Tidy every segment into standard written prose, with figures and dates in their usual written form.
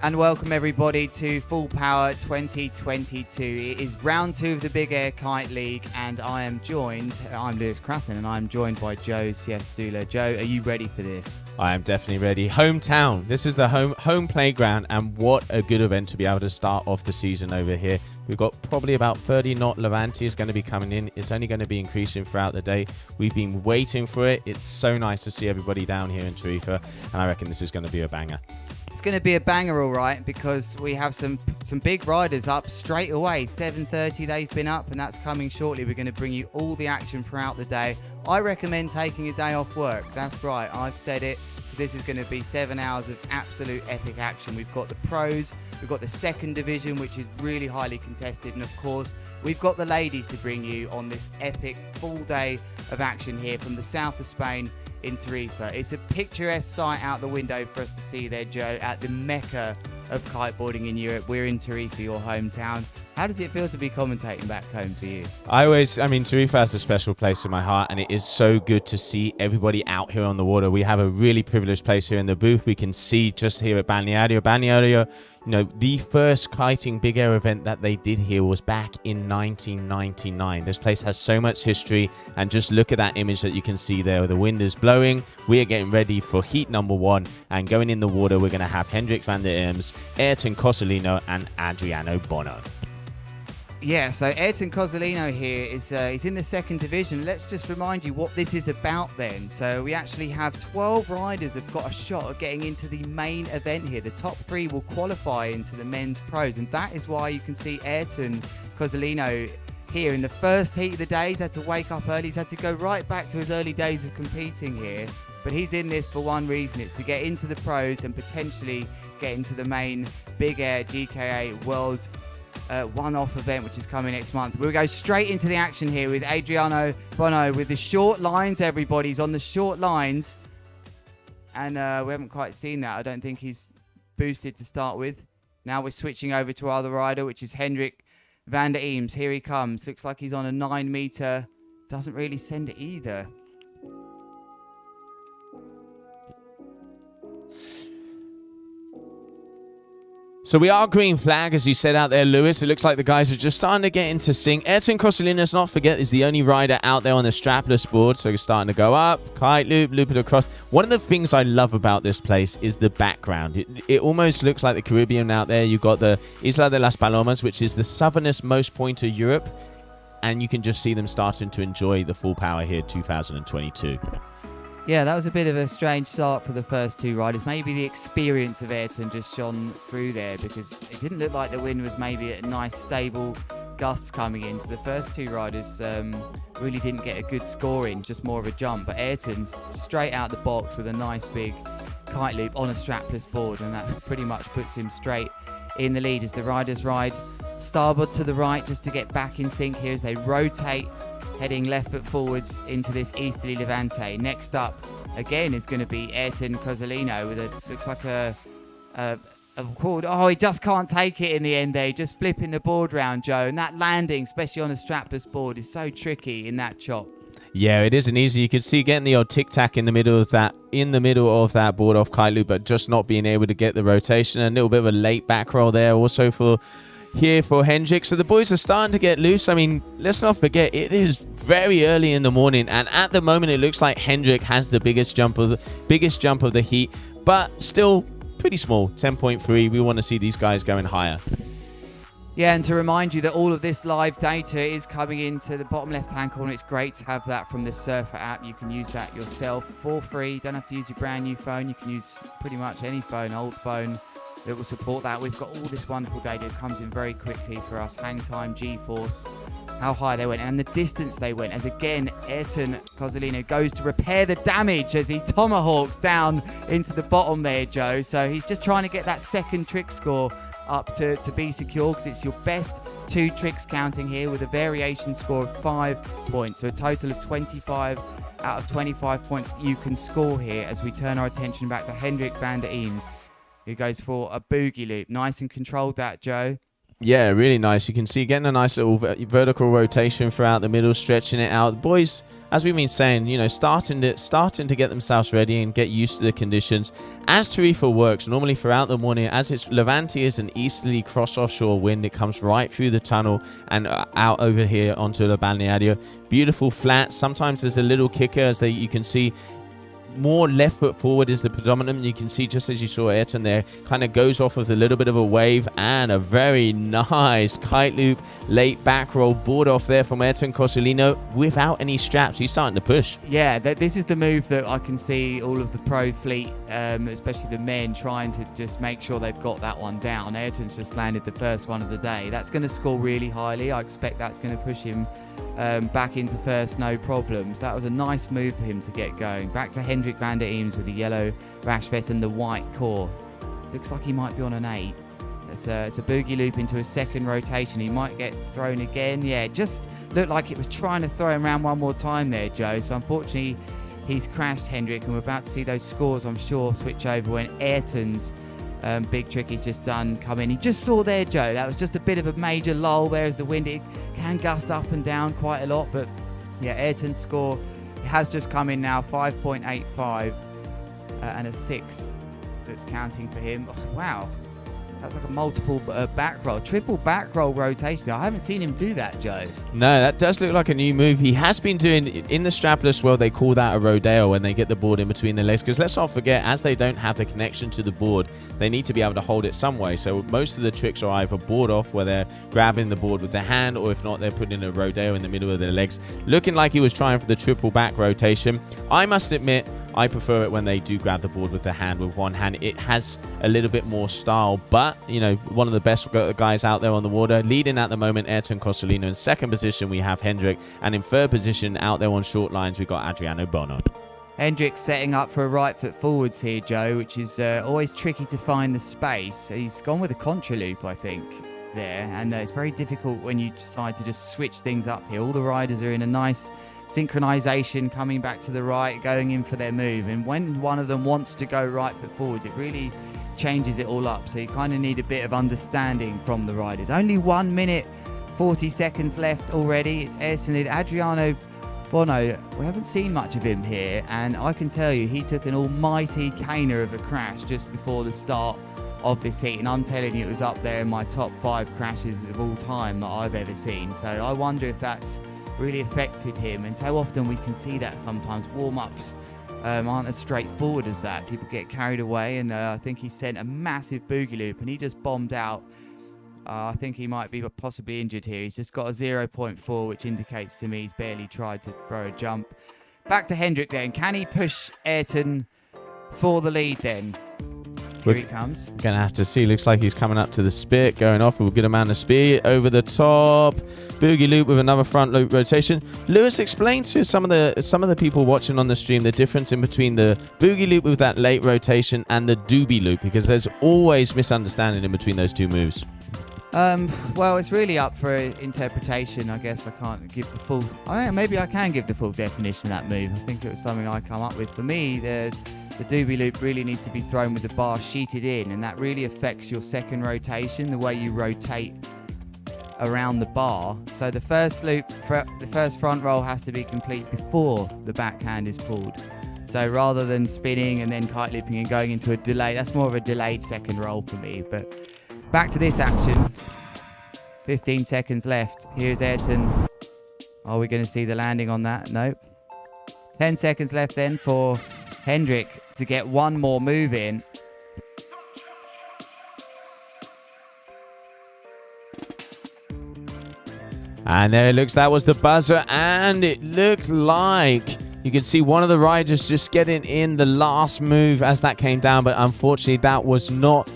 And welcome everybody to Full Power 2022. It is round 2 of the Big Air Kite League, and I'm Lewis Crappen, and I'm joined by Joe Siestula. Joe, are you ready for this? I am definitely ready. Hometown. This is the home playground, and what a good event to be able to start off the season over here. We've got probably about 30 knot Levante is going to be coming in. It's only going to be increasing throughout the day. We've been waiting for it. It's so nice to see everybody down here in Tarifa, and I reckon this is going to be a banger. It's going to be a banger, all right, because we have some big riders up straight away. 7:30 they've been up, and that's coming shortly. We're going to bring you all the action throughout the day. I recommend taking a day off work. That's right, I've said it. This is going to be 7 hours of absolute epic action. We've got the pros, we've got the second division, which is really highly contested, and of course we've got the ladies to bring you on this epic full day of action here from the south of Spain in Tarifa. It's a picturesque sight out the window for us to see there, Joe, at the mecca of kiteboarding in Europe. We're in Tarifa, your hometown. How does it feel to be commentating back home for you? Tarifa has a special place in my heart, and it is so good to see everybody out here on the water. We have a really privileged place here in the booth. We can see just here at Balneário, the first kiting big air event that they did here was back in 1999. This place has so much history, and just look at that image that you can see there. The wind is blowing. We are getting ready for heat number 1, and going in the water, we're going to have Hendrik van der Eems, Airton Cozzolino, and Adriano Bono. Yeah, so Airton Cozzolino here is he's in the second division. Let's just remind you what this is about then. So we actually have 12 riders have got a shot at getting into the main event here. The top 3 will qualify into the men's pros, and that is why you can see Airton Cozzolino here in the first heat of the day. He's had to wake up early. He's had to go right back to his early days of competing here. But he's in this for one reason. It's to get into the pros and potentially get into the main Big Air GKA World one-off event, which is coming next month. We'll go straight into the action here with Adriano Bono with the short lines. Everybody's on the short lines, and we haven't quite seen that. I don't think he's boosted to start with. Now we're switching over to our other rider, which is Hendrik van der Eems. Here he comes. Looks like he's on a 9 meter. Doesn't really send it either. So we are green flag, as you said out there, Lewis. It looks like the guys are just starting to get into sync. Airton Cozzolino, let's not forget, is the only rider out there on the strapless board. So he's starting to go up, kite loop it across. One of the things I love about this place is the background. It almost looks like the Caribbean out there. You've got the Isla de las Palomas, which is the southernest most point of Europe. And you can just see them starting to enjoy the full power here 2022. Yeah, that was a bit of a strange start for the first 2 riders. Maybe the experience of Airton just shone through there, because it didn't look like the wind was maybe at a nice stable gusts coming in. So the first 2 riders really didn't get a good scoring, just more of a jump. But Airton's straight out the box with a nice big kite loop on a strapless board, and that pretty much puts him straight in the lead as the riders ride starboard to the right just to get back in sync here as they rotate, heading left foot forwards into this easterly Levante. Next up, again, is going to be Airton Cozzolino with looks like a chord. Oh, he just can't take it in the end there. Just flipping the board round, Joe. And that landing, especially on a strapless board, is so tricky in that chop. Yeah, it isn't easy. You can see getting the odd tic-tac in the middle of that board off kite loop, but just not being able to get the rotation. A little bit of a late back roll there also for Hendrik. So the boys are starting to get loose. I mean, let's not forget, it is very early in the morning, and at the moment it looks like Hendrik has the biggest jump of the heat, but still pretty small, 10.3. We want to see these guys going higher. Yeah, and to remind you that all of this live data is coming into the bottom left-hand corner. It's great to have that from the Surfr App. You can use that yourself for free. You don't have to use your brand new phone. You can use pretty much any phone, old phone, that will support that. We've got all this wonderful data that comes in very quickly for us. Hang time, G-force, how high they went, and the distance they went. As again, Airton Cozzolino goes to repair the damage as he tomahawks down into the bottom there, Joe. So he's just trying to get that second trick score up to be secure, because it's your best 2 tricks counting here with a variation score of 5 points. So a total of 25 out of 25 points that you can score here as we turn our attention back to Hendrik van der Eems, who goes for a boogie loop. Nice and controlled that, Joe. Yeah, really nice. You can see getting a nice little vertical rotation throughout the middle, stretching it out. The boys, as we've been saying, starting to get themselves ready and get used to the conditions. As Tarifa works, normally throughout the morning, as it's Levante is an easterly cross-offshore wind, it comes right through the tunnel and out over here onto the Balneário. Beautiful flat. Sometimes there's a little kicker, as you can see. More left foot forward is the predominant. You can see, just as you saw Airton there, kind of goes off with a little bit of a wave and a very nice kite loop, late back roll board off there from Airton Cozzolino without any straps. He's starting to push. Yeah, this is the move that I can see all of the pro fleet, especially the men, trying to just make sure they've got that one down. Airton's just landed the first one of the day. That's going to score really highly. I expect that's going to push him back into first, no problems. That was a nice move for him to get going. Back to Hendrik van der Eems with the yellow rash vest and the white core. Looks like he might be on an 8. It's a boogie loop into a second rotation. He might get thrown again. Yeah, it just looked like it was trying to throw him around one more time there, Joe. So unfortunately, he's crashed Hendrik, and we're about to see those scores, I'm sure, switch over when Ayrton's big trick he's just done come in. He just saw there, Joe, that was just a bit of a major lull there as the wind, it can gust up and down quite a lot, but yeah, Ayrton's score has just come in now, 5.85 and a 6 that's counting for him. Oh, wow, that's like a multiple back roll, triple back roll rotation. I haven't seen him do that, Joe. No, that does look like a new move. He has been doing in the strapless world. They call that a rodeo when they get the board in between the legs, because let's not forget, as they don't have the connection to the board, they need to be able to hold it some way. So most of the tricks are either board off, where they're grabbing the board with their hand, or if not, they're putting a rodeo in the middle of their legs. Looking like he was trying for the triple back rotation. I must admit, I prefer it when they do grab the board with the hand, with one hand. It has a little bit more style, but, one of the best guys out there on the water. Leading at the moment, Airton Cozzolino. In second position, we have Hendrik. And in third position, out there on short lines, we've got Adriano Bono. Hendrik setting up for a right foot forwards here, Joe, which is always tricky to find the space. He's gone with a contra loop, I think, there. And it's very difficult when you decide to just switch things up here. All the riders are in a nice synchronization, coming back to the right, going in for their move, and when one of them wants to go right foot forward, it really changes it all up. So you kind of need a bit of understanding from the riders. Only 1 minute 40 seconds left already. It's Airton. Adriano Bono, we haven't seen much of him here, and I can tell you he took an almighty caner of a crash just before the start of this heat, and I'm telling you, it was up there in my top 5 crashes of all time that I've ever seen. So I wonder if that's really affected him, and so often we can see that sometimes. Warm-ups aren't as straightforward as that. People get carried away, and I think he sent a massive boogie loop and he just bombed out. I think he might be possibly injured here. He's just got a 0.4, which indicates to me he's barely tried to throw a jump. Back to Hendrik then. Can he push Airton for the lead then? Here he comes. Gonna have to see. Looks like he's coming up to the spit, going off with a good amount of speed over the top. Boogie loop with another front loop rotation. Lewis, explain to some of the people watching on the stream the difference in between the boogie loop with that late rotation and the doobie loop, because there's always misunderstanding in between those two moves. Well, it's really up for interpretation. I guess I can't give the full... maybe I can give the full definition of that move. I think it was something I come up with. For me, the doobie loop really needs to be thrown with the bar sheeted in, and that really affects your second rotation, the way you rotate around the bar. So the first loop, the first front roll has to be complete before the backhand is pulled. So rather than spinning and then kite looping and going into a delay, that's more of a delayed second roll for me. But back to this action. 15 seconds left. Here's Airton. Are we going to see the landing on that? Nope. 10 seconds left then for Hendrik to get one more move in. And there it looks, that was the buzzer, and it looked like you could see one of the riders just getting in the last move as that came down, but unfortunately that was not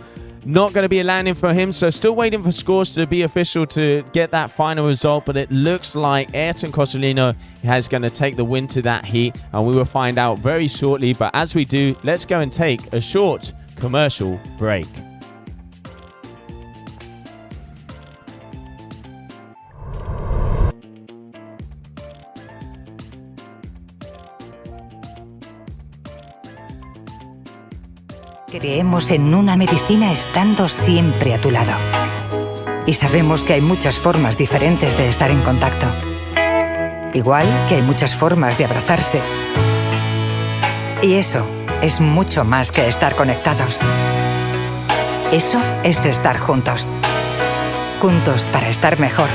going to be a landing for him. So still waiting for scores to be official to get that final result, but it looks like Airton Cozzolino is going to take the win to that heat, and we will find out very shortly. But as we do, let's go and take a short commercial break. Creemos en una medicina estando siempre a tu lado. Y sabemos que hay muchas formas diferentes de estar en contacto. Igual que hay muchas formas de abrazarse. Y eso es mucho más que estar conectados. Eso es estar juntos. Juntos para estar mejor.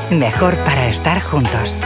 Mejor para estar juntos.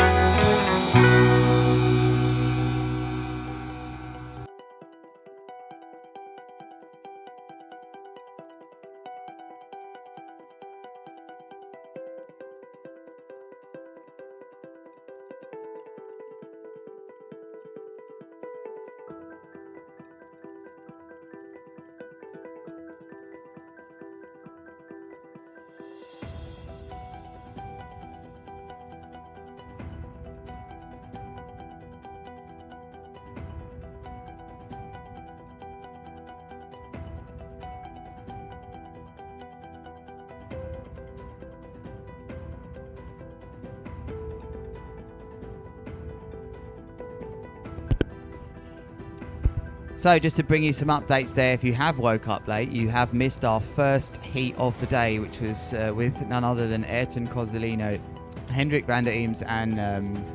So just to bring you some updates there, if you have woke up late, you have missed our first heat of the day, which was with none other than Airton, Cozzolino, Hendrik van der Eems and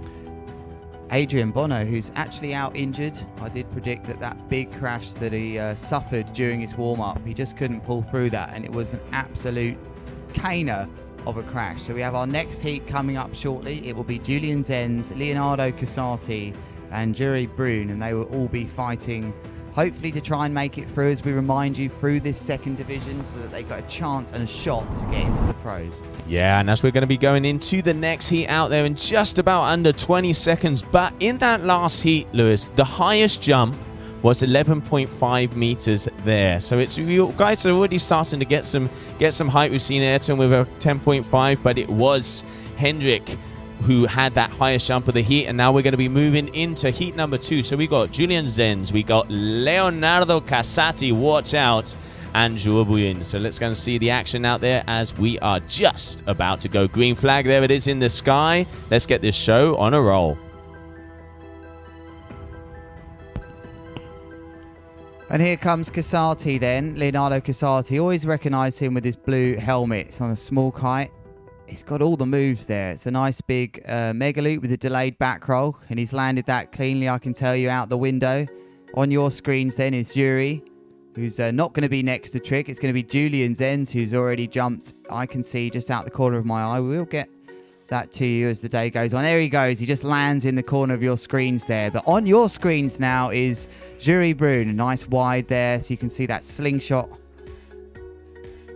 Adrian Bono, who's actually out injured. I did predict that big crash that he suffered during his warm-up, he just couldn't pull through that, and it was an absolute caner of a crash. So we have our next heat coming up shortly. It will be Julian Zens, Leonardo Casati and Jurre Bruijn, and they will all be fighting hopefully to try and make it through, as we remind you, through this second division, so that they've got a chance and a shot to get into the pros. Yeah, and as we're going to be going into the next heat out there in just about under 20 seconds. But in that last heat, Lewis, the highest jump was 11.5 meters there. So it's, you guys are already starting to get some height. We've seen Airton with a 10.5, but it was Hendrik who had that highest jump of the heat, and now we're going to be moving into heat number 2. So we got Julian Zens, we got Leonardo Casati, watch out, and Julian. So let's go and see the action out there as we are just about to go. Green flag, there it is in the sky. Let's get this show on a roll. And here comes Casati then, Leonardo Casati. Always recognise him with his blue helmet. It's on a small kite. He's got all the moves there. It's a nice big mega loop with a delayed back roll, and he's landed that cleanly, I can tell you, out the window. On your screens then is Jurre, who's not going to be next to Trick. It's going to be Julian Zens, who's already jumped, I can see, just out the corner of my eye. We'll get that to you as the day goes on. There he goes. He just lands in the corner of your screens there. But on your screens now is Jurre Bruijn. A nice wide there, so you can see that slingshot.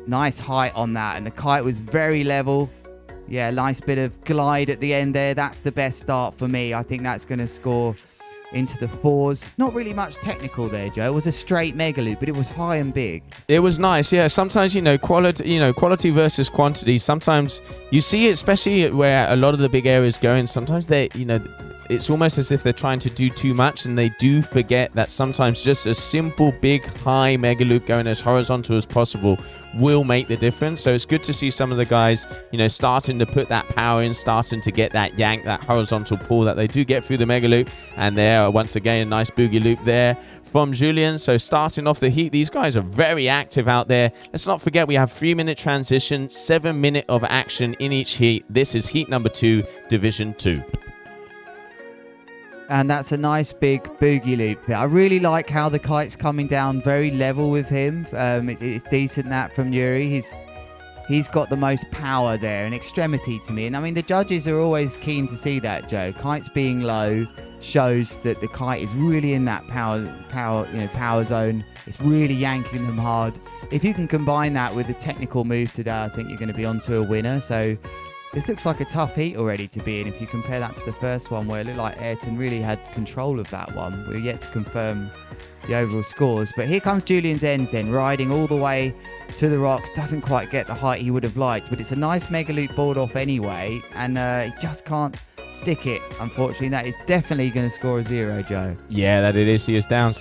Nice height on that, and the kite was very level. Yeah, nice bit of glide at the end there. That's the best start for me. I think that's going to score into the 4s. Not really much technical there, Joe. It was a straight mega loop, but it was high and big. It was nice, yeah. Sometimes, quality versus quantity. Sometimes you see it, especially where a lot of the big areas going. Sometimes it's almost as if they're trying to do too much, and they do forget that sometimes just a simple, big, high mega loop going as horizontal as possible will make the difference. So it's good to see some of the guys, starting to put that power in, starting to get that yank, that horizontal pull that they do get through the mega loop. And there, once again, a nice boogie loop there from Julian. So starting off the heat, these guys are very active out there. Let's not forget we have 3-minute transition, 7 minutes of action in each heat. This is heat number 2, Division 2. And that's a nice big boogie loop there. I really like how the kite's coming down very level with him. It's decent that from Jurre. He's got the most power there, an extremity to me. And I mean, the judges are always keen to see that, Joe. Kites being low shows that the kite is really in that power zone. It's really yanking them hard. If you can combine that with the technical move today, I think you're going to be onto a winner. So this looks like a tough heat already to be in. If you compare that to the first one, where it looked like Airton really had control of that one. We're yet to confirm the overall scores. But here comes Julian Zens then, riding all the way to the rocks. Doesn't quite get the height he would have liked, but it's a nice mega loop board off anyway, and he just can't stick it, unfortunately. That is definitely going to score a 0, Joe. Yeah, that it is. He is down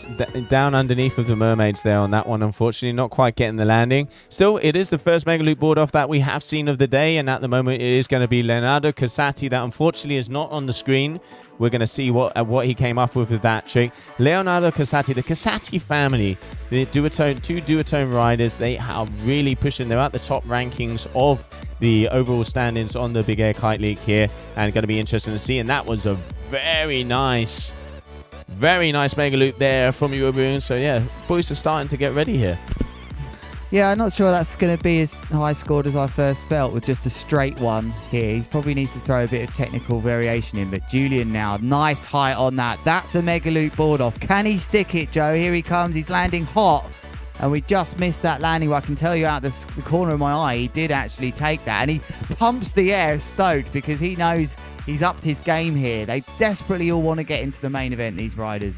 underneath of the mermaids there on that one, unfortunately. Not quite getting the landing. Still, it is the first mega loop board off that we have seen of the day, and at the moment it is going to be Leonardo Casati that unfortunately is not on the screen. We're going to see what he came up with that trick. Leonardo Casati, the Casati family, the two duotone riders, they are really pushing. They're at the top rankings of the overall standings on the Big Air Kite League here, and going to be interesting to see. And that was a very nice mega loop there from you, Bruijn. So yeah, boys are starting to get ready here. Yeah, I'm not sure that's going to be as high scored as I first felt with just a straight one here. He probably needs to throw a bit of technical variation in, but Julian now, nice height on that. That's a mega loop board off. Can he stick it, Joe? Here he comes. He's landing hot, and we just missed that landing. Well, I can tell you out the corner of my eye, he did actually take that, and he pumps the air stoked because he knows he's upped his game here. They desperately all want to get into the main event, these riders.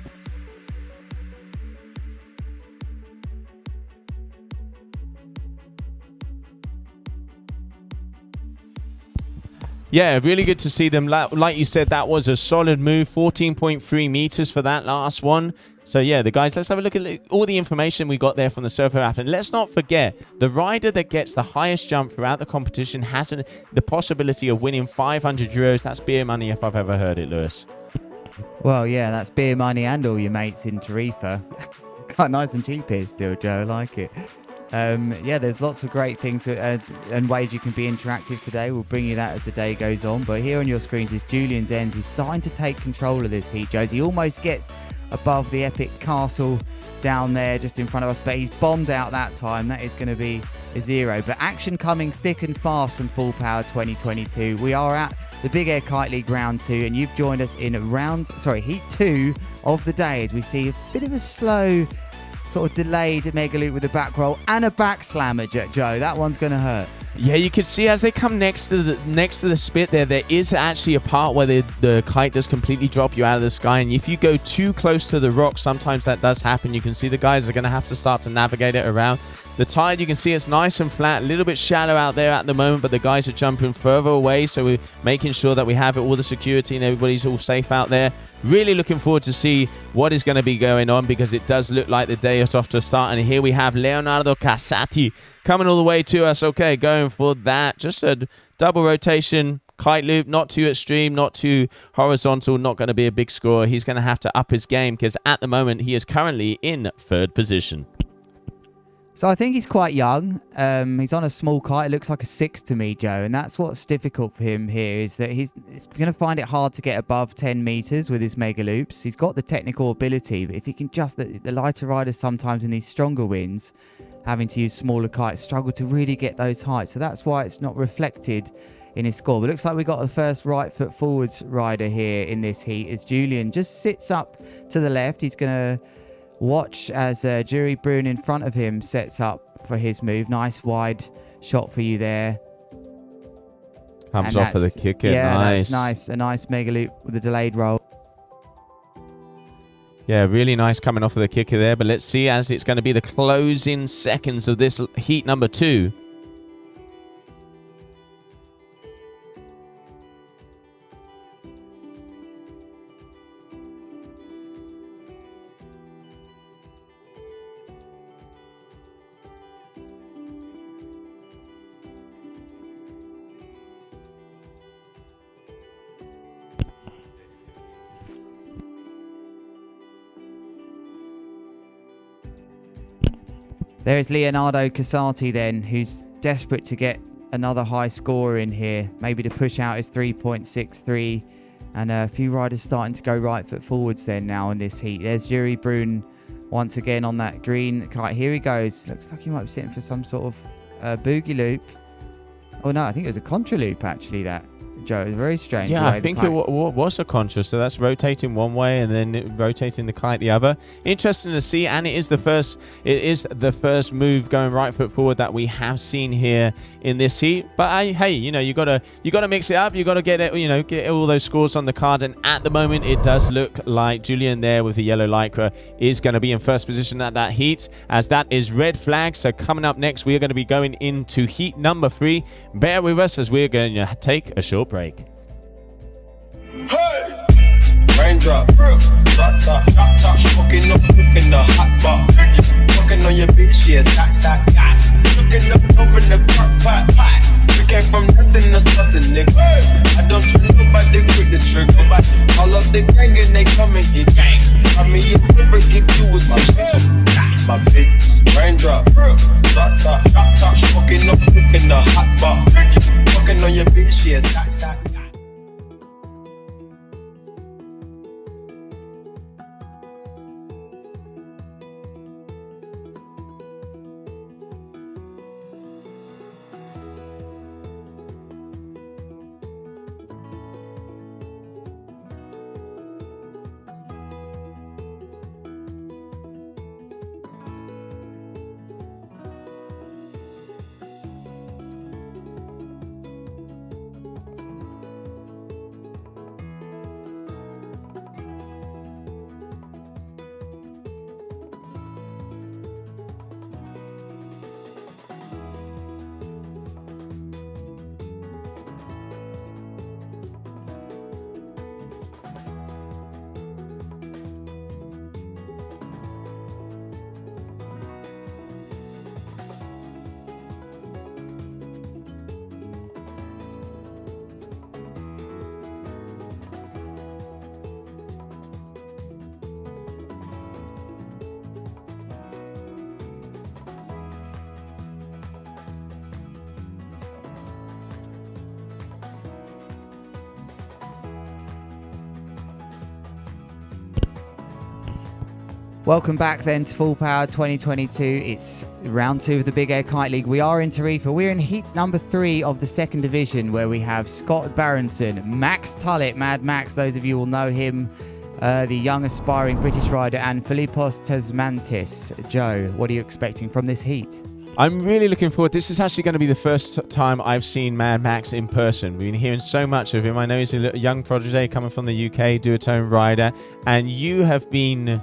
Yeah, really good to see them. Like you said, that was a solid move. 14.3 meters for that last one. So yeah, the guys, let's have a look at all the information we got there from the Surfr App. And let's not forget, the rider that gets the highest jump throughout the competition has the possibility of winning 500 euros. That's beer money if I've ever heard it, Lewis. Well, yeah, that's beer money and all your mates in Tarifa. Quite nice and cheap here still, Joe. I like it. Yeah, there's lots of great things and ways you can be interactive today. We'll bring you that as the day goes on. But here on your screens is Julian Zens, who's starting to take control of this heat, Joe. He almost gets above the epic castle down there just in front of us, but he's bombed out that time. That is going to be a 0. But action coming thick and fast from Full Power 2022. We are at the Big Air Kite League round 2, and you've joined us in heat 2 of the day as we see a bit of a slow, sort of delayed mega loop with a back roll and a back slammer, Joe. That one's going to hurt. Yeah, you can see as they come next to the spit there is actually a part where the kite does completely drop you out of the sky, and if you go too close to the rock, sometimes that does happen. You can see the guys are going to have to start to navigate it around. The tide, you can see it's nice and flat, a little bit shallow out there at the moment, but the guys are jumping further away, so we're making sure that we have all the security and everybody's all safe out there. Really looking forward to see what is going to be going on, because it does look like the day is off to a start. And here we have Leonardo Casati coming all the way to us. Okay, going for that. Just a double rotation kite loop, not too extreme, not too horizontal, not going to be a big score. He's going to have to up his game because at the moment he is currently in 3rd position. So I think he's quite young. He's on a small kite. It looks like a 6 to me, Joe. And that's what's difficult for him here, is that he's going to find it hard to get above 10 meters with his mega loops. He's got the technical ability, but if he can just, the lighter riders sometimes in these stronger winds, having to use smaller kites, struggle to really get those heights. So that's why it's not reflected in his score. But it looks like we got the first right foot forwards rider here in this heat, as Julian just sits up to the left. He's going to watch as Jurre Bruijn in front of him sets up for his move. Nice wide shot for you there. Comes off of the kicker. Yeah, nice. That's nice. A nice mega loop with a delayed roll. Yeah, really nice coming off of the kicker there. But let's see, as it's going to be the closing seconds of this heat number 2. There's Leonardo Casati then, who's desperate to get another high score in here, maybe to push out his 3.63, and a few riders starting to go right foot forwards then now in this heat. There's Jurre Bruijn once again on that green kite. Here he goes. Looks like he might be sitting for some sort of boogie loop. Oh no, I think it was a contra loop actually, that, Joe. It was very strange. Yeah, I think it was a contra, so that's rotating one way and then rotating the kite the other. Interesting to see, and it is the first move going right foot forward that we have seen here in this heat. But hey, you know, you gotta mix it up. You gotta get it, get all those scores on the card. And at the moment, it does look like Julian there with the yellow lycra is going to be in first position at that heat, as that is red flag. So coming up next, we are going to be going into heat number 3. Bear with us as we're going to take a short break. Hey! Raindrop, drop top, fucking up in the hot box, fucking on your bitch, yeah, that. Looking up over the crock pot, came from nothing to something, nigga. I don't trust nobody with the trigger. All of the gang and they come and get gang. I mean, you never get you with my shit. My bitch, raindrop, drop top, smoking up in the hot box. Fucking on your bitch, yeah, dot. Welcome back then to Full Power 2022. It's round 2 of the Big Air Kite League. We are in Tarifa. We're in heat number 3 of the second division, where we have Scott Barendsen, Max Tullett, Mad Max, those of you will know him, the young aspiring British rider, and Philippos Tsamantanis. Joe, what are you expecting from this heat? I'm really looking forward. This is actually going to be the first time I've seen Mad Max in person. We've been hearing so much of him. I know he's a young protege coming from the UK, duotone rider, and you have been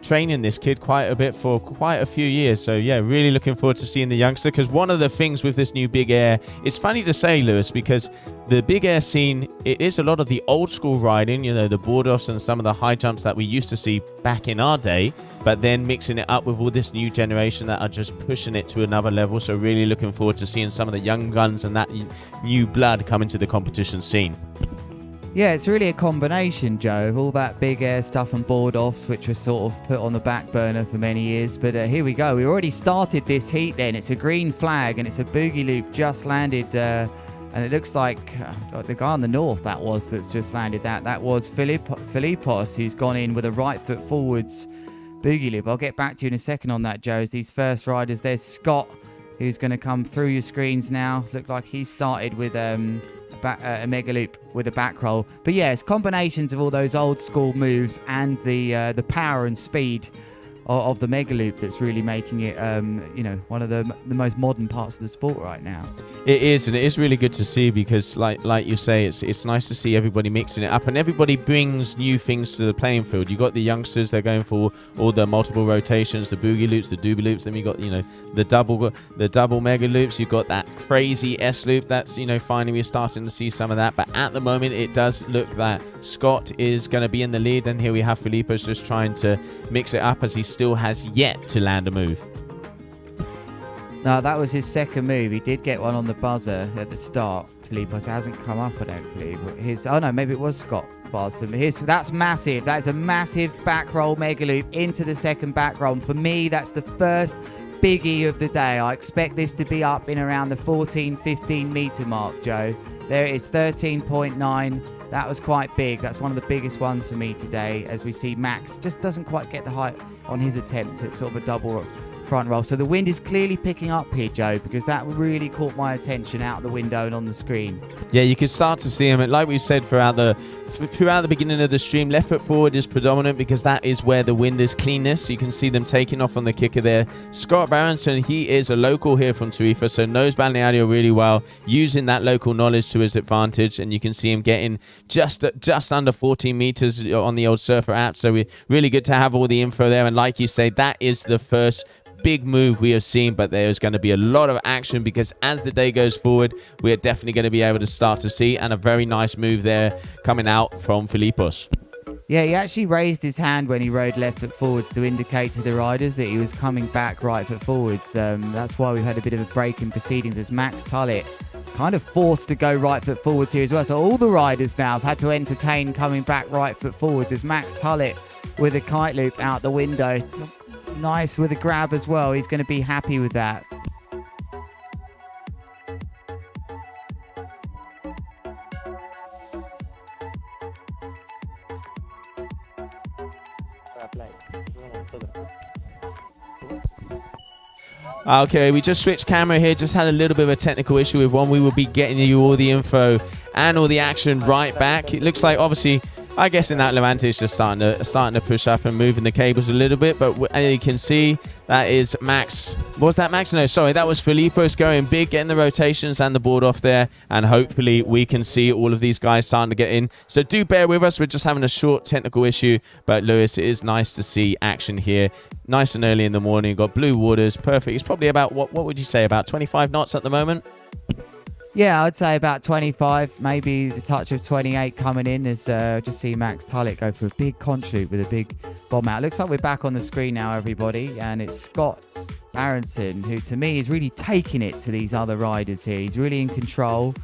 training this kid quite a bit for quite a few years. So yeah, really looking forward to seeing the youngster, because one of the things with this new Big Air, it's funny to say, Lewis, because the Big Air scene, it is a lot of the old school riding, you know, the board offs and some of the high jumps that we used to see back in our day, but then mixing it up with all this new generation that are just pushing it to another level. So really looking forward to seeing some of the young guns and that new blood come into the competition scene. Yeah, it's really a combination, Joe, of all that Big Air stuff and board offs, which was sort of put on the back burner for many years. But here we go. We already started this heat then. It's a green flag and it's a boogie loop just landed. And it looks like the guy on the north that's just landed that was Philippos, who's gone in with a right foot forwards boogie loop. I'll get back to you in a second on that, Joe, as these first riders. There's Scott, who's going to come through your screens now. Look like he started with a mega loop with a back roll. But yeah, it's combinations of all those old school moves and the power and speed of the mega loop that's really making it one of the most modern parts of the sport right now. It is, and it is really good to see, because like you say, it's nice to see everybody mixing it up, and everybody brings new things to the playing field. You got the youngsters, they're going for all the multiple rotations, the boogie loops, the doobie loops. Then you got the double mega loops. You've got that crazy S loop. That's finally we're starting to see some of that. But at the moment, it does look that Scott is going to be in the lead, and here we have Philippos just trying to mix it up, as he still has yet to land a move. No, that was his second move. He did get one on the buzzer at the start. Philippos hasn't come up, I don't believe. Maybe it was Scott Barendsen. That's massive. That's a massive back roll mega loop into the second back roll. And for me, that's the first biggie of the day. I expect this to be up in around the 14-15 meter mark, Joe. There it is, 13.9. That was quite big. That's one of the biggest ones for me today, as we see Max just doesn't quite get the height on his attempt at sort of a double front roll. So the wind is clearly picking up here, Joe, because that really caught my attention out the window and on the screen. Yeah, you can start to see him. And like we've said throughout the beginning of the stream, left foot forward is predominant, because that is where the wind is cleanest. You can see them taking off on the kicker there. Scott Barendsen, he is a local here from Tarifa, so knows Balneário really well, using that local knowledge to his advantage. And you can see him getting just under 14 meters on the old Surfr App. So we're really good to have all the info there. And like you say, that is the first big move we have seen, but there's going to be a lot of action, because as the day goes forward, we're definitely going to be able to start to see, and a very nice move there coming out from Philippos. Yeah, he actually raised his hand when he rode left foot forwards to indicate to the riders that he was coming back right foot forwards. That's why we've had a bit of a break in proceedings, as Max Tullett kind of forced to go right foot forwards here as well. So all the riders now have had to entertain coming back right foot forwards as Max Tullett with a kite loop out the window. Nice with a grab as well. He's going to be happy with that. Okay, we just switched camera here. Just had a little bit of a technical issue with one. We will be getting you all the info and all the action right back. It looks like, obviously, I guess in that Levante is just starting to push up and moving the cables a little bit. But as you can see, that is Max. Was that Max? No, sorry, that was Philippos going big, getting the rotations and the board off there. And hopefully we can see all of these guys starting to get in. So do bear with us. We're just having a short technical issue. But Lewis, it is nice to see action here. Nice and early in the morning. Got blue waters. Perfect. It's probably about, what would you say, about 25 knots at the moment? Yeah, I'd say about 25, maybe the touch of 28 coming in as just see Max Tullett go for a big conch loop with a big bomb out. Looks like we're back on the screen now, everybody, and it's Scott Barendsen, who to me is really taking it to these other riders here. He's really in control.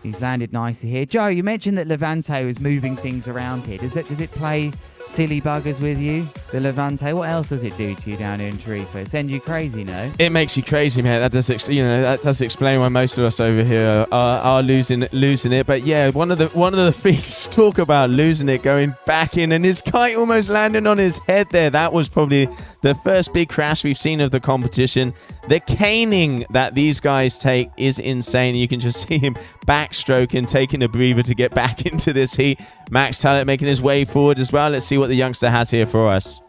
He's landed nicely here. Joe, you mentioned that Levante was moving things around here. Does it play silly buggers with you, the Levante? What else does it do to you down here in Tarifa? It sends you crazy, no? It makes you crazy, man. That does explain why most of us over here are losing it. But yeah, one of the things, talk about losing it, going back in, and his kite almost landing on his head there. That was probably the first big crash we've seen of the competition. The caning that these guys take is insane. You can just see him backstroking, taking a breather to get back into this heat. Max Tullett making his way forward as well. Let's see what the youngster has here for us.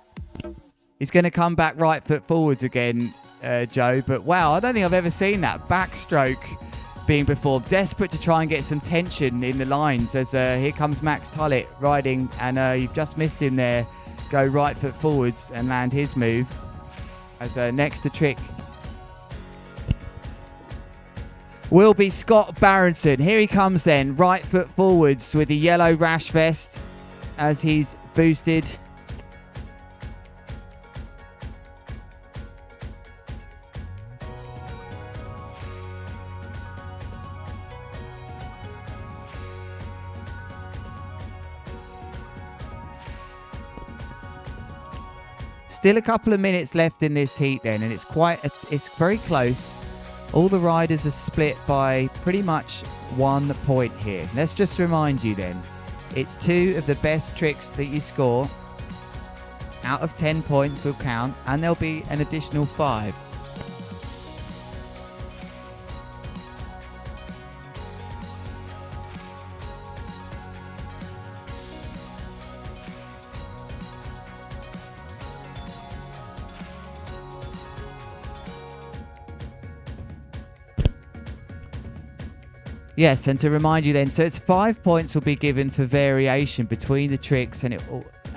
He's going to come back right foot forwards again, Joe. But wow, I don't think I've ever seen that backstroke being performed. Desperate to try and get some tension in the lines as here comes Max Tullett riding, and you've just missed him there. Go right foot forwards and land his move as next to trick will be Scott Barendsen. Here he comes then, right foot forwards with the yellow rash vest as he's boosted. Still a couple of minutes left in this heat then, and it's very close. All the riders are split by pretty much 1 point here. Let's just remind you then, it's 2 of the best tricks that you score out of 10 points will count, and there'll be an additional 5. Yes, and to remind you then, so it's 5 points will be given for variation between the tricks, and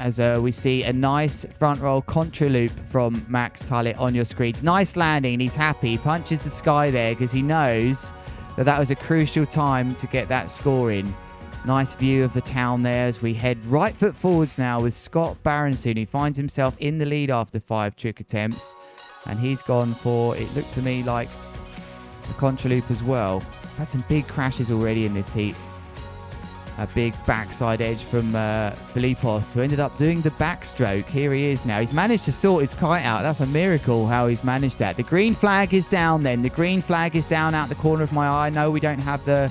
as we see a nice front roll contra loop from Max Tullett on your screens. Nice landing, and he's happy. He punches the sky there because he knows that was a crucial time to get that score in. Nice view of the town there as we head right foot forwards now with Scott Barendsen, who finds himself in the lead after 5 trick attempts, and he's gone for, it looked to me like, a contra loop as well. Had some big crashes already in this heat. A big backside edge from Philippos, who ended up doing the backstroke. Here he is now. He's managed to sort his kite out. That's a miracle how he's managed that. The green flag is down then. The green flag is down out the corner of my eye. No, we don't have the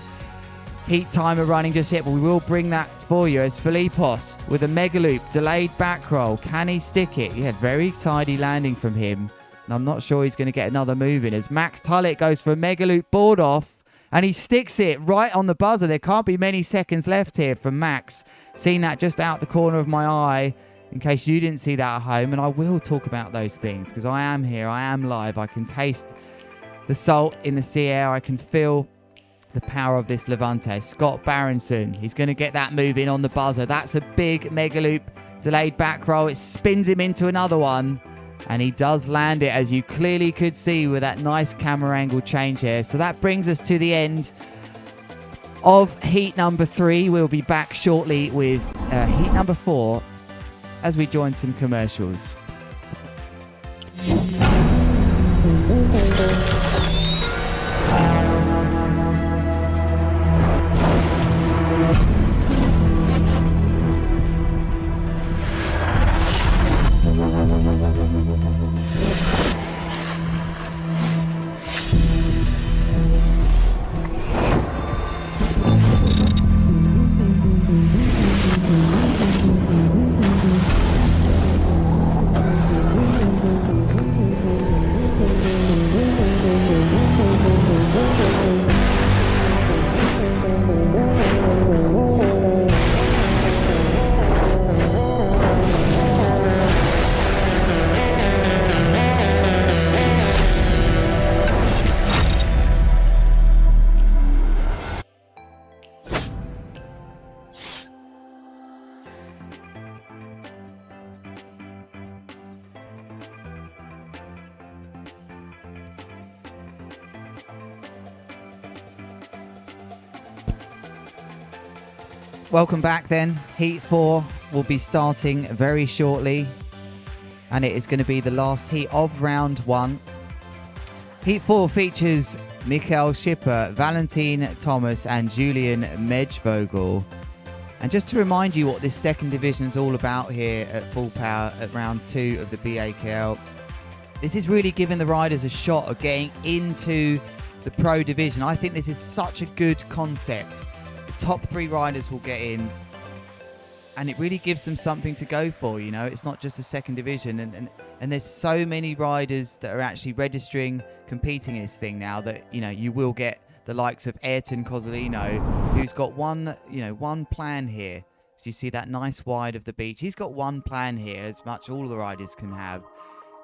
heat timer running just yet, but we will bring that for you as Philippos with a mega loop, delayed back roll. Can he stick it? Yeah, very tidy landing from him. And I'm not sure he's going to get another move in as Max Tullett goes for a mega loop board off. And he sticks it right on the buzzer. There can't be many seconds left here from Max. Seen that just out the corner of my eye, in case you didn't see that at home. And I will talk about those things because I am here. I am live. I can taste the salt in the sea air. I can feel the power of this Levante. Scott Barendsen, he's going to get that move in on the buzzer. That's a big mega loop. Delayed back roll. It spins him into another one. And he does land it, as you clearly could see with that nice camera angle change here. So that brings us to the end of heat number 3. We'll be back shortly with heat number 4 as we join some commercials. Welcome back then. Heat 4 will be starting very shortly, and it is going to be the last heat of round 1. Heat 4 features Michael Schipper, Valentin Thomas and Julian Medjvogel. And just to remind you what this second division is all about here at Full Power at round 2 of the BAKL, this is really giving the riders a shot of getting into the pro division. I think this is such a good concept. The top 3 riders will get in, and it really gives them something to go for. You know, it's not just a second division, and there's so many riders that are actually registering, competing in this thing now that, you know, you will get the likes of Airton Cozzolino, who's got one plan here. So you see that nice wide of the beach. He's got one plan here, as much all the riders can have.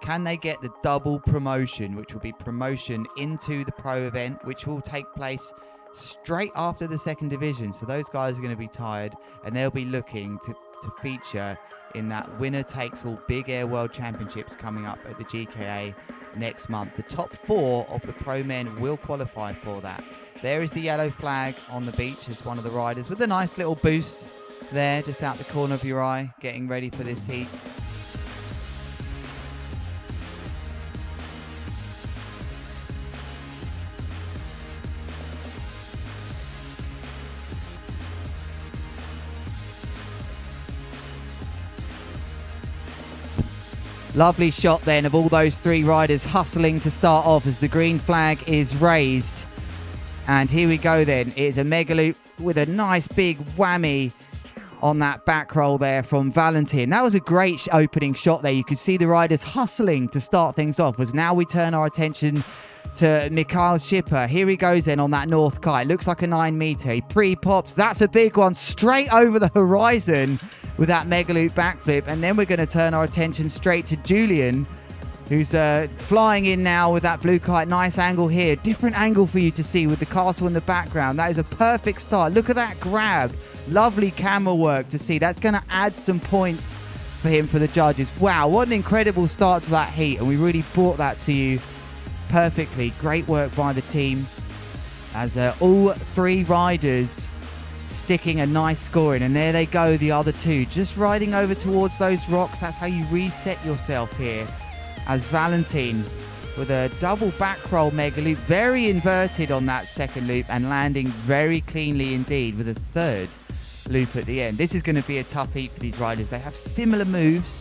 Can they get the double promotion, which will be promotion into the pro event, which will take place straight after the second division? So those guys are going to be tired, and they'll be looking to feature in that winner takes all Big Air World Championships coming up at the GKA next month. The top 4 of the pro men will qualify for that. There is the yellow flag on the beach as one of the riders with a nice little boost there just out the corner of your eye, getting ready for this heat. Lovely shot then of all those 3 riders hustling to start off as the green flag is raised. And here we go then. It's a mega loop with a nice big whammy on that back roll there from Valentin. That was a great opening shot there. You could see the riders hustling to start things off. As now we turn our attention to Michael Schipper. Here he goes then on that north kite. Looks like a 9 meter. He pre-pops. That's a big one straight over the horizon with that mega loop backflip. And then we're going to turn our attention straight to Julian, who's flying in now with that blue kite. Nice angle here. Different angle for you to see with the castle in the background. That is a perfect start. Look at that grab. Lovely camera work to see. That's going to add some points for him for the judges. Wow, what an incredible start to that heat. And we really brought that to you perfectly. Great work by the team as all 3 riders sticking a nice score in. And there they go, the other 2. Just riding over towards those rocks. That's how you reset yourself here. As Valentin with a double back roll mega loop, very inverted on that second loop and landing very cleanly indeed with a 3rd loop at the end. This is going to be a tough heat for these riders. They have similar moves.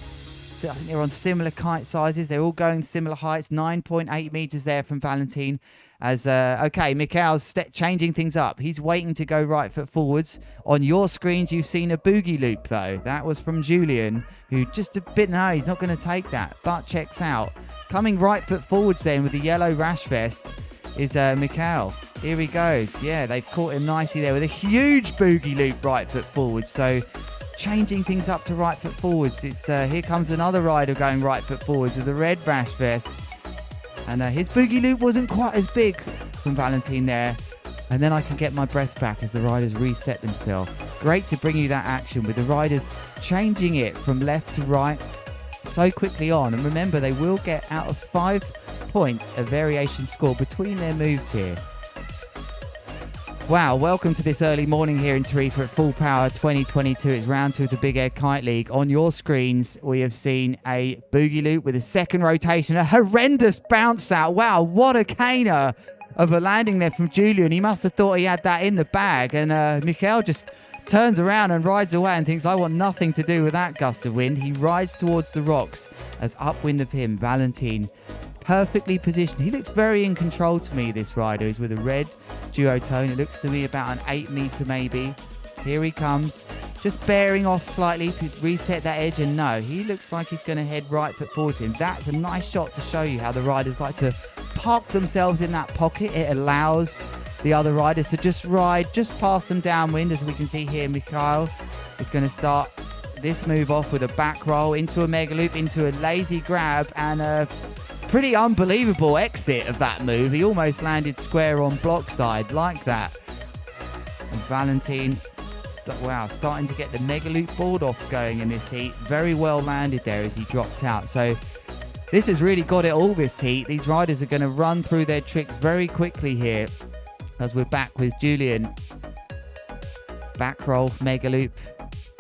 So I think they're on similar kite sizes. They're all going similar heights. 9.8 meters there from Valentin. As okay, Michael's changing things up. He's waiting to go right foot forwards. On your screens, you've seen a boogie loop though. That was from Julian, who just a bit, no, he's not going to take that. But checks out. Coming right foot forwards then with the yellow rash vest is Michael. Here he goes. Yeah, they've caught him nicely there with a huge boogie loop right foot forwards. So changing things up to right foot forwards. It's here comes another rider going right foot forwards with the red rash vest. And his boogie loop wasn't quite as big from Valentin there. And then I can get my breath back as the riders reset themselves. Great to bring you that action with the riders changing it from left to right so quickly on. And remember, they will get out of 5 points a variation score between their moves here. Wow, welcome to this early morning here in Tarifa at Full Power 2022. It's round 2 of the Big Air Kite League. On your screens, we have seen a boogie loop with a second rotation, a horrendous bounce out. Wow, what a caner of a landing there from Julian. He must have thought he had that in the bag. And Michael just turns around and rides away and thinks, I want nothing to do with that gust of wind. He rides towards the rocks as upwind of him, Valentin, perfectly positioned. He looks very in control to me, this rider. He's with a red duotone. It looks to me about an 8 meter maybe. Here he comes, just bearing off slightly to reset that edge, and no, he looks like he's going to head right foot forward to him. That's a nice shot to show you how the riders like to park themselves in that pocket. It allows the other riders to just ride just past them downwind. As we can see here, Michael is going to start this move off with a back roll into a mega loop, into a lazy grab, and a pretty unbelievable exit of that move. He almost landed square on block side like that. And Valentin, wow, starting to get the mega loop board off going in this heat. Very well landed there as he dropped out. So this has really got it all this heat. These riders are going to run through their tricks very quickly here as we're back with Julian back roll mega loop.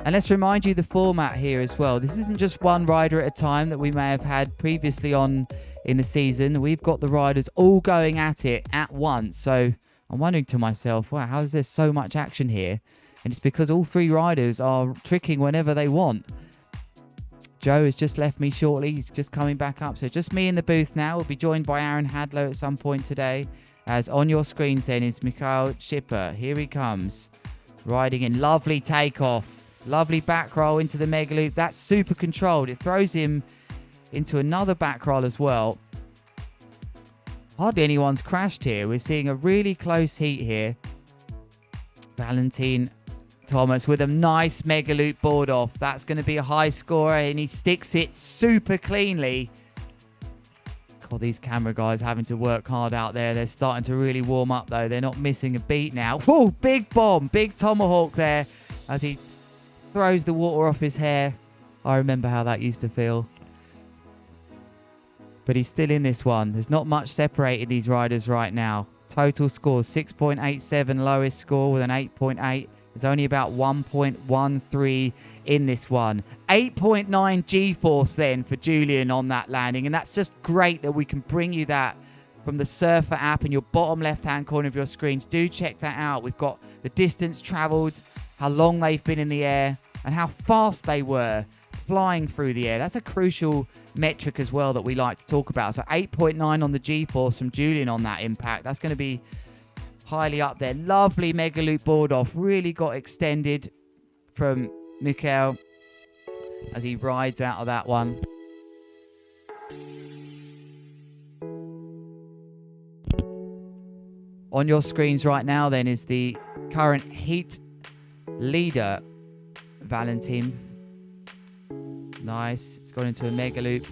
And let's remind you the format here as well. This isn't just one rider at a time that we may have had previously on in the season. We've got the riders all going at it at once. So I'm wondering to myself, wow, how is there so much action here? And it's because all three riders are tricking whenever they want. Joe has just left me shortly. He's just coming back up. So just me in the booth now. We'll be joined by Aaron Hadlow at some point today. As on your screens then is Mikhail Schipper. Here he comes. Riding in. Lovely takeoff. Lovely back roll into the mega loop. That's super controlled. It throws him into another back roll as well. Hardly anyone's crashed here. We're seeing a really close heat here. Valentin Thomas with a nice mega loop board off. That's going to be a high scorer, and he sticks it super cleanly. God, these camera guys having to work hard out there. They're starting to really warm up though. They're not missing a beat now. Whoa, big bomb, big tomahawk there as he throws the water off his hair. I remember how that used to feel. But he's still in this one. There's not much separating these riders right now. Total score 6.87, lowest score with an 8.8. There's only about 1.13 in this one. 8.9 G-force then for Julian on that landing. And that's just great that we can bring you that from the Surfr app in your bottom left-hand corner of your screens. Do check that out. We've got the distance traveled, how long they've been in the air, and how fast they were flying through the air. That's a crucial metric as well that we like to talk about. So 8.9 on the G-force from Julian on that impact. That's going to be highly up there. Lovely mega loop board off. Really got extended from Mikhail as he rides out of that one. On your screens right now then is the current heat leader, Valentin. Nice. It's gone into a mega loop.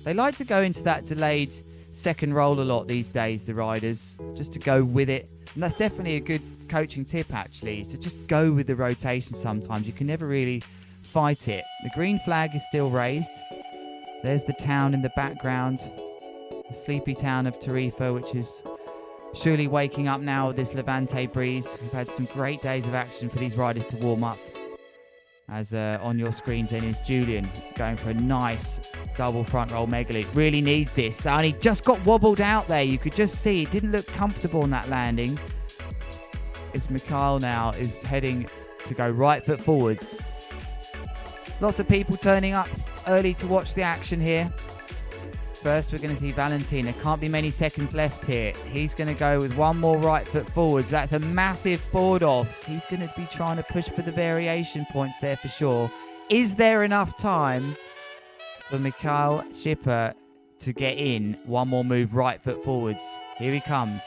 They like to go into that delayed second roll a lot these days, the riders, just to go with it. And that's definitely a good coaching tip, actually, to just go with the rotation sometimes. You can never really fight it. The green flag is still raised. There's the town in the background, the sleepy town of Tarifa, which is surely waking up now with this Levante breeze. We've had some great days of action for these riders to warm up. As on your screens then is Julian going for a nice double front roll mega loop. Really needs this. And he just got wobbled out there. You could just see it didn't look comfortable on that landing. It's Mikhail now is heading to go right foot forwards. Lots of people turning up early to watch the action here. First, we're going to see Valentin. There can't be many seconds left here. He's going to go with one more right foot forwards. That's a massive board off. He's going to be trying to push for the variation points there for sure. Is there enough time for Mikhail Schipper to get in? One more move right foot forwards. Here he comes.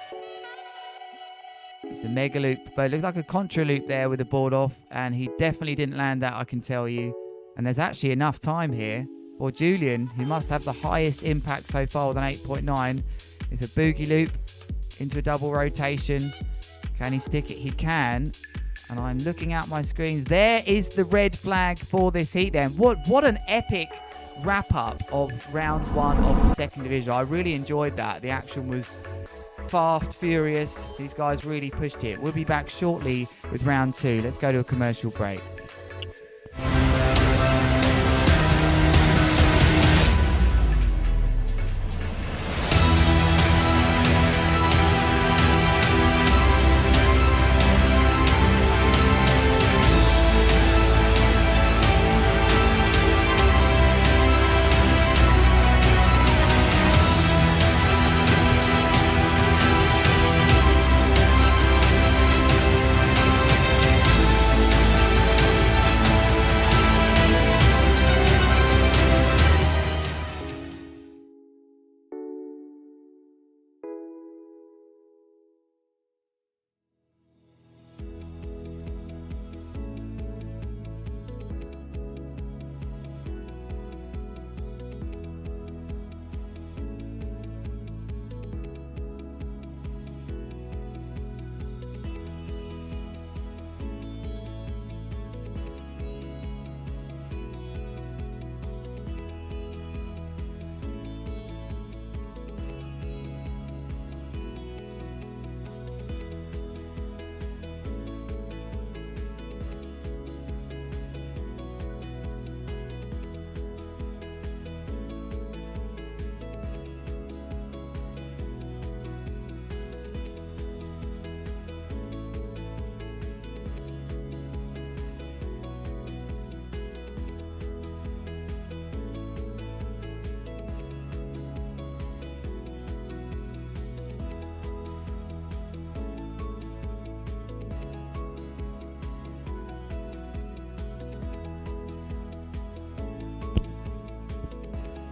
It's a mega loop, but it looks like a contra loop there with the board off, and he definitely didn't land that, I can tell you. And there's actually enough time here. Or Julian, who must have the highest impact so far with an 8.9. It's a boogie loop into a double rotation. Can he stick it? He can. And I'm looking at my screens. There is the red flag for this heat then. What an epic wrap-up of round one of the second division. I really enjoyed that. The action was fast, furious. These guys really pushed it. We'll be back shortly with round two. Let's go to a commercial break.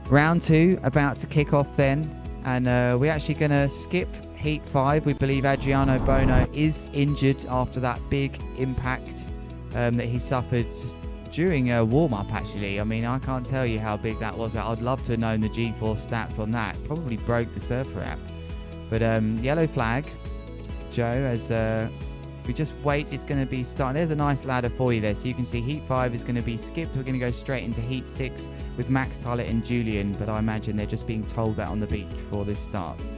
Round 2 about to kick off then, and we're actually going to skip Heat 5. We believe Adriano Bono is injured after that big impact that he suffered during a warm-up, actually. I mean, I can't tell you how big that was. I'd love to have known the G-force stats on that. Probably broke the Surfr App. But yellow flag, Joe, as we just wait. It's going to be starting. There's a nice ladder for you there. So you can see Heat 5 is going to be skipped. We're going to go straight into Heat 6 with Max, Tullett and Julian. But I imagine they're just being told that on the beach before this starts.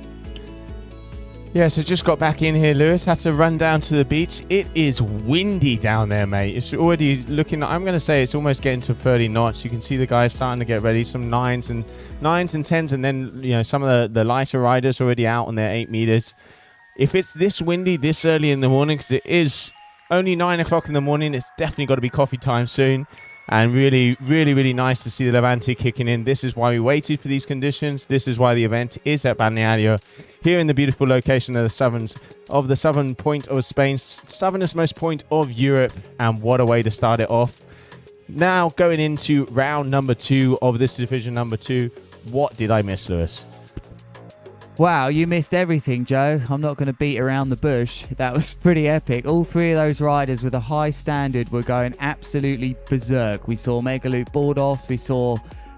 Yeah, so just got back in here, Lewis. Had to run down to the beach. It is windy down there, mate. It's already looking, I'm going to say it's almost getting to 30 knots. You can see the guys starting to get ready, some 9s and 10s, and then, some of the lighter riders already out on their 8 meters. If it's this windy this early in the morning, because it is only 9 o'clock in the morning, it's definitely got to be coffee time soon. And really, really, really nice to see the Levante kicking in. This is why we waited for these conditions. This is why the event is at Balneário, here in the beautiful location of the southern point of Spain, southernmost point of Europe. And what a way to start it off. Now going into round number 2 of this division number 2. What did I miss, Lewis? Wow, you missed everything, Joe. I'm not going to beat around the bush. That was pretty epic. All 3 of those riders with a high standard were going absolutely berserk. We saw Megaloop board offs. We saw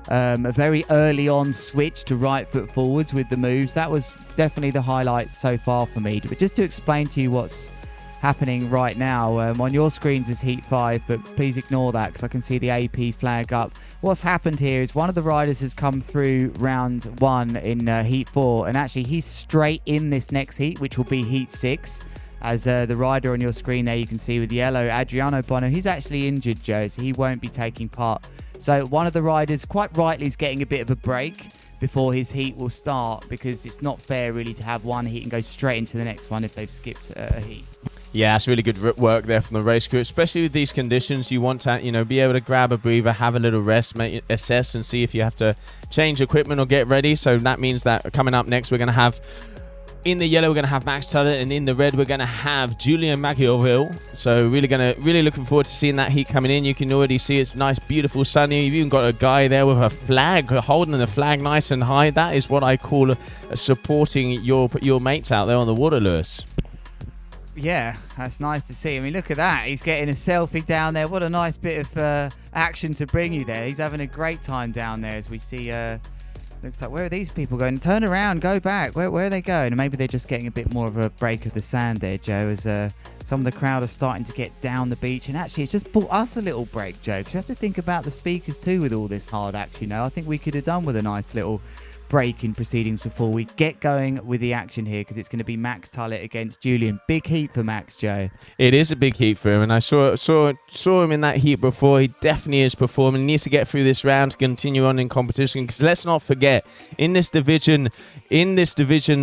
a very early on switch to right foot forwards with the moves. That was definitely the highlight so far for me. But just to explain to you what's happening right now, on your screens is Heat 5, but please ignore that because I can see the AP flag up. What's happened here is one of the riders has come through round 1 in Heat 4, and actually he's straight in this next heat, which will be Heat 6. As the rider on your screen there, you can see with yellow, Adriano Bono, he's actually injured, Joe, so he won't be taking part. So one of the riders, quite rightly, is getting a bit of a break before his heat will start, because it's not fair really to have one heat and go straight into the next one if they've skipped a heat. Yeah, that's really good work there from the race crew, especially with these conditions. You want to, be able to grab a breather, have a little rest, assess and see if you have to change equipment or get ready. So that means that coming up next, we're going to have, in the yellow, we're going to have Max Tullett, and in the red, we're going to have Julian Machioville. So really looking forward to seeing that heat coming in. You can already see it's nice, beautiful, sunny. You've even got a guy there with a flag, holding the flag nice and high. That is what I call supporting your mates out there on the water, Lewis. Yeah, that's nice to see. I mean, look at that. He's getting a selfie down there. What a nice bit of action to bring you there. He's having a great time down there as we see... looks like, where are these people going? Turn around, go back. Where are they going? And maybe they're just getting a bit more of a break of the sand there, Joe, as some of the crowd are starting to get down the beach. And actually, it's just bought us a little break, Joe, because you have to think about the speakers too with all this hard action. I think we could have done with a nice little break in proceedings before we get going with the action here, because it's going to be Max Tullett against Julian. Big heat for Max, Joe. It is a big heat for him, and I saw him in that heat before. He definitely is performing. He needs to get through this round to continue on in competition, because let's not forget, in this division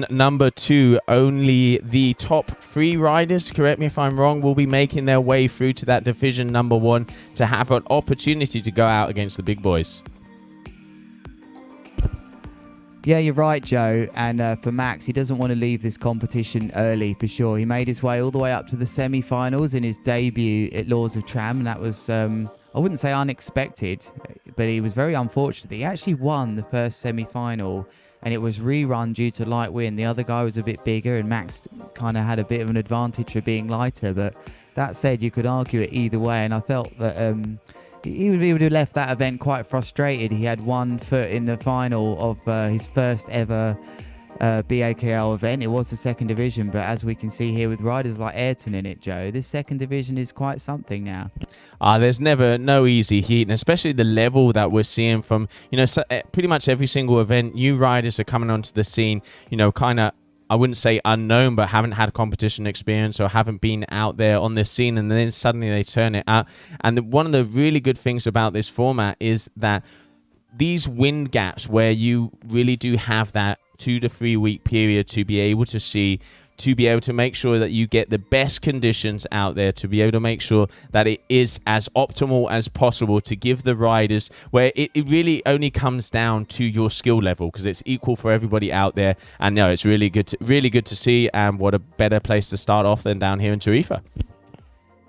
number 2, only the top 3 riders, correct me if I'm wrong, will be making their way through to that division number 1 to have an opportunity to go out against the big boys. Yeah, you're right, Joe. And for Max, he doesn't want to leave this competition early, for sure. He made his way all the way up to the semi-finals in his debut at Lords of Tram, and that was, I wouldn't say unexpected, but he was very unfortunate. He actually won the first semi-final, and it was rerun due to light wind. The other guy was a bit bigger, and Max kind of had a bit of an advantage for being lighter. But that said, you could argue it either way, and I felt that... he would have left that event quite frustrated. He had 1 foot in the final of his first ever BAKL event. It was the second division, but as we can see here with riders like Airton in it, Joe, this second division is quite something now. There's no easy heat, and especially the level that we're seeing from, pretty much every single event. New riders are coming onto the scene, kind of, I wouldn't say unknown, but haven't had competition experience or haven't been out there on this scene, and then suddenly they turn it out. And one of the really good things about this format is that these wind gaps, where you really do have that 2 to 3 week period to be able to see, to be able to make sure that you get the best conditions out there, to be able to make sure that it is as optimal as possible to give the riders, where it really only comes down to your skill level, because it's equal for everybody out there. And no, it's really good to see, and what a better place to start off than down here in Tarifa.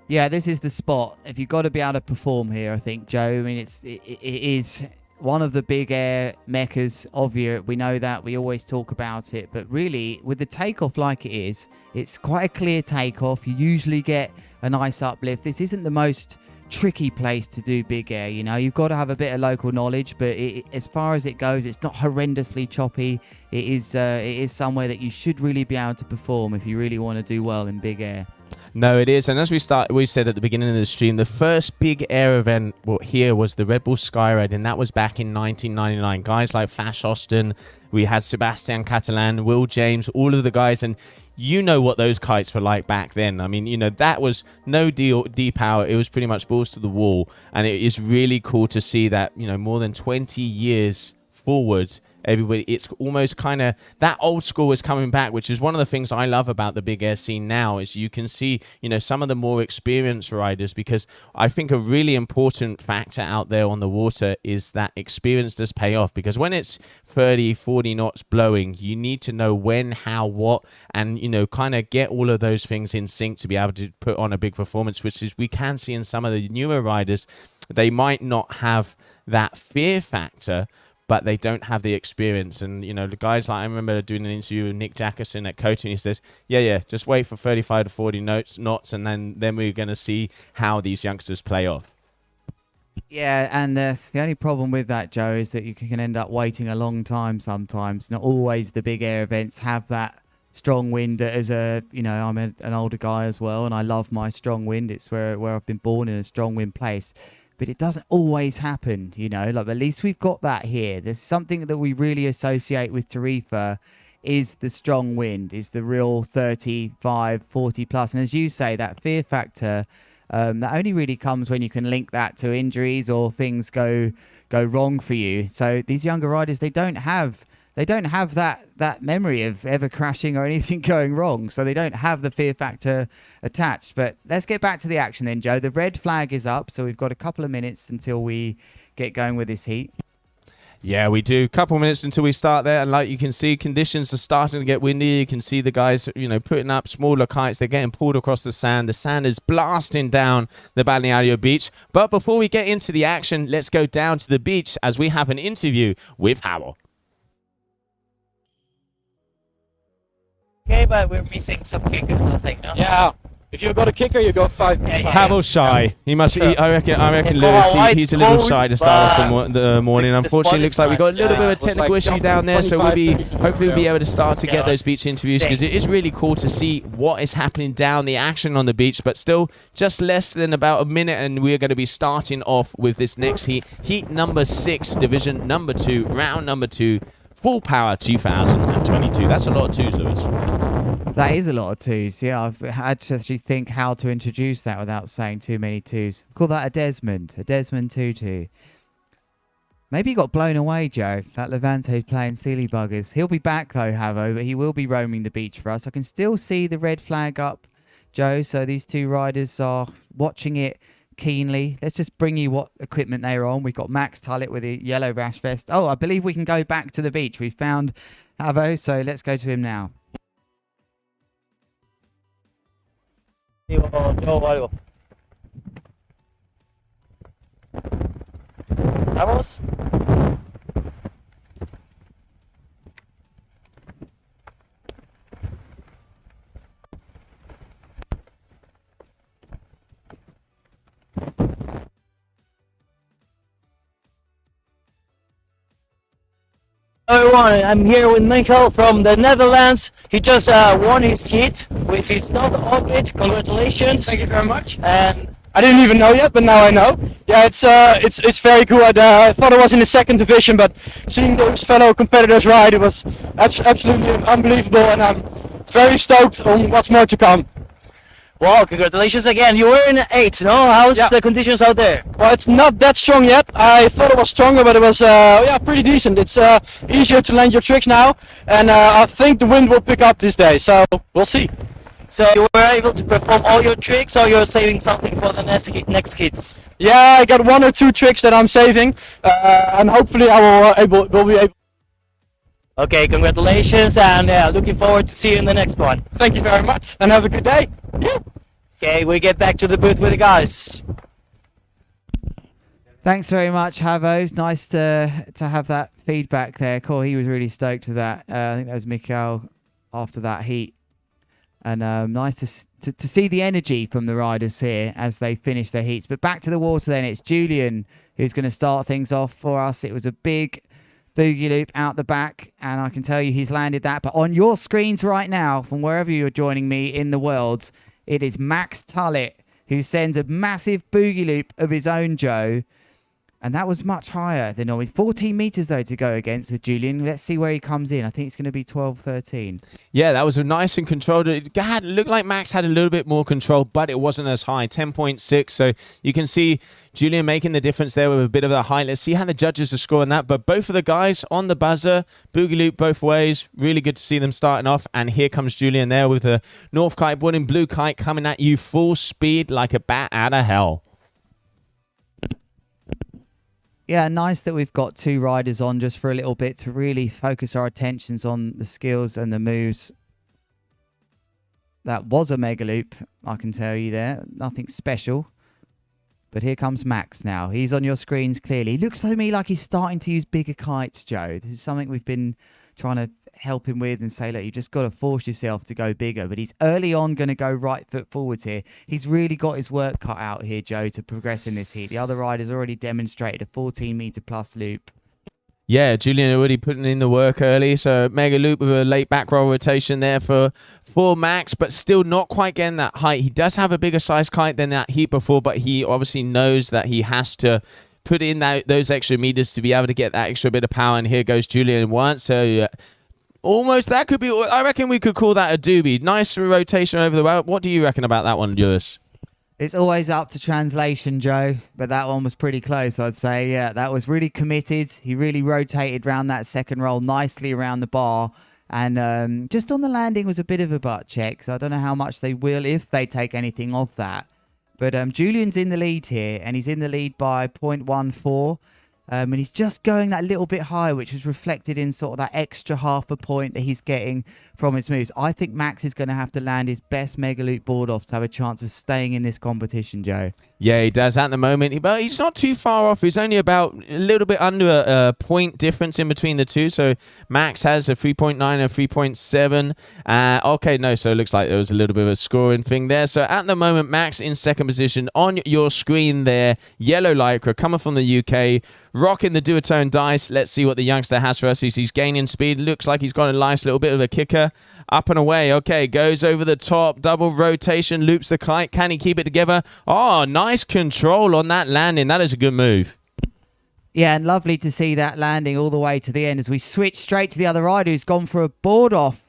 Yeah, this is the spot. If you've got to be able to perform here, I think, Joe, I mean, it is one of the big air meccas of Europe. We know that, we always talk about it, but really with the takeoff like it is, it's quite a clear takeoff. You usually get a nice uplift. This isn't the most tricky place to do big air, you know. You've got to have a bit of local knowledge, but as far as it goes, it's not horrendously choppy. It is somewhere that you should really be able to perform if you really want to do well in big air. No, it is. And as we said at the beginning of the stream, the first big air event here was the Red Bull Skyride, and that was back in 1999. Guys like Flash Austin, we had Sebastian Catalan, Will James, all of the guys, and you know what those kites were like back then. I mean, you know, that was no D-power. It was pretty much balls to the wall, and it is really cool to see that, you know, more than 20 years forward, everybody, it's almost kind of that old school is coming back, which is one of the things I love about the big air scene now, is you can see, you know, some of the more experienced riders, because I think a really important factor out there on the water is that experience does pay off, because when it's 30, 40 knots blowing, you need to know when, how, what, and, you know, kind of get all of those things in sync to be able to put on a big performance, which is we can see in some of the newer riders. They might not have that fear factor, but they don't have the experience. And, you know, the guys, like, I remember doing an interview with Nick Jackerson at Cote, and he says, yeah, just wait for 35 to 40 knots, and then we're going to see how these youngsters play off. Yeah, and the only problem with that, Joe, is that you can end up waiting a long time sometimes. Not always the big air events have that strong wind. As a, you know, I'm an older guy as well, and I love my strong wind. It's where I've been born, in a strong wind place. But it doesn't always happen, you know. Like, at least we've got that here. There's something that we really associate with Tarifa is the strong wind, is the real 35, 40 plus. And as you say, that fear factor, that only really comes when you can link that to injuries or things go wrong for you. So these younger riders, they don't have that memory of ever crashing or anything going wrong. So they don't have the fear factor attached. But let's get back to the action then, Joe. The red flag is up, so we've got a couple of minutes until we get going with this heat. Yeah, we do. Couple minutes until we start there, and like you can see, conditions are starting to get windy. You can see the guys, you know, putting up smaller kites. They're getting pulled across the sand. The sand is blasting down the Balneário beach. But before we get into the action, let's go down to the beach as we have an interview with Howell. Okay, but we're missing some kickers, I think, no? Yeah. If you've got a kicker, you go 5. Howell's shy. He must. Sure. I reckon Lewis. He's a little shy to start off the morning. Unfortunately, looks like we got a little bit of a technical issue down there. So hopefully we'll be able to start to get those beach interviews, because it is really cool to see what is happening down, the action on the beach. But still, just less than about a minute, and we're going to be starting off with this next heat. Heat number 6, division number 2, round number 2. Full power 2022. That's a lot of twos, Lewis. That is a lot of twos. Yeah, I've had to actually think how to introduce that without saying too many twos. Call that a Desmond 2-2. Maybe he got blown away, Joe. That Levante playing silly buggers. He'll be back though, Havo, but he will be roaming the beach for us. I can still see the red flag up, Joe. So these two riders are watching it keenly. Let's just bring you what equipment they're on. We've got Max Tullett with a yellow rash vest. Oh, I believe we can go back to the beach. We found Havo, so let's go to him now. Vamos. Everyone, I'm here with Michael from the Netherlands. He just won his heat with his not orbit. Congratulations! Thank you very much. And I didn't even know yet, but now I know. Yeah, it's very cool. I thought it was in the 2nd division, but seeing those fellow competitors ride, it was absolutely unbelievable, and I'm very stoked on what's more to come. wow, congratulations again. You were in 8, no? How's the conditions out there? Well, it's not that strong yet. I thought it was stronger, but it was pretty decent. It's easier to land your tricks now, and I think the wind will pick up this day, so we'll see. So you were able to perform all your tricks, or you're saving something for the next hits? Yeah, I got 1 or 2 tricks that I'm saving, and hopefully I will be able. Okay, congratulations, and looking forward to see you in the next one. Thank you very much, and have a good day. Yeah. Okay, we get back to the booth with the guys. Thanks very much, Havo. It's nice to have that feedback there. Cool. He was really stoked with that. I think that was Mikael after that heat. And nice to see the energy from the riders here as they finish their heats. But back to the water then. It's Julian who's going to start things off for us. It was a big boogie loop out the back, and I can tell you he's landed that. But on your screens right now, from wherever you're joining me in the world, it is Max Tullett who sends a massive boogie loop of his own, Joe. And that was much higher than normal. 14 meters, though, to go against with Julian. Let's see where he comes in. I think it's going to be 12, 13. Yeah, that was a nice and controlled. It looked like Max had a little bit more control, but it wasn't as high, 10.6. So you can see Julian making the difference there with a bit of a height. Let's see how the judges are scoring that. But both of the guys on the buzzer, boogie loop both ways. Really good to see them starting off. And here comes Julian there with a North Kiteboarding blue kite coming at you full speed like a bat out of hell. Yeah, nice that we've got two riders on just for a little bit to really focus our attentions on the skills and the moves. That was a mega loop, I can tell you there. Nothing special. But here comes Max now. He's on your screens clearly. Looks to me like he's starting to use bigger kites, Joe. This is something we've been trying to help him with and say, look, you just got to force yourself to go bigger. But he's early on going to go right foot forwards here. He's really got his work cut out here, Joe, to progress in this heat. The other riders already demonstrated a 14-meter plus loop. Yeah, Julian already putting in the work early. So mega loop with a late back roll rotation there for Max, but still not quite getting that height. He does have a bigger size kite than that heat before, but he obviously knows that he has to put in those extra meters to be able to get that extra bit of power. And here goes Julian once. So almost, that could be, I reckon we could call that a doobie. Nice rotation over the well. What do you reckon about that one, Julius? It's always up to translation, Joe, but that one was pretty close, I'd say. Yeah, that was really committed. He really rotated around that second roll nicely around the bar. And just on the landing was a bit of a butt check. So I don't know how much they will, if they take anything off that. But Julian's in the lead here, and he's in the lead by 0.14. And he's just going that little bit higher, which is reflected in sort of that extra half a point that he's getting from his moves. I think Max is going to have to land his best mega loop board off to have a chance of staying in this competition, Joe. Yeah, he does at the moment, but he's not too far off. He's only about a little bit under a point difference in between the two. So Max has a 3.9 and a 3.7. Okay, no, so it looks like there was a little bit of a scoring thing there. So at the moment, Max in second position on your screen there. Yellow Lycra coming from the UK, rocking the duotone dice. Let's see what the youngster has for us. He's gaining speed. Looks like he's got a nice little bit of a kicker. Up and away. Okay, goes over the top. Double rotation. Loops the kite. Can he keep it together? Oh, nice control on that landing. That is a good move. Yeah, and lovely to see that landing all the way to the end as we switch straight to the other rider who's gone for a board off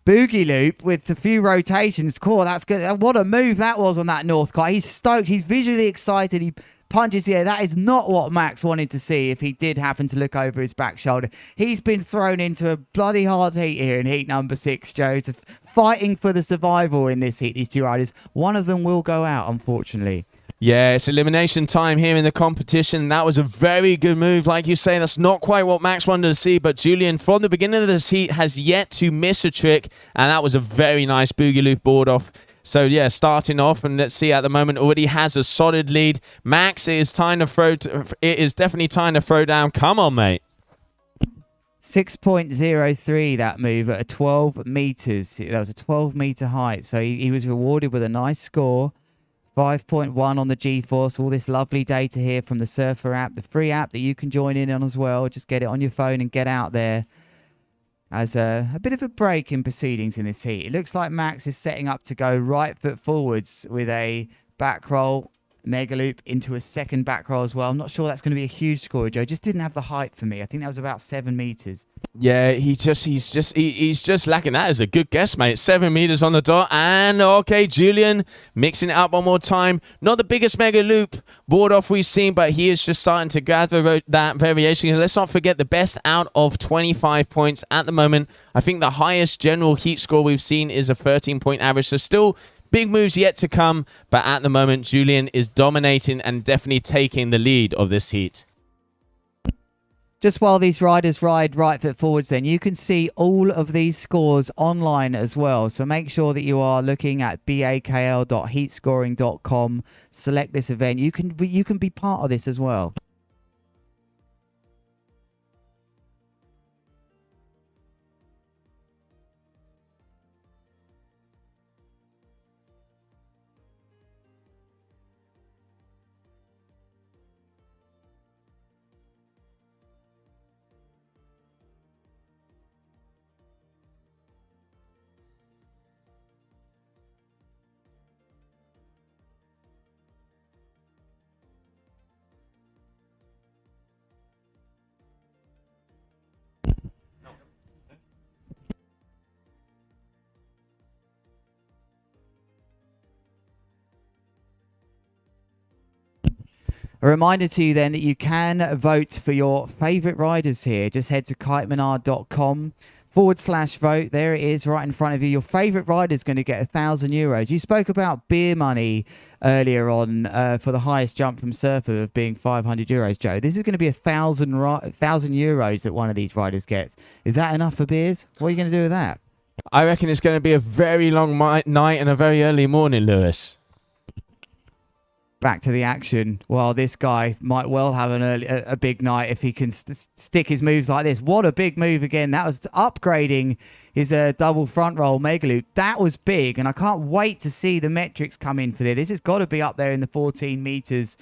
boogie loop with a few rotations. Cool, that's good. What a move that was on that North kite. He's stoked. He's visually excited. He punches here. That is not what Max wanted to see if he did happen to look over his back shoulder. He's been thrown into a bloody hard heat here in heat number 6, Joe, to fighting for the survival in this heat, these two riders. One of them will go out, unfortunately. Yeah, it's elimination time here in the competition. That was a very good move. Like you say, that's not quite what Max wanted to see, but Julian, from the beginning of this heat, has yet to miss a trick, and that was a very nice boogie loop board off. So, yeah, starting off, and let's see, at the moment, already has a solid lead. Max, it is definitely time to throw down. Come on, mate. 6.03, that move at 12 meters. That was a 12-meter height. So he was rewarded with a nice score. 5.1 on the G-Force. All this lovely data here from the Surfr App, the free app that you can join in on as well. Just get it on your phone and get out there. As a bit of a break in proceedings in this heat. It looks like Max is setting up to go right foot forwards with a back roll, mega loop into a second back roll as well. I'm not sure that's going to be a huge score, Joe. Just didn't have the height for me. I think that was about 7 meters. Yeah, he's just lacking. That is a good guess, mate. 7 meters on the dot. And okay, Julian mixing it up one more time. Not the biggest mega loop board off we've seen, but he is just starting to gather that variation. And let's not forget the best out of 25 points at the moment. I think the highest general heat score we've seen is a 13-point average. So still big moves yet to come. But at the moment, Julian is dominating and definitely taking the lead of this heat. Just while these riders ride right foot forwards then, you can see all of these scores online as well. So make sure that you are looking at bakl.heatscoring.com. Select this event. You can be part of this as well. A reminder to you then that you can vote for your favourite riders here. Just head to kitemana.com/vote. There it is right in front of you. Your favourite rider is going to get €1,000. You spoke about beer money earlier on for the highest jump from Surfr of being €500, Joe. This is going to be €1,000 that one of these riders gets. Is that enough for beers? What are you going to do with that? I reckon it's going to be a very long night and a very early morning, Lewis. Back to the action. Well, this guy might well have a big night if he can stick his moves like this. What a big move again. That was upgrading his double front roll mega loop. That was big, and I can't wait to see the metrics come in for this. This has got to be up there in the 14 meters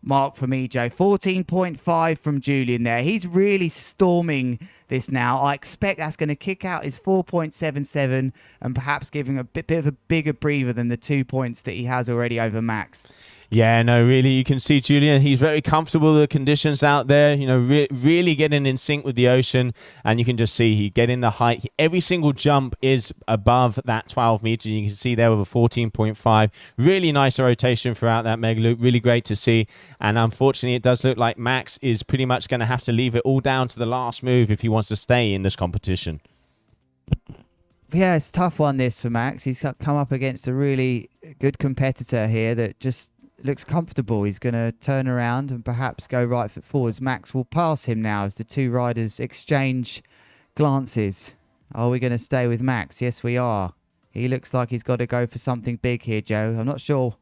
mark for me, Joe. 14.5 from Julian there. He's really storming this now. I expect that's going to kick out his 4.77 and perhaps giving a bit of a bigger breather than the 2 points that he has already over Max. Yeah, no, really, you can see Julian, he's very comfortable with the conditions out there, you know, really getting in sync with the ocean, and you can just see he getting the height. Every single jump is above that 12 meters. You can see there with a 14.5. Really nice rotation throughout that mega loop. Really great to see. And unfortunately, it does look like Max is pretty much going to have to leave it all down to the last move if he wants to stay in this competition. Yeah, it's a tough one, this, for Max. He's come up against a really good competitor here that just looks comfortable. He's going to turn around and perhaps go right foot forwards. Max will pass him now as the two riders exchange glances. Are we going to stay with Max? Yes, we are. He looks like he's got to go for something big here, Joe. I'm not sure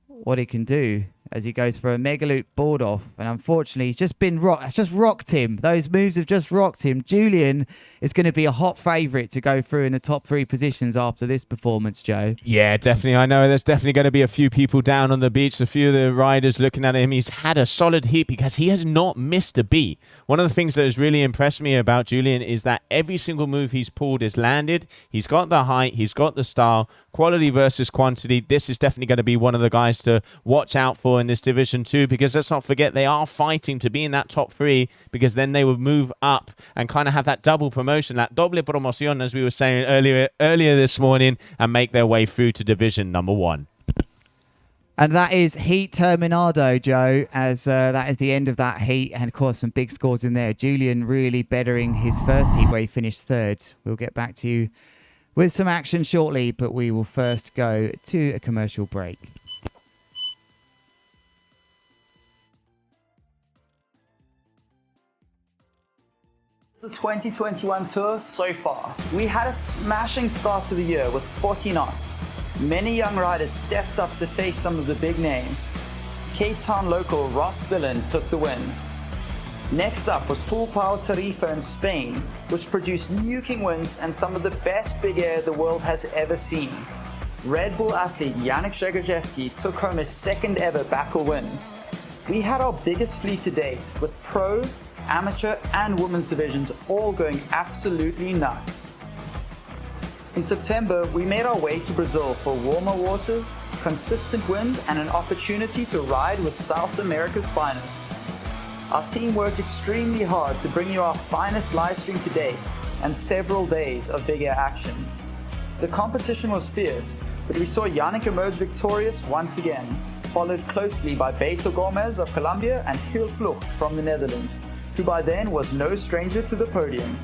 what he can do as he goes for a mega loop board off, and unfortunately he's just been rocked. It's just rocked him. Those moves have just rocked him. Julian is going to be a hot favourite to go through in the top 3 positions after this performance, Joe. Yeah, definitely. I know there's definitely going to be a few people down on the beach, a few of the riders looking at him. He's had a solid heat because he has not missed a beat. One of the things that has really impressed me about Julian is that every single move he's pulled is landed. He's got the height, he's got the style, quality versus quantity. This is definitely going to be one of the guys to watch out for in this Division 2, because let's not forget they are fighting to be in that top 3, because then they would move up and kind of have that double promotion, that doble promoción, as we were saying earlier this morning, and make their way through to Division number 1. And that is Heat Terminado, Joe, as that is the end of that heat. And, of course, some big scores in there. Julian really bettering his first heat where he finished 3rd. We'll get back to you with some action shortly, but we will first go to a commercial break. The 2021 tour so far. We had a smashing start to the year with 40 knots. Many young riders stepped up to face some of the big names. Cape Town local Ross Dillon took the win. Next up was full power Tarifa in Spain, which produced nuking wins and some of the best big air the world has ever seen. Red Bull athlete Yannick Zagajewski took home his 2nd ever Bakel win. We had our biggest fleet to date, with pro, amateur and women's divisions all going absolutely nuts. In September, we made our way to Brazil for warmer waters, consistent wind and an opportunity to ride with South America's finest. Our team worked extremely hard to bring you our finest live stream to date and several days of big air action. The competition was fierce, but we saw Yannick emerge victorious once again, followed closely by Beto Gomez of Colombia and Gil Vlucht from the Netherlands, who by then was no stranger to the podium.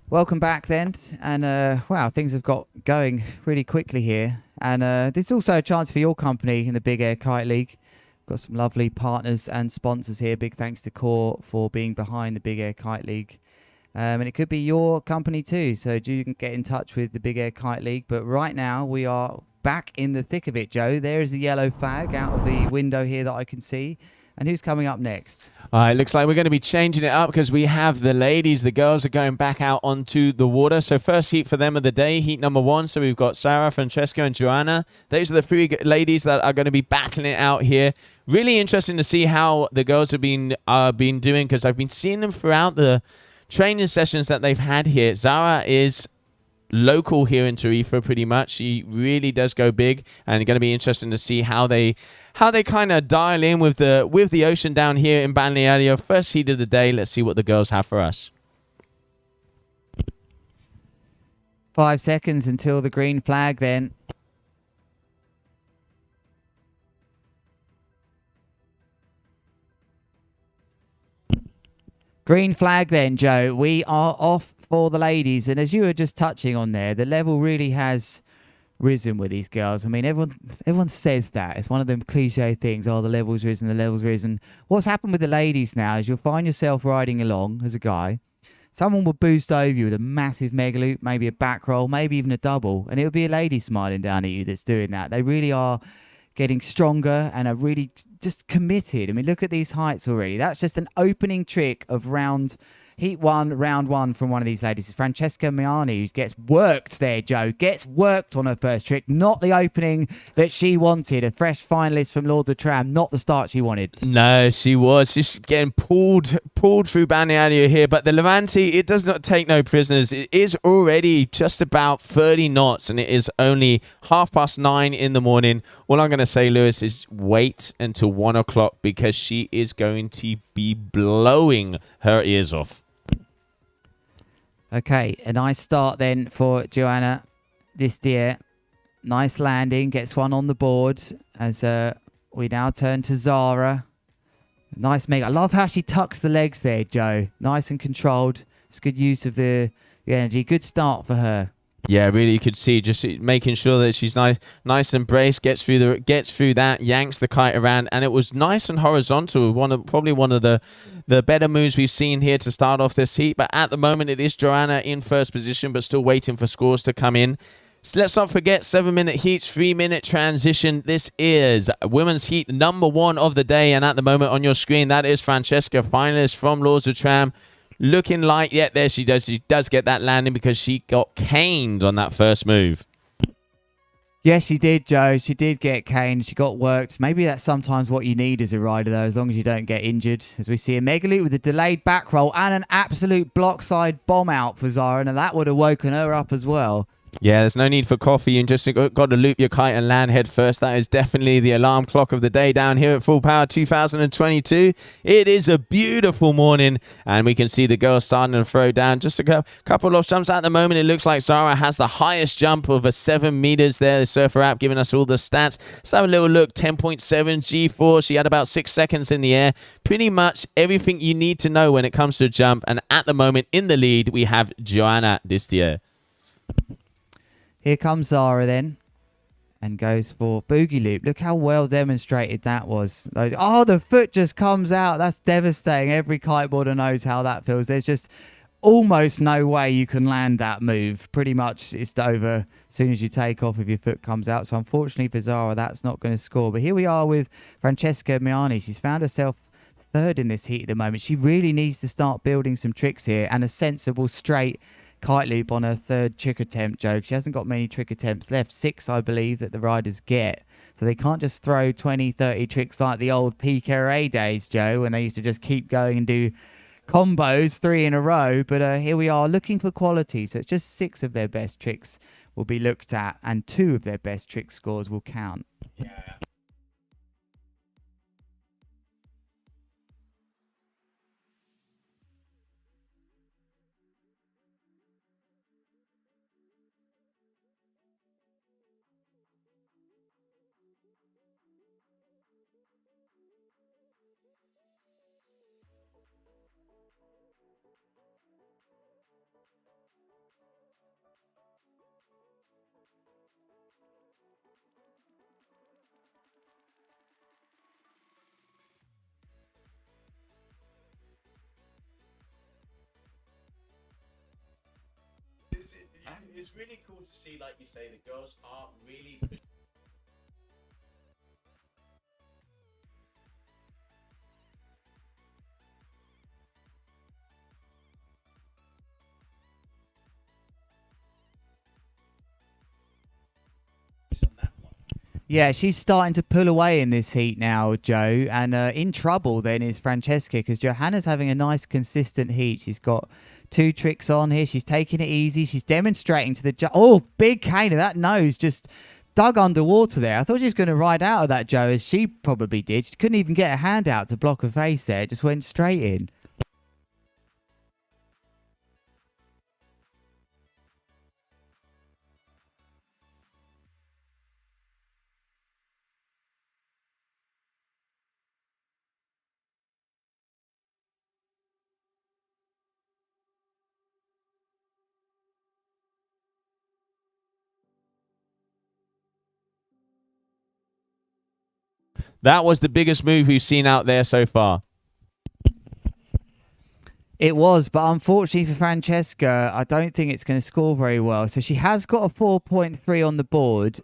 Welcome back then, and wow, things have got going really quickly here, and this is also a chance for your company in the Big Air Kite League. Got some lovely partners and sponsors here. Big thanks to Core for being behind the Big Air Kite League, and it could be your company too, so you can get in touch with the Big Air Kite League. But right now we are back in the thick of it, Joe. There is the yellow flag out of the window here that I can see. And who's coming up next? It looks like we're going to be changing it up because we have the ladies. The girls are going back out onto the water. So first heat for them of the day, heat number 1. So we've got Sarah, Francesca, and Joanna. Those are the 3 ladies that are going to be battling it out here. Really interesting to see how the girls have been doing, because I've been seeing them throughout the training sessions that they've had here. Zara is local here in Tarifa pretty much. She really does go big, and it's going to be interesting to see how they kind of dial in with the ocean down here in Balneário. First heat of the day. Let's see what the girls have for us. 5 seconds until the green flag then. Green flag then, Joe. We are off for the ladies. And as you were just touching on there, the level really has risen with these girls. I mean, everyone says that. It's one of them cliche things. Oh, the level's risen, the level's risen. What's happened with the ladies now is you'll find yourself riding along as a guy. Someone will boost over you with a massive mega loop, maybe a back roll, maybe even a double. And it'll be a lady smiling down at you that's doing that. They really are getting stronger and are really just committed. I mean, look at these heights already. That's just an opening trick of round one from one of these ladies. It's Francesca Miani who gets worked there, Joe. Gets worked on her first trick. Not the opening that she wanted. A fresh finalist from Lords of Tram. Not the start she wanted. No, she was just getting pulled through Balneário here. But the Levante, it does not take no prisoners. It is already just about 30 knots, and it is only 9:30 in the morning. All I'm going to say, Lewis, is wait until 1 o'clock because she is going to be blowing her ears off. Okay, a nice start then for Joanna this year. Nice landing, gets one on the board as we now turn to Zara. Nice mega. I love how she tucks the legs there, Joe. Nice and controlled. It's good use of the energy. Good start for her. Yeah, really, you could see just making sure that she's nice and braced, gets through that, yanks the kite around, and it was nice and horizontal. Probably one of the better moves we've seen here to start off this heat. But at the moment, it is Joanna in first position, but still waiting for scores to come in. So let's not forget 7-minute heats, 3-minute transition. This is women's heat number 1 of the day, and at the moment on your screen, that is Francesca, finalist from Lords of Tram. Looking like, yeah, there she does. She does get that landing because she got caned on that first move. Yes, she did, Joe. She did get caned. She got worked. Maybe that's sometimes what you need as a rider, though, as long as you don't get injured. As we see a mega loop with a delayed back roll and an absolute blockside bomb out for Zara, and that would have woken her up as well. Yeah, there's no need for coffee. You just got to loop your kite and land head first. That is definitely the alarm clock of the day down here at Full Power 2022. It is a beautiful morning, and we can see the girls starting to throw down. Just a couple of jumps at the moment. It looks like Zara has the highest jump of 7 meters there. The Surfr App giving us all the stats. Let's have a little look. 10.7 G4. She had about 6 seconds in the air. Pretty much everything you need to know when it comes to jump. And at the moment, in the lead, we have Joanna Distier. Here comes Zara then and goes for boogie loop. Look how well demonstrated that was. Oh, the foot just comes out. That's devastating. Every kiteboarder knows how that feels. There's just almost no way you can land that move. Pretty much it's over as soon as you take off if your foot comes out. So unfortunately for Zara, that's not going to score. But here we are with Francesca Miani. She's found herself third in this heat at the moment. She really needs to start building some tricks here and a sensible straight kite loop on her third trick attempt, Joe. She hasn't got many trick attempts left. 6, I believe, that the riders get. So they can't just throw 20, 30 tricks like the old PKRA days, Joe, when they used to just keep going and do combos 3 in a row. But here we are looking for quality. So it's just 6 of their best tricks will be looked at and 2 of their best trick scores will count. Yeah. It's really cool to see, like you say, the girls are really Yeah, she's starting to pull away in this heat now, Joe. And in trouble then is Francesca because Johanna's having a nice consistent heat. She's got 2 tricks on here. She's taking it easy. She's demonstrating to the oh, big cane. That nose just dug underwater there. I thought she was going to ride out of that, Joe, as she probably did. She couldn't even get a hand out to block her face there. It just went straight in. That was the biggest move we've seen out there so far. It was, but unfortunately for Francesca, I don't think it's going to score very well. So she has got a 4.3 on the board.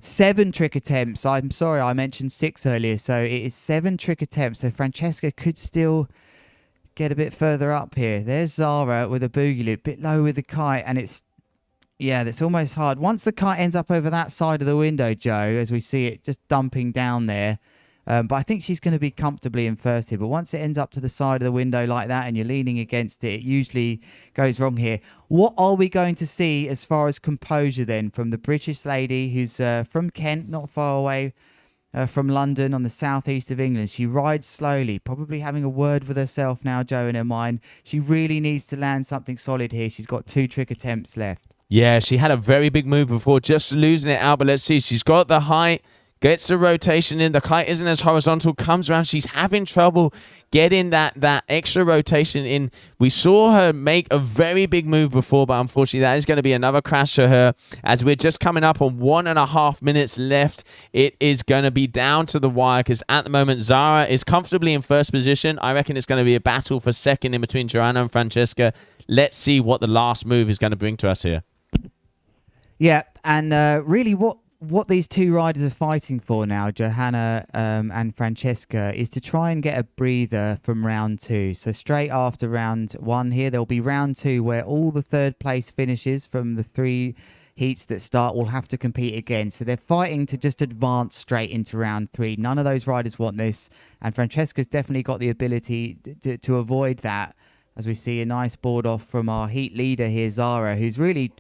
7 trick attempts. I'm sorry, I mentioned 6 earlier. So it is 7 trick attempts. So Francesca could still get a bit further up here. There's Zara with a boogie loop, bit low with the kite, and it's, yeah, that's almost hard. Once the kite ends up over that side of the window, Joe, as we see it just dumping down there, but I think she's going to be comfortably in first here. But once it ends up to the side of the window like that and you're leaning against it, it usually goes wrong here. What are we going to see as far as composure then from the British lady who's from Kent, not far away from London on the southeast of England? She rides slowly, probably having a word with herself now, Joe, in her mind. She really needs to land something solid here. She's got 2 trick attempts left. Yeah, she had a very big move before, just losing it out. But let's see, she's got the height, gets the rotation in. The kite isn't as horizontal, comes around. She's having trouble getting that extra rotation in. We saw her make a very big move before, but unfortunately that is going to be another crash for her. As we're just coming up on 1.5 minutes left, it is going to be down to the wire, because at the moment Zara is comfortably in first position. I reckon it's going to be a battle for second in between Joanna and Francesca. Let's see what the last move is going to bring to us here. Yeah, and really what these 2 riders are fighting for now, Johanna and Francesca, is to try and get a breather from round 2. So straight after round 1 here, there'll be round 2 where all the 3rd place finishes from the 3 heats that start will have to compete again. So they're fighting to just advance straight into round 3. None of those riders want this, and Francesca's definitely got the ability to avoid that, as we see a nice board off from our heat leader here, Zara, who's really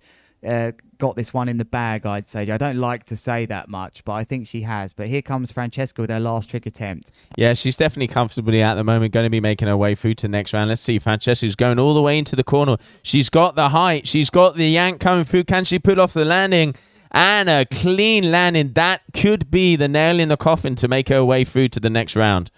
got this one in the bag, I'd say. I don't like to say that much, but I think she has. But here comes Francesca with her last trick attempt. Yeah, she's definitely comfortably at the moment going to be making her way through to the next round. Let's see, Francesca's going all the way into the corner. She's got the height. She's got the yank coming through. Can she pull off the landing? And a clean landing. That could be the nail in the coffin to make her way through to the next round.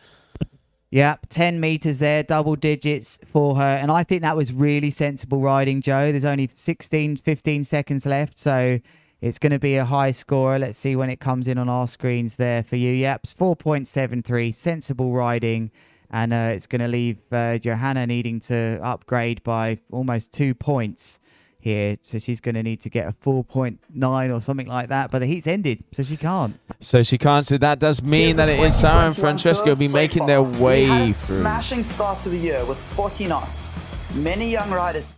Yeah, 10 meters there, double digits for her. And I think that was really sensible riding, Joe. There's only 15 seconds left, so it's going to be a high scorer. Let's see when it comes in on our screens there for you. Yep, 4.73, sensible riding. And it's going to leave Johanna needing to upgrade by almost 2 points here. So she's going to need to get a 4.9 or something like that. But the heat's ended, so she can't. So she can't. So that does mean that it is Sarah and Francesca will be making their way through. Smashing start to the year with 40 knots. Many young riders.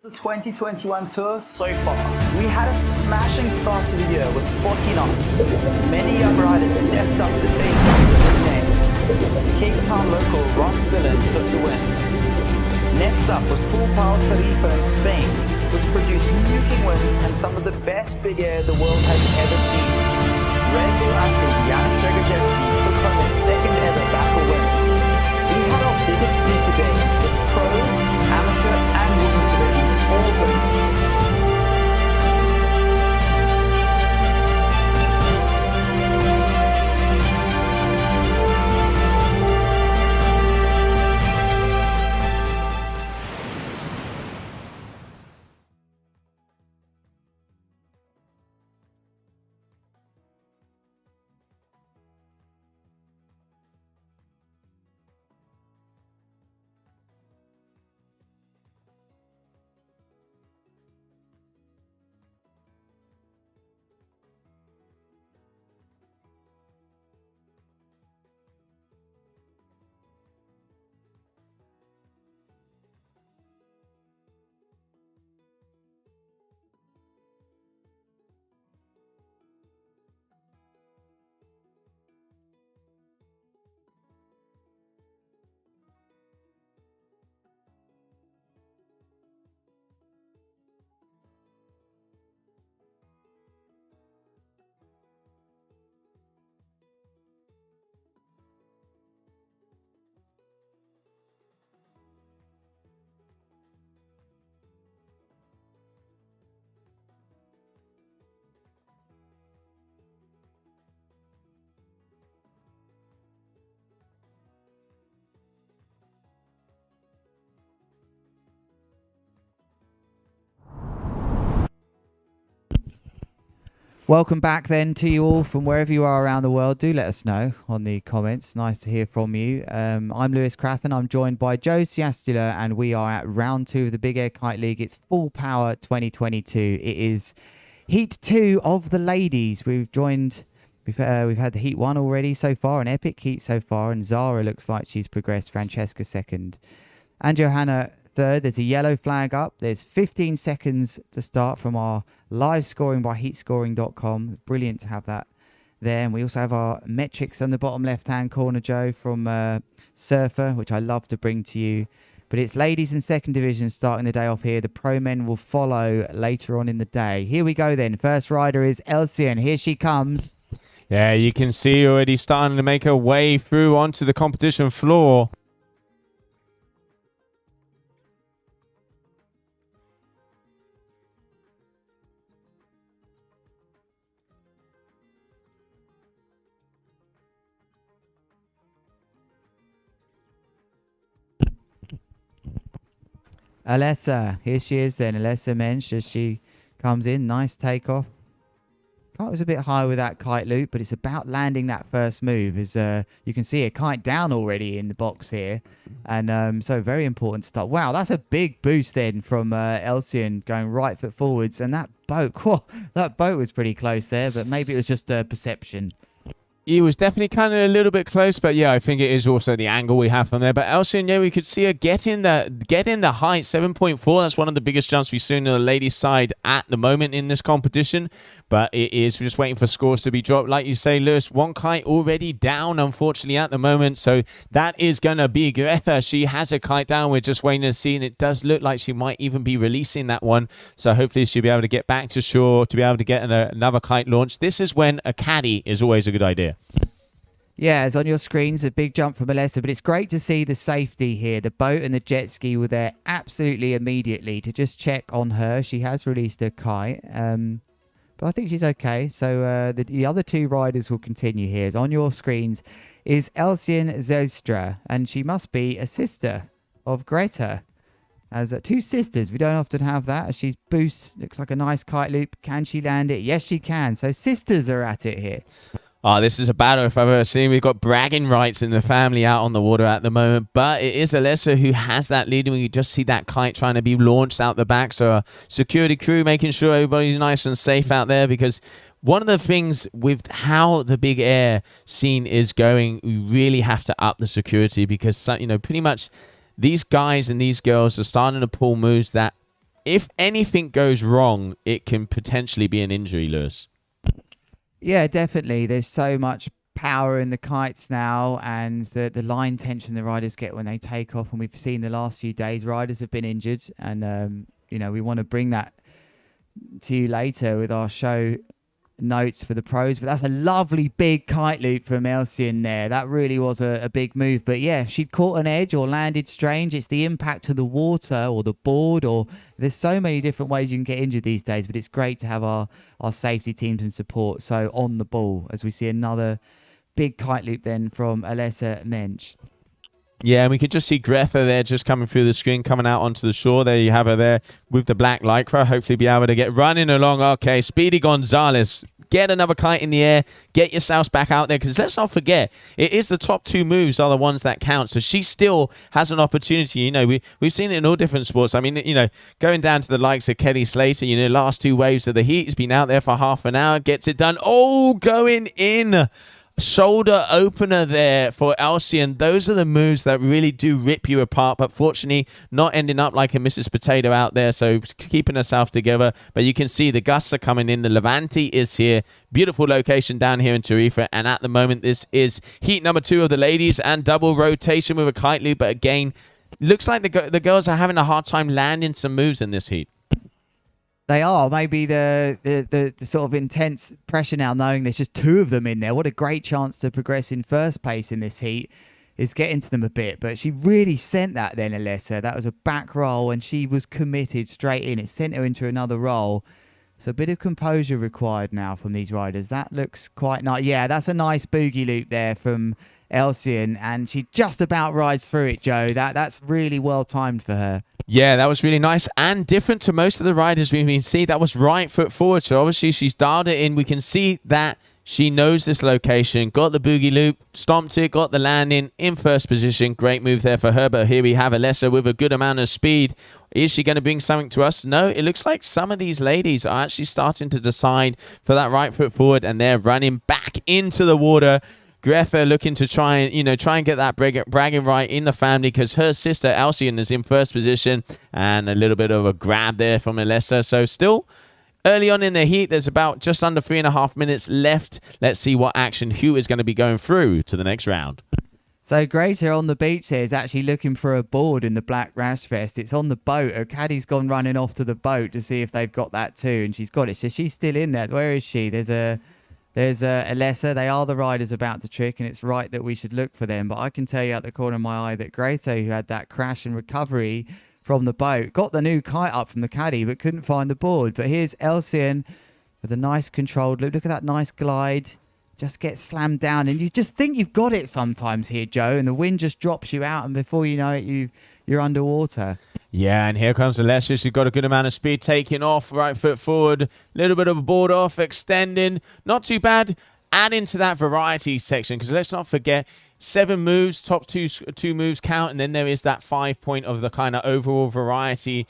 The 2021 tour so far. We had a smashing start to the year with 40 knots. Many young riders stepped up to face big names. Cape Town local Ross Dillon took the win. Next up was full power Tarifa in Spain, which produced nuking wins and some of the best big air the world has ever seen. Red Bull athlete Yannick Dragojevski took home his 2nd ever battle win. We had our biggest speed today, with pro, amateur and women's divisions all winning. Welcome back then to you all from wherever you are around the world. Do let us know on the comments. Nice to hear from you. I'm Lewis Crathen. I'm joined by Joe Siastula, and we are at round 2 of the Big Air Kite League. It's Full Power 2022. It is Heat 2 of the ladies. We've had the Heat 1 already so far, an epic heat so far, and Zara looks like she's progressed. Francesca second, and Johanna third. There's a yellow flag up. There's 15 seconds to start from our live scoring by heatscoring.com. Brilliant to have that there. And we also have our metrics on the bottom left-hand corner, Joe, from Surfr, which I love to bring to you. But it's ladies in second division starting the day off here. The pro men will follow later on in the day. Here we go then. First rider is Elsian. Here she comes. Yeah, you can see already starting to make her way through onto the competition floor. Alessa, here she is then. Alessa Mensch as she comes in. Nice takeoff. Kite was a bit high with that kite loop, but it's about landing that first move. As you can see a kite down already in the box here. And so very important stuff. Wow, that's a big boost then from Elsian going right foot forwards. And that boat, whoa, that boat was pretty close there, but maybe it was just a perception. He was definitely kind of a little bit close, but yeah, I think it is also the angle we have from there. But Elsian, yeah, we could see her get in the height, 7.4. That's one of the biggest jumps we've seen on the ladies' side at the moment in this competition. But it is, we're just waiting for scores to be dropped. Like you say, Lewis, one kite already down, unfortunately, at the moment. So that is going to be Greta. She has a kite down. We're just waiting to see, and it does look like she might even be releasing that one. So hopefully she'll be able to get back to shore to be able to get another kite launch. This is when a caddy is always a good idea. Yeah, it's on your screens, a big jump from Alessa, but it's great to see the safety here. The boat and the jet ski were there absolutely immediately to just check on her. She has released her kite, but I think she's okay. So the other two riders will continue here. As on your screens is Elsian Zelstra, and she must be a sister of Greta. As two sisters, we don't often have that. As she's boost, looks like a nice kite loop. Can she land it? Yes, she can. So sisters are at it here. Oh, this is a battle if I've ever seen. We've got bragging rights in the family out on the water at the moment. But it is Alessa who has that lead. And we just see that kite trying to be launched out the back. So a security crew making sure everybody's nice and safe out there. Because one of the things with how the big air scene is going, we really have to up the security. Because, you know, pretty much these guys and these girls are starting to pull moves that if anything goes wrong, it can potentially be an injury, Lewis. Yeah, definitely. There's so much power in the kites now, and the line tension the riders get when they take off. And we've seen the last few days, riders have been injured. And, you know, we want to bring that to you later with our show notes for the pros. But that's a lovely big kite loop from Elsian there. That really was a big move. But yeah, if she'd caught an edge or landed strange, it's the impact to the water or the board, or there's so many different ways you can get injured these days. But it's great to have our safety teams and support so on the ball as we see another big kite loop then from Alessa Mensch. Yeah, and we could just see Greta there just coming through the screen, coming out onto the shore. There you have her there with the black lycra. Hopefully be able to get running along. Okay, Speedy Gonzalez. Get another kite in the air. Get yourselves back out there. Because let's not forget, it is the top two moves are the ones that count. So she still has an opportunity. You know, we've seen it in all different sports. I mean, you know, going down to the likes of Kelly Slater, you know, last two waves of the heat. He's been out there for half an hour. Gets it done. Oh, going in. Shoulder opener there for Elsian. Those are the moves that really do rip you apart, but fortunately not ending up like a Mrs. Potato out there, so keeping herself together. But you can see the gusts are coming in. The Levante is here. Beautiful location down here in Tarifa, and at the moment this is heat number 2 of the ladies and double rotation with a kite loop. But again, looks like the girls are having a hard time landing some moves in this heat. They are. Maybe the sort of intense pressure now, knowing there's just 2 of them in there. What a great chance to progress in first place in this heat is getting to them a bit. But she really sent that then, Alessa. That was a back roll, and she was committed straight in. It sent her into another roll. So a bit of composure required now from these riders. That looks quite nice. Yeah, that's a nice boogie loop there from Elsian, and she just about rides through it, Joe. That's really well timed for her. Yeah, that was really nice and different to most of the riders we've been seeing. That was right foot forward. So obviously she's dialed it in. We can see that she knows this location, got the boogie loop, stomped it, got the landing in first position. Great move there for her. But here we have Alessa with a good amount of speed. Is she going to bring something to us? No, it looks like some of these ladies are actually starting to decide for that right foot forward, and they're running back into the water. Greta looking to try and get that bragging right in the family, because her sister Elsian is in first position, and a little bit of a grab there from Alessa. So still early on in the heat, there's about just under 3.5 minutes left. Let's see what action, who is going to be going through to the next round. So Greta on the beach here is actually looking for a board in the Black Rash Fest. It's on the boat. Her caddy's gone running off to the boat to see if they've got that too, and she's got it. So she's still in there. Where is she? There's Alessa. They are the riders about to trick, and it's right that we should look for them. But I can tell you out the corner of my eye that Greta, who had that crash and recovery from the boat, got the new kite up from the caddy, but couldn't find the board. But here's Elsian with a nice controlled loop. Look at that nice glide. Just get slammed down, and you just think you've got it sometimes here, Joe, and the wind just drops you out, and before you know it, you're underwater. Yeah, and here comes Alessa. She's got a good amount of speed, taking off, right foot forward, little bit of a board off, extending. Not too bad. Add into that variety section, because let's not forget, 7 moves, top two moves count, and then there is that 5 point of the kind of overall variety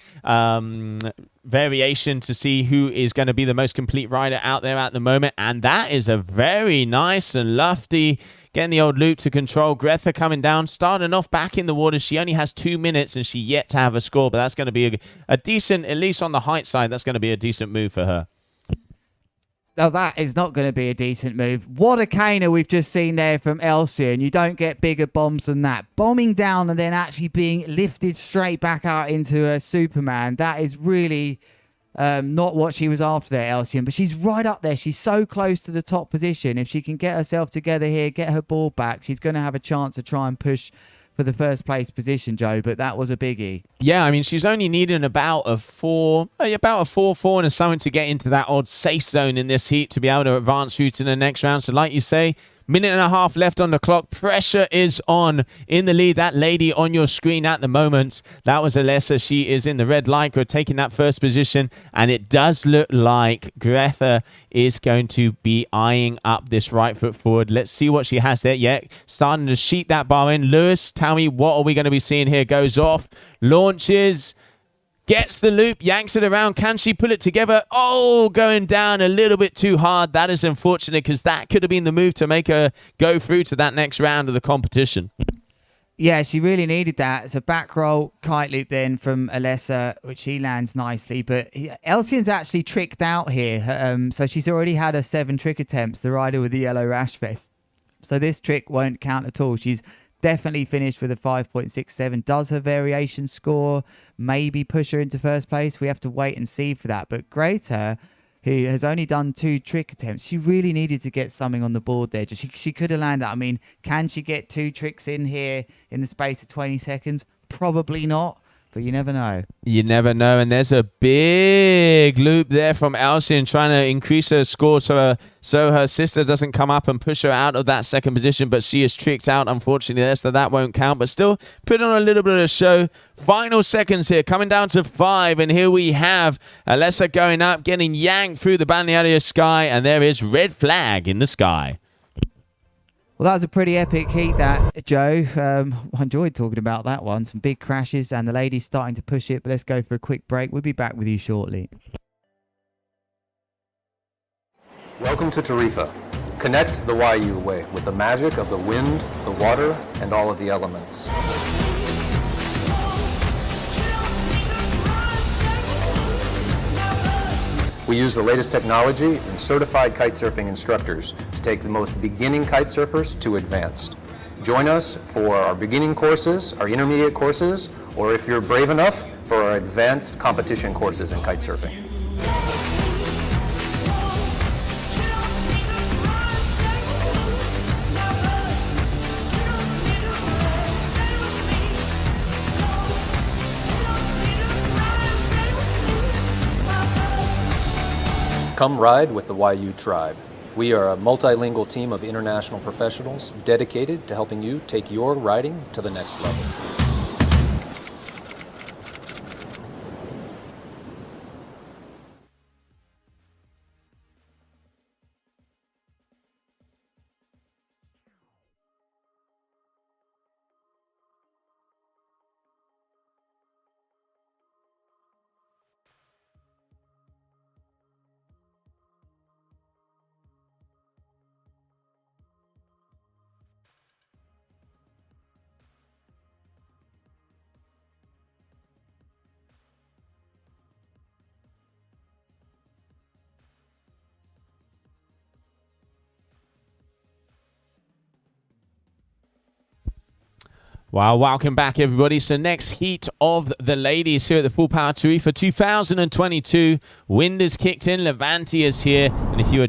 variation to see who is going to be the most complete rider out there at the moment. And that is a very nice and lofty, getting the old loop to control. Greta coming down, starting off back in the water. She only has 2 minutes, and she yet to have a score, but that's going to be a decent, at least on the height side, that's going to be a decent move for her. Oh, that is not going to be a decent move. What a caner we've just seen there from Elsie, and you don't get bigger bombs than that. Bombing down and then actually being lifted straight back out into a Superman. That is really not what she was after there, Elsie. But she's right up there. She's so close to the top position. If she can get herself together here, get her ball back, she's going to have a chance to try and push for the first place position, Joe, but that was a biggie. Yeah, I mean, she's only needing about a 4 and something to get into that odd safe zone in this heat to be able to advance through to the next round. So like you say, 1.5 minutes left on the clock. Pressure is on in the lead. That lady on your screen at the moment, that was Alessa. She is in the red lycra, taking that first position. And it does look like Greta is going to be eyeing up this right foot forward. Let's see what she has there. Yeah, starting to sheet that bar in. Lewis, tell me, what are we going to be seeing here? Goes off, launches, gets the loop, yanks it around. Can she pull it together? Oh, going down a little bit too hard. That is unfortunate, because that could have been the move to make her go through to that next round of the competition. Yeah, she really needed that. It's a back roll kite loop then from Alessa, which she lands nicely. But Elsian's actually tricked out here. So she's already had her 7 trick attempts, the rider with the yellow rash vest. So this trick won't count at all. She's definitely finished with a 5.67. Does her variation score maybe push her into first place? We have to wait and see for that. But Greta, who has only done 2 trick attempts, she really needed to get something on the board there. She could have landed. I mean, can she get 2 tricks in here in the space of 20 seconds? Probably not. But you never know. You never know. And there's a big loop there from Elsian, trying to increase her score so her sister doesn't come up and push her out of that second position. But she is tricked out, unfortunately, there, so that won't count. But still, put on a little bit of a show. Final seconds here, coming down to 5. And here we have Alessa going up, getting yanked through the Balneário sky. And there is red flag in the sky. Well, that was a pretty epic heat, that, Joe. I enjoyed talking about that one. Some big crashes, and the ladies starting to push it. But let's go for a quick break. We'll be back with you shortly. Welcome to Tarifa. Connect the Wayuu way with the magic of the wind, the water, and all of the elements. We use the latest technology and certified kitesurfing instructors to take the most beginning kite surfers to advanced. Join us for our beginning courses, our intermediate courses, or if you're brave enough, for our advanced competition courses in kitesurfing. Come ride with the Wayuu tribe. We are a multilingual team of international professionals dedicated to helping you take your riding to the next level. Wow, welcome back, everybody. So next heat of the ladies here at the Full Power Tarifa 2022. Wind has kicked in, Levante is here. And if you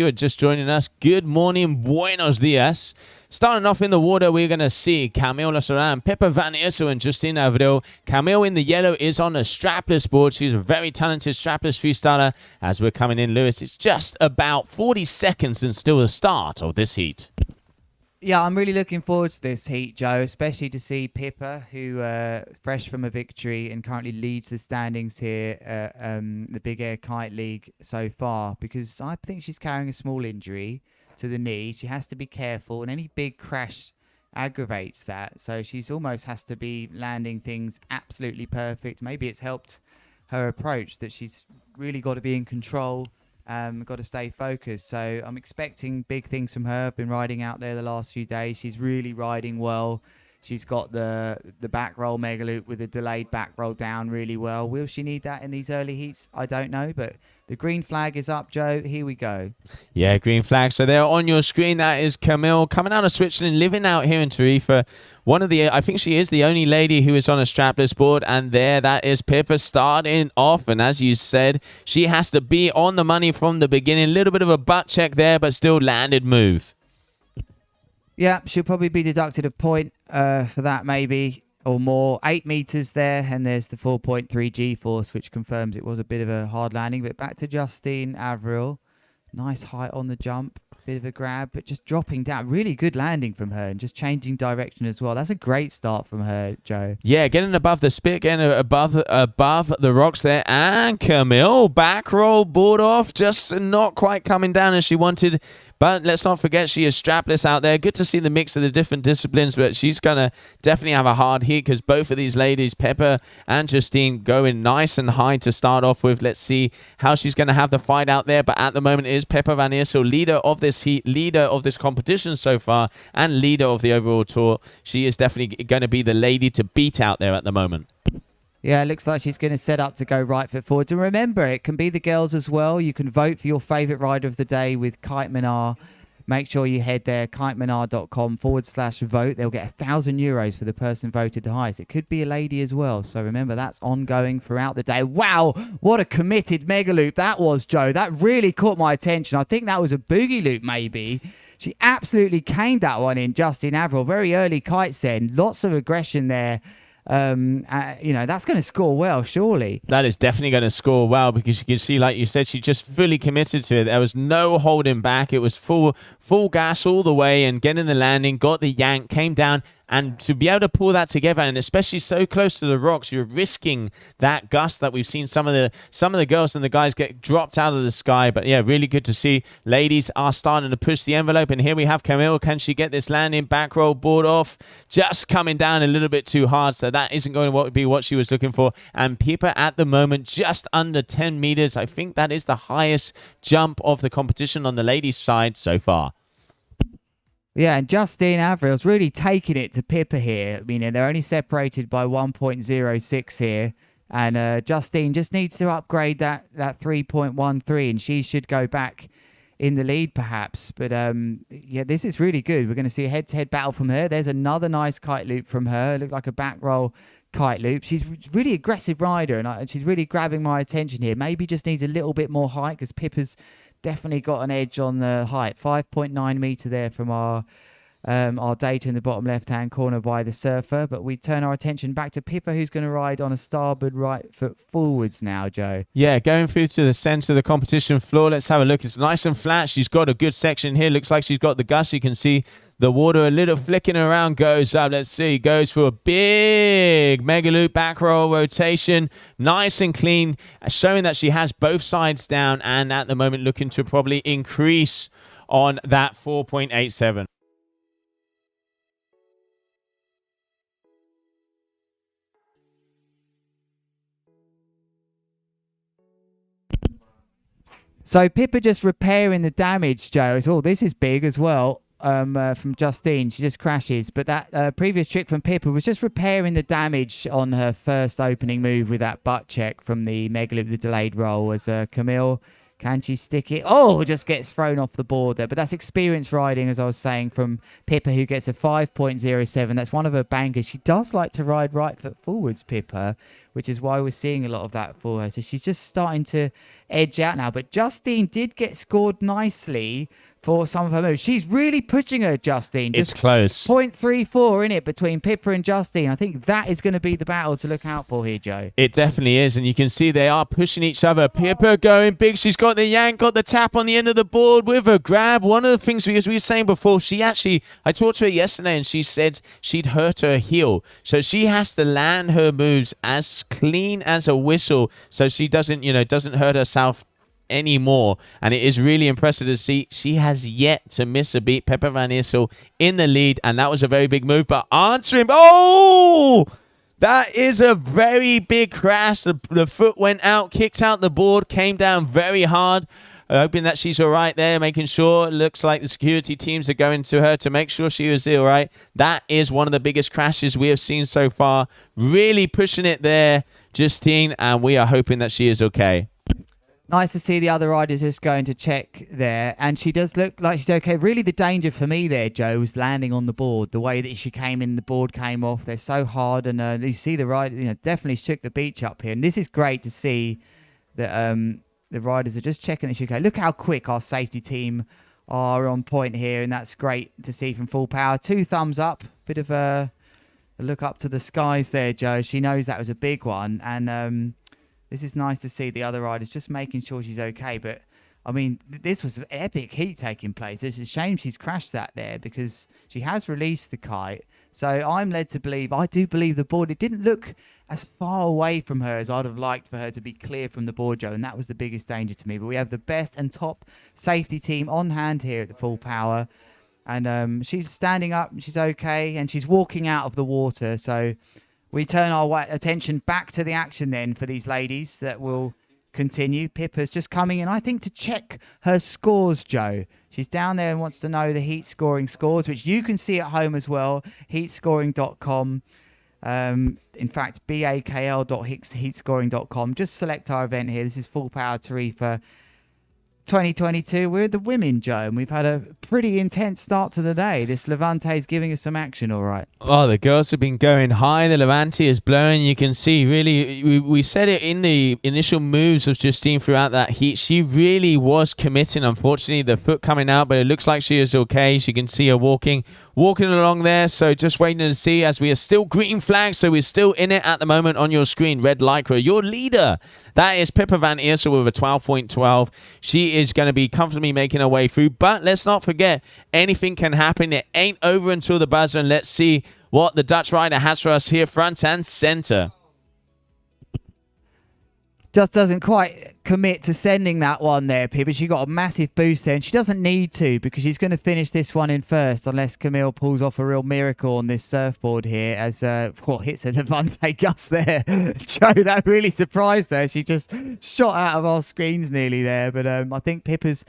are just joining us, good morning, buenos dias. Starting off in the water, we're going to see Camille Lasaran, Pepper Van Issel, and Justine Avril. Camille in the yellow is on a strapless board. She's a very talented strapless freestyler. As we're coming in, Lewis, it's just about 40 seconds and still the start of this heat. Yeah, I'm really looking forward to this heat, Joe, especially to see Pippa, who fresh from a victory and currently leads the standings here at the Big Air Kite League so far, because I think she's carrying a small injury to the knee. She has to be careful, and any big crash aggravates that. So she's almost has to be landing things absolutely perfect. Maybe it's helped her approach that she's really got to be in control. Got to stay focused. So I'm expecting big things from her. I've been riding out there the last few days. She's really riding well. She's got the back roll mega loop with a delayed back roll down really well. Will she need that in these early heats? I don't know, but the green flag is up, Joe. Here we go. Yeah, green flag. So there on your screen, that is Camille coming out of Switzerland, living out here in Tarifa. I think she is the only lady who is on a strapless board. And there, that is Pippa starting off. And as you said, she has to be on the money from the beginning. A little bit of a butt check there, but still landed move. Yeah, she'll probably be deducted a point for that maybe, or more. 8 meters there, and there's the 4.3 G-force, which confirms it was a bit of a hard landing. But back to Justine Avril. Nice height on the jump. Bit of a grab, but just dropping down. Really good landing from her and just changing direction as well. That's a great start from her, Joe. Yeah, getting above the spit, getting above the rocks there. And Camille, back roll, board off, just not quite coming down as she wanted. But let's not forget she is strapless out there. Good to see the mix of the different disciplines, but she's going to definitely have a hard heat because both of these ladies, Pepper and Justine, going nice and high to start off with. Let's see how she's going to have the fight out there. But at the moment, it is Pepper Van Issel, leader of this heat, leader of this competition so far, and leader of the overall tour. She is definitely going to be the lady to beat out there at the moment. Yeah, it looks like she's going to set up to go right foot forward. And remember, it can be the girls as well. You can vote for your favourite rider of the day with Kitemana. Make sure you head there, kitemana.com/vote. They'll get €1,000 for the person voted the highest. It could be a lady as well. So remember, that's ongoing throughout the day. Wow, what a committed mega loop that was, Joe. That really caught my attention. I think that was a boogie loop maybe. She absolutely caned that one in, Justine Avril. Very early kite send. Lots of aggression there. That's going to score well, surely. That is definitely going to score well because you can see, like you said, she just fully committed to it. There was no holding back. It was full gas all the way and getting the landing, got the yank, came down. And to be able to pull that together, and especially so close to the rocks, you're risking that gust that we've seen some of the girls and the guys get dropped out of the sky. But yeah, really good to see. Ladies are starting to push the envelope, and here we have Camille. Can she get this landing? Back roll, board off, just coming down a little bit too hard. So that isn't going to be what she was looking for. And Pippa at the moment just under 10 meters. I think that is the highest jump of the competition on the ladies' side so far. Yeah, and Justine Avril's really taking it to Pippa here. I mean, they're only separated by 1.06 here. And Justine just needs to upgrade that 3.13, and she should go back in the lead perhaps. But yeah, this is really good. We're going to see a head-to-head battle from her. There's another nice kite loop from her. Looked like a back roll kite loop. She's really aggressive rider, and she's really grabbing my attention here. Maybe just needs a little bit more height because Pippa's definitely got an edge on the height. 5.9 meter there from our our data in the bottom left-hand corner by the surfer. But we turn our attention back to Pippa, who's going to ride on a starboard right foot forwards now, Joe. Yeah, going through to the center of the competition floor. Let's have a look. It's nice and flat. She's got a good section here. Looks like she's got the gusts. You can see the water a little flicking around. Goes up. Let's see. Goes for a big mega loop back roll rotation. Nice and clean, showing that she has both sides down, and at the moment looking to probably increase on that 4.87. So Pippa just repairing the damage, Joe. Oh, this is big as well. From Justine, she just crashes. But that previous trick from Pippa was just repairing the damage on her first opening move with that butt check from the mega loop, the delayed roll. As Camille, can she stick it? Oh, just gets thrown off the board there. But that's experience riding, as I was saying, from Pippa, who gets a 5.07. That's one of her bankers. She does like to ride right foot forwards, Pippa, which is why we're seeing a lot of that for her. So she's just starting to edge out now. But Justine did get scored nicely for some of her moves. She's really pushing her, Justine. It's close. 0.34 in it between Pippa and Justine. I think that is going to be the battle to look out for here, Joe. It definitely is, and you can see they are pushing each other. Pippa going big. She's got the yank, got the tap on the end of the board with a grab. One of the things, because we were saying before, I talked to her yesterday, and she said she'd hurt her heel. So she has to land her moves as clean as a whistle, so she doesn't hurt herself anymore. And it is really impressive to see she has yet to miss a beat. Pippa van Issel in the lead, and that was a very big move, but answering. Oh, that is a very big crash. The foot went out, kicked out the board, came down very hard. Hoping that she's all right there, making sure. It looks like the security teams are going to her to make sure she was all right. That is one of the biggest crashes we have seen so far. Really pushing it there, Justine, and we are hoping that she is okay. Nice to see the other riders just going to check there, and she does look like she's okay. Really, the danger for me there, Joe, was landing on the board. The way that she came in, the board came off. They're so hard, and you see the rider, definitely shook the beach up here. And this is great to see that the riders are just checking that she's okay. Look how quick our safety team are on point here, and that's great to see from Full Power. 2 thumbs up, bit of a look up to the skies there, Joe. She knows that was a big one, and this is nice to see the other riders just making sure she's okay. But, I mean, this was an epic heat taking place. It's a shame she's crashed that there because she has released the kite. So I'm led to believe, I do believe the board, it didn't look as far away from her as I'd have liked for her to be clear from the board, Joe. And that was the biggest danger to me. But we have the best and top safety team on hand here at the Full Power. And she's standing up, she's okay, and she's walking out of the water. So we turn our attention back to the action then for these ladies that will continue. Pippa's just coming in, I think, to check her scores, Joe. She's down there and wants to know the heat scoring scores, which you can see at home as well, heatscoring.com. In fact, bakl.heatscoring.com. Just select our event here. This is Full Power Tarifa 2022. We're the women, Joe, and we've had a pretty intense start to the day. This Levante is giving us some action, all right. Oh, the girls have been going high. The Levante is blowing. You can see, really, we said it in the initial moves of Justine throughout that heat. She really was committing. Unfortunately, the foot coming out, but it looks like she is okay. She can see her walking along there. So just waiting to see, as we are still green flags, so we're still in it at the moment on your screen. Red Lycra, your leader. That is Pippa van Issel with a 12.12. She is going to be comfortably making her way through. But let's not forget, anything can happen. It ain't over until the buzzer. And let's see what the Dutch rider has for us here, front and center. Just doesn't quite commit to sending that one there, Pippa. She got a massive boost there, and she doesn't need to because she's going to finish this one in first unless Camille pulls off a real miracle on this surfboard here as hits a Levante gust there. Joe, that really surprised her. She just shot out of our screens nearly there, but I think Pippa's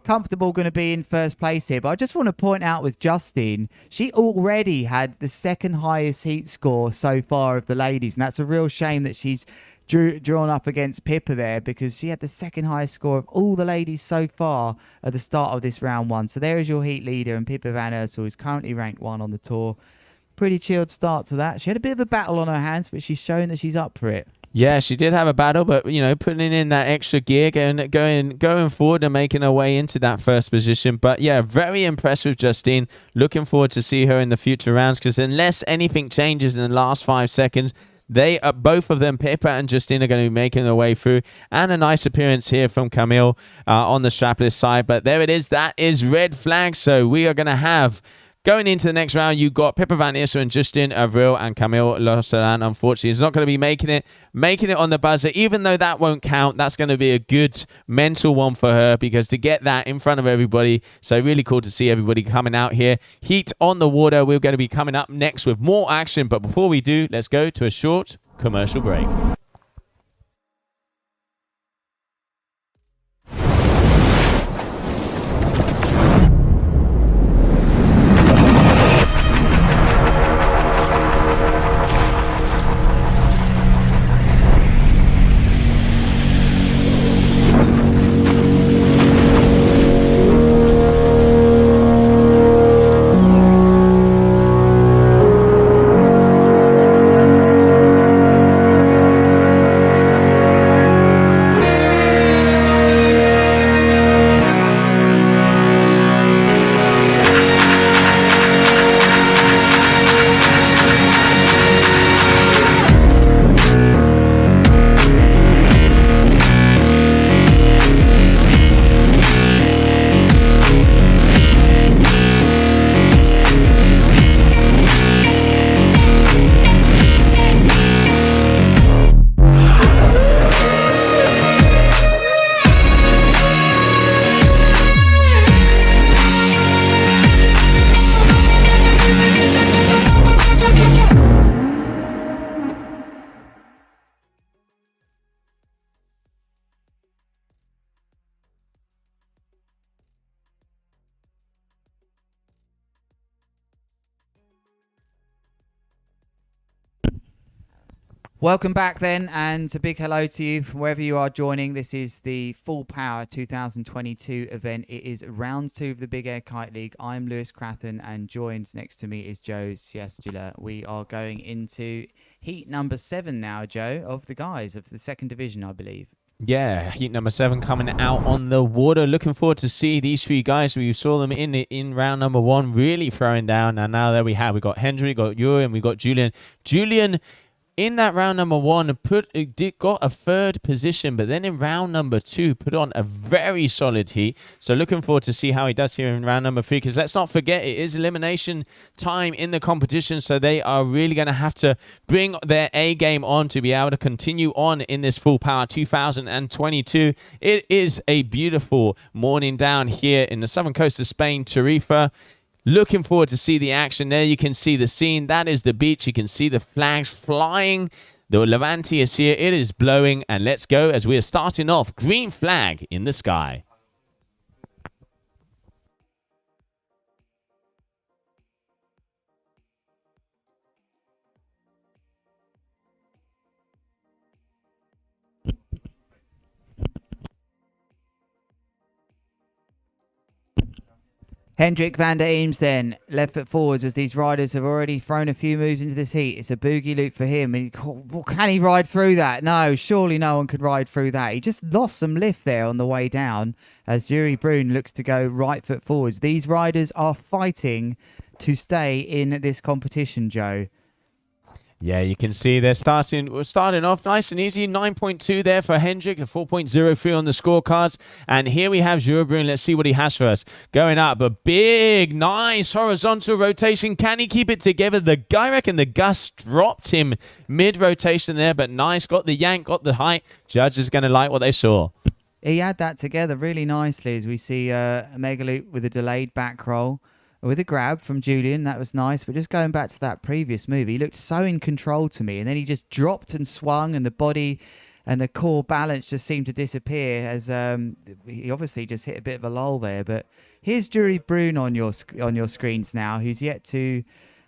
comfortable going to be in first place here. But I just want to point out with Justine, she already had the second highest heat score so far of the ladies, and that's a real shame that she's drawn up against Pippa there because she had the second highest score of all the ladies so far at the start of this round one. So there is your heat leader, and Pippa van Issel is currently ranked 1 on the tour. Pretty chilled start to that. She had a bit of a battle on her hands, but she's shown that she's up for it. Yeah, she did have a battle, but putting in that extra gear, going forward and making her way into that first position. But yeah, very impressed with Justine. Looking forward to see her in the future rounds, because unless anything changes in the last 5 seconds, they are, both of them, Pippa and Justine, are going to be making their way through. And a nice appearance here from Camille on the strapless side. But there it is. That is red flag. So we are going to have, going into the next round, you've got Pippa van Issel and Justin Avril, and Camille Losseran, unfortunately, is not going to be making it on the buzzer. Even though that won't count, that's going to be a good mental one for her, because to get that in front of everybody. So really cool to see everybody coming out here. Heat on the water. We're going to be coming up next with more action. But before we do, let's go to a short commercial break. Welcome back then, and a big hello to you from wherever you are joining. This is the Full Power 2022 event. It is round 2 of the Big Air Kite League. I'm Lewis Crathen, and joined next to me is Joe Siestula. We are going into heat number 7 now, Joe, of the guys of the second division, I believe. Yeah, heat number 7 coming out on the water. Looking forward to see these 3 guys. We saw them in round number 1 really throwing down, and now there we have. We got Hendrik, we got Jurre, and we got Julian. Julian, in that round number 1, got a 3rd position, but then in round number 2, put on a very solid heat. So looking forward to see how he does here in round number 3, because let's not forget, it is elimination time in the competition, so they are really going to have to bring their A game on to be able to continue on in this Full Power 2022. It is a beautiful morning down here in the southern coast of Spain, Tarifa. Looking forward to see the action. There you can see the scene. That is the beach. You can see the flags flying. The Levante is here. It is blowing. And let's go as we are starting off. Green flag in the sky. Hendrik van der Eems then, left foot forwards, as these riders have already thrown a few moves into this heat. It's a boogie loop for him. Can he ride through that? No, surely no one could ride through that. He just lost some lift there on the way down as Jurre Bruijn looks to go right foot forwards. These riders are fighting to stay in this competition, Joe. Yeah, you can see they're starting off nice and easy. 9.2 there for Hendrik, a 4.03 on the scorecards. And here we have Jurre Bruijn. Let's see what he has for us. Going up, a big, nice horizontal rotation. Can he keep it together? I reckon the gust dropped him mid-rotation there, but nice. Got the yank, got the height. Judge is going to like what they saw. He had that together really nicely as we see a mega loop with a delayed back roll. With a grab from Julian, that was nice. But just going back to that previous move, he looked so in control to me. And then he just dropped and swung, and the body and the core balance just seemed to disappear as he obviously just hit a bit of a lull there. But here's Jurre Bruijn on your screens now, who's yet to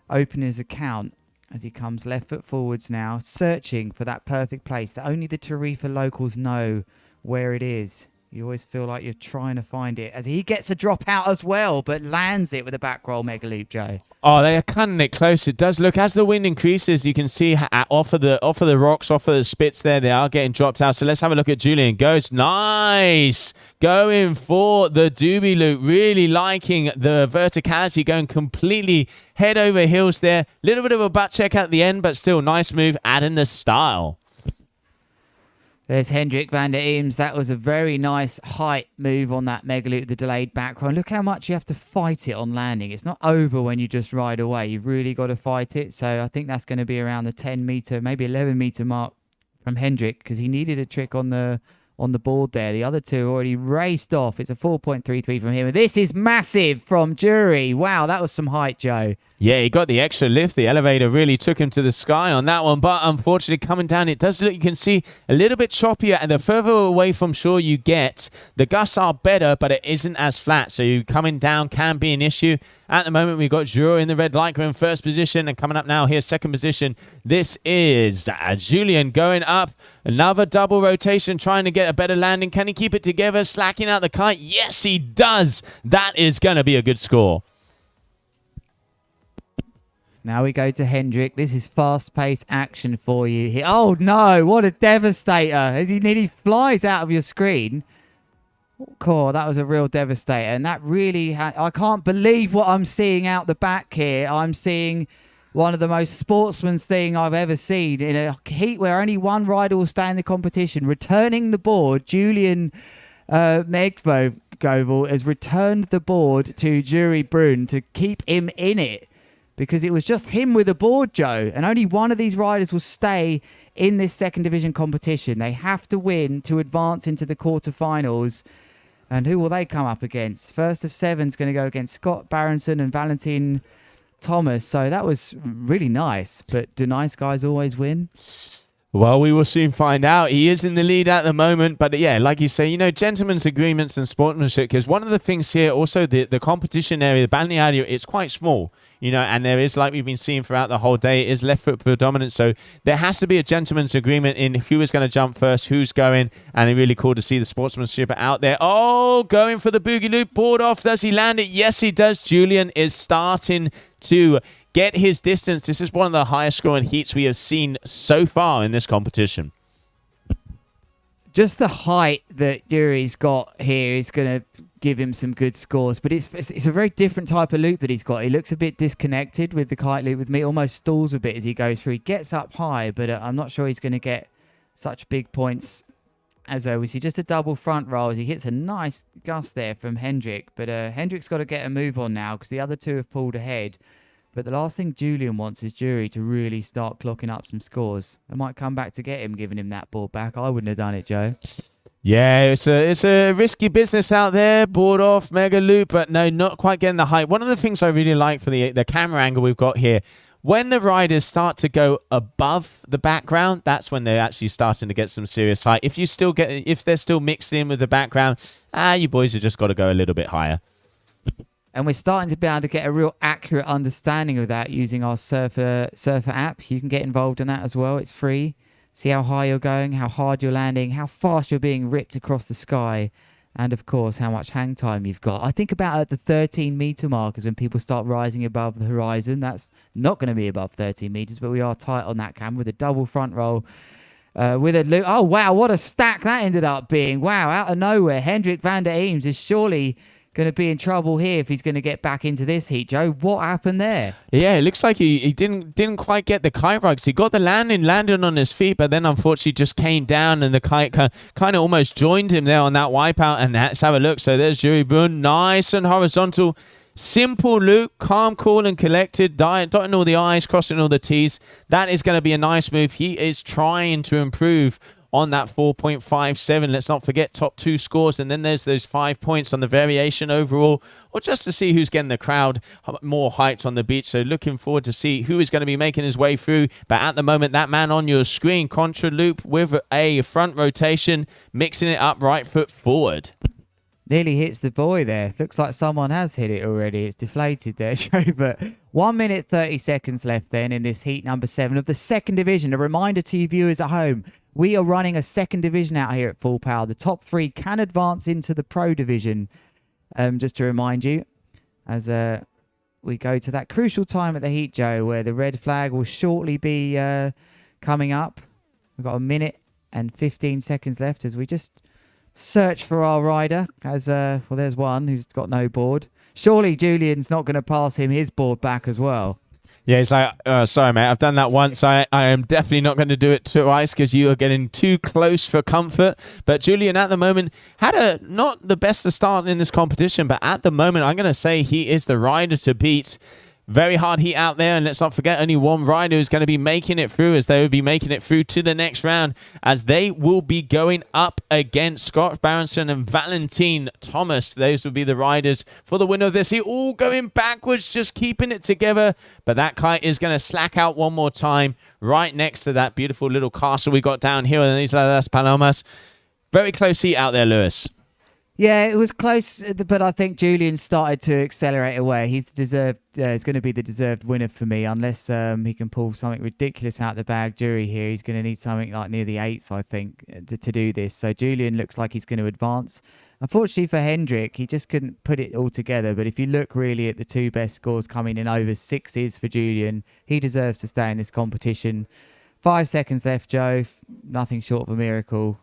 open his account as he comes left foot forwards now, searching for that perfect place that only the Tarifa locals know where it is. You always feel like you're trying to find it. As he gets a drop out as well, but lands it with a back roll mega loop, Joe. Oh, they are cutting it close. It does look, as the wind increases, you can see off of the rocks, off of the spits there, they are getting dropped out. So let's have a look at Julian. Goes nice. Going for the doobie loop. Really liking the verticality, going completely head over heels there. Little bit of a butt check at the end, but still nice move, adding the style. There's Hendrik van der Eems. That was a very nice height move on that mega loop, the delayed back roll. Look how much you have to fight it on landing. It's not over when you just ride away. You've really got to fight it. So I think that's going to be around the 10 meter, maybe 11 meter mark from Hendrik, because he needed a trick on the board there. The other two already raced off. It's a 4.33 from him. And this is massive from Jurre. Wow, that was some height, Joe. Yeah, he got the extra lift. The elevator really took him to the sky on that one. But unfortunately, coming down, it does look, you can see a little bit choppier. And the further away from shore you get, the gusts are better, but it isn't as flat. So you coming down can be an issue. At the moment, we've got Jurre in the red lycra in first position. And coming up now here, second position. This is Julian going up. Another double rotation, trying to get a better landing. Can he keep it together? Slacking out the kite? Yes, he does. That is going to be a good score. Now we go to Hendrik. This is fast-paced action for you. Oh, no. What a devastator. As he nearly flies out of your screen. Cool. That was a real devastator. And that really... I can't believe what I'm seeing out the back here. I'm seeing one of the most sportsman's thing I've ever seen in a heat where only one rider will stay in the competition. Returning the board, Julian Megvovel has returned the board to Jurre Bruijn to keep him in it. Because it was just him with a board, Joe. And only one of these riders will stay in this second division competition. They have to win to advance into the quarterfinals. And who will they come up against? First of seven's going to go against Scott Barendsen and Valentin Thomas. So that was really nice. But do nice guys always win? Well, we will soon find out. He is in the lead at the moment. But yeah, like you say, gentlemen's agreements and sportsmanship. Because one of the things here, also the competition area, the Balneário, it's quite small. And there is, like we've been seeing throughout the whole day, it is left foot predominant. So there has to be a gentleman's agreement in who is going to jump first, who's going. And it's really cool to see the sportsmanship out there. Oh, going for the boogie loop. Board off. Does he land it? Yes, he does. Julian is starting to get his distance. This is one of the highest scoring heats we have seen so far in this competition. Just the height that Jurre's got here is going to give him some good scores, but it's a very different type of loop that he's got. He looks a bit disconnected with the kite loop with me, almost stalls a bit as he goes through. He gets up high, but I'm not sure he's going to get such big points as we see. Just a double front roll as he hits a nice gust there from Hendrik, but Hendrik's got to get a move on now because the other two have pulled ahead. But the last thing Julian wants is Jurre to really start clocking up some scores. I might come back to get him, giving him that ball back. I wouldn't have done it, Joe. Yeah, it's a risky business out there. Board off, mega loop, but no, not quite getting the height. One of the things I really like for the camera angle we've got here, when the riders start to go above the background, that's when they're actually starting to get some serious height. If they're still mixed in with the background, you boys have just got to go a little bit higher. And we're starting to be able to get a real accurate understanding of that using our Surfr app. You can get involved in that as well. It's free. See how high you're going, how hard you're landing, how fast you're being ripped across the sky, and of course, how much hang time you've got. I think about at the 13 meter mark is when people start rising above the horizon. That's not going to be above 13 meters, but we are tight on that camera with a double front roll. With a loop. Oh, wow, what a stack that ended up being. Wow, out of nowhere, Hendrik van der Eems is surely going to be in trouble here if he's going to get back into this heat. Joe, what happened there? Yeah, it looks like he didn't quite get the kite right. He got the landing on his feet, but then unfortunately just came down and the kite kind of almost joined him there on that wipeout. And let's have a look. So there's Jurre Bruijn, nice and horizontal. Simple loop, calm, cool, and collected, dotting all the I's, crossing all the T's. That is going to be a nice move. He is trying to improve on that 4.57. Let's not forget top two scores, and then there's those 5 points on the variation overall, or just to see who's getting the crowd more hyped on the beach. So looking forward to see who is going to be making his way through. But at the moment, that man on your screen, contra loop with a front rotation, mixing it up right foot forward. Nearly hits the buoy there. Looks like someone has hit it already. It's deflated there, Joe. But 1 minute 30 seconds left then in this heat number 7 of the second division. A reminder to you viewers at home, we are running a second division out here at Full Power. The top 3 can advance into the pro division, just to remind you, as we go to that crucial time at the heat, Joe, where the red flag will shortly be coming up. We've got a minute and 15 seconds left as we just search for our rider. As well, there's one who's got no board. Surely Julian's not going to pass him his board back as well. Yeah, he's like, sorry, mate, I've done that once. I am definitely not going to do it twice because you are getting too close for comfort. But Julian, at the moment, had not the best of start in this competition, but at the moment, I'm going to say he is the rider to beat. Very hard heat out there, and let's not forget only one rider is going to be making it through, as they will be making it through to the next round, as they will be going up against Scott Barendsen and Valentin Thomas. Those will be the riders for the winner of this heat, all going backwards, just keeping it together. But that kite is going to slack out one more time right next to that beautiful little castle we got down here in Isla de las Palomas. Very close heat out there, Lewis. Yeah, it was close, but I think Julian started to accelerate away. He's deserved. He's going to be the deserved winner for me, unless he can pull something ridiculous out of the bag. Jury here, he's going to need something like near the 8s, I think, to do this. So Julian looks like he's going to advance. Unfortunately for Hendrik, he just couldn't put it all together. But if you look really at the 2 best scores coming in over 6s for Julian, he deserves to stay in this competition. 5 seconds left, Joe. Nothing short of a miracle.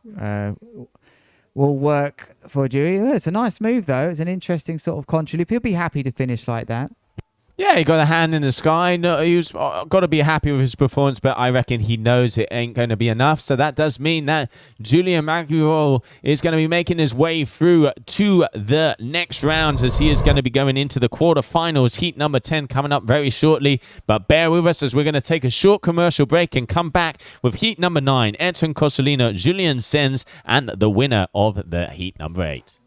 Will work for Jurre. It's a nice move, though. It's an interesting sort of contra-loop. He'll be happy to finish like that. Yeah, he got a hand in the sky. No, he's got to be happy with his performance, but I reckon he knows it ain't going to be enough. So that does mean that Julian Maguiro is going to be making his way through to the next rounds, as he is going to be going into the quarterfinals. Heat number 10 coming up very shortly. But bear with us as we're going to take a short commercial break and come back with heat number 9, Airton Cozzolino, Julian Zens, and the winner of the heat number 8.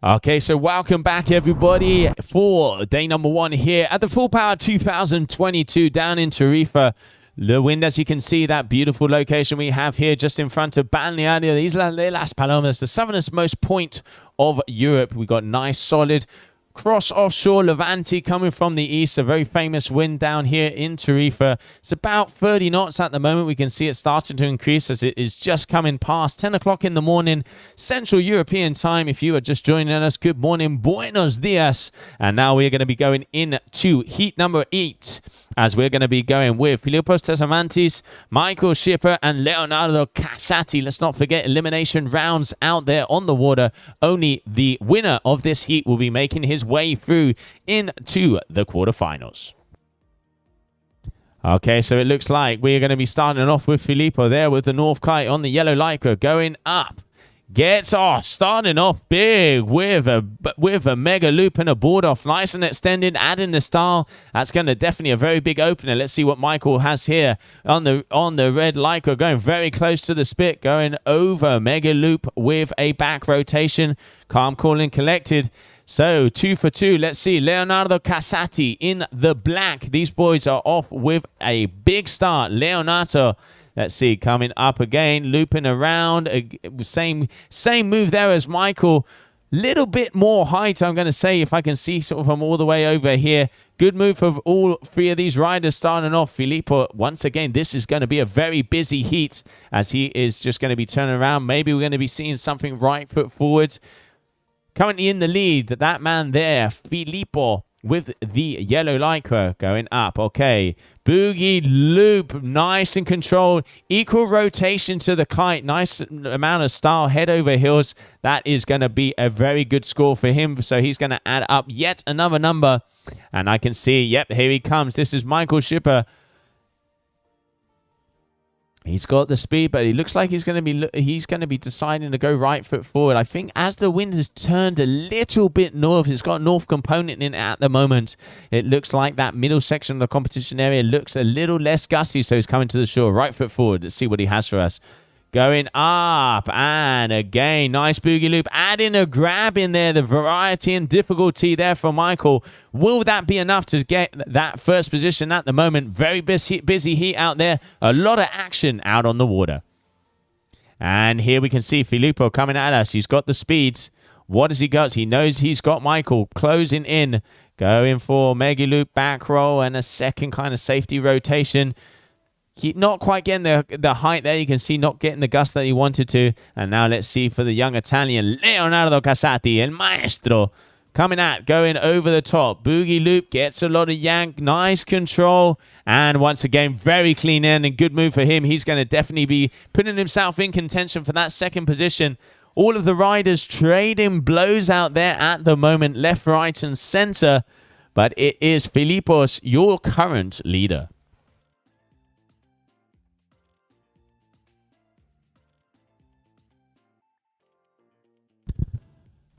Okay, so welcome back, everybody, for day number 1 here at the Full Power 2022 down in Tarifa. The wind, as you can see, that beautiful location we have here just in front of Balneário, the Isla de las Palomas, the southernmost point of Europe. We got nice, solid cross offshore Levante coming from the east, a very famous wind down here in Tarifa. It's about 30 knots at the moment. We can see it starting to increase as it is just coming past 10 o'clock in the morning, Central European time. If you are just joining us, good morning, buenos dias. And now we're going to be going into heat number 8, as we're going to be going with Philippos Tsamantanis, Michael Schipper, and Leonardo Casati. Let's not forget elimination rounds out there on the water. Only the winner of this heat will be making his way through into the quarterfinals. Okay, so it looks like we're going to be starting off with Filippo there with the North Kite on the yellow Lycra going up. starting off big with a mega loop and a board off, nice and extended, adding the style. That's going to definitely a very big opener. Let's see what Michael has here on the red Lycra, going very close to the spit, going over mega loop with a back rotation. Calm, cool, and collected. So 2 for 2. Let's see. Leonardo Casati in the black. These boys are off with a big start. Leonardo, let's see, coming up again, looping around. Same move there as Michael. Little bit more height, I'm going to say, if I can see sort of from all the way over here. Good move for all three of these riders starting off. Philippos, once again, this is going to be a very busy heat as he is just going to be turning around. Maybe we're going to be seeing something right foot forward. Currently in the lead, that man there, Philippos, with the yellow Lycra going up. Okay. Boogie loop, nice and controlled. Equal rotation to the kite. Nice amount of style, head over heels. That is going to be a very good score for him. So he's going to add up yet another number. And I can see, yep, here he comes. This is Michael Schipper. He's got the speed, but he looks like he's going to be deciding to go right foot forward. I think as the wind has turned a little bit north, it's got a north component in it at the moment. It looks like that middle section of the competition area looks a little less gusty, so he's coming to the shore. Right foot forward. Let's see what he has for us. Going up, and again, nice boogie loop. Adding a grab in there, the variety and difficulty there for Michael. Will that be enough to get that first position at the moment? Very busy heat out there. A lot of action out on the water. And here we can see Philippos coming at us. He's got the speed. What has he got? He knows he's got Michael closing in. Going for mega loop, back roll, and a second kind of safety rotation. He not quite getting the height there. You can see not getting the gust that he wanted to. And now let's see for the young Italian, Leonardo Casati, El Maestro, coming at, going over the top. Boogie loop, gets a lot of yank, nice control. And once again, very clean end and good move for him. He's going to definitely be putting himself in contention for that second position. All of the riders trading blows out there at the moment, left, right, and center. But it is Philippos, your current leader.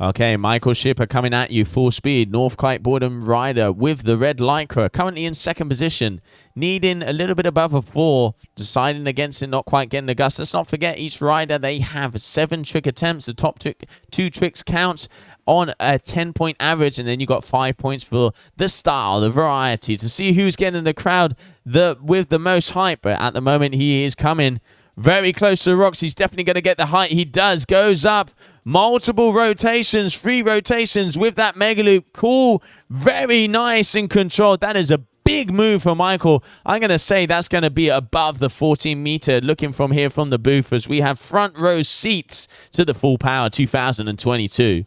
Okay, Michael Schipper coming at you full speed. North Kiteboarding rider with the red Lycra. Currently in second position. Needing a little bit above a 4. Deciding against it, not quite getting the gust. Let's not forget each rider, they have 7 trick attempts. The top 2 tricks count on a 10-point average. And then you got 5 points for the style, the variety. To see who's getting the crowd with the most hype. But at the moment, he is coming very close to the rocks. He's definitely going to get the height. He does. Goes up. Multiple rotations. 3 rotations with that mega loop. Cool. Very nice and controlled. That is a big move for Michael. I'm going to say that's going to be above the 14 meter. Looking from here from the booth as we have front row seats to the Full Power 2022.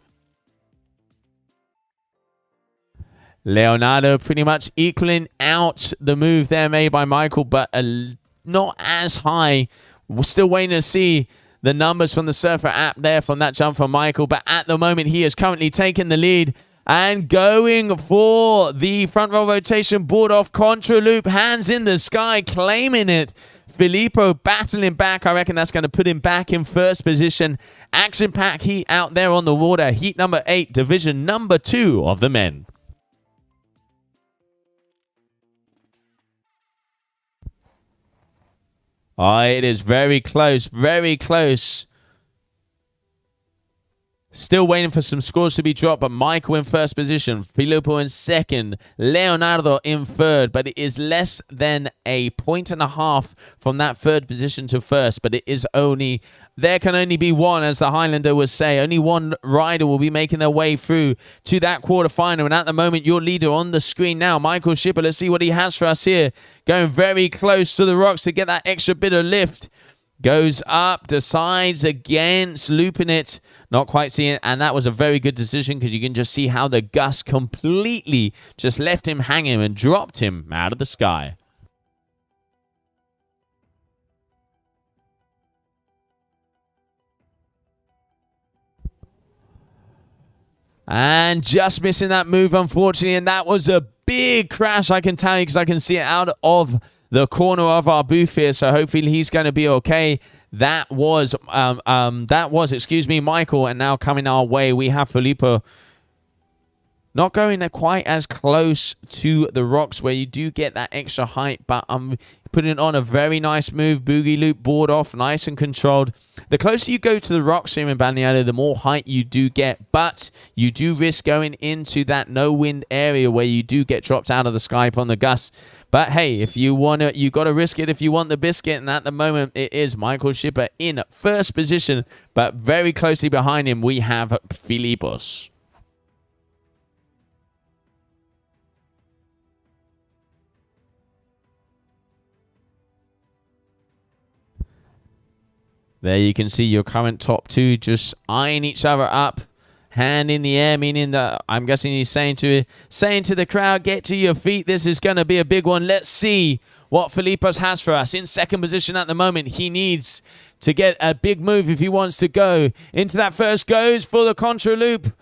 Leonardo pretty much equaling out the move there made by Michael, but not as high. We're still waiting to see the numbers from the Surfr app there from that jump from Michael. But at the moment, he is currently taking the lead and going for the front roll rotation, board off, contra loop, hands in the sky, claiming it. Philippos battling back. I reckon that's going to put him back in first position. Action pack heat out there on the water. Heat number 8, division number 2 of the men. Oh, it is very close, very close. Still waiting for some scores to be dropped, but Michael in first position, Philippos in second, Leonardo in third, but it is less than a 1.5 from that third position to first, but it is only, there can only be one, as the Highlander would say. Only one rider will be making their way through to that quarterfinal, and at the moment, your leader on the screen now, Michael Schipper. Let's see what he has for us here. Going very close to the rocks to get that extra bit of lift. Goes up, decides against looping it. Not quite seeing it, and that was a very good decision because you can just see how the gust completely just left him hanging and dropped him out of the sky. And just missing that move, unfortunately, and that was a big crash, I can tell you, because I can see it out of the corner of our booth here, so hopefully he's going to be okay. That was excuse me, Michael. And now coming our way, we have Philippos. Not going quite as close to the rocks where you do get that extra height, but I'm putting on a very nice move. Boogie loop, board off, nice and controlled. The closer you go to the rocks here in Balneário, the more height you do get, but you do risk going into that no wind area where you do get dropped out of the sky upon the gusts. But hey, if you want to, you got to risk it if you want the biscuit. And at the moment, it is Michael Schipper in first position, but very closely behind him, we have Philippos. There you can see your current top two just eyeing each other up, hand in the air, meaning that I'm guessing he's saying to the crowd, get to your feet. This is going to be a big one. Let's see what Philippos has for us. In second position at the moment, he needs to get a big move if he wants to go into that first goes for the contra loop.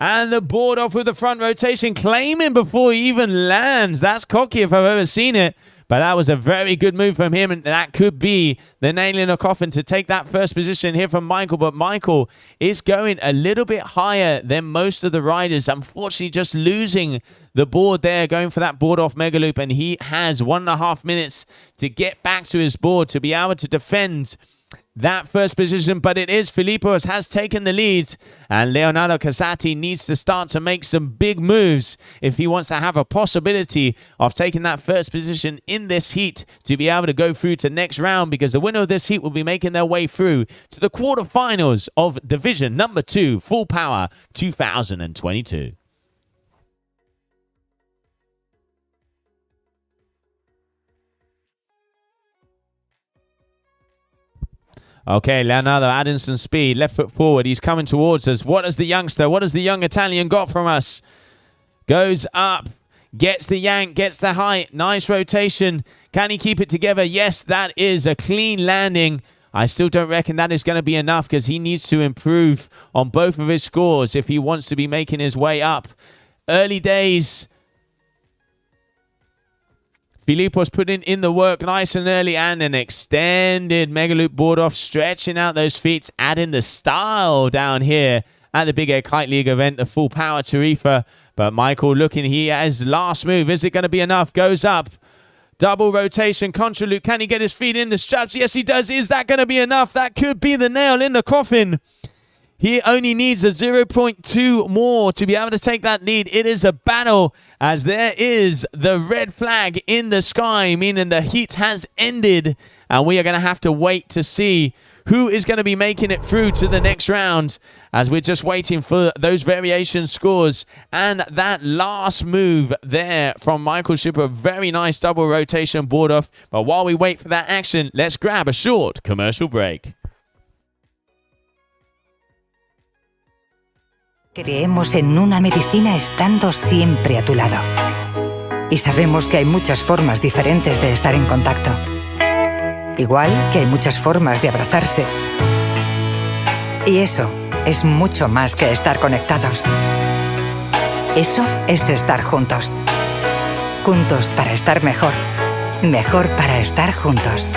And the board off with the front rotation, claiming before he even lands. That's cocky if I've ever seen it. But that was a very good move from him, and that could be the nail in the coffin to take that first position here from Michael. But Michael is going a little bit higher than most of the riders. Unfortunately, just losing the board there, going for that board off mega loop, and he has 1.5 minutes to get back to his board to be able to defend that first position. But it is Philippos has taken the lead, and Leonardo Casati needs to start to make some big moves if he wants to have a possibility of taking that first position in this heat to be able to go through to next round, because the winner of this heat will be making their way through to the quarterfinals of Division number 2 Full Power 2022. Okay, Leonardo adding some speed. Left foot forward. He's coming towards us. What does the youngster, what has the young Italian got from us? Goes up. Gets the yank. Gets the height. Nice rotation. Can he keep it together? Yes, that is a clean landing. I still don't reckon that is going to be enough, because he needs to improve on both of his scores if he wants to be making his way up. Early days. Philippos putting in the work nice and early, and an extended mega loop board off, stretching out those feet, adding the style down here at the Big Air Kite League event, the Full Power Tarifa. But Michael looking, he has last move. Is it going to be enough? Goes up. Double rotation, contra loop. Can he get his feet in the straps? Yes, he does. Is that going to be enough? That could be the nail in the coffin. He only needs a 0.2 more to be able to take that lead. It is a battle, as there is the red flag in the sky, meaning the heat has ended, and we are going to have to wait to see who is going to be making it through to the next round, as we're just waiting for those variation scores. And that last move there from Michael Schipper, very nice double rotation board off. But while we wait for that action, let's grab a short commercial break. Creemos en una medicina estando siempre a tu lado. Y sabemos que hay muchas formas diferentes de estar en contacto. Igual que hay muchas formas de abrazarse. Y eso es mucho más que estar conectados. Eso es estar juntos. Juntos para estar mejor. Mejor para estar juntos.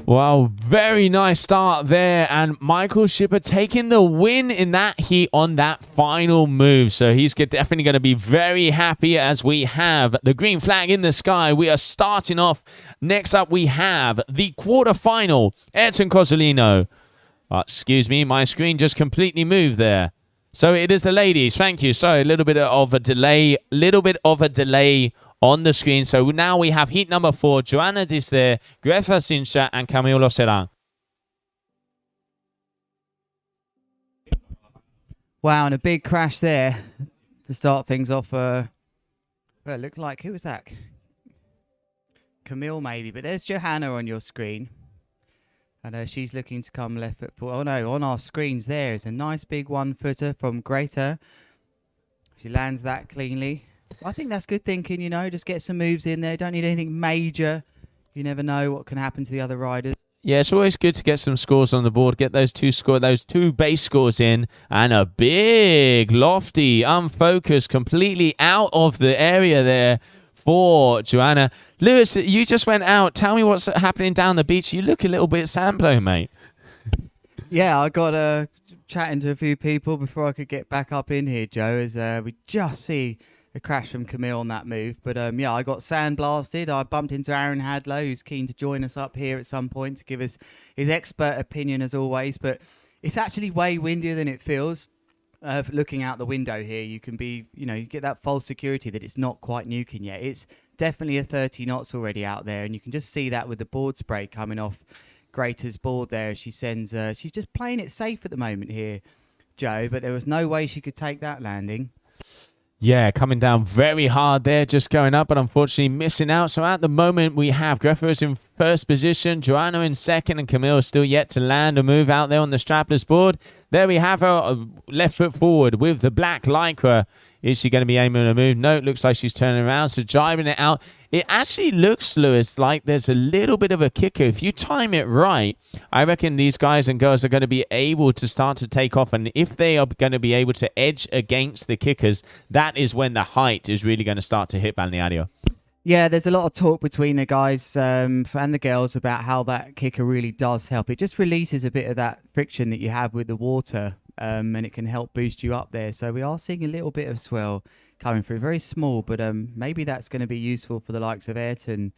Wow, very nice start there. And Michael Schipper taking the win in that heat on that final move. So he's definitely going to be very happy as we have the green flag in the sky. We are starting off. Next up, we have the quarterfinal. Airton Cozzolino. Excuse me, my screen just completely moved there. So it is the ladies. Thank you. Sorry, a little bit of a delay on the screen. So now we have heat number 4, Joanna Disler, Greta Sincha, and Camilo Serran. Wow, and a big crash there to start things off. Well, it looked like, who was that? Camille maybe, but there's Johanna on your screen. And she's looking to come left foot forward. Oh no, on our screens there is a nice big 1-footer from Greta. She lands that cleanly. I think that's good thinking, you know, just get some moves in there. Don't need anything major. You never know what can happen to the other riders. Yeah, it's always good to get some scores on the board. Get those two base scores in, and a big, lofty, unfocused, completely out of the area there for Joanna. Lewis, you just went out. Tell me what's happening down the beach. You look a little bit sandblown, mate. Yeah, I got chatting to a few people before I could get back up in here, Joe, as we just see a crash from Camille on that move. But yeah, I got sandblasted. I bumped into Aaron Hadlow, who's keen to join us up here at some point to give us his expert opinion as always. But it's actually way windier than it feels. Looking out the window here, you can be, you know, you get that false security that it's not quite nuking yet. It's definitely a 30 knots already out there, and you can just see that with the board spray coming off Greta's board there. She sends, she's just playing it safe at the moment here, Joe, but there was no way she could take that landing. Yeah, coming down very hard there, just going up, but unfortunately missing out. So at the moment, we have Greta is in first position, Joanna in second, and Camille still yet to land a move out there on the strapless board. There we have her left foot forward with the black lycra. Is she going to be aiming a move? No, it looks like she's turning around, so jibing it out. It actually looks, Lewis, like there's a little bit of a kicker. If you time it right, I reckon these guys and girls are going to be able to start to take off. And if they are going to be able to edge against the kickers, that is when the height is really going to start to hit Balneário. Yeah, there's a lot of talk between the guys and the girls about how that kicker really does help. It just releases a bit of that friction that you have with the water, and it can help boost you up there. So we are seeing a little bit of swell coming through, very small, but maybe that's going to be useful for the likes of Airton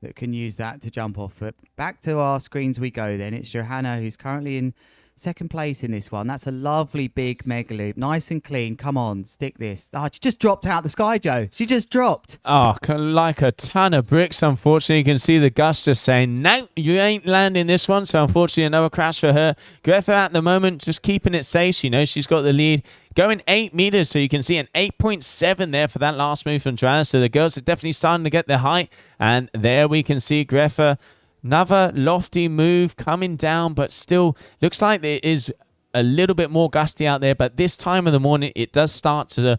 that can use that to jump off. But back to our screens we go then. It's Johanna, who's currently in second place in this one. That's a lovely big mega loop. Nice and clean. Come on, stick this. Oh, she just dropped out of the sky, Joe. She just dropped. Oh, like a ton of bricks, unfortunately. You can see the gust just saying, no, you ain't landing this one. So, unfortunately, another crash for her. Greta at the moment just keeping it safe. She knows she's got the lead. Going 8 meters, so you can see an 8.7 there for that last move from Joanna. So, the girls are definitely starting to get their height. And there we can see Greta. Another lofty move coming down, but still looks like there is a little bit more gusty out there. But this time of the morning, it does start to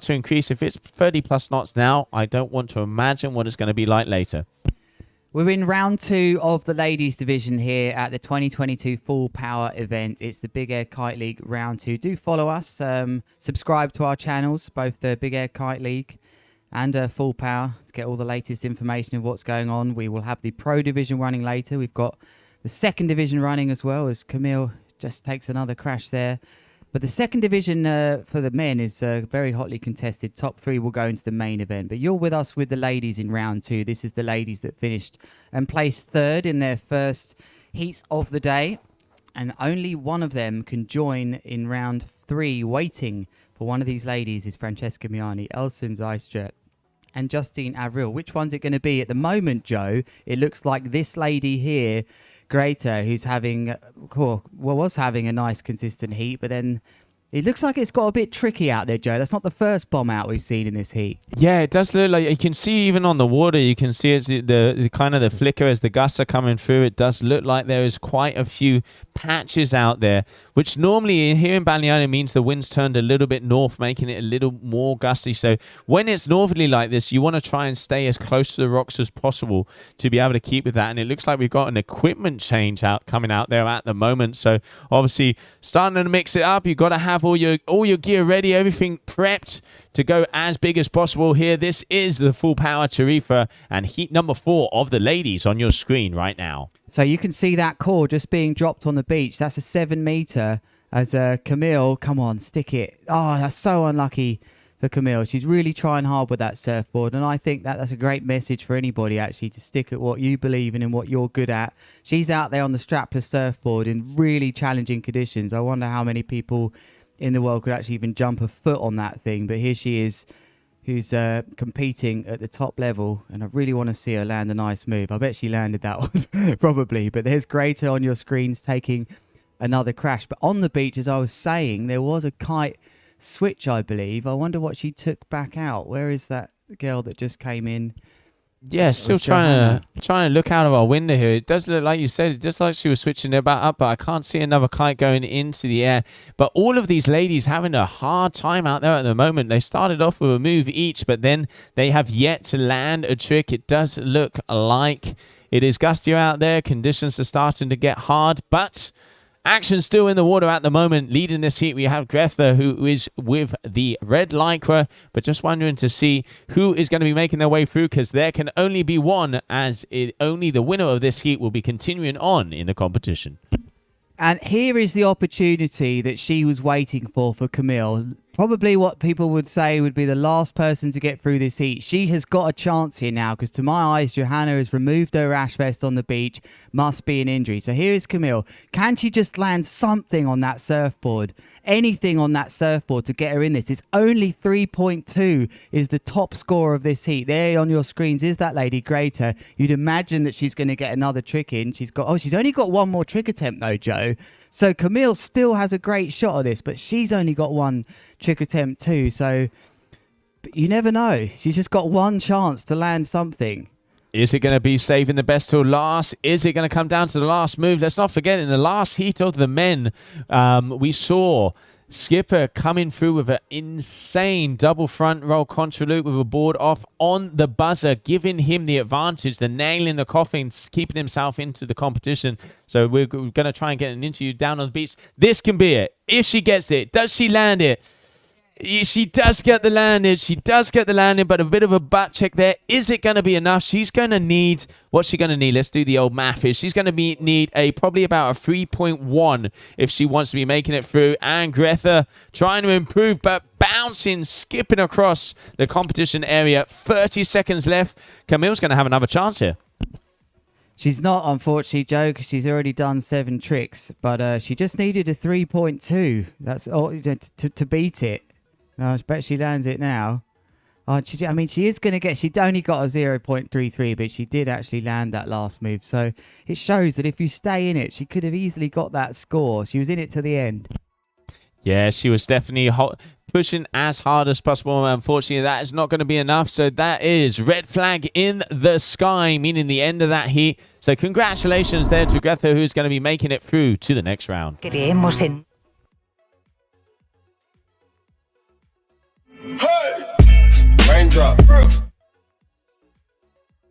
increase. If it's 30 plus knots now, I don't want to imagine what it's going to be like later. We're in round 2 of the ladies division here at the 2022 Full Power event. It's the Big Air Kite League round 2. Do follow us, subscribe to our channels, both the Big Air Kite League and Full Power, to get all the latest information of what's going on. We will have the Pro Division running later. We've got the Second Division running as well, as Camille just takes another crash there. But the Second Division for the men is very hotly contested. Top 3 will go into the main event. But you're with us with the ladies in round 2. This is the ladies that finished and placed 3rd in their first heats of the day. And only one of them can join in round 3, waiting for one of these ladies is Francesca Miani, Elson's Ice Jet, and Justine Avril. Which one's it going to be? At the moment, Joe, it looks like this lady here, Greta, who's having, was having a nice consistent heat, but then it looks like it's got a bit tricky out there, Joe. That's not the first bomb out we've seen in this heat. Yeah, it does look like, you can see even on the water, you can see it's the kind of the flicker as the gusts are coming through. It does look like there is quite a few patches out there, which normally here in Balneário means the wind's turned a little bit north, making it a little more gusty. So when it's northerly like this, you want to try and stay as close to the rocks as possible to be able to keep with that. And it looks like we've got an equipment change coming out there at the moment. So obviously starting to mix it up, you've got to have all your gear ready, everything prepped to go as big as possible here. This is the full power Tarifa and heat number 4 of the ladies on your screen right now. So you can see that core just being dropped on the beach. That's a 7 meter as Camille, come on, stick it. Oh, that's so unlucky for Camille. She's really trying hard with that surfboard, and I think that's a great message for anybody, actually, to stick at what you believe in and what you're good at. She's out there on the strapless surfboard in really challenging conditions. I wonder how many people in the world could actually even jump a foot on that thing, but here she is, who's competing at the top level, and I really want to see her land a nice move. I bet she landed that one, probably, but there's Greta on your screens taking another crash. But on the beach, as I was saying, there was a kite switch, I believe. I wonder what she took back out. Where is that girl that just came in? Yeah, still trying to look out of our window here. It does look like you said, it just like she was switching it back up, but I can't see another kite going into the air. But all of these ladies having a hard time out there at the moment. They started off with a move each, but then they have yet to land a trick. It does look like it is gustier out there. Conditions are starting to get hard, but action still in the water at the moment. Leading this heat, we have Greta, who is with the red lycra, but just wondering to see who is going to be making their way through, because there can only be one, as only the winner of this heat will be continuing on in the competition. And here is the opportunity that she was waiting for Camille. Probably what people would say would be the last person to get through this heat. She has got a chance here now, because to my eyes, Johanna has removed her ash vest on the beach. Must be an injury. So here is Camille. Can she just land something on that surfboard? Anything on that surfboard to get her in this? It's only 3.2 is the top score of this heat. There on your screens is that lady, Greta. You'd imagine that she's going to get another trick in. She's only got one more trick attempt though, Joe. So Camille still has a great shot of this, but she's only got one trick attempt too. So you never know. She's just got one chance to land something. Is it going to be saving the best till last? Is it going to come down to the last move? Let's not forget, in the last heat of the men, we saw Skipper coming through with an insane double front roll contra loop with a board off on the buzzer, giving him the advantage, the nail in the coffin, keeping himself into the competition. So we're going to try and get an interview down on the beach. This can be it. If she gets it, does she land it? She does get the landing. She does get the landing, but a bit of a butt check there. Is it going to be enough? She's going to need, what's she going to need? Let's do the old math here. She's going to need probably about a 3.1 if she wants to be making it through. And Greta trying to improve, but bouncing, skipping across the competition area. 30 seconds left. Camille's going to have another chance here. She's not, unfortunately, Joe, because she's already done 7 tricks. But she just needed a 3.2. That's all to beat it. No, I bet she lands it now. She is going to get... She'd only got a 0.33, but she did actually land that last move. So it shows that if you stay in it, she could have easily got that score. She was in it to the end. Yeah, she was definitely pushing as hard as possible. Unfortunately, that is not going to be enough. So that is red flag in the sky, meaning the end of that heat. So congratulations there to Greta, who's going to be making it through to the next round. Creemos en... Raindrop.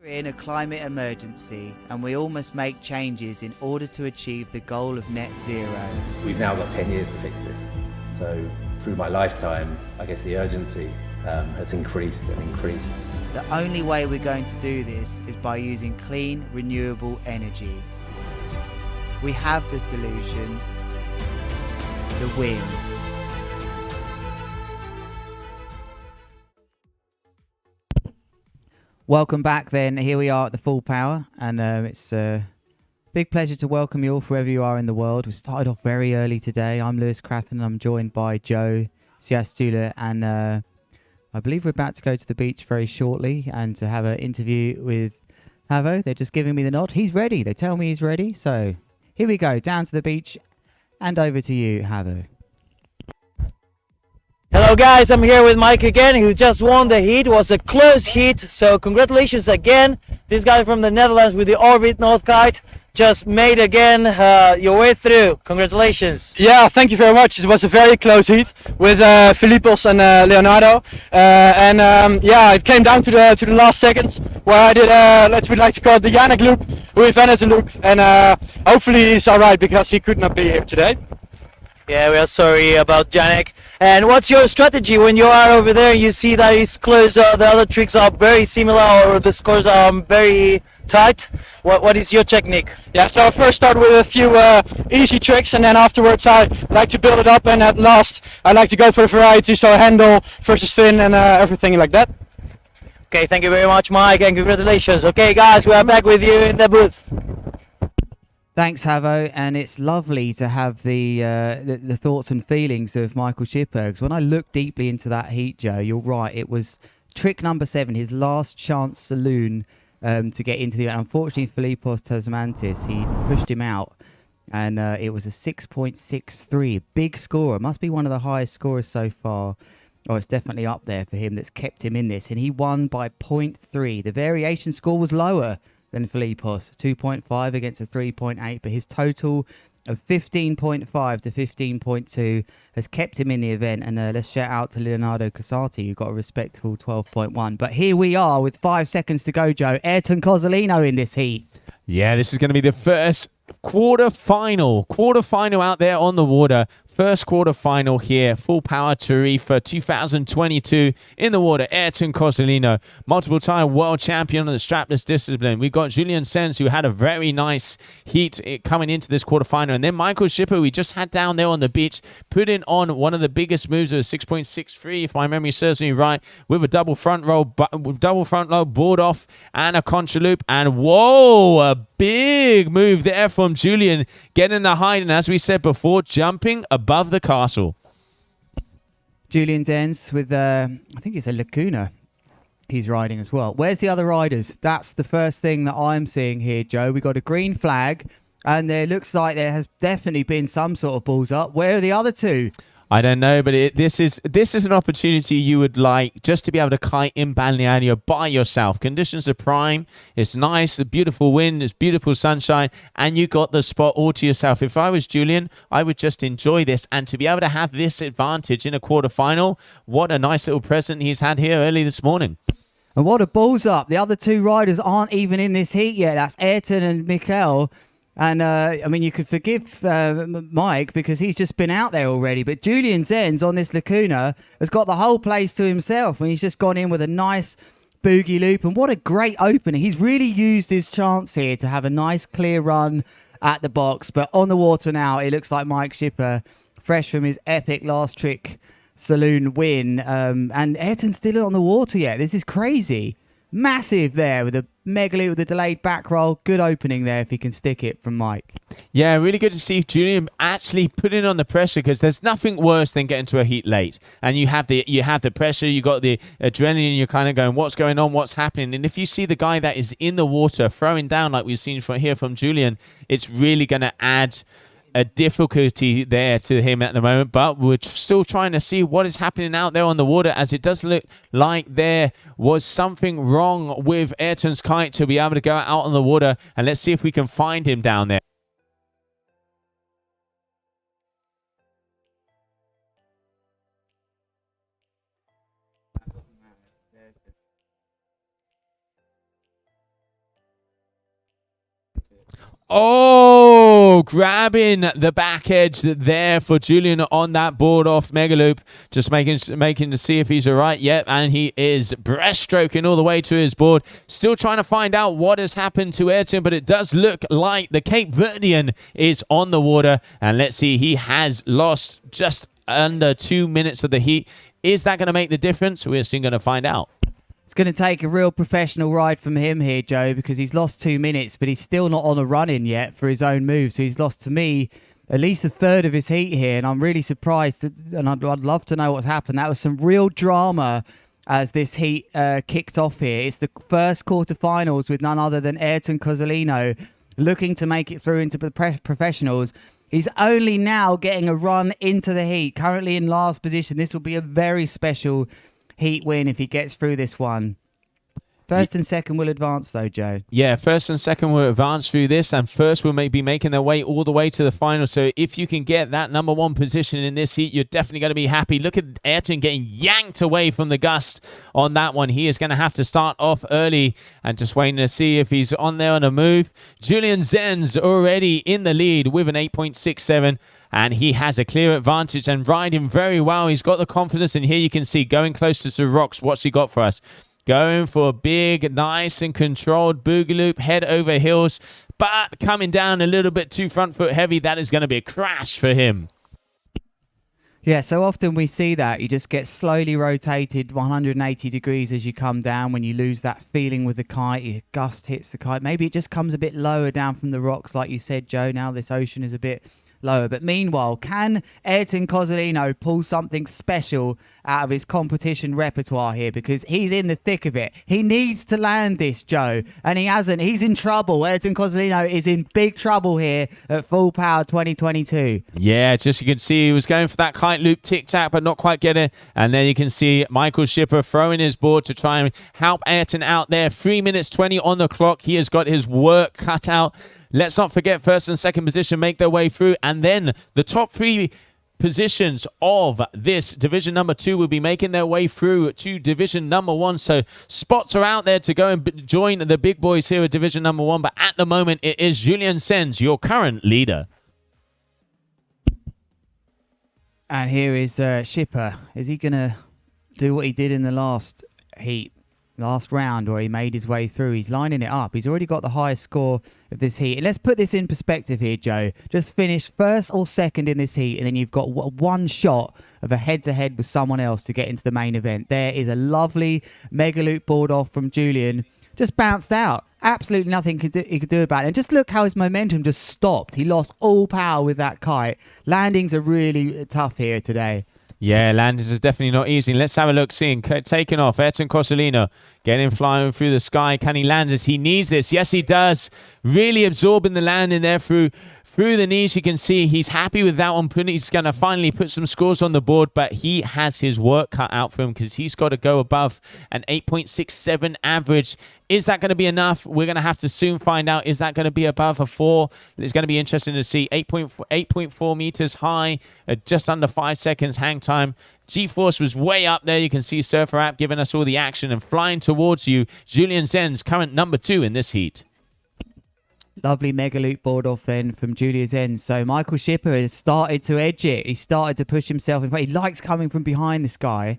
We're in a climate emergency, and we all must make changes in order to achieve the goal of net zero. We've now got 10 years to fix this. So through my lifetime, I guess the urgency has increased and increased. The only way we're going to do this is by using clean, renewable energy. We have the solution: the wind. Welcome back then. Here we are at the full power, and it's a big pleasure to welcome you all wherever you are in the world. We started off very early today. I'm Lewis Crathen, and I'm joined by Joe Tullett, and I believe we're about to go to the beach very shortly and to have an interview with Havo. They're just giving me the nod. He's ready. They tell me he's ready. So here we go, down to the beach and over to you, Havo. Hello guys, I'm here with Mike again, who just won the heat. It was a close heat, so congratulations again. This guy from the Netherlands with the Orbit North Kite just made again your way through. Congratulations. Yeah, thank you very much. It was a very close heat with Philippos and Leonardo, yeah, it came down to the last seconds where I did we like to call it the Yannick loop, who invented the loop, and hopefully he's all right because he could not be here today. Yeah, we are sorry about Janek. And what's your strategy when you are over there and you see that his close, the other tricks are very similar or the scores are very tight? What is your technique? Yeah, so I first start with a few easy tricks, and then afterwards I like to build it up, and at last I like to go for the variety, so handle versus fin and everything like that. Okay, thank you very much, Mike, and congratulations. Okay, guys, we are back with you in the booth. Thanks, Havo, and it's lovely to have the thoughts and feelings of Michael Schipper. Because when I looked deeply into that heat, Joe, you're right. It was trick number 7, his last chance saloon to get into the. Unfortunately, Philippos Tsamantanis, he pushed him out, and it was a 6.63, big scorer. Must be one of the highest scorers so far. Oh, it's definitely up there for him. That's kept him in this, and he won by 0.3. The variation score was lower than Philippos, 2.5 against a 3.8, but his total of 15.5 to 15.2 has kept him in the event. And let's shout out to Leonardo Casati, who got a respectable 12.1. But here we are with 5 seconds to go, Joe. Airton Cozzolino in this heat. Yeah, this is going to be the first quarter-final out there on the water. First quarter-final here, full power Tarifa 2022 in the water. Airton Cozzolino, multiple-time world champion on the strapless discipline. We've got Julian Zens, who had a very nice heat coming into this quarter-final. And then Michael Schipper, we just had down there on the beach, putting on one of the biggest moves of 6.63, if my memory serves me right, with a double front roll board off and a contra loop. And whoa, a big move there from Julian, getting the height, and as we said before, jumping above the castle. Julian Zens with, I think it's a Lacuna he's riding as well. Where's the other riders? That's the first thing that I'm seeing here, Joe. We got a green flag, and there looks like there has definitely been some sort of balls up. Where are the other two? I don't know, but this is an opportunity you would like, just to be able to kite in Balneário by yourself. Conditions are prime. It's nice, a beautiful wind, it's beautiful sunshine, and you got the spot all to yourself. If I was Julian, I would just enjoy this, and to be able to have this advantage in a quarterfinal, what a nice little present he's had here early this morning. And what a balls up. The other two riders aren't even in this heat yet. That's Airton and Mikkel. And, I mean, you could forgive Mike because he's just been out there already. But Julian Zens on this Lacuna has got the whole place to himself. And he's just gone in with a nice boogie loop. And what a great opening. He's really used his chance here to have a nice clear run at the box. But on the water now, it looks like Mike Schipper, fresh from his epic last trick saloon win. And Airton's still on the water yet. This is crazy. Massive there with a mega loop with a delayed back roll. Good opening there if he can stick it from Mike. Yeah, really good to see Julian actually putting on the pressure, because there's nothing worse than getting to a heat late and you have the pressure, you got the adrenaline, you're kind of going, what's going on, what's happening? And if you see the guy that is in the water throwing down like we've seen here from Julian, it's really going to add a difficulty there to him at the moment, but we're still trying to see what is happening out there on the water, as it does look like there was something wrong with Ayrton's kite to be able to go out on the water, and let's see if we can find him down there. Oh, grabbing the back edge there for Julian on that board off mega loop. Just making to see if he's all right. Yep, and he is breaststroking all the way to his board. Still trying to find out what has happened to Airton, but it does look like the Cape Verdean is on the water. And let's see, he has lost just under 2 minutes of the heat. Is that going to make the difference? We're soon going to find out. It's going to take a real professional ride from him here, Joe, because he's lost 2 minutes, but he's still not on a run-in yet for his own move. So he's lost, to me, at least a third of his heat here, and I'm really surprised, and I'd love to know what's happened. That was some real drama as this heat kicked off here. It's the first quarterfinals with none other than Airton Cozzolino looking to make it through into the professionals. He's only now getting a run into the heat, currently in last position. This will be a very special heat win if he gets through this one. First and second will advance, though, Joe. Yeah, first and second will advance through this, and first will be making their way all the way to the final. So if you can get that number one position in this heat, you're definitely going to be happy. Look at Airton getting yanked away from the gust on that one. He is going to have to start off early and just waiting to see if he's on there on a move. Julian Zens already in the lead with an 8.67. And he has a clear advantage and riding very well. He's got the confidence, and here you can see going close to the rocks. What's he got for us? Going for a big, nice and controlled boogie loop, head over heels, but coming down a little bit too front foot heavy. That is going to be a crash for him. Yeah, so often we see that. You just get slowly rotated 180 degrees as you come down when you lose that feeling with the kite. Your gust hits the kite. Maybe it just comes a bit lower down from the rocks, like you said, Joe. Now this ocean is a bit lower. But meanwhile, can Airton Cozzolino pull something special out of his competition repertoire here? Because he's in the thick of it. He needs to land this, Joe, and he hasn't. He's in trouble. Airton Cozzolino is in big trouble here at Full Power 2022. Yeah, just you can see he was going for that kite loop tic-tac, but not quite get it. And then you can see Michael Schipper throwing his board to try and help Airton out there. 3 minutes 20 on the clock. He has got his work cut out. Let's not forget first and second position make their way through, and then the top three positions of this division number 2 will be making their way through to division number 1. So spots are out there to go and join the big boys here at division number 1, but at the moment it is Julian Zens, your current leader. And here is Schipper. Is he going to do what he did in the last heat? Last round where he made his way through. He's lining it up. He's already got the highest score of this heat. And let's put this in perspective here, Joe. Just finish first or second in this heat, and then you've got one shot of a head-to-head with someone else to get into the main event. There is a lovely mega loop board off from Julian. Just bounced out. Absolutely nothing he could do about it. And just look how his momentum just stopped. He lost all power with that kite. Landings are really tough here today. Yeah, landings is definitely not easy. Let's have a look, seeing taking off. Airton Cozzolino getting flying through the sky. Can he land this? He needs this. Yes, he does. Really absorbing the landing there through the knees. You can see he's happy with that one. He's going to finally put some scores on the board, but he has his work cut out for him because he's got to go above an 8.67 average. Is that going to be enough? We're going to have to soon find out. Is that going to be above a 4? It's going to be interesting to see. 8.4 meters high, just under 5 seconds hang time. G-force was way up there. You can see Surfr App giving us all the action and flying towards you. Julian Zens, current number 2 in this heat. Lovely mega loop board off then from Julian Zens. So Michael Schipper has started to edge it. He started to push himself in front. He likes coming from behind this guy.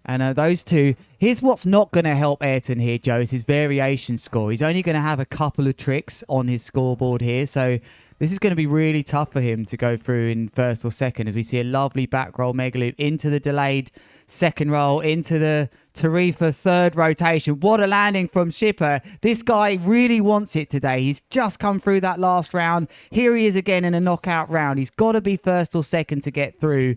And those two, here's what's not going to help Airton here, Joe, is his variation score. He's only going to have a couple of tricks on his scoreboard here. So this is going to be really tough for him to go through in first or second, as we see a lovely back roll mega loop into the delayed second roll, into the Tarifa third rotation. What a landing from Schipper. This guy really wants it today. He's just come through that last round. Here he is again in a knockout round. He's got to be first or second to get through.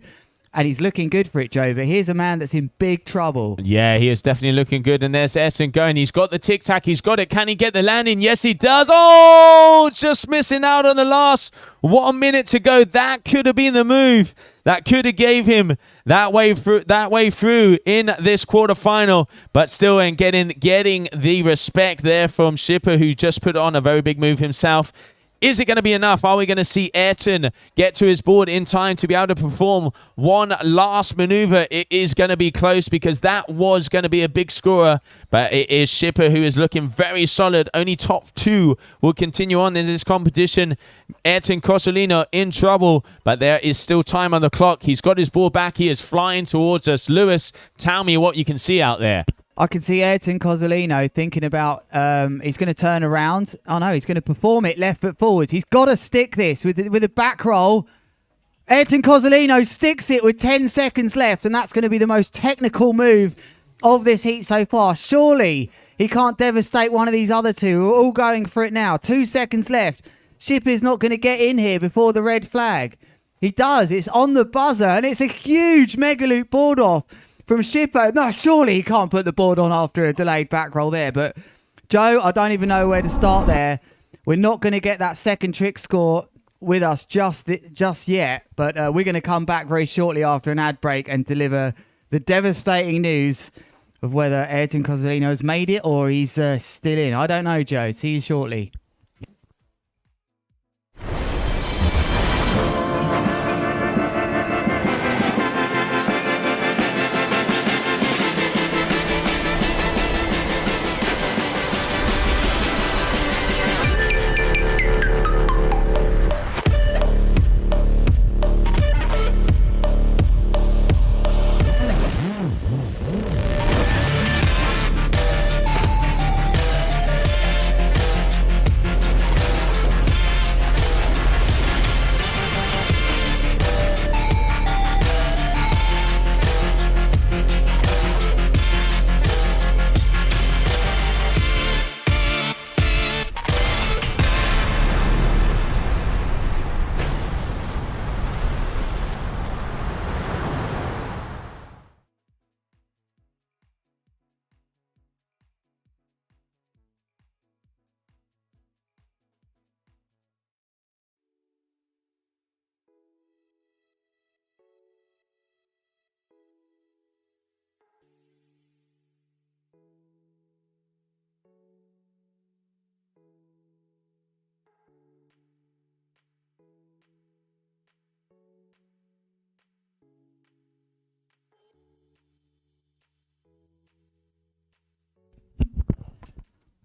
And he's looking good for it, Joe. But here's a man that's in big trouble. Yeah, he is definitely looking good. And there's Airton going. He's got the tic-tac. He's got it. Can he get the landing? Yes, he does. Oh, just missing out on the last 1 minute to go. That could have been the move. That could have gave him that way through in this quarterfinal. But still, and getting the respect there from Schipper, who just put on a very big move himself. Is it going to be enough? Are we going to see Airton get to his board in time to be able to perform one last maneuver? It is going to be close because that was going to be a big scorer. But it is Schipper who is looking very solid. Only top 2 will continue on in this competition. Airton Cozzolino in trouble, but there is still time on the clock. He's got his board back. He is flying towards us. Lewis, tell me what you can see out there. I can see Airton Cozzolino thinking about he's going to turn around. Oh, no, he's going to perform it left foot forwards. He's got to stick this with a back roll. Airton Cozzolino sticks it with 10 seconds left, and that's going to be the most technical move of this heat so far. Surely he can't devastate one of these other two who are all going for it now. 2 seconds left. Shipper's not going to get in here before the red flag. He does. It's on the buzzer, and it's a huge mega loop board off from Shipper. No, surely he can't put the board on after a delayed back roll there. But, Joe, I don't even know where to start there. We're not going to get that second trick score with us just yet, but we're going to come back very shortly after an ad break and deliver the devastating news of whether Airton Cozzolino has made it or he's still in. I don't know, Joe. See you shortly.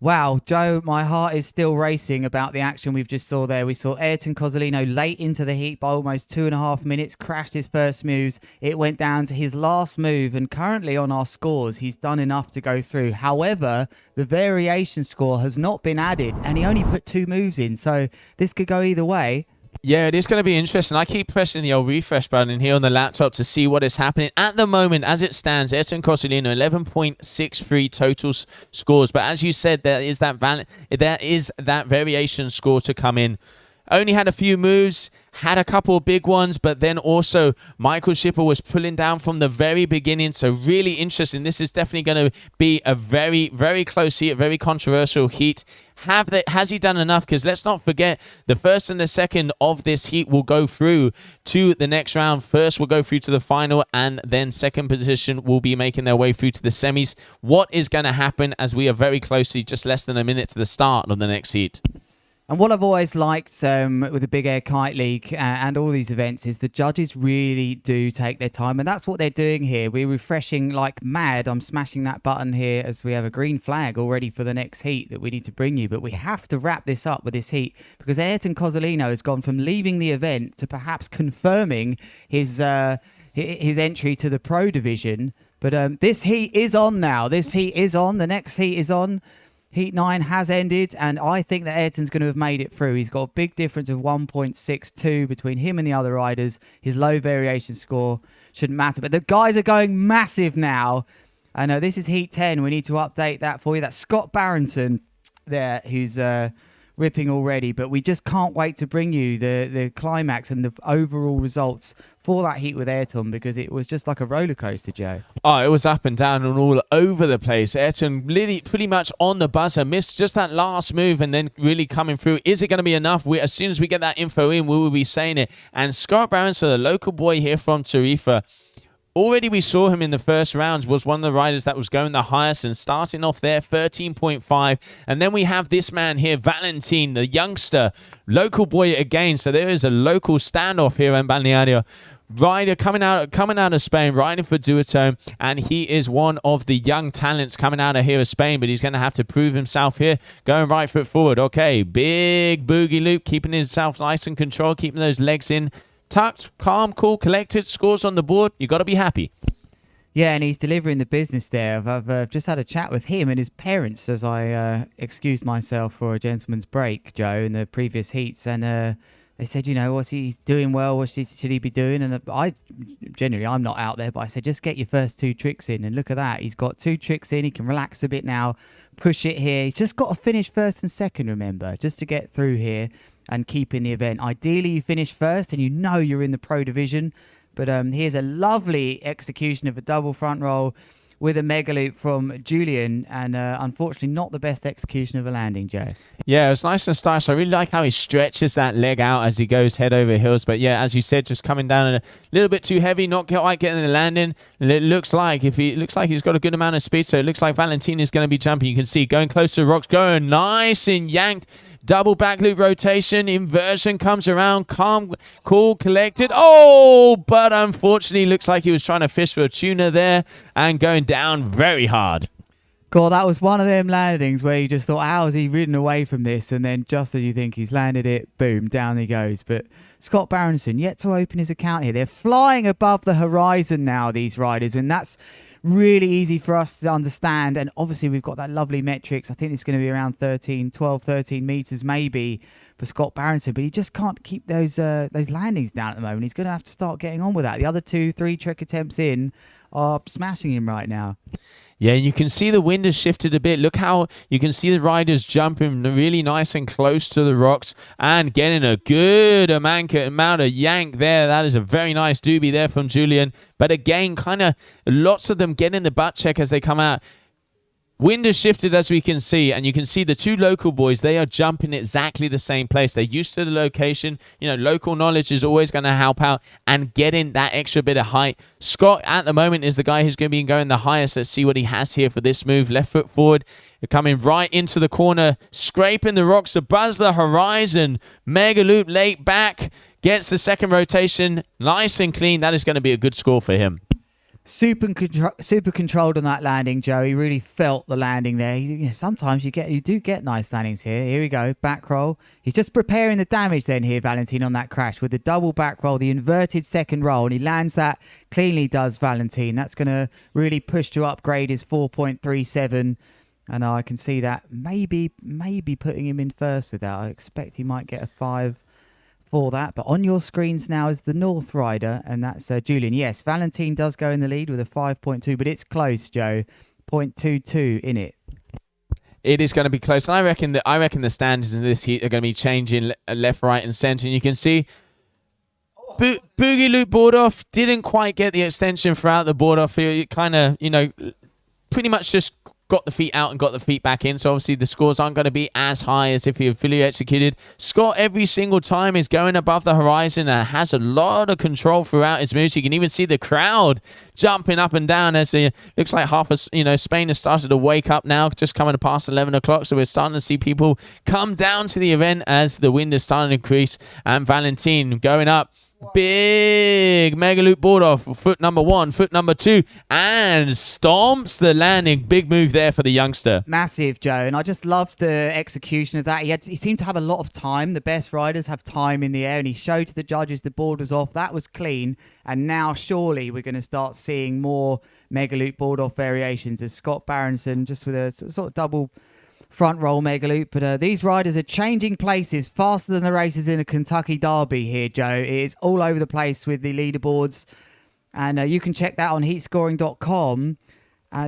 Wow, Joe, my heart is still racing about the action we've just saw there. We saw Airton Cozzolino late into the heat by almost 2.5 minutes, crashed his first moves. It went down to his last move, and currently on our scores, he's done enough to go through. However, the variation score has not been added, and he only put 2 moves in, so this could go either way. Yeah, it is going to be interesting. I keep pressing the old refresh button here on the laptop to see what is happening. At the moment, as it stands, Airton Cozzolino, 11.63 total scores. But as you said, there is that variation score to come in. Only had a few moves, had a couple of big ones, but then also Michael Shipper was pulling down from the very beginning. So really interesting. This is definitely going to be a very, very close heat, a very controversial heat. Has he done enough? Because let's not forget, the first and the second of this heat will go through to the next round. First will go through to the final, and then second position will be making their way through to the semis. What is going to happen as we are very closely, just less than a minute to the start of the next heat? And what I've always liked with the Big Air Kite League and all these events is the judges really do take their time. And that's what they're doing here. We're refreshing like mad. I'm smashing that button here as we have a green flag already for the next heat that we need to bring you. But we have to wrap this up with this heat because Airton Cozzolino has gone from leaving the event to perhaps confirming his entry to the pro division. But this heat is on now. This heat is on. The next heat is on. Heat 9 has ended, and I think that Airton's going to have made it through. He's got a big difference of 1.62 between him and the other riders. His low variation score shouldn't matter. But the guys are going massive now. I know this is Heat 10. We need to update that for you. That's Scott Barendsen there, who's ripping already. But we just can't wait to bring you the climax and the overall results for that heat with Airton, because it was just like a roller coaster, Joe. Oh, it was up and down and all over the place. Airton really pretty much on the buzzer, missed just that last move and then really coming through. Is it going to be enough? As soon as we get that info in, we will be saying it. And Scott Barendsen, the local boy here from Tarifa, already we saw him in the first rounds, was one of the riders that was going the highest and starting off there, 13.5. And then we have this man here, Valentin, the youngster, local boy again. So there is a local standoff here in Balneário. Rider coming out of Spain, riding for Duotone, and he is one of the young talents coming out of here of Spain, but he's going to have to prove himself here, going right foot forward. Okay, big boogie loop, keeping himself nice and controlled, keeping those legs in, tucked, calm, cool, collected, scores on the board. You got to be happy. Yeah, and he's delivering the business there. I've just had a chat with him and his parents as I excused myself for a gentleman's break, Joe, in the previous heats, and they said, you know, what's he doing well? What should he be doing? And I'm not out there, but I said, just get your first 2 tricks in. And look at that. He's got 2 tricks in. He can relax a bit now, push it here. He's just got to finish first and second, remember, just to get through here. and keeping the event. Ideally, you finish first and you know you're in the pro division. But here's a lovely execution of a double front roll with a mega loop from Julian, and unfortunately not the best execution of a landing, Joe. Yeah, it was nice and stylish. I really like how he stretches that leg out as he goes head over heels. But yeah, as you said, just coming down a little bit too heavy, not quite getting the landing. And it looks like he's got a good amount of speed, so it looks like Valentin is going to be jumping. You can see going close to the rocks, going nice and yanked. Double back loop rotation, inversion comes around, calm, cool, collected. Oh, but unfortunately looks like he was trying to fish for a tuna there and going down very hard. God, that was one of them landings where you just thought, how has he ridden away from this? And then just as you think he's landed it, boom, down he goes. But Scott Barendsen yet to open his account here. They're flying above the horizon now, these riders, and that's really easy for us to understand. And obviously we've got that lovely metrics. I think it's going to be around 12, 13 meters maybe for Scott Barendsen, but he just can't keep those landings down at the moment. He's going to have to start getting on with that. The other 2-3 trick attempts in are smashing him right now. Yeah, you can see the wind has shifted a bit. Look how you can see the riders jumping really nice and close to the rocks and getting a good amount of yank there. That is a very nice doobie there from Julian. But again, kind of lots of them getting the butt check as they come out. Wind has shifted, as we can see, and you can see the two local boys, they are jumping exactly the same place. They're used to the location. You know, local knowledge is always going to help out and getting that extra bit of height. Scott, at the moment, is the guy who's going to be going the highest. Let's see what he has here for this move. Left foot forward, coming right into the corner, scraping the rocks above the horizon. Mega loop late back, gets the second rotation, nice and clean. That is going to be a good score for him. Super controlled on that landing, Joe. He really felt the landing there. Sometimes you do get nice landings here. Here we go, back roll. He's just preparing the damage then here, Valentin, on that crash with the double back roll, the inverted second roll, and he lands that cleanly, does Valentin. That's going to really push to upgrade his 4.37, and I can see that maybe putting him in first with that. I expect he might get a 5 for that, but on your screens now is the North rider, and that's Julian. Yes, Valentin does go in the lead with a 5.2, but it's close, Joe. 0.22 in it. It is going to be close, and I reckon the standards in this heat are going to be changing left, right, and centre. And you can see Boogie Loop board off didn't quite get the extension throughout the board off. It kind of, pretty much just got the feet out and got the feet back in. So obviously the scores aren't going to be as high as if he had fully executed. Scott every single time is going above the horizon and has a lot of control throughout his moves. You can even see the crowd jumping up and down as it looks like half of Spain has started to wake up now, just coming past 11 o'clock. So we're starting to see people come down to the event as the wind is starting to increase. And Valentin going up. Big mega loop board off, foot number 1, foot number 2, and stomps the landing. Big move there for the youngster. Massive, Joe, and I just loved the execution of that. He seemed to have a lot of time. The best riders have time in the air, and he showed to the judges the board was off. That was clean, and now surely we're going to start seeing more mega loop board off variations as Scott Barendsen just with a sort of double front roll mega loop. But these riders are changing places faster than the races in a Kentucky Derby here, Joe. It is all over the place with the leaderboards, and you can check that on heatscoring.com.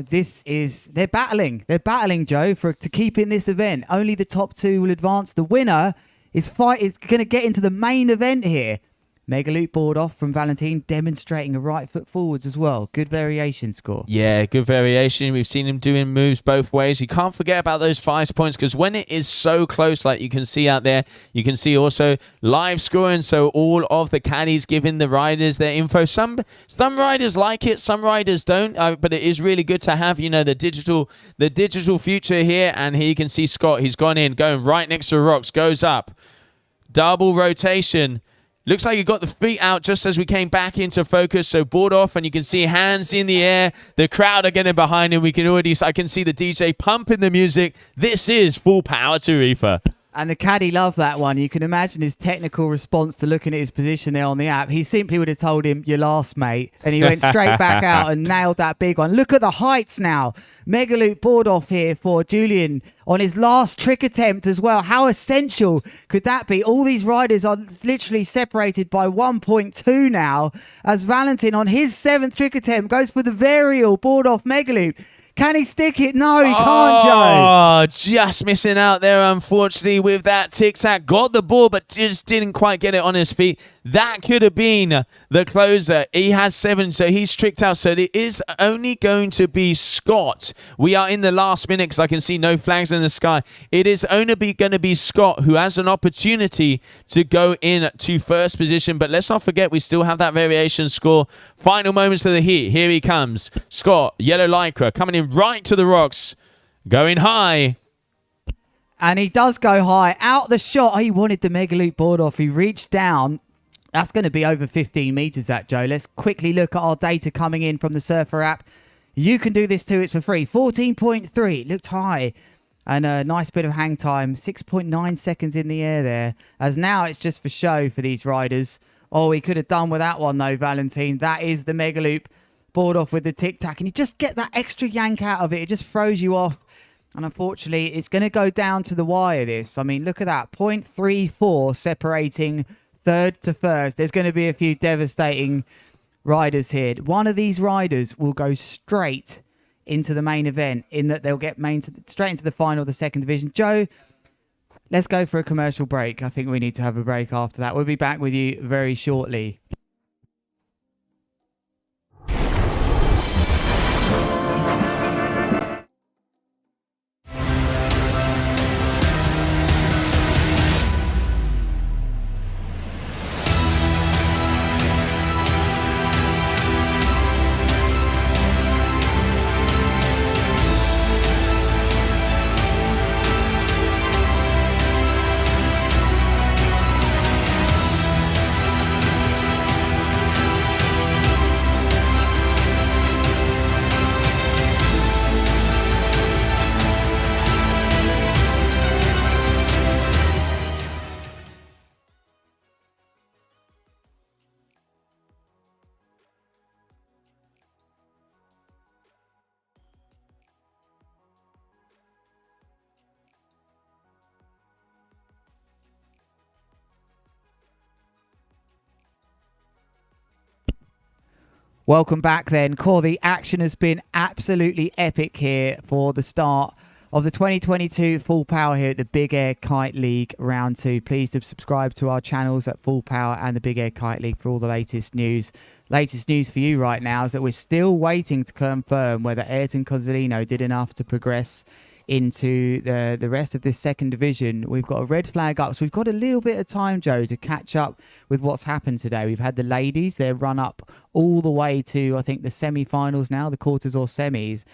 They're battling, Joe, to keep in this event. Only the top 2 will advance. The winner is going to get into the main event here. Mega loop board off from Valentin, demonstrating a right foot forwards as well. Good variation score. Yeah, good variation. We've seen him doing moves both ways. You can't forget about those 5 points because when it is so close, like you can see out there, you can see also live scoring. So all of the caddies giving the riders their info. Some riders like it, some riders don't. But it is really good to have, the digital future here. And here you can see Scott. He's gone in, going right next to the rocks, goes up, double rotation. Looks like he got the feet out just as we came back into focus. So board off, and you can see hands in the air. The crowd are getting behind him. I can see the DJ pumping the music. This is full power Tarifa. And the caddy loved that one. You can imagine his technical response to looking at his position there on the app. He simply would have told him, "Your last, mate." And he went straight back out and nailed that big one. Look at the heights now. Mega loop board off here for Julian on his last trick attempt as well. How essential could that be? All these riders are literally separated by 1.2 now as Valentin on his 7th trick attempt goes for the varial board off mega loop. Can he stick it? No, he can't, Joe. Oh, just missing out there, unfortunately, with that tic-tac. Got the ball, but just didn't quite get it on his feet. That could have been the closer. He has 7, so he's tricked out. So it is only going to be Scott. We are in the last minute because I can see no flags in the sky. It is only going to be Scott who has an opportunity to go in to first position. But let's not forget, we still have that variation score. Final moments of the heat. Here he comes. Scott, yellow lycra, coming in right to the rocks, going high. And he does go high. Out the shot. He wanted the mega loop board off. He reached down. That's going to be over 15 meters, that, Joe. Let's quickly look at our data coming in from the Surfr app. You can do this too. It's for free. 14.3. Looked high. And a nice bit of hang time. 6.9 seconds in the air there. As now it's just for show for these riders. Oh, he could have done with that one, though, Valentine. That is the mega loop. Board off with the tic-tac. And you just get that extra yank out of it. It just throws you off. And unfortunately, it's going to go down to the wire, this. I mean, look at that. 0.34 separating third to first. There's going to be a few devastating riders here. One of these riders will go straight into the main event, in that they'll get straight into the final of the second division. Joe, let's go for a commercial break. I think we need to have a break after that. We'll be back with you very shortly. Welcome back then. Core, the action has been absolutely epic here for the start of the 2022 Full Power here at the Big Air Kite League Round 2. Please do subscribe to our channels at Full Power and the Big Air Kite League for all the latest news. Latest news for you right now is that we're still waiting to confirm whether Airton Cozzolino did enough to progress into the rest of this second division. We've got a red flag up, so we've got a little bit of time, Joe, to catch up with what's happened today. We've had the ladies, their run up all the way to, I think, the semi-finals now, the quarters or semis.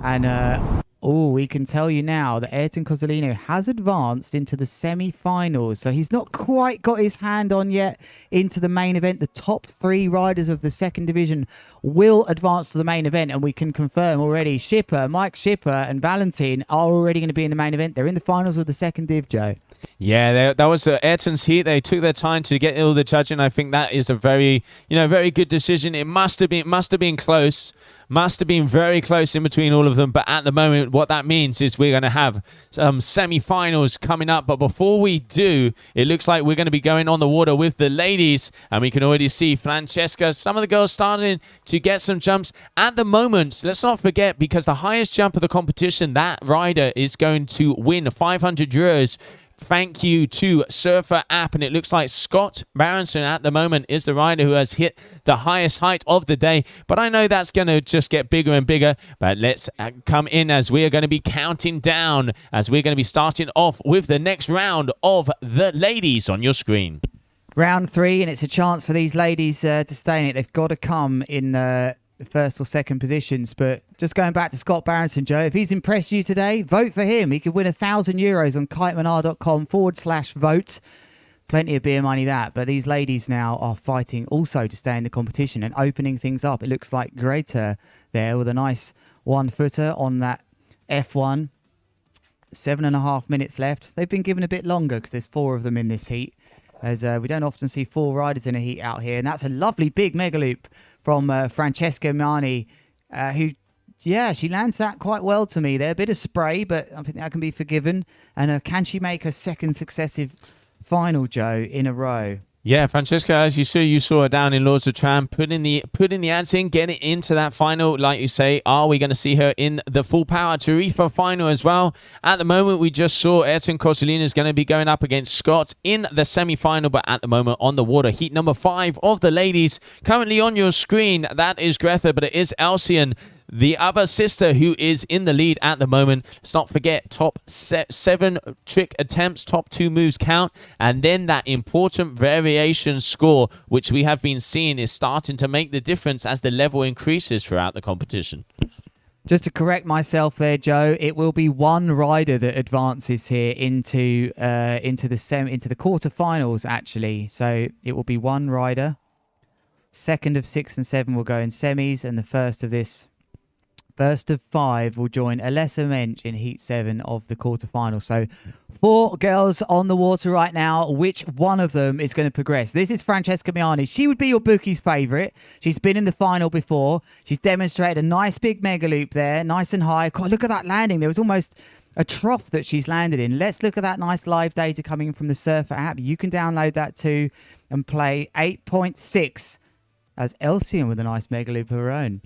And we can tell you now that Airton Cozzolino has advanced into the semi-finals. So he's not quite got his hand on yet into the main event. The top 3 riders of the second division will advance to the main event. And we can confirm already, Mike Schipper and Valentine are already going to be in the main event. They're in the finals of the second div, Joe. Yeah, that was Ayrton's heat. They took their time to get all the judging. I think that is a very good decision. It must have been close. Must have been very close in between all of them. But at the moment, what that means is we're going to have some semi-finals coming up. But before we do, it looks like we're going to be going on the water with the ladies. And we can already see Francesca, some of the girls starting to get some jumps. At the moment, let's not forget, because the highest jump of the competition, that rider is going to win 500 euros. Thank you to Surfr App, and it looks like Scott Barendsen at the moment is the rider who has hit the highest height of the day. But I know that's going to just get bigger and bigger. But let's come in as we are going to be counting down, as we're going to be starting off with the next round of the ladies on your screen. Round 3, and it's a chance for these ladies to stay in it. They've got to come in the first or second positions. But just going back to Scott Barendsen, Joe, if he's impressed you today, vote for him. He could win €1,000 on kitemana.com/vote. Plenty of beer money that. But these ladies now are fighting also to stay in the competition and opening things up. It looks like Greta there with a nice 1-footer on that F1. 7.5 minutes left. They've been given a bit longer because there's 4 of them in this heat, as we don't often see 4 riders in a heat out here. And that's a lovely big mega loop from Francesca Mani, who, she lands that quite well to me there. A bit of spray, but I think that can be forgiven. And can she make a second successive final, Joe, in a row? Yeah, Francesca, as you saw her down in Lords of Tram, putting the ads in, getting into that final. Like you say, are we going to see her in the full power Tarifa final as well? At the moment, we just saw Airton Cozzolino is going to be going up against Scott in the semi-final, but at the moment on the water, heat number 5 of the ladies. Currently on your screen, that is Greta, but it is Alcyon, the other sister, who is in the lead at the moment. Let's not forget, top 7 trick attempts, top 2 moves count, and then that important variation score, which we have been seeing is starting to make the difference as the level increases throughout the competition. Just to correct myself there, Joe, it will be one rider that advances here into the quarterfinals, actually. So it will be one rider. Second of 6 and 7 will go in semis, and the first of 5 will join Alessa Mensch in Heat 7 of the quarterfinal. So 4 girls on the water right now. Which one of them is going to progress? This is Francesca Miani. She would be your bookie's favourite. She's been in the final before. She's demonstrated a nice big mega loop there, nice and high. God, look at that landing. There was almost a trough that she's landed in. Let's look at that nice live data coming from the Surfr app. You can download that too and play 8.6 as Alcyon with a nice mega loop of her own.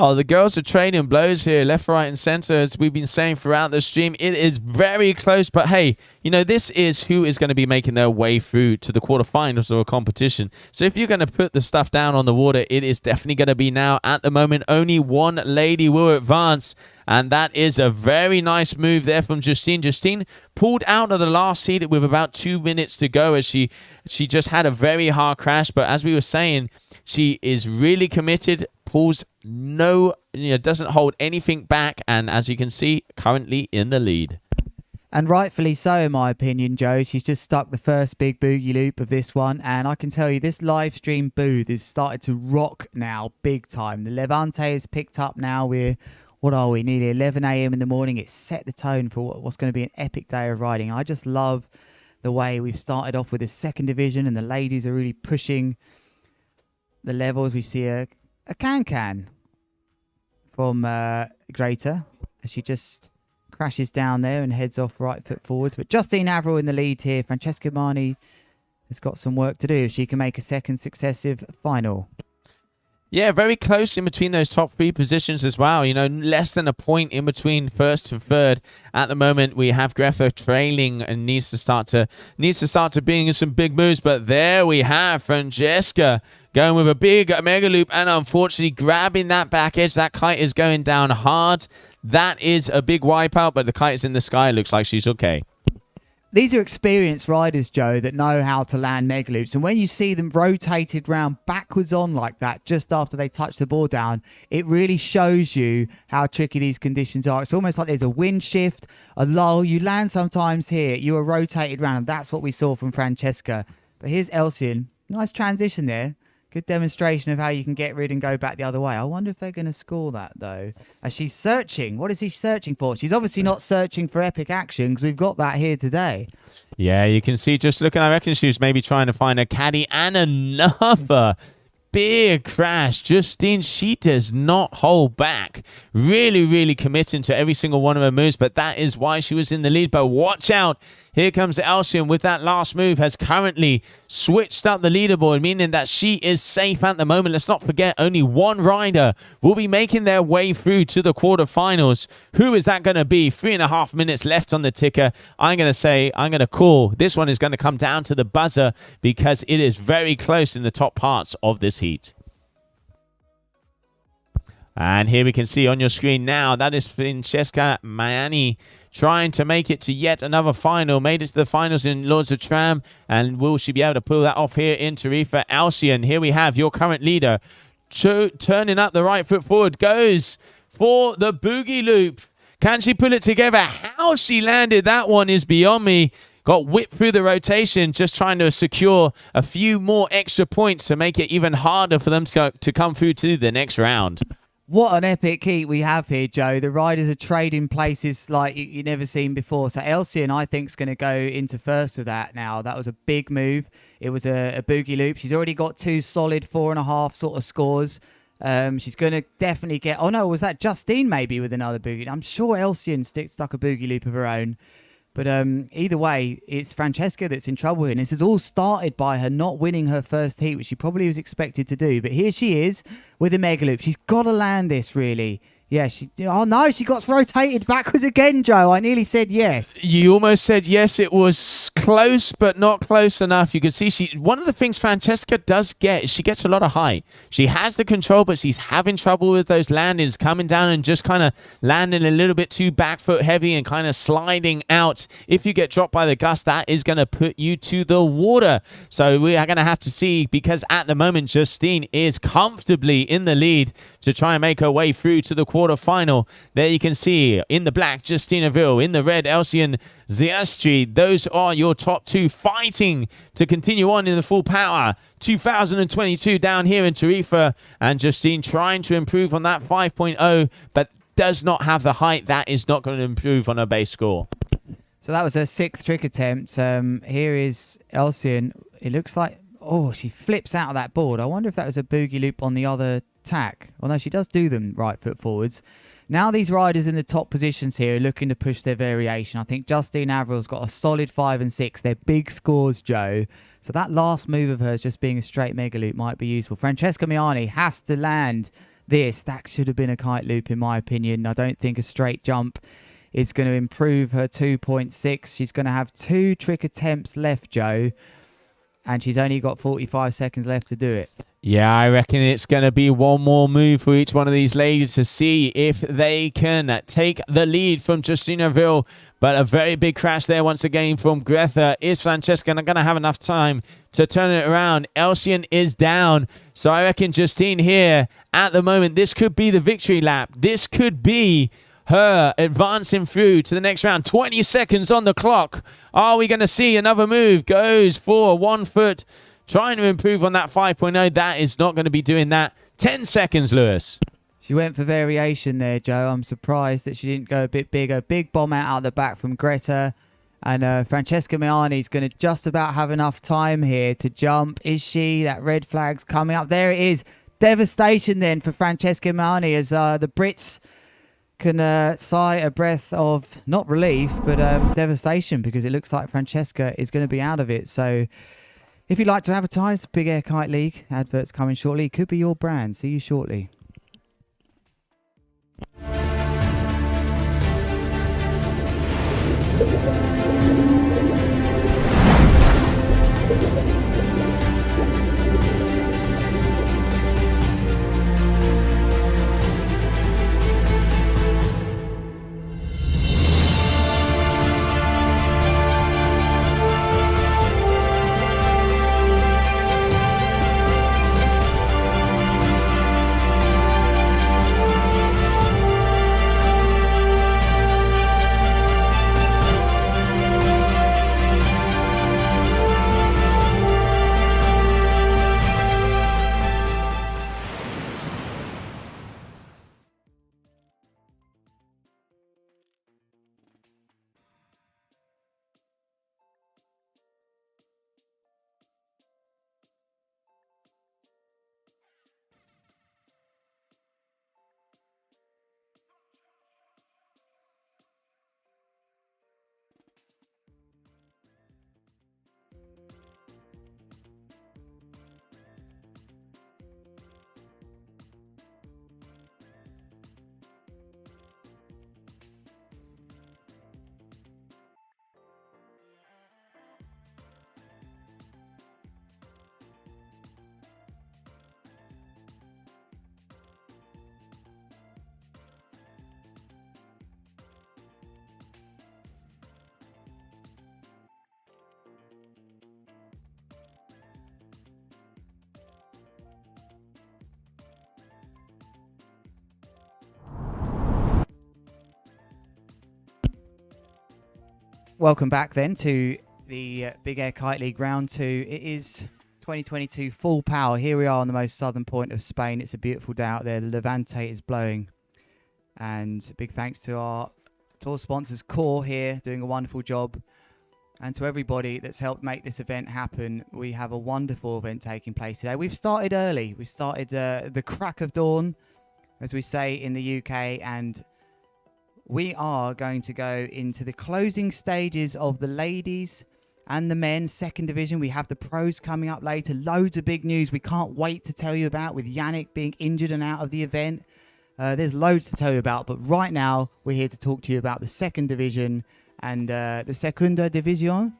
Oh, the girls are trading blows here, left, right, and center, as we've been saying throughout the stream. It is very close, but hey, you know, this is who is going to be making their way through to the quarterfinals of a competition. So if you're going to put the stuff down on the water, it is definitely going to be now. At the moment, only one lady will advance, and that is a very nice move there from Justine. Justine pulled out of the last seat with about 2 minutes to go, as she just had a very hard crash, but as we were saying, she is really committed, pulls doesn't hold anything back, and as you can see, currently in the lead. And rightfully so, in my opinion, Joe. She's just stuck the first big boogie loop of this one, and I can tell you this live stream booth is started to rock now, big time. The Levante is picked up now. What are we, nearly 11 a.m. in the morning. It's set the tone for what's going to be an epic day of riding. I just love the way we've started off with the second division, and the ladies are really pushing the levels. We see a can from Greta as she just crashes down there and heads off right foot forwards. But Justine Averill in the lead here. Francesca Miani has got some work to do if she can make a second successive final. Yeah, very close in between those top 3 positions as well. You know, less than a point in between first to third. At the moment, we have Greta trailing and needs to start to bring in some big moves. But there we have Francesca going with a big mega loop and unfortunately grabbing that back edge. That kite is going down hard. That is a big wipeout, but the kite is in the sky. It looks like she's okay. These are experienced riders, Joe, that know how to land mega loops. And when you see them rotated round backwards on like that just after they touch the board down, it really shows you how tricky these conditions are. It's almost like there's a wind shift, a lull. You land sometimes here, you are rotated round. And that's what we saw from Francesca. But here's Alcyon. Nice transition there. Good demonstration of how you can get rid and go back the other way. I wonder if they're going to score that, though. As she's searching. What is she searching for? She's obviously not searching for epic action, because we've got that here today. Yeah, you can see just looking, I reckon she was maybe trying to find a caddy, and another big crash. Justine, she does not hold back. Really, really committing to every single one of her moves, but that is why she was in the lead. But watch out. Here comes Alcyon with that last move, has currently switched up the leaderboard, meaning that she is safe at the moment. Let's not forget, only one rider will be making their way through to the quarterfinals. Who is that going to be? 3.5 minutes left on the ticker. I'm going to call. This one is going to come down to the buzzer because it is very close in the top parts of this heat. And here we can see on your screen now, that is Francesca Miani trying to make it to yet another final. Made it to the finals in Lords of Tram. And will she be able to pull that off here in Tarifa? Alcyon, here we have your current leader. Turning up the right foot forward. Goes for the boogie loop. Can she pull it together? How she landed that one is beyond me. Got whipped through the rotation, just trying to secure a few more extra points to make it even harder for them to come through to the next round. What an epic heat we have here, Joe. The riders are trading places like you've never seen before. So Alcyon, I think, is going to go into first with that now. That was a big move. It was a boogie loop. She's already got 2 solid 4.5 sort of scores. She's going to definitely get... Oh, no, was that Justine maybe with another boogie? I'm sure Alcyon stuck a boogie loop of her own. But either way, it's Francesca that's in trouble here. And this is all started by her not winning her first heat, which she probably was expected to do. But here she is with a mega loop. She's got to land this, really. Yeah, oh no, she got rotated backwards again, Joe. I nearly said yes. You almost said yes. It was close, but not close enough. You could see one of the things Francesca does get is she gets a lot of height. She has the control, but she's having trouble with those landings, coming down and just kind of landing a little bit too back foot heavy and kind of sliding out. If you get dropped by the gust, that is going to put you to the water. So we are going to have to see, because at the moment, Justine is comfortably in the lead to try and make her way through to the quarterfinal. There you can see in the black, Justina Ville, in the red, Elsian Ziastri. Those are your top two fighting to continue on in the full power 2022 down here in Tarifa. And Justine trying to improve on that 5.0, but does not have the height. That is not going to improve on her base score. So that was her 6th trick attempt. Here is Elsian. It looks like, oh, she flips out of that board. I wonder if that was a boogie loop on the other tack. Well, no, she does do them right foot forwards. Now these riders in the top positions here are looking to push their variation. I think Justine Avril's got a solid 5 and 6. They're big scores, Joe. So that last move of hers just being a straight mega loop might be useful. Francesca Miani has to land this. That should have been a kite loop in my opinion. I don't think a straight jump is going to improve her 2.6. She's going to have 2 trick attempts left, Joe. And she's only got 45 seconds left to do it. Yeah, I reckon it's going to be one more move for each one of these ladies to see if they can take the lead from Justina Ville. But a very big crash there once again from Greta. Is Francesca going to have enough time to turn it around? Elsian is down. So I reckon Justine here at the moment, this could be the victory lap. This could be her advancing through to the next round. 20 seconds on the clock. Are we going to see another move? Goes for 1 foot. Trying to improve on that 5.0. That is not going to be doing that. 10 seconds, Lewis. She went for variation there, Joe. I'm surprised that she didn't go a bit bigger. Big bomb out the back from Greta. And Francesca Miani's going to just about have enough time here to jump. Is she? That red flag's coming up. There it is. Devastation then for Francesca Miani as the Brits can sigh a breath of, not relief, but devastation, because it looks like Francesca is going to be out of it. So if you'd like to advertise the Big Air Kite League, adverts coming shortly. It could be your brand. See you shortly. Welcome back then to the Big Air Kite League Round 2. It is 2022 full power. Here we are on the most southern point of Spain. It's a beautiful day out there. The Levante is blowing. And big thanks to our tour sponsors, Core, here, doing a wonderful job. And to everybody that's helped make this event happen. We have a wonderful event taking place today. We've started early. We started the crack of dawn, as we say in the UK, and we are going to go into the closing stages of the ladies and the men's second division. We have the pros coming up later. Loads of big news we can't wait to tell you about, with Yannick being injured and out of the event. There's loads to tell you about, but right now we're here to talk to you about the second division and the Segunda División.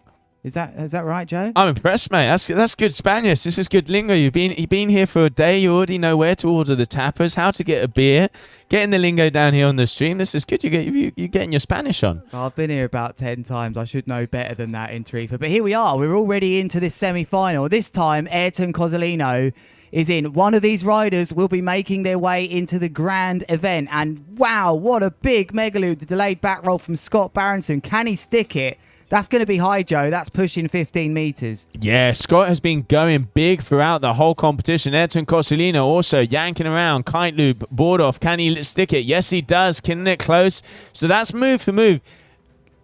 Is that right, Joe? I'm impressed, mate. That's good Spanish. This is good lingo. You've been here for a day. You already know where to order the tapas, how to get a beer, getting the lingo down here on the stream. This is good. You're getting your Spanish on. I've been here about 10 times. I should know better than that in Tarifa. But here we are. We're already into this semi-final. This time, Airton Cozzolino is in. One of these riders will be making their way into the grand event. And wow, what a big mega loop. The delayed back roll from Scott Barendsen. Can he stick it? That's going to be high, Joe. That's pushing 15 meters. Yeah, Scott has been going big throughout the whole competition. Airton Cozzolino also yanking around. Kite loop, board off. Can he stick it? Yes, he does. Getting it close. So that's move for move.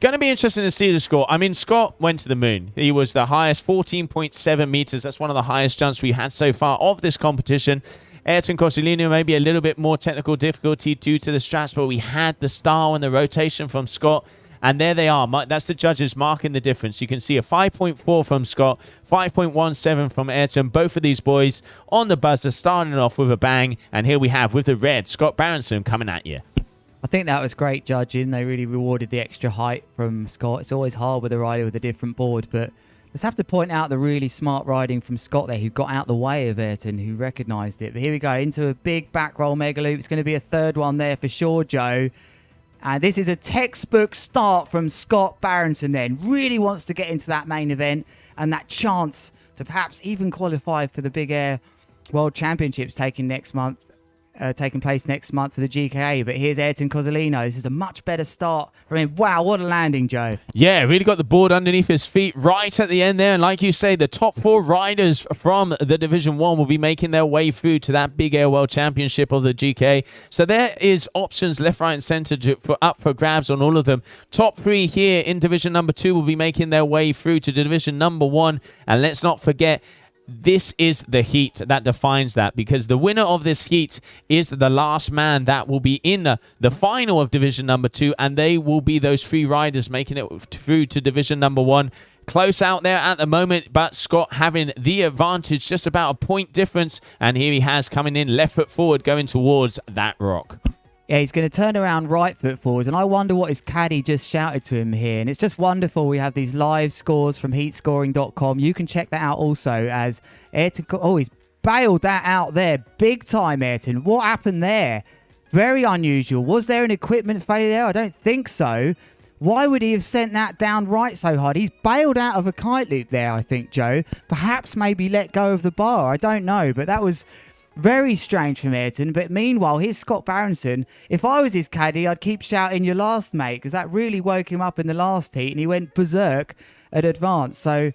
Going to be interesting to see the score. I mean, Scott went to the moon. He was the highest, 14.7 meters. That's one of the highest jumps we've had so far of this competition. Airton Cozzolino maybe a little bit more technical difficulty due to the straps, but we had the style and the rotation from Scott. And there they are. That's the judges marking the difference. You can see a 5.4 from Scott, 5.17 from Airton. Both of these boys on the buzzer, starting off with a bang. And here we have, with the red, Scott Barendsen coming at you. I think that was great judging. They really rewarded the extra height from Scott. It's always hard with a rider with a different board, but let's have to point out the really smart riding from Scott there, who got out the way of Airton, who recognised it. But here we go, into a big back roll mega loop. It's going to be a third one there for sure, Joe. And this is a textbook start from Scott Barendsen then. Really wants to get into that main event and that chance to perhaps even qualify for the Big Air World Championships taking place next month for the GKA. But here's Airton Cozzolino. This is a much better start from him. Wow, what a landing, Joe. Yeah, really got the board underneath his feet right at the end there. And like you say, the top 4 riders from the Division 1 will be making their way through to that Big Air World Championship of the GKA. So there is options left, right, and centre up for grabs on all of them. Top 3 here in Division number 2 will be making their way through to Division number 1. And let's not forget, this is the heat that defines that, because the winner of this heat is the last man that will be in the final of Division number 2, and they will be those 3 riders making it through to Division number 1. Close out there at the moment, but Scott having the advantage, just about a point difference, and here he has coming in left foot forward, going towards that rock. Yeah, he's going to turn around right foot forwards, and I wonder what his caddy just shouted to him here. And it's just wonderful. We have these live scores from heatscoring.com. You can check that out also, as Airton... Oh, he's bailed that out there. Big time, Airton. What happened there? Very unusual. Was there an equipment failure there? I don't think so. Why would he have sent that down right so hard? He's bailed out of a kite loop there, I think, Joe. Perhaps maybe let go of the bar. I don't know, but that was... very strange from Airton. But meanwhile, here's Scott Barendsen. If I was his caddy, I'd keep shouting your last, mate, because that really woke him up in the last heat and he went berserk at advance. So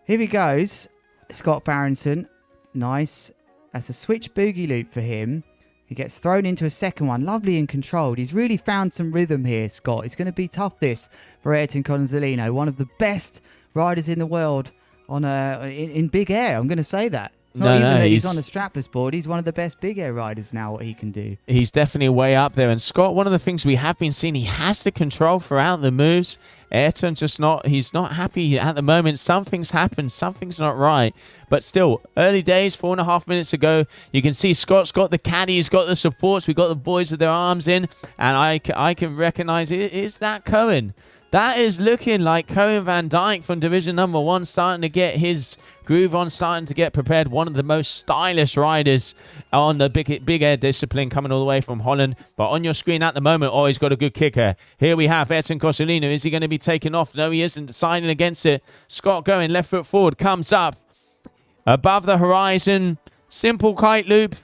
here he goes, Scott Barendsen. Nice. That's a switch boogie loop for him. He gets thrown into a second one. Lovely and controlled. He's really found some rhythm here, Scott. It's going to be tough, this, for Airton Cozzolino. One of the best riders in the world on in Big Air. I'm going to say that. Not even that he's on a strapless board. He's one of the best Big Air riders now, what he can do. He's definitely way up there. And Scott, one of the things we have been seeing, he has the control throughout the moves. Airton he's not happy at the moment. Something's happened. Something's not right. But still, early days, 4.5 minutes ago, you can see Scott's got the caddy, he's got the supports. We've got the boys with their arms in. And I can recognize it. Is that Cohen? That is looking like Cohen Van Dyke from Division number 1, starting to get his groove on, starting to get prepared. One of the most stylish riders on the big air discipline, coming all the way from Holland. But on your screen at the moment, oh, he's got a good kicker. Here we have Airton Cozzolino. Is he going to be taken off? No, he isn't. Deciding against it. Scott going left foot forward, comes up above the horizon. Simple kite loop.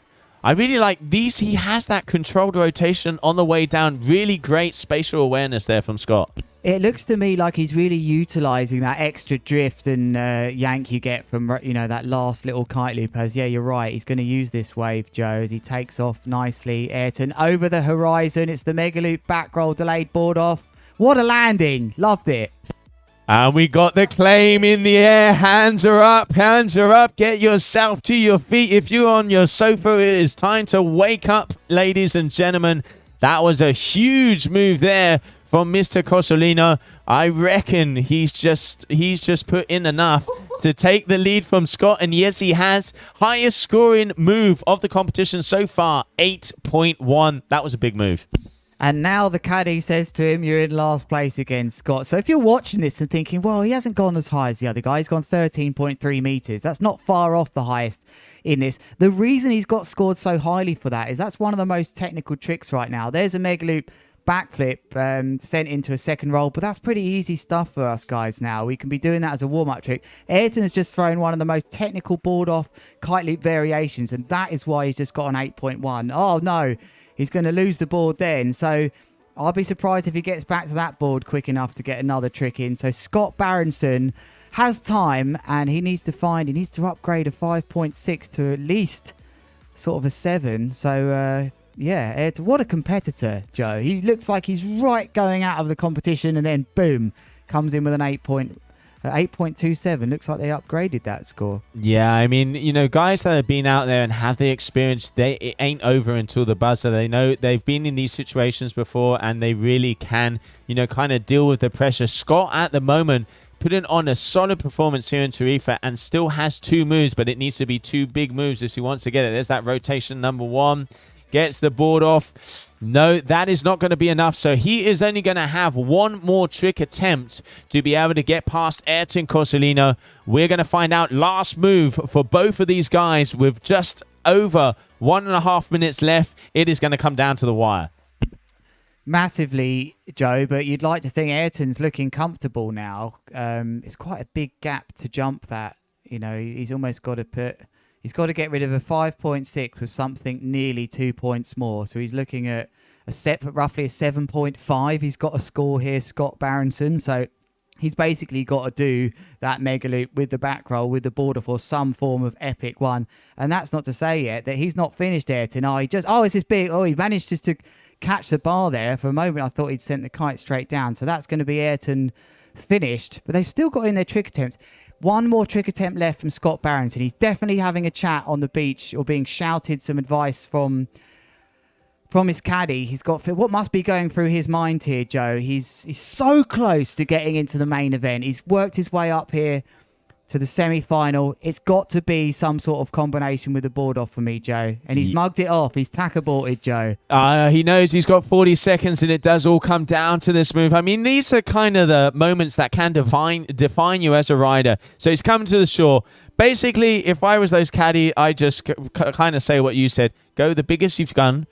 I really like these. He has that controlled rotation on the way down. Really great spatial awareness there from Scott. It looks to me like he's really utilising that extra drift and yank you get from, that last little kite loop. As, yeah, you're right. He's going to use this wave, Joe, as he takes off nicely. Airton over the horizon. It's the mega loop back roll, delayed board off. What a landing. Loved it. And we got the claim in the air. Hands are up. Hands are up. Get yourself to your feet. If you're on your sofa, it is time to wake up, ladies and gentlemen. That was a huge move there from Mr. Cozzolino. I reckon he's just put in enough to take the lead from Scott, and yes, he has. Highest scoring move of the competition so far, 8.1. That was a big move. And now the caddy says to him, you're in last place again, Scott. So if you're watching this and thinking, well, he hasn't gone as high as the other guy. He's gone 13.3 meters. That's not far off the highest in this. The reason he's got scored so highly for that is that's one of the most technical tricks right now. There's a mega loop backflip sent into a second roll, but that's pretty easy stuff for us guys now. We can be doing that as a warm-up trick. Airton has just thrown one of the most technical board-off kite loop variations, and that is why he's just got an 8.1. Oh, no. He's going to lose the board then. So I'll be surprised if he gets back to that board quick enough to get another trick in. So Scott Barendsen has time, and he needs to upgrade a 5.6 to at least sort of a 7. So, yeah, what a competitor, Joe. He looks like he's right going out of the competition, and then, boom, comes in with an 8.27. Looks like they upgraded that score. Yeah, I mean, you know, guys that have been out there and have the experience, it ain't over until the buzzer. They know they've been in these situations before, and they really can, you know, kind of deal with the pressure. Scott, at the moment, putting on a solid performance here in Tarifa and still has 2 moves, but it needs to be 2 big moves if he wants to get it. There's that rotation number 1. Gets the board off. No, that is not going to be enough. So he is only going to have 1 more trick attempt to be able to get past Airton Cozzolino. We're going to find out last move for both of these guys with just over 1.5 minutes left. It is going to come down to the wire. Massively, Joe, but you'd like to think Airton's looking comfortable now. It's quite a big gap to jump that. You know, he's almost got to get rid of a 5.6 with something nearly 2 points more. So he's looking at roughly a 7.5. He's got a score here, Scott Barendsen. So he's basically got to do that mega loop with the back roll, with the border for some form of epic one. And that's not to say yet that he's not finished, Airton. It's this big. Oh, he managed just to catch the bar there. For a moment, I thought he'd sent the kite straight down. So that's going to be Airton finished. But they've still got in their trick attempts. 1 more trick attempt left from Scott Barendsen. He's definitely having a chat on the beach or being shouted some advice from his caddy. He's got what must be going through his mind here, Joe. He's so close to getting into the main event. He's worked his way up here to the semi-final. It's got to be some sort of combination with the board off for me, Joe. And he's mugged it off. He's tack aborted, Joe. He knows he's got 40 seconds, and it does all come down to this move. I mean, these are kind of the moments that can define you as a rider. So he's coming to the shore. Basically, if I was those caddy, I just kind of say what you said. Go the biggest you've done.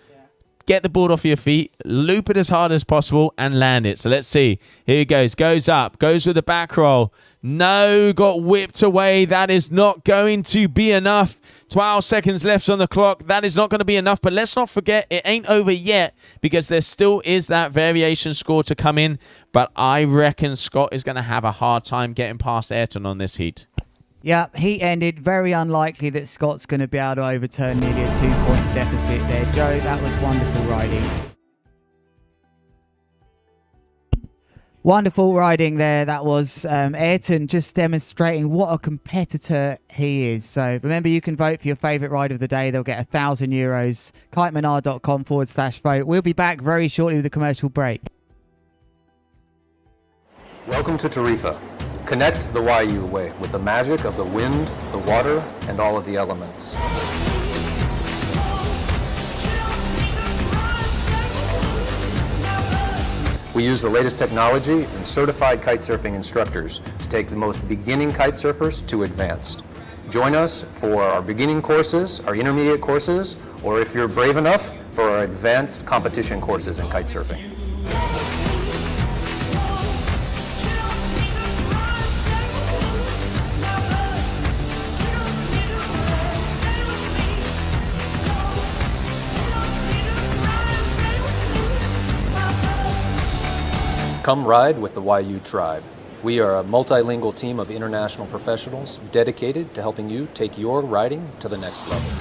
Get the board off your feet, loop it as hard as possible, and land it. So let's see. Here he goes. Goes up. Goes with the back roll. No, got whipped away. That is not going to be enough. 12 seconds left on the clock. That is not going to be enough. But let's not forget, it ain't over yet because there still is that variation score to come in. But I reckon Scott is going to have a hard time getting past Airton on this heat. Yeah, heat ended. Very unlikely that Scott's going to be able to overturn nearly a 2-point deficit there. Joe, that was wonderful riding. Wonderful riding there. That was Airton just demonstrating what a competitor he is. So remember, you can vote for your favourite ride of the day. They'll get €1,000. Kitemana.com/vote. We'll be back very shortly with a commercial break. Welcome to Tarifa. Connect the Wayuu way with the magic of the wind, the water, and all of the elements. We use the latest technology and certified kitesurfing instructors to take the most beginning kitesurfers to advanced. Join us for our beginning courses, our intermediate courses, or if you're brave enough, for our advanced competition courses in kitesurfing. Come ride with the Wayuu tribe. We are a multilingual team of international professionals dedicated to helping you take your riding to the next level.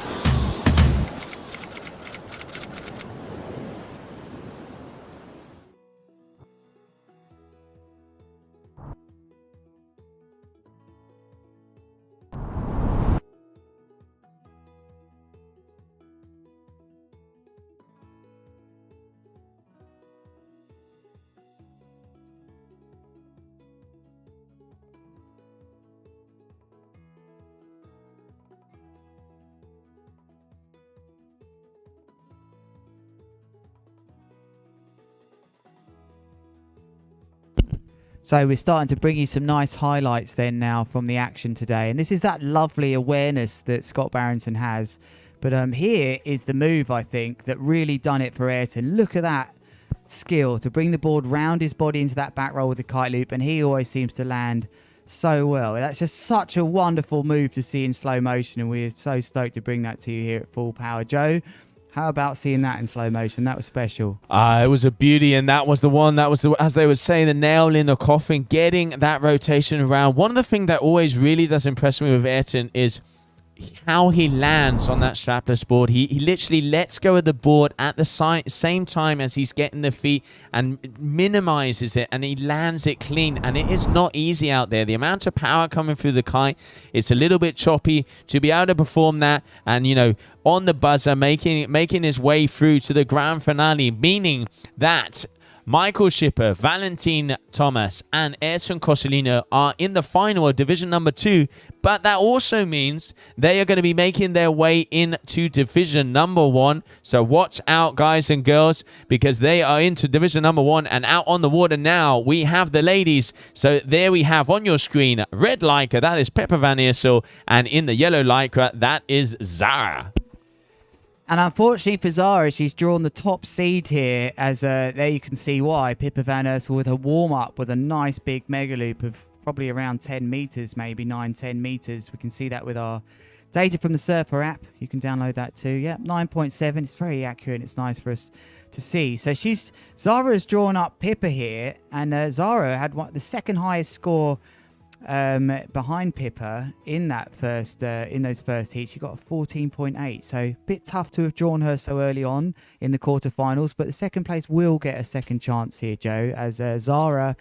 So we're starting to bring you some nice highlights then now from the action today. And this is that lovely awareness that Scott Barendsen has. But here is the move, I think, that really done it for Airton. Look at that skill to bring the board round his body into that back roll with the kite loop. And he always seems to land so well. That's just such a wonderful move to see in slow motion. And we're so stoked to bring that to you here at Full Power. Joe, how about seeing that in slow motion? That was special. It was a beauty, and that was the one, as they would say, the nail in the coffin, getting that rotation around. One of the things that always really does impress me with Airton is how he lands on that strapless board. He literally lets go of the board at the same time as he's getting the feet and minimizes it, and he lands it clean. And it is not easy out there. The amount of power coming through the kite, it's a little bit choppy to be able to perform that. And, you know, on the buzzer, making his way through to the grand finale, meaning that Michael Schipper, Valentin Thomas, and Airton Cozzolino are in the final of Division number 2, but that also means they are going to be making their way into Division number 1. So watch out, guys and girls, because they are into Division number 1 and out on the water now. We have the ladies. So there we have on your screen, red lycra, that is Pepper Van Eersel, and in the yellow lycra, that is Zara. And unfortunately for Zara, she's drawn the top seed here, as there you can see why. Pippa Van Eersel with a warm-up with a nice big mega loop of probably around 10 meters, maybe 9-10 meters. We can see that with our data from the Surfr App. You can download that too. Yeah, 9.7. It's very accurate. It's nice for us to see. So Zara has drawn up Pippa here, and Zara had the second highest score behind Pippa in that in those first heats. She got a 14.8, so a bit tough to have drawn her so early on in the quarterfinals, but the second place will get a second chance here, Joe, as Zara,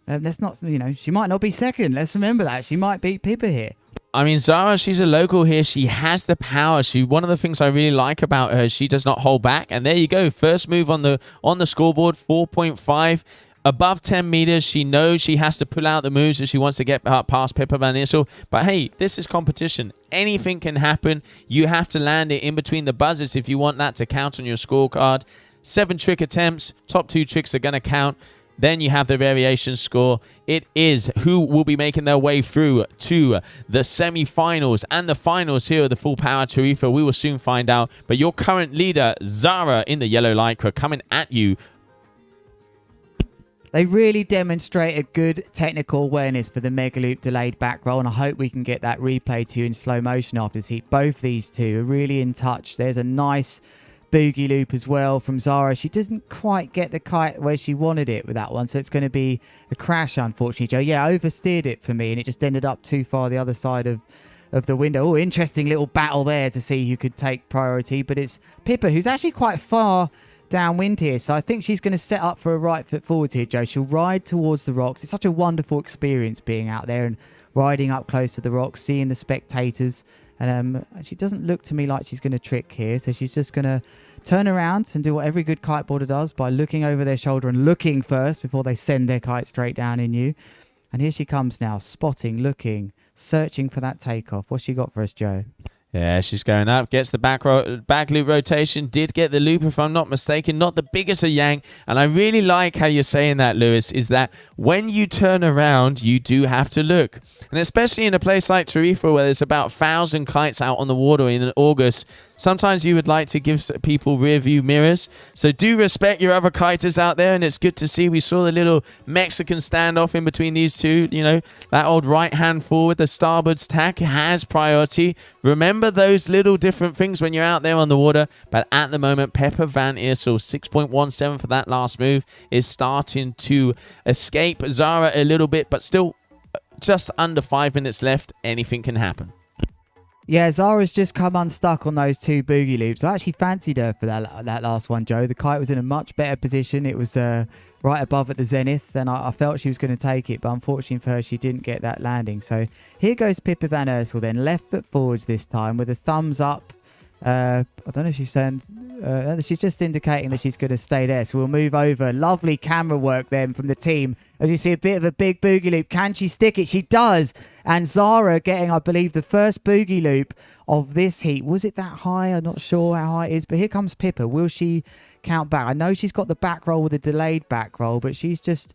let's not, she might not be second. Let's remember that she might beat Pippa here. I mean, Zara, she's a local here. She has the power. One of the things I really like about her is she does not hold back. And there you go, first move on the scoreboard, 4.5. Above 10 meters, she knows she has to pull out the moves if she wants to get past Pippa Van Eersel. But hey, this is competition. Anything can happen. You have to land it in between the buzzers if you want that to count on your scorecard. 7 trick attempts. Top 2 tricks are going to count. Then you have the variation score. It is who will be making their way through to the semi-finals and the finals here at the Full Power Tarifa. We will soon find out. But your current leader, Zara, in the yellow lycra, coming at you. They really demonstrate a good technical awareness for the mega loop delayed back roll, and I hope we can get that replay to you in slow motion after this heat. Both these two are really in touch. There's a nice boogie loop as well from Zara. She doesn't quite get the kite where she wanted it with that one, so it's going to be a crash, unfortunately, Joe. Yeah, oversteered it for me, and it just ended up too far the other side of the window. Oh, interesting little battle there to see who could take priority, but it's Pippa, who's actually quite far downwind here, so I think she's going to set up for a right foot forward here, Joe. She'll ride towards the rocks. It's such a wonderful experience being out there and riding up close to the rocks, seeing the spectators, and she doesn't look to me like she's going to trick here, so she's just going to turn around and do what every good kiteboarder does by looking over their shoulder and looking first before they send their kite straight down in you. And here she comes now, spotting, looking, searching for that takeoff. What's she got for us, Joe? Yeah, she's going up, gets the back loop rotation, did get the loop if I'm not mistaken, not the biggest of yang. And I really like how you're saying that, Lewis, is that when you turn around, you do have to look. And especially in a place like Tarifa, where there's about 1,000 kites out on the water in August, sometimes you would like to give people rear view mirrors. So do respect your other kiters out there, and it's good to see. We saw the little Mexican standoff in between these two. That old right hand forward, the starboard tack has priority. Remember those little different things when you're out there on the water. But at the moment, Pepper Van Eersel, 6.17 for that last move, is starting to escape Zara a little bit, but still just under 5 minutes left. Anything can happen. Yeah, Zara's just come unstuck on those 2 boogie loops. I actually fancied her for that last one, Joe. The kite was in a much better position. It was right above at the zenith, and I felt she was going to take it, but unfortunately for her, she didn't get that landing. So here goes Pippa Van Eersel then, left foot forwards this time with a thumbs up. I don't know if she's saying, she's just indicating that she's going to stay there. So we'll move over. Lovely camera work then from the team. As you see, a bit of a big boogie loop. Can she stick it? She does. And Zara getting, I believe, the first boogie loop of this heat. Was it that high? I'm not sure how high it is. But here comes Pippa. Will she count back? I know she's got the back roll with a delayed back roll, but she's just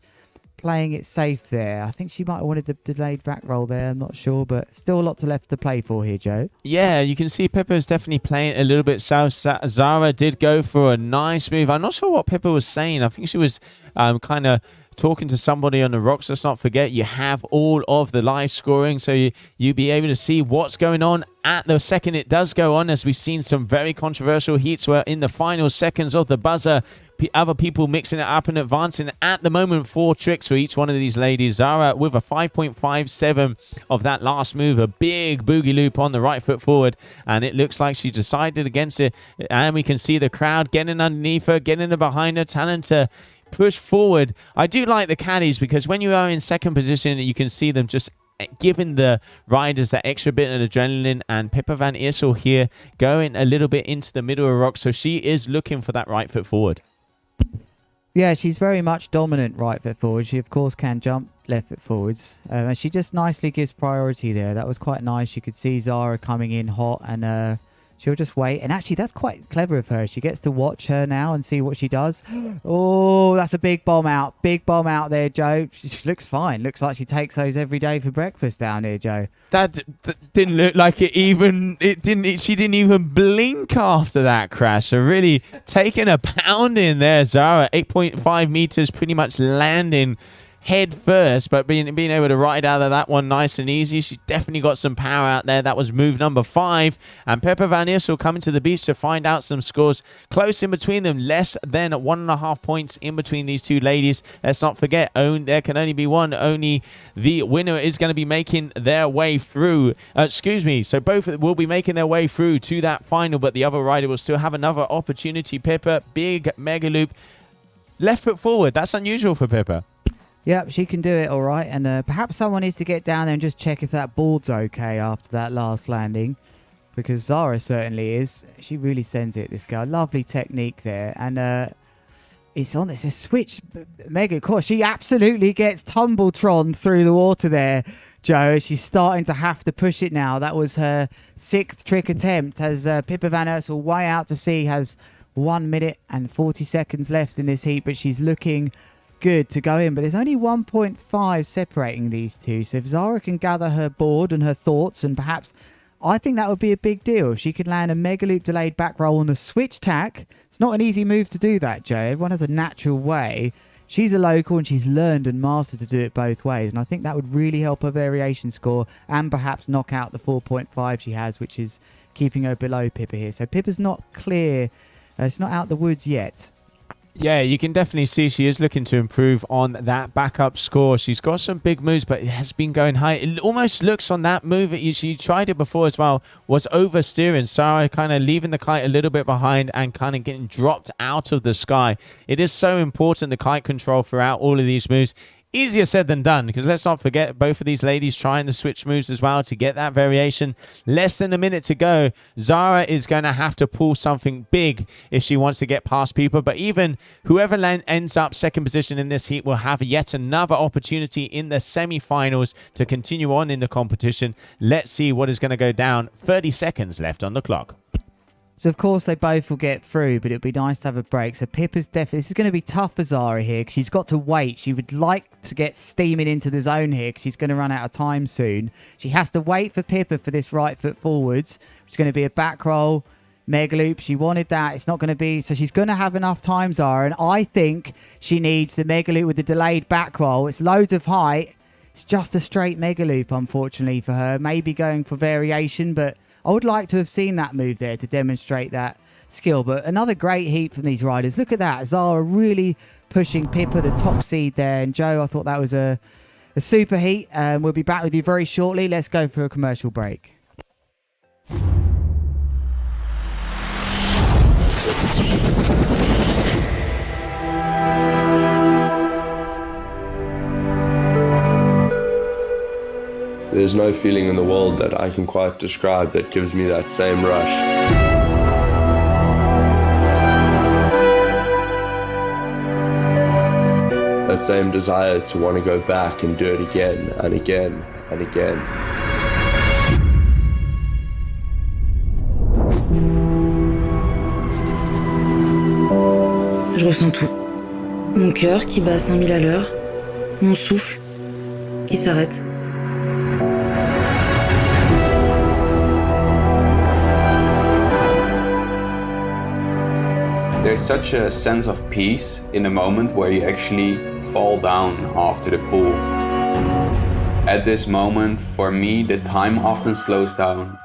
playing it safe there. I think she might have wanted the delayed back roll there. I'm not sure, but still a lot left to play for here, Joe. Yeah, you can see Pippa is definitely playing a little bit south. Zara did go for a nice move. I'm not sure what Pippa was saying. I think she was kind of talking to somebody on the rocks. Let's not forget you have all of the live scoring, so you be able to see what's going on at the second it does go on, as we've seen some very controversial heats where in the final seconds of the buzzer, other people mixing it up and advancing. At the moment, 4 tricks for each one of these ladies. Zara with a 5.57 of that last move, a big boogie loop on the right foot forward, and it looks like she decided against it, and we can see the crowd getting underneath her, getting behind her, telling to push forward. I do like the caddies, because when you are in second position, you can see them just giving the riders that extra bit of adrenaline, and Pippa van Issel here going a little bit into the middle of rock, so she is looking for that right foot forward. Yeah, she's very much dominant right foot forward. She, of course, can jump left foot forwards. And she just nicely gives priority there. That was quite nice. You could see Zara coming in hot, and she'll just wait. And actually, that's quite clever of her. She gets to watch her now and see what she does. Oh, that's a big bomb out. Big bomb out there, Joe. She looks fine. Looks like she takes those every day for breakfast down here, Joe. That didn't look like it even. She didn't even blink after that crash. So really taking a pounding there, Zara. 8.5 meters, pretty much landing head first, but being able to ride out of that one nice and easy. She's definitely got some power out there. That was move number 5, and Pippa van Issel coming to the beach to find out some scores. Close in between them, less than 1.5 points in between these two ladies. Let's not forget, there can only be one. Only the winner is going to be making their way through. So both will be making their way through to that final, but the other rider will still have another opportunity. Pippa, big mega loop, left foot forward. That's unusual for Pippa. Yep, she can do it all right. And perhaps someone needs to get down there and just check if that board's okay after that last landing, because Zara certainly is. She really sends it, this girl. Lovely technique there. And it's on this switch. Mega, of course, she absolutely gets Tumbletron through the water there, Joe. She's starting to have to push it now. That was her 6th trick attempt, as Pippa van Issel way out to sea has 1 minute and 40 seconds left in this heat, but she's looking good to go in. But there's only 1.5 separating these two, so if Zara can gather her board and her thoughts, and perhaps, I think that would be a big deal. She could land a mega loop delayed back roll on a switch tack. It's not an easy move to do that, Joe. Everyone has a natural way. She's a local and she's learned and mastered to do it both ways, and I think that would really help her variation score and perhaps knock out the 4.5 she has, which is keeping her below Pippa here. So Pippa's not clear. It's not out the woods yet. Yeah, you can definitely see she is looking to improve on that backup score. She's got some big moves, but it has been going high. It almost looks on that move, she tried it before as well, was oversteering. Sarah kind of leaving the kite a little bit behind and kind of getting dropped out of the sky. It is so important, the kite control throughout all of these moves. Easier said than done, because let's not forget both of these ladies trying the switch moves as well to get that variation. Less than a minute to go. Zara is going to have to pull something big if she wants to get past people, but even whoever ends up second position in this heat will have yet another opportunity in the semi-finals to continue on in the competition. Let's see what is going to go down. 30 seconds left on the clock. So, of course, they both will get through, but it would be nice to have a break. So, Pippa's definitely... This is going to be tough for Zara here, because she's got to wait. She would like to get steaming into the zone here, because she's going to run out of time soon. She has to wait for Pippa for this right foot forwards. It's going to be a back roll, mega loop. She wanted that. It's not going to be... So, she's going to have enough time, Zara. And I think she needs the mega loop with the delayed back roll. It's loads of height. It's just a straight mega loop, unfortunately, for her. Maybe going for variation, but... I would like to have seen that move there to demonstrate that skill. But another great heat from these riders. Look at that. Zara really pushing Pippa, the top seed there. And Joe, I thought that was a super heat. We'll be back with you very shortly. Let's go for a commercial break. There's no feeling in the world that I can quite describe that gives me that same rush. That same desire to want to go back and do it again and again and again. Je ressens tout. Mon cœur qui bat à 5000 à l'heure, mon souffle qui s'arrête. There's such a sense of peace in the moment where you actually fall down after the pool. At this moment, for me, the time often slows down.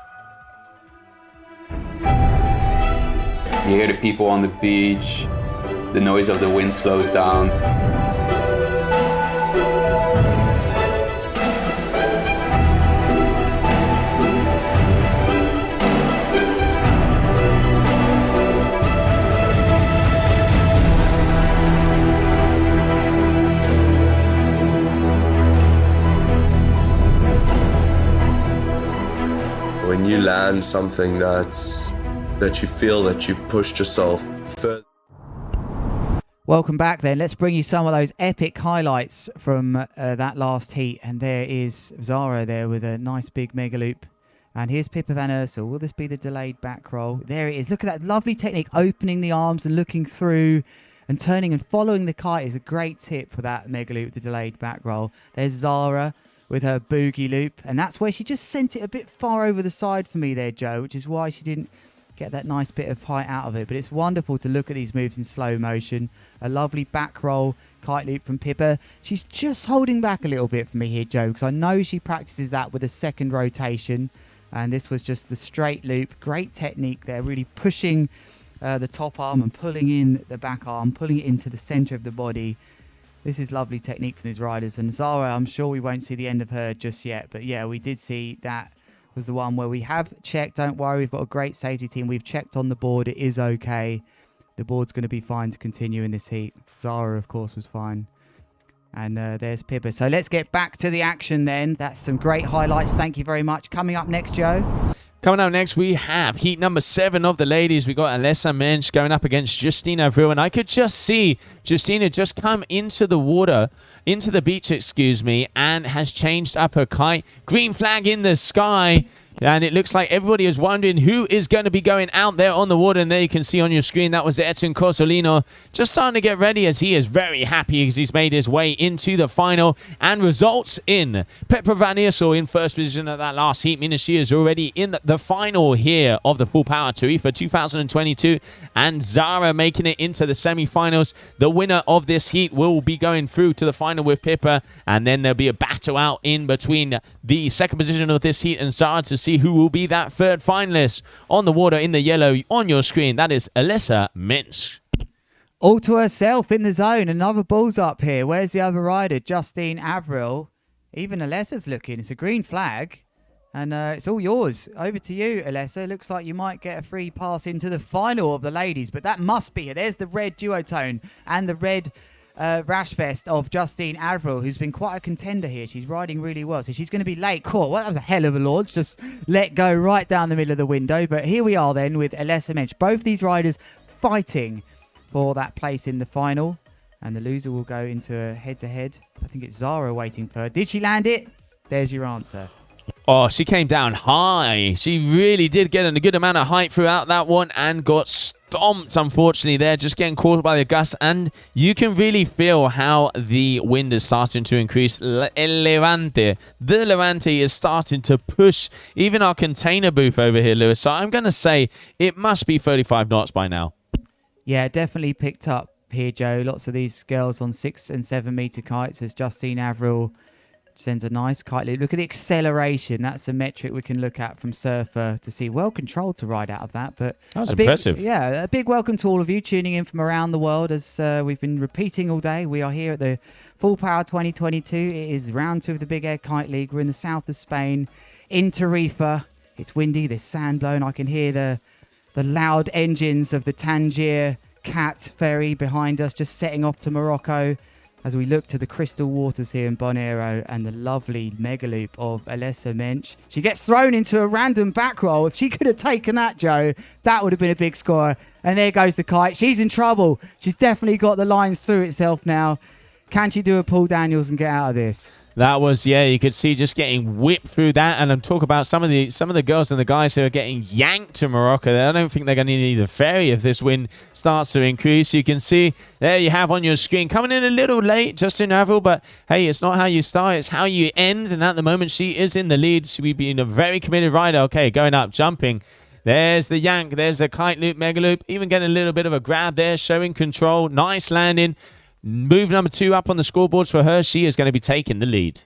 You hear the people on the beach, the noise of the wind slows down. When you land something that you feel that you've pushed yourself further. Welcome back then. Let's bring you some of those epic highlights from that last heat. And there is Zara there with a nice big mega loop. And here's Pippa van Ursel. Will this be the delayed back roll? There it is. Look at that lovely technique, opening the arms and looking through and turning and following the kite is a great tip for that mega loop, the delayed back roll. There's Zara with her boogie loop, and that's where she just sent it a bit far over the side for me there, Joe, which is why she didn't get that nice bit of height out of it. But it's wonderful to look at these moves in slow motion. A lovely back roll kite loop from Pippa. She's just holding back a little bit for me here, Joe, because I know she practices that with a second rotation, and this was just the straight loop. Great technique there, really pushing the top arm and pulling in the back arm, pulling it into the center of the body. This is lovely technique from these riders. And Zara, I'm sure we won't see the end of her just yet. But yeah, we did see that was the one where we have checked. Don't worry, we've got a great safety team. We've checked on the board. It is okay. The board's going to be fine to continue in this heat. Zara, of course, was fine. And there's Pippa. So let's get back to the action then. That's some great highlights. Thank you very much. Coming up next, Joe. Coming up next, we have heat number 7 of the ladies. We got Alessa Mensch going up against Justina Vril. And I could just see Justina just come into the water, into the beach, and has changed up her kite. Green flag in the sky. And it looks like everybody is wondering who is going to be going out there on the water. And there you can see on your screen, that was Airton Cozzolino just starting to get ready, as he is very happy because he's made his way into the final and results in Pippa van Ursel in first position at that last heat, meaning she is already in the final here of the Full Power Tarifa 2022. And Zara making it into the semi-finals. The winner of this heat will be going through to the final with Pippa. And then there'll be a battle out in between the second position of this heat and Zara to see who will be that third finalist. On the water in the yellow on your screen, that is Alessa Mensch. All to herself in the zone. Another balls up here. Where's the other rider? Justine Avril. Even Alessa's looking. It's a green flag. And it's all yours. Over to you, Alessa. Looks like you might get a free pass into the final of the ladies. But that must be it. There's the red duotone and the red rash vest of Justine Avril, who's been quite a contender here. She's riding really well, so she's going to be late. Cool. Well, that was a hell of a launch. Just let go right down the middle of the window. But here we are then with Alessa Mensch. Both these riders fighting for that place in the final. And the loser will go into a head-to-head. I think it's Zara waiting for her. Did she land it? There's your answer. Oh, she came down high. She really did get a good amount of height throughout that one and got stomped, unfortunately, there, just getting caught by the gust. And you can really feel how the wind is starting to increase. The Levante is starting to push even our container booth over here, Lewis. So I'm going to say it must be 35 knots by now. Yeah, definitely picked up here, Joe. Lots of these girls on 6 and 7 meter kites, as Justine Avril sends a nice kite loop. Look at the acceleration. That's a metric we can look at from Surfer to see. Well controlled to ride out of that. But that was impressive. Yeah, a big welcome to all of you tuning in from around the world. As we've been repeating all day, we are here at the Full Power 2022. It is round 2 of the Big Air Kite League. We're in the south of Spain, in Tarifa. It's windy, there's sand blowing. I can hear the loud engines of the Tangier Cat ferry behind us, just setting off to Morocco, as we look to the crystal waters here in Balneário and the lovely mega loop of Alessa Mensch. She gets thrown into a random back roll. If she could have taken that, Joe, that would have been a big score. And there goes the kite. She's in trouble. She's definitely got the lines through itself now. Can she do a Paul Daniels and get out of this? That was, yeah, you could see just getting whipped through that. And I'm talking about some of the girls and the guys who are getting yanked to Morocco. I don't think they're going to need a ferry if this wind starts to increase. You can see there you have on your screen, coming in a little late, Justin Averill, but hey, it's not how you start, it's how you end. And at the moment, she is in the lead. She'll be being a very committed rider. Okay, going up, jumping. There's the yank. There's a kite loop, mega loop. Even getting a little bit of a grab there, showing control. Nice landing. Move number 2 up on the scoreboards for her. She is going to be taking the lead.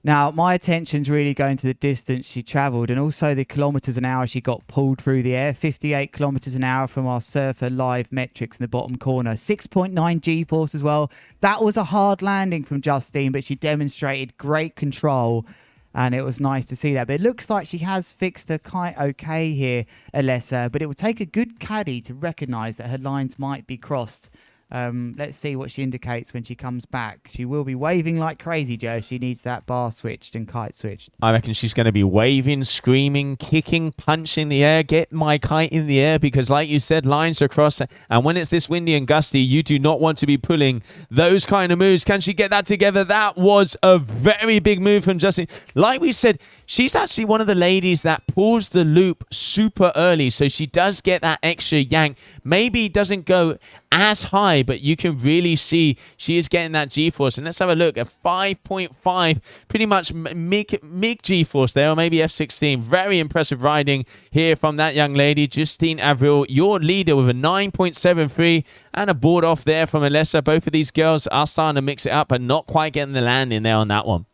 Now, my attention's really going to the distance she travelled and also the kilometres an hour she got pulled through the air. 58 kilometres an hour from our Surfr live metrics in the bottom corner. 6.9 G-force as well. That was a hard landing from Justine, but she demonstrated great control. And it was nice to see that. But it looks like she has fixed her kite okay here, Alessa. But it would take a good caddy to recognise that her lines might be crossed. Let's see what she indicates when she comes back. She will be waving like crazy, Joe. She needs that bar switched and kite switched. I reckon she's going to be waving, screaming, kicking, punching the air. Get my kite in the air because, like you said, lines are crossed. And when it's this windy and gusty, you do not want to be pulling those kind of moves. Can she get that together? That was a very big move from Justine. Like we said, she's actually one of the ladies that pulls the loop super early. So she does get that extra yank. Maybe doesn't go as high, but you can really see she is getting that G-force. And let's have a look at 5.5, pretty much MIG G-force there, or maybe F16. Very impressive riding here from that young lady, Justine Averill, your leader with a 9.73 and a board off there from Alessa. Both of these girls are starting to mix it up, but not quite getting the land in there on that one.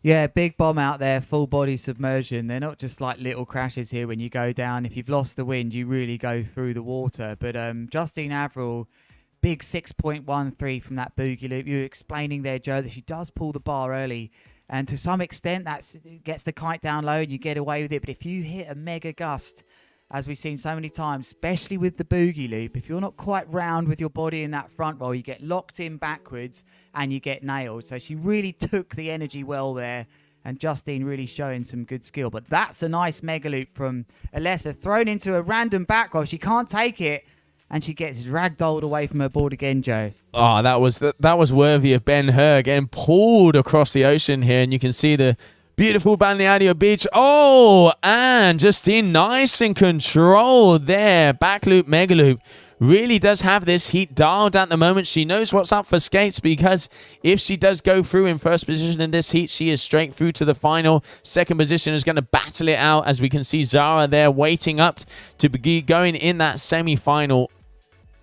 Yeah, big bomb out there, full body submersion. They're not just like little crashes here when you go down. If you've lost the wind, you really go through the water. But Justine Averill, big 6.13 from that boogie loop. You were explaining there, Joe, that she does pull the bar early. And to some extent, that gets the kite down low and you get away with it. But if you hit a mega gust, as we've seen so many times, especially with the boogie loop, if you're not quite round with your body in that front roll, you get locked in backwards and you get nailed. So she really took the energy well there, and Justine really showing some good skill. But that's a nice mega loop from Alessa, thrown into a random back roll. She can't take it, and she gets ragdolled away from her board again, Joe. Oh, that was worthy of Ben-Hur, getting pulled across the ocean here, and you can see the beautiful Balneário beach. Oh, and Justine nice in control there. Back loop, mega loop. Really does have this heat dialed at the moment. She knows what's up for skates, because if she does go through in first position in this heat, she is straight through to the final. Second position is going to battle it out, as we can see Zara there waiting up to be going in that semi-final.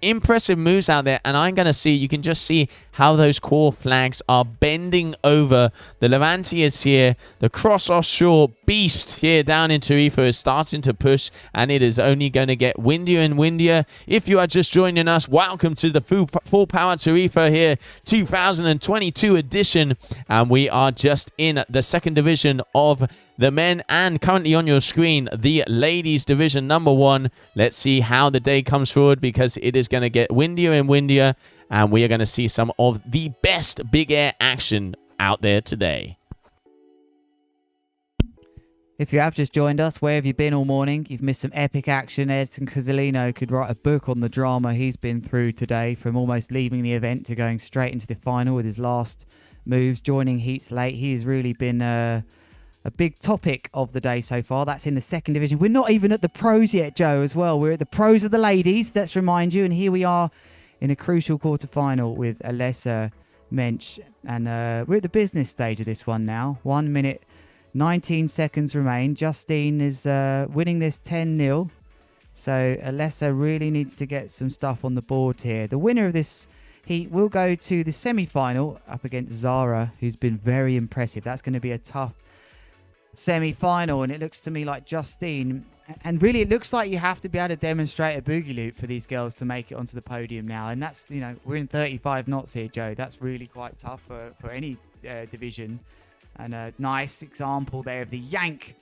Impressive moves out there, and I'm going to see, you can just see how those core flags are bending over. The Levante is here. The cross offshore beast here down in Tarifa is starting to push, and it is only going to get windier and windier. If you are just joining us, welcome to the Full Power Tarifa here, 2022 edition, and we are just in the second division of the men, and currently on your screen, the ladies division number 1. Let's see how the day comes forward, because it is going to get windier and windier, and we are going to see some of the best big air action out there today. If you have just joined us, where have you been all morning? You've missed some epic action. Airton Cozzolino could write a book on the drama he's been through today, from almost leaving the event to going straight into the final with his last moves, joining heats late. He has really been a big topic of the day so far. That's in the second division. We're not even at the pros yet, Joe, as well. We're at the pros of the ladies, let's remind you. And here we are in a crucial quarterfinal with Alessa Mensch. And we're at the business stage of this one now. 1 minute, 19 seconds remain. Justine is winning this 10-0. So Alessa really needs to get some stuff on the board here. The winner of this heat will go to the semi-final up against Zara, who's been very impressive. That's going to be a tough semi-final, and it looks to me like Justine, and really it looks like you have to be able to demonstrate a boogie loop for these girls to make it onto the podium now. And that's, you know, we're in 35 knots here, Joe. That's really quite tough for any division. And a nice example there of the yank,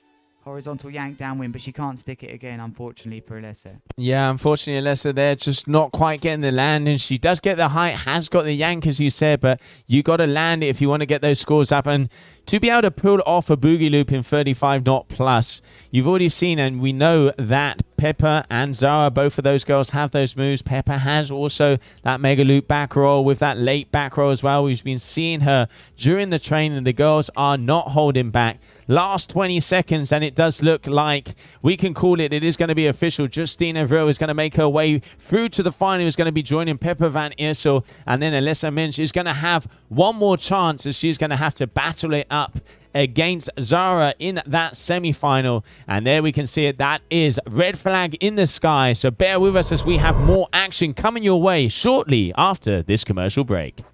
horizontal yank downwind, but she can't stick it again, unfortunately, for Alessa. Yeah, unfortunately, Alessa there just not quite getting the land, and she does get the height, has got the yank, as you said, but you got to land it if you want to get those scores up. And to be able to pull off a boogie loop in 35 knot plus, you've already seen, and we know that Pepper and Zara, both of those girls have those moves. Pepper has also that mega loop back roll with that late back roll as well. We've been seeing her during the training. The girls are not holding back. Last 20 seconds, and it does look like we can call it. It is going to be official. Justina Vril is going to make her way through to the final. Is going to be joining Pepper van Eersel, and then Alessa Minch is going to have one more chance as she's going to have to battle it up against Zara in that semi-final. And there we can see it. That is red flag in the sky. So bear with us as we have more action coming your way shortly after this commercial break.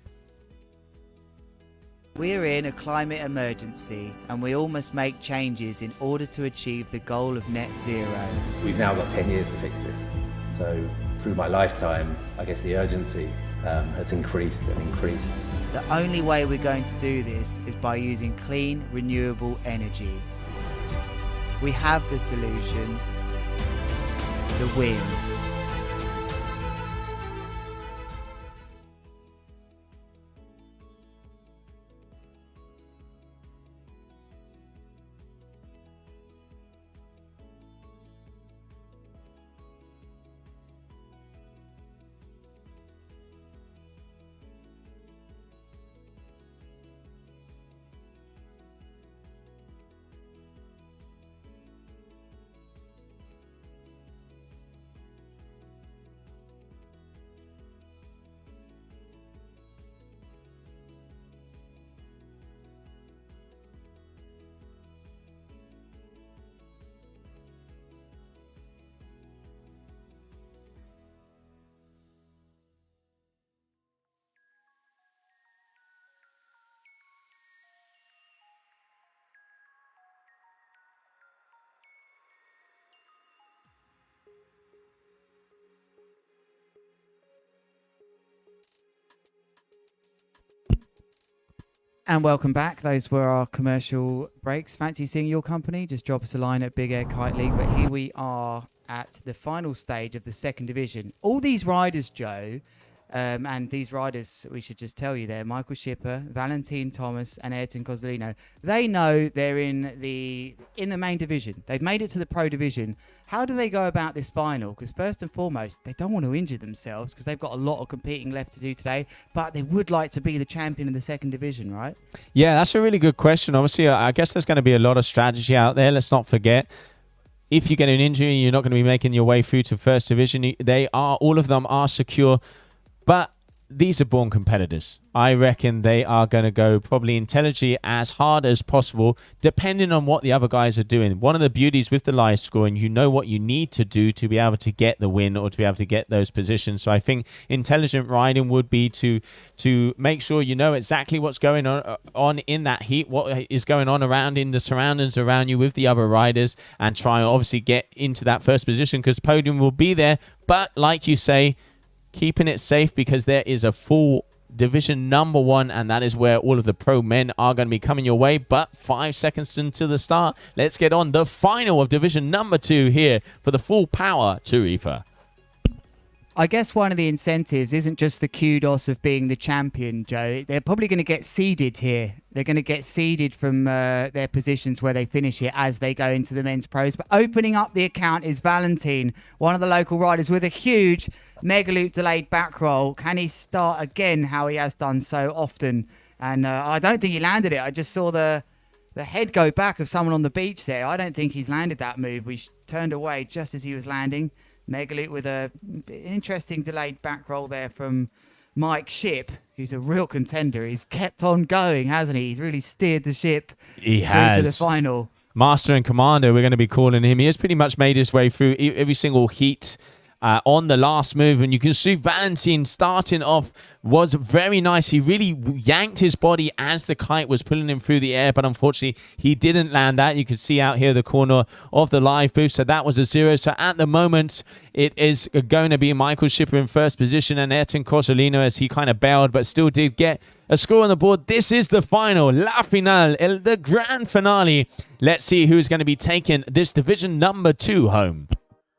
We're in a climate emergency and we all must make changes in order to achieve the goal of net zero. We've now got 10 years to fix this. So through my lifetime, I guess the urgency has increased and increased. The only way we're going to do this is by using clean, renewable energy. We have the solution, the wind. And welcome back. Those were our commercial breaks. Fancy seeing your company? Just drop us a line at Big Air Kite League. But here we are at the final stage of the second division. All these riders, Joe, and these riders, we should just tell you there, Michael Schipper, Valentin Thomas, and Airton Cozzolino, they know they're in the main division. They've made it to the pro division. How do they go about this final? Because first and foremost, they don't want to injure themselves because they've got a lot of competing left to do today, but they would like to be the champion in the second division, right? Yeah, that's a really good question. Obviously, I guess there's going to be a lot of strategy out there. Let's not forget, if you get an injury, you're not going to be making your way through to first division. All of them are secure, but these are born competitors. I reckon they are going to go probably intelligently as hard as possible, depending on what the other guys are doing. One of the beauties with the live scoring, you know what you need to do to be able to get the win or to be able to get those positions. So I think intelligent riding would be to make sure you know exactly what's going on in that heat, what is going on around in the surroundings around you with the other riders, and try and obviously get into that first position because podium will be there. But like you say, keeping it safe because there is a full division number one, and that is where all of the pro men are going to be coming your way. But 5 seconds into the start, let's get on the final of division number 2 here for the full power Tarifa. I guess one of the incentives isn't just the kudos of being the champion, Joe. They're probably going to get seeded here. They're going to get seeded from their positions where they finish here as they go into the men's pros. But opening up the account is Valentin, one of the local riders with a huge mega loop delayed back roll. Can he start again how he has done so often? And I don't think he landed it. I just saw the head go back of someone on the beach there. I don't think he's landed that move. We turned away just as he was landing. Megaloop with an interesting delayed back roll there from Mike Ship, who's a real contender. He's kept on going, hasn't he? He's really steered the ship through to the final. Master and Commander, we're going to be calling him. He has pretty much made his way through every single heat on the last move. And you can see Valentin starting off was very nice. He really yanked his body as the kite was pulling him through the air, but unfortunately he didn't land that. You can see out here the corner of the live booth. So that was a 0. So at the moment it is going to be Michael Schipper in first position and Airton Cozzolino as he kind of bailed but still did get a score on the board. This is the final, La Finale, the grand finale. Let's see who's going to be taking this division number 2 home.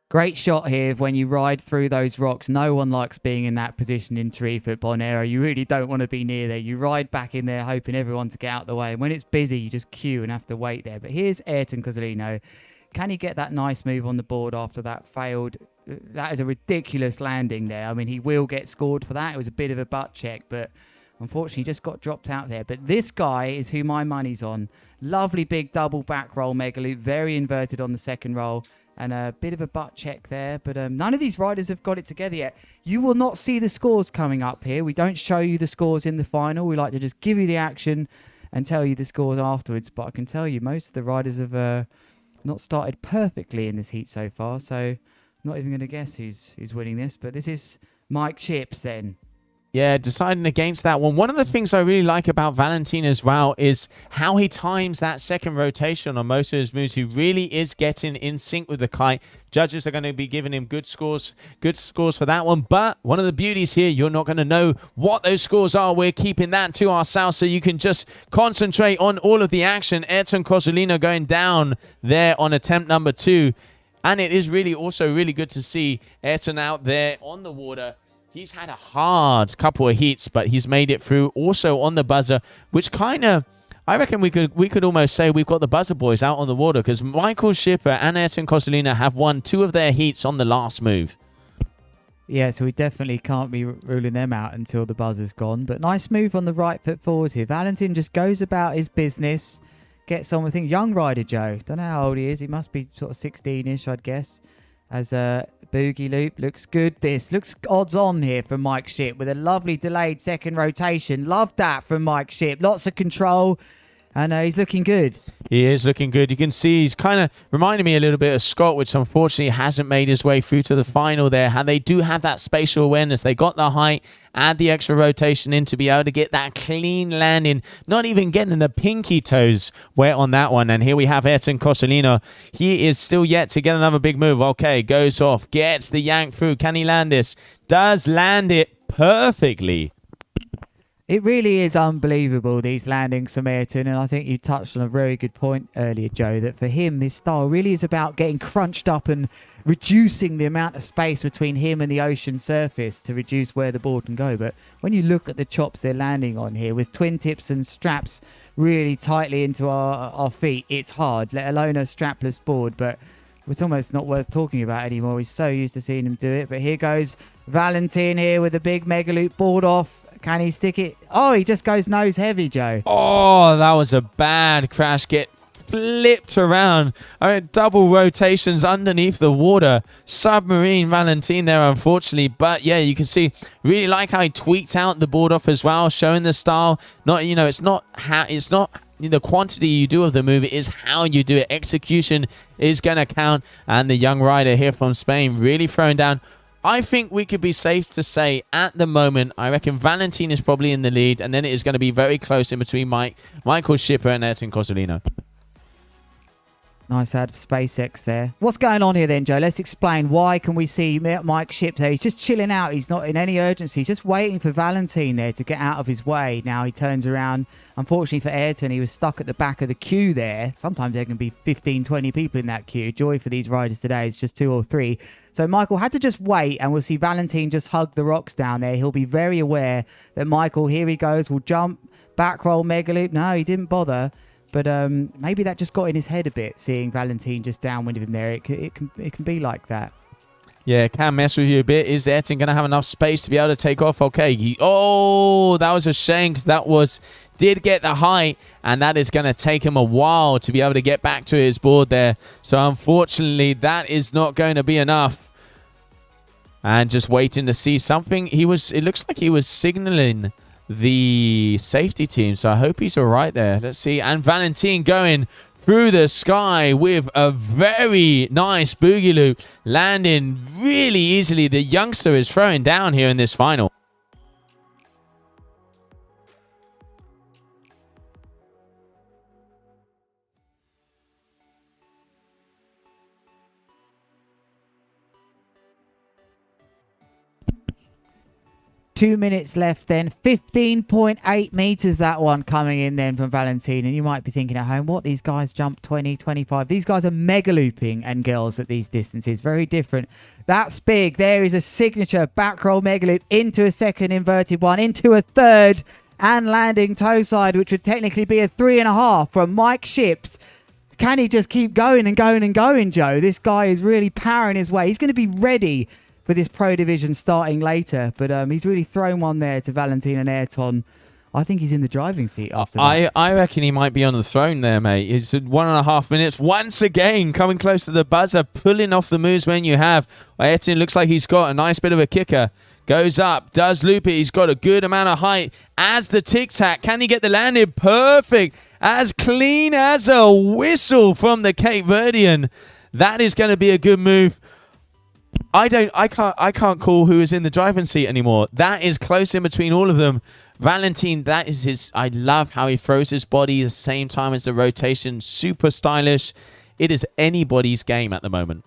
Great shot here when you ride through those rocks. No one likes being in that position in Tarifa at Balneário. You really don't want to be near there. You ride back in there hoping everyone to get out of the way. And when it's busy, you just queue and have to wait there. But here's Airton Cozzolino. Can he get that nice move on the board after that failed? That is a ridiculous landing there. I mean, he will get scored for that. It was a bit of a butt check, but unfortunately just got dropped out there. But this guy is who my money's on. Lovely big double back roll mega loop, very inverted on the second roll, and a bit of a butt check there. But none of these riders have got it together yet. You will not see the scores coming up here. We don't show you the scores in the final. We like to just give you the action and tell you the scores afterwards. But I can tell you most of the riders have not started perfectly in this heat so far. So not even going to guess who's winning this. But this is Mike Ships then. Yeah, deciding against that one. One of the things I really like about Valentin as well is how he times that second rotation on most of his moves. He really is getting in sync with the kite. Judges are going to be giving him good scores for that one. But one of the beauties here, you're not going to know what those scores are. We're keeping that to ourselves so you can just concentrate on all of the action. Airton Cozzolino going down there on attempt number 2. And it is really also really good to see Airton out there on the water. He's had a hard couple of heats, but he's made it through also on the buzzer, which kind of, I reckon we could almost say we've got the buzzer boys out on the water because Michael Schipper and Airton Cozzolino have won 2 of their heats on the last move. Yeah, so we definitely can't be ruling them out until the buzzer's gone. But nice move on the right foot forward here. Valentin just goes about his business, gets on with things. Young rider, Joe. Don't know how old he is. He must be sort of 16-ish, I'd guess. As boogie loop looks good. This looks odds on here from Mike Ship with a lovely delayed second rotation. Love that from Mike Ship. Lots of control, and he's looking good. He is looking good. You can see he's kind of reminding me a little bit of Scott, which unfortunately hasn't made his way through to the final there. How they do have that spatial awareness. They got the height, add the extra rotation in to be able to get that clean landing, not even getting the pinky toes wet on that one. And here we have Airton Cozzolino. He is still yet to get another big move. Okay, goes off, gets the yank through. Can he land this? Does land it perfectly. It really is unbelievable, these landings from Airton, and I think you touched on a very good point earlier, Joe, that for him, his style really is about getting crunched up and reducing the amount of space between him and the ocean surface to reduce where the board can go. But when you look at the chops they're landing on here, with twin tips and straps really tightly into our feet, it's hard, let alone a strapless board, but it's almost not worth talking about anymore. We're so used to seeing him do it. But here goes Valentin here with a big mega loop board off. Can he stick it? Oh, he just goes nose heavy, Joe. Oh, that was a bad crash. Get flipped around. I mean, double rotations underneath the water. Submarine Valentin there, unfortunately. But yeah, you can see, really like how he tweaked out the board off as well, showing the style. It's not the quantity you do of the move, it is how you do it. Execution is going to count. And the young rider here from Spain really throwing down. I think we could be safe to say at the moment, I reckon Valentin is probably in the lead, and then it is going to be very close in between Michael Schipper and Airton Cozzolino. Nice ad for SpaceX there. What's going on here then, Joe? Let's explain. Why can we see Mike Ship there? He's just chilling out. He's not in any urgency. He's just waiting for Valentin there to get out of his way. Now he turns around. Unfortunately for Airton, he was stuck at the back of the queue there. Sometimes there can be 15, 20 people in that queue. Joy for these riders today is just 2 or 3. So Michael had to just wait, and we'll see Valentin just hug the rocks down there. He'll be very aware that Michael, here he goes, will jump, back roll, mega loop. No, he didn't bother. But maybe that just got in his head a bit, seeing Valentin just downwind of him there. It can be like that. Yeah, it can mess with you a bit. Is Airton going to have enough space to be able to take off? Okay. That was a shame because did get the height, and that is going to take him a while to be able to get back to his board there. So unfortunately, that is not going to be enough. And just waiting to see something. It looks like he was signaling the safety team, so I hope he's all right there. Let's see. And Valentin going through the sky with a very nice boogie loop, landing really easily. The youngster is throwing down here in this final. Two minutes left then. 15.8 meters, that one coming in then from Valentin. And you might be thinking at home, what, these guys jump 20, 25. These guys are mega looping, and girls at these distances. Very different. That's big. There is a signature back roll mega loop into a second inverted one, into a third, and landing toe side, which would technically be a 3.5 from Mike Ships. can he just keep going and going and going, Joe? This guy is really powering his way. He's going to be ready for this Pro Division starting later, but he's really thrown one there to Valentin and Airton. I think he's in the driving seat after that. I reckon he might be on the throne there, mate. It's 1.5 minutes. Once again, coming close to the buzzer, pulling off the moves when you have. Airton looks like he's got a nice bit of a kicker. Goes up, does loop it. He's got a good amount of height. As the tic-tac, can he get the landing? Perfect. As clean as a whistle from the Cape Verdean. That is going to be a good move. I can't call who is in the driving seat anymore. That is close in between all of them. Valentin, that is his. I love how he throws his body at the same time as the rotation. Super stylish. It is anybody's game at the moment.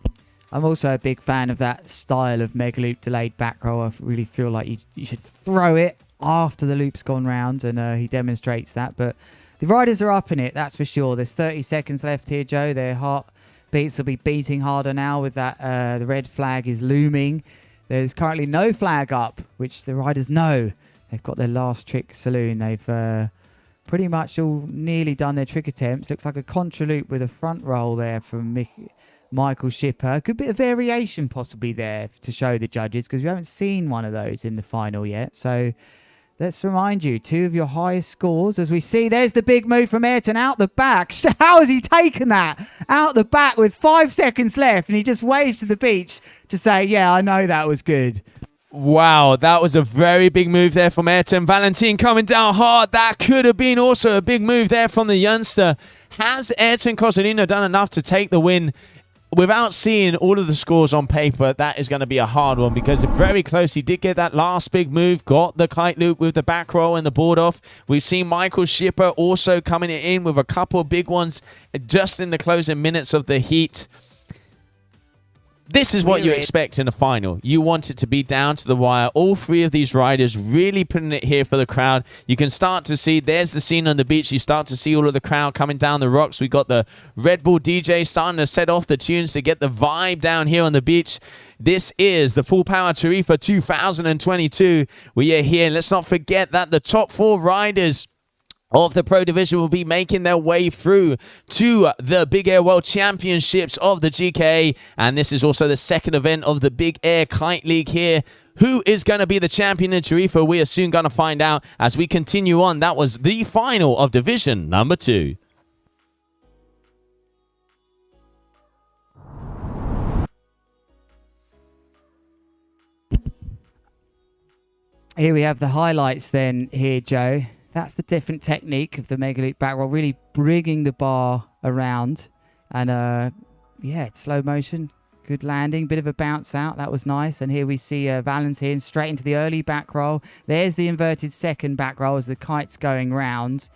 I'm also a big fan of that style of mega loop delayed back roll. I really feel like you should throw it after the loop's gone round, and he demonstrates that. But the riders are up in it, that's for sure. There's 30 seconds left here, Joe. Their heartbeats will be beating harder now with that. The red flag is looming. There's currently no flag up, which the riders know. They've got their last trick saloon. They've pretty much all nearly done their trick attempts. Looks like a contra loop with a front roll there from Michael Schipper. Good bit of variation possibly there to show the judges, because we haven't seen one of those in the final yet. So let's remind you, 2 of your highest scores as we see. There's the big move from Airton out the back. How has he taken that? Out the back with 5 seconds left, and he just waves to the beach to say, yeah, I know that was good. Wow, that was a very big move there from Airton. Valentin coming down hard. That could have been also a big move there from the youngster. Has Airton Cozzolino done enough to take the win? Without seeing all of the scores on paper, that is going to be a hard one, because very close. He did get that last big move, got the kite loop with the back roll and the board off. We've seen Michael Schipper also coming in with a couple of big ones just in the closing minutes of the heat. This is what you expect in a final. You want it to be down to the wire. All 3 of these riders really putting it here for the crowd. You can start to see, there's the scene on the beach. You start to see all of the crowd coming down the rocks. We got the Red Bull DJ starting to set off the tunes to get the vibe down here on the beach. This is the Full Power Tarifa 2022. We are here. Let's not forget that the top 4 riders of the Pro Division will be making their way through to the Big Air World Championships of the GKA. And this is also the second event of the Big Air Kite League here. Who is going to be the champion in Tarifa? We are soon going to find out as we continue on. That was the final of Division number 2. Here we have the highlights then here, Joe. That's the different technique of the mega loop back roll, really bringing the bar around. And yeah, it's slow motion, good landing, bit of a bounce out. That was nice. And here we see Valentin straight into the early back roll. There's the inverted second back roll as the kite's going round.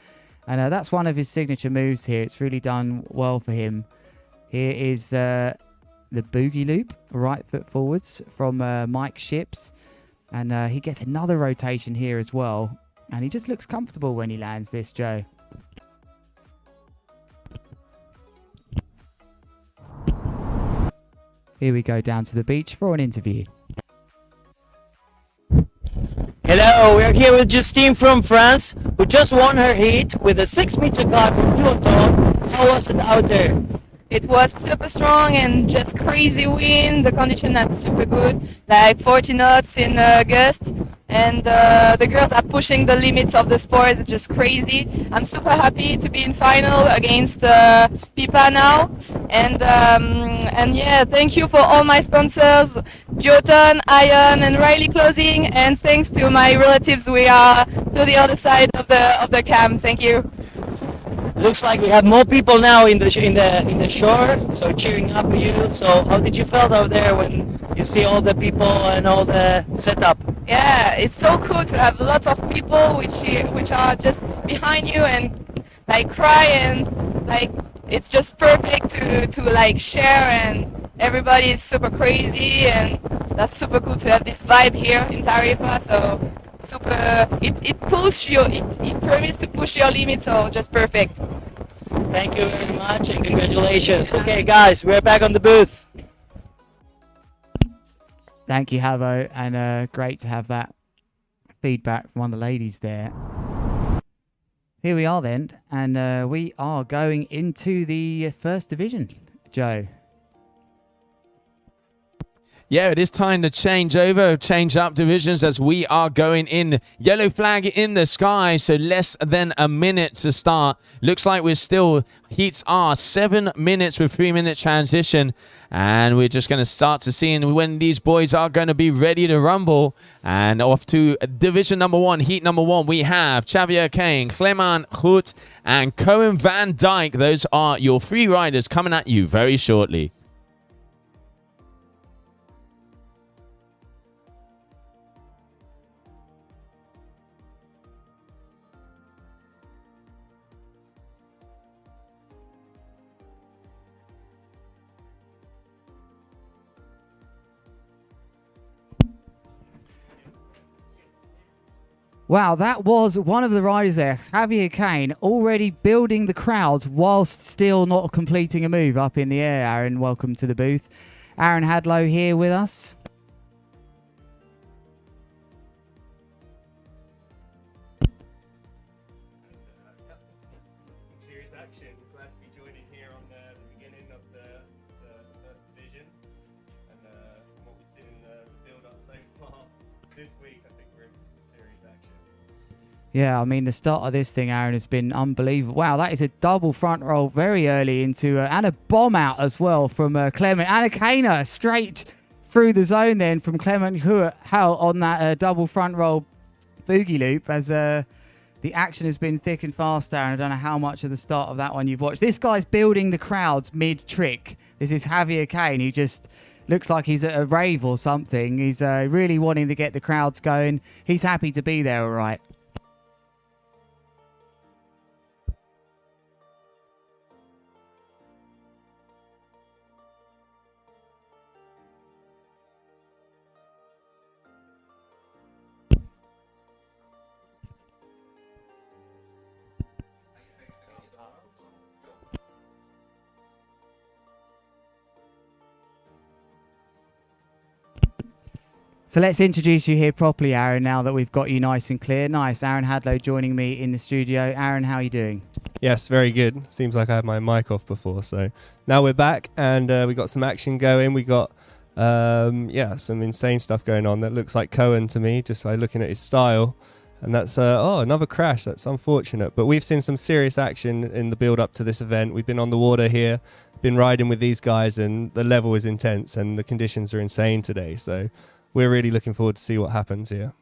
And that's one of his signature moves here. It's really done well for him. Here is the boogie loop, right foot forwards from Mike Ships. And he gets another rotation here as well. And he just looks comfortable when he lands this, Joe. Here we go down to the beach for an interview. Hello, we're here with Justine from France, who just won her heat with a 6-meter kite from Tullett. How was it out there? It was super strong and just crazy wind. The condition is super good, like 40 knots in gust. And the girls are pushing the limits of the sport. It's just crazy. I'm super happy to be in final against Pipa now. And yeah, thank you for all my sponsors, Joton, Ion, and Railey Clothing. And thanks to my relatives, we are to the other side of the camp. Thank you. Looks like we have more people now in the shore, so cheering up for you. So how did you feel out there when you see all the people and all the setup? Yeah, it's so cool to have lots of people which are just behind you and like cry, and like it's just perfect to like share, and everybody is super crazy, and that's super cool to have this vibe here in Tarifa. So super, it pushes you, it permits to push your limits, so just perfect. Thank you very much and congratulations. Okay guys, we're back on the booth. Thank you, Havo, and great to have that feedback from one of the ladies there. Here we are then, and we are going into the first division, Joe. Yeah, it is time to change up divisions as we are going in. Yellow flag in the sky, so less than a minute to start. Looks like we're still, heats are 7 minutes with 3-minute transition. And we're just going to start to see when these boys are going to be ready to rumble. And off to division number 1, heat number 1, we have Xavier Kane, Clement Hout, and Cohen Van Dyke. Those are your 3 riders coming at you very shortly. Wow, that was one of the riders there, Javier Kane, already building the crowds whilst still not completing a move up in the air. Aaron, welcome to the booth. Aaron Hadlow here with us. Serious action. Glad to be joining here on the beginning of the first division. And from what we've seen in the build-up so far this week, I think we're in serious action. Yeah, I mean, the start of this thing, Aaron, has been unbelievable. Wow, that is a double front roll very early into, and a bomb out as well from Clement. And a caner straight through the zone then from Clement Hout on that double front roll boogie loop as the action has been thick and fast, Aaron. I don't know how much of the start of that one you've watched. This guy's building the crowds mid-trick. This is Javier Kane, who just looks like he's at a rave or something. He's really wanting to get the crowds going. He's happy to be there, all right. So let's introduce you here properly, Aaron, now that we've got you nice and clear. Nice. Aaron Hadlow joining me in the studio. Aaron, how are you doing? Yes, very good. Seems like I had my mic off before. So now we're back and we got some action going. We got, some insane stuff going on. That looks like Cohen to me, just by looking at his style. And that's, another crash. That's unfortunate. But we've seen some serious action in the build up to this event. We've been on the water here, been riding with these guys, and the level is intense and the conditions are insane today. So we're really looking forward to see what happens here.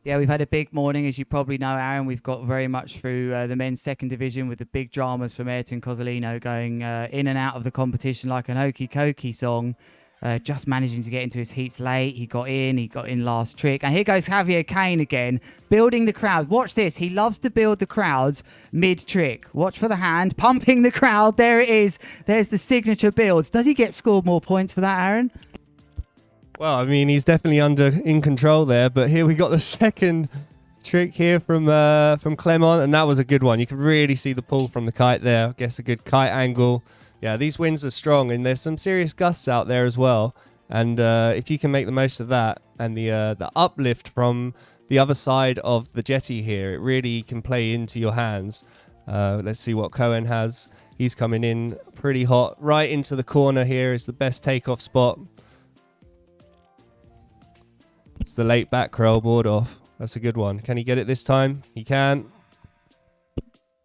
Yeah, we've had a big morning, as you probably know, Aaron. We've got very much through the men's second division with the big dramas from Airton Cozzolino going in and out of the competition like an Okie Kokie song. Just managing to get into his heats late. He got in last trick. And here goes Javier Kane again, building the crowd. Watch this. He loves to build the crowds mid-trick. Watch for the hand, pumping the crowd. There it is. There's the signature builds. Does he get scored more points for that, Aaron? Well, I mean, he's definitely in control there, but here we got the second trick here from Clement, and that was a good one. You could really see the pull from the kite there. I guess a good kite angle. Yeah, these winds are strong, and there's some serious gusts out there as well. And if you can make the most of that, and the uplift from the other side of the jetty here, it really can play into your hands. Let's see what Cohen has. He's coming in pretty hot. Right into the corner here is the best takeoff spot. It's the late back roll board off. That's a good one. Can he get it this time? He can.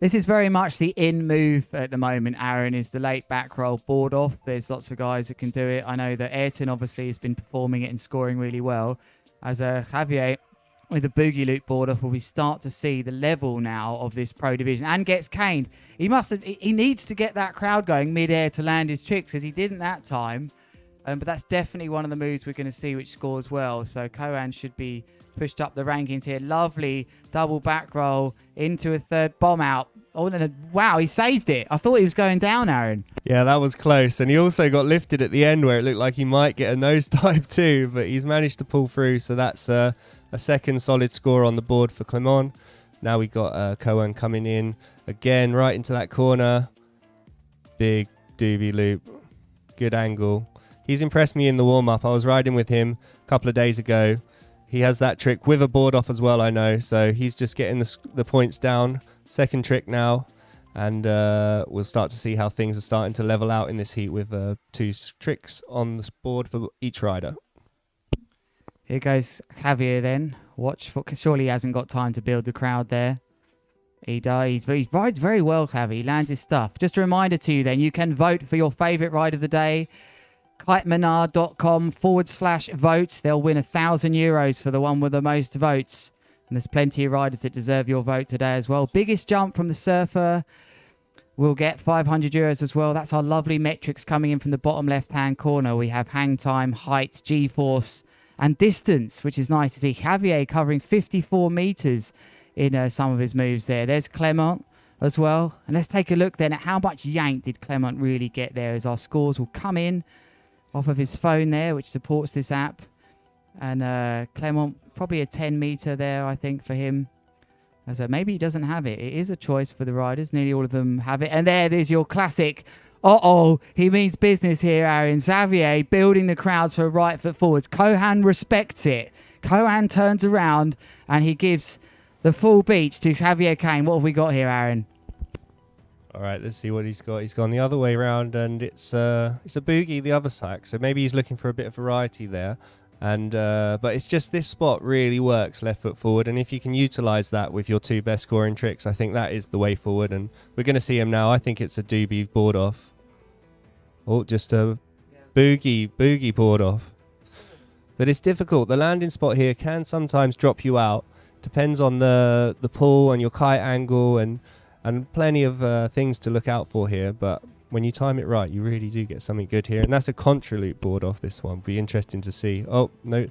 This is very much the in move at the moment, Aaron, is the late back roll board off. There's lots of guys that can do it. I know that Airton obviously has been performing it and scoring really well. As Javier with a boogie loop board off, where we start to see the level now of this pro division, and gets caned. He needs to get that crowd going mid-air to land his tricks, because he didn't that time. But that's definitely one of the moves we're going to see which scores well. So Cohen should be pushed up the rankings here. Lovely double back roll into a third bomb out. Oh, wow, he saved it. I thought he was going down, Aaron. Yeah, that was close. And he also got lifted at the end where it looked like he might get a nosedive too, but he's managed to pull through. So that's a second solid score on the board for Clement. Now we got Cohen coming in again, right into that corner. Big doobie loop. Good angle. He's impressed me in the warm-up. I was riding with him a couple of days ago. He has that trick with a board off as well, I know. So he's just getting the points down second trick now, and we'll start to see how things are starting to level out in this heat with 2 tricks on the board for each rider. Here goes Javier then. Watch, surely he hasn't got time to build the crowd there. He does. He rides very well, Javier. He lands his stuff. Just a reminder to you then, you can vote for your favourite ride of the day. Kitemana.com/vote. They'll win €1,000 for the one with the most votes. And there's plenty of riders that deserve your vote today as well. Biggest jump from the surfer will get €500 as well. That's our lovely metrics coming in from the bottom left-hand corner. We have hang time, height, G-force, and distance, which is nice to see. Javier covering 54 meters in some of his moves there. There's Clement as well. And let's take a look then at how much yank did Clement really get there, as our scores will come in off of his phone there, which supports this app. And Clement, probably a 10 meter there, I think, for him. So maybe he doesn't have it. It is a choice for the riders. Nearly all of them have it. And there's your classic. He means business here, Aaron. Xavier building the crowds for a right foot forwards. Kohan respects it. Kohan turns around and he gives the full beach to Javier Kane. What have we got here, Aaron? All right, let's see what he's got. He's gone the other way around, and it's a boogie the other side. So maybe he's looking for a bit of variety there. And but it's just this spot really works left foot forward, and if you can utilize that with your 2 best scoring tricks, I think that is the way forward. And we're going to see him now. I think it's a doobie board off. Oh, just a boogie board off. But it's difficult. The landing spot here can sometimes drop you out. Depends on the pull and your kite angle and plenty of things to look out for here. But when you time it right, you really do get something good here. And that's a contra loop board off this one. Be interesting to see. Oh, no.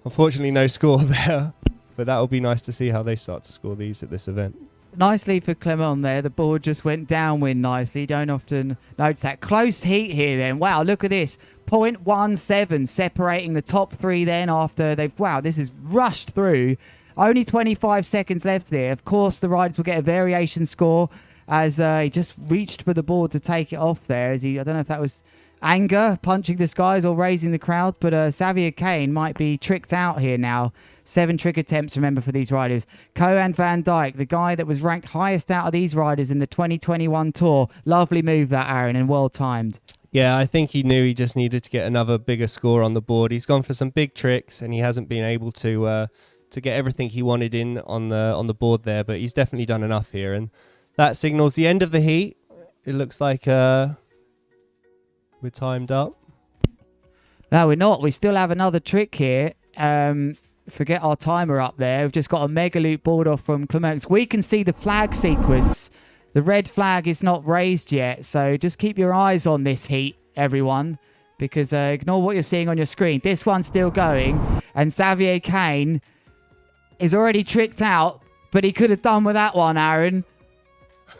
Unfortunately, no score there. But that will be nice to see how they start to score these at this event. Nicely for Clement there. The board just went downwind nicely. Don't often notice that. Close heat here then. Wow, look at this. 0.17 separating the top 3 then after they've... Wow, this is rushed through. Only 25 seconds left there. Of course, the riders will get a variation score as he just reached for the board to take it off there. As I don't know if that was anger punching the skies or raising the crowd, but Xavier Kane might be tricked out here now. 7 trick attempts, remember, for these riders. Kohan van Dijk, the guy that was ranked highest out of these riders in the 2021 Tour. Lovely move that, Aaron, and well timed. Yeah, I think he knew he just needed to get another bigger score on the board. He's gone for some big tricks, and he hasn't been able to get everything he wanted in on the board there, but he's definitely done enough here, and that signals the end of the heat. It looks like we're timed up. No, we're not. We still have another trick here. Forget our timer up there. We've just got a mega loop board off from Clement. We can see the flag sequence. The red flag is not raised yet, so just keep your eyes on this heat, everyone, because ignore what you're seeing on your screen. This one's still going, and Xavier Kane is already tricked out, but he could have done with that one, Aaron.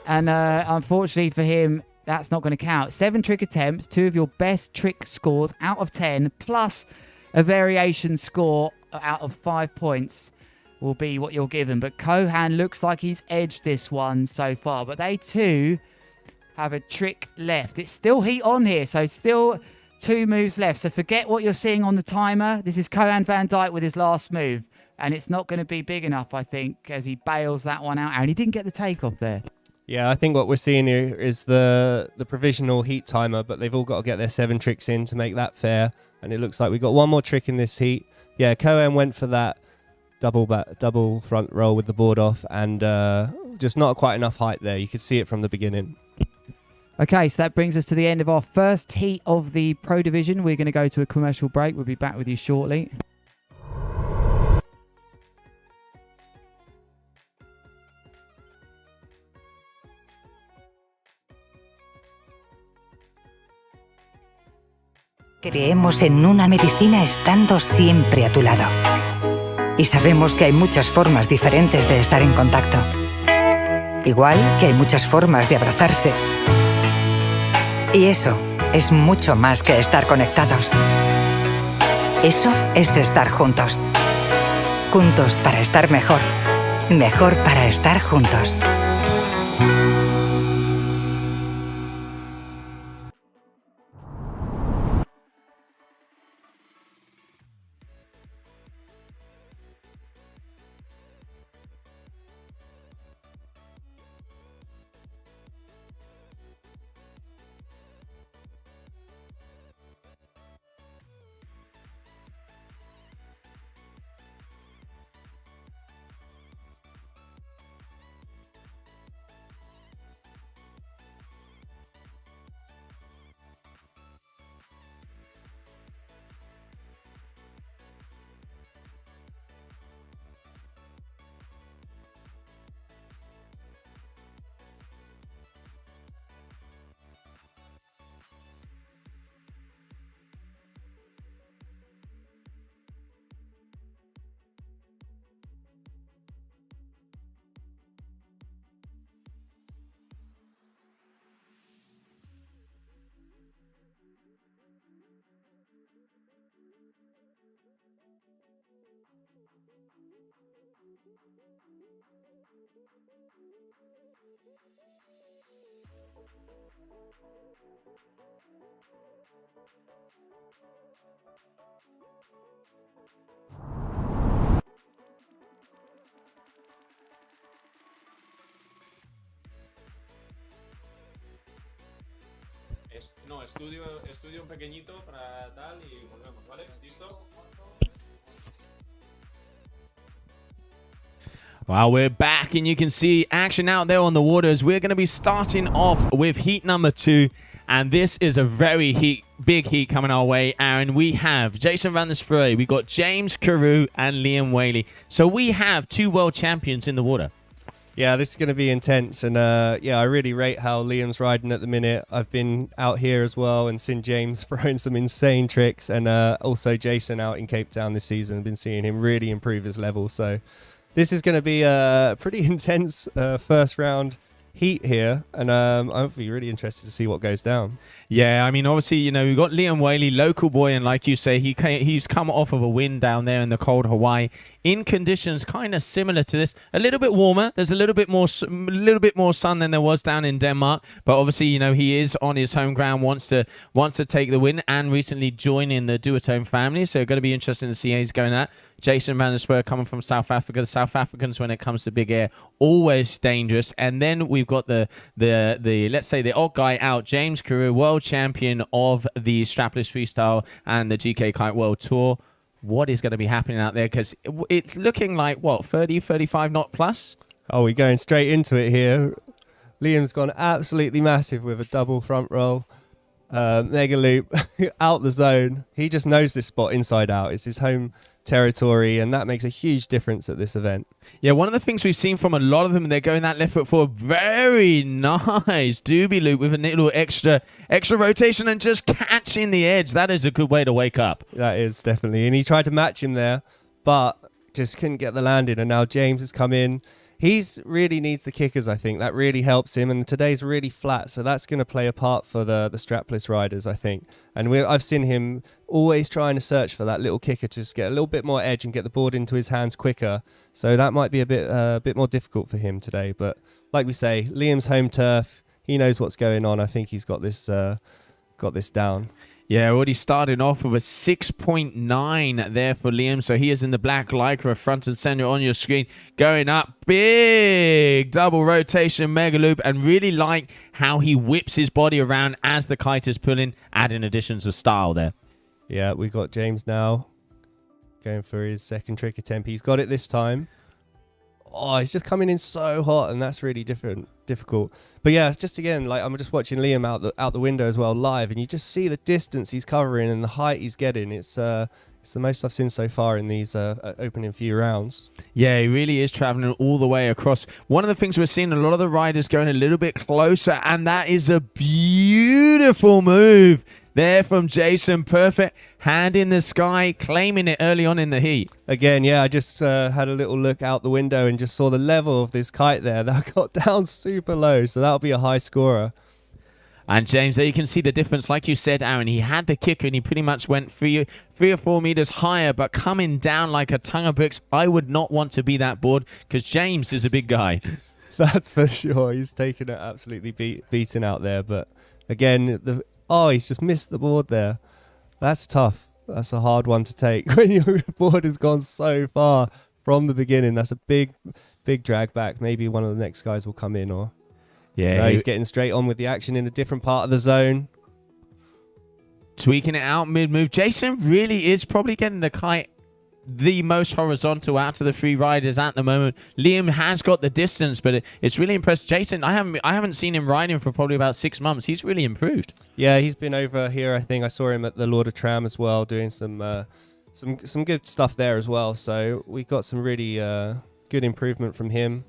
And unfortunately for him, that's not going to count. 7 trick attempts, 2 of your best trick scores out of 10, plus a variation score out of 5 points will be what you're given. But Kohan looks like he's edged this one so far. But they too have a trick left. It's still heat on here, so still 2 moves left. So forget what you're seeing on the timer. This is Kohan van Dijk with his last move. And it's not going to be big enough, I think, as he bails that one out. And he didn't get the takeoff there. Yeah, I think what we're seeing here is the provisional heat timer, but they've all got to get their 7 tricks in to make that fair. And it looks like we've got 1 more trick in this heat. Yeah, Kohan went for that double front roll with the board off, and just not quite enough height there. You could see it from the beginning. Okay, so that brings us to the end of our first heat of the Pro Division. We're going to go to a commercial break. We'll be back with you shortly. Creemos en una medicina estando siempre a tu lado. Y sabemos que hay muchas formas diferentes de estar en contacto. Igual que hay muchas formas de abrazarse. Y eso es mucho más que estar conectados. Eso es estar juntos. Juntos para estar mejor. Mejor para estar juntos. No, estudio un pequeñito para tal y volvemos, ¿vale? ¿Listo? Well, we're back and you can see action out there on the waters. We're going to be starting off with heat number 2. And this is a very big heat coming our way, Aaron. We have Jason van der Spray, we got James Carew and Liam Whaley. So we have 2 world champions in the water. Yeah, this is going to be intense, and yeah, I really rate how Liam's riding at the minute. I've been out here as well and seen James throwing some insane tricks, and also Jason out in Cape Town this season. I've been seeing him really improve his level, so this is going to be a pretty intense first round heat here, and I'll be really interested to see what goes down. Yeah, I mean, obviously, you know, we've got Liam Whaley, local boy, and like you say, he's come off of a win down there in the cold Hawaii in conditions kind of similar to this. A little bit warmer. There's a little bit more sun than there was down in Denmark, but obviously, you know, he is on his home ground, wants to take the win, and recently joined in the Duotone family. So going to be interesting to see how he's going at. Jason van der Spur coming from South Africa. The South Africans, when it comes to big air, always dangerous. And then we've got the let's say the odd guy out, James Carew, world champion of the strapless freestyle and the GK Kite World Tour. What is going to be happening out there? Because it's looking like, what, 30, 35 knot plus? Oh, we're going straight into it here. Liam's gone absolutely massive with a double front roll. Mega loop out the zone. He just knows this spot inside out. It's his home territory, and that makes a huge difference at this event. Yeah, one of the things we've seen from a lot of them, they're going that left foot forward. Very nice doobie loop with a little extra rotation and just catching the edge. That is a good way to wake up. That is definitely. And he tried to match him there, but just couldn't get the landing. And now James has come in. He's really needs the kickers, I think. That really helps him. And today's really flat, so that's going to play a part for the strapless riders, I think. And I've seen him always trying to search for that little kicker to just get a little bit more edge and get the board into his hands quicker. So that might be a bit more difficult for him today. But like we say, Liam's home turf. He knows what's going on. I think he's got this down. Yeah, already starting off with a 6.9 there for Liam. So he is in the black lycra front and center on your screen. Going up, big double rotation mega loop, and really like how he whips his body around as the kite is pulling, adding additions of style there. Yeah, we got James now going for his second trick attempt. He's got it this time. Oh, he's just coming in so hot, and that's really difficult. But yeah, just again, like I'm just watching Liam out the window as well live, and you just see the distance he's covering and the height he's getting. It's the most I've seen so far in these opening few rounds. Yeah, he really is traveling all the way across. One of the things we're seeing, a lot of the riders going a little bit closer, and that is a beautiful move there from Jason. Perfect hand in the sky, claiming it early on in the heat. Again, yeah, I just had a little look out the window and just saw the level of this kite there. That got down super low, so that'll be a high scorer. And James, there you can see the difference. Like you said, Aaron, he had the kicker and he pretty much went 3 or 4 meters higher, but coming down like a ton of bricks. I would not want to be that board because James is a big guy. That's for sure. He's taken it absolutely beaten out there. But again, he's just missed the board there. That's tough. That's a hard one to take when your board has gone so far from the beginning. That's a big drag back. Maybe one of the next guys will come in, or yeah, he's getting straight on with the action in a different part of the zone. Tweaking it out mid-move. Jason really is probably getting the kite the most horizontal out of the 3 riders at the moment. Liam has got the distance, but it's really impressed. Jason, I haven't seen him riding for probably about 6 months. He's really improved. Yeah, he's been over here. I think I saw him at the Lord of Tram as well, doing some good stuff there as well. So we got some really good improvement from him.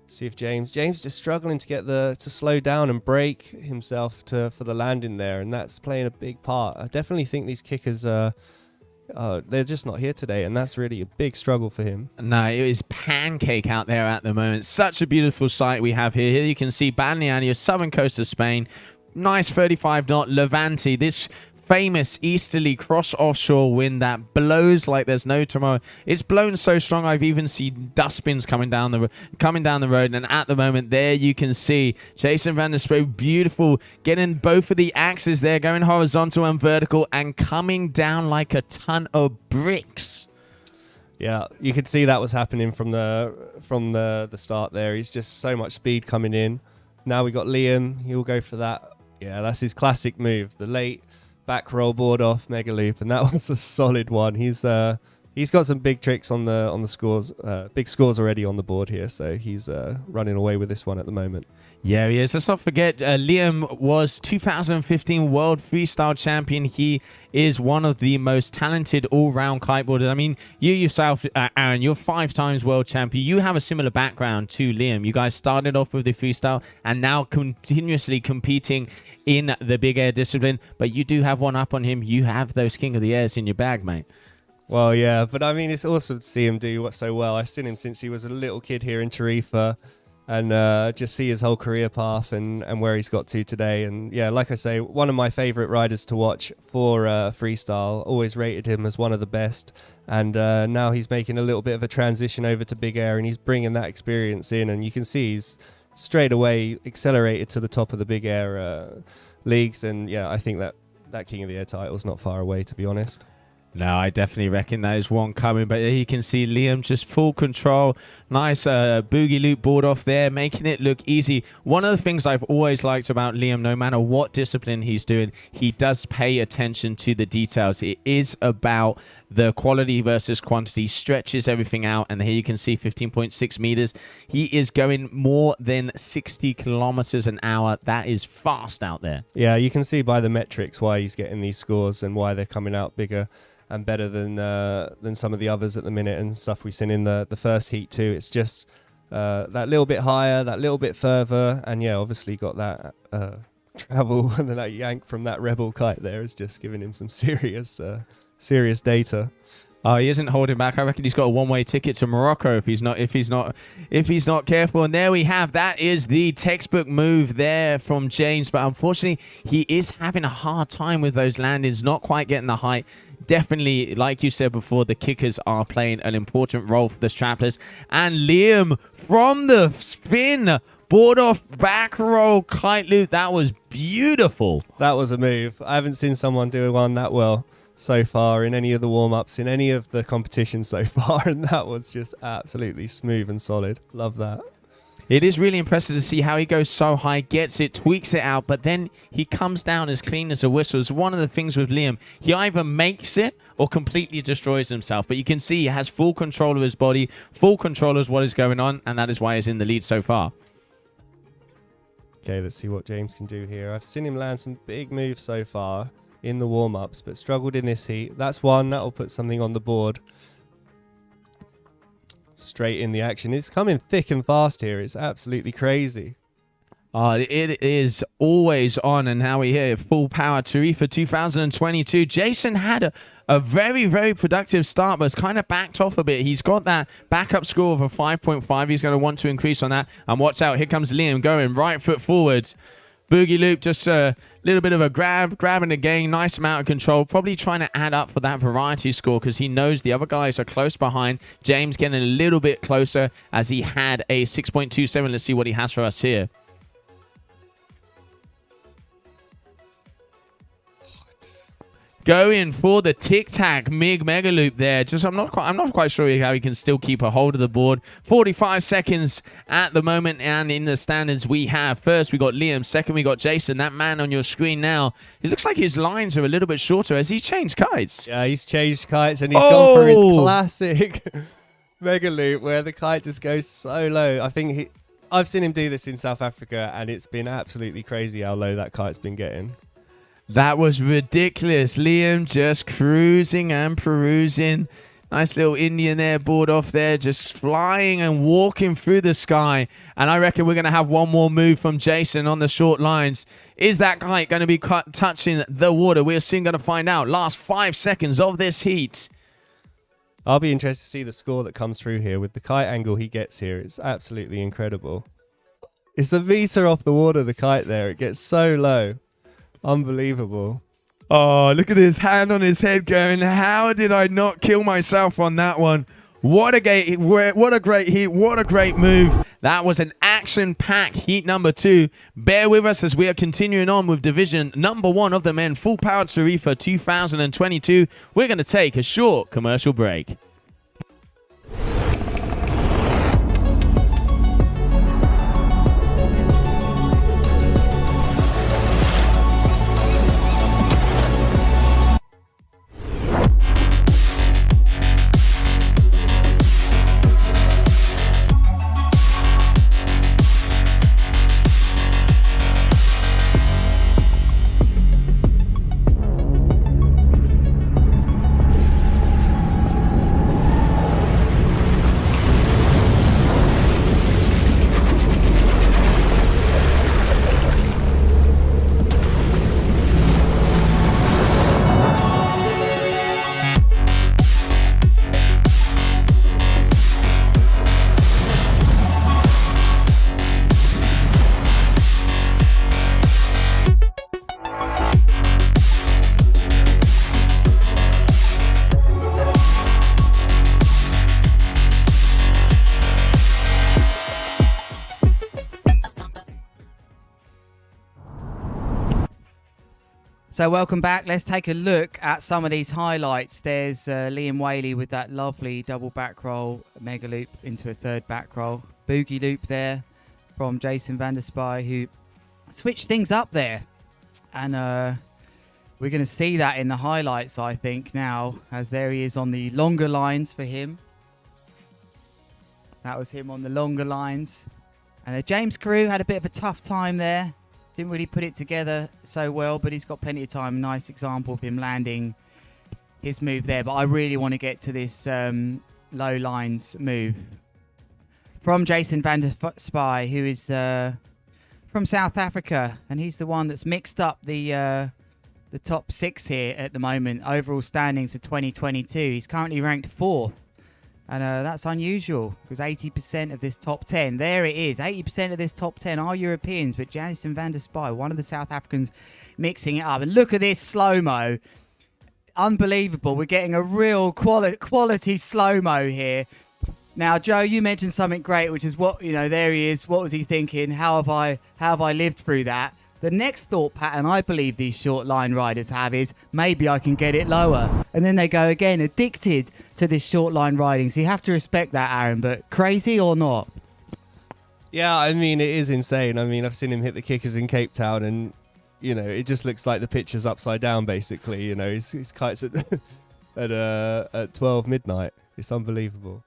See if James just struggling to get to slow down and break himself for the landing there, and that's playing a big part. I definitely think these kickers they're just not here today, and that's really a big struggle for him. No, it is pancake out there at the moment. Such a beautiful sight we have here. Here you can see Balneário, southern coast of Spain. Nice 35 knot Levante. This famous easterly cross offshore wind that blows like there's no tomorrow. It's blown so strong I've even seen dustbins coming down the road. And at the moment there you can see Jason van der Spray, beautiful, getting both of the axes there, going horizontal and vertical and coming down like a ton of bricks. Yeah, you could see that was happening from the start there. He's just so much speed coming in. Now we got Liam. He'll go for that. Yeah, that's his classic move, the late back roll board off mega loop, and that was a solid one. He's got some big tricks on the scores, big scores already on the board here, so he's running away with this one at the moment. Yeah, he is. Let's not forget, Liam was 2015 World Freestyle Champion. He is one of the most talented all-round kiteboarders. I mean, you yourself, Aaron, you're 5 times world champion. You have a similar background to Liam. You guys started off with the freestyle and now continuously competing in the big air discipline, but you do have one up on him. You have those King of the Airs in your bag, mate. Well, yeah, but I mean, it's awesome to see him do so well. I've seen him since he was a little kid here in Tarifa, and just see his whole career path and where he's got to today. And yeah, like I say, one of my favorite riders to watch for freestyle. Always rated him as one of the best. And now he's making a little bit of a transition over to big air, and he's bringing that experience in. And you can see he's straight away accelerated to the top of the big air leagues. And yeah, I think that King of the Air title is not far away, to be honest. No, I definitely reckon that is one coming. But you can see Liam just full control. Nice boogie loop board off there, making it look easy. One of the things I've always liked about Liam, no matter what discipline he's doing, he does pay attention to the details. It is about the quality versus quantity, stretches everything out. And here you can see 15.6 meters. He is going more than 60 kilometers an hour. That is fast out there. Yeah, you can see by the metrics why he's getting these scores and why they're coming out bigger and better than some of the others at the minute and stuff we've seen in the first heat too. It's just that little bit higher, that little bit further, and yeah, obviously got that travel and then that yank from that Rebel kite there is just giving him some serious data. Oh, he isn't holding back. I reckon he's got a one-way ticket to Morocco if he's not careful. And there we have. That is the textbook move there from James. But unfortunately, he is having a hard time with those landings, not quite getting the height. Definitely, like you said before, the kickers are playing an important role for the strapless. And Liam from the spin, board off back roll kite loop. That was beautiful. That was a move. I haven't seen someone do one that well so far in any of the warm-ups, in any of the competitions so far, and that was just absolutely smooth and solid. Love that. It is really impressive to see how he goes so high, gets it, tweaks it out, but then he comes down as clean as a whistle. It's one of the things with Liam. He either makes it or completely destroys himself, but you can see he has full control of his body, full control of what is going on, and that is why he's in the lead so far. Okay, let's see what James can do here. I've seen him land some big moves so far in the warm-ups, but struggled in this heat. That's one. That will put something on the board. Straight in the action. It's coming thick and fast here. It's absolutely crazy. It is always on, and now we hear full power Tarifa 2022. Jason had a very, very productive start, but it's kind of backed off a bit. He's got that backup score of a 5.5. He's going to want to increase on that. And watch out. Here comes Liam going right foot forward. Boogie loop, just a little bit of a grabbing again, nice amount of control. Probably trying to add up for that variety score because he knows the other guys are close behind. James getting a little bit closer as he had a 6.27. Let's see what he has for us here. Going for the tic-tac mega loop there. I'm not quite sure how he can still keep a hold of the board. 45 seconds at the moment, and in the standards we have first we got Liam, second we got Jason. That man on your screen now, it looks like his lines are a little bit shorter. Has he changed kites? Yeah, he's changed kites and he's gone for his classic mega loop where the kite just goes so low. I've seen him do this in South Africa and it's been absolutely crazy how low that kite's been getting. That was ridiculous. Liam just cruising and perusing. Nice little Indian there, board off there, just flying and walking through the sky. And I reckon we're going to have one more move from Jason on the short lines. Is that kite going to be touching the water? We're soon going to find out. Last 5 seconds of this heat. I'll be interested to see the score that comes through here with the kite angle he gets here. It's absolutely incredible. It's a meter off the water, the kite there. It gets so low. Unbelievable. Oh, look at his hand on his head going, how did I not kill myself on that one? What a great heat, what a great move. That was an action-packed heat number 2. Bear with us as we are continuing on with division number 1 of the men, full-powered Tarifa 2022. We're going to take a short commercial break. So welcome back. Let's take a look at some of these highlights. There's Liam Whaley with that lovely double back roll, mega loop into a third back roll. Boogie loop there from Jason van der Spy, who switched things up there. And we're going to see that in the highlights, I think, now, as there he is on the longer lines for him. That was him on the longer lines. And James Carew had a bit of a tough time there. Didn't really put it together so well, but he's got plenty of time. Nice example of him landing his move there. But I really want to get to this low lines move from Jason van der Spy, who is from South Africa, and he's the one that's mixed up the top 6 here at the moment. Overall standings for 2022. He's currently ranked 4th. And that's unusual, because 80% of this top 10, there it is, 80% of this top 10 are Europeans, but Jason van der Spy, one of the South Africans, mixing it up. And look at this slow-mo. Unbelievable. We're getting a real quality slow-mo here. Now, Joe, you mentioned something great, which is what, there he is. What was he thinking? How have I lived through that? The next thought pattern I believe these short line riders have is, maybe I can get it lower. And then they go again, addicted to this short line riding. So you have to respect that, Aaron, but crazy or not? Yeah, I mean, it is insane. I mean, I've seen him hit the kickers in Cape Town, and, it just looks like the picture's upside down, basically. His kites at 12 midnight. It's unbelievable.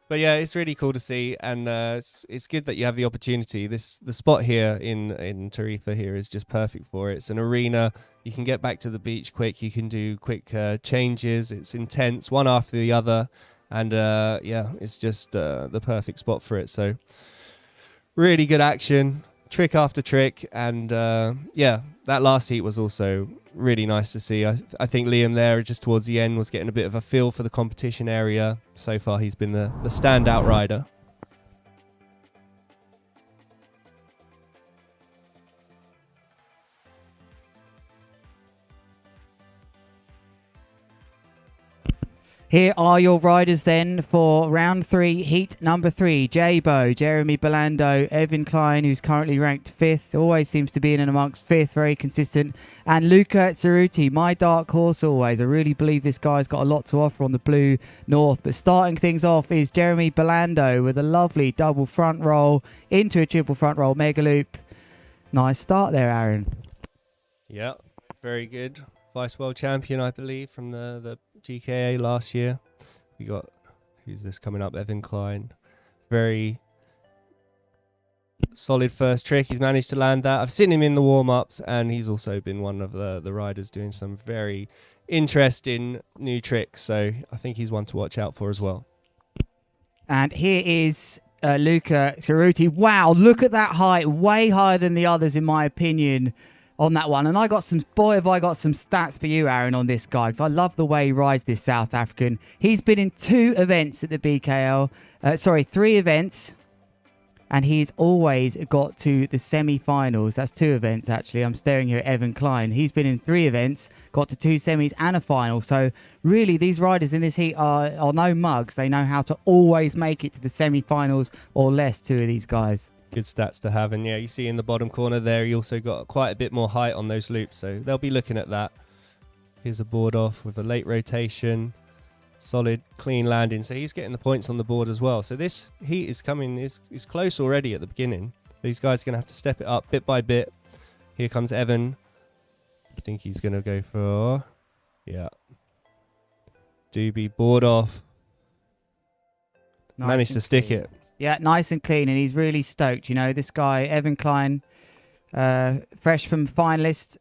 But yeah, it's really cool to see, and it's good that you have the opportunity. The spot here in Tarifa here is just perfect for it. It's an arena. You can get back to the beach quick. You can do quick changes. It's intense, one after the other, and it's just the perfect spot for it. So really good action, trick after trick, and that last heat was also really nice to see. I think Liam there just towards the end was getting a bit of a feel for the competition area. So far he's been the standout rider. Here are your riders then for round 3, heat number 3. Jabo, Jeremy Belando, Evan Klein, who's currently ranked 5th, always seems to be in and amongst 5th, very consistent. And Luca Ceruti, my dark horse always. I really believe this guy's got a lot to offer on the Blue North. But starting things off is Jeremy Belando with a lovely double front roll into a triple front roll mega loop. Nice start there, Aaron. Yeah, very good. Vice world champion, I believe, from the GKA last year. We got, who's this coming up? Evan Klein. Very solid first trick. He's managed to land that. I've seen him in the warm-ups, and he's also been one of the riders doing some very interesting new tricks. So I think he's one to watch out for as well. And here is Luca Ceruti. Wow, look at that height. Way higher than the others, in my opinion, on that one. And I got some stats for you, Aaron, on this guy, because I love the way he rides this South African. He's been in 2 events at the BKL. 3 events. and he's always got to the semi-finals. That's 2 events, actually. I'm staring here at Evan Klein. He's been in 3 events, got to 2 semis and a final. So really, these riders in this heat are no mugs. They know how to always make it to the semi-finals or less, 2 of these guys. Good stats to have. And yeah, you see in the bottom corner there, he also got quite a bit more height on those loops. So they'll be looking at that. Here's a board off with a late rotation. Solid, clean landing. So he's getting the points on the board as well. So this heat is coming, is close already at the beginning. These guys are going to have to step it up bit by bit. Here comes Evan. I think he's going to go for, yeah. Doobie, board off. Nice Managed to stick clean. it. Yeah, nice and clean, and he's really stoked. You know, this guy, Evan Klein, fresh from finalist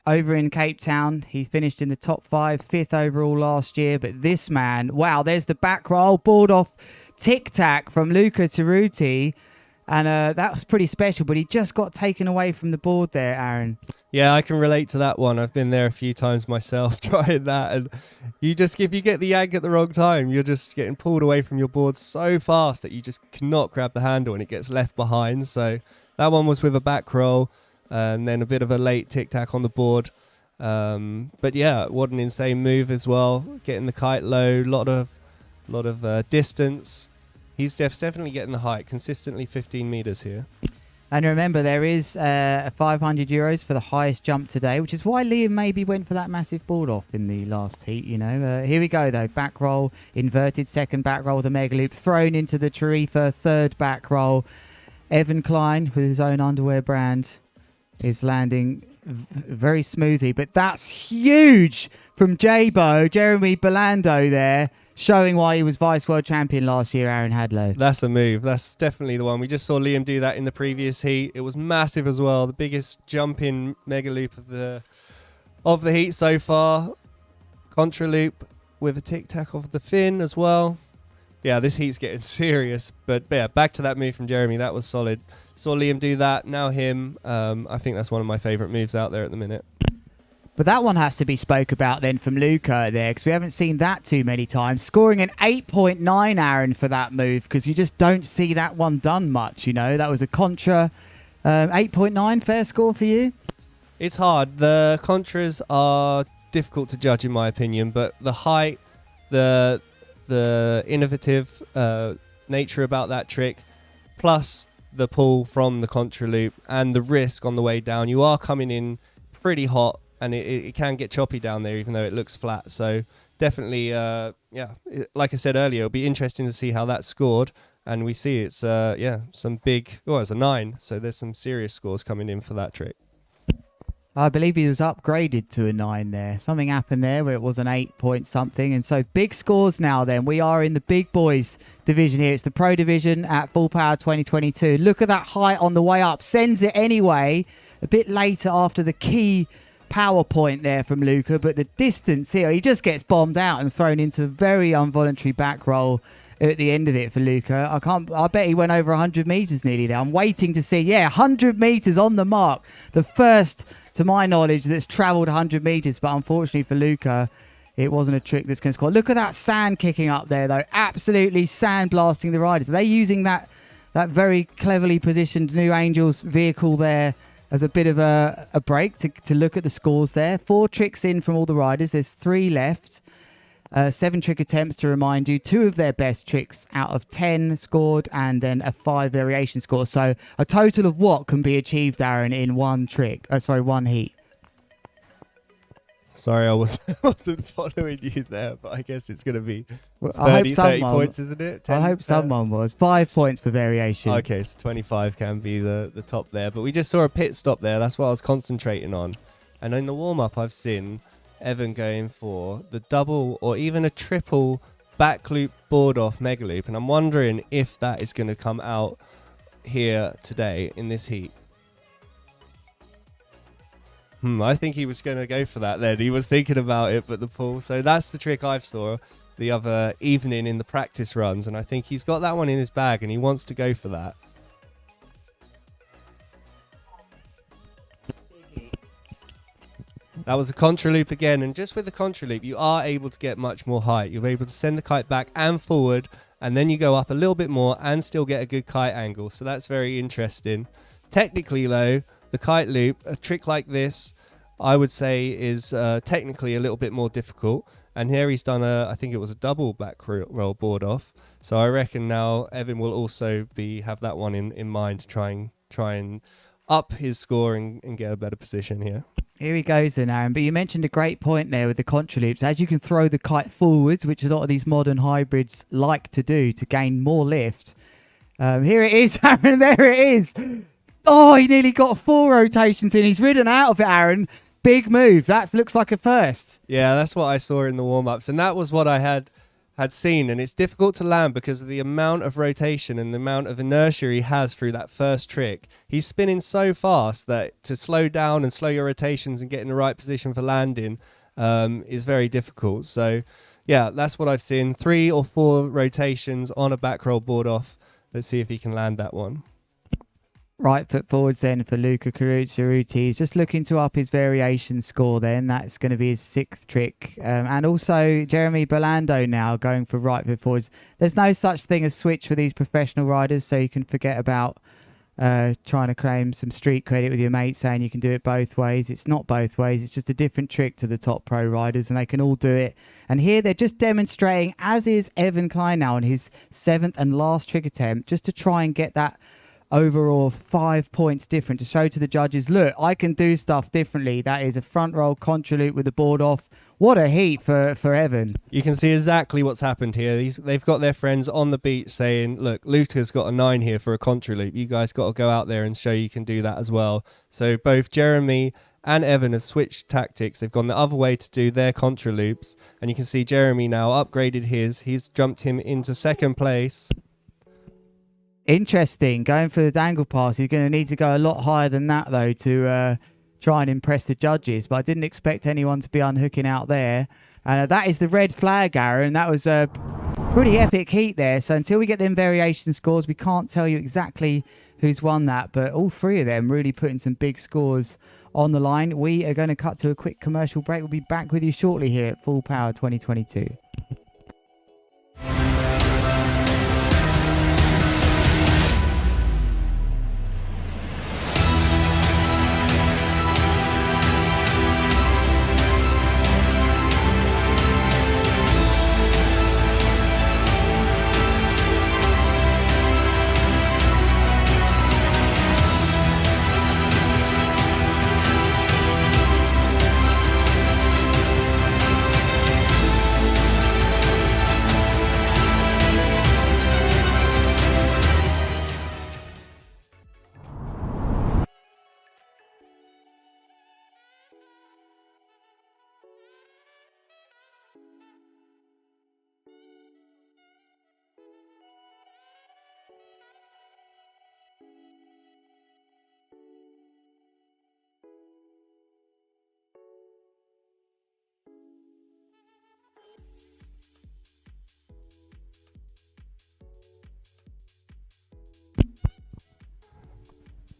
over in Cape Town. He finished in the top 5, 5th overall last year. But this man, wow, there's the back roll, board off tic-tac from Luca Taruti. And that was pretty special, but he just got taken away from the board there, Aaron. Yeah, I can relate to that one. I've been there a few times myself trying that. And if you get the yank at the wrong time, you're just getting pulled away from your board so fast that you just cannot grab the handle and it gets left behind. So that one was with a back roll and then a bit of a late tic-tac on the board. But yeah, what an insane move as well. Getting the kite low, lot of distance. He's definitely getting the height, consistently 15 meters here. And remember, there is 500 euros for the highest jump today, which is why Liam maybe went for that massive board off in the last heat, you know. Here we go, though. Back roll, inverted second back roll, the mega loop, thrown into the Tarifa, third back roll. Evan Klein, with his own underwear brand, is landing very smoothly. But that's huge from Jeremy Belando there, showing why he was vice world champion last year, Aaron Hadlow. That's a move. That's definitely the one. We just saw Liam do that in the previous heat. It was massive as well. The biggest jump in mega loop of the heat so far. Contra loop with a tic-tac off the fin as well. Yeah, this heat's getting serious. But yeah, back to that move from Jeremy. That was solid. Saw Liam do that. Now him. I think that's one of my favorite moves out there at the minute. But that one has to be spoke about then from Luca there, because we haven't seen that too many times. Scoring an 8.9, Aaron, for that move, because you just don't see that one done much, you know. That was a Contra 8.9, fair score for you? It's hard. The Contras are difficult to judge, in my opinion, but the height, the innovative nature about that trick, plus the pull from the Contra loop and the risk on the way down, you are coming in pretty hot. And it can get choppy down there, even though it looks flat. So definitely, like I said earlier, it'll be interesting to see how that's scored. And we see it's, some big, it's a 9. So there's some serious scores coming in for that trick. I believe he was upgraded to a 9 there. Something happened there where it was an 8 point something. And so big scores now then. We are in the big boys division here. It's the pro division at Full Power 2022. Look at that height on the way up. Sends it anyway. A bit later after the key PowerPoint there from Luca, but the distance here, he just gets bombed out and thrown into a very involuntary back roll at the end of it for Luca. I bet he went over 100 meters nearly there. I'm waiting to see, 100 meters on the mark. The first, to my knowledge, that's traveled 100 meters, but unfortunately for Luca, it wasn't a trick that's going to score. Look at that sand kicking up there, though. Absolutely sandblasting the riders. Are they using that very cleverly positioned New Angels vehicle there as a bit of a break to look at the scores there? 4 tricks in from all the riders. There's 3 left. 7 trick attempts, to remind you. 2 of their best tricks out of 10 scored, and then a 5 variation score. So a total of what can be achieved, Aaron, in one heat? Sorry, I wasn't following you there, but I guess it's going to be 30 points, isn't it? 10, I hope someone was. 5 points for variation. Okay, so 25 can be the top there. But we just saw a pit stop there. That's what I was concentrating on. And in the warm-up, I've seen Evan going for the double or even a triple back loop board off mega loop. And I'm wondering if that is going to come out here today in this heat. I think he was going to go for that then. He was thinking about it, but the pull. So that's the trick I saw the other evening in the practice runs. And I think he's got that one in his bag and he wants to go for that. That was a contra loop again, and just with the contra loop, you are able to get much more height. You're able to send the kite back and forward, and then you go up a little bit more and still get a good kite angle. So that's very interesting. Technically, though, the kite loop, a trick like this, I would say is technically a little bit more difficult. And here he's done I think it was a double back roll board off. So I reckon now Evan will also have that one in mind to try and up his score and get a better position here. Here he goes then, Aaron. But you mentioned a great point there with the contra loops. As you can throw the kite forwards, which a lot of these modern hybrids like to do to gain more lift. Here it is, Aaron. There it is. Oh, he nearly got 4 rotations in. He's ridden out of it, Aaron. Big move. That looks like a first. Yeah, that's what I saw in the warm-ups. And that was what I had seen. And it's difficult to land because of the amount of rotation and the amount of inertia he has through that first trick. He's spinning so fast that to slow down and slow your rotations and get in the right position for landing is very difficult. So, yeah, that's what I've seen. 3 or 4 rotations on a back roll board off. Let's see if he can land that one. Right foot forwards then for Luca Carucciaruti. He's just looking to up his variation score then. That's going to be his 6th trick. And also Jeremy Belando now going for right foot forwards. There's no such thing as switch for these professional riders, so you can forget about trying to claim some street credit with your mate saying you can do it both ways. It's not both ways. It's just a different trick to the top pro riders, and they can all do it. And here they're just demonstrating, as is Evan Klein now on his 7th and last trick attempt, just to try and get that overall 5 points different to show to the judges, look, I can do stuff differently. That is a front roll contra loop with the board off. What a heat for Evan. You can see exactly what's happened here. They've got their friends on the beach saying, look, Luca's got a 9 here for a contra loop. You guys got to go out there and show you can do that as well. So both Jeremy and Evan have switched tactics. They've gone the other way to do their contra loops. And you can see Jeremy now upgraded his. He's jumped him into 2nd place. Interesting. Going for the dangle pass. He's going to need to go a lot higher than that, though, to try and impress the judges. But I didn't expect anyone to be unhooking out there. And that is the red flag, Aaron. That was a pretty epic heat there. So until we get them variation scores, we can't tell you exactly who's won that. But all 3 of them really putting some big scores on the line. We are going to cut to a quick commercial break. We'll be back with you shortly here at Full Power 2022.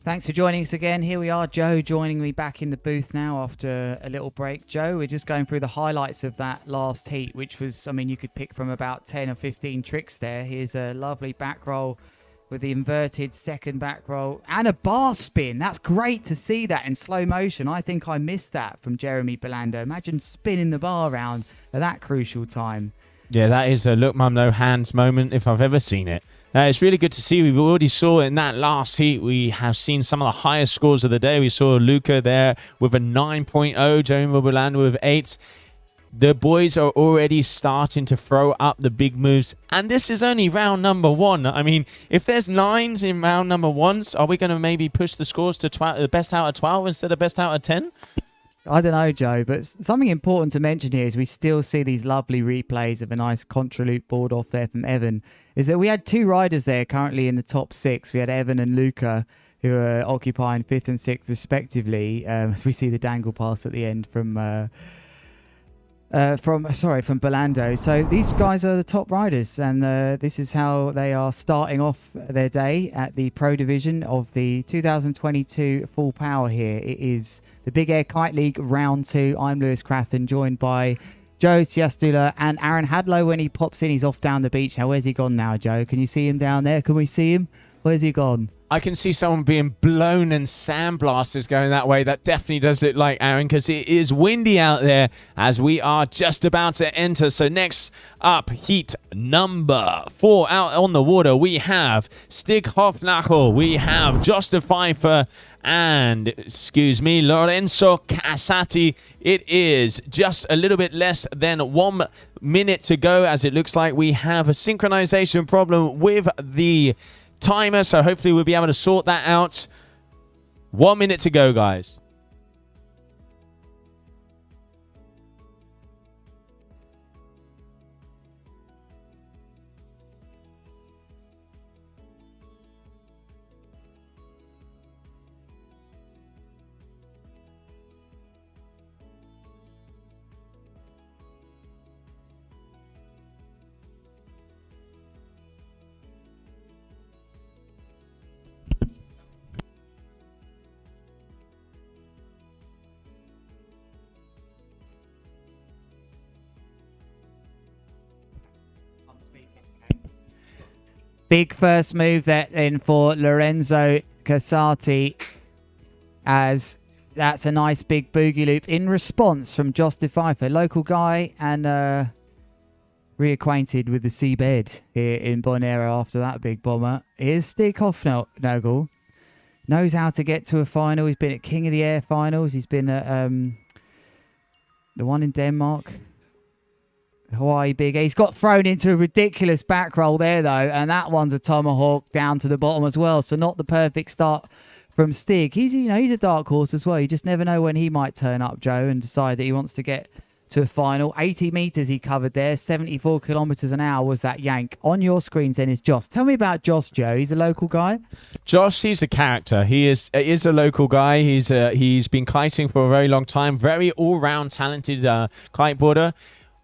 Thanks for joining us again. Here we are, Joe joining me back in the booth now after a little break. Joe, we're just going through the highlights of that last heat, which was, I mean, you could pick from about 10 or 15 tricks there. Here's a lovely back roll with the inverted 2nd back roll and a bar spin. That's great to see that in slow motion. I think I missed that from Jeremy Belando. Imagine spinning the bar around at that crucial time. Yeah, that is a look, mum, no hands moment if I've ever seen it. It's really good to see. We've already saw in that last heat, we have seen some of the highest scores of the day. We saw Luca there with a 9.0, Jeremy Belando with 8. The boys are already starting to throw up the big moves. And this is only round number 1. I mean, if there's 9s in round number 1s, are we going to maybe push the scores to the best out of 12 instead of best out of 10? I don't know, Joe, but something important to mention here is we still see these lovely replays of a nice contra loop board off there from Evan, is that we had 2 riders there currently in the top 6. We had Evan and Luca, who are occupying 5th and 6th respectively, as we see the dangle pass at the end from from Belando. So these guys are the top riders, and this is how they are starting off their day at the Pro Division of the 2022 Full Power here. It is the Big Air Kite League Round 2. I'm Lewis Crathen, joined by Joe Ciastula and Aaron Hadlow. When he pops in, he's off down the beach. Now, where's he gone now, Joe? Can you see him down there? Can we see him? Where's he gone? I can see someone being blown and sandblasters going that way. That definitely does look like Aaron, because it is windy out there as we are just about to enter. So next up, heat number 4 out on the water. We have Stig Hofnagel, we have Josh de Pfeiffer, and, Lorenzo Casati. It is just a little bit less than 1 minute to go, as it looks like we have a synchronization problem with the timer, so hopefully we'll be able to sort that out. 1 minute to go, guys. Big first move then for Lorenzo Casati, as that's a nice big boogie loop in response from Josh de Pfeiffer, local guy and reacquainted with the seabed here in Balneário after that big bomber. Here's Stig Hofnagel, knows how to get to a final. He's been at King of the Air finals. He's been at the one in Denmark. Hawaii Big Air. He's got thrown into a ridiculous back roll there, though, and that one's a tomahawk down to the bottom as well. So not the perfect start from Stig. He's a dark horse as well. You just never know when he might turn up, Joe, and decide that he wants to get to a final. 80 meters he covered there. 74 kilometers an hour was that yank. On your screens then is Josh. Tell me about Josh, Joe. He's a local guy. Josh, he's a character. He is a local guy. He's been kiting for a very long time. Very all-round talented kiteboarder.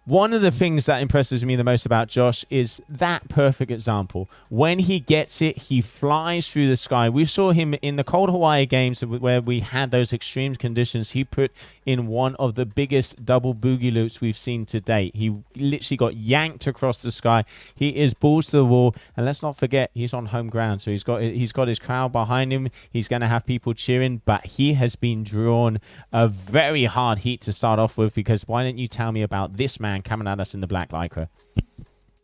One of the things that impresses me the most about Josh is that perfect example. When he gets it, he flies through the sky. We saw him in the cold Hawaii games where we had those extreme conditions. He put in one of the biggest double boogie loops we've seen to date. He literally got yanked across the sky. He is balls to the wall. And let's not forget, he's on home ground. So he's got his crowd behind him. He's going to have people cheering. But he has been drawn a very hard heat to start off with, because why don't you tell me about this man coming at us in the black lycra?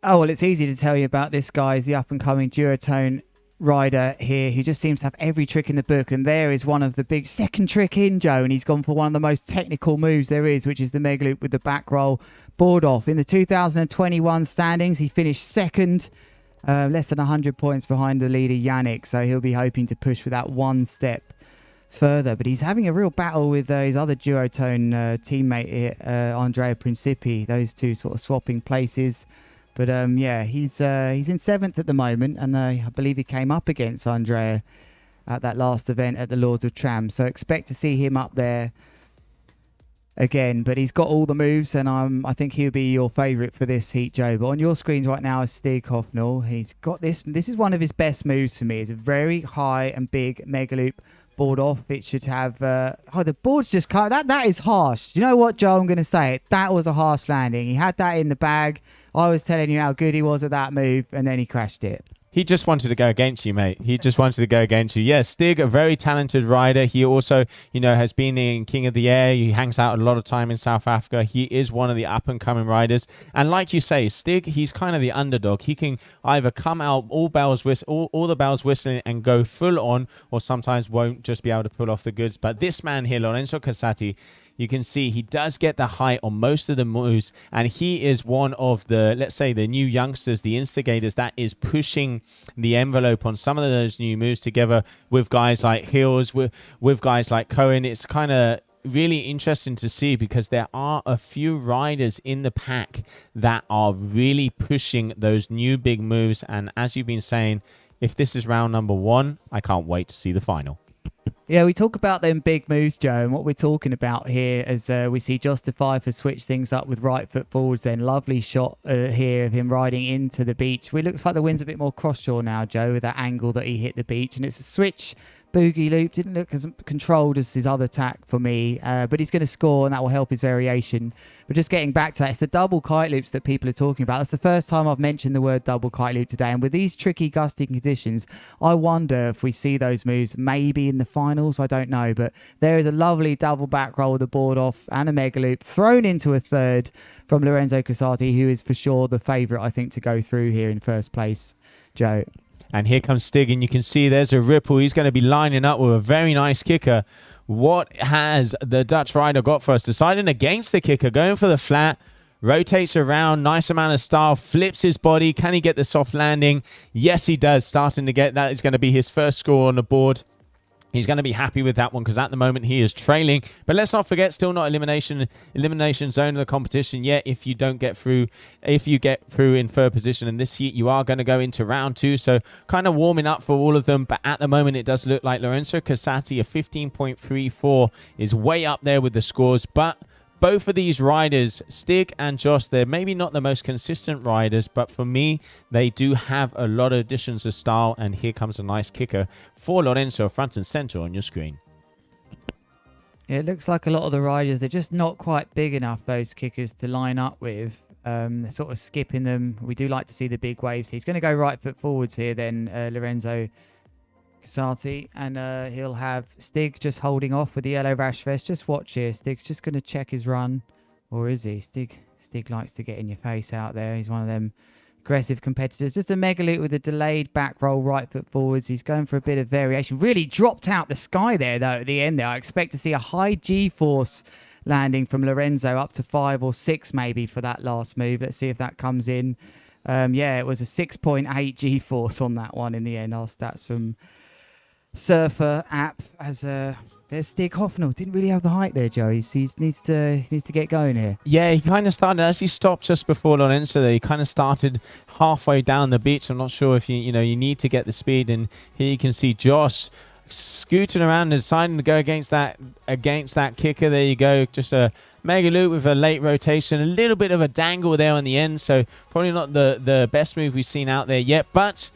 Oh, well, it's easy to tell you about this guy. He's the up-and-coming duotone rider here who just seems to have every trick in the book. And there is one of the big second trick in, Joe. And he's gone for one of the most technical moves there is, which is the mega loop with the back roll board off. In the 2021 standings, he finished second, less than 100 points behind the leader, Yannick. So he'll be hoping to push for that one step further, but he's having a real battle with his other duotone teammate here, Andrea Principi. Those two sort of swapping places. But yeah, he's in 7th at the moment, and I believe he came up against Andrea at that last event at the Lords of Tram. So expect to see him up there again. But he's got all the moves, and I think he'll be your favourite for this heat, Joe. But on your screens right now is Stig Hofnagel. He's got this. This is one of his best moves for me. It's a very high and big mega loop board off. It should have the board's just cut. That is harsh. You know what, Joe? I'm going to say it. That was a harsh landing. He had that in the bag. I was telling you how good he was at that move, and then he crashed it. He just wanted to go against you, mate. He just wanted to go against you. Yeah, Stig, a very talented rider. He also, has been in King of the Air. He hangs out a lot of time in South Africa. He is one of the up-and-coming riders. And like you say, Stig, he's kind of the underdog. He can either come out all the bells whistling and go full on, or sometimes won't just be able to pull off the goods. But this man here, Lorenzo Casati, you can see he does get the height on most of the moves, and he is one of the, let's say, the new youngsters, the instigators that is pushing the envelope on some of those new moves together with guys like Hills, with guys like Cohen. It's kind of really interesting to see, because there are a few riders in the pack that are really pushing those new big moves. And as you've been saying, if this is round number 1, I can't wait to see the final. Yeah, we talk about them big moves, Joe, and what we're talking about here as we see Justify for switch things up with right foot forwards then. Lovely shot here of him riding into the beach. It looks like the wind's a bit more cross-shore now, Joe, with that angle that he hit the beach. And it's a switch boogie loop. Didn't look as controlled as his other tack for me, but he's going to score and that will help his variation. But just getting back to that, it's the double kite loops that people are talking about. That's the first time I've mentioned the word double kite loop today. And with these tricky gusty conditions, I wonder if we see those moves maybe in the finals. I don't know. But there is a lovely double back roll with the board off and a mega loop thrown into a third from Lorenzo Casati, who is for sure the favourite, I think, to go through here in first place, Joe. And here comes Stig, and you can see there's a ripple. He's going to be lining up with a very nice kicker. What has the Dutch rider got for us? Deciding against the kicker, going for the flat, rotates around, nice amount of style, flips his body. Can he get the soft landing? Yes, he does. Starting to get that is going to be his first score on the board. He's going to be happy with that one because at the moment he is trailing. But let's not forget, still not elimination zone of the competition yet. If you don't get through, if you get through in third position in this heat, you are going to go into round 2. So kind of warming up for all of them. But at the moment, it does look like Lorenzo Casati, a 15.34, is way up there with the scores. But both of these riders, Stig and Josh, they're maybe not the most consistent riders, but for me, they do have a lot of additions of style. And here comes a nice kicker for Lorenzo, front and center on your screen. Yeah, it looks like a lot of the riders, they're just not quite big enough, those kickers, to line up with. They're sort of skipping them. We do like to see the big waves. He's going to go right foot forwards here then, Lorenzo Casati, and he'll have Stig just holding off with the yellow rash vest. Just watch here. Stig's just going to check his run. Or is he? Stig likes to get in your face out there. He's one of them aggressive competitors. Just a mega loop with a delayed back roll right foot forwards. He's going for a bit of variation. Really dropped out the sky there, though, at the end there. I expect to see a high G-force landing from Lorenzo, up to 5 or 6 maybe for that last move. Let's see if that comes in. Yeah, it was a 6.8 G-force on that one in the end. Our stats from Surfr App. As there's Stig Hoffnell. Didn't really have the height there, Joe. He needs to get going here. Yeah, he kind of started as he stopped just before Lorenzo there. He kind of started halfway down the beach. I'm not sure if you need to get the speed. And here you can see Josh scooting around and deciding to go against that kicker. There you go. Just a mega loop with a late rotation, a little bit of a dangle there on the end. So probably not the best move we've seen out there yet, but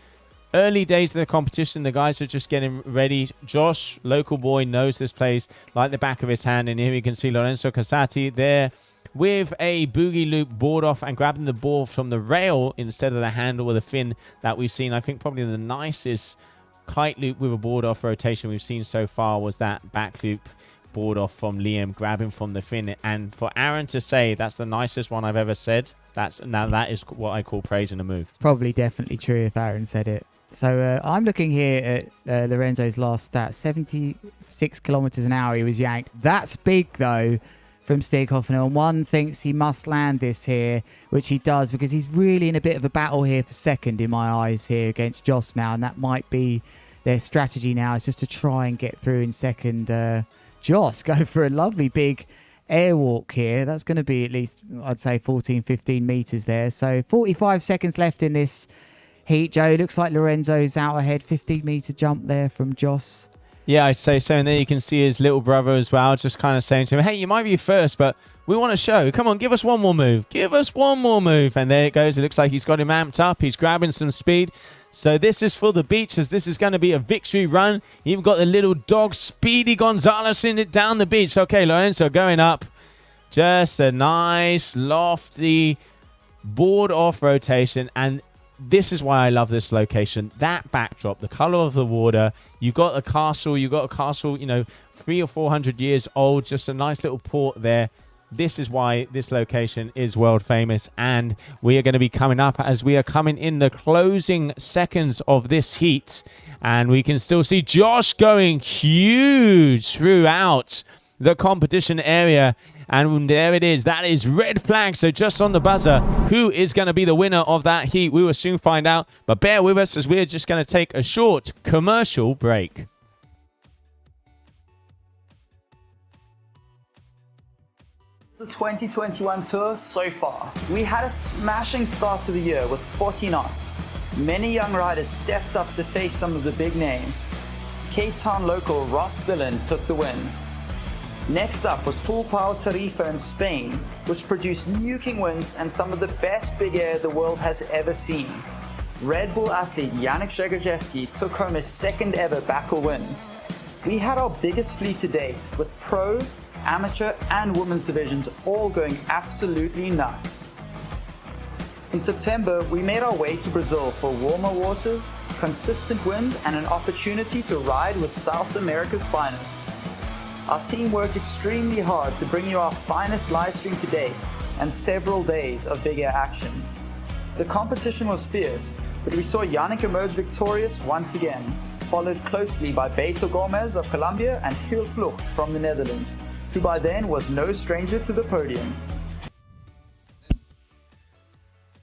early days of the competition, the guys are just getting ready. Josh, local boy, knows this place like the back of his hand. And here you can see Lorenzo Casati there with a boogie loop board off and grabbing the board from the rail instead of the handle or the fin that we've seen. I think probably the nicest kite loop with a board off rotation we've seen so far was that back loop board off from Liam, grabbing from the fin. And for Aaron to say that's the nicest one I've ever said, that is what I call praising a move. It's probably definitely true if Aaron said it. So I'm looking here at Lorenzo's last stat, 76 kilometers an hour he was yanked. That's big, though, from Stig Hoffnell. And one thinks he must land this here, which he does, because he's really in a bit of a battle here for second in my eyes here against Joss now. And that might be their strategy now, is just to try and get through in second. Joss go for a lovely big airwalk here. That's going to be at least, I'd say, 14, 15 meters there. So 45 seconds left in this heat, Joe. Looks like Lorenzo's out ahead. 15-meter jump there from Joss. Yeah, I'd say so. And there you can see his little brother as well, just kind of saying to him, hey, you might be first, but we want to show. Come on, give us one more move. Give us one more move. And there it goes. It looks like he's got him amped up. He's grabbing some speed. So this is for the beach, as this is going to be a victory run. You've got the little dog, Speedy Gonzalez, in it down the beach. Okay, Lorenzo going up. Just a nice, lofty board-off rotation. And this is why I love this location. That backdrop, the color of the water. You got a castle, 300 or 400 years old. Just a nice little port there. This is why this location is world famous. And we are going to be coming up as we are coming in the closing seconds of this heat. And we can still see Josh going huge throughout the competition area. And there it is. That is red flag. So just on the buzzer, who is going to be the winner of that heat? We will soon find out. But bear with us as we're just going to take a short commercial break. The 2021 tour so far. We had a smashing start to the year with 40 knots. Many young riders stepped up to face some of the big names. Cape Town local Ross Dillon took the win. Next up was Full Power Tarifa in Spain, which produced nuking wins and some of the best big air the world has ever seen. Red Bull athlete Yannick Zagajewski took home his second ever Bakel win. We had our biggest fleet to date, with pro, amateur and women's divisions all going absolutely nuts. In September, we made our way to Brazil for warmer waters, consistent wind and an opportunity to ride with South America's finest. Our team worked extremely hard to bring you our finest live stream to date and several days of big air action. The competition was fierce, but we saw Yannick emerge victorious once again, followed closely by Beto Gomez of Colombia and Gil Vlucht from the Netherlands, who by then was no stranger to the podium.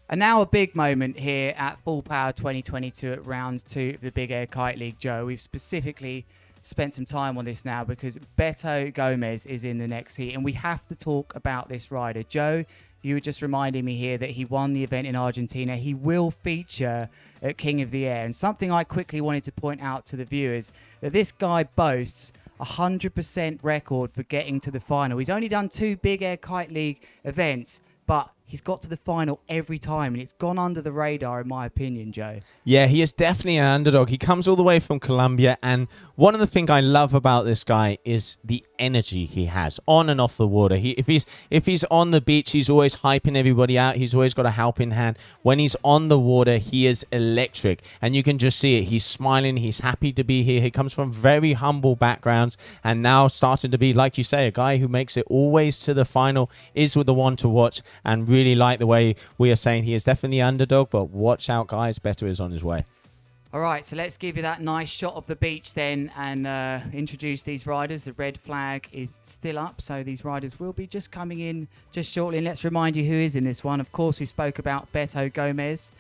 And now a big moment here at Full Power 2022 at round 2 of the Big Air Kite League, Joe. We've specifically spent some time on this now because Beto Gomez is in the next heat and we have to talk about this rider. Joe, you were just reminding me here that he won the event in Argentina. He will feature at King of the Air. And something I quickly wanted to point out to the viewers, that this guy boasts a 100% record for getting to the final. He's only done 2 Big Air Kite League events, but he's got to the final every time, and it's gone under the radar, in my opinion, Joe. Yeah, he is definitely an underdog. He comes all the way from Colombia, and one of the things I love about this guy is the energy he has on and off the water. If he's on the beach, he's always hyping everybody out. He's always got a helping hand. When he's on the water, he is electric, and you can just see it. He's smiling. He's happy to be here. He comes from very humble backgrounds, and now starting to be, like you say, a guy who makes it always to the final, is with the one to watch, and really like the way we are saying he is definitely underdog, but watch out, guys. Beto is on his way. All right, so let's give you that nice shot of the beach then and introduce these riders. The red flag is still up, so these riders will be just coming in just shortly. And let's remind you who is in this one. Of course, we spoke about Beto Gomez.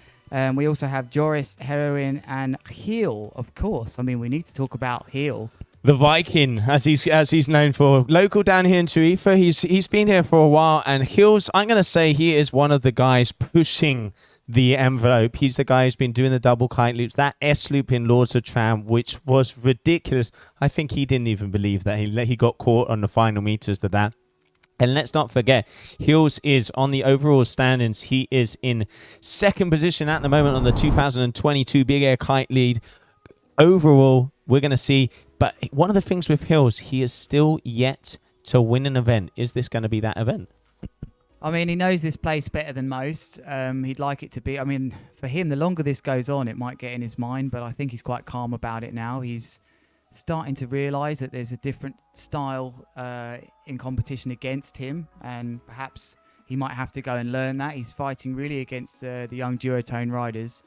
We also have Joris, Heroin, and Heel, of course. I mean, we need to talk about Heel. The Viking, as he's known for, local down here in Tarifa. He's been here for a while, and Hills, I'm going to say he is one of the guys pushing the envelope. He's the guy who's been doing the double kite loops, that S loop in Lords of Tram, which was ridiculous. I think he didn't even believe that he got caught on the final meters to that. And let's not forget, Hills is on the overall standings. He is in second position at the moment on the 2022 Big Air Kite League. Overall, we're going to see. But one of the things with Hills, he is still yet to win an event. Is this going to be that event? I mean, he knows this place better than most. He'd like it to be. I mean, for him, the longer this goes on, it might get in his mind, but I think he's quite calm about it now. He's starting to realise that there's a different style in competition against him, and perhaps he might have to go and learn that. He's fighting really against the young duotone riders.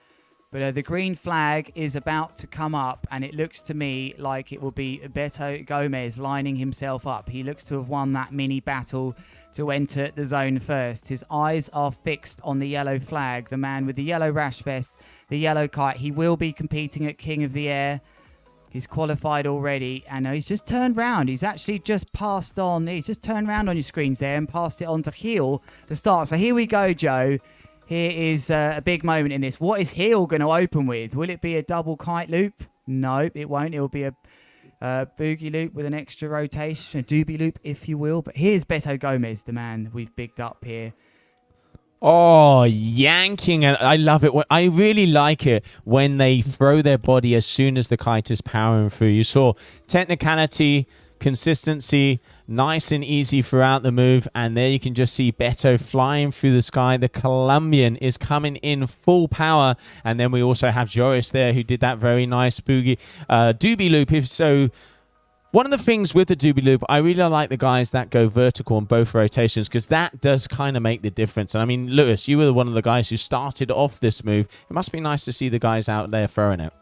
But the green flag is about to come up, and it looks to me like it will be Beto Gomez lining himself up. He looks to have won that mini battle to enter the zone first. His eyes are fixed on the yellow flag, the man with the yellow rash vest, the yellow kite. He will be competing at King of the Air. He's qualified already, and he's just turned round. He's actually just passed on. He's just turned round on your screens there and passed it on to Heel to start. So here we go, Joe. Here is a big moment in this. What is Heel going to open with? Will it be a double kite loop? No, it won't. It will be a boogie loop with an extra rotation, a doobie loop, if you will. But here's Beto Gomez, the man we've bigged up here. Oh, yanking. And I love it. I really like it when they throw their body as soon as the kite is powering through. You saw technicality, consistency, nice and easy throughout the move, and there you can just see Beto flying through the sky. The Colombian is coming in full power, and then we also have Joris there who did that very nice boogie doobie loop. One of the things with the doobie loop, I really like the guys that go vertical on both rotations, because that does kind of make the difference. And I mean, Lewis, you were one of the guys who started off this move. It must be nice to see the guys out there throwing it.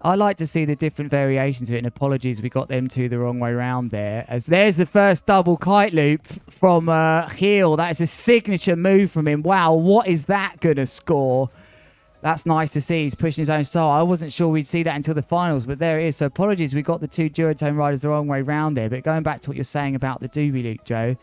I like to see the different variations of it, and apologies we got them two the wrong way round there. As there's the first double kite loop from Heel. That is a signature move from him. Wow, what is that going to score? That's nice to see. He's pushing his own style. I wasn't sure we'd see that until the finals, but there it is. So apologies, we got the two duotone riders the wrong way round there. But going back to what you're saying about the doobie loop, Joe,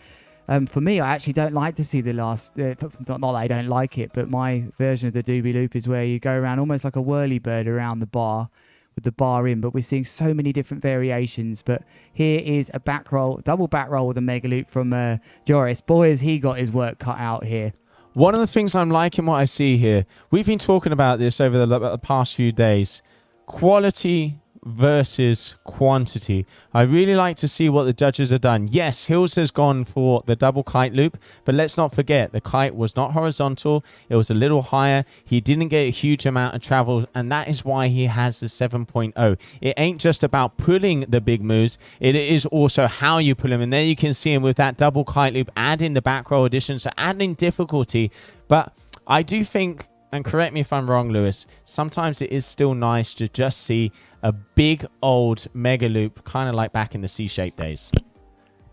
for me, I actually don't like to see the last... not that I don't like it, but my version of the doobie loop is where you go around almost like a whirly bird around the bar with the bar in, but we're seeing so many different variations. But here is a back roll, double back roll with a mega loop from Jurre. Boy, has he got his work cut out here. One of the things I'm liking what I see here, we've been talking about this over the past few days, quality versus quantity. I really like to see what the judges have done. Yes, Hills has gone for the double kite loop, but let's not forget the kite was not horizontal. It was a little higher. He didn't get a huge amount of travel, and that is why he has the 7.0. It ain't just about pulling the big moves. It is also how you pull them. And there you can see him with that double kite loop, adding the back roll addition, so adding difficulty. But I do think, and correct me if I'm wrong, Lewis, sometimes it is still nice to just see a big old mega loop, kind of like back in the C-shape days.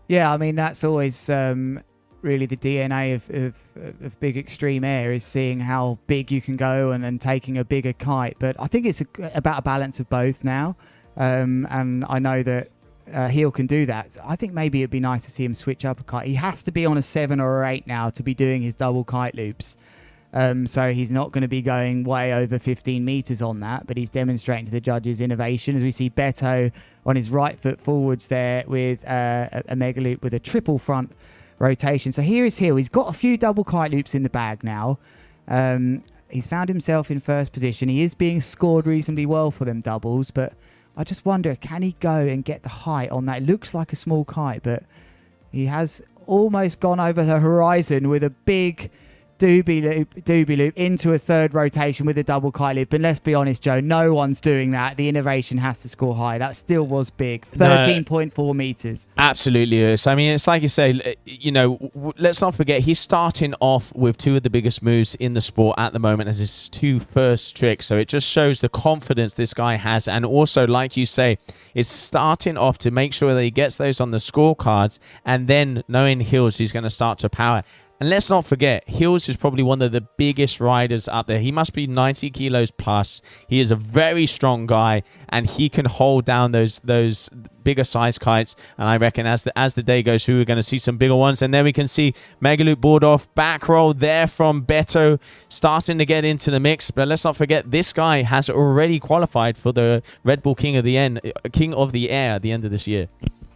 Yeah, I mean, that's always really the DNA of big extreme air, is seeing how big you can go and then taking a bigger kite. But I think it's about a balance of both now. And I know that Heel can do that. I think maybe it'd be nice to see him switch up a kite. He has to be on a 7 or an 8 now to be doing his double kite loops. So he's not going to be going way over 15 meters on that, but he's demonstrating to the judges innovation, as we see Beto on his right foot forwards there with a mega loop with a triple front rotation. So here is Hill. He's got a few double kite loops in the bag now. He's found himself in first position. He is being scored reasonably well for them doubles, but I just wonder, can he go and get the height on that? It looks like a small kite, but he has almost gone over the horizon with a big doobie loop into a third rotation with a double kite loop. And let's be honest, Joe, no one's doing that. The innovation has to score high. That still was big. 13.4 meters. Absolutely is. I mean, it's like you say, let's not forget, he's starting off with two of the biggest moves in the sport at the moment as his two first tricks. So it just shows the confidence this guy has. And also, like you say, it's starting off to make sure that he gets those on the scorecards, and then knowing Hills, he's going to start to power. And let's not forget, Hills is probably one of the biggest riders up there. He must be 90 kilos plus. He is a very strong guy, and he can hold down those bigger size kites. And I reckon as the day goes through, we're going to see some bigger ones. And then we can see Megaloop board off, back roll there from Beto, starting to get into the mix. But let's not forget, this guy has already qualified for the Red Bull King of the Air at the end of this year.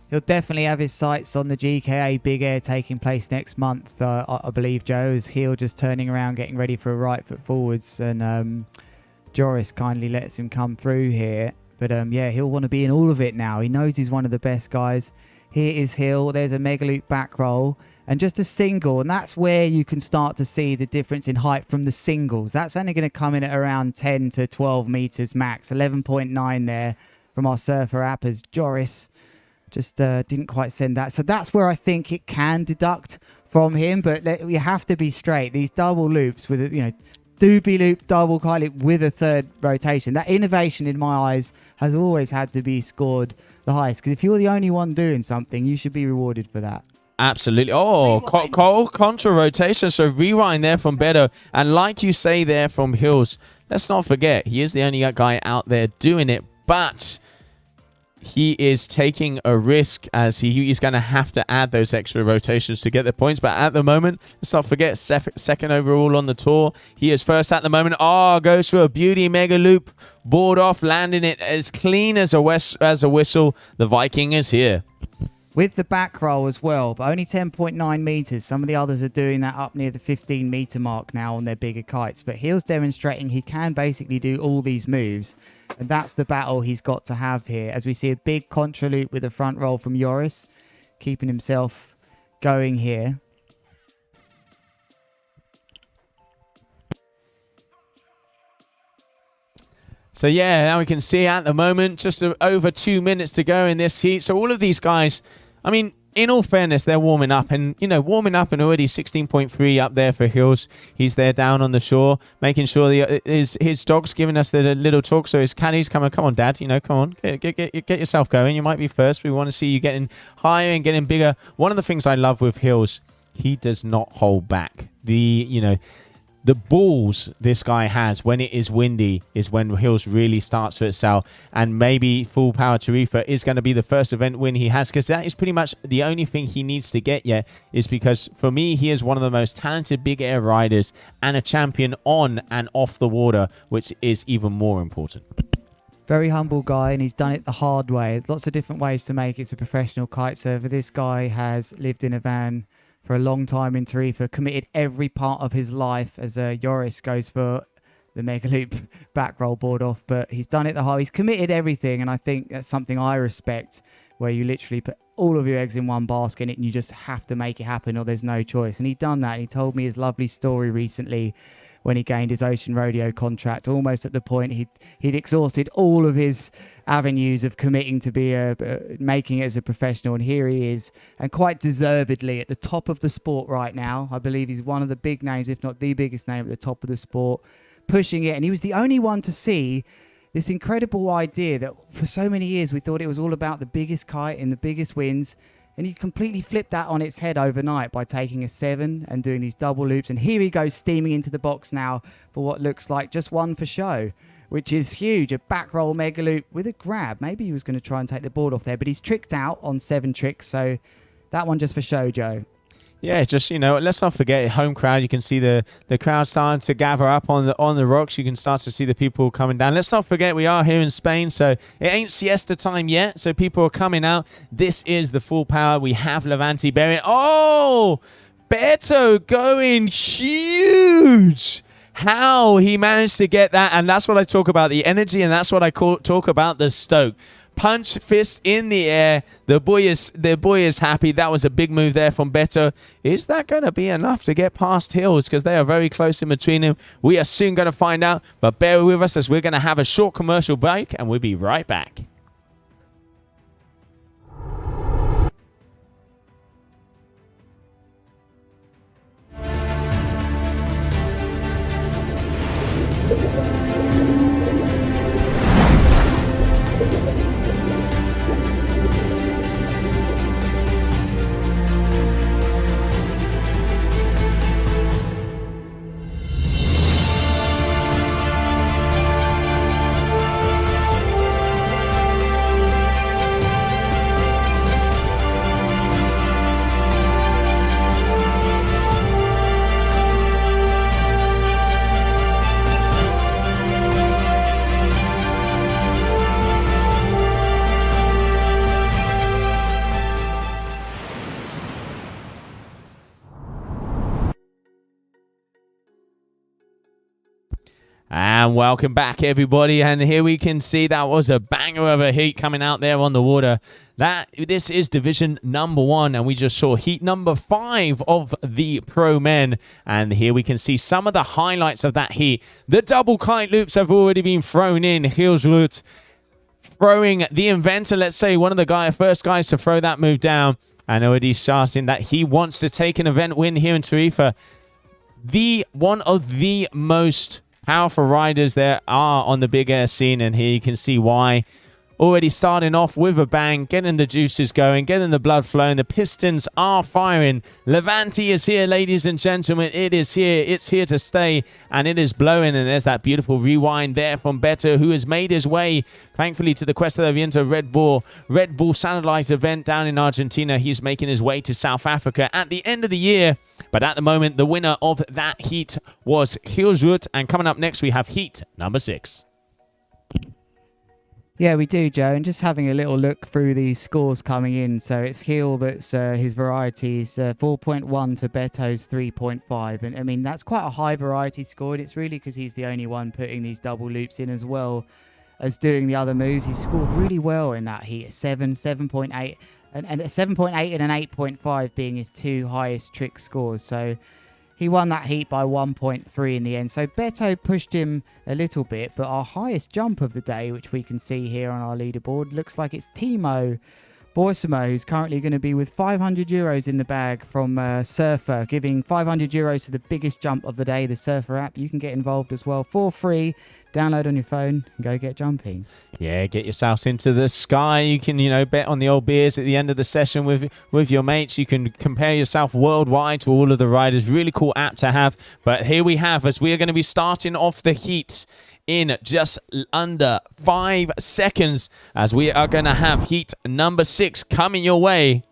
He'll definitely have his sights on the GKA Big Air taking place next month, I believe, Joe, as Heel just turning around, getting ready for a right foot forwards. And Joris kindly lets him come through here. But yeah, he'll want to be in all of it now. He knows he's one of the best guys. Here is Hill. There's a mega loop back roll. And just a single. And that's where you can start to see the difference in height from the singles. That's only going to come in at around 10 to 12 meters max. 11.9 there from our Surfr App, as Joris just didn't quite send that. So that's where I think it can deduct from him. But you have to be straight. These double loops with, doobie loop, double kite loop with a third rotation. That innovation, in my eyes, has always had to be scored the highest. Because if you're the only one doing something, you should be rewarded for that. Absolutely. Oh, contra rotation. So rewind there from Beto. And like you say there from Hills, let's not forget, he is the only guy out there doing it. But he is taking a risk, as he's going to have to add those extra rotations to get the points. But at the moment, let's not forget, second overall on the tour. He is first at the moment. Oh, goes for a beauty mega loop. Board off, landing it as clean as a whistle. The Viking is here. With the back roll as well, but only 10.9 meters. Some of the others are doing that up near the 15 meter mark now on their bigger kites. But Heel's demonstrating he can basically do all these moves. And that's the battle he's got to have here. As we see a big contra loop with a front roll from Joris, keeping himself going here. So yeah, now we can see at the moment just over 2 minutes to go in this heat. So all of these guys, I mean, in all fairness, they're warming up, and warming up, and already 16.3 up there for Hills. He's there down on the shore, making sure his dog's giving us the little talk. So his caddy's coming. Come on, Dad. Come on, get yourself going. You might be first. We want to see you getting higher and getting bigger. One of the things I love with Hills, he does not hold back. The balls this guy has when it is windy is when Hills really starts to excel. And maybe Full Power Tarifa is going to be the first event win he has, because that is pretty much the only thing he needs to get yet, is because for me, he is one of the most talented big air riders and a champion on and off the water, which is even more important. Very humble guy, and he's done it the hard way. There's lots of different ways to make it as a professional kite surfer. This guy has lived in a van for a long time in Tarifa, committed every part of his life as Joris goes for the Mega Loop back roll board off, but he's done it the hard. He's committed everything, and I think that's something I respect, where you literally put all of your eggs in one basket and you just have to make it happen or there's no choice. And he'd done that, and he told me his lovely story recently when he gained his Ocean Rodeo contract, almost at the point he'd exhausted all of his avenues of committing to be making it as a professional, and here he is, and quite deservedly at the top of the sport right now. I believe he's one of the big names, if not the biggest name at the top of the sport, pushing it. And he was the only one to see this incredible idea that for so many years we thought it was all about the biggest kite and the biggest winds, and he completely flipped that on its head overnight by taking a 7 and doing these double loops. And here he goes steaming into the box now for what looks like just one for show, which is huge. A back roll mega loop with a grab. Maybe he was going to try and take the board off there, but he's tricked out on 7 tricks. So that one just for show, Joe. Yeah, just, let's not forget home crowd. You can see the crowd starting to gather up on the rocks. You can start to see the people coming down. Let's not forget we are here in Spain, so it ain't siesta time yet. So people are coming out. This is the full power. We have Levante bearing. Oh, Beto going huge. How he managed to get that, and that's what I talk about, the energy, and that's what I talk about the stoke. Punch, fist in the air. The boy is happy. That was a big move there from Beto. Is that going to be enough to get past Hills? Because they are very close in between him. We are soon going to find out. But bear with us as we're going to have a short commercial break, and we'll be right back. And welcome back, everybody. And here we can see that was a banger of a heat coming out there on the water. This is division number 1, and we just saw heat number 5 of the pro men. And here we can see some of the highlights of that heat. The double kite loops have already been thrown in. Hilsrud throwing the inventor, let's say, one of the first guys to throw that move down. And already starting that he wants to take an event win here in Tarifa. One of the most powerful riders there are on the big air scene, and here you can see why. Already starting off with a bang, getting the juices going, getting the blood flowing. The pistons are firing. Levante is here, ladies and gentlemen. It is here. It's here to stay, and it is blowing. And there's that beautiful rewind there from Beto, who has made his way, thankfully, to the Cuesta del Viento Red Bull Satellite event down in Argentina. He's making his way to South Africa at the end of the year. But at the moment, the winner of that heat was Hilsrud. And coming up next, we have heat number 6. Yeah, we do, Joe. And just having a little look through these scores coming in. So it's Heel that's his varieties, 4.1 to Beto's 3.5. And I mean, that's quite a high variety scored. It's really because he's the only one putting these double loops in as well as doing the other moves. He scored really well in that heat, 7.8, and a 7.8 and an 8.5 being his 2 highest trick scores. So he won that heat by 1.3 in the end. So Beto pushed him a little bit, but our highest jump of the day, which we can see here on our leaderboard, looks like it's Timo Borsamo, who's currently going to be with 500 euros in the bag from Surfr, giving 500 euros to the biggest jump of the day, the Surfr app. You can get involved as well for free. Download on your phone and go get jumping. Yeah, get yourselves into the sky. You can, bet on the old beers at the end of the session with your mates. You can compare yourself worldwide to all of the riders. Really cool app to have. But here we have, as we are going to be starting off the heat in just under 5 seconds, as we are going to have heat number 6 coming your way.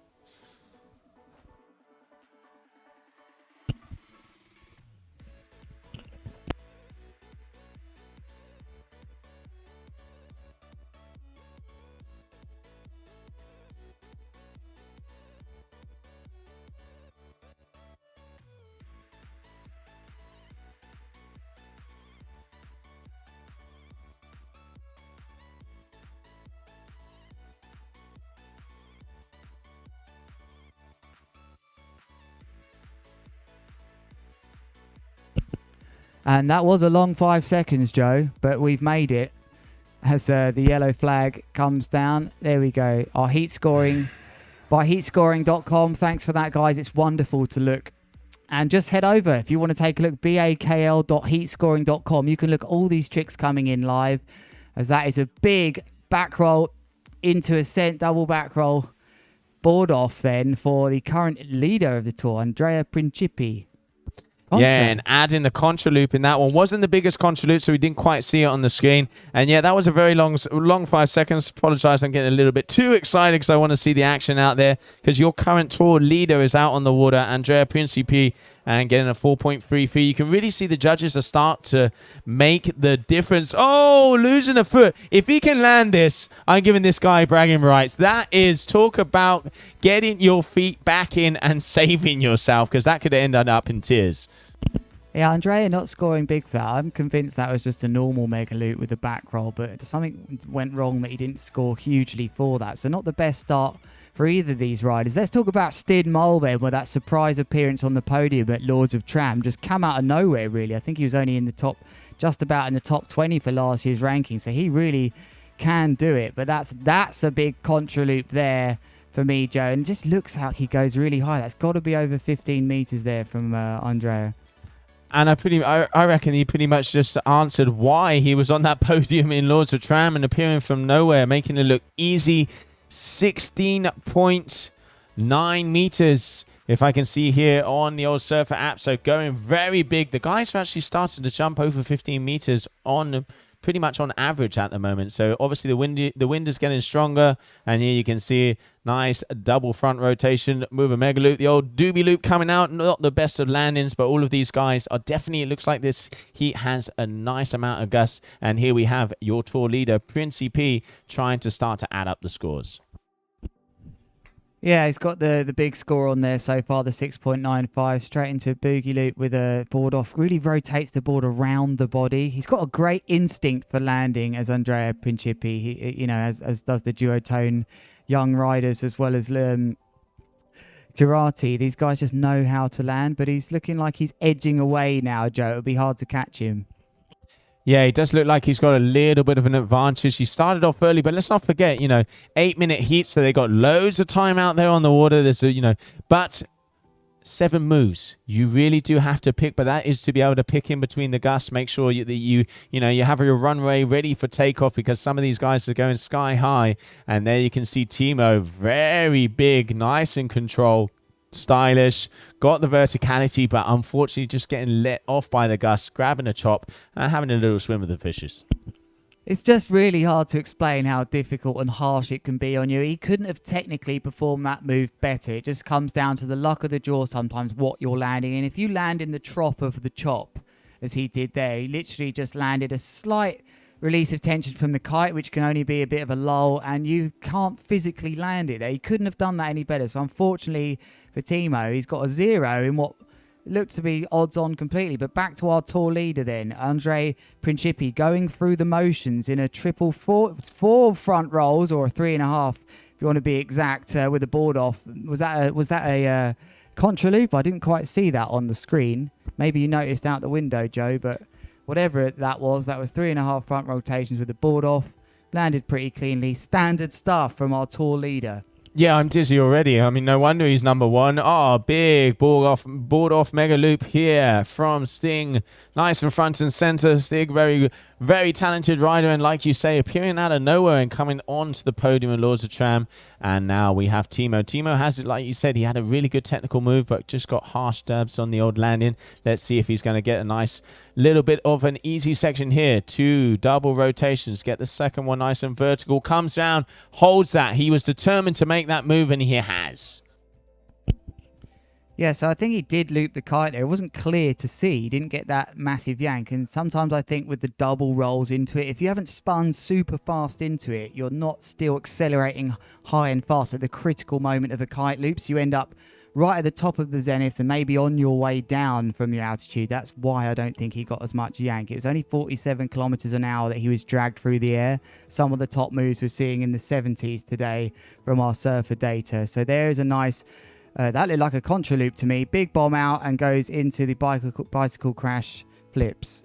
And that was a long 5 seconds, Joe, but we've made it. As the yellow flag comes down. There we go. Our heat scoring by heatscoring.com. Thanks for that, guys. It's wonderful to look. And just head over if you want to take a look, bakl.heatscoring.com. You can look at all these tricks coming in live, as that is a big back roll into ascent, double back roll. Board off then for the current leader of the tour, Andrea Principi. Contra. Yeah, and adding the contra loop in that one. Wasn't the biggest contra loop, so we didn't quite see it on the screen. And yeah, that was a very long 5 seconds. Apologize, I'm getting a little bit too excited because I want to see the action out there. Because your current tour leader is out on the water, Andrea Principi, and getting a 4.33. You can really see the judges are start to make the difference. Oh, losing a foot. If he can land this, I'm giving this guy bragging rights. That is, talk about getting your feet back in and saving yourself, because that could end up in tears. Yeah, Andrea not scoring big for that. I'm convinced that was just a normal mega loop with a back roll, but something went wrong that he didn't score hugely for that. So not the best start for either of these riders. Let's talk about Stid Mole then, where that surprise appearance on the podium at Lords of Tram just came out of nowhere, really. I think he was only in the top, just about in the top 20 for last year's ranking, so he really can do it. But that's a big contra loop there for me, Joe, and it just looks like he goes really high. That's got to be over 15 meters there from Andrea. And I reckon he pretty much just answered why he was on that podium in Lords of Tram and appearing from nowhere, making it look easy. 16.9 meters, if I can see here on the old Surfr app. So going very big. The guys have actually started to jump over 15 meters on pretty much on average at the moment. So obviously the wind is getting stronger, and here you can see nice double front rotation, move a mega loop, the old doobie loop coming out. Not the best of landings, but all of these guys are definitely, it looks like this heat has a nice amount of gusts. And here we have your tour leader, Principi, trying to start to add up the scores. Yeah, he's got the big score on there so far, the 6.95, straight into a boogie loop with a board off. Really rotates the board around the body. He's got a great instinct for landing, as Andrea Principi, he, as does the duotone young riders, as well as Karate. These guys just know how to land, but he's looking like he's edging away now, Joe. It'll be hard to catch him. Yeah, he does look like he's got a little bit of an advantage. He started off early, but let's not forget, 8-minute heat, so they got loads of time out there on the water. There's but 7 moves. You really do have to pick, but that is to be able to pick in between the gusts. Make sure that you have your runway ready for takeoff, because some of these guys are going sky high. And there you can see Timo, very big, nice in control. Stylish, got the verticality, but unfortunately just getting let off by the gusts, grabbing a chop and having a little swim with the fishes. It's just really hard to explain how difficult and harsh it can be on you. He couldn't have technically performed that move better. It just comes down to the luck of the draw sometimes, what you're landing in. If you land in the trop of the chop, as he did there, he literally just landed a slight release of tension from the kite, which can only be a bit of a lull, and you can't physically land it there. He couldn't have done that any better. So unfortunately for Timo, he's got a 0 in what looked to be odds on completely. But back to our tour leader then, Andrea Principi, going through the motions in a triple four front rolls, or a 3.5 if you want to be exact, with the board off. Was that a contra loop? I didn't quite see that on the screen. Maybe you noticed out the window, Joe, but whatever that was 3.5 front rotations with the board off. Landed pretty cleanly. Standard stuff from our tour leader. Yeah, I'm dizzy already. I mean, no wonder he's number 1. Oh, big board off mega loop here from Sting. Nice and front and center. Sting, very, very talented rider. And like you say, appearing out of nowhere and coming onto the podium in Lords of Tram. And now we have Timo. Timo has it, like you said, he had a really good technical move, but just got harsh dabs on the old landing. Let's see if he's going to get a nice little bit of an easy section here. 2 double rotations. Get the second one nice and vertical. Comes down, holds that. He was determined to make that move, and he has. Yeah, so I think he did loop the kite there. It wasn't clear to see. He didn't get that massive yank. And sometimes I think with the double rolls into it, if you haven't spun super fast into it, you're not still accelerating high and fast at the critical moment of a kite loop. So you end up right at the top of the zenith and maybe on your way down from your altitude. That's why I don't think he got as much yank. It was only 47 kilometers an hour that he was dragged through the air. Some of the top moves we're seeing in the 70s today from our Surfr data. So there's a nice... that looked like a contra loop to me. Big bomb out and goes into the bicycle crash flips.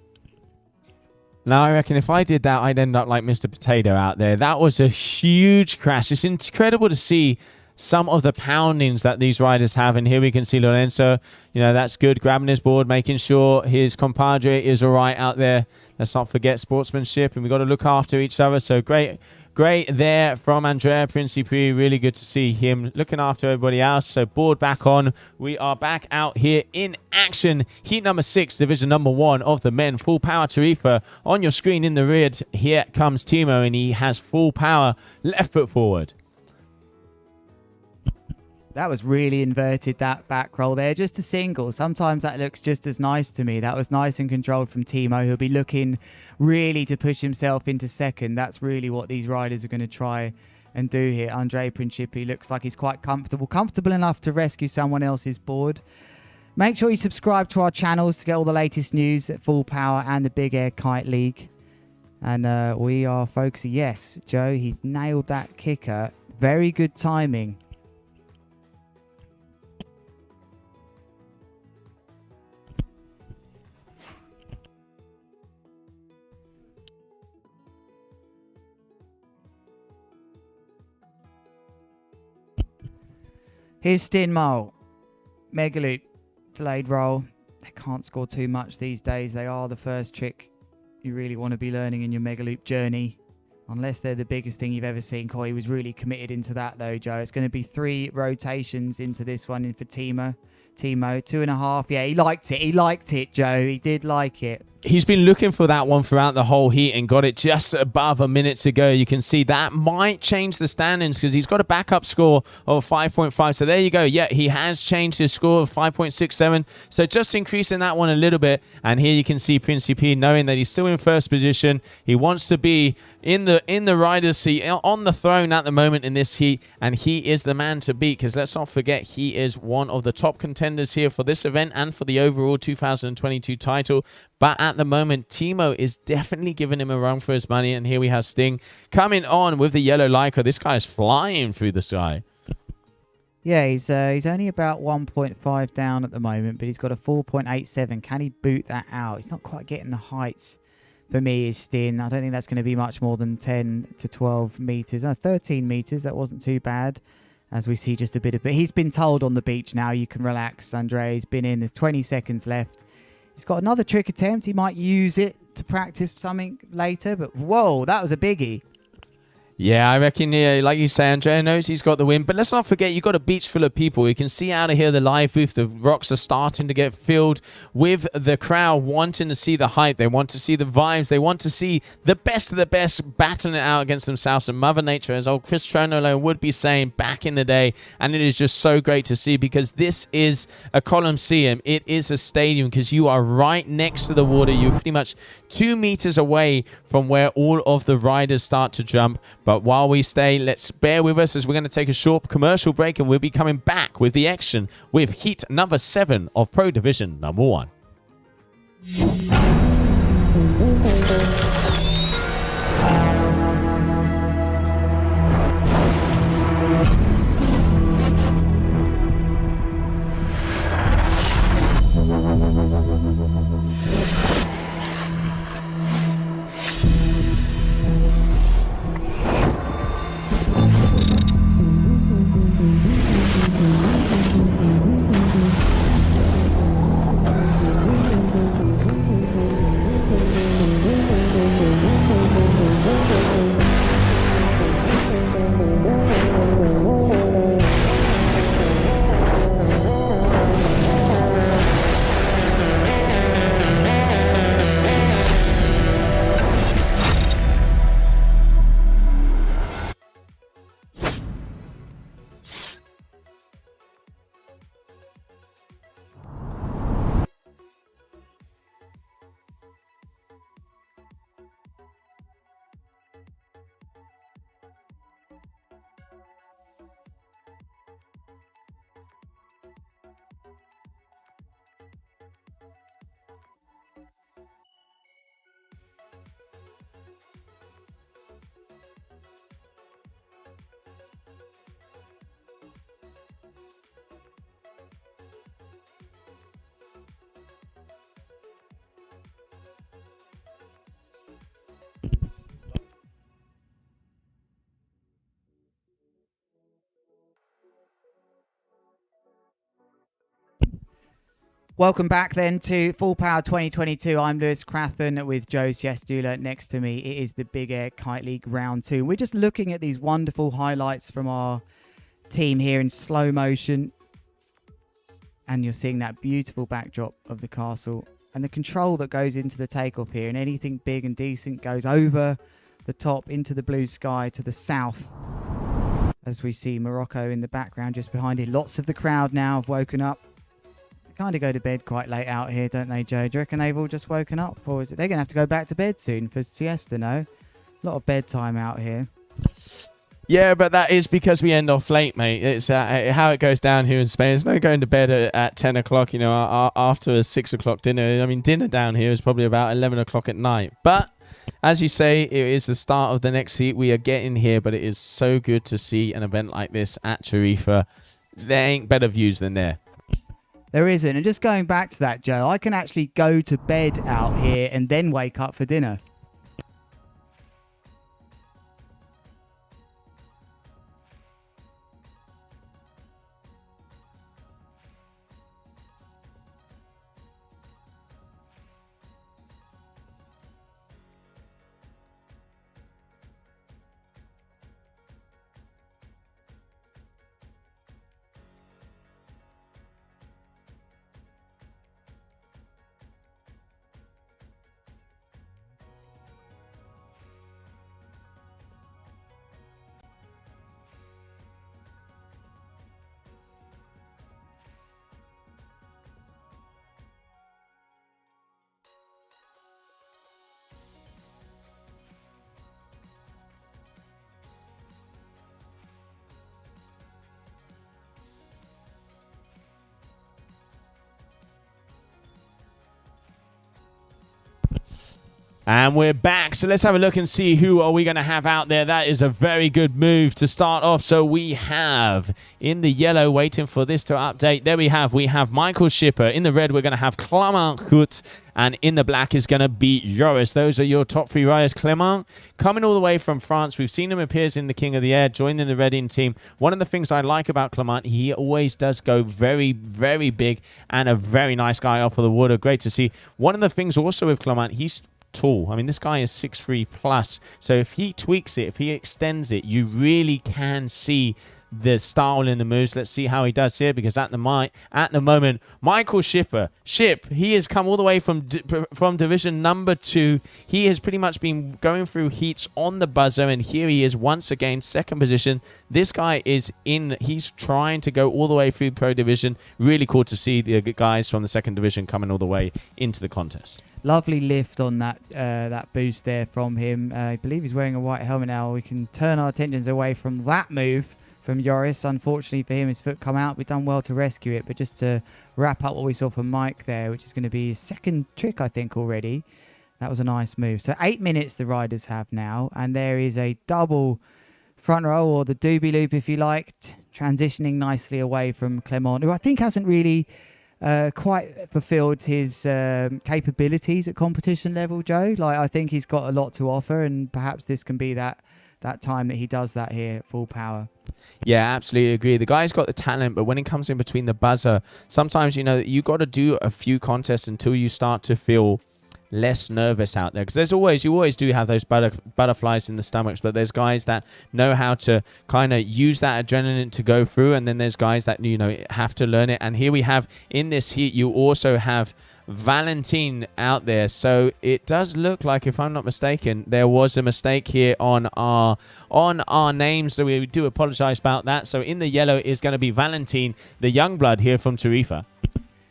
Now, I reckon if I did that, I'd end up like Mr. Potato out there. That was a huge crash. It's incredible to see some of the poundings that these riders have. And here we can see Lorenzo. You know, that's good. Grabbing his board, making sure his compadre is all right out there. Let's not forget sportsmanship. And we've got to look after each other. So great there from Andrea Principi. Really good to see him looking after everybody else. So board back on. We are back out here in action. Heat number 6, division number 1 of the men. Full power Tarifa on your screen in the rear. Here comes Timo, and he has full power. Left foot forward. That was really inverted, that back roll there. Just a single. Sometimes that looks just as nice to me. That was nice and controlled from Timo. He'll be looking really to push himself into second. That's really what these riders are going to try and do here. Andre Principi looks like he's quite comfortable enough to rescue someone else's board. Make sure you subscribe to our channels to get all the latest news at Full Power and the Big Air Kite League. And we are focusing. Yes, Joe, he's nailed that kicker. Very good timing. Here's Stinmo. Mega loop. Delayed roll. They can't score too much these days. They are the first trick you really want to be learning in your mega loop journey. Unless they're the biggest thing you've ever seen. Koi was really committed into that though, Joe. It's going to be 3 rotations into this one in for Timo. 2.5. Yeah, he liked it. He liked it, Joe. He did like it. He's been looking for that one throughout the whole heat and got it just above a minute to go. You can see that might change the standings because he's got a backup score of 5.5. So there you go. Yeah, he has changed his score of 5.67. So just increasing that one a little bit. And here you can see Principi knowing that he's still in first position. He wants to be in the rider's seat, on the throne at the moment in this heat. And he is the man to beat because let's not forget he is one of the top contenders here for this event and for the overall 2022 title. But at the moment, Timo is definitely giving him a run for his money. And here we have Sting coming on with the yellow Leica. This guy is flying through the sky. Yeah, he's only about 1.5 down at the moment, but he's got a 4.87. Can he boot that out? He's not quite getting the heights for me, is Sting. I don't think that's going to be much more than 10 to 12 meters. 13 meters. That wasn't too bad. As we see just a bit of... But he's been told on the beach now, you can relax, Andre. He's been in. There's 20 seconds left. He's got another trick attempt. He might use it to practice something later. But whoa, that was a biggie. Yeah, I reckon, like you say, Andrea knows he's got the win. But let's not forget, you've got a beach full of people. You can see out of here the live booth. The rocks are starting to get filled with the crowd wanting to see the hype. They want to see the vibes. They want to see the best of the best battling it out against themselves. And Mother Nature, as old Chris Tronolo would be saying back in the day. And it is just so great to see because this is a Coliseum. It is a stadium because you are right next to the water. You're pretty much 2 meters away from where all of the riders start to jump. But while we stay, let's bear with us as we're going to take a short commercial break and we'll be coming back with the action with heat number 7 of Pro Division number 1. Welcome back then to Full Power 2022. I'm Lewis Crathon with Joe Siestulla next to me. It is the Big Air Kite League Round 2. We're just looking at these wonderful highlights from our team here in slow motion. And you're seeing that beautiful backdrop of the castle and the control that goes into the takeoff here. And anything big and decent goes over the top into the blue sky to the south. As we see Morocco in the background just behind it. Lots of the crowd now have woken up. Kind of go to bed quite late out here, don't they, Joe? Do you reckon they've all just woken up? Or is it they're going to have to go back to bed soon for siesta, no? A lot of bedtime out here. Yeah, but that is because we end off late, mate. It's how it goes down here in Spain. There's no going to bed at 10 o'clock, you know, after a 6 o'clock dinner. I mean, dinner down here is probably about 11 o'clock at night. But as you say, it is the start of the next heat. We are getting here, but it is so good to see an event like this at Tarifa. There ain't better views than there. There isn't. And just going back to that, Joe, I can actually go to bed out here and then wake up for dinner. And we're back, so let's have a look and see who are we going to have out there. That is a very good move to start off. So we have, in the yellow, waiting for this to update, there we have Michael Schipper. In the red, we're going to have Clement Hout. And in the black is going to be Joris. Those are your top three riders. Clement, coming all the way from France. We've seen him appears in the King of the Air, joining the Reading team. One of the things I like about Clement, he always does go very, very big and a very nice guy off of the water. Great to see. One of the things also with Clement, he's tall. I mean, this guy is 6'3 plus. So if he tweaks it, if he extends it, you really can see the style in the moves. Let's see how he does here, because at the moment, Michael Schipper, he has come all the way from division number 2. He has pretty much been going through heats on the buzzer, and here he is once again, second position. This guy he's trying to go all the way through pro division. Really cool to see the guys from the second division coming all the way into the contest. Lovely lift on that boost there from him. I believe he's wearing a white helmet now. We can turn our attentions away from that move from Joris. Unfortunately for him, his foot come out. We've done well to rescue it. But just to wrap up what we saw from Mike there, which is going to be his second trick, I think, already. That was a nice move. So 8 minutes the riders have now. And there is a double front row, or the doobie loop, if you like, transitioning nicely away from Clement, who I think hasn't really quite fulfilled his capabilities at competition level, Joe. Like, I think he's got a lot to offer, and perhaps this can be that time that he does that here at Full Power. Yeah, absolutely agree. The guy's got the talent, but when it comes in between the buzzer, sometimes, you know, you got to do a few contests until you start to feel less nervous out there, because you always do have those butterflies in the stomachs, but there's guys that know how to kind of use that adrenaline to go through, and then there's guys that, you know, have to learn it. And here we have, in this heat, you also have Valentin out there. So it does look like, if I'm not mistaken, there was a mistake here on our names, so we do apologize about that. So in the yellow is going to be Valentin, the young blood here from Tarifa.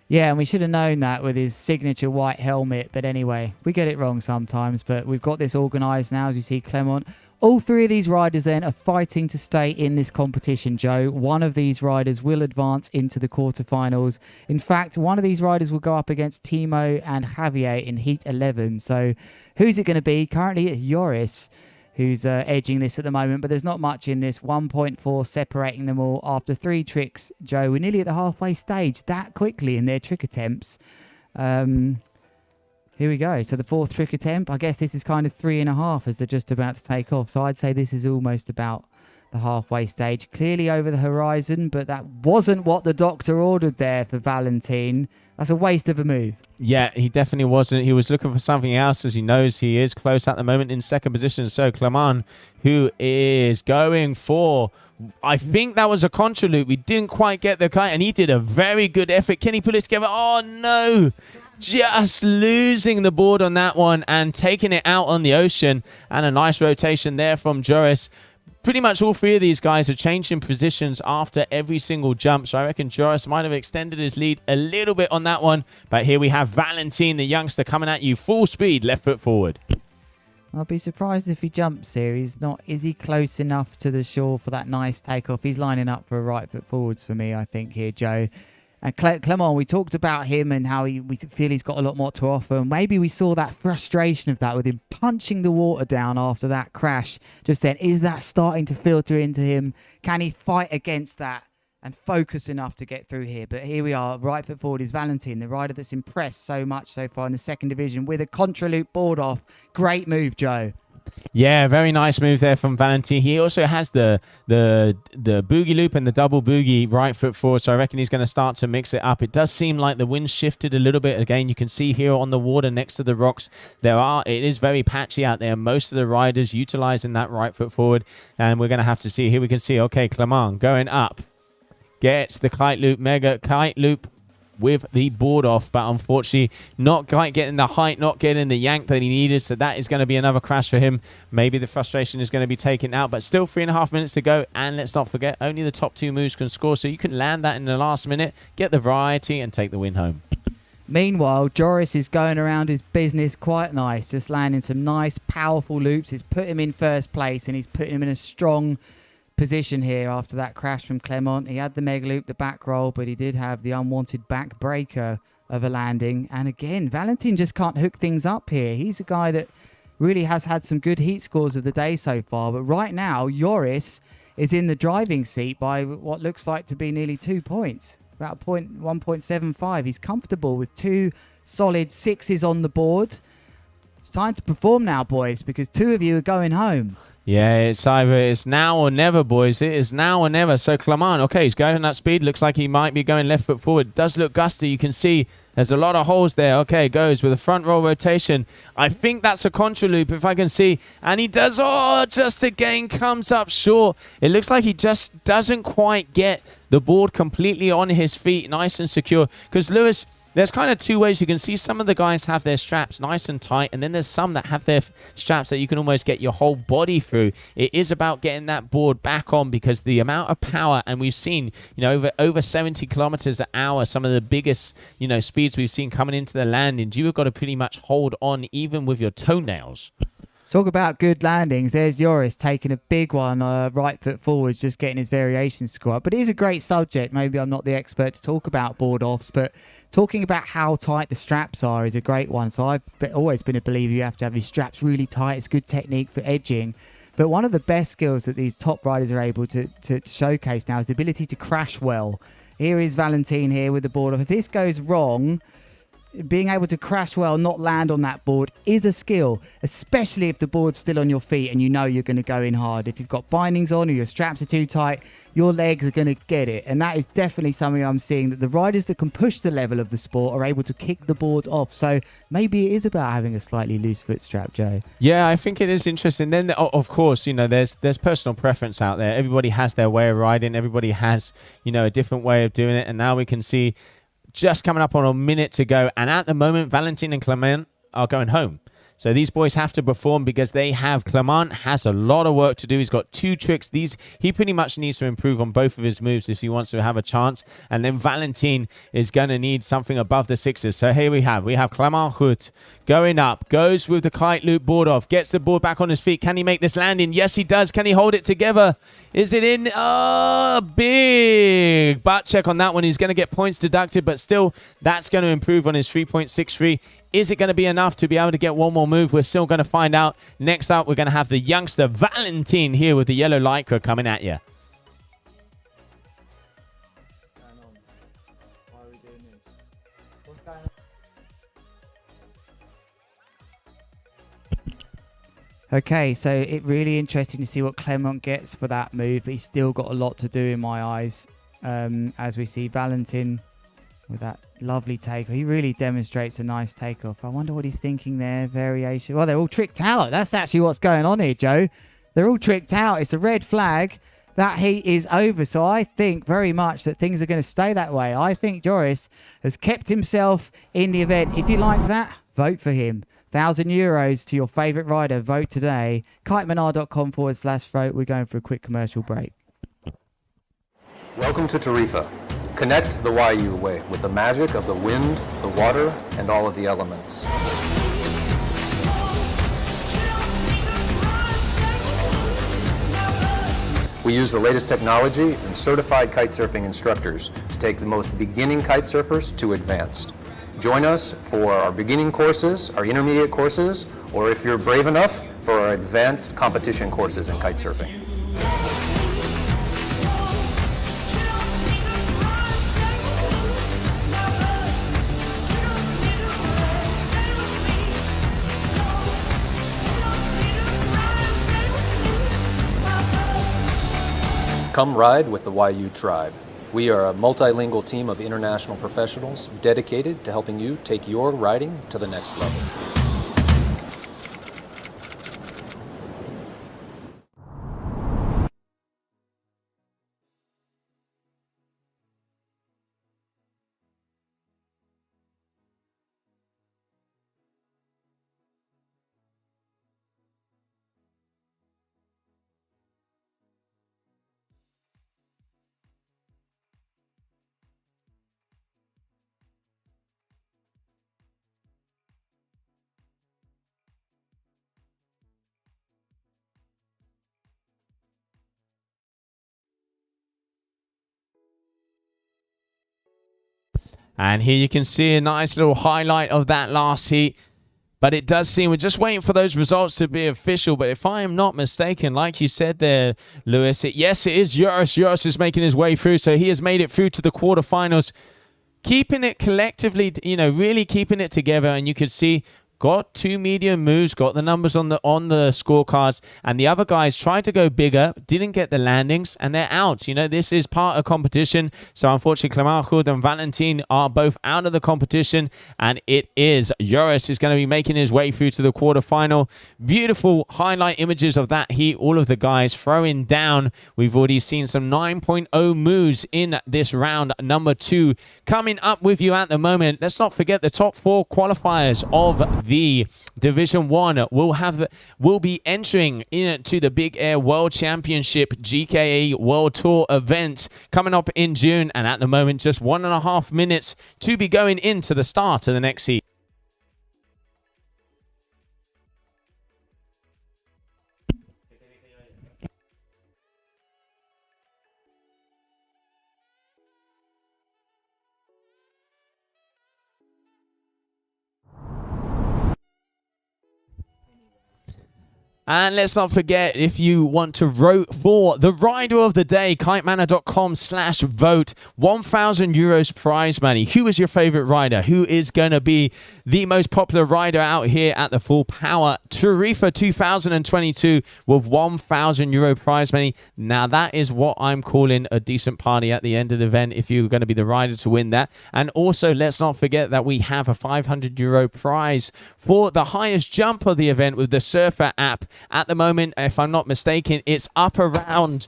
Yeah, and we should have known that with his signature white helmet. But anyway, we get it wrong sometimes. But we've got this organised now, as you see, Clement. All three of these riders then are fighting to stay in this competition, Joe. One of these riders will advance into the quarterfinals. In fact, one of these riders will go up against Timo and Javier in Heat 11. So who's it going to be? Currently, it's Joris who's edging this at the moment, but there's not much in this. 1.4 separating them all after 3 tricks, Joe. We're nearly at the halfway stage that quickly in their trick attempts. Here we go. So the 4th trick attempt, I guess this is kind of 3.5 as they're just about to take off. So I'd say this is almost about the halfway stage. Clearly over the horizon, but that wasn't what the doctor ordered there for Valentin. That's a waste of a move. Yeah, he definitely wasn't. He was looking for something else, as he knows he is close at the moment in second position. So Clement, who is going for, I think that was a contra loop. We didn't quite get the kite, and he did a very good effort. Can he put it together? Oh, no. Just losing the board on that one and taking it out on the ocean. And a nice rotation there from Joris. Pretty much all three of these guys are changing positions after every single jump. So I reckon Joris might have extended his lead a little bit on that one. But here we have Valentin, the youngster, coming at you full speed, left foot forward. I'll be surprised if he jumps here. Is he close enough to the shore for that nice takeoff? He's lining up for a right foot forwards for me, I think, here, Joe. And Clement, we talked about him and how we feel he's got a lot more to offer. And maybe we saw that frustration of that with him punching the water down after that crash just then. Is that starting to filter into him? Can he fight against that and focus enough to get through here? But here we are. Right foot forward is Valentin, the rider that's impressed so much so far in the second division with a contra loop board off. Great move, Joe. Yeah, very nice move there from Valentin. He also has the boogie loop and the double boogie right foot forward, so I reckon he's going to start to mix it up. It does seem like the wind shifted a little bit. Again, you can see here on the water next to the rocks, it is very patchy out there. Most of the riders utilizing that right foot forward, and we're going to have to see. Here we can see, okay, Clement going up. Gets the kite loop, mega kite loop with the board off, but unfortunately not quite getting the height, not getting the yank that he needed, so that is going to be another crash for him. Maybe the frustration is going to be taken out, but still 3.5 minutes to go, and let's not forget, only the top two moves can score, so you can land that in the last minute, get the variety, and take the win home. Meanwhile, Joris is going around his business quite nice, just landing some nice, powerful loops. It's put him in first place, and he's putting him in a strong position here after that crash from Clement. He had the mega loop, the back roll, but he did have the unwanted back breaker of a landing. And again, Valentin just can't hook things up here. He's a guy that really has had some good heat scores of the day so far. But right now, Joris is in the driving seat by what looks like to be nearly 2 points. About 1.75. He's comfortable with 2 solid 6s on the board. It's time to perform now, boys, because 2 of you are going home. Yeah, it's now or never, boys. It is now or never. So Clement, okay, he's going at speed. Looks like he might be going left foot forward. Does look gusty. You can see there's a lot of holes there. Okay, goes with a front roll rotation. I think that's a contra loop, if I can see. And he does, just again comes up short. It looks like he just doesn't quite get the board completely on his feet, nice and secure. Because Lewis, there's kind of 2 ways. You can see some of the guys have their straps nice and tight, and then there's some that have their straps that you can almost get your whole body through. It is about getting that board back on, because the amount of power, and we've seen, over 70 kilometers an hour, some of the biggest, speeds we've seen coming into the landings, you have got to pretty much hold on even with your toenails. Talk about good landings. There's Joris taking a big one, right foot forwards, just getting his variation score up. But it is a great subject. Maybe I'm not the expert to talk about board offs, but talking about how tight the straps are is a great one. So I've always been a believer you have to have your straps really tight. It's good technique for edging. But one of the best skills that these top riders are able to showcase now is the ability to crash well. Here is Valentin here with the board off. If this goes wrong, being able to crash well, not land on that board is a skill, especially if the board's still on your feet and you know you're going to go in hard. If you've got bindings on or your straps are too tight, your legs are going to get it. And that is definitely something I'm seeing, that the riders that can push the level of the sport are able to kick the boards off. So maybe it is about having a slightly loose foot strap, Joe. Yeah, I think it is interesting. Then, of course, there's personal preference out there. Everybody has their way of riding. Everybody has, a different way of doing it. And now we can see just coming up on a minute to go. And at the moment, Valentin and Clement are going home. So these boys have to perform because Clement has a lot of work to do. He's got 2 tricks. He pretty much needs to improve on both of his moves if he wants to have a chance. And then Valentin is going to need something above the 6s. So here we have Clement Hout going up, goes with the kite loop board off, gets the board back on his feet. Can he make this landing? Yes, he does. Can he hold it together? Is it in? Big butt check on that one. He's going to get points deducted, but still, that's going to improve on his 3.63. Is it going to be enough to be able to get one more move? We're still going to find out. Next up, we're going to have the youngster Valentin here with the yellow lycra coming at you. Okay, so it really interesting to see what Clement gets for that move, but he's still got a lot to do in my eyes. As we see Valentin with that lovely takeoff. He really demonstrates a nice takeoff. I wonder what he's thinking there. Variation. Well, they're all tricked out. That's actually what's going on here, Joe. They're all tricked out. It's a red flag. That heat is over. So I think very much that things are going to stay that way. I think Joris has kept himself in the event. If you like that, vote for him. €1,000 to your favourite rider. Vote today. Kitemanar.com/vote. We're going for a quick commercial break. Welcome to Tarifa. Connect the Wayuu way with the magic of the wind, the water, and all of the elements. We use the latest technology and certified kitesurfing instructors to take the most beginning kitesurfers to advanced. Join us for our beginning courses, our intermediate courses, or if you're brave enough, for our advanced competition courses in kitesurfing. Come ride with the Wayuu tribe. We are a multilingual team of international professionals dedicated to helping you take your riding to the next level. And here you can see a nice little highlight of that last heat. But it does seem we're just waiting for those results to be official. But if I am not mistaken, like you said there, Lewis, yes, it is Joris. Joris is making his way through. So he has made it through to the quarterfinals. Keeping it collectively, really keeping it together. And you could see got 2 medium moves, got the numbers on the scorecards, and the other guys tried to go bigger, didn't get the landings, and they're out. This is part of competition. So unfortunately, Clement and Valentin are both out of the competition, and it is Joris is going to be making his way through to the quarterfinal. Beautiful highlight images of that heat. All of the guys throwing down. We've already seen some 9.0 moves in this round number 2 coming up with you at the moment. Let's not forget the top 4 qualifiers of the Division 1 will be entering into the Big Air World Championship GKE World Tour event coming up in June. And at the moment, just 1.5 minutes to be going into the start of the next heat. And let's not forget, if you want to vote for the Rider of the Day, kitemana.com/vote, €1,000 prize money. Who is your favorite rider? Who is going to be the most popular rider out here at the Full Power Tarifa 2022 with €1,000 prize money? Now, that is what I'm calling a decent party at the end of the event if you're going to be the rider to win that. And also, let's not forget that we have a €500 prize for the highest jump of the event with the Surfr App. At the moment, if I'm not mistaken, it's up around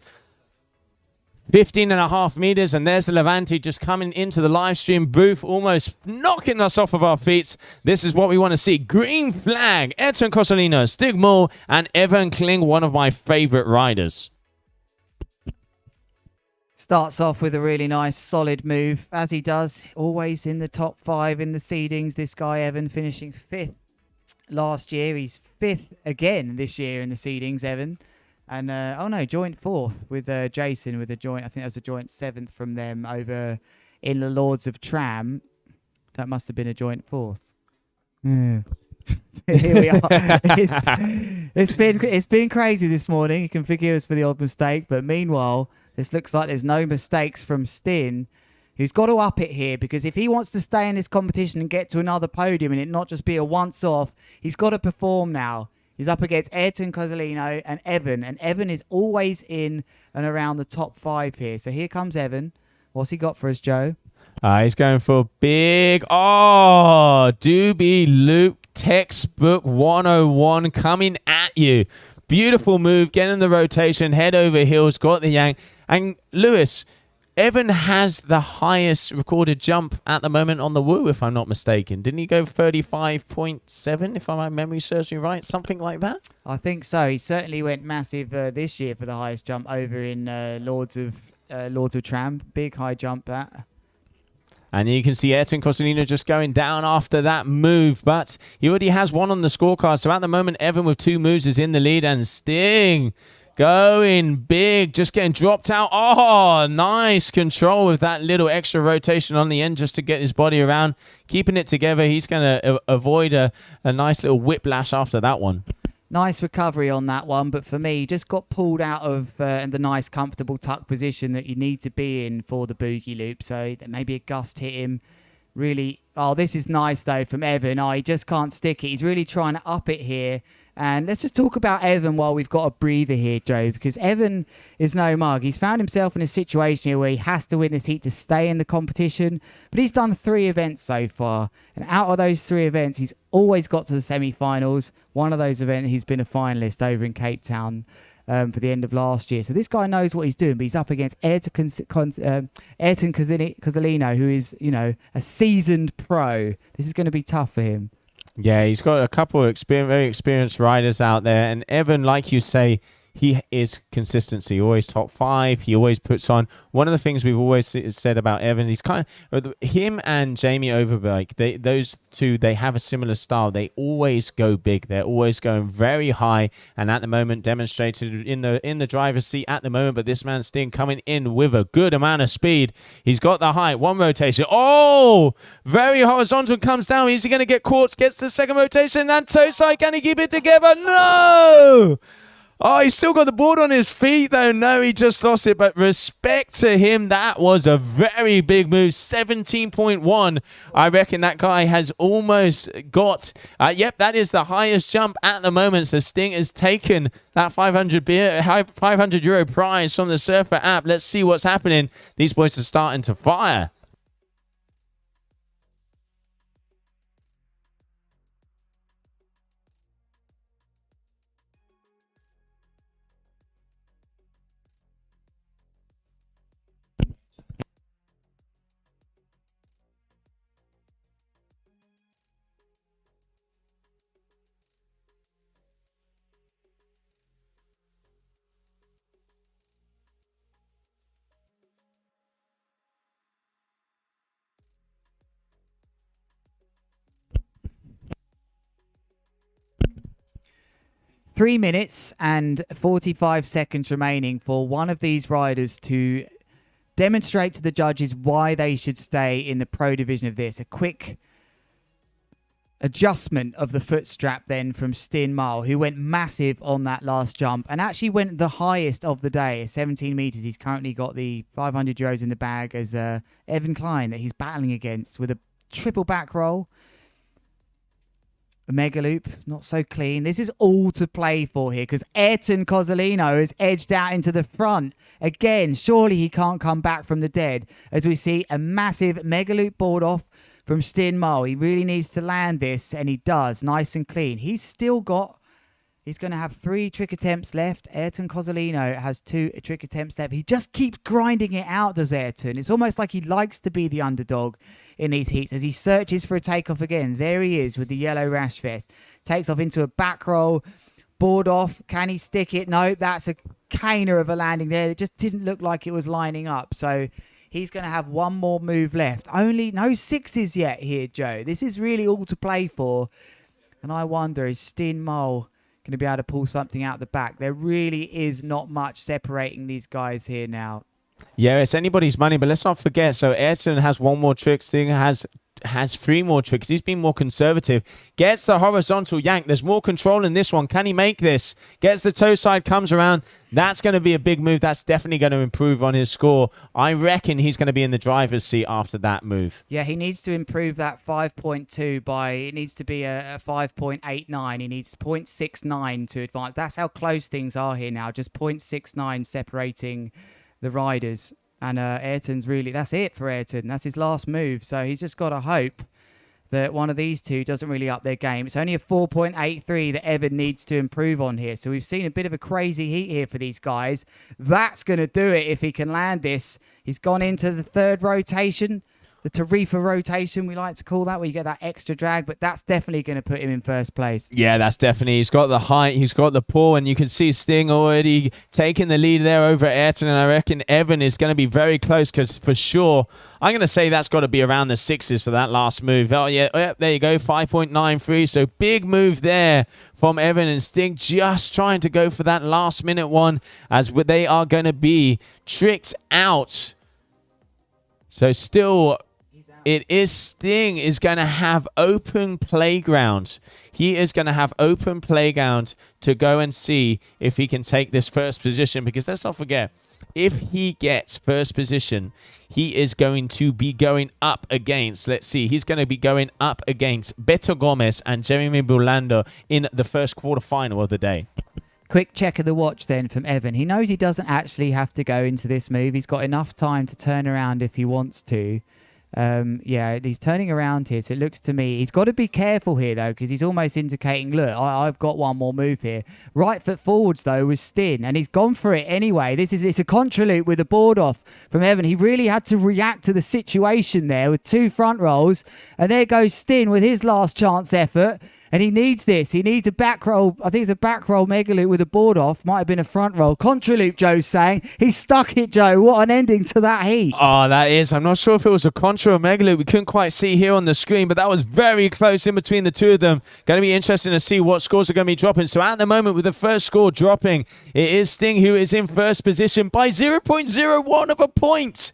15.5 meters. And there's the Levante just coming into the live stream booth, almost knocking us off of our feet. This is what we want to see. Green flag, Airton, Cozzolino, Stigmo, and Evan Kling, one of my favorite riders. Starts off with a really nice, solid move, as he does, always in the top 5 in the seedings. This guy, Evan, finishing 5th. Last year, he's 5th again this year in the seedings, Evan. And, joint 4th with Jason with a joint, I think that was a joint 7th from them over in the Lords of Tram. That must have been a joint 4th. Here we are. It's been crazy this morning. You can forgive us for the odd mistake. But meanwhile, this looks like there's no mistakes from Stin, who's got to up it here, because if he wants to stay in this competition and get to another podium and it not just be a once-off, he's got to perform now. He's up against Airton, Cozzolino, and Evan. And Evan is always in and around the top 5 here. So here comes Evan. What's he got for us, Joe? He's going for big. Oh, doobie loop textbook 101 coming at you. Beautiful move, getting the rotation, head over heels, got the yank. And Lewis, Evan has the highest recorded jump at the moment on the Woo, if I'm not mistaken. Didn't he go 35.7, if my memory serves me right? Something like that? I think so. He certainly went massive this year for the highest jump over in Lords of Tram. Big high jump, that. And you can see Airton Cozzolino just going down after that move, but he already has one on the scorecard. So at the moment, Evan with 2 moves is in the lead, and Sting going big, just getting dropped out. Oh, nice control with that little extra rotation on the end just to get his body around, keeping it together. He's going to avoid a nice little whiplash after that one. Nice recovery on that one, but for me, just got pulled out of the nice, comfortable tuck position that you need to be in for the boogie loop. So maybe a gust hit him. Really, oh, this is nice, though, from Evan. Oh, he just can't stick it. He's really trying to up it here. And let's just talk about Evan while we've got a breather here, Joe, because Evan is no mug. He's found himself in a situation here where he has to win this heat to stay in the competition, but he's done 3 events so far. And out of those 3 events, he's always got to the semi-finals. One of those events, he's been a finalist over in Cape Town for the end of last year. So this guy knows what he's doing, but he's up against Airton Cozzolino, who is, a seasoned pro. This is going to be tough for him. Yeah, he's got a couple of very experienced riders out there. And Evan, like you say, he is consistency, always top 5. He always puts on. One of the things we've always said about Evan, he's kind of, him and Jamie Overbeek, those two, they have a similar style. They always go big. They're always going very high. And at the moment, demonstrated in the driver's seat at the moment. But this man Sting coming in with a good amount of speed. He's got the height. 1 rotation. Oh, very horizontal, comes down. Is he going to get caught? Gets the 2nd rotation. And toe side, can he keep it together? No! Oh, he's still got the board on his feet, though. No, he just lost it. But respect to him. That was a very big move. 17.1. I reckon that guy has almost got... yep, that is the highest jump at the moment. So Sting has taken that 500 euro prize from the Surfr app. Let's see what's happening. These boys are starting to fire. Three minutes and 45 seconds remaining for one of these riders to demonstrate to the judges why they should stay in the pro division of this. A quick adjustment of the foot strap then from Stin Mile, who went massive on that last jump and actually went the highest of the day, 17 meters. He's currently got the 500 euros in the bag as Evan Klein that he's battling against with a triple back roll. A mega loop, not so clean. This is all to play for here because Airton Cozzolino has edged out into the front. Again, surely he can't come back from the dead as we see a massive mega loop board off from Stin Mile. He really needs to land this, and he does, nice and clean. He's going to have 3 trick attempts left. Airton Cozzolino has 2 trick attempts left. He just keeps grinding it out, does Airton. It's almost like he likes to be the underdog in these heats as he searches for a takeoff again. There he is with the yellow rash vest. Takes off into a back roll. Board off. Can he stick it? No, that's a caner of a landing there. It just didn't look like it was lining up. So he's going to have one more move left. Only no 6s yet here, Joe. This is really all to play for. And I wonder, is Stin Mile going to be able to pull something out the back? There really is not much separating these guys here now. Yeah, it's anybody's money, but let's not forget. So Airton has 1 more trick. Sting has has 3 more tricks. He's been more conservative. Gets the horizontal yank. There's more control in this one. Can he make this? Gets the toe side, comes around. That's going to be a big move. That's definitely going to improve on his score. I reckon he's going to be in the driver's seat after that move. Yeah, he needs to improve that 5.2 by, it needs to be a 5.89. He needs 0.69 to advance. That's how close things are here now. Just 0.69 separating the riders. And Airton's really, that's it for Airton. That's his last move. So he's just got to hope that one of these two doesn't really up their game. It's only a 4.83 that Evan needs to improve on here. So we've seen a bit of a crazy heat here for these guys. That's going to do it if he can land this. He's gone into the 3rd rotation, the Tarifa rotation, we like to call that, where you get that extra drag, but that's definitely going to put him in 1st place. Yeah, that's definitely. He's got the height, he's got the pull, and you can see Sting already taking the lead there over Airton, and I reckon Evan is going to be very close because for sure, I'm going to say that's got to be around the 6s for that last move. Oh, yeah, there you go, 5.93. So big move there from Evan, and Sting just trying to go for that last-minute one as they are going to be tricked out. So still, it is Sting is going to have open playground. He is going to have open playground to go and see if he can take this 1st position, because let's not forget, if he gets 1st position, he is going to be going up against, let's see, he's going to be going up against Beto Gomez and Jeremy Bulando in the 1st quarterfinal of the day. Quick check of the watch then from Evan. He knows he doesn't actually have to go into this move. He's got enough time to turn around if he wants to. Yeah, he's turning around here, so it looks to me he's got to be careful here though, because he's almost indicating, look, I've got one more move here. Right foot forwards though was Stin, and he's gone for it anyway. It's a contra loop with a board off from Evan. He really had to react to the situation there with 2 front rolls, and there goes Stin with his last chance effort. And he needs this. He needs a back roll. I think it's a back roll mega loop with a board off. Might have been a front roll. Contra loop, Joe's saying. He stuck it, Joe. What an ending to that heat. Oh, that is. I'm not sure if it was a contra or mega loop. We couldn't quite see here on the screen, but that was very close in between the two of them. Going to be interesting to see what scores are going to be dropping. So at the moment, with the 1st score dropping, it is Sting who is in 1st position by 0.01 of a point.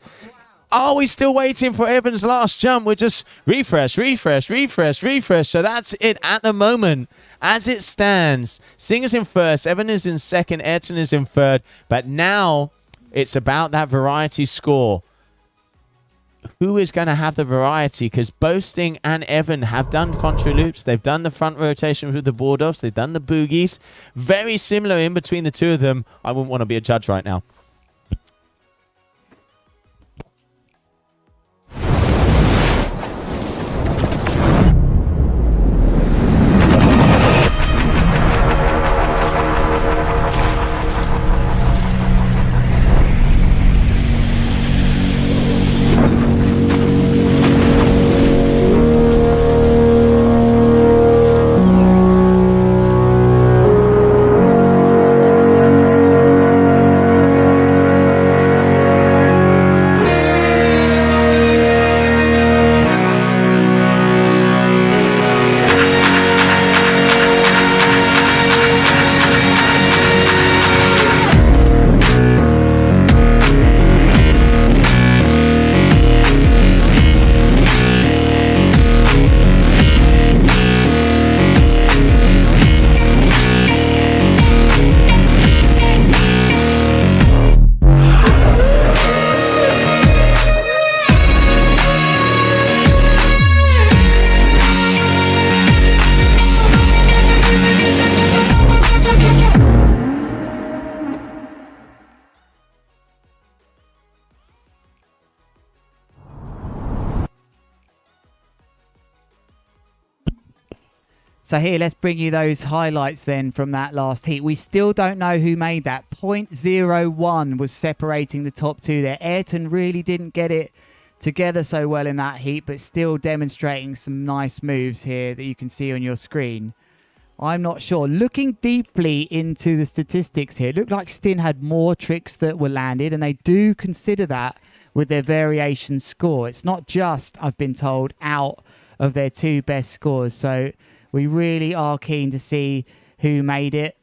Are we still waiting for Evan's last jump? We're just refresh. So that's it at the moment. As it stands, Sting is in 1st, Evan is in 2nd, Airton is in 3rd. But now it's about that variety score. Who is going to have the variety? Because both Sting and Evan have done contra loops. They've done the front rotation with the board offs. They've done the boogies. Very similar in between the two of them. I wouldn't want to be a judge right now. So here, let's bring you those highlights then from that last heat. We still don't know who made that. 0.01 was separating the top two there. Airton really didn't get it together so well in that heat, but still demonstrating some nice moves here that you can see on your screen. I'm not sure. Looking deeply into the statistics here, it looked like Stin had more tricks that were landed, and they do consider that with their variation score. It's not just, I've been told, out of their two best scores. So we really are keen to see who made it.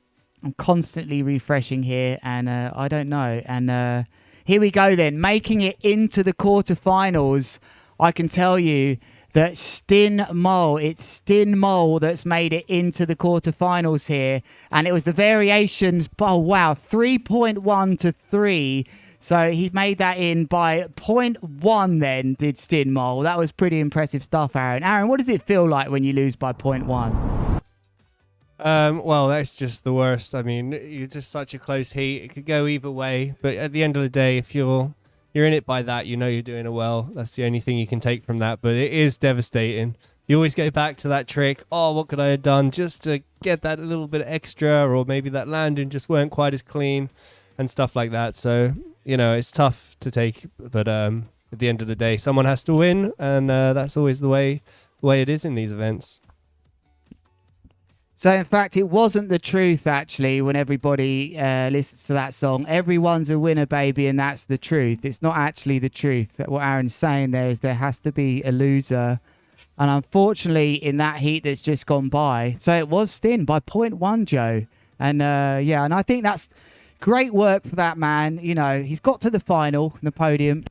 I'm constantly refreshing here, and I don't know. And here we go then, making it into the quarterfinals. I can tell you that Stin Mole, it's Stin Mole that's made it into the quarterfinals here. And it was the variation, oh wow, 3.1 to 3. So he made that in by 0.1 then, did Stin Mole. That was pretty impressive stuff, Aaron. Aaron, what does it feel like when you lose by 0.1? Well, that's just the worst. I mean, it's just such a close heat. It could go either way. But at the end of the day, if you're in it by that, you know you're doing it well. That's the only thing you can take from that. But it is devastating. You always go back to that trick. Oh, what could I have done just to get that little bit extra? Or maybe that landing just weren't quite as clean and stuff like that. So, you know, it's tough to take. But at the end of the day, someone has to win. And that's always the way it is in these events. So, in fact, it wasn't the truth, actually, when everybody listens to that song. Everyone's a winner, baby, and that's the truth. It's not actually the truth. What Aaron's saying there is there has to be a loser. And unfortunately, in that heat that's just gone by, so it was Stin by 0.1, Joe. And, yeah, and I think that's great work for that man. You know, he's got to the final, the podium.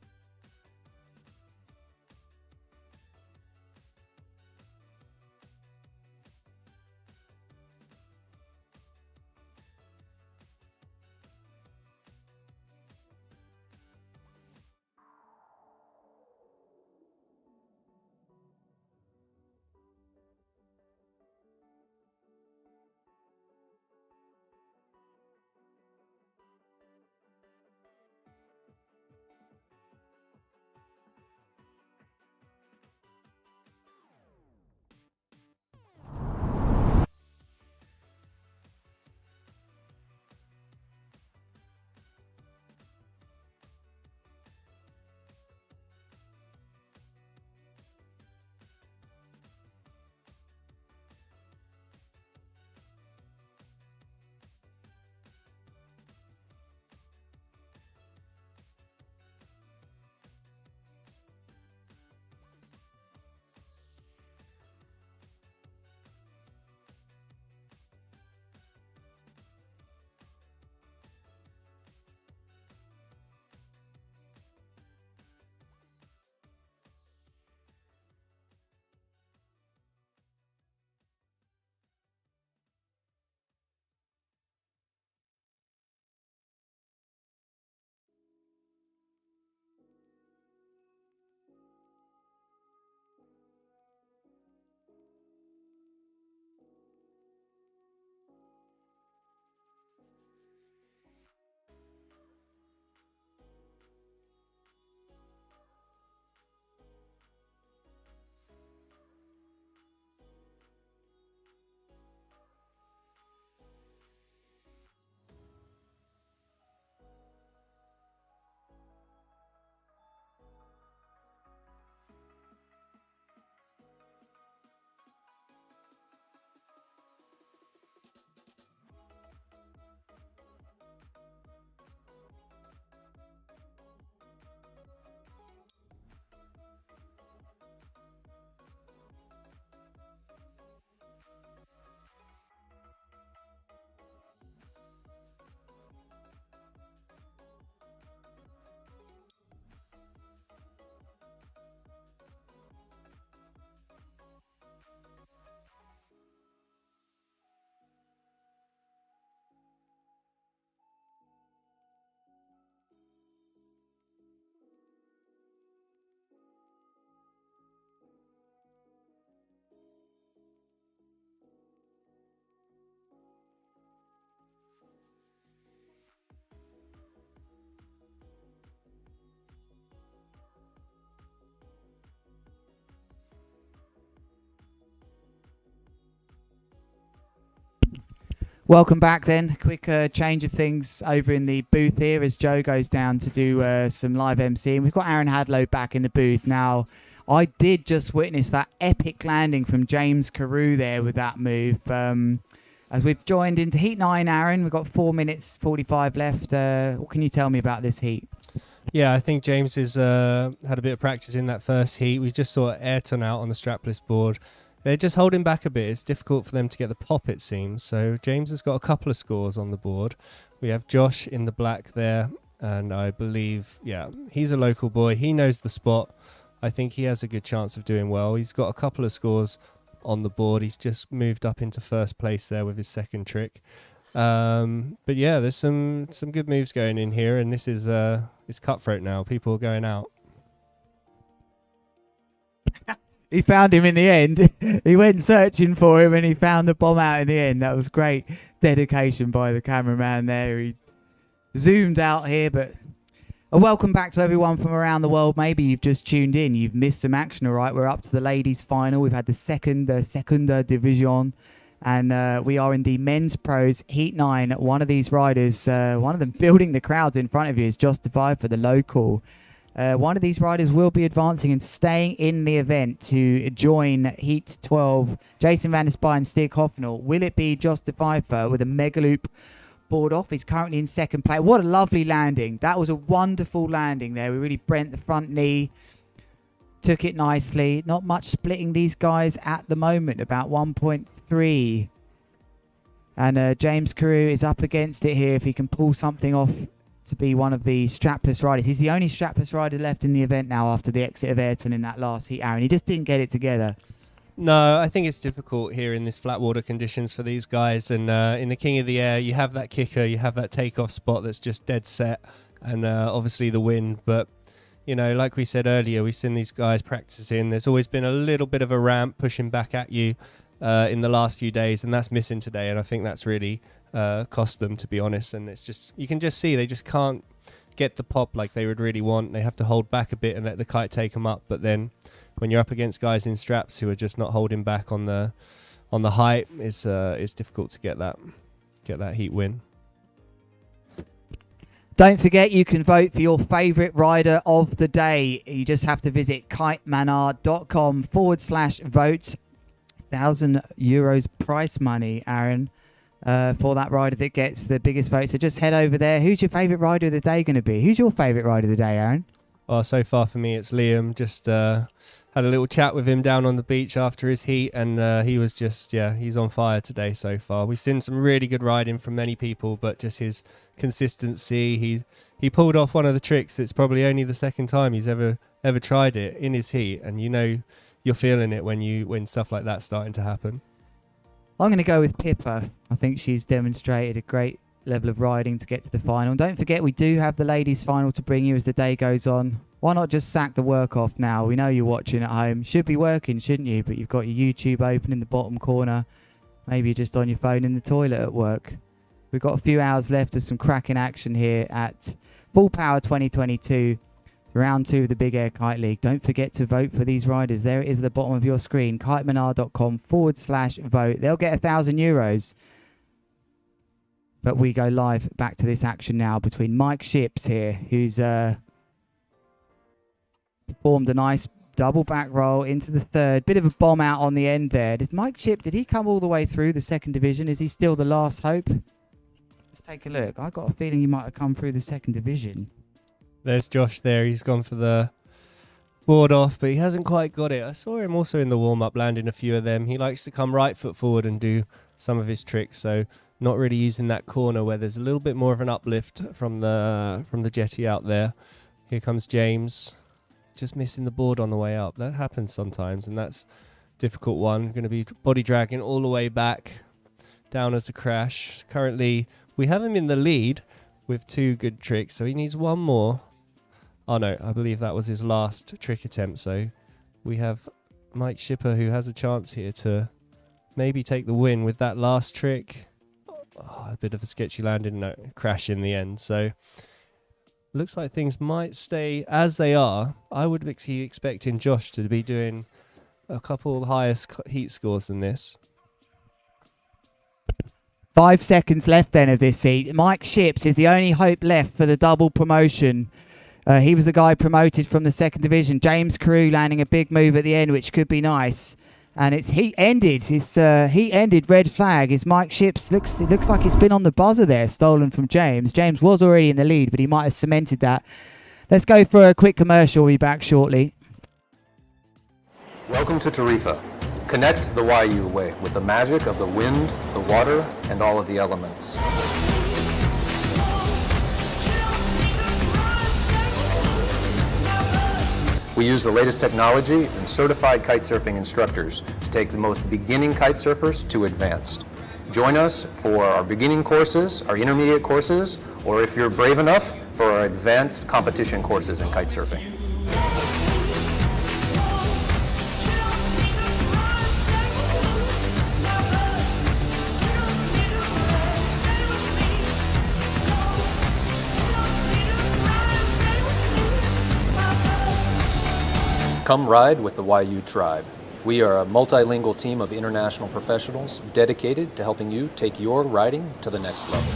Welcome back then. Quick change of things over in the booth here as Joe goes down to do some live MCing. We've got Aaron Hadlow back in the booth now. I did just witness that epic landing from James Carew there with that move. As we've joined into Heat 9, Aaron, we've got 4 minutes 45 left. What can you tell me about this heat? Yeah, I think James has had a bit of practice in that first heat. We just saw Airton out on the strapless board. They're just holding back a bit. It's difficult for them to get the pop, it seems. So James has got a couple of scores on the board. We have Josh in the black there. And I believe, yeah, he's a local boy. He knows the spot. I think he has a good chance of doing well. He's got a couple of scores on the board. He's just moved up into first place there with his second trick. But yeah, there's some good moves going in here, and this is it's cutthroat now. People are going out. He found him in the end. He went searching for him and he found the bomb out in the end. That was great dedication by the cameraman there. He zoomed out here, but a welcome back to everyone from around the world. Maybe you've just tuned in. You've missed some action, all right? We're up to the ladies' final. We've had the second division, and we are in the men's pros heat 9. One of these riders, one of them building the crowds in front of you, is justified for the local. One of these riders will be advancing and staying in the event to join Heat 12. Jason Van der Spy and Stig Hoffnall. Will it be justified for with a mega loop board off? He's currently in second place. What a lovely landing. That was a wonderful landing there. We really brent the front knee. Took it nicely. Not much splitting these guys at the moment. About 1.3. And James Carew is up against it here if he can pull something off to be one of the strapless riders. He's the only strapless rider left in the event now after the exit of Airton in that last heat, Aaron. He just didn't get it together. No, I think it's difficult here in this flat water conditions for these guys. And in the King of the Air, you have that kicker, you have that takeoff spot that's just dead set, and obviously the wind. But, you know, like we said earlier, we've seen these guys practicing. There's always been a little bit of a ramp pushing back at you in the last few days, and that's missing today. And I think that's really cost them, to be honest. And it's just, you can just see they just can't get the pop like they would really want. They have to hold back a bit and let the kite take them up. But then when you're up against guys in straps who are just not holding back on the height, it's difficult to get that heat win. Don't forget, you can vote for your favourite rider of the day. You just have to visit kitemana.com/vote. €1,000 prize money, Aaron, for that rider that gets the biggest vote. So just head over there. Who's your favourite rider of the day going to be? Who's your favourite rider of the day, Aaron? Well, so far for me, it's Liam. Just had a little chat with him down on the beach after his heat, and he was just, he's on fire today so far. We've seen some really good riding from many people, but just his consistency. He pulled off one of the tricks. It's probably only the second time he's ever tried it in his heat, and you know you're feeling it when stuff like that's starting to happen. I'm going to go with Pippa. I think she's demonstrated a great level of riding to get to the final. Don't forget, we do have the ladies' final to bring you as the day goes on. Why not just sack the work off now? We know you're watching at home. Should be working, shouldn't you? But you've got your YouTube open in the bottom corner. Maybe you're just on your phone in the toilet at work. We've got a few hours left of some cracking action here at Full Power 2022. Round 2 of the Big Air Kite League. Don't forget to vote for these riders. There it is at the bottom of your screen. kitemana.com/vote. They'll get €1,000. But we go live back to this action now between Mike Ships here, who's performed a nice double back roll into the third. Bit of a bomb out on the end there. Did Mike Ship, did he come all the way through the second division? Is he still the last hope? Let's take a look. I got a feeling he might have come through the second division. There's Josh there. He's gone for the board off, but he hasn't quite got it. I saw him also in the warm-up landing a few of them. He likes to come right foot forward and do some of his tricks, so not really using that corner where there's a little bit more of an uplift from the jetty out there. Here comes James, just missing the board on the way up. That happens sometimes, and that's a difficult one. Going to be body dragging all the way back down as a crash. Currently, we have him in the lead with 2 good tricks, so he needs one more. Oh no, I believe that was his last trick attempt, so we have Mike Shipper who has a chance here to maybe take the win with that last trick. A bit of a sketchy landing, no, crash in the end, so looks like things might stay as they are. I would be expecting Josh to be doing a couple highest heat scores than this. 5 seconds left then of this heat. Mike Ships is the only hope left for the double promotion. He was the guy promoted from the second division. James Carew landing a big move at the end, which could be nice. And it's heat ended. His heat ended red flag. His Mike Ships looks like he's been on the buzzer there, stolen from James. James was already in the lead, but he might have cemented that. Let's go for a quick commercial. We'll be back shortly. Welcome to Tarifa. Connect the Wayuu way with the magic of the wind, the water, and all of the elements. We use the latest technology and certified kitesurfing instructors to take the most beginning kite surfers to advanced. Join us for our beginning courses, our intermediate courses, or if you're brave enough, for our advanced competition courses in kitesurfing. Come ride with the Wayuu tribe. We are a multilingual team of international professionals dedicated to helping you take your riding to the next level.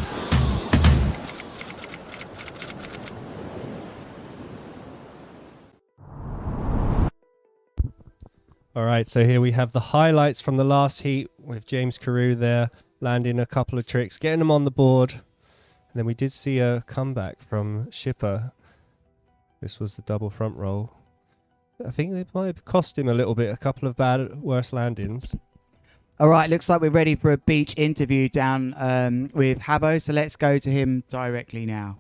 All right, so here we have the highlights from the last heat with James Carew there, landing a couple of tricks, getting them on the board. And then we did see a comeback from Shipper. This was the double front roll. I think it might have cost him a little bit, a couple of worse landings. All right, looks like we're ready for a beach interview down with Havo, so let's go to him directly now.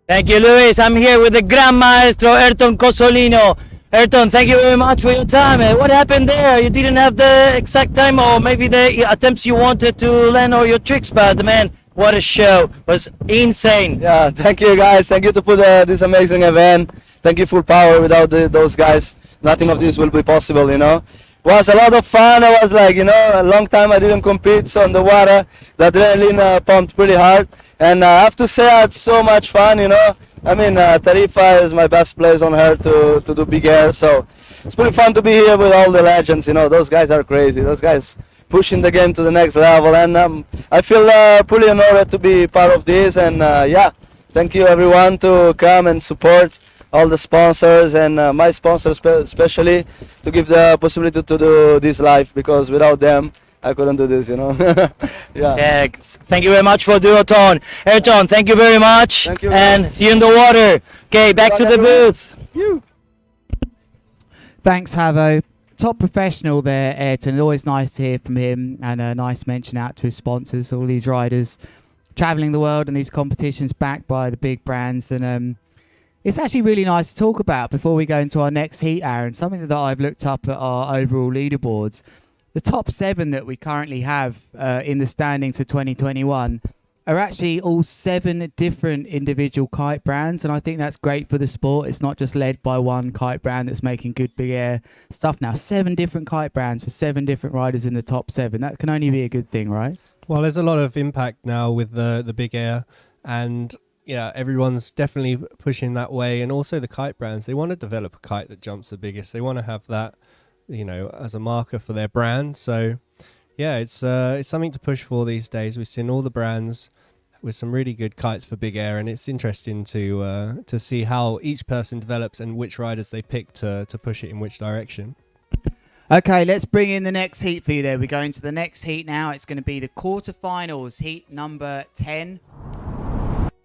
Thank you, Luis. I'm here with the Gran Maestro, Airton Cozzolino. Airton, thank you very much for your time. What happened there? You didn't have the exact time, or maybe the attempts you wanted to land all your tricks, but man, what a show. It was insane. Yeah, thank you guys. Thank you to put this amazing event. Thank you, Full Power. Without those guys, nothing of this will be possible, you know. It was a lot of fun. I was like, you know, a long time I didn't compete, so on the water, the adrenaline pumped pretty hard. And I have to say I had so much fun, you know. I mean, Tarifa is my best place on earth to do big air, so it's pretty fun to be here with all the legends, you know. Those guys are crazy. Those guys pushing the game to the next level, and I feel pretty honored to be part of this. And yeah, thank you everyone to come and support all the sponsors and my sponsors especially, to give the possibility to do this live, because without them I couldn't do this, you know. Yeah. Thank you very much for Duoton. Airton, thank you very much. Thank you. And see you in the water. Okay, back to the booth. Thanks, Havo. Top professional there, Airton. Always nice to hear from him, and a nice mention out to his sponsors, all these riders traveling the world and these competitions backed by the big brands. And it's actually really nice to talk about before we go into our next heat, Aaron. Something that I've looked up at our overall leaderboards. The top 7 that we currently have in the standings for 2021 are actually all 7 different individual kite brands, and I think that's great for the sport. It's not just led by one kite brand that's making good big air stuff now. 7 different kite brands for 7 different riders in the top 7. That can only be a good thing, right? Well, there's a lot of impact now with the big air, and yeah, everyone's definitely pushing that way. And also the kite brands, they want to develop a kite that jumps the biggest. They want to have that, you know, as a marker for their brand. So yeah, it's something to push for these days. We've seen all the brands with some really good kites for big air, and it's interesting to see how each person develops and which riders they pick to push it in which direction. Okay, let's bring in the next heat for you there. We're going to the next heat now. It's going to be the quarterfinals, heat number 10.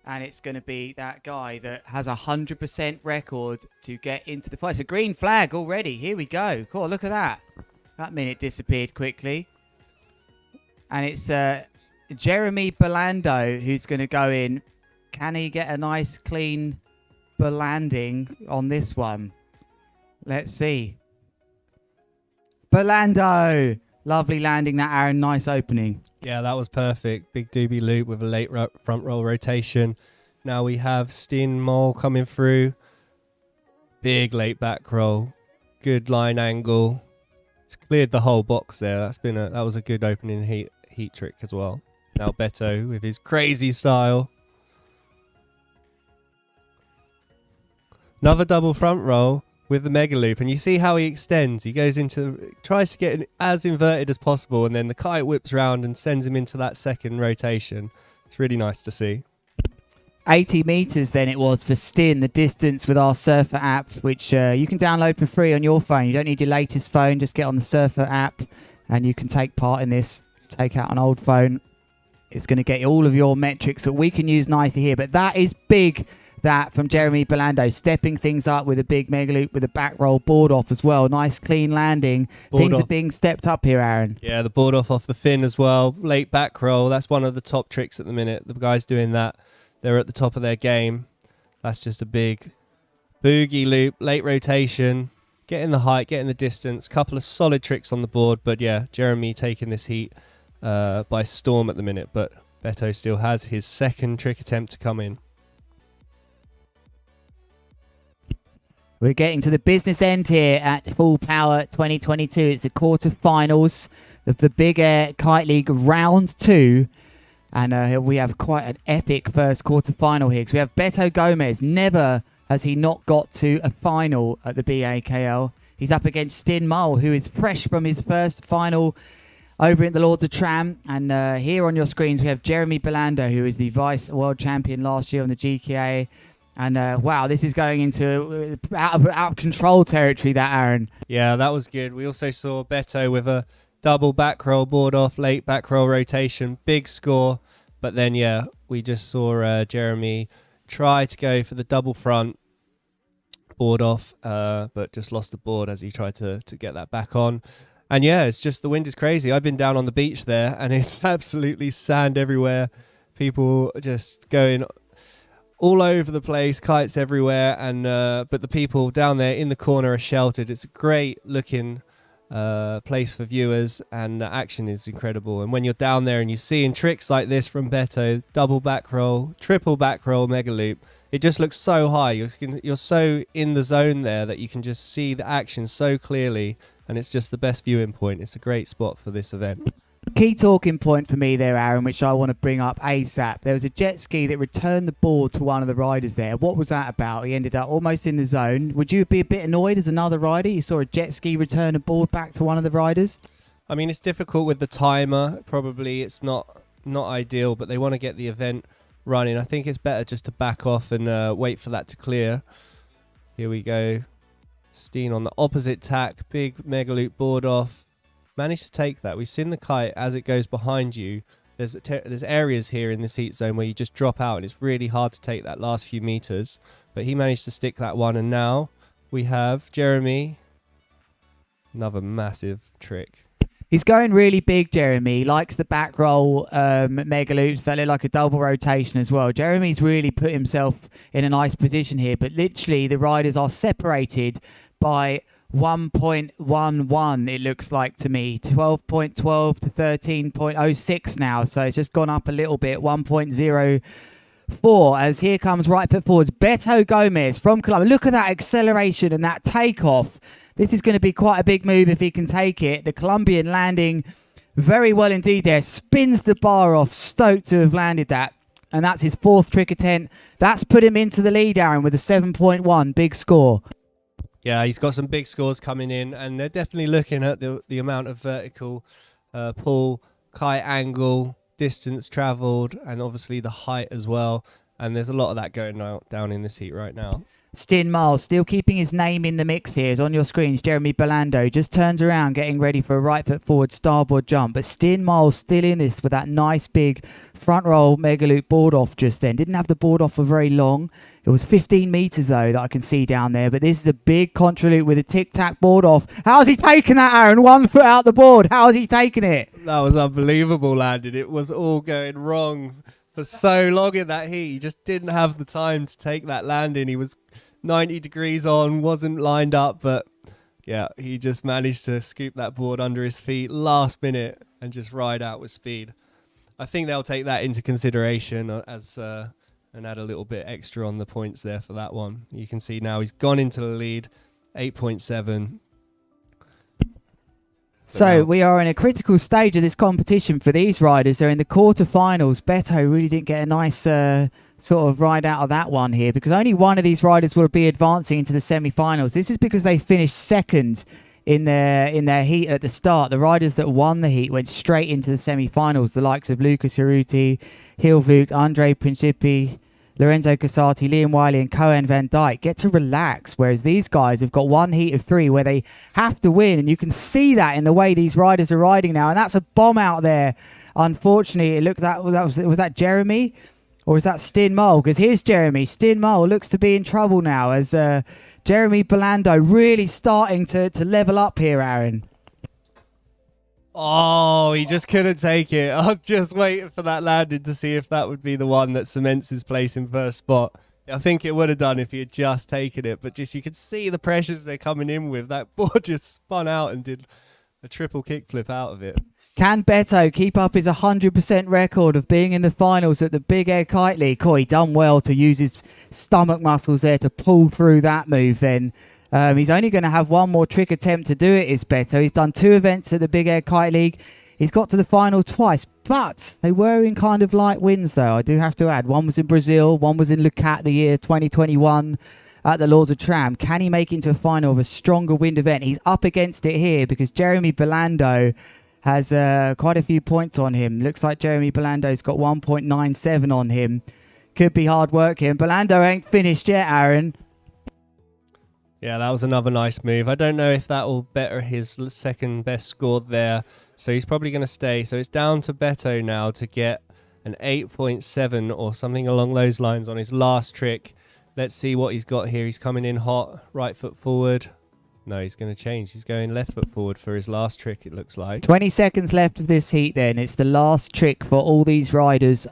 And it's going to be that guy that has 100% record to get into the place. A green flag already. Here we go. Cool, look at that. That minute disappeared quickly. And it's Jeremy Belando who's going to go in. Can he get a nice, clean landing on this one? Let's see. Belando. Lovely landing that, Aaron. Nice opening. Yeah, that was perfect. Big doobie loop with a late front roll rotation. Now we have Stin Mole coming through. Big late back roll. Good line angle. It's cleared the whole box there. That was a good opening heat trick as well. Now Beto with his crazy style. Another double front roll with the mega loop, and you see how he extends. He tries to get it as inverted as possible, and then the kite whips round and sends him into that second rotation. It's really nice to see. 80 meters then it was for Stin, the distance with our Surfr app, which you can download for free on your phone. You don't need your latest phone, just get on the Surfr app and you can take part in this. Take out an old phone. It's going to get all of your metrics that we can use nicely here, but that is big. That from Jeremy Belando, stepping things up with a big mega loop with a back roll board off as well. Nice clean landing. Things are being stepped up here, Aaron. Yeah, the board off the fin as well. Late back roll. That's one of the top tricks at the minute. The guys doing that, they're at the top of their game. That's just a big Boogie loop, late rotation, getting the height, getting the distance, couple of solid tricks on the board. But yeah, Jeremy taking this heat by storm at the minute. But Beto still has his second trick attempt to come in. We're getting to the business end here at Full Power 2022. It's the quarterfinals of the Big Air Kite League Round 2. And we have quite an epic first quarterfinal here because we have Beto Gomez. Never has he not got to a final at the BAKL. He's up against Stin Mull, who is fresh from his first final over in the Lords of Tram. And here on your screens, we have Jeremy Belando, who is the Vice World Champion last year on the GKA. And wow, this is going into out of control territory, that, Aaron. Yeah, that was good. We also saw Beto with a double back roll board off, late back roll rotation, big score. But then, yeah, we just saw Jeremy try to go for the double front board off, but just lost the board as he tried to get that back on. And yeah, it's just the wind is crazy. I've been down on the beach there and it's absolutely sand everywhere. People just going all over the place, kites everywhere, and but the people down there in the corner are sheltered. It's a great looking place for viewers, and the action is incredible. And when you're down there and you're seeing tricks like this from Beto, double back roll, triple back roll, mega loop, it just looks so high. You're so in the zone there that you can just see the action so clearly, and it's just the best viewing point. It's a great spot for this event. Key talking point for me there, Aaron, which I want to bring up ASAP. There was a jet ski that returned the board to one of the riders there. What was that about? He ended up almost in the zone. Would you be a bit annoyed as another rider? You saw a jet ski return a board back to one of the riders? I mean, it's difficult with the timer. Probably it's not ideal, but they want to get the event running. I think it's better just to back off and wait for that to clear. Here we go. Steen on the opposite tack. Big mega loop board off. Managed to take that. We've seen the kite as it goes behind you. There's areas here in this heat zone where you just drop out and it's really hard to take that last few meters. But he managed to stick that one, and now we have Jeremy. Another massive trick. He's going really big, Jeremy. He likes the back roll mega loops that look like a double rotation as well. Jeremy's really put himself in a nice position here, but literally the riders are separated by 1.11, it looks like to me. 12.12 to 13.06 now, so it's just gone up a little bit. 1.04 as here comes right foot forwards Beto Gomez from Colombia. Look at that acceleration and that takeoff. This is going to be quite a big move if he can take it. The Colombian landing very well indeed there. Spins the bar off. Stoked to have landed that. And that's his fourth trick attempt. That's put him into the lead, Aaron, with a 7.1. Big score. Yeah, he's got some big scores coming in, and they're definitely looking at the amount of vertical pull, kite angle, distance travelled, and obviously the height as well. And there's a lot of that going down in this heat right now. Stin Miles still keeping his name in the mix here. Is on your screens. Jeremy Belando just turns around, getting ready for a right foot forward starboard jump. But Stin Miles still in this with that nice big front roll mega loop board off just then. Didn't have the board off for very long. It was 15 meters though that I can see down there. But this is a big contra loop with a tic tac board off. How's he taking that, Aaron? 1 foot out the board. How has he taken it? That was unbelievable landing. It was all going wrong for so long in that heat. He just didn't have the time to take that landing. He was 90 degrees on, wasn't lined up, but yeah, he just managed to scoop that board under his feet last minute and just ride out with speed. I think they'll take that into consideration as and add a little bit extra on the points there for that one. You can see now he's gone into the lead, 8.7. So we are in a critical stage of this competition for these riders. They're in the quarterfinals. Beto really didn't get a nice sort of ride out of that one here because only one of these riders will be advancing into the semi-finals. This is because they finished second in their heat at the start. The riders that won the heat went straight into the semi-finals. The likes of Lucas Urruti, Hilvloot, Andre Principi, Lorenzo Casati, Liam Wiley and Cohen Van Dyke get to relax, whereas these guys have got one heat of 3 where they have to win, and you can see that in the way these riders are riding now, and that's a bomb out there. Unfortunately, it looked was that Jeremy or is that Stin Mull? Because here's Jeremy. Stin Mull looks to be in trouble now as Jeremy Belando really starting to level up here, Aaron. Oh, he just couldn't take it. I was just waiting for that landing to see if that would be the one that cements his place in first spot. I think it would have done if he had just taken it, but just you could see the pressures they're coming in with. That board just spun out and did a triple kickflip out of it. Can Beto keep up his 100% record of being in the finals at the Big Air Kite League? Oh, he done well to use his stomach muscles there to pull through that move then. He's only going to have one more trick attempt to do it, is Beto. He's done 2 events at the Big Air Kite League. He's got to the final twice, but they were in kind of light winds, though, I do have to add. One was in Brazil, one was in Lucat the year 2021 at the Lords of Tram. Can he make it into a final of a stronger wind event? He's up against it here because Jeremy Belando has quite a few points on him. Looks like Jeremy Belando's got 1.97 on him. Could be hard work here. Belando ain't finished yet, Aaron. Yeah, that was another nice move. I don't know if that will better his second best score there. So he's probably going to stay. So it's down to Beto now to get an 8.7 or something along those lines on his last trick. Let's see what he's got here. He's coming in hot, right foot forward. No, he's going to change. He's going left foot forward for his last trick, it looks like. 20 seconds left of this heat then. It's the last trick for all these riders.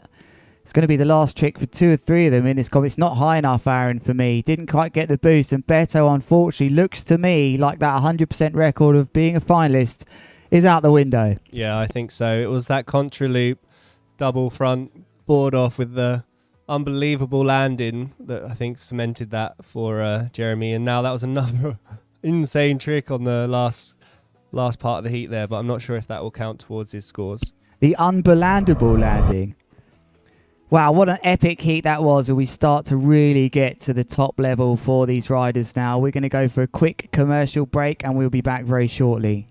It's going to be the last trick for 2 or 3 of them in this comp. It's not high enough, Aaron, for me. Didn't quite get the boost. And Beto, unfortunately, looks to me like that 100% record of being a finalist is out the window. Yeah, I think so. It was that contra loop, double front board off with the unbelievable landing that I think cemented that for Jeremy. And now that was another insane trick on the last part of the heat there, but I'm not sure if that will count towards his scores. The unbelandable landing. Wow, what an epic heat that was. And we start to really get to the top level for these riders now. We're going to go for a quick commercial break and we'll be back very shortly.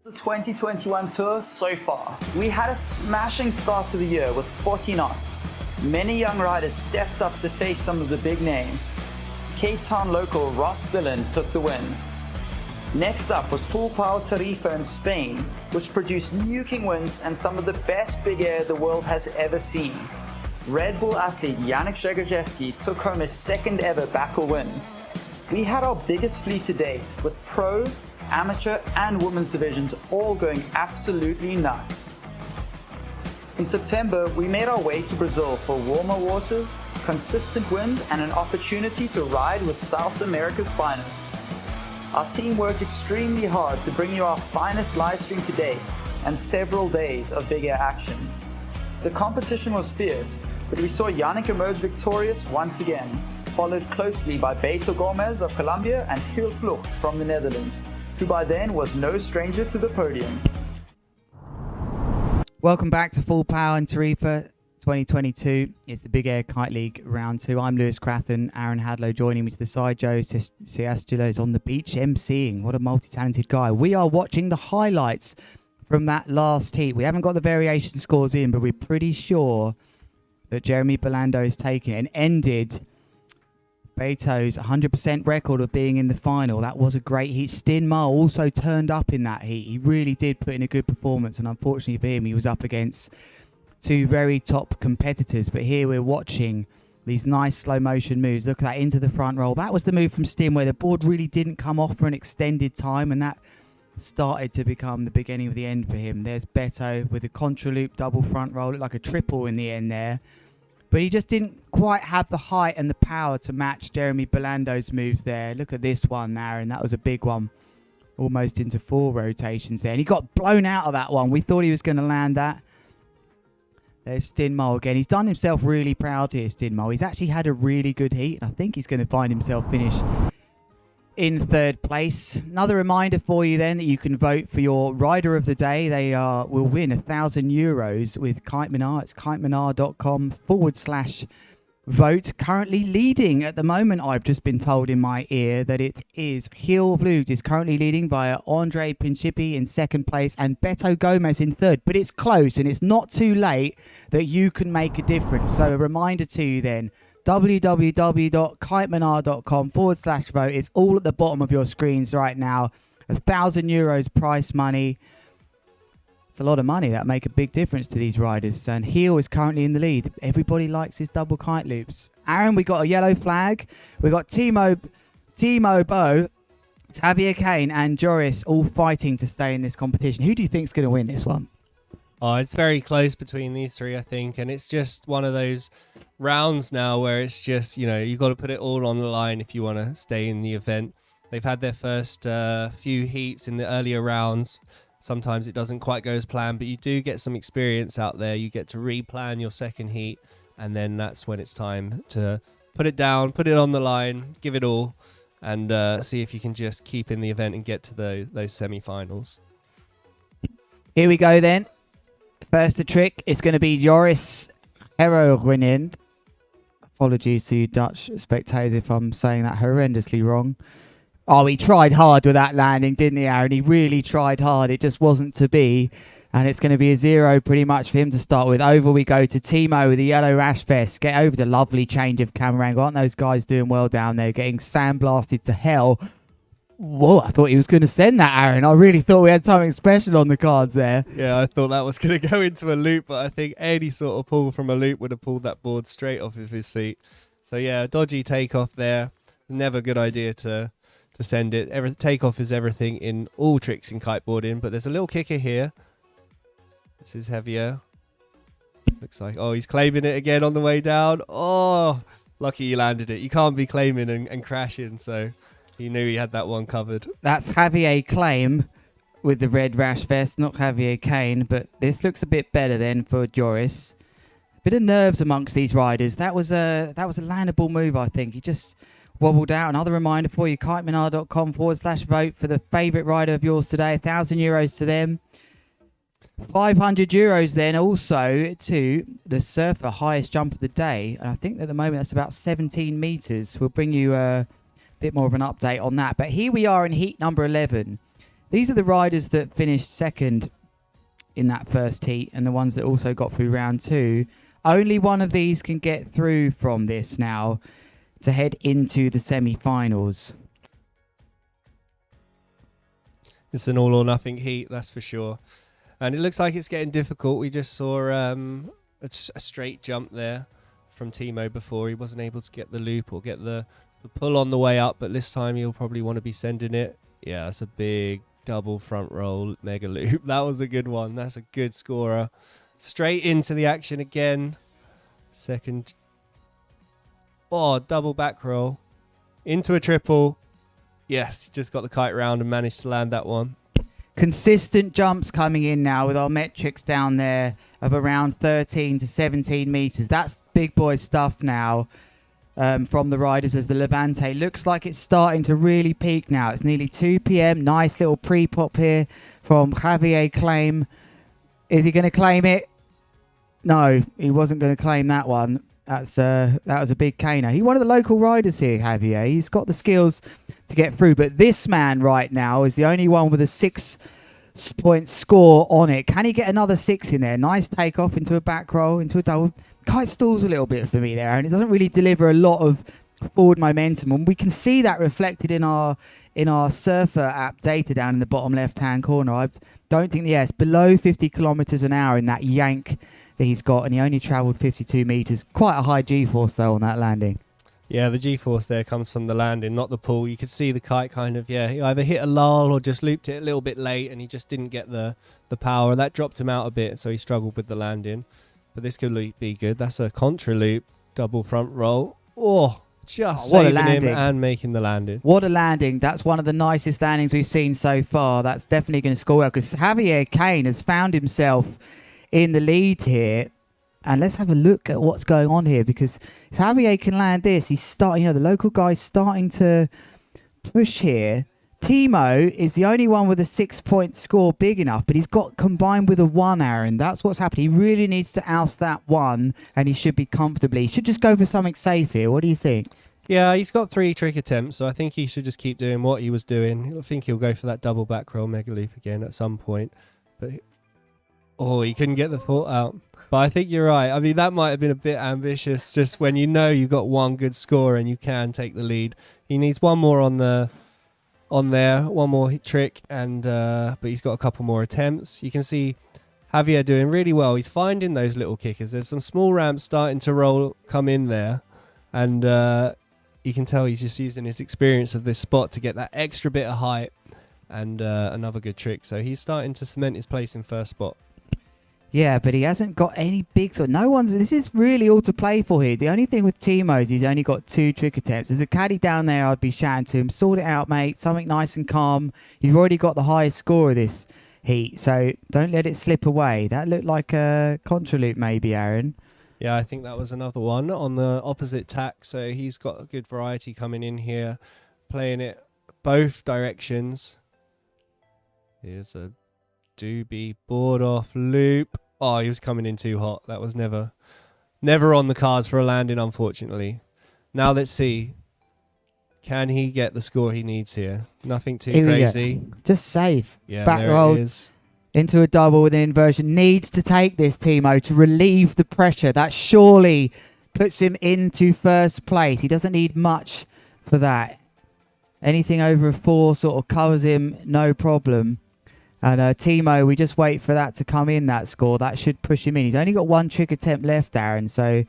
The 2021 tour so far. We had a smashing start to the year with 40 knots. Many young riders stepped up to face some of the big names. Cape Town local Ross Dillon took the win. Next up was Full Power Tarifa in Spain, which produced nuking wins and some of the best big air the world has ever seen. Red Bull athlete Yannick Zagajewski took home his second ever Bakel win. We had our biggest fleet to date with pro, amateur and women's divisions all going absolutely nuts. In September, we made our way to Brazil for warmer waters, consistent wind and an opportunity to ride with South America's finest. Our team worked extremely hard to bring you our finest live stream to date and several days of big air action. The competition was fierce, but we saw Yannick emerge victorious once again, followed closely by Beto Gomez of Colombia and Giel Vlucht from the Netherlands, who by then was no stranger to the podium. Welcome back to Full Power and Tarifa 2022. It's the Big Air Kite League Round 2. I'm Lewis Crathen. Aaron Hadlow joining me to the side. Joe Siastulo is on the beach emceeing. What a multi-talented guy. We are watching the highlights from that last heat. We haven't got the variation scores in, but we're pretty sure that Jeremy Belando has taken it and ended Beto's 100% record of being in the final. That was a great heat. Stin Mull also turned up in that heat. He really did put in a good performance, and unfortunately for him, he was up against 2 very top competitors. But here we're watching these nice slow motion moves. Look at that into the front roll. That was the move from Stin where the board really didn't come off for an extended time, and that started to become the beginning of the end for him. There's Beto with a contra loop double front roll. Looked like a triple in the end there. But he just didn't quite have the height and the power to match Jeremy Belando's moves there. Look at this one, Aaron. That was a big one. Almost into 4 rotations there. And he got blown out of that one. We thought he was going to land that. There's Stin Mull again. He's done himself really proud here, Stin Mull. He's actually had a really good heat. And I think he's going to find himself finish in 3rd place. Another reminder for you then that you can vote for your rider of the day. They will win €1,000 with Kitemana. It's kitemana.com/vote. Currently leading at the moment. I've just been told in my ear that it is Giel Vlucht is currently leading by Andre Principi in 2nd place and Beto Gomez in 3rd. But it's close and it's not too late that you can make a difference. So a reminder to you then, www.kitemana.com/vote. It's all at the bottom of your screens right now. €1,000 prize money. It's a lot of money. That make a big difference to these riders. And Giel is currently in the lead. Everybody likes his double kite loops. Aaron, we got a yellow flag. We got Timo Bo It's Javier Kane and Joris all fighting to stay in this competition. Who do you think's going to win this one? Oh, it's very close between these three, I think, and it's just one of those rounds now where it's just, you've got to put it all on the line if you want to stay in the event. They've had their first few heats in the earlier rounds. Sometimes it doesn't quite go as planned, but you do get some experience out there. You get to replan your second heat, and then that's when it's time to put it down, put it on the line, give it all, and see if you can just keep in the event and get to those semi-finals. Here we go then. First the trick is going to be Joris Heroinin. Apologies to you Dutch spectators if I'm saying that horrendously wrong. Oh, he tried hard with that landing, didn't he, Aaron? He really tried hard. It just wasn't to be. And it's going to be a 0 pretty much for him to start with. Over we go to Timo with the yellow rash vest. Get over the lovely change of camera angle. Aren't those guys doing well down there? Getting sandblasted to hell. Whoa, I thought he was going to send that, Aaron. I really thought we had something special on the cards there. Yeah, I thought that was going to go into a loop, but I think any sort of pull from a loop would have pulled that board straight off of his feet. So yeah, dodgy takeoff there. Never a good idea to send it. Takeoff is everything in all tricks in kiteboarding, but there's a little kicker here. This is heavier. Looks like, he's claiming it again on the way down. Oh, lucky he landed it. You can't be claiming and crashing, so he knew he had that one covered. That's Javier Claim with the red rash vest, not Javier Kane, but this looks a bit better then for Joris. A bit of nerves amongst these riders. That was a landable move, I think. He just wobbled out. Another reminder for you, kitemanar.com/vote for the favourite rider of yours today. €1,000 to them. 500 euros then also to the surfer highest jump of the day. And I think at the moment that's about 17 meters. We'll bring you a bit more of an update on that. But here we are in heat number 11. These are the riders that finished second in that first heat and the ones that also got through round 2. Only one of these can get through from this now to head into the semi-finals. It's an all or nothing heat, that's for sure. And it looks like it's getting difficult. We just saw a straight jump there from Timo before. He wasn't able to get the loop or get the pull on the way up, but this time he'll probably want to be sending it. Yeah, that's a big double front roll mega loop. That was a good one. That's a good scorer. Straight into the action again. Second. Oh, double back roll. Into a triple. Yes, just got the kite round and managed to land that one. Consistent jumps coming in now with our metrics down there of around 13 to 17 meters. That's big boy stuff now from the riders as the Levante looks like it's starting to really peak now. It's nearly 2 p.m. Nice little pre-pop here from Javier Claim. Is he going to claim it? No, he wasn't going to claim that one. That was a big caner. He's one of the local riders here, Javier. He's got the skills to get through. But this man right now is the only one with a 6-point score on it. Can he get another 6 in there? Nice takeoff into a back roll, into a double. Kite stalls a little bit for me there, and it doesn't really deliver a lot of forward momentum. And we can see that reflected in our Surfr App data down in the bottom left-hand corner. I don't think, it's below 50 kilometers an hour in that yank that he's got, and he only travelled 52 meters. Quite a high G-force though on that landing. Yeah, the G-force there comes from the landing, not the pull. You could see the kite kind of, he either hit a lull or just looped it a little bit late, and he just didn't get the power. That dropped him out a bit, so he struggled with the landing. But this could be good. That's a contra loop, double front roll. Oh, just saving him and making the landing. What a landing. That's one of the nicest landings we've seen so far. That's definitely going to score well, because Javier Kane has found himself in the lead here. And let's have a look at what's going on here, because if Javier can land this, he's starting, the local guy's starting to push here. Timo is the only one with a 6-point score big enough, but he's got combined with a 1, Aaron. That's what's happening. He really needs to oust that 1, and he should be comfortably. He should just go for something safe here. What do you think? Yeah, he's got 3 trick attempts, so I think he should just keep doing what he was doing. I think he'll go for that double back roll mega loop again at some point. But he couldn't get the foot out. But I think you're right. I mean, that might have been a bit ambitious, just when you've got 1 good score and you can take the lead. He needs 1 more on there, 1 more trick, and but he's got a couple more attempts. You can see Javier doing really well. He's finding those little kickers. There's some small ramps starting to come in there, and you can tell he's just using his experience of this spot to get that extra bit of height, and another good trick. So he's starting to cement his place in first spot. Yeah, but he hasn't got any big sort. No one's. This is really all to play for here. The only thing with Timo is he's only got 2 trick attempts. There's a caddy down there. I'd be shouting to him, sort it out, mate. Something nice and calm. You've already got the highest score of this heat, so don't let it slip away. That looked like a contra loop, maybe, Aaron. Yeah, I think that was another one on the opposite tack. So he's got a good variety coming in here, playing it both directions. Here's a doobie board off loop. Oh, he was coming in too hot. That was never on the cards for a landing, unfortunately. Now let's see. Can he get the score he needs here? Nothing too crazy. Just safe. Yeah, back there roll it is. Into a double with an inversion. Needs to take this, Timo, to relieve the pressure. That surely puts him into first place. He doesn't need much for that. Anything over a 4 sort of covers him, no problem. And Timo, we just wait for that to come in, that score. That should push him in. He's only got 1 trick attempt left, Aaron. So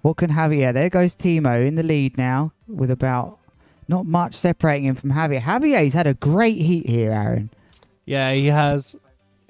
what can Javier? There goes Timo in the lead now with about not much separating him from Javier. Javier's had a great heat here, Aaron. Yeah, he has.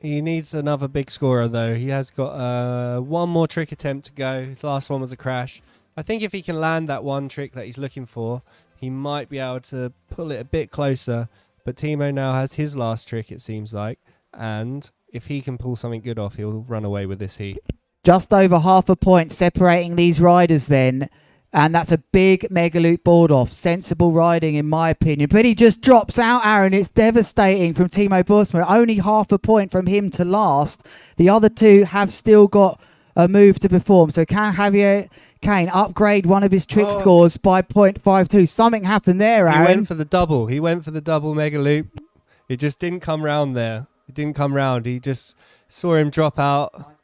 He needs another big scorer, though. He has got 1 more trick attempt to go. His last one was a crash. I think if he can land that 1 trick that he's looking for, he might be able to pull it a bit closer. But Timo now has his last trick, it seems like. And if he can pull something good off, he'll run away with this heat. Just over half a point separating these riders then. And that's a big mega loop board off. Sensible riding, in my opinion. But he just drops out, Aaron. It's devastating from Timo Boersma. Only half a point from him to last. The other 2 have still got a move to perform. So can Javier Kane upgrade one of his trick scores by 0.52? Something happened there, Aaron. He went for the double. He went for the double mega loop. It just didn't come round there. It didn't come round. He just saw him drop out.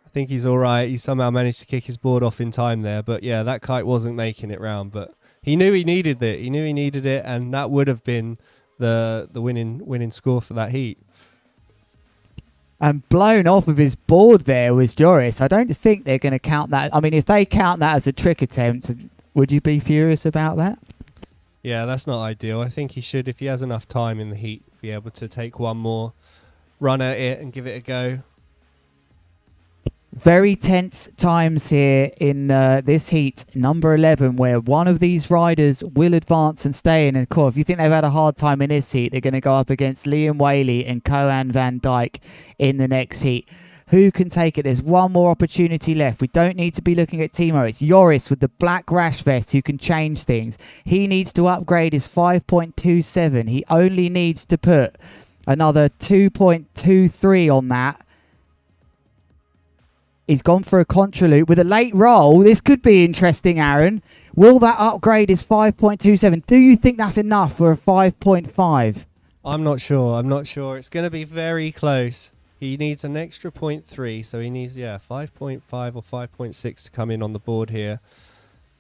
I think he's all right. He somehow managed to kick his board off in time there. But yeah, that kite wasn't making it round. But he knew he needed it. He knew he needed it, and that would have been the winning score for that heat. And blown off of his board there was Joris. I don't think they're going to count that. I mean, if they count that as a trick attempt, would you be furious about that? Yeah, that's not ideal. I think he should, if he has enough time in the heat, be able to take 1 more run at it and give it a go. Very tense times here in this heat, number 11, where one of these riders will advance and stay in. And of course, if you think they've had a hard time in this heat, they're going to go up against Liam Whaley and Koan van Dijk in the next heat. Who can take it? There's 1 more opportunity left. We don't need to be looking at Timo. It's Joris with the black rash vest who can change things. He needs to upgrade his 5.27. He only needs to put another 2.23 on that. He's gone for a contra loop with a late roll. This could be interesting, Aaron. Will that upgrade his 5.27? Do you think that's enough for a 5.5? I'm not sure. It's going to be very close. He needs an extra 0.3, so he needs, 5.5 or 5.6 to come in on the board here.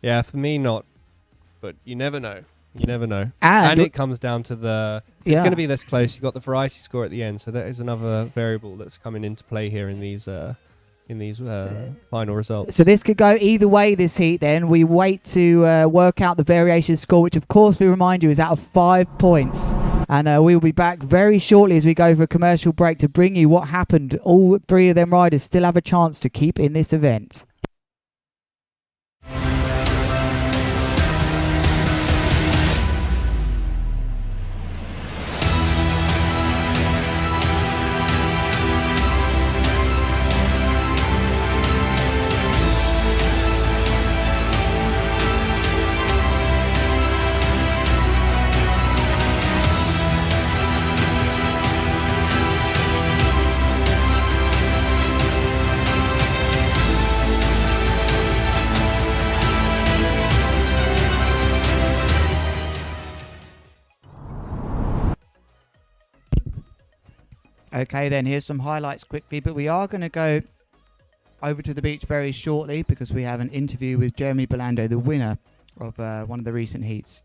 Yeah, for me, not. But you never know. And it comes down to if it's going to be this close, you've got the variety score at the end, so that is another variable that's coming into play here in these final results. So this could go either way this heat then. We wait to work out the variation score, which of course we remind you is out of 5 points. And we will be back very shortly as we go for a commercial break to bring you what happened. All 3 of them riders still have a chance to keep in this event. Okay, then here's some highlights quickly, but we are going to go over to the beach very shortly because we have an interview with Jeremy Belando, the winner of one of the recent heats.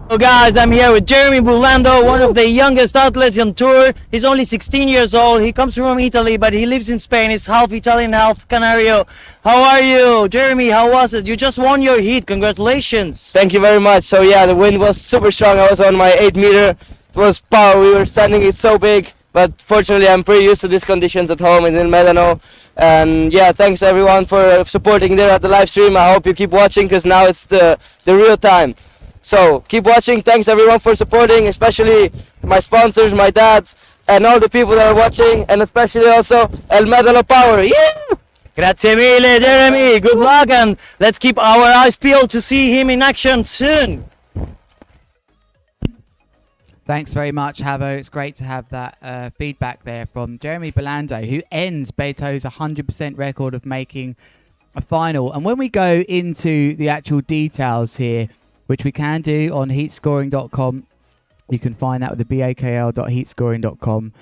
So guys, I'm here with Jeremy Bulando, one of the youngest athletes on tour. He's only 16 years old. He comes from Italy, but he lives in Spain. He's half Italian, half Canario. How are you? Jeremy, how was it? You just won your heat. Congratulations. Thank you very much. So yeah, the wind was super strong. I was on my 8 meter. It was power. We were standing it so big. But fortunately, I'm pretty used to these conditions at home in Medano. And yeah, thanks everyone for supporting there at the live stream. I hope you keep watching because now it's the real time. So keep watching. Thanks everyone for supporting, especially my sponsors, my dad, and all the people that are watching, and especially also El Medano Power. Yeah! Grazie mille, Jeremy. Good luck, and let's keep our eyes peeled to see him in action soon. Thanks very much, Havo. It's great to have that feedback there from Jeremy Bulando, who ends Beto's 100% record of making a final. And when we go into the actual details here, which we can do on heatscoring.com, you can find that with the bakl.heatscoring.com.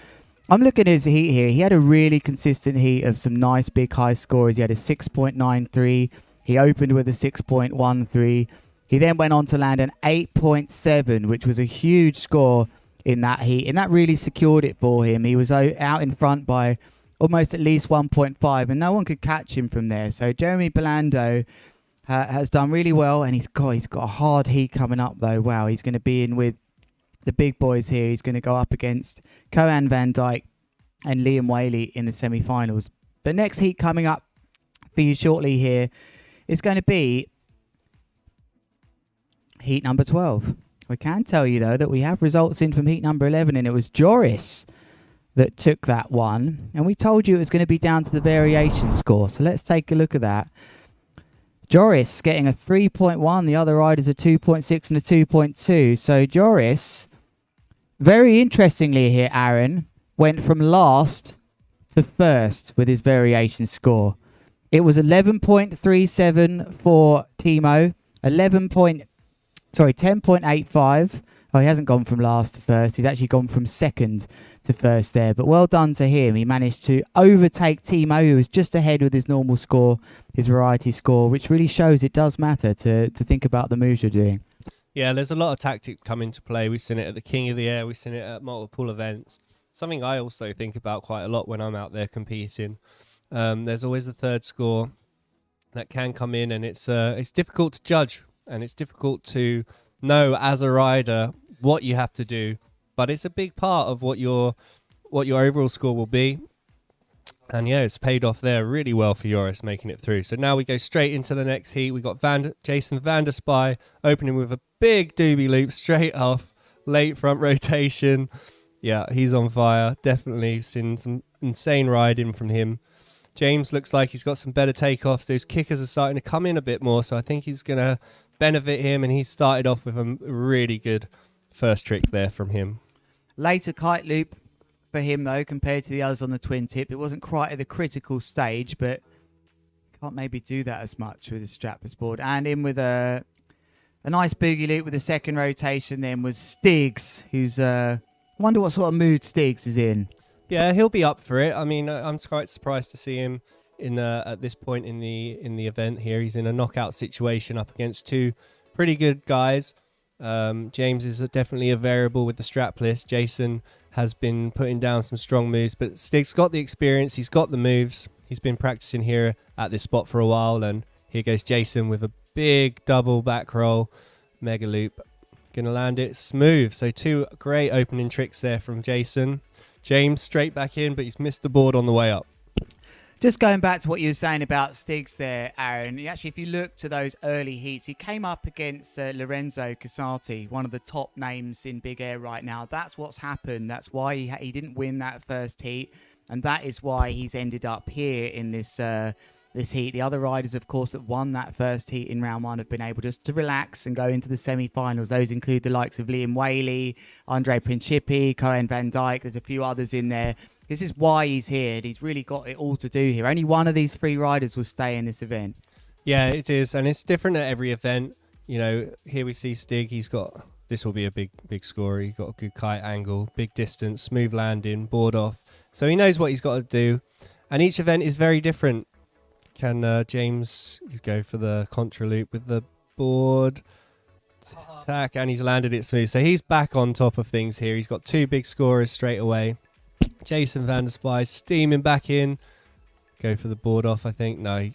I'm looking at his heat here. He had a really consistent heat of some nice big high scores. He had a 6.93. He opened with a 6.13. He then went on to land an 8.7, which was a huge score in that heat, and that really secured it for him. He was out in front by almost at least 1.5, and no one could catch him from there. So Jeremy Bulando has done really well, and he's got a hard heat coming up though. Wow, he's going to be in with the big boys here. He's going to go up against Koan van Dijk and Liam Whaley in the semi-finals. But next heat coming up for you shortly here is going to be heat number 12. We can tell you though that we have results in from heat number 11, and it was Joris that took that one, and we told you it was going to be down to the variation score. So let's take a look at that. Joris getting a 3.1, the other riders a 2.6 and a 2.2. So Joris, very interestingly here, Aaron, went from last to first with his variation score. It was 11.37 for Timo, 10.85. Oh, he hasn't gone from last to first. He's actually gone from second to first there. But well done to him. He managed to overtake Timo, who was just ahead with his normal score, his variety score, which really shows it does matter to think about the moves you're doing. Yeah, there's a lot of tactics come into play. We've seen it at the King of the Air. We've seen it at multiple events. Something I also think about quite a lot when I'm out there competing. There's always the third score that can come in, and it's difficult to judge, and it's difficult to know as a rider what you have to do, but it's a big part of what your overall score will be. And yeah, it's paid off there really well for Joris making it through. So now we go straight into the next heat. We got Jason van der Spy opening with a big doobie loop straight off, late front rotation. Yeah, he's on fire. Definitely seen some insane riding from him. James looks like he's got some better takeoffs. Those kickers are starting to come in a bit more, so I think he's going to benefit him, and he started off with a really good first trick there from him. Later kite loop for him though, compared to the others on the twin tip. It wasn't quite at the critical stage, but can't maybe do that as much with the strapless board. And in with a nice boogie loop with the second rotation then was Stiggs, who's I wonder what sort of mood Stiggs is in. Yeah, he'll be up for it. I mean, I'm quite surprised to see him in at this point in the event here. He's in a knockout situation up against two pretty good guys. James is definitely a variable with the strapless. Jason has been putting down some strong moves, but Stig's got the experience. He's got the moves. He's been practicing here at this spot for a while, and here goes Jason with a big double back roll, mega loop. Gonna land it smooth. So two great opening tricks there from Jason. James straight back in, but he's missed the board on the way up. Just going back to what you were saying about Stiggs there, Aaron, actually, if you look to those early heats, he came up against Lorenzo Casati, one of the top names in Big Air right now. That's what's happened. That's why he didn't win that first heat, and that is why he's ended up here in this heat. The other riders, of course, that won that first heat in round one have been able just to relax and go into the semi-finals. Those include the likes of Liam Whaley, Andre Principi, Koan van Dijk. There's a few others in there. This is why he's here. He's really got it all to do here. Only one of these three riders will stay in this event. Yeah, it is. And it's different at every event. You know, here we see Stig. This will be a big score. He's got a good kite angle, big distance, smooth landing, board off. So he knows what he's got to do. And each event is very different. Can James go for the contra loop with the board? tack, and he's landed it smooth. So he's back on top of things here. He's got 2 big scorers straight away. Jason van der Spy steaming back in. Go for the board off, I think. No.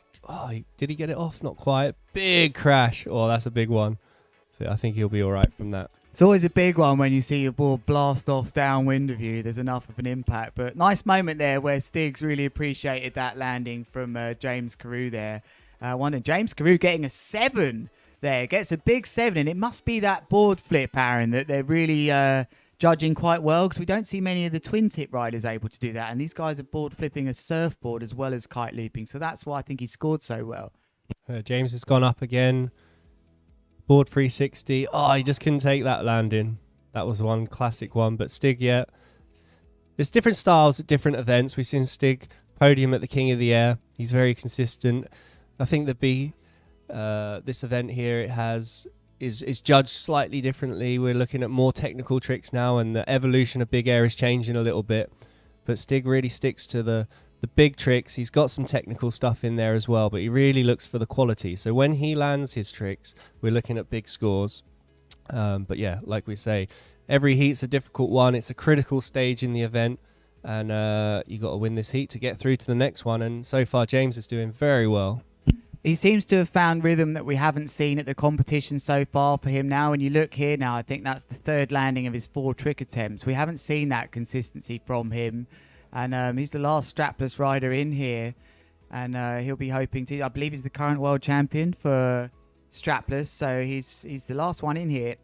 Did he get it off? Not quite. Big crash. Oh, that's a big one. I think he'll be all right from that. It's always a big one when you see your board blast off downwind of you. There's enough of an impact. But nice moment there where Stiggs really appreciated that landing from James Carew there. James Carew getting a 7 there. Gets a big 7. And it must be that board flip, Aaron, that they're really judging quite well, because we don't see many of the twin tip riders able to do that. And these guys are board flipping a surfboard as well as kite looping. So that's why I think he scored so well. James has gone up again. Board 360. Oh, he just couldn't take that landing. That was one classic one. But Stig, yeah. There's different styles at different events. We've seen Stig podium at the King of the Air. He's very consistent. I think that this event here is judged slightly differently. We're looking at more technical tricks now, and the evolution of Big Air is changing a little bit. But Stig really sticks to the big tricks. He's got some technical stuff in there as well, but he really looks for the quality. So when he lands his tricks, we're looking at big scores. But yeah, like we say, every heat's a difficult one. It's a critical stage in the event, and you got to win this heat to get through to the next one. And so far, James is doing very well. He seems to have found rhythm that we haven't seen at the competition so far for him now. When you look here now, I think that's the 3rd landing of his 4 trick attempts. We haven't seen that consistency from him. And he's the last strapless rider in here. And he'll be hoping to... I believe he's the current world champion for strapless. So he's the last one in here.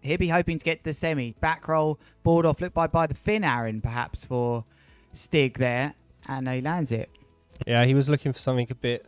He'll be hoping to get to the semi. Back roll, board off. Look by the fin, Aaron, perhaps, for Stig there. And he lands it. Yeah, he was looking for something a bit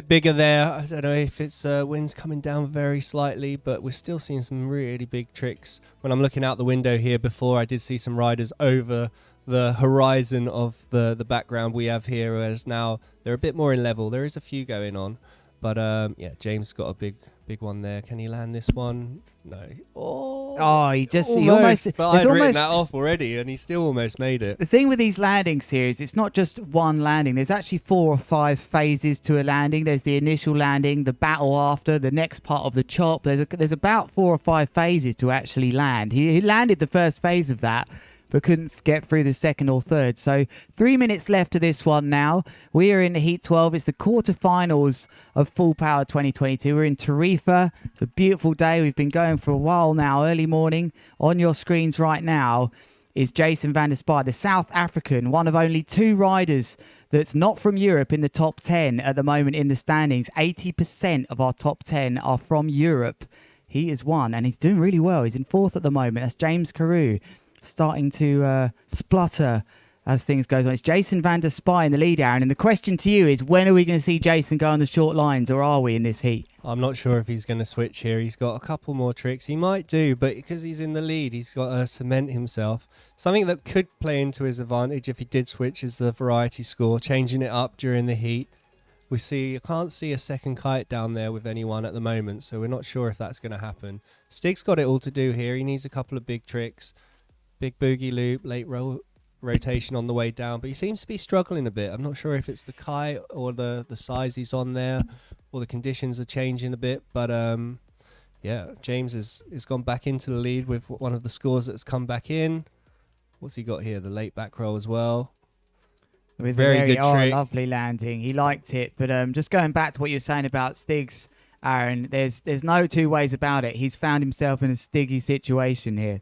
bigger there. I don't know if it's wind's coming down very slightly, but we're still seeing some really big tricks. When I'm looking out the window here before, I did see some riders over the horizon of the background we have here, whereas now they're a bit more in level. There is a few going on, but yeah, James got a big one there. Can he land this one? No. He almost. But I'd written that off already, and he still almost made it. The thing with these landing series, it's not just one landing. There's actually 4 or 5 phases to a landing. There's the initial landing, the battle after, the next part of the chop. There's about 4 or 5 phases to actually land. He landed the first phase of that, but couldn't get through the 2nd or 3rd. So 3 minutes left to this one now. We are in the Heat 12. It's the quarterfinals of Full Power 2022. We're in Tarifa. It's a beautiful day. We've been going for a while now, early morning. On your screens right now is Jason van der Spy, the South African, one of only 2 riders that's not from Europe in the top 10 at the moment in the standings. 80% of our top 10 are from Europe. He is one, and he's doing really well. He's in 4th at the moment. That's James Carew, starting to splutter as things goes on. It's Jason van der Spy in the lead, Aaron. And the question to you is, when are we going to see Jason go on the short lines, or are we in this heat? I'm not sure if he's going to switch here. He's got a couple more tricks. He might do, but because he's in the lead, he's got to cement himself. Something that could play into his advantage if he did switch is the variety score, changing it up during the heat. I can't see a second kite down there with anyone at the moment, so we're not sure if that's going to happen. Stig's got it all to do here. He needs a couple of big tricks. Big boogie loop, late rotation on the way down, but he seems to be struggling a bit. I'm not sure if it's the kite or the size he's on there, or the conditions are changing a bit, but yeah, James has gone back into the lead with one of the scores that's come back in. What's he got here? The late back roll as well. With very good trick. Lovely landing. He liked it, but just going back to what you're saying about Stiggs, Aaron, there's no 2 ways about it. He's found himself in a Stiggy situation here.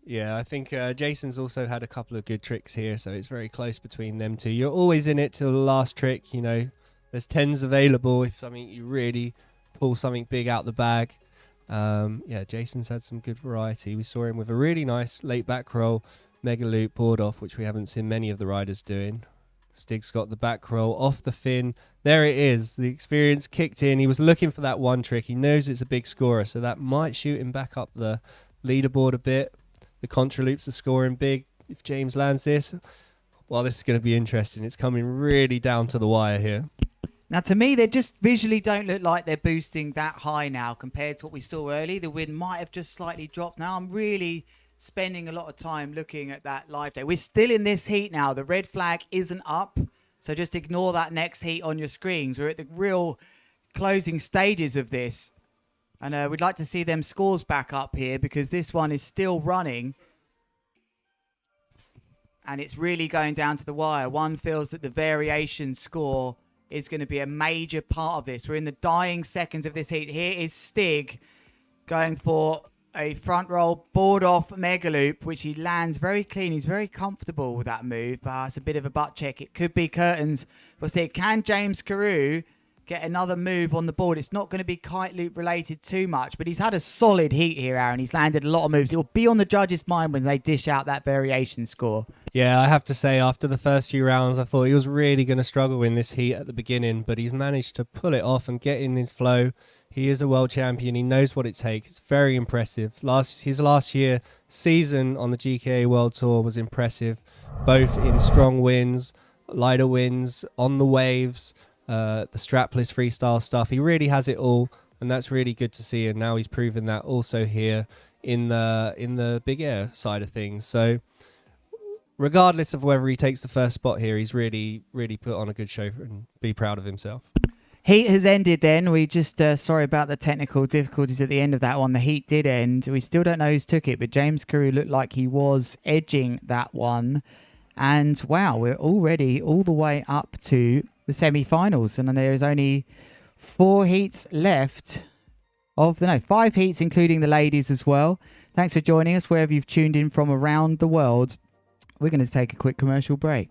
Yeah, I think Jason's also had a couple of good tricks here, so it's very close between them 2. You're always in it till the last trick, you know. There's 10s available if you really pull something big out the bag. Yeah, Jason's had some good variety. We saw him with a really nice late back roll, mega loop, board off, which we haven't seen many of the riders doing. Stig's got the back roll off the fin. There it is. The experience kicked in. He was looking for that one trick. He knows it's a big scorer, so that might shoot him back up the leaderboard a bit. The contra loops are scoring big. If James lands this, well, this is going to be interesting. It's coming really down to the wire here. Now, to me, they just visually don't look like they're boosting that high now compared to what we saw early. The wind might have just slightly dropped. Now, I'm really spending a lot of time looking at that live day. We're still in this heat now. The red flag isn't up, so just ignore that next heat on your screens. We're at the real closing stages of this. And we'd like to see them scores back up here because this one is still running. And it's really going down to the wire. One feels that the variation score is going to be a major part of this. We're in the dying seconds of this heat. Here is Stig going for a front roll board off mega loop, which he lands very clean. He's very comfortable with that move, but it's a bit of a butt check. It could be curtains. We'll see. Can James Carew get another move on the board? It's not going to be kite loop related too much, but he's had a solid heat here, Aaron. He's landed a lot of moves. It will be on the judges' mind when they dish out that variation score. Yeah, I have to say, after the first few rounds, I thought he was really going to struggle in this heat at the beginning, but he's managed to pull it off and get in his flow. He is a world champion. He knows what it takes. It's very impressive. His last year season on the GKA World Tour was impressive, both in strong winds, lighter winds, on the waves, the strapless freestyle stuff. He really has it all, and that's really good to see. And now he's proven that also here in the big air side of things. So regardless of whether he takes the first spot here, he's really, really put on a good show and be proud of himself. Heat has ended then. We just, sorry about the technical difficulties at the end of that one. The heat did end. We still don't know who's took it, but James Carew looked like he was edging that one. And wow, we're already all the way up to the semi-finals. And there is only 4 heats left of the, no, 5 heats, including the ladies as well. Thanks for joining us wherever you've tuned in from around the world. We're going to take a quick commercial break.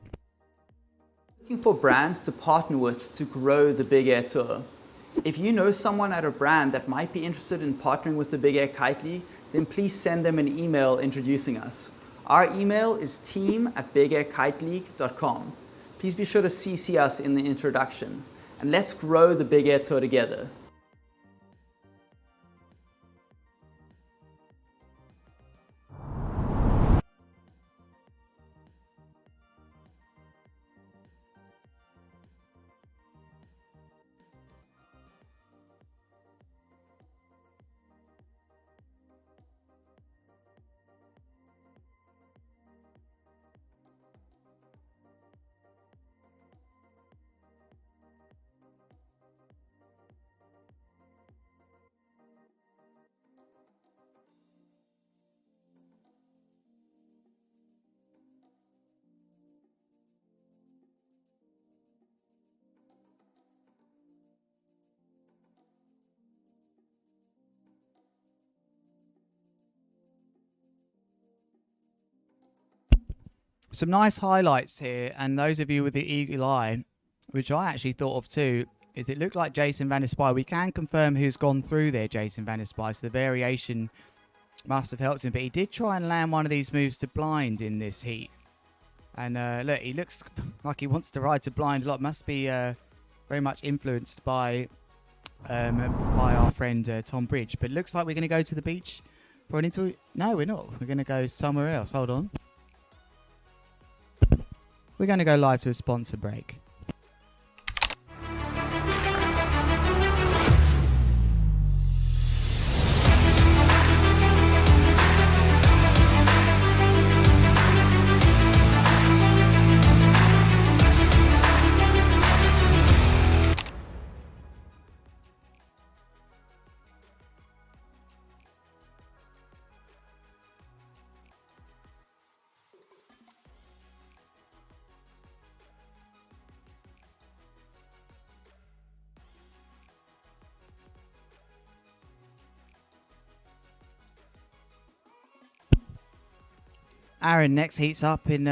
Looking for brands to partner with to grow the Big Air Tour? If you know someone at a brand that might be interested in partnering with the Big Air Kite League, then please send them an email introducing us. Our email is team@bigairkiteleague.com. Please be sure to CC us in the introduction, and let's grow the Big Air Tour together. Some nice highlights here, and those of you with the eagle eye, which I actually thought of too, is it looked like Jason Van der Spy. We can confirm who's gone through there, Jason Van der Spy, so the variation must have helped him, but he did try and land one of these moves to blind in this heat. And look, he looks like he wants to ride to blind a lot. Must be very much influenced by our friend Tom Bridge. But it looks like we're going to go to the beach for an interview. No, we're not. We're going to go somewhere else. Hold on. We're going to go live to a sponsor break. Aaron, next heat's up in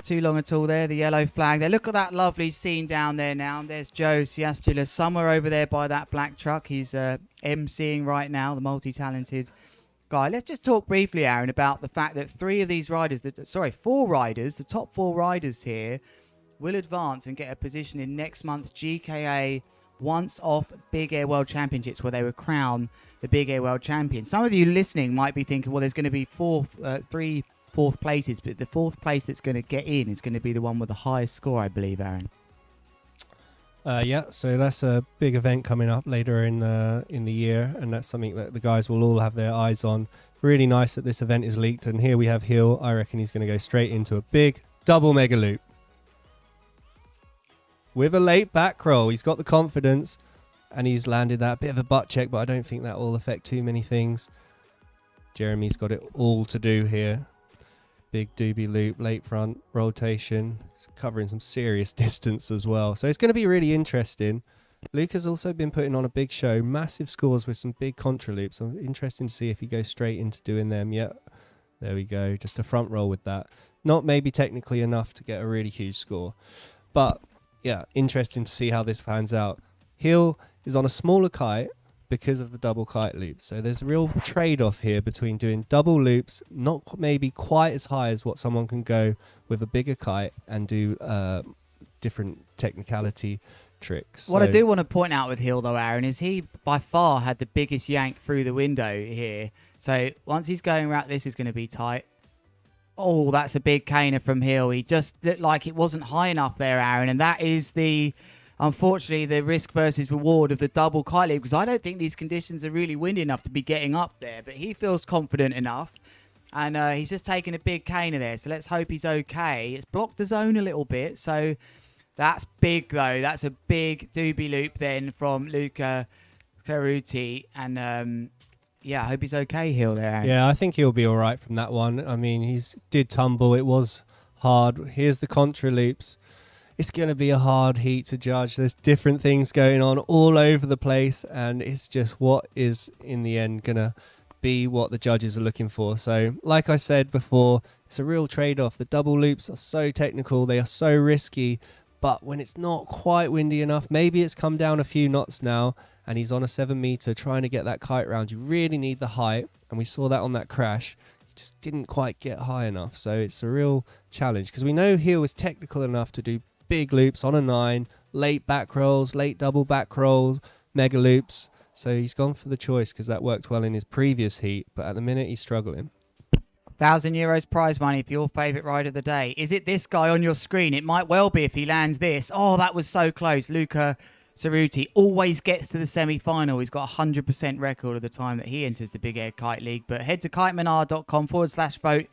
too long at all there, the yellow flag there. Look at that lovely scene down there now. There's Joe Siastula somewhere over there by that black truck. He's emceeing right now, the multi-talented guy. Let's just talk briefly, Aaron, about the fact that four riders, the top 4 riders here, will advance and get a position in next month's GKA once-off Big Air World Championships, where they will crown the Big Air World Champion. Some of you listening might be thinking, well, there's going to be 3 fourth places, but the 4th place that's going to get in is going to be the one with the highest score, I believe, Aaron. Yeah, so that's a big event coming up later in the year, and that's something that the guys will all have their eyes on. Really nice that this event is leaked, and here we have Hill. I reckon he's going to go straight into a big double mega loop with a late back roll. He's got the confidence. and he's landed that. Bit of a butt check, but I don't think that will affect too many things. Jeremy's got it all to do here. Big doobie loop, late front, rotation, covering some serious distance as well. So it's going to be really interesting. Luke has also been putting on a big show, massive scores with some big contra loops. I'm interested to see if he goes straight into doing them. Yep, there we go. Just a front roll with that. Not maybe technically enough to get a really huge score. But yeah, interesting to see how this pans out. Hill is on a smaller kite because of the double kite loops. So there's a real trade-off here between doing double loops, not maybe quite as high as what someone can go with a bigger kite, and do different technicality tricks. What I do want to point out with Hill, though, Aaron, is he by far had the biggest yank through the window here. So once he's going around, this is going to be tight. Oh, that's a big caner from Hill. He just looked like it wasn't high enough there, Aaron, and that is unfortunately, the risk versus reward of the double kite loop, because I don't think these conditions are really windy enough to be getting up there, but he feels confident enough, and he's just taking a big caner there, so let's hope he's okay. It's blocked the zone a little bit, so that's big, though. That's a big doobie loop then from Luca Caruti, and yeah, I hope he's okay, Hill, there, Aaron. Yeah, I think he'll be all right from that one. I mean, he's did tumble. It was hard. Here's the contra loops. It's going to be a hard heat to judge. There's different things going on all over the place, and it's just what is, in the end, going to be what the judges are looking for. So, like I said before, it's a real trade-off. The double loops are so technical. They are so risky, but when it's not quite windy enough, maybe it's come down a few knots now, and he's on a 7 meter trying to get that kite round. You really need the height, and we saw that on that crash. He just didn't quite get high enough, so it's a real challenge, because we know Hill is technical enough to do big loops on a 9, late back rolls, late double back rolls, mega loops. So he's gone for the choice because that worked well in his previous heat, but at the minute he's struggling. €1,000 prize money for your favourite ride of the day. Is it this guy on your screen? It might well be if he lands this. Oh, that was so close. Luca Cerruti always gets to the semi-final. He's got a 100% record of the time that he enters the Big Air Kite League. But head to kitemanar.com/vote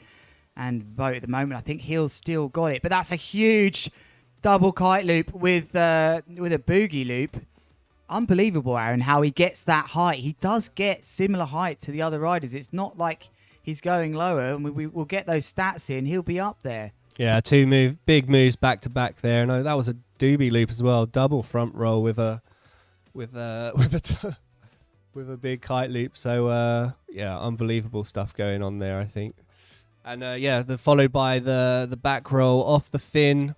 and vote at the moment. I think Hill's still got it. But that's a huge double kite loop with a boogie loop. Unbelievable, Aaron, how he gets that height. He does get similar height to the other riders. It's not like he's going lower, and we will get those stats in. He'll be up there. Yeah, big moves back to back there. And that was a doobie loop as well, double front roll with a big kite loop. So yeah, unbelievable stuff going on there, I think. And yeah, followed by the back roll off the fin.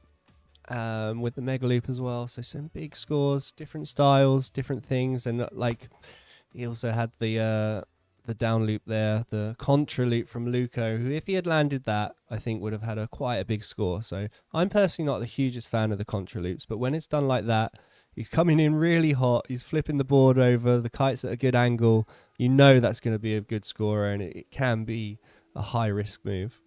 With the mega loop as well, so some big scores, different styles, different things, and like he also had the down loop there, the contra loop from Luco, who if he had landed that, I think would have had quite a big score. So I'm personally not the hugest fan of the contra loops, but when it's done like that, he's coming in really hot, he's flipping the board over, the kite's at a good angle, you know that's going to be a good scorer, and it can be a high risk move.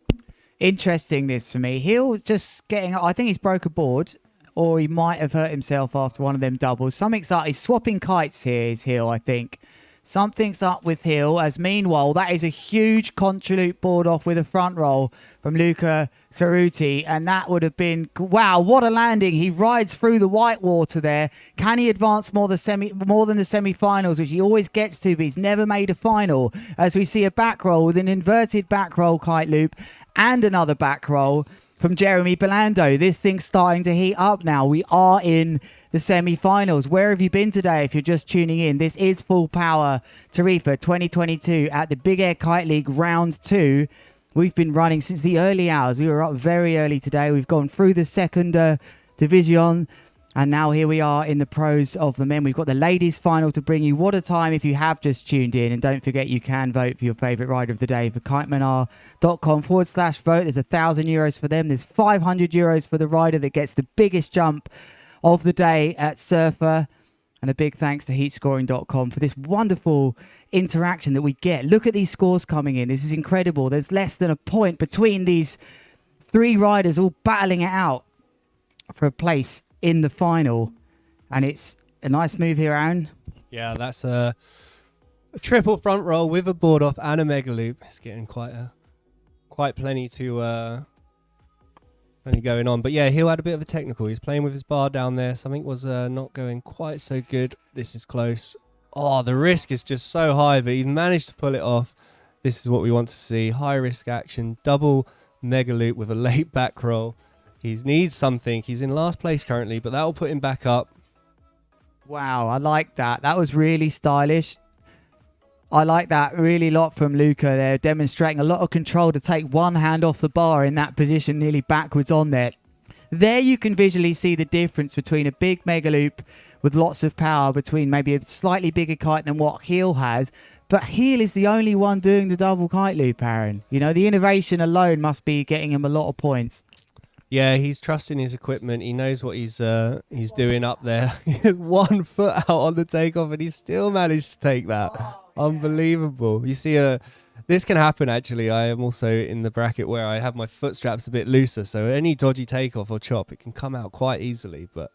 Interesting this for me. Hill just getting, I think he's broke a board, or he might have hurt himself after one of them doubles. Something's up. He's swapping kites here, is Hill, I think. Something's up with Hill, as meanwhile, that is a huge contra loop board off with a front roll from Luca Caruti, and that would have been, wow, what a landing. He rides through the white water there. Can he advance more than the semi-finals, which he always gets to, but he's never made a final, as we see a back roll with an inverted back roll kite loop and another back roll from Jeremy Belando. This thing's starting to heat up now. We are in the semi-finals. Where have you been today if you're just tuning in? This is Full Power Tarifa 2022 at the Big Air Kite League Round 2. We've been running since the early hours. We were up very early today. We've gone through the second division, and now here we are in the pros of the men. We've got the ladies final to bring you. What a time if you have just tuned in. And don't forget, you can vote for your favourite rider of the day for kitemanar.com/vote. There's €1,000 for them. There's €500 for the rider that gets the biggest jump of the day at Surfr. And a big thanks to heatscoring.com for this wonderful interaction that we get. Look at these scores coming in. This is incredible. There's less than a point between these three riders all battling it out for a place in the final. And it's a nice move here, Aaron. Yeah, that's a triple front roll with a board off and a mega loop. It's getting quite plenty to only going on. But yeah, Hill had a bit of a technical. He's playing with his bar down there. Something was not going quite so good. This is close. Oh, the risk is just so high, but he managed to pull it off. This is what we want to see. High risk action, double mega loop with a late back roll. He needs something. He's in last place currently, but that will put him back up. Wow, I like that. That was really stylish. I like that really a lot from Luca there, demonstrating a lot of control to take one hand off the bar in that position, nearly backwards on there. There you can visually see the difference between a big mega loop with lots of power between maybe a slightly bigger kite than what Heel has. But Heel is the only one doing the double kite loop, Aaron. You know, the innovation alone must be getting him a lot of points. Yeah, he's trusting his equipment. He knows what he's doing up there. He has 1 foot out on the takeoff, and he still managed to take that. Unbelievable. You see, this can happen, actually. I am also in the bracket where I have my foot straps a bit looser, so any dodgy takeoff or chop, it can come out quite easily. But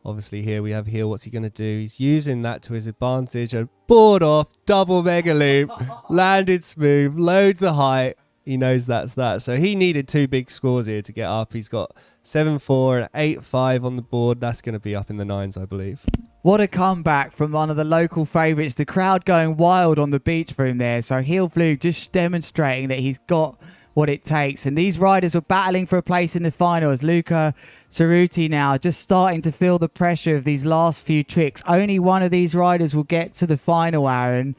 obviously here we have Heel. What's he going to do? He's using that to his advantage. A board off, double mega loop, landed smooth, loads of height. He knows that's that. So he needed 2 big scores here to get up. He's got 7-4 and 8-5 on the board. That's going to be up in the 9s, I believe. What a comeback from one of the local favourites. The crowd going wild on the beach for him there. So Heel Flew just demonstrating that he's got what it takes. And these riders are battling for a place in the final as Luca Cerruti now just starting to feel the pressure of these last few tricks. Only one of these riders will get to the final, Aaron.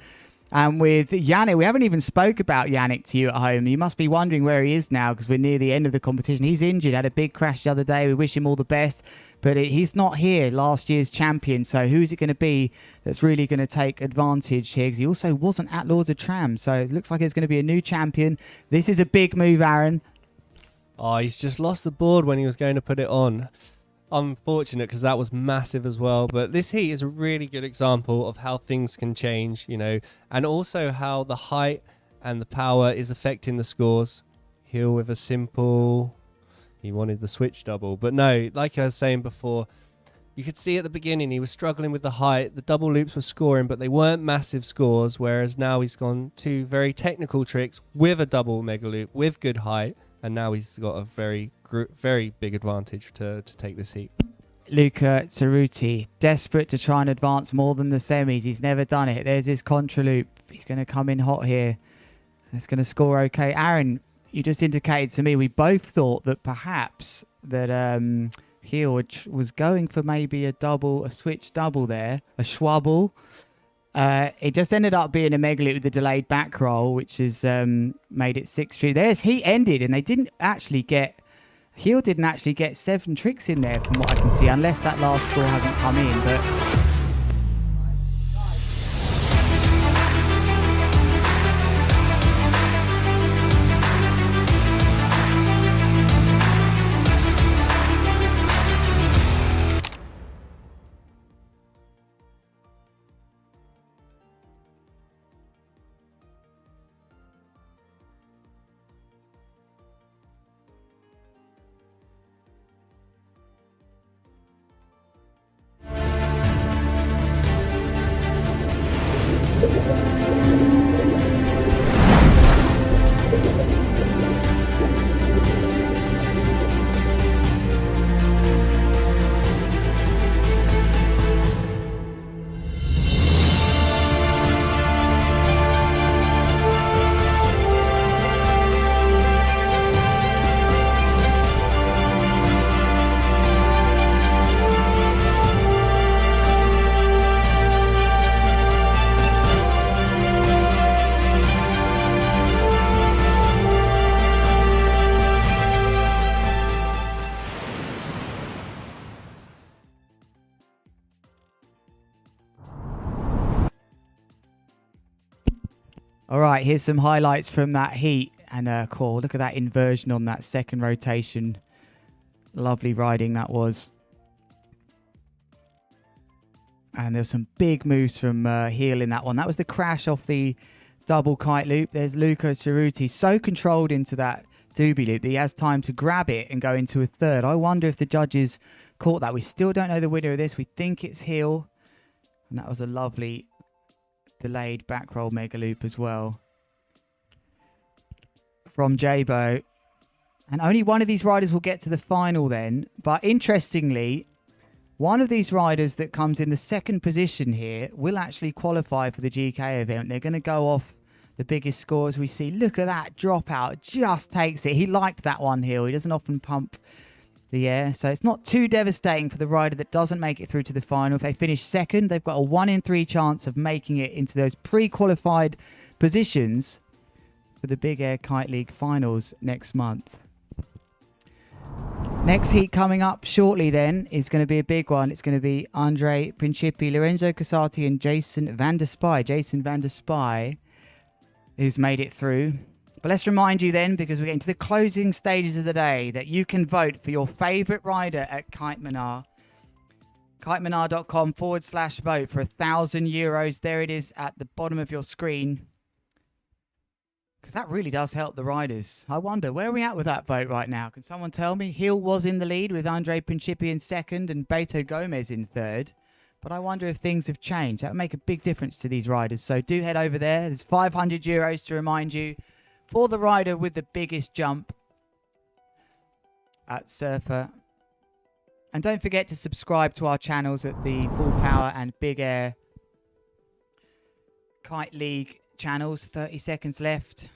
And with Yannick, we haven't even spoke about Yannick to you at home. You must be wondering where he is now because we're near the end of the competition. He's injured, had a big crash the other day. We wish him all the best. But he's not here, last year's champion. So who is it going to be that's really going to take advantage here? Because he also wasn't at Lords of Tram. So it looks like it's going to be a new champion. This is a big move, Aaron. Oh, he's just lost the board when he was going to put it on. Unfortunate because that was massive as well. But this heat is a really good example of how things can change, you know, and also how the height and the power is affecting the scores. Hill with a simple... He wanted the switch double. But no, like I was saying before, you could see at the beginning he was struggling with the height. The double loops were scoring, but they weren't massive scores, whereas now he's gone 2 very technical tricks with a double mega loop, with good height, and now he's got a very big advantage to take this heat. Luca Cerruti, desperate to try and advance more than the semis. He's never done it. There's his contra loop. He's going to come in hot here. It's going to score okay. Aaron, you just indicated to me we both thought that perhaps that Heel was going for maybe a switch double there, a schwabble. It just ended up being a mega loop with the delayed back roll, which has made it 6-3. There's heat ended, and they didn't actually get... Heel didn't actually get 7 tricks in there from what I can see, unless that last score hasn't come in, but... All right, here's some highlights from that heat. And cool, look at that inversion on that second rotation. Lovely riding that was. And there's some big moves from Heel in that one. That was the crash off the double kite loop. There's Luca Cerruti, so controlled into that doobie loop that he has time to grab it and go into a third. I wonder if the judges caught that. We still don't know the winner of this. We think it's Heel. And that was a lovely delayed back roll mega loop as well from Jabo. And only one of these riders will get to the final then. But interestingly, one of these riders that comes in the second position here will actually qualify for the GK event. They're going to go off the biggest scores we see. Look at that dropout. Just takes it. He liked that one hill. He doesn't often pump the air. So it's not too devastating for the rider that doesn't make it through to the final. If they finish second, they've got a 1 in 3 chance of making it into those pre-qualified positions for the Big Air Kite League finals next month. Next heat coming up shortly then is going to be a big one. It's going to be Andre Principi, Lorenzo Casati and Jason van der Spy. Jason van der Spy, who's made it through. But let's remind you then, because we're getting to the closing stages of the day, that you can vote for your favourite rider at Kitemana. Kitemana.com/vote for €1,000. There it is at the bottom of your screen. Because that really does help the riders. I wonder, where are we at with that vote right now? Can someone tell me? Hill was in the lead with Andre Principi in second and Beto Gomez in third. But I wonder if things have changed. That would make a big difference to these riders. So do head over there. There's €500 to remind you for the rider with the biggest jump at Surfr. And don't forget to subscribe to our channels at the Full Power and Big Air Kite League channels. 30 seconds left.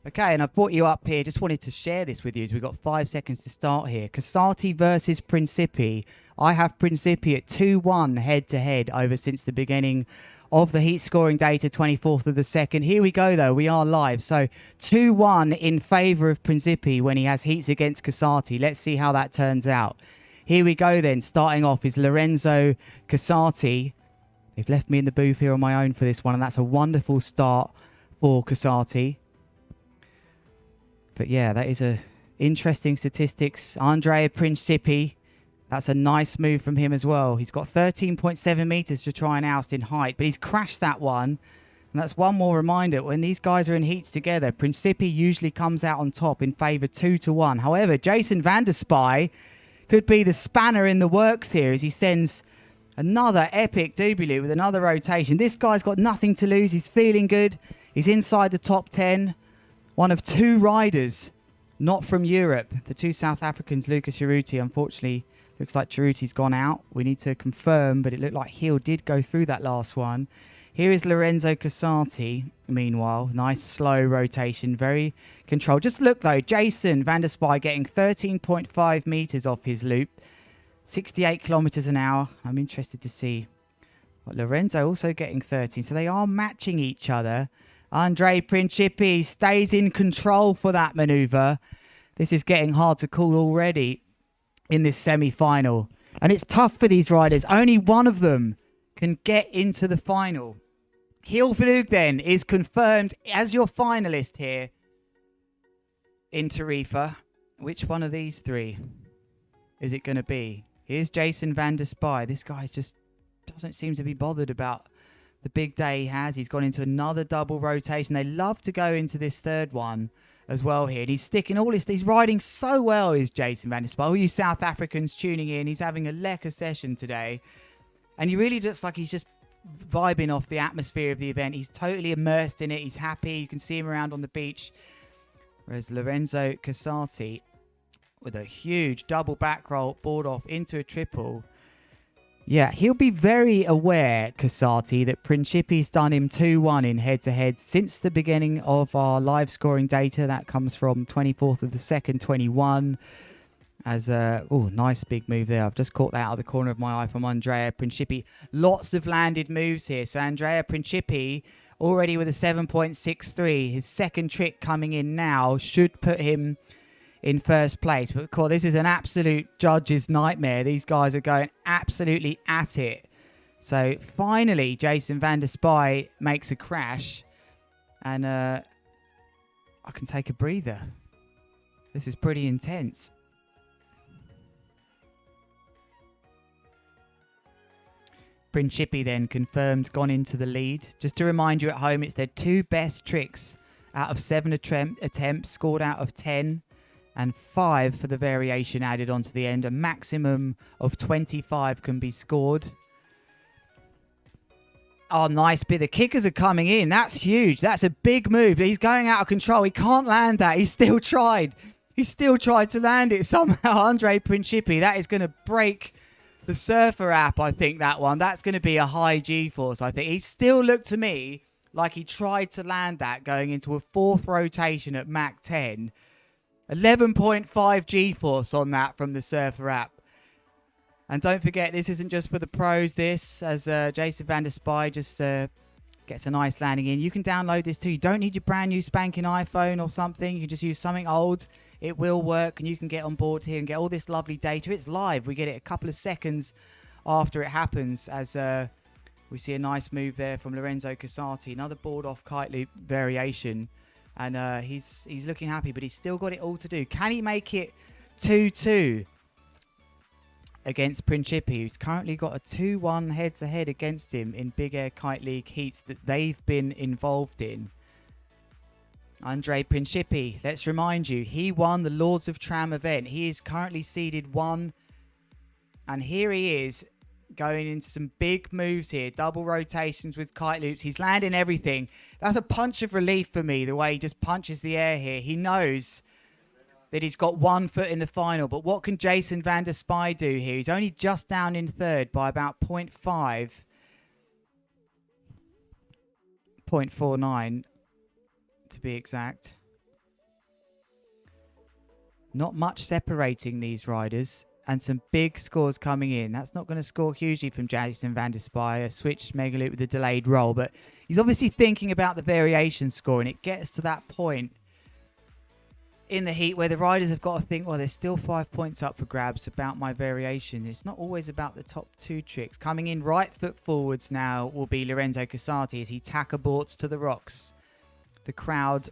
Okay, and I've brought you up here. Just wanted to share this with you as we've got 5 seconds to start here. Casati versus Principi. I have Principi at 2-1 head-to-head over since the beginning of the heat scoring data, 24th of the 2nd. Here we go, though. We are live. So 2-1 in favour of Principi when he has heats against Casati. Let's see how that turns out. Here we go, then. Starting off is Lorenzo Casati. They've left me in the booth here on my own for this one, and that's a wonderful start for Casati. But yeah, that is a interesting statistics. Andrea Principi, that's a nice move from him as well. He's got 13.7 meters to try and oust in height, but he's crashed that one. And that's one more reminder. When these guys are in heats together, Principi usually comes out on top in favour 2-1. However, Jason van der Spy could be the spanner in the works here as he sends another epic doobie-loo with another rotation. This guy's got nothing to lose. He's feeling good. He's inside the top 10. One of 2 riders not from Europe. The 2 South Africans, Lucas Chiruti. Unfortunately, looks like Chiruti's gone out. We need to confirm, but it looked like Hill did go through that last one. Here is Lorenzo Casati, meanwhile. Nice slow rotation, very controlled. Just look, though, Jason van der Spy getting 13.5 meters off his loop. 68 kilometers an hour. I'm interested to see. But Lorenzo also getting 13. So they are matching each other. Andre Principi stays in control for that maneuver. This is getting hard to call already in this semi-final. And it's tough for these riders. Only one of them can get into the final. Hilvlug then is confirmed as your finalist here in Tarifa. Which one of these 3 is it going to be? Here's Jason van der Spy. This guy just doesn't seem to be bothered about the big day he has. He's gone into another double rotation. They love to go into this third one as well here. And he's sticking all this. He's riding so well, is Jason van der Spy. All you South Africans tuning in, he's having a lekker session today. And he really looks like he's just vibing off the atmosphere of the event. He's totally immersed in it. He's happy. You can see him around on the beach. Whereas Lorenzo Casati with a huge double back roll, board off into a triple. Yeah, he'll be very aware, Casati, that Principi's done him 2-1 in head-to-head since the beginning of our live scoring data. That comes from 24th of the 2nd, 21. As nice big move there. I've just caught that out of the corner of my eye from Andrea Principi. Lots of landed moves here. So Andrea Principi already with a 7.63. His second trick coming in now should put him in first place. But of course, this is an absolute judge's nightmare. These guys are going absolutely at it. So finally, Jason van der Spy makes a crash. And I can take a breather. This is pretty intense. Principi then confirmed gone into the lead. Just to remind you at home, it's their 2 best tricks out of 7 attempts, scored out of 10, and 5 for the variation added onto the end. A maximum of 25 can be scored. Oh, nice bit. The kickers are coming in. That's huge. That's a big move. He's going out of control. He can't land that. He's still tried. He still tried to land it somehow. Andre Principi. That is going to break the Surfr app, I think, that one. That's going to be a high G-force, I think. He still looked to me like he tried to land that going into a 4th rotation at Mach 10. 11.5 G-force on that from the Surfr app. And don't forget, this isn't just for the pros, this, as Jason van der Spy just gets a nice landing in. You can download this too. You don't need your brand new spanking iPhone or something. You can just use something old. It will work, and you can get on board here and get all this lovely data. It's live. We get it a couple of seconds after it happens, as we see a nice move there from Lorenzo Casati. Another board off kite loop variation. And he's looking happy, but he's still got it all to do. Can he make it 2-2 against Principi, who's currently got a 2-1 head-to-head against him in Big Air Kite League heats that they've been involved in? Andre Principi, let's remind you, he won the Lords of Tram event. He is currently seeded 1. And here he is, going into some big moves here. Double rotations with kite loops. He's landing everything. That's a punch of relief for me, the way he just punches the air here. He knows that he's got 1 foot in the final. But what can Jason van der Spy do here? He's only just down in 3rd by about 0.5. 0.49 to be exact. Not much separating these riders. And some big scores coming in. That's not going to score hugely from Jason van der Spy. A switch mega loop with a delayed roll. But he's obviously thinking about the variation score. And it gets to that point in the heat where the riders have got to think, well, there's still 5 points up for grabs about my variation. It's not always about the top 2 tricks. Coming in right foot forwards now will be Lorenzo Casati as he tack aborts to the rocks. The crowd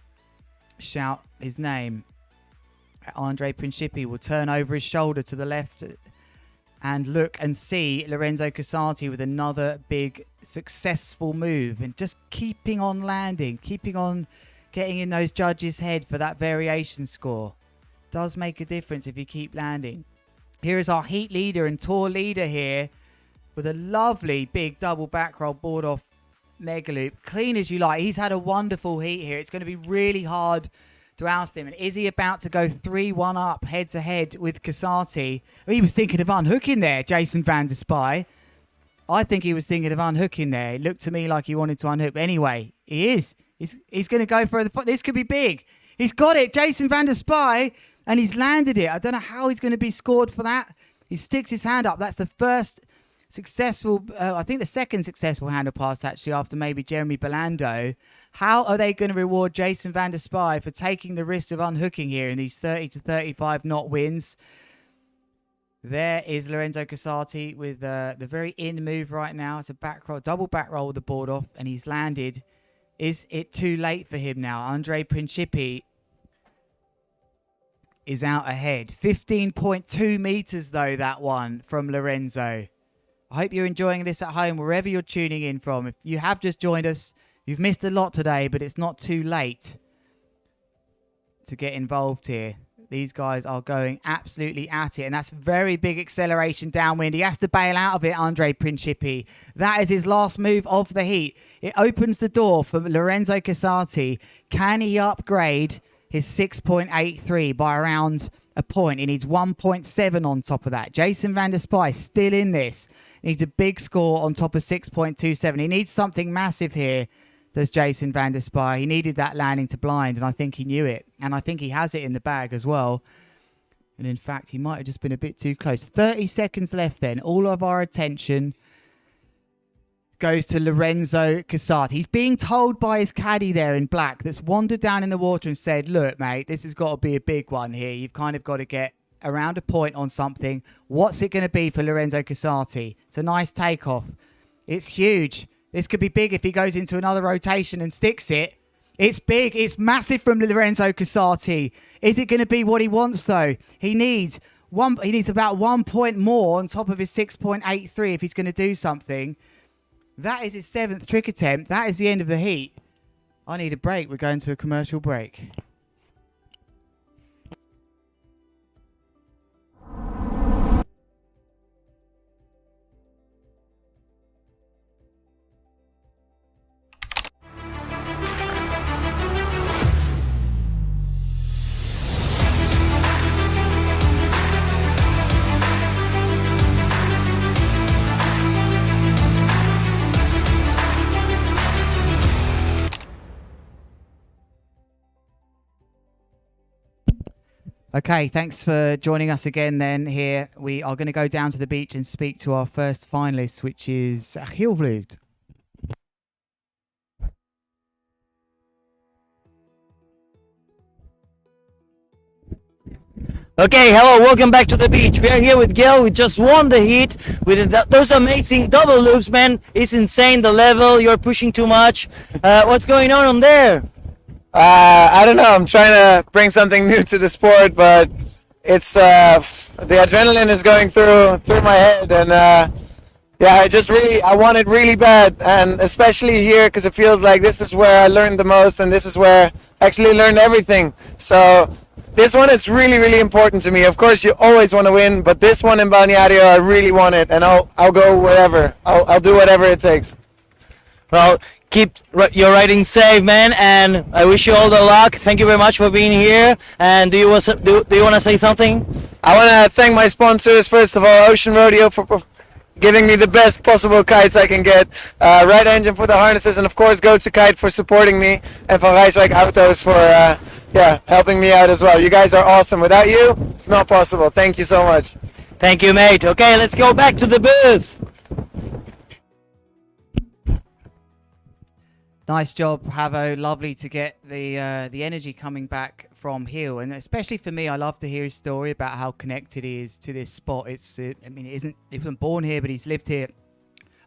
shout his name. Andre Principi will turn over his shoulder to the left and look and see Lorenzo Casati with another big successful move and just keeping on landing, keeping on getting in those judges' head for that variation score. Does make a difference if you keep landing. Here is our heat leader and tour leader here with a lovely big double back roll board off mega loop. Clean as you like. He's had a wonderful heat here. It's going to be really hard to oust him. And is he about to go 3-1 up head to head with Casati? He was thinking of unhooking there, Jason van der Spy. I think he was thinking of unhooking there. It looked to me like he wanted to unhook. But anyway, he is. He's going to go for the... This could be big. He's got it, Jason van der Spy, and he's landed it. I don't know how he's going to be scored for that. He sticks his hand up. That's the first successful... I think the second successful handle pass, actually, after maybe Jeremy Belando. How are they going to reward Jason van der Spy for taking the risk of unhooking here in these 30 to 35 knot winds? There is Lorenzo Casati with the very in move right now. It's a back roll, double back roll with the board off, and he's landed. Is it too late for him now? Andre Principi is out ahead. 15.2 meters, though, that one from Lorenzo. I hope you're enjoying this at home, wherever you're tuning in from. If you have just joined us, you've missed a lot today, but it's not too late to get involved here. These guys are going absolutely at it, and that's very big acceleration downwind. He has to bail out of it, Andre Principi. That is his last move of the heat. It opens the door for Lorenzo Casati. Can he upgrade his 6.83 by around a point? He needs 1.7 on top of that. Jason van der Spy still in this. He needs a big score on top of 6.27. He needs something massive here, does Jason van der Spy. He needed that landing to blind, and I think he knew it. And I think he has it in the bag as well. And in fact, he might have just been a bit too close. 30 seconds left then. All of our attention goes to Lorenzo Casati. He's being told by his caddy there in black that's wandered down in the water and said, look, mate, this has got to be a big one here. You've kind of got to get around a point on something. What's it going to be for Lorenzo Casati? It's a nice takeoff. It's huge. This could be big if he goes into another rotation and sticks it. It's big. It's massive from Lorenzo Casati. Is it going to be what he wants, though? He needs about 1 point more on top of his 6.83 if he's going to do something. That is his 7th trick attempt. That is the end of the heat. I need a break. We're going to a commercial break. Okay, thanks for joining us again then here. We are going to go down to the beach and speak to our first finalist, which is Heatscoring. Okay, hello, welcome back to the beach. We are here with Gail. We just won the heat with those amazing double loops, man. It's insane, the level. You're pushing too much. What's going on there? I don't know. I'm trying to bring something new to the sport, but it's the adrenaline is going through my head, and yeah, I want it really bad, and especially here because it feels like this is where I learned the most, and this is where I actually learned everything. So this one is really, really important to me. Of course, you always want to win, but this one in Balneário, I really want it, and I'll go wherever. I'll do whatever it takes. Well, keep your riding safe, man, and I wish you all the luck. Thank you very much for being here. And do you want to say something? I want to thank my sponsors, first of all, Ocean Rodeo for giving me the best possible kites I can get, Red Engine for the harnesses, and of course Go to Kite for supporting me, and Van Rijswijk Autos for helping me out as well. You guys are awesome. Without you, it's not possible. Thank you so much. Thank you, mate. Okay, let's go back to the booth. Nice job, Havo. Lovely to get the energy coming back from Hill, and especially for me, I love to hear his story about how connected he is to this spot. He wasn't born here, but he's lived here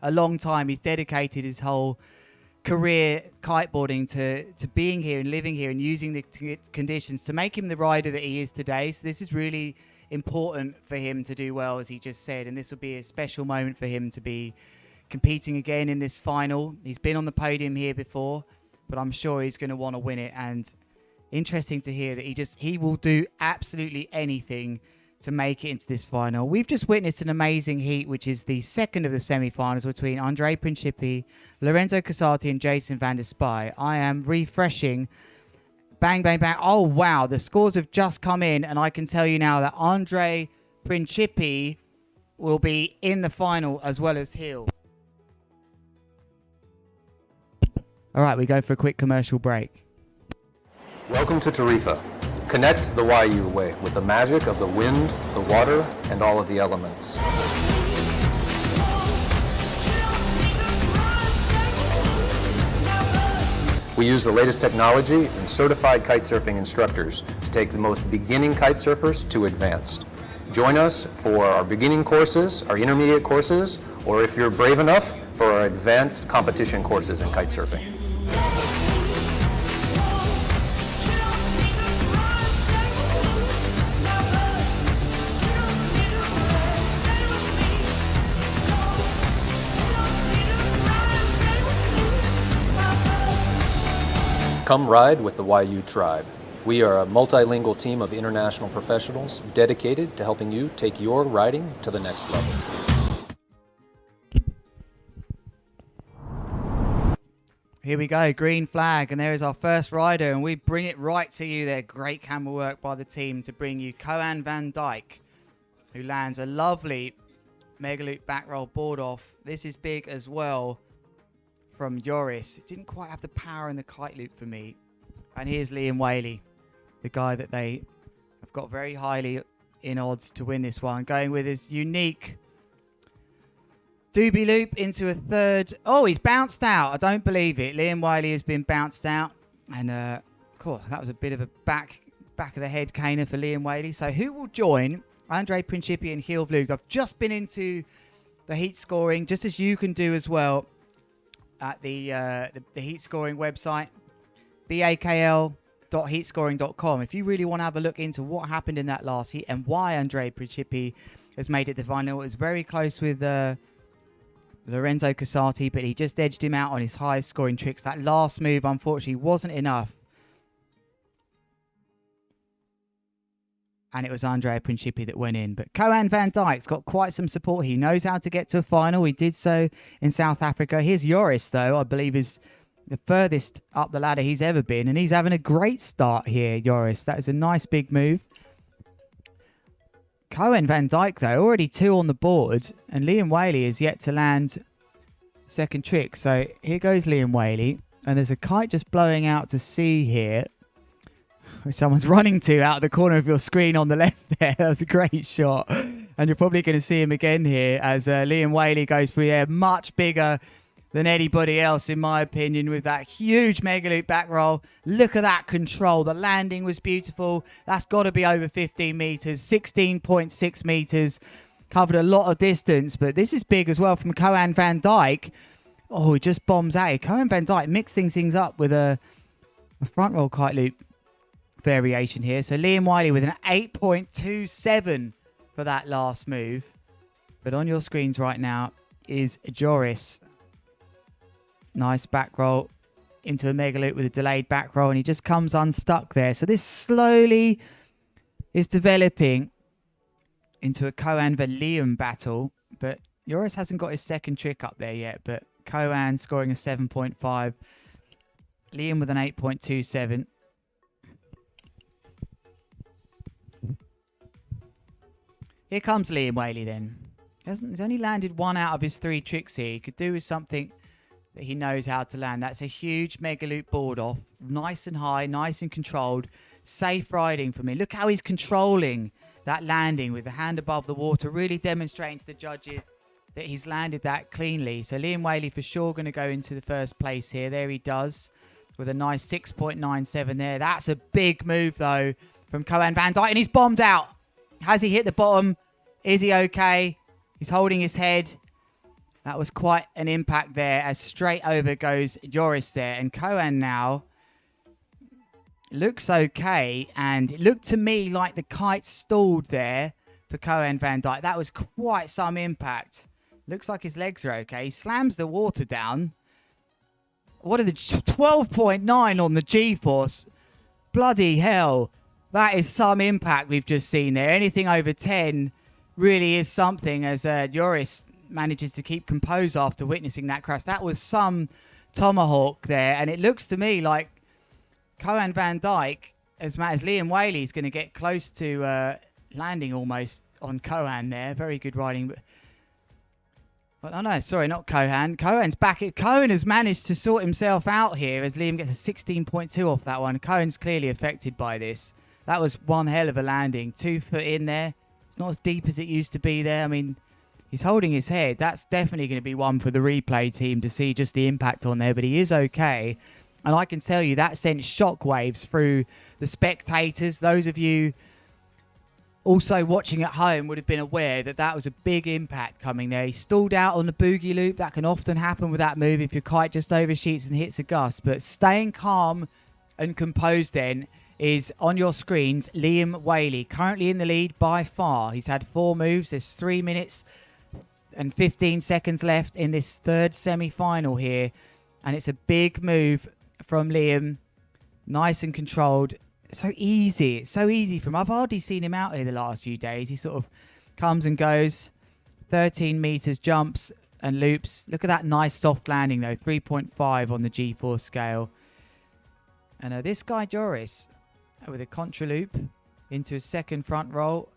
a long time. He's dedicated his whole career kiteboarding to being here and living here and using the conditions to make him the rider that he is today. So this is really important for him to do well, as he just said, and this will be a special moment for him to be competing again in this final. He's been on the podium here before, but I'm sure he's going to want to win it. And interesting to hear that he will do absolutely anything to make it into this final. We've just witnessed an amazing heat, which is the second of the semi-finals between Andrei Principi, Lorenzo Casati and Jason van der Spy. I am refreshing. Bang, bang, bang. Oh, wow. The scores have just come in, and I can tell you now that Andrei Principi will be in the final as well as Hill. All right, we go for a quick commercial break. Welcome to Tarifa. Connect the Wayuu way with the magic of the wind, the water, and all of the elements. We use the latest technology and certified kitesurfing instructors to take the most beginning kitesurfers to advanced. Join us for our beginning courses, our intermediate courses, or if you're brave enough, for our advanced competition courses in kitesurfing. Come ride with the Wayuu tribe. We are a multilingual team of international professionals dedicated to helping you take your riding to the next level. Here we go, green flag, and there is our first rider, and we bring it right to you there. Great camera work by the team to bring you Koan van Dijk, who lands a lovely mega loop back roll board off. This is big as well from Joris. It didn't quite have the power in the kite loop for me. And here's Liam Whaley, the guy that they have got very highly in odds to win this one, going with his unique doobie loop into a third. Oh, he's bounced out. I don't believe it. Liam Whaley has been bounced out. And cool, that was a bit of a back of the head caner for Liam Whaley. So who will join Andrei Principi and Heel Vloog? I've just been into the heat scoring, just as you can do as well, at the heat scoring website, bakl.heatscoring.com. If you really want to have a look into what happened in that last heat and why Andrei Principi has made it the final. It was very close with Lorenzo Casati, but he just edged him out on his highest scoring tricks. That last move, unfortunately, wasn't enough. And it was Andrea Principi that went in. But Koan van Dijk's got quite some support. He knows how to get to a final. He did so in South Africa. Here's Joris, though, I believe is the furthest up the ladder he's ever been. And he's having a great start here, Joris. That is a nice big move. Koan van Dijk, though, already 2 on the board. And Liam Whaley is yet to land second trick. So here goes Liam Whaley. And there's a kite just blowing out to sea here, which someone's running to out of the corner of your screen on the left there. That was a great shot. And you're probably going to see him again here as Liam Whaley goes through there. Much bigger than anybody else, in my opinion, with that huge mega loop back roll. Look at that control. The landing was beautiful. That's got to be over 15 meters, 16.6 meters. Covered a lot of distance, but this is big as well from Koan van Dijk. Oh, he just bombs out. Koan van Dijk mixing things up with a front roll kite loop variation here. So Liam Whaley with an 8.27 for that last move. But on your screens right now is Joris. Nice back roll into a mega loop with a delayed back roll, and he just comes unstuck there. So this slowly is developing into a Koan van Liam battle, but Joris hasn't got his second trick up there yet, but Koan scoring a 7.5, Liam with an 8.27. Here comes Liam Whaley then. He's only landed 1 out of his 3 tricks here. He could do with something that he knows how to land. That's a huge mega loop board off. Nice and high, nice and controlled. Safe riding for me. Look how he's controlling that landing with the hand above the water, really demonstrating to the judges that he's landed that cleanly. So Liam Whaley for sure going to go into the first place here. There he does with a nice 6.97 there. That's a big move though from Koan van Dijk, and he's bombed out. Has he hit the bottom? Is he okay? He's holding his head. That was quite an impact there as straight over goes Joris there. And Koan now looks okay. And it looked to me like the kite stalled there for Koan van Dijk. That was quite some impact. Looks like his legs are okay. He slams the water down. What are the 12.9 on the G-force? Bloody hell. That is some impact we've just seen there. Anything over 10 really is something as Joris manages to keep composed after witnessing that crash. That was some tomahawk there. And it looks to me like Koan van Dijk, as Liam Whaley is going to get close to landing almost on Koan there. Very good riding. But oh no, sorry, not Koan. Koan's back. Koan has managed to sort himself out here as Liam gets a 16.2 off that one. Koan's clearly affected by this. That was one hell of a landing. 2 foot in there. It's not as deep as it used to be there. I mean, he's holding his head. That's definitely going to be one for the replay team to see just the impact on there. But he is okay. And I can tell you that sent shockwaves through the spectators. Those of you also watching at home would have been aware that that was a big impact coming there. He stalled out on the boogie loop. That can often happen with that move if your kite just overshoots and hits a gust. But staying calm and composed then is on your screens Liam Whaley, currently in the lead by far. He's had 4 moves. There's 3 minutes and 15 seconds left in this third semi-final here. And it's a big move from Liam. Nice and controlled. So easy. It's so easy from... I've hardly seen him out here the last few days. He sort of comes and goes. 13 meters, jumps and loops. Look at that nice soft landing though. 3.5 on the G-force scale. And this guy Joris with a contra loop into a second front roll.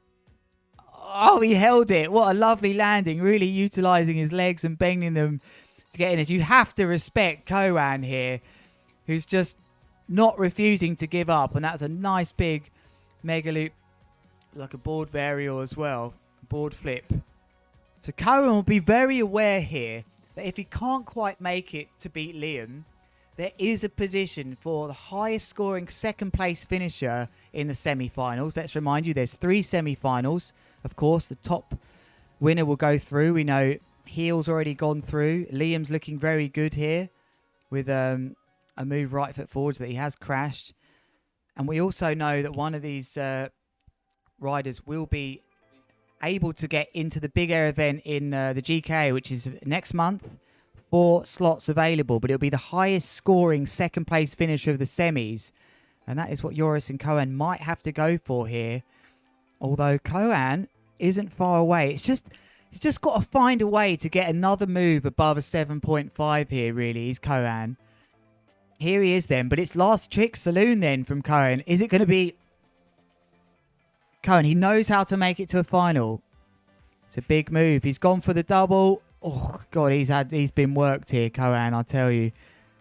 Oh, he held it. What a lovely landing. Really utilizing his legs and bending them to get in it. You have to respect Koan here, who's just not refusing to give up. And that's a nice big mega loop, like a board varial as well. Board flip. So Koan will be very aware here that if he can't quite make it to beat Liam, there is a position for the highest scoring second place finisher in the semi-finals. Let's remind you, there's 3 semi-finals. Of course, the top winner will go through. We know Heel's already gone through. Liam's looking very good here with a move right foot forwards that he has crashed. And we also know that one of these riders will be able to get into the big air event in the GK, which is next month. 4 slots available, but it'll be the highest scoring second place finisher of the semis. And that is what Joris and Kohan might have to go for here. Although Kohan isn't far away. He's just got to find a way to get another move above a 7.5 here, really. He's Kohan. Here he is then, but it's last trick saloon then from Kohan. Is it going to be Kohan? He knows how to make it to a final. It's a big move. He's gone for the double. Oh, God, he's been worked here, Kohan, I'll tell you.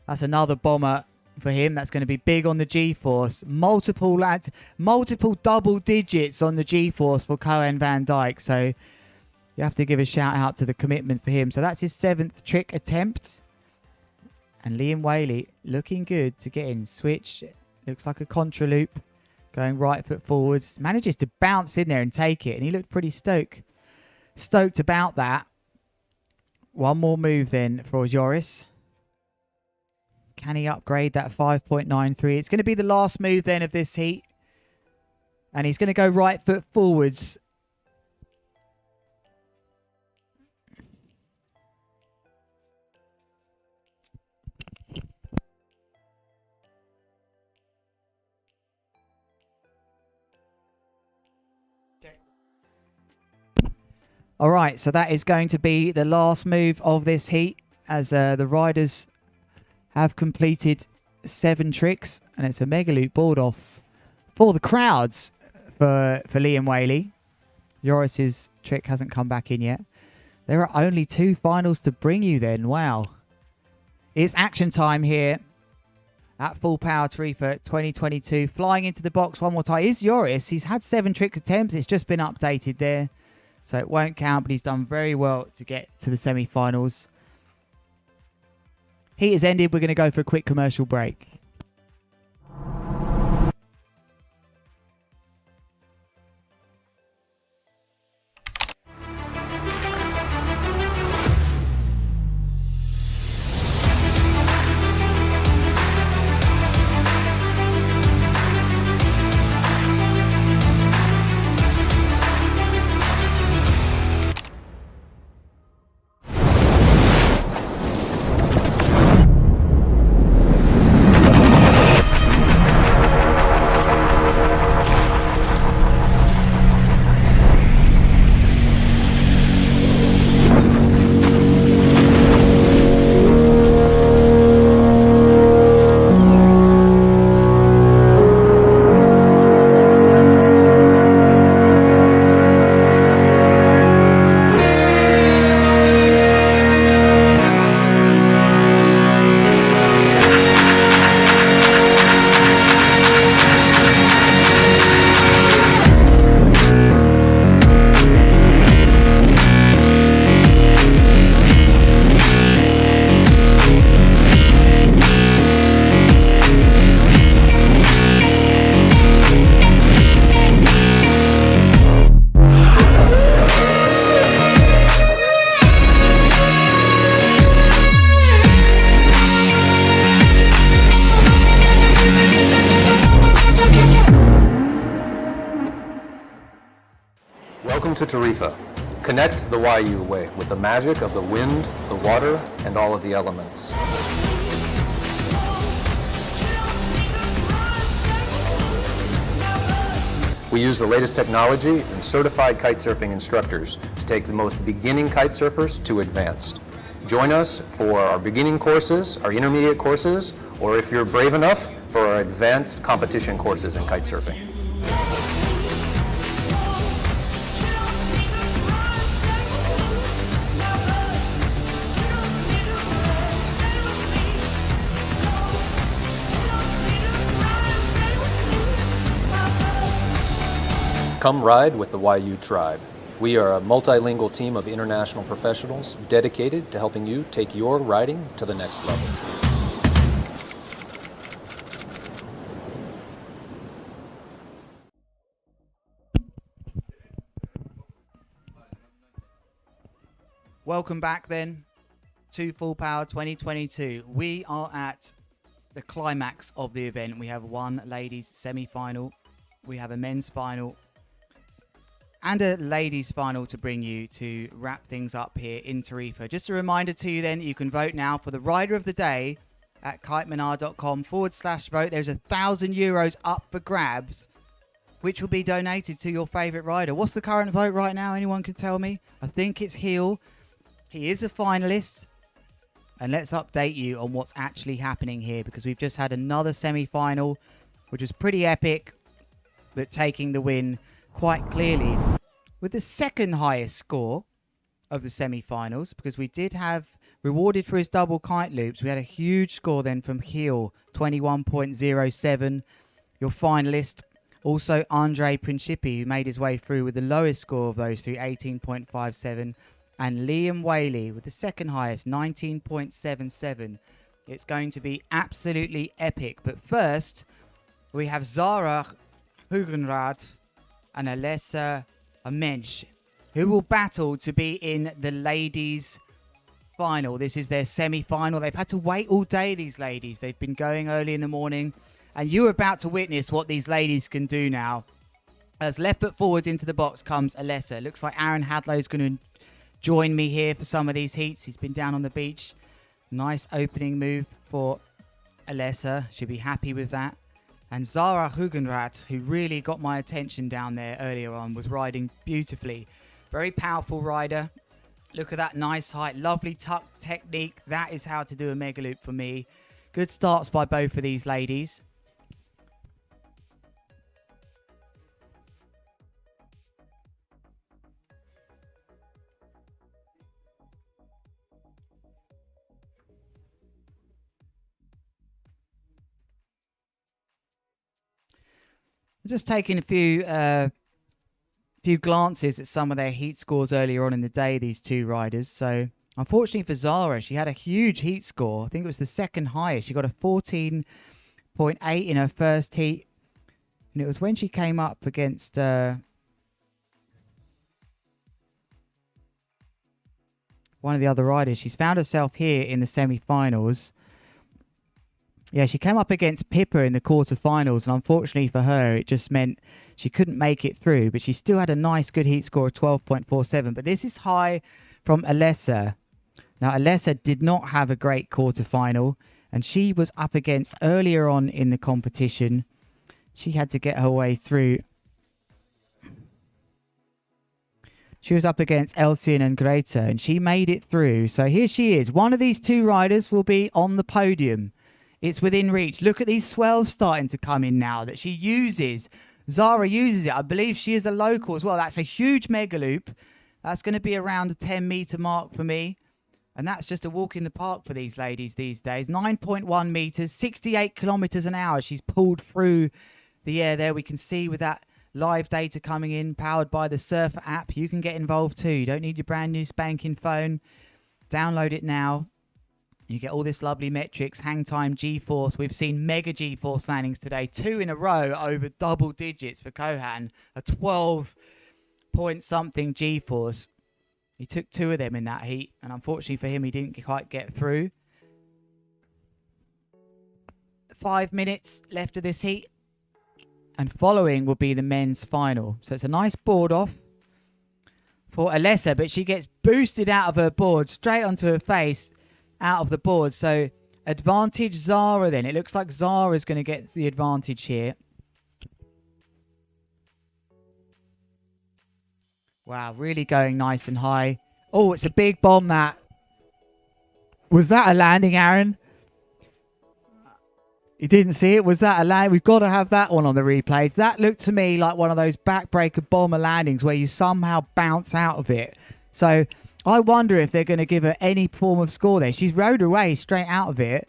That's another bomber for him. That's going to be big on the G-force. Multiple double digits on the G-force for Kohan van Dijk. So you have to give a shout out to the commitment for him. So that's his 7th trick attempt. And Liam Whaley looking good to get in. Switch. Looks like a contra loop. Going right foot forwards. Manages to bounce in there and take it. And he looked pretty stoked about that. One more move then for Joris. Can he upgrade that 5.93? It's going to be the last move then of this heat. And he's going to go right foot forwards. All right, so that is going to be the last move of this heat as the riders have completed 7 tricks, and it's a mega loop board off for the crowds for Liam Whaley. Joris's trick hasn't come back in yet. There are only 2 finals to bring you then. Wow. It's action time here at Full Power Tarifa 2022. Flying into the box one more time is Joris. He's had 7 trick attempts. It's just been updated there. So it won't count, but he's done very well to get to the semi-finals. Heat has ended. We're going to go for a quick commercial break. Welcome to Tarifa. Connect the Wayuu way with the magic of the wind, the water, and all of the elements. We use the latest technology and certified kitesurfing instructors to take the most beginning kitesurfers to advanced. Join us for our beginning courses, our intermediate courses, or if you're brave enough, for our advanced competition courses in kitesurfing. Come ride with the Wayuu tribe. We are a multilingual team of international professionals dedicated to helping you take your riding to the next level. Welcome back then to Full Power 2022. We are at the climax of the event. We have one ladies semi-final. We have a men's final. and a ladies final to bring you to wrap things up here in Tarifa. Just a reminder to you then that you can vote now for the rider of the day at kitemana.com/vote. There's €1,000 up for grabs, which will be donated to your favourite rider. What's the current vote right now? Anyone can tell me? I think it's Heel. He is a finalist. And let's update you on what's actually happening here, because we've just had another semi-final, which was pretty epic, but taking the win quite clearly with the second highest score of the semi-finals, because we did have rewarded for his double kite loops. We had a huge score then from Heel, 21.07. Your finalist, also Andre Principi, who made his way through with the lowest score of those three, 18.57. And Liam Whaley with the second highest, 19.77. It's going to be absolutely epic. But first, we have Zara Hugenrad and Alessa Amensch, who will battle to be in the ladies' final. This is their semi-final. They've had to wait all day, these ladies. They've been going early in the morning. And you're about to witness what these ladies can do now. As left foot forwards into the box comes Alessa. Looks like Aaron Hadlow's going to join me here for some of these heats. He's been down on the beach. Nice opening move for Alessa. Should be happy with that. And Zara Hugenrat, who really got my attention down there earlier on, was riding beautifully. Very powerful rider. Look at that nice height. Lovely tuck technique. That is how to do a mega loop for me. Good starts by both of these ladies. Just taking a few glances at some of their heat scores earlier on in the day, these two riders. So, unfortunately for Zara, she had a huge heat score. I think it was the second highest. She got a 14.8 in her first heat. And it was when she came up against one of the other riders. She's found herself here in the semi-finals. Yeah, she came up against Pippa in the quarterfinals, and unfortunately for her, it just meant she couldn't make it through. But she still had a nice, good heat score of 12.47. But this is high from Alessa. Now, Alessa did not have a great quarterfinal, and she was up against earlier on in the competition. She had to get her way through. She was up against Elsian and Greta, and she made it through. So here she is. One of these two riders will be on the podium. It's within reach. Look at these swells starting to come in now that she uses. Zara uses it. I believe she is a local as well. That's a huge mega loop. That's going to be around the 10-meter mark for me. And that's just a walk in the park for these ladies these days. 9.1 meters, 68 kilometers an hour. She's pulled through the air there. We can see with that live data coming in, powered by the Surfr App. You can get involved too. You don't need your brand new spanking phone. Download it now. You get all this lovely metrics, hang time, G-force. We've seen mega G-force landings today. 2 in a row over double digits for Kohan. A 12-point-something G-force. He took 2 of them in that heat. And unfortunately for him, he didn't quite get through. 5 minutes left of this heat. And following will be the men's final. So it's a nice board off for Alessa. But she gets boosted out of her board, straight onto her face. Out of the board. So advantage Zara then. It looks like Zara's going to get the advantage here. Wow, really going nice and high. Oh, it's a big bomb that. Was that a landing, Aaron? You didn't see it? Was that a land? We've got to have that one on the replays. That looked to me like one of those backbreaker bomber landings where you somehow bounce out of it. So I wonder if they're going to give her any form of score there. She's rode her way straight out of it.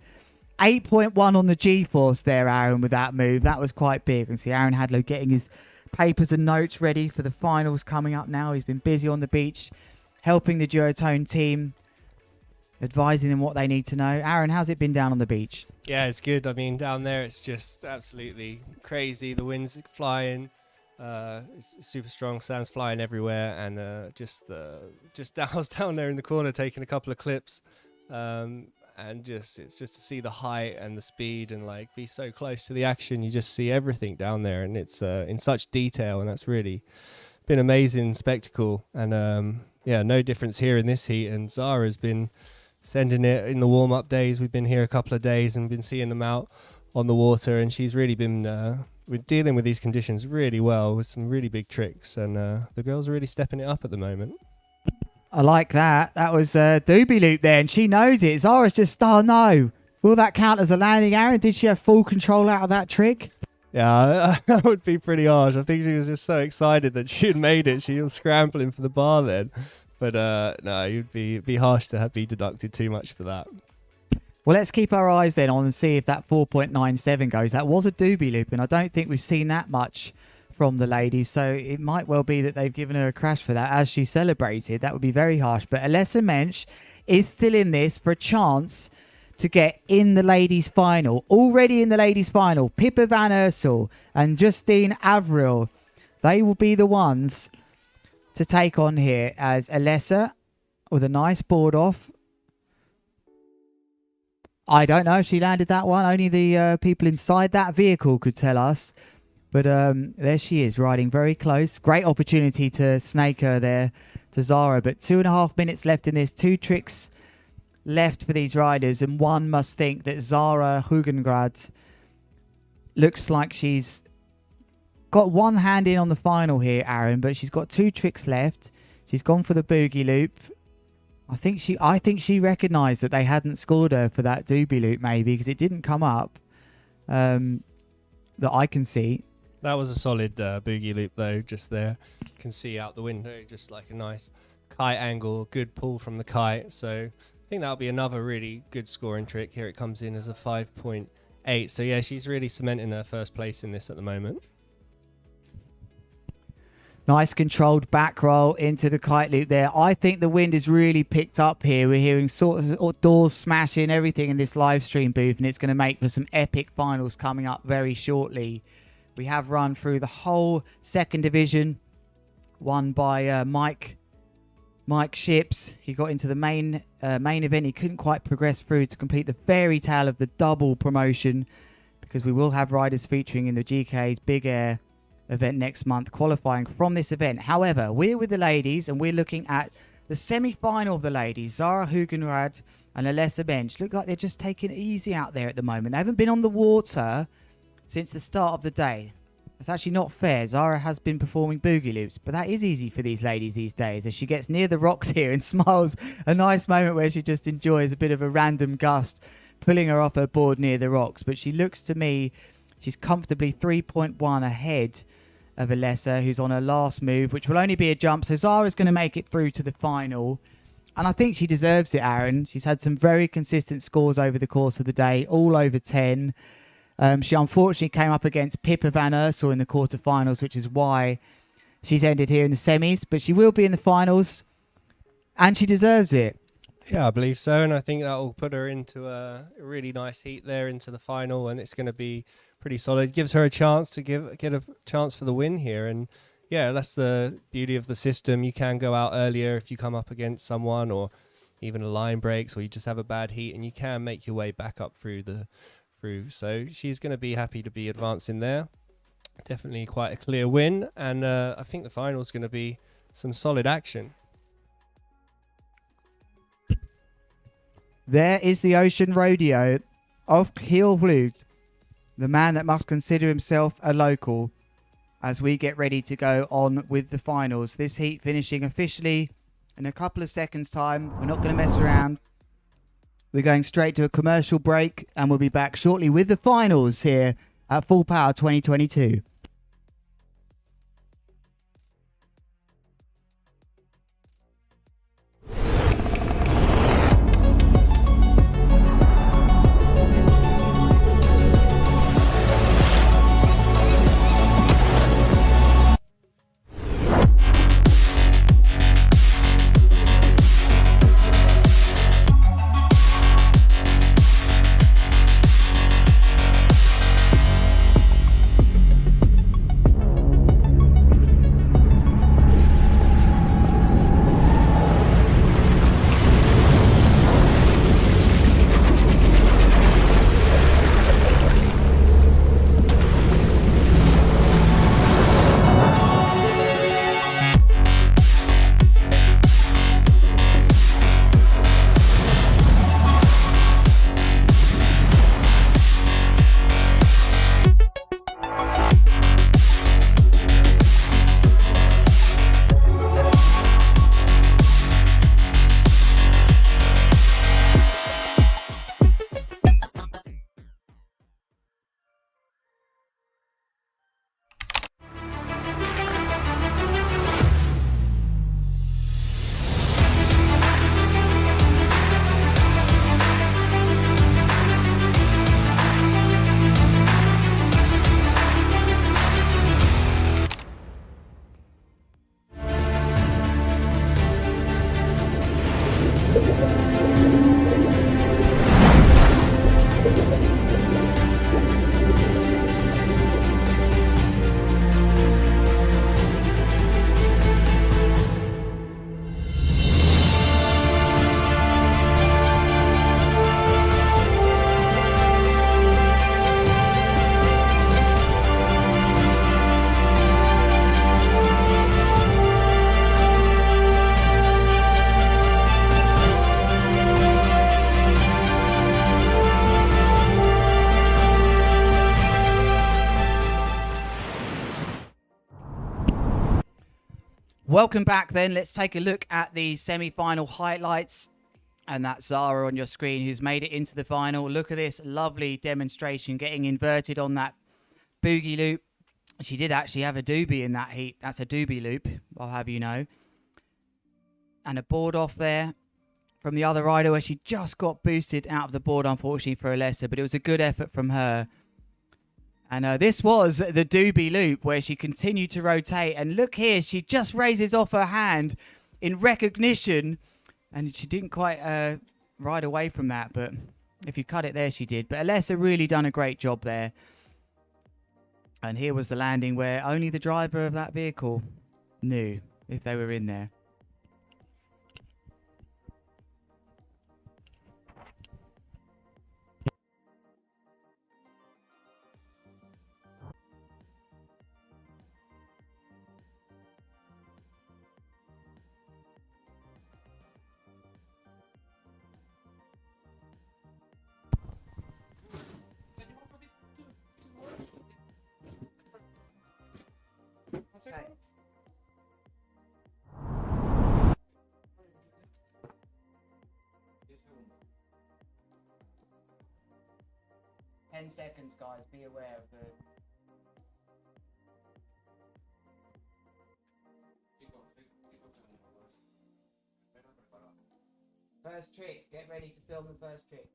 8.1 on the G-force there, Aaron, with that move. That was quite big. You can see Aaron Hadlow getting his papers and notes ready for the finals coming up now. He's been busy on the beach, helping the duotone team, advising them what they need to know. Aaron, how's it been down on the beach? Yeah, it's good. I mean, down there, it's just absolutely crazy. The wind's flying. It's super strong, sand's flying everywhere, and just I was down there in the corner taking a couple of clips, and it's just to see the height and the speed and like be so close to the action. You just see everything down there, and it's in such detail, and that's really been amazing spectacle. And yeah, no difference here in this heat. And Zara's been sending it in the warm-up days. We've been here a couple of days and been seeing them out on the water, and she's really been we're dealing with these conditions really well with some really big tricks, and the girls are really stepping it up at the moment. I like that. That was a doobie loop there, and she knows it. Zara's just, oh no. Will that count as a landing, Aaron? Did she have full control out of that trick? Yeah, that would be pretty harsh. I think she was just so excited that she had made it. She was scrambling for the bar then. But no, it'd be harsh to be deducted too much for that. Well, let's keep our eyes then on and see if that 4.97 goes. That was a doobie loop, and I don't think we've seen that much from the ladies, so it might well be that they've given her a crash for that as she celebrated. That would be very harsh. But Alessa Mensch is still in this for a chance to get in the ladies' final. Already in the ladies' final, Pippa van Ursel and Justine Avril. They will be the ones to take on here as Alessa with a nice board off. I don't know if she landed that one. Only the people inside that vehicle could tell us. But there she is, riding very close. Great opportunity to snake her there to Zara. But 2.5 minutes left in this. 2 tricks left for these riders. And one must think that Zara Hugengrad looks like she's got one hand in on the final here, Aaron. But she's got 2 tricks left. She's gone for the boogie loop. I think she recognised that they hadn't scored her for that doobie loop, maybe, because it didn't come up that I can see. That was a solid boogie loop, though, just there. You can see out the window, just like a nice kite angle, good pull from the kite. So I think that'll be another really good scoring trick. Here it comes in as a 5.8. So yeah, she's really cementing her first place in this at the moment. Nice controlled back roll into the kite loop there. I think the wind has really picked up here. We're hearing sort of doors smashing, everything in this live stream booth, and it's going to make for some epic finals coming up very shortly. We have run through the whole second division, won by Mike Ships. He got into the main event. He couldn't quite progress through to complete the fairy tale of the double promotion, because we will have riders featuring in the GK's Big Air event next month qualifying from this event. However, we're with the ladies and we're looking at the semi-final of the ladies. Zara Hugenrad and Alessa Mensch look like they're just taking it easy out there at the moment. They haven't been on the water since the start of the day. That's actually not fair. Zara has been performing boogie loops, but that is easy for these ladies these days as she gets near the rocks here and smiles. A nice moment where she just enjoys a bit of a random gust pulling her off her board near the rocks. But she looks to me, she's comfortably 3.1 ahead of Alessa, who's on her last move, which will only be a jump. So Zara's going to make it through to the final. And I think she deserves it, Aaron. She's had some very consistent scores over the course of the day, all over 10. She unfortunately came up against Pippa van Ursel in the quarterfinals, which is why she's ended here in the semis. But she will be in the finals, and she deserves it. Yeah, I believe so. And I think that will put her into a really nice heat there into the final, and it's going to be pretty solid. Gives her a chance to get a chance for the win here. And yeah, that's the beauty of the system. You can go out earlier if you come up against someone, or even a line breaks, or you just have a bad heat, and you can make your way back up through. So she's going to be happy to be advancing there. Definitely quite a clear win, and I think the final is going to be some solid action. There is the Ocean Rodeo of Kielvlug, the man that must consider himself a local, as we get ready to go on with the finals. This heat finishing officially in a couple of seconds' time. We're not going to mess around. We're going straight to a commercial break, and we'll be back shortly with the finals here at Full Power 2022. Welcome back then. Let's take a look at the semi-final highlights. And that's Zara on your screen who's made it into the final. Look at this lovely demonstration getting inverted on that boogie loop. She did actually have a doobie in that heat. That's a doobie loop, I'll have you know. And a board off there from the other rider where she just got boosted out of the board, unfortunately, for Alessa. But it was a good effort from her. And this was the doobie loop where she continued to rotate. And look here, she just raises off her hand in recognition. And she didn't quite ride away from that. But if you cut it there, she did. But Alessa really done a great job there. And here was the landing where only the driver of that vehicle knew if they were in there. Okay. 10 seconds, guys. Be aware of the... First trick. Get ready to film the first trick.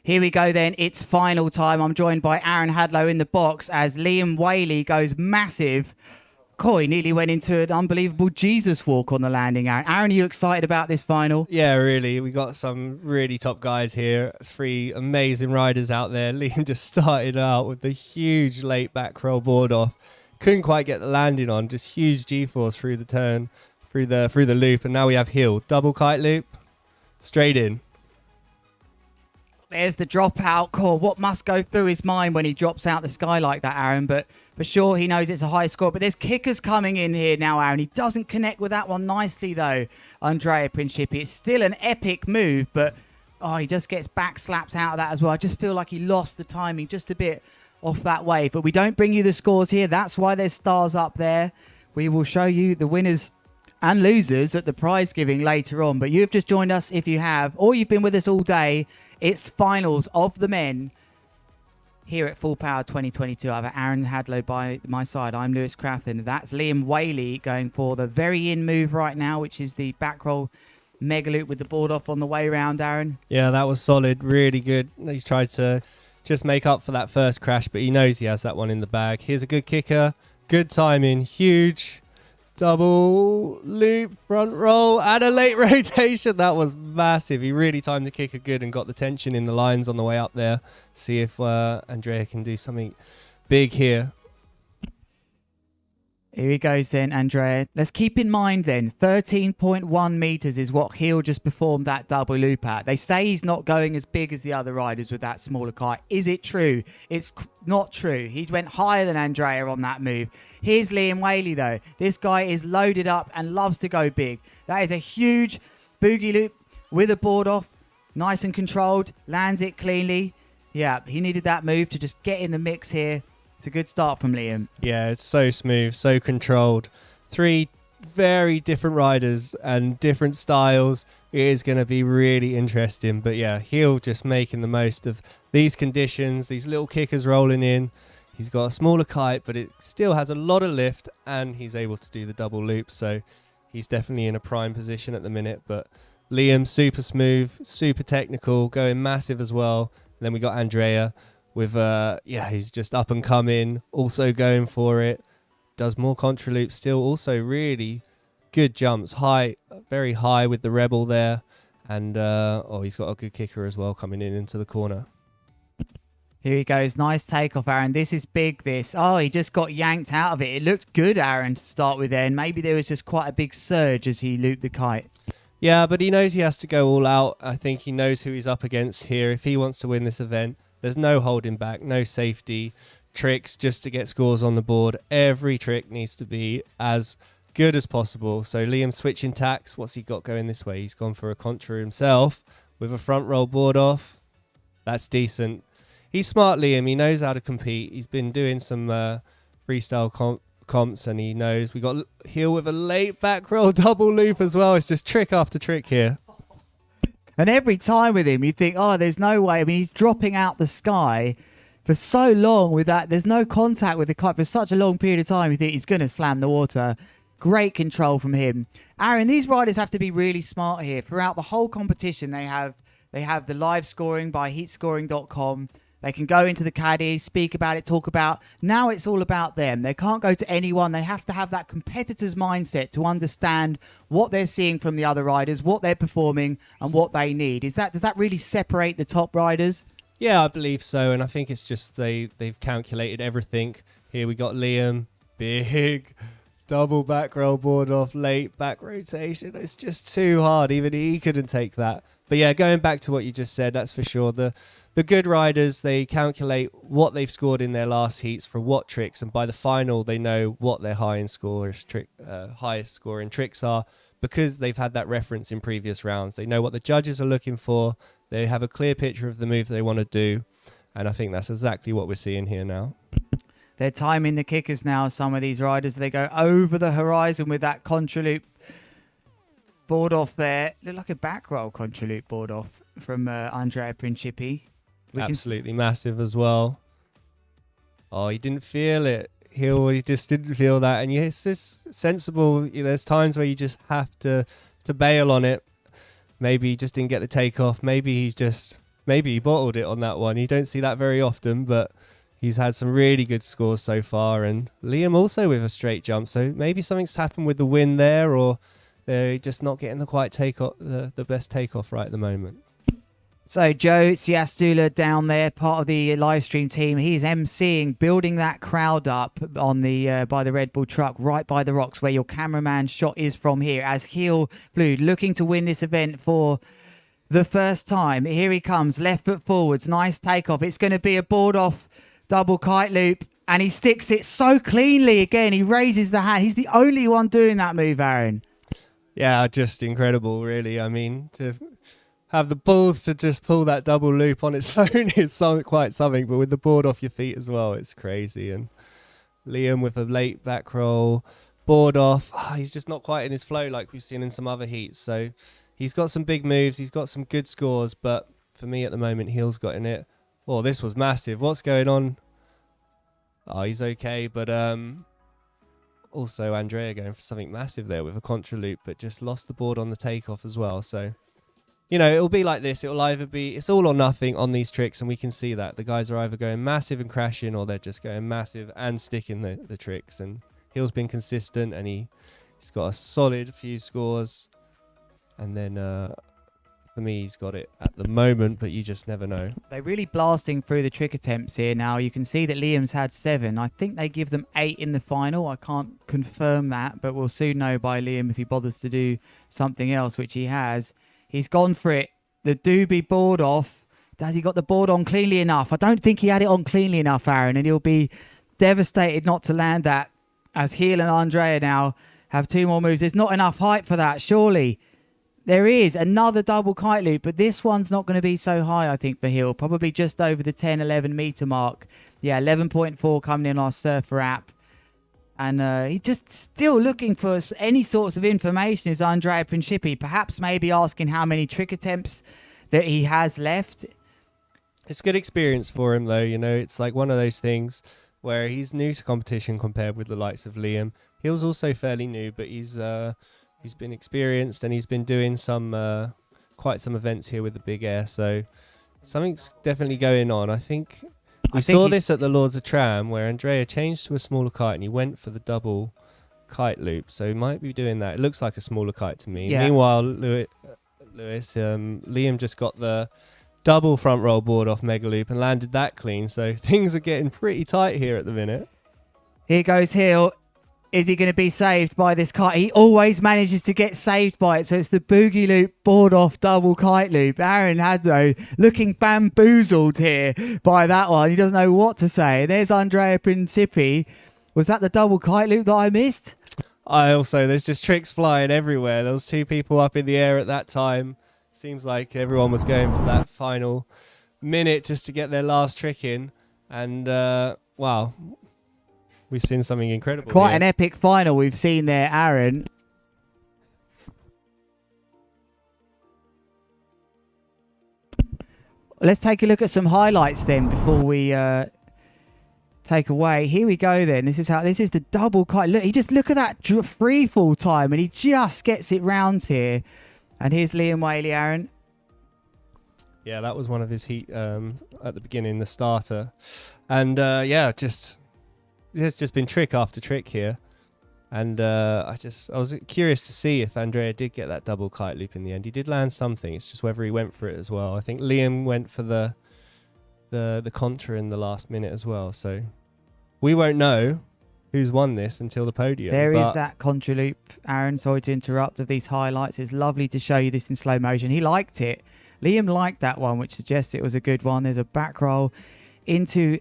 Here we go then, it's final time. I'm joined by Aaron Hadlow in the box as Liam Whaley goes massive. He nearly went into an unbelievable Jesus walk on the landing, Aaron. Aaron, are you excited about this final? Yeah, really. We got some really top guys here. 3 amazing riders out there. Liam just started out with the huge late back roll board off. Couldn't quite get the landing on, just huge G-force through the turn, through the loop. And now we have heel, double kite loop, straight in. There's the dropout. What must go through his mind when he drops out the sky like that, Aaron? But for sure, he knows it's a high score. But there's kickers coming in here now, Aaron. He doesn't connect with that one nicely, though, Andrea Principi. It's still an epic move, but he just gets back slapped out of that as well. I just feel like he lost the timing just a bit off that wave. But we don't bring you the scores here. That's why there's stars up there. We will show you the winners and losers at the prize giving later on. But you've just joined us if you have, or you've been with us all day. It's finals of the men here at Full Power 2022. I have Aaron Hadlow by my side. I'm Lewis Crathon. That's Liam Whaley going for the very in move right now, which is the back roll mega loop with the board off on the way round, Aaron. Yeah, that was solid. Really good. He's tried to just make up for that first crash, but he knows he has that one in the bag. Here's a good kicker. Good timing. Huge. Double loop, front roll, and a late rotation. That was massive. He really timed the kicker good and got the tension in the lines on the way up there. See if Andrea can do something big here. Here he goes then, Andrea. Let's keep in mind then, 13.1 meters is what Heel just performed that double loop at. They say he's not going as big as the other riders with that smaller kite. Is it true? It's not true. He went higher than Andrea on that move. Here's Liam Whaley though. This guy is loaded up and loves to go big. That is a huge boogie loop with a board off. Nice and controlled. Lands it cleanly. Yeah, he needed that move to just get in the mix here. It's a good start from Liam. Yeah, it's so smooth, so controlled. 3 very different riders and different styles. It is going to be really interesting. But yeah, Heel just making the most of these conditions, these little kickers rolling in. He's got a smaller kite, but it still has a lot of lift, and he's able to do the double loop. So he's definitely in a prime position at the minute. But Liam, super smooth, super technical, going massive as well. And then we got Andrea with, he's just up and coming, also going for it. Does more contra loops, still also really good jumps, high, very high with the Rebel there. And, he's got a good kicker as well coming in into the corner. Here he goes. Nice takeoff, Aaron. This is big, this. Oh, he just got yanked out of it. It looked good, Aaron, to start with then. Maybe there was just quite a big surge as he looped the kite. Yeah, but he knows he has to go all out. I think he knows who he's up against here. If he wants to win this event, there's no holding back, no safety tricks just to get scores on the board. Every trick needs to be as good as possible. So Liam switching tacks. What's he got going this way? He's gone for a contra himself with a front roll board off. That's decent. He's smart, Liam. He knows how to compete. He's been doing some freestyle comps, and he knows. We got Heel with a late back roll double loop as well. It's just trick after trick here. And every time with him, you think, oh, there's no way. I mean, he's dropping out the sky for so long with that. There's no contact with the kite for such a long period of time. You think he's going to slam the water. Great control from him. Aaron, these riders have to be really smart here. Throughout the whole competition, they have the live scoring by heatscoring.com. They can go into the caddy, speak about it, talk about. Now it's all about them. They can't go to anyone. They have to have that competitor's mindset to understand what they're seeing from the other riders, what they're performing, and what they need. Does that really separate the top riders? Yeah, I believe so. And I think it's just they've calculated everything. Here we got Liam, big double back roll board off, late back rotation. It's just too hard. Even he couldn't take that. But yeah, going back to what you just said, that's for sure. The good riders, they calculate what they've scored in their last heats for what tricks, and by the final, they know what their highest scoring tricks are because they've had that reference in previous rounds. They know what the judges are looking for. They have a clear picture of the move they want to do, and I think that's exactly what we're seeing here now. They're timing the kickers now, some of these riders. They go over the horizon with that contra loop board off there. Look like a back roll contra loop board off from Andrea Principi. Absolutely massive as well. Oh, he didn't feel it. He just didn't feel that. And it's just sensible. There's times where you just have to bail on it. Maybe he just didn't get the takeoff. Maybe he bottled it on that one. You don't see that very often, but he's had some really good scores so far. And Liam also with a straight jump. So maybe something's happened with the wind there, or they're just not getting the best takeoff right at the moment. So Joe Siastula down there, part of the live stream team. He's emceeing, building that crowd up on the by the Red Bull truck, right by the rocks where your cameraman shot is from here. As Heel Blue looking to win this event for the first time. Here he comes, left foot forwards, nice takeoff. It's going to be a board off double kite loop, and he sticks it so cleanly again. He raises the hand. He's the only one doing that move, Aaron. Yeah, just incredible, really. I mean, to have the balls to just pull that double loop on its own is quite something, but with the board off your feet as well, it's crazy. And Liam with a late back roll, board off. He's just not quite in his flow like we've seen in some other heats. So he's got some big moves. He's got some good scores, but for me at the moment, Heel's got in it. Oh, this was massive. What's going on? Oh, he's okay, but also Andrea going for something massive there with a contra loop, but just lost the board on the takeoff as well. So, you know, it'll be like this. It'll either be, it's all or nothing on these tricks, and we can see that. The guys are either going massive and crashing, or they're just going massive and sticking the tricks. And Heel's been consistent, and he's got a solid few scores. And then for me, he's got it at the moment, but you just never know. They're really blasting through the trick attempts here now. You can see that Liam's had 7. I think they give them 8 in the final. I can't confirm that, but we'll soon know by Liam if he bothers to do something else, which he has. He's gone for it. The doobie board off. Has he got the board on cleanly enough? I don't think he had it on cleanly enough, Aaron, and he'll be devastated not to land that, as Heel and Andrea now have 2 more moves. There's not enough height for that, surely. There is another double kite loop, but this one's not going to be so high, I think, for Heel. Probably just over the 10, 11 meter mark. Yeah, 11.4 coming in our Surfr app. And he's just still looking for any sorts of information, is Andrea Principi. Perhaps maybe asking how many trick attempts that he has left. It's good experience for him, though. You know, it's like one of those things where he's new to competition compared with the likes of Liam. Heel's also fairly new, but he's been experienced, and he's been doing quite some events here with the big air. So something's definitely going on. I think we saw this at the Lords of Tram, where Andrea changed to a smaller kite and he went for the double kite loop. So he might be doing that. It looks like a smaller kite to me. Yeah. Meanwhile, Liam just got the double front roll board off mega loop and landed that clean. So things are getting pretty tight here at the minute. Here goes Heel. Is he going to be saved by this kite? He always manages to get saved by it. So it's the boogie loop board off double kite loop. Aaron Haddo looking bamboozled here by that one. He doesn't know what to say. There's Andrea Principi. Was that the double kite loop that I missed? There's just tricks flying everywhere. There was 2 people up in the air at that time. Seems like everyone was going for that final minute just to get their last trick in. And, wow. we've seen something incredible. Quite here. an epic final we've seen there, Aaron. Let's take a look at some highlights then before we take away. Here we go then. This is the double kite. Look, look at that free fall time, and he just gets it round here. And here's Liam Whaley, Aaron. Yeah, that was one of his heat at the beginning, the starter. And there's just been trick after trick here. And I was curious to see if Andrea did get that double kite loop in the end. He did land something. It's just whether he went for it as well. I think Liam went for the contra in the last minute as well. So we won't know who's won this until the podium. There is that contra loop, Aaron. Sorry to interrupt of these highlights. It's lovely to show you this in slow motion. He liked it. Liam liked that one, which suggests it was a good one. There's a back roll into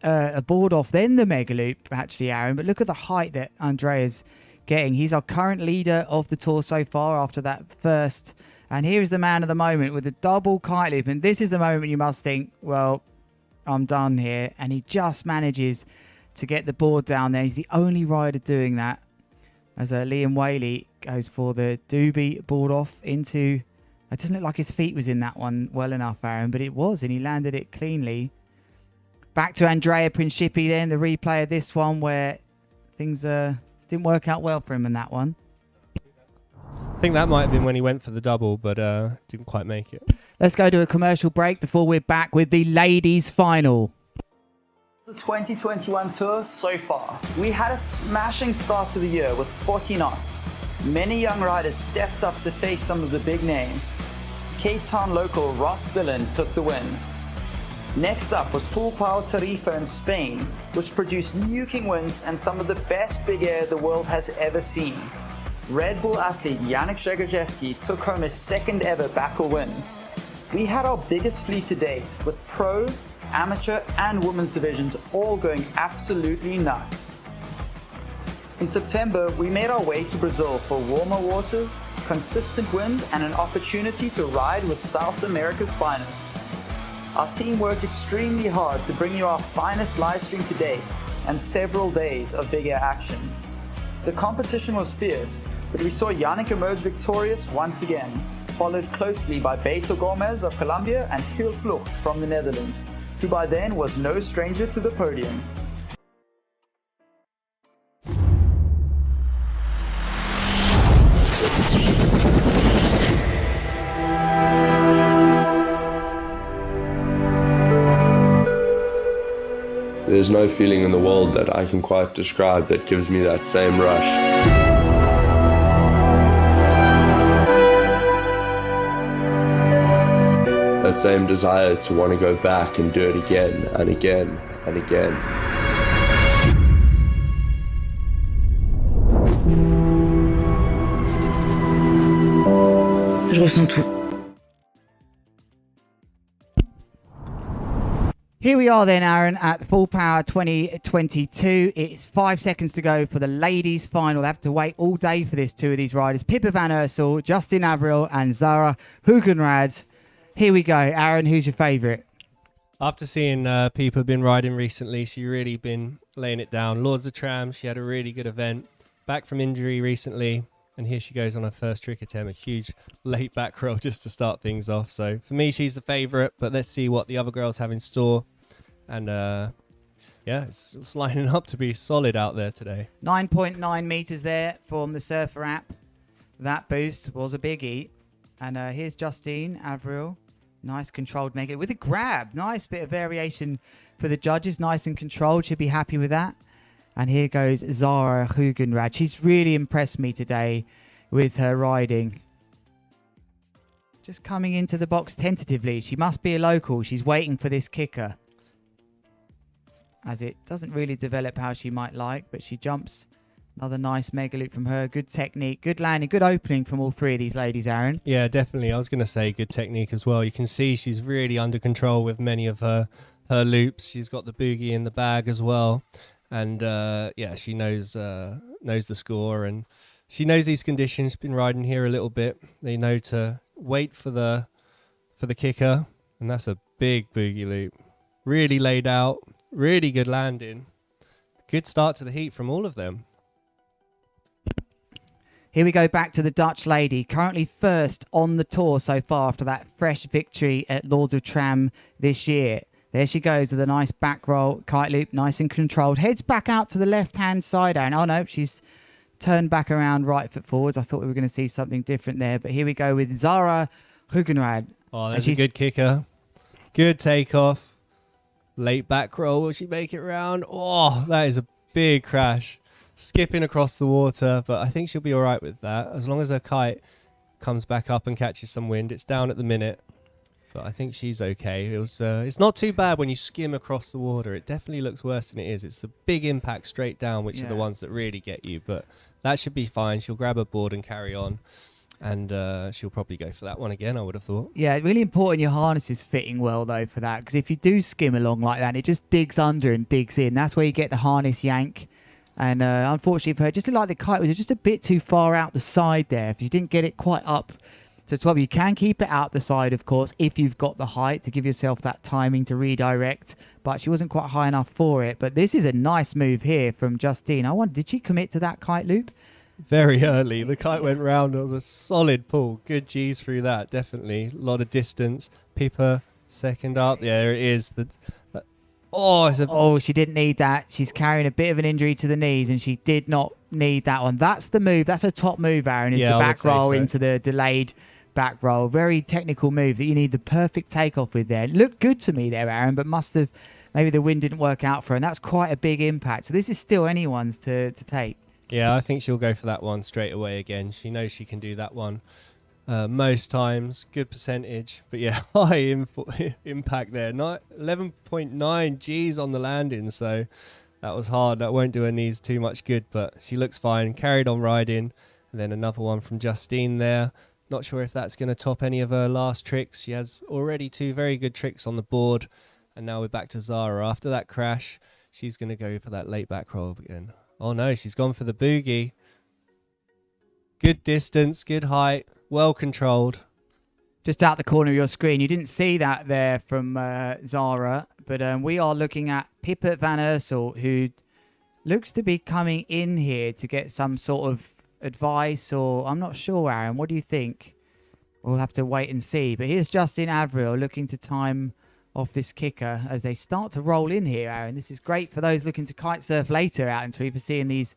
a board off, then the mega loop, actually, Aaron. But look at the height that Andrea's getting. He's our current leader of the tour so far after that first. And here is the man of the moment with a double kite loop. And this is the moment you must think, well, I'm done here. And he just manages to get the board down there. He's the only rider doing that. As Liam Whaley goes for the doobie board off into... It doesn't look like his feet was in that one well enough, Aaron, but it was, and he landed it cleanly. Back to Andrea Principi then, the replay of this one where things didn't work out well for him in that one. I think that might have been when he went for the double, but didn't quite make it. Let's go to a commercial break before we're back with the ladies' final. The 2021 tour so far. We had a smashing start to the year with 40 knots. Many young riders stepped up to face some of the big names. Cape Town local Ross Dillon took the win. Next up was Full Power Tarifa in Spain, which produced nuking wins and some of the best big air the world has ever seen. Red Bull athlete Yannick Zagajewski took home his second ever Bakel win. We had our biggest fleet to date, with pro, amateur and women's divisions all going absolutely nuts. In September, we made our way to Brazil for warmer waters, consistent wind, and an opportunity to ride with South America's finest. Our team worked extremely hard to bring you our finest live stream to date and several days of big air action. The competition was fierce, but we saw Yannick emerge victorious once again, followed closely by Beto Gomez of Colombia and Giel Vlucht from the Netherlands, who by then was no stranger to the podium. There's no feeling in the world that I can quite describe that gives me that same rush. That same desire to want to go back and do it again and again and again. Je ressens tout. Here we are then, Aaron, at Full Power 2022. It's 5 seconds to go for the ladies' final. They have to wait all day for this, two of these riders. Pippa van Ursel, Justin Averill and Zara Hugenrad. Here we go. Aaron, who's your favourite? After seeing Pippa been riding recently, she really been laying it down. Lords of Tram, she had a really good event. Back from injury recently, and here she goes on her first trick attempt. A huge late back roll just to start things off. So for me, she's the favourite, but let's see what the other girls have in store. And it's lining up to be solid out there today. 9.9 metres there from the Surfr App. That boost was a biggie. And here's Justine Averill. Nice controlled mega with a grab. Nice bit of variation for the judges. Nice and controlled. Should be happy with that. And here goes Zara Hugenrad. She's really impressed me today with her riding. Just coming into the box tentatively. She must be a local. She's waiting for this kicker, as it doesn't really develop how she might like, but she jumps. Another nice mega loop from her. Good technique, good landing, good opening from all three of these ladies, Aaron. Yeah, definitely. I was going to say good technique as well. You can see she's really under control with many of her loops. She's got the boogie in the bag as well. And she knows the score, and she knows these conditions. Been riding here a little bit. They know to wait for the kicker, and that's a big boogie loop. Really laid out. Really good landing. good start to the heat from all of them. Here we go back to the Dutch lady, currently first on the tour so far after that fresh victory at Lords of Tram this year. There she goes with a nice back roll, kite loop, nice and controlled. Heads back out to the left-hand side, and oh no, she's turned back around right foot forwards. I thought we were going to see something different there, but here we go with Zara Hugenrad. Oh, that's a good kicker. Good takeoff. Late back roll. Will she make it round? Oh, that is a big crash. Skipping across the water, but I think she'll be all right with that. As long as her kite comes back up and catches some wind. It's down at the minute, but I think she's okay. It's not too bad when you skim across the water. It definitely looks worse than it is. It's the big impact straight down, which are the ones that really get you, but that should be fine. She'll grab her board and carry on. And she'll probably go for that one again, I would have thought. Yeah, really important your harness is fitting well, though, for that. Because if you do skim along like that, it just digs under and digs in. That's where you get the harness yank. And unfortunately for her, just like the kite was just a bit too far out the side there. If you didn't get it quite up to the top, you can keep it out the side, of course, if you've got the height to give yourself that timing to redirect. But she wasn't quite high enough for it. But this is a nice move here from Justine. I wonder, did she commit to that kite loop? Very early. The kite went round. It was a solid pull. Good G's through that, definitely. A lot of distance. Pippa, second up. Yeah, there it is. She didn't need that. She's carrying a bit of an injury to the knees, and she did not need that one. That's the move. That's a top move, Aaron, is the back roll into the delayed back roll. Very technical move that you need the perfect takeoff with there. It looked good to me there, Aaron, but must have... Maybe the wind didn't work out for her, and that's quite a big impact. So this is still anyone's to take. Yeah, I think she'll go for that one straight away again. She knows she can do that one most times. Good percentage. But yeah, high impact there. 11.9 Gs on the landing, so that was hard. That won't do her knees too much good, but she looks fine. Carried on riding. And then another one from Justine there. Not sure if that's going to top any of her last tricks. She has already 2 very good tricks on the board. And now we're back to Zara. After that crash, she's going to go for that late back roll again. Oh no, she's gone for the boogie. Good distance, good height, well controlled. Just out the corner of your screen, you didn't see that there from Zara, but we are looking at Pippa van Ursel, who looks to be coming in here to get some sort of advice, or I'm not sure, Aaron. What do you think? We'll have to wait and see. But here's Justin Avril looking to time off this kicker as they start to roll in here, Aaron. This is great for those looking to kite surf later out in Tarifa, seeing these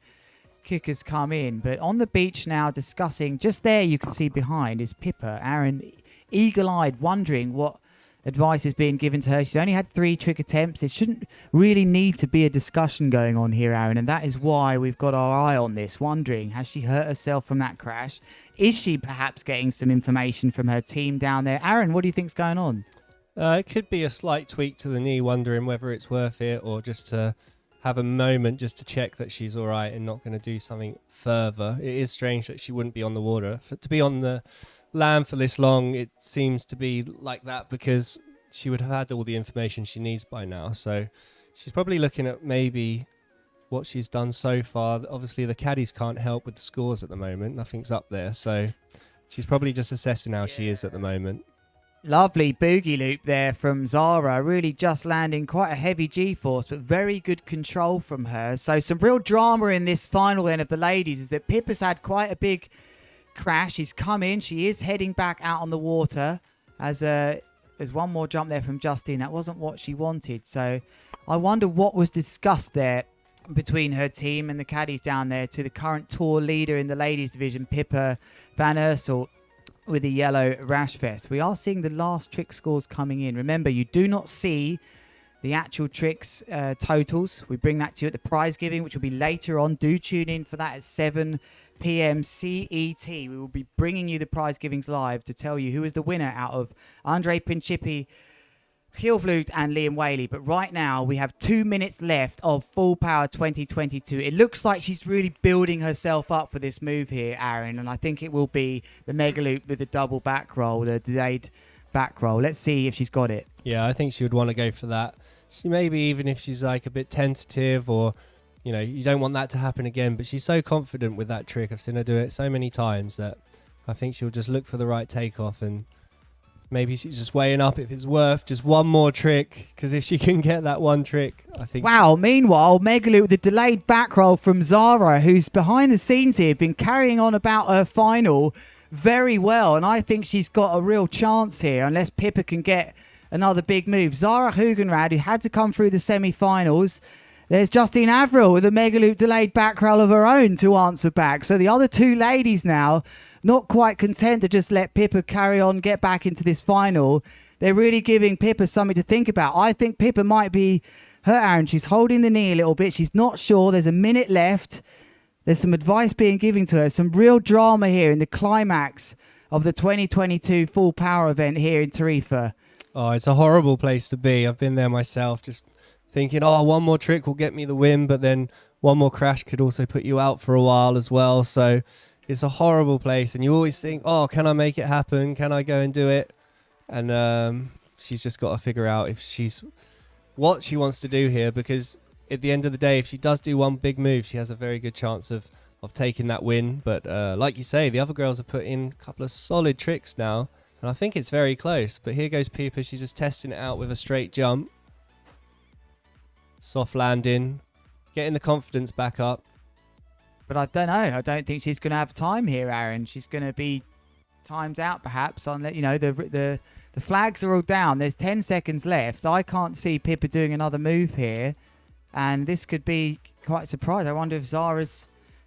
kickers come in. But on the beach now discussing, just there you can see behind is Pippa. Aaron, eagle-eyed, wondering what advice is being given to her. She's only had 3 trick attempts. It shouldn't really need to be a discussion going on here, Aaron, and that is why we've got our eye on this, wondering, has she hurt herself from that crash? Is she perhaps getting some information from her team down there? Aaron, what do you think's going on? It could be a slight tweak to the knee, wondering whether it's worth it, or just to have a moment just to check that she's all right and not going to do something further. It is strange that she wouldn't be on the water. To be on the land for this long, it seems to be like that because she would have had all the information she needs by now. So she's probably looking at maybe what she's done so far. Obviously, the caddies can't help with the scores at the moment. Nothing's up there. So she's probably just assessing how she is at the moment. Lovely boogie loop there from Zara, really just landing quite a heavy G-force, but very good control from her. So some real drama in this final end of the ladies is that Pippa's had quite a big crash. She's come in, she is heading back out on the water as there's one more jump there from Justine. That wasn't what she wanted. So I wonder what was discussed there between her team and the caddies down there to the current tour leader in the ladies division, Pippa van Ursel, with the yellow rash vest. We are seeing the last trick scores coming in. Remember, you do not see the actual tricks totals. We bring that to you at the prize giving, which will be later on. Do tune in for that at 7 p.m. CET. We will be bringing you the prize givings live to tell you who is the winner out of Andre Principi, Gilvloed and Liam Whaley. But right now we have 2 minutes left of Full Power 2022. It looks like she's really building herself up for this move here, Aaron, and I think it will be the mega loop with the double back roll, the delayed back roll. Let's see if she's got it. Yeah, I think she would want to go for that. She maybe, even if she's like a bit tentative, or you don't want that to happen again, but she's so confident with that trick. I've seen her do it so many times that I think she'll just look for the right takeoff and maybe she's just weighing up if it's worth just one more trick, because if she can get that one trick, I think... Wow, meanwhile, Megaloop with a delayed back roll from Zara, who's behind the scenes here, been carrying on about her final very well, and I think she's got a real chance here, unless Pippa can get another big move. Zara Hugenrad, who had to come through the semi-finals. There's Justine Averill with a Megaloop delayed back roll of her own to answer back. So the other two ladies now, not quite content to just let Pippa carry on, get back into this final. They're really giving Pippa something to think about. I think Pippa might be her Aaron. She's holding the knee a little bit. She's not sure. There's a minute left. There's some advice being given to her. Some real drama here in the climax of the 2022 Full Power event here in Tarifa. Oh, it's a horrible place to be. I've been there myself, just thinking, oh, one more trick will get me the win, but then one more crash could also put you out for a while as well. So it's a horrible place, and you always think, oh, can I make it happen? Can I go and do it? And she's just got to figure out what she wants to do here, because at the end of the day, if she does do one big move, she has a very good chance of taking that win. But like you say, the other girls have put in a couple of solid tricks now, and I think it's very close. But here goes Pippa. She's just testing it out with a straight jump. Soft landing, getting the confidence back up. But I don't know. I don't think she's going to have time here, Aaron. She's going to be timed out, perhaps. The flags are all down. There's 10 seconds left. I can't see Pippa doing another move here, and this could be quite a surprise. I wonder if Zara's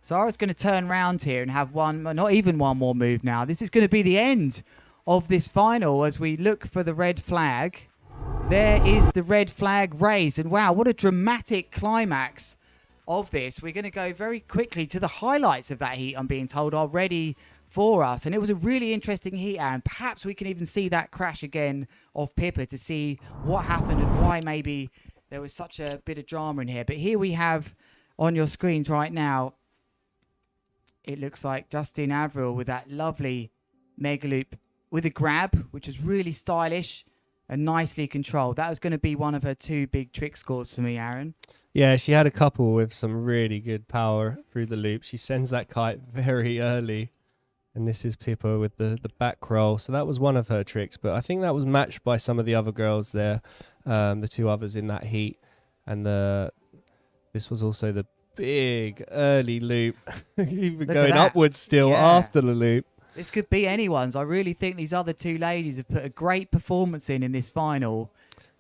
going to turn round here and have not even one more move now. This is going to be the end of this final as we look for the red flag. There is the red flag raised, and wow, what a dramatic climax of this. We're going to go very quickly to the highlights of that heat, I'm being told, are ready for us. And it was a really interesting heat, and perhaps we can even see that crash again of Pippa to see what happened and why maybe there was such a bit of drama in here. But here we have on your screens right now, it looks like Justine Averill with that lovely Megaloop with a grab, which was really stylish and nicely controlled. That was going to be one of her two big trick scores for me, Aaron. Yeah, she had a couple with some really good power through the loop. She sends that kite very early. And this is Pippa with the back roll. So that was one of her tricks. But I think that was matched by some of the other girls there, the two others in that heat. And this was also the big early loop, even going upwards still after the loop. This could be anyone's. I really think these other two ladies have put a great performance in this final.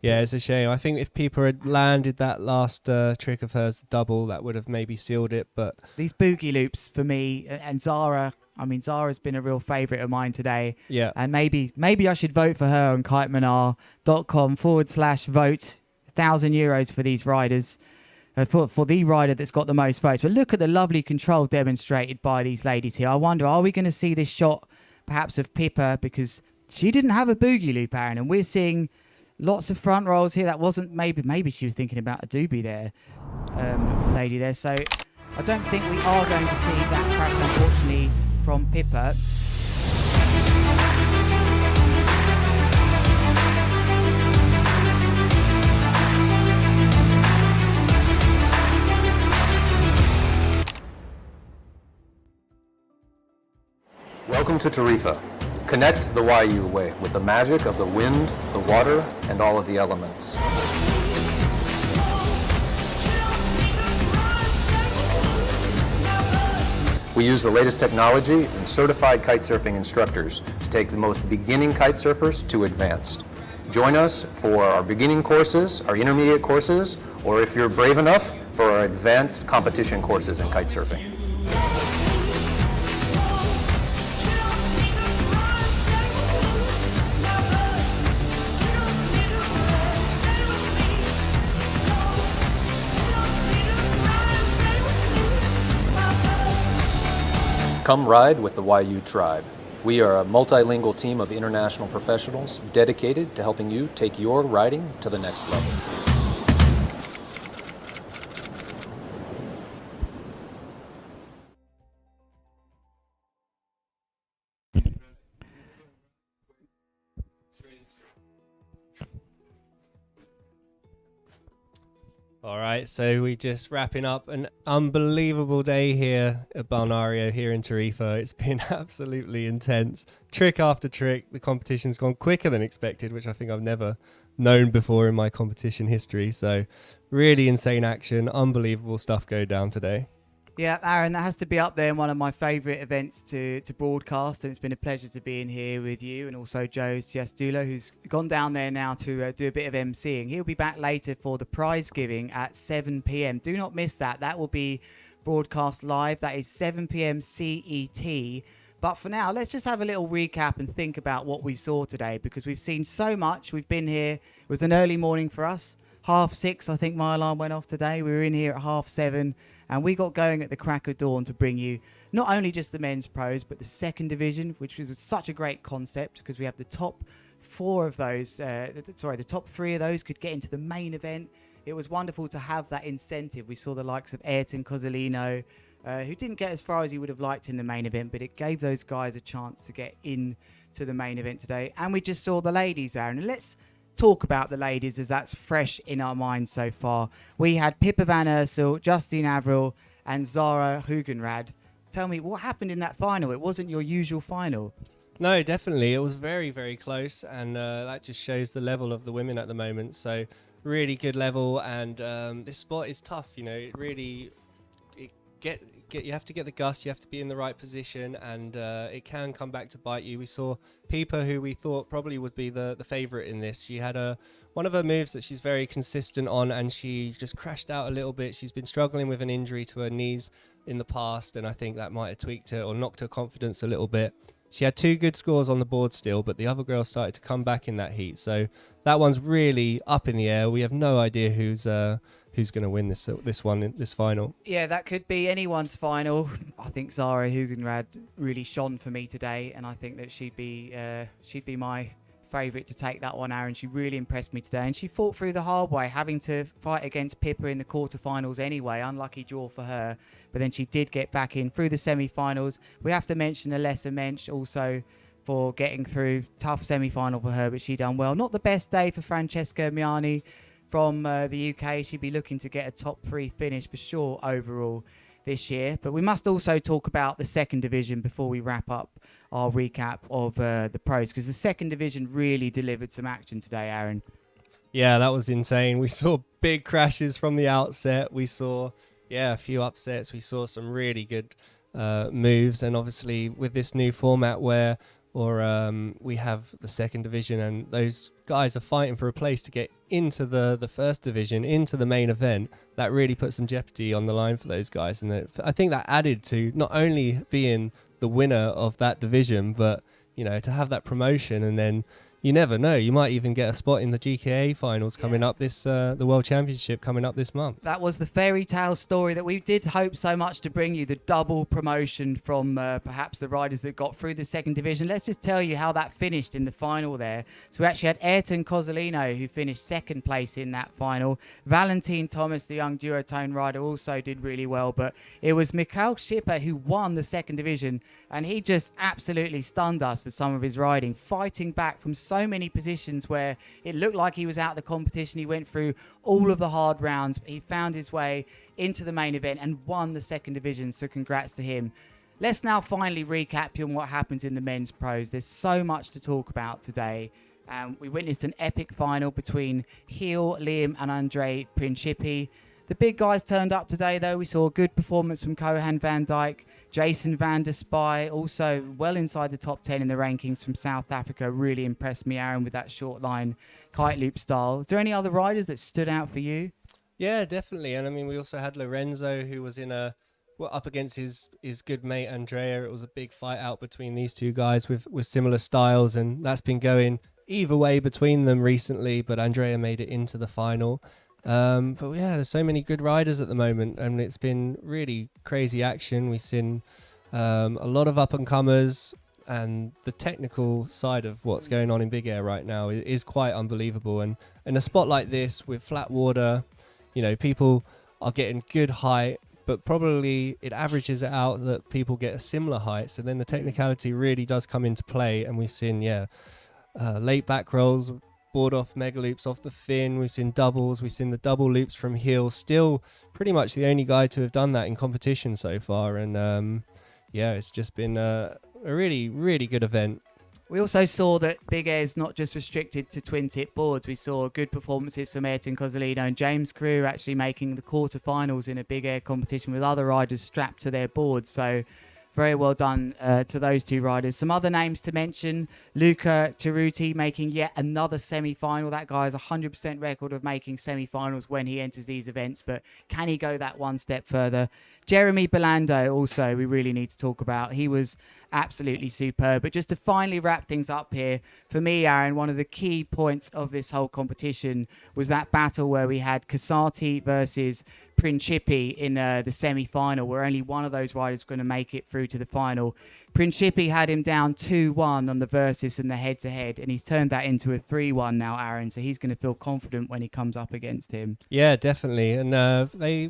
Yeah, it's a shame. I think if Pippa had landed that last trick of hers, the double, that would have maybe sealed it. But these boogie loops for me, and Zara, Zara's been a real favourite of mine today. Yeah. And maybe I should vote for her on kitemana.com/vote. €1,000 for these riders. For the rider that's got the most votes. But look at the lovely control demonstrated by these ladies here. I wonder, are we going to see this shot perhaps of Pippa, because she didn't have a boogie loop, Aaron, and we're seeing lots of front rolls here. That wasn't, maybe she was thinking about a doobie there, lady there. So I don't think we are going to see that crash, unfortunately, from Pippa. Welcome to Tarifa. Connect the Wayuu way with the magic of the wind, the water, and all of the elements. We use the latest technology and certified kitesurfing instructors to take the most beginning kitesurfers to advanced. Join us for our beginning courses, our intermediate courses, or if you're brave enough, for our advanced competition courses in kitesurfing. Come ride with the Wayuu tribe. We are a multilingual team of international professionals dedicated to helping you take your riding to the next level. All right, so we just wrapping up an unbelievable day here at Balneário, here in Tarifa. It's been absolutely intense. Trick after trick. The competition's gone quicker than expected, which I think I've never known before in my competition history. So really insane action, unbelievable stuff go down today. Yeah, Aaron, that has to be up there in one of my favourite events to broadcast, and it's been a pleasure to be in here with you and also Joe Siastulo, who's gone down there now to do a bit of emceeing. He'll be back later for the prize giving at 7 p.m. Do not miss that. That will be broadcast live. That is 7 p.m. CET. But for now, let's just have a little recap and think about what we saw today, because we've seen so much. We've been here. It was an early morning for us. 6:30, I think my alarm went off today. We were in here at 7:30. And we got going at the crack of dawn to bring you not only just the men's pros, but the second division, which was such a great concept because we have the top four of those, the top three of those could get into the main event. It was wonderful to have that incentive. We saw the likes of Airton, Cozzolino, who didn't get as far as he would have liked in the main event, but it gave those guys a chance to get into the main event today. And we just saw the ladies, Aaron. And let's talk about the ladies, as that's fresh in our minds so far. We had Pippa van Ursel, Justine Avril, and Zara Hugenrad. Tell me, what happened in that final? It wasn't your usual final. No, definitely. It was very, very close, and that just shows the level of the women at the moment. So really good level, and this spot is tough. You know, it really you have to get the gust, you have to be in the right position, and it can come back to bite you. We saw Pippa, who we thought probably would be the favourite in this. She had one of her moves that she's very consistent on, and she just crashed out a little bit. She's been struggling with an injury to her knees in the past, and I think that might have tweaked her or knocked her confidence a little bit. She had 2 good scores on the board still, but the other girls started to come back in that heat. So that one's really up in the air. We have no idea who's going to win this one in this final. Yeah, that could be anyone's final. I think Zara Hugenrad really shone for me today, and I think that she'd be my favourite to take that one, Aaron. She really impressed me today, and she fought through the hard way, having to fight against Pippa in the quarterfinals anyway. Unlucky draw for her, but then she did get back in through the semi-finals. We have to mention Alessa Mensch also for getting through. Tough semi-final for her, but she done well. Not the best day for Francesca Miani from the UK. She'd be looking to get a top 3 finish for sure overall this year. But we must also talk about the second division before we wrap up our recap of the pros, because the second division really delivered some action today, Aaron. Yeah, that was insane. We saw big crashes from the outset. We saw, a few upsets. We saw some really good moves. And obviously with this new format where we have the second division and those guys are fighting for a place to get into the first division, into the main event, that really puts some jeopardy on the line for those guys. And I think that added to not only being the winner of that division, but, to have that promotion, and then you never know, you might even get a spot in the GKA finals coming up the World Championship coming up this month. That was the fairy tale story that we did hope so much to bring you, the double promotion from perhaps the riders that got through the second division. Let's just tell you how that finished in the final there. So we actually had Airton Cozzolino, who finished second place in that final. Valentin Thomas, the young duotone rider, also did really well, but it was Mikhail Schipper who won the second division, and he just absolutely stunned us with some of his riding, fighting back from so many positions where it looked like he was out of the competition. He went through all of the hard rounds. He found his way into the main event and won the second division, so congrats to him. Let's now finally recap on what happens in the men's pros. There's so much to talk about today. We witnessed an epic final between Heel, Liam and Andre Principi. The big guys turned up today, though. We saw a good performance from Kohan van Dijk, Jason van der Spy, also well inside the top 10 in the rankings from South Africa. Really impressed me, Aaron, with that short line kite loop style. Is there any other riders that stood out for you? Yeah, definitely. And I mean, we also had Lorenzo, who was up against his good mate Andrea. It was a big fight out between these two guys with similar styles, and that's been going either way between them recently, but Andrea made it into the final. But yeah, there's so many good riders at the moment, and it's been really crazy action. We've seen a lot of up-and-comers, and the technical side of what's going on in Big Air right now is quite unbelievable. And in a spot like this with flat water, people are getting good height, but probably it averages it out that people get a similar height. So then the technicality really does come into play, and we've seen, late back rolls, board off mega loops off the fin. We've seen doubles. We've seen the double loops from heel. Still pretty much the only guy to have done that in competition so far. And yeah, it's just been a really, really good event. We also saw that Big Air's not just restricted to twin tip boards. We saw good performances from Airton, Cozzolino and James Crew actually making the quarterfinals in a Big Air competition with other riders strapped to their boards. So very well done to those two riders. Some other names to mention: Luca Taruti making yet another semi-final. That guy has a 100% record of making semi-finals when he enters these events, but can he go that one step further? Jeremy Belando also we really need to talk about. He was absolutely superb. But just to finally wrap things up here, for me, Aaron, one of the key points of this whole competition was that battle where we had Casati versus Principi in the semi-final, where only one of those riders was going to make it through to the final. Principi had him down 2-1 on the versus and the head-to-head, and he's turned that into a 3-1 now, Aaron, so he's going to feel confident when he comes up against him. Yeah, definitely. And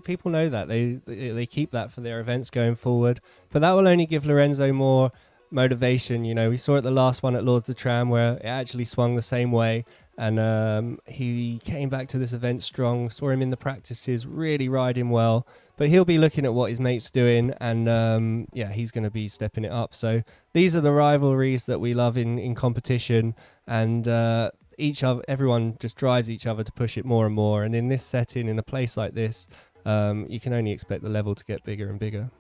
people know that. They keep that for their events going forward. But that will only give Lorenzo more motivation. You know, we saw it the last one at Lords of Tram where it actually swung the same way. And he came back to this event strong. Saw him in the practices, really riding well. But he'll be looking at what his mate's doing, and yeah, he's going to be stepping it up. So these are the rivalries that we love in competition, and everyone just drives each other to push it more and more. And in this setting, in a place like this, you can only expect the level to get bigger and bigger.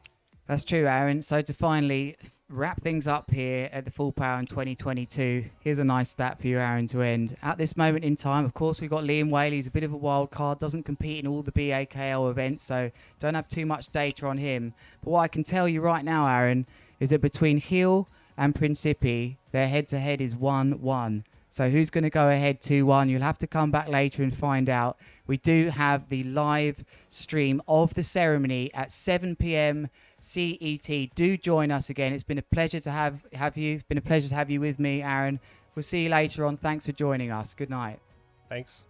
That's true, Aaron. So to finally wrap things up here at the Full Power in 2022, here's a nice stat for you, Aaron, to end. At this moment in time, of course, we've got Liam Whaley, who's a bit of a wild card, doesn't compete in all the BAKL events, so don't have too much data on him. But what I can tell you right now, Aaron, is that between Hill and Principi, their head-to-head is 1-1. So who's going to go ahead 2-1? You'll have to come back later and find out. We do have the live stream of the ceremony at 7 p.m. CET. Do join us again. It's been a pleasure to have you. It's been a pleasure to have you with me, Aaron. We'll see you later on. Thanks for joining us. Good night. Thanks.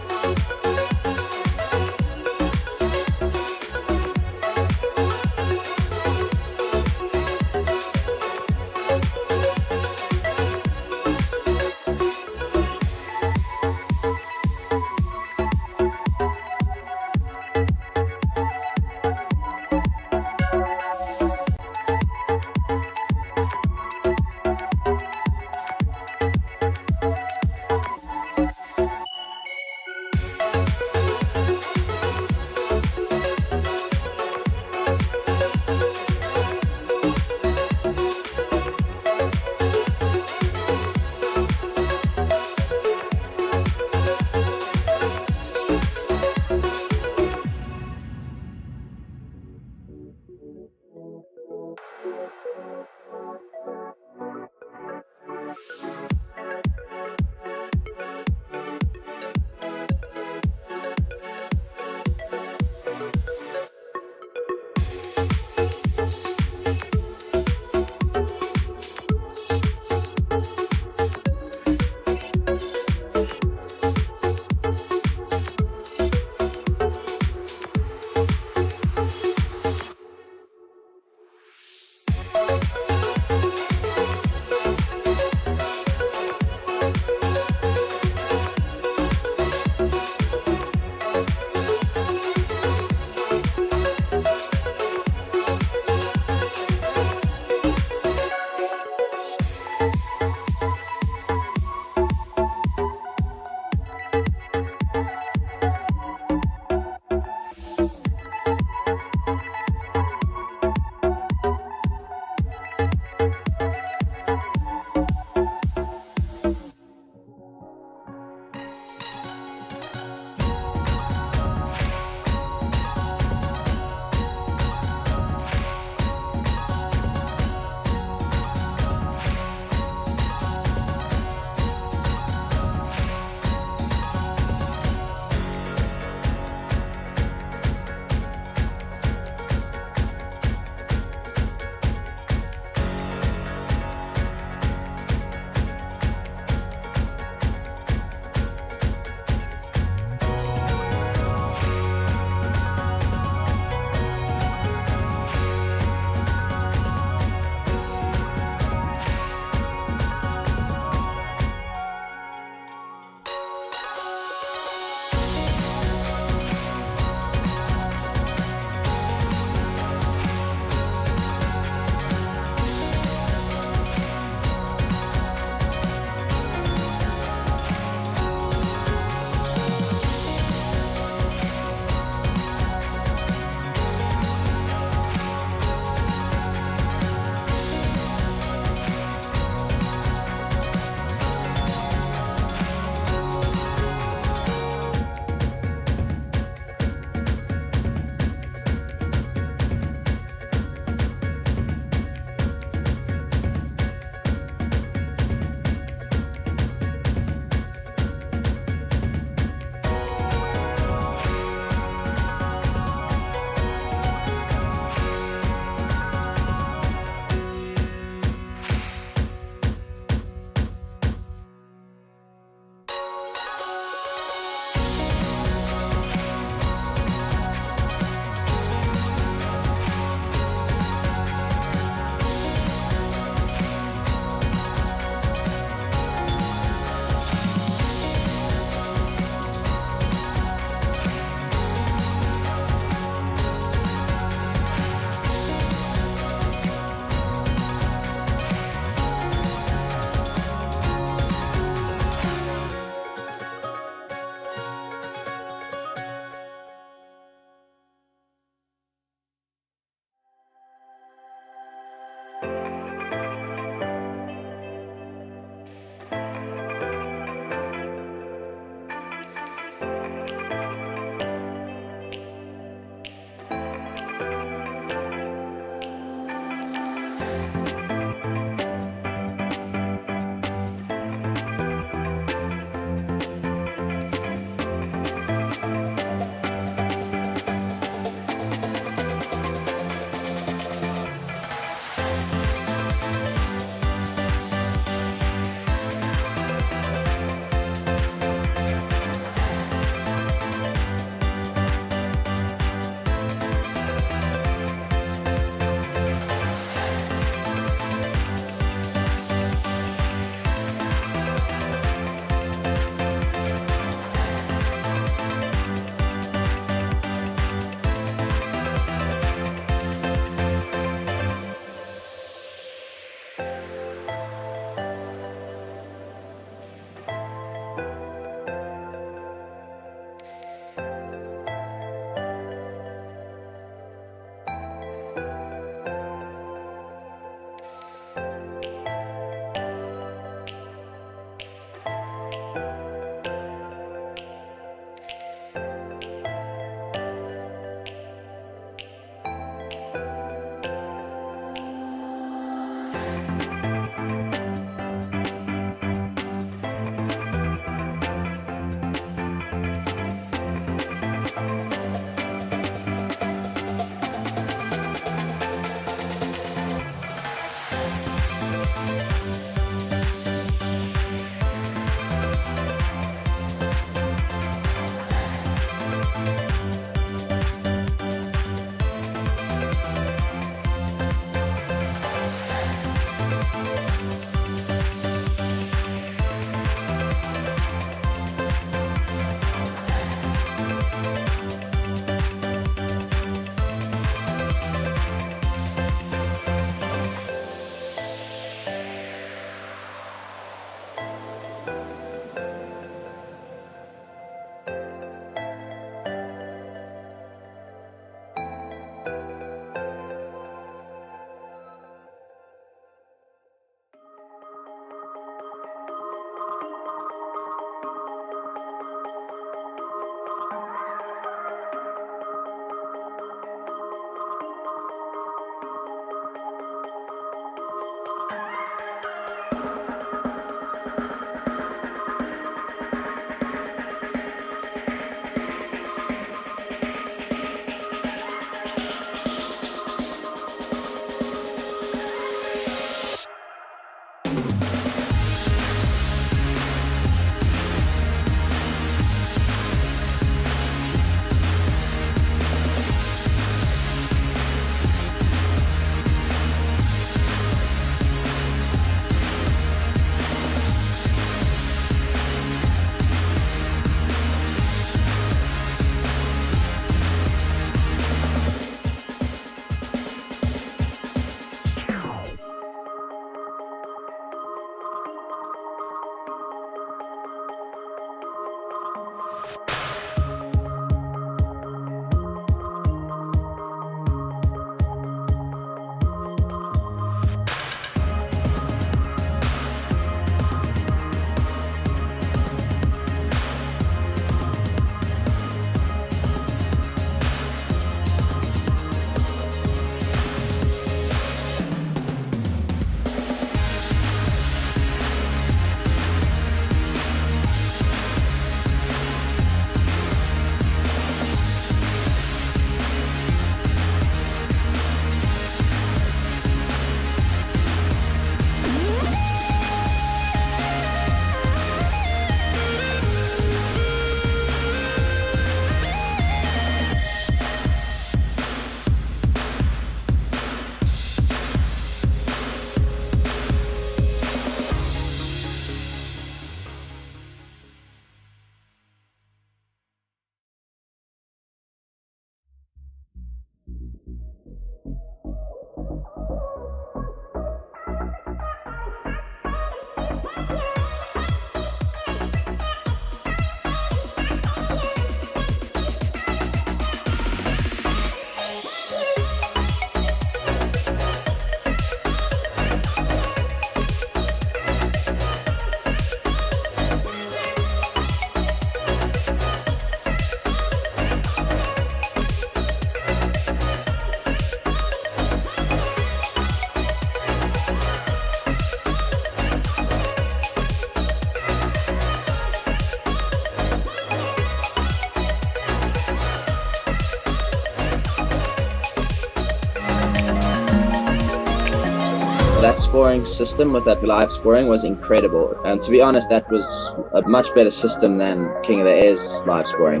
That scoring system with that live scoring was incredible. And to be honest, that was a much better system than King of the Air's live scoring.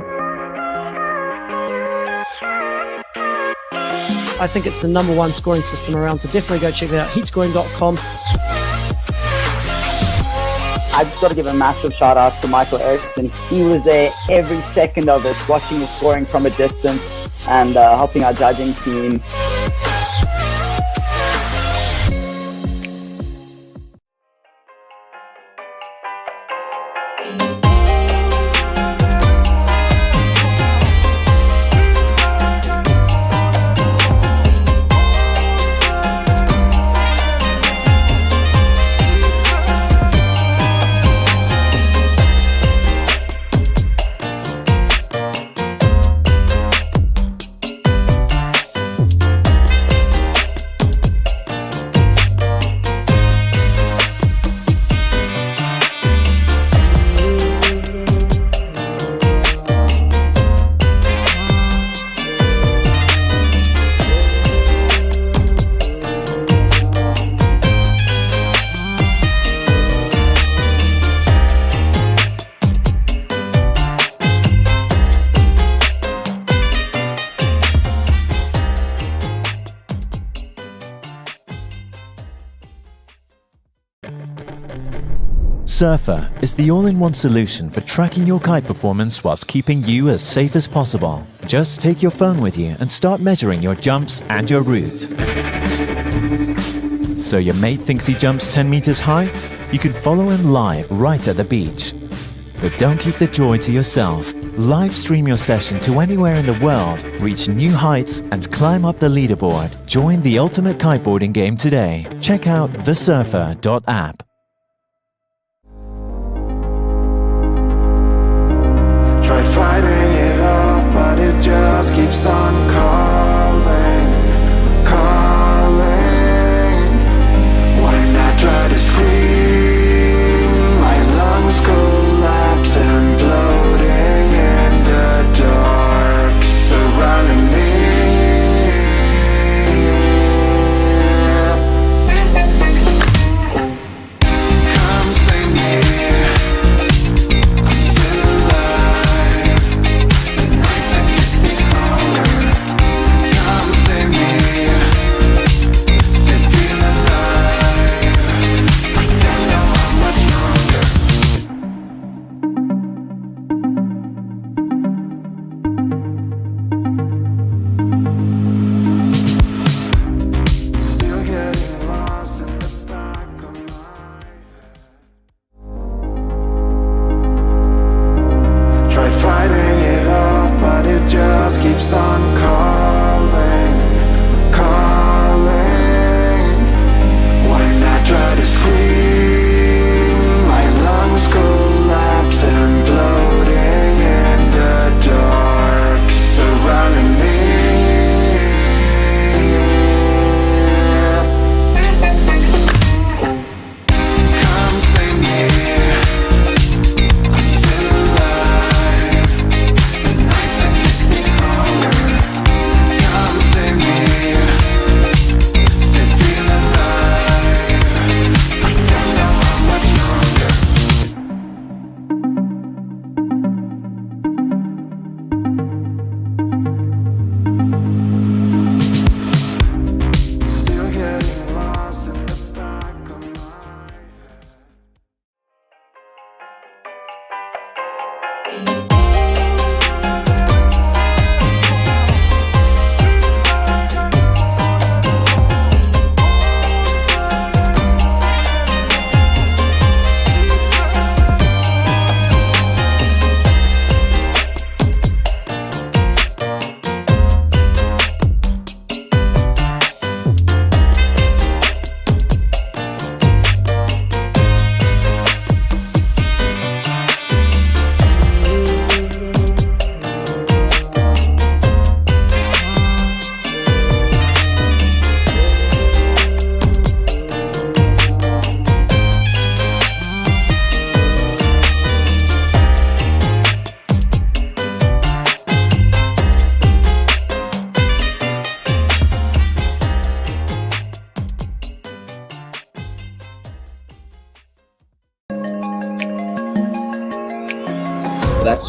I think it's the #1 scoring system around, so definitely go check it out. Heatscoring.com. I've got to give a massive shout out to Michael Airton. He was there every second of it, watching the scoring from a distance and helping our judging team. Surfr is the all-in-one solution for tracking your kite performance whilst keeping you as safe as possible. Just take your phone with you and start measuring your jumps and your route. So your mate thinks he jumps 10 meters high? You can follow him live right at the beach. But don't keep the joy to yourself. Live stream your session to anywhere in the world, reach new heights and climb up the leaderboard. Join the ultimate kiteboarding game today. Check out thesurfr.app. Tried fighting it off, but it just keeps on calling, calling. When I try to scream, my lungs collapse and floating in the dark surrounding me.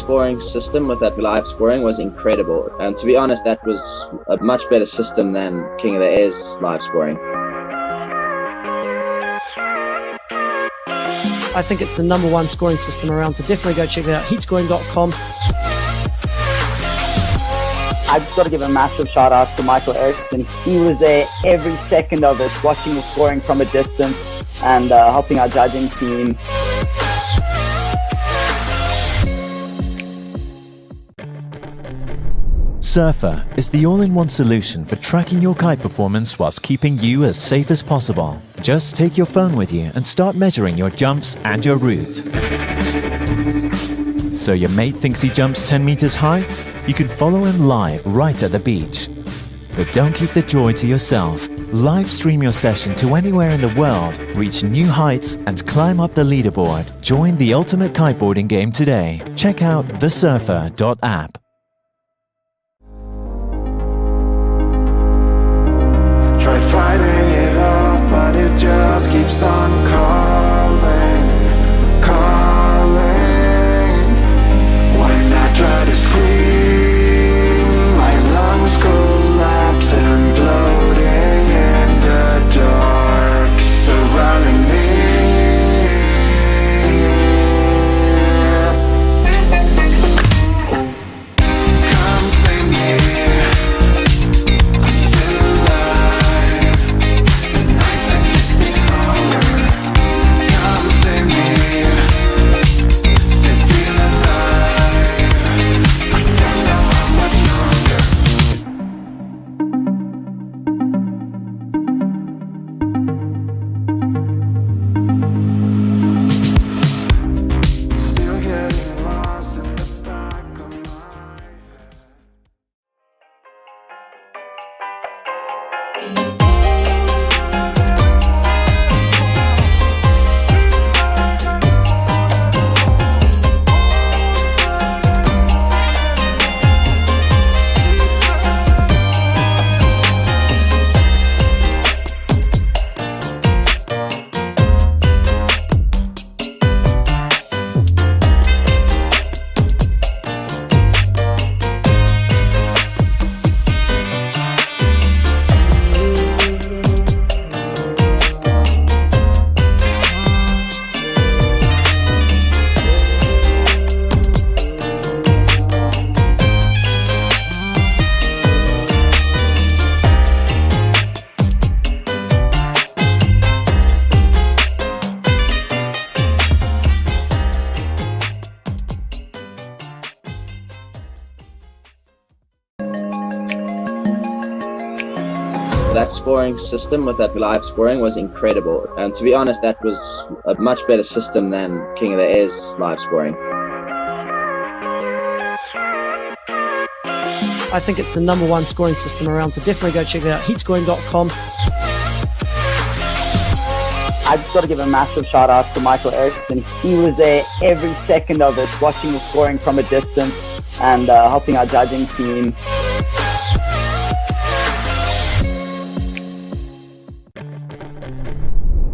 scoring system with that live scoring was incredible. And to be honest, that was a much better system than King of the Air's live scoring. I think it's the #1 scoring system around, so definitely go check it out. Heatscoring.com. I've got to give a massive shout out to Michael Airton. He was there every second of it, watching the scoring from a distance and helping our judging team. Surfr is the all-in-one solution for tracking your kite performance whilst keeping you as safe as possible. Just take your phone with you and start measuring your jumps and your route. So your mate thinks he jumps 10 meters high? You can follow him live right at the beach. But don't keep the joy to yourself. Live stream your session to anywhere in the world, reach new heights and climb up the leaderboard. Join the ultimate kiteboarding game today. Check out thesurfr.app. Tried fighting it off, but it just keeps on calling, calling. When I try to scream, my lungs collapse, imploding in the dark surrounding me. Come save me. That scoring system with that live scoring was incredible. And to be honest, that was a much better system than King of the Air's live scoring. I think it's the #1 scoring system around, so definitely go check it out. Heatscoring.com. I've got to give a massive shout out to Michael Airton. He was there every second of it, watching the scoring from a distance and helping our judging team.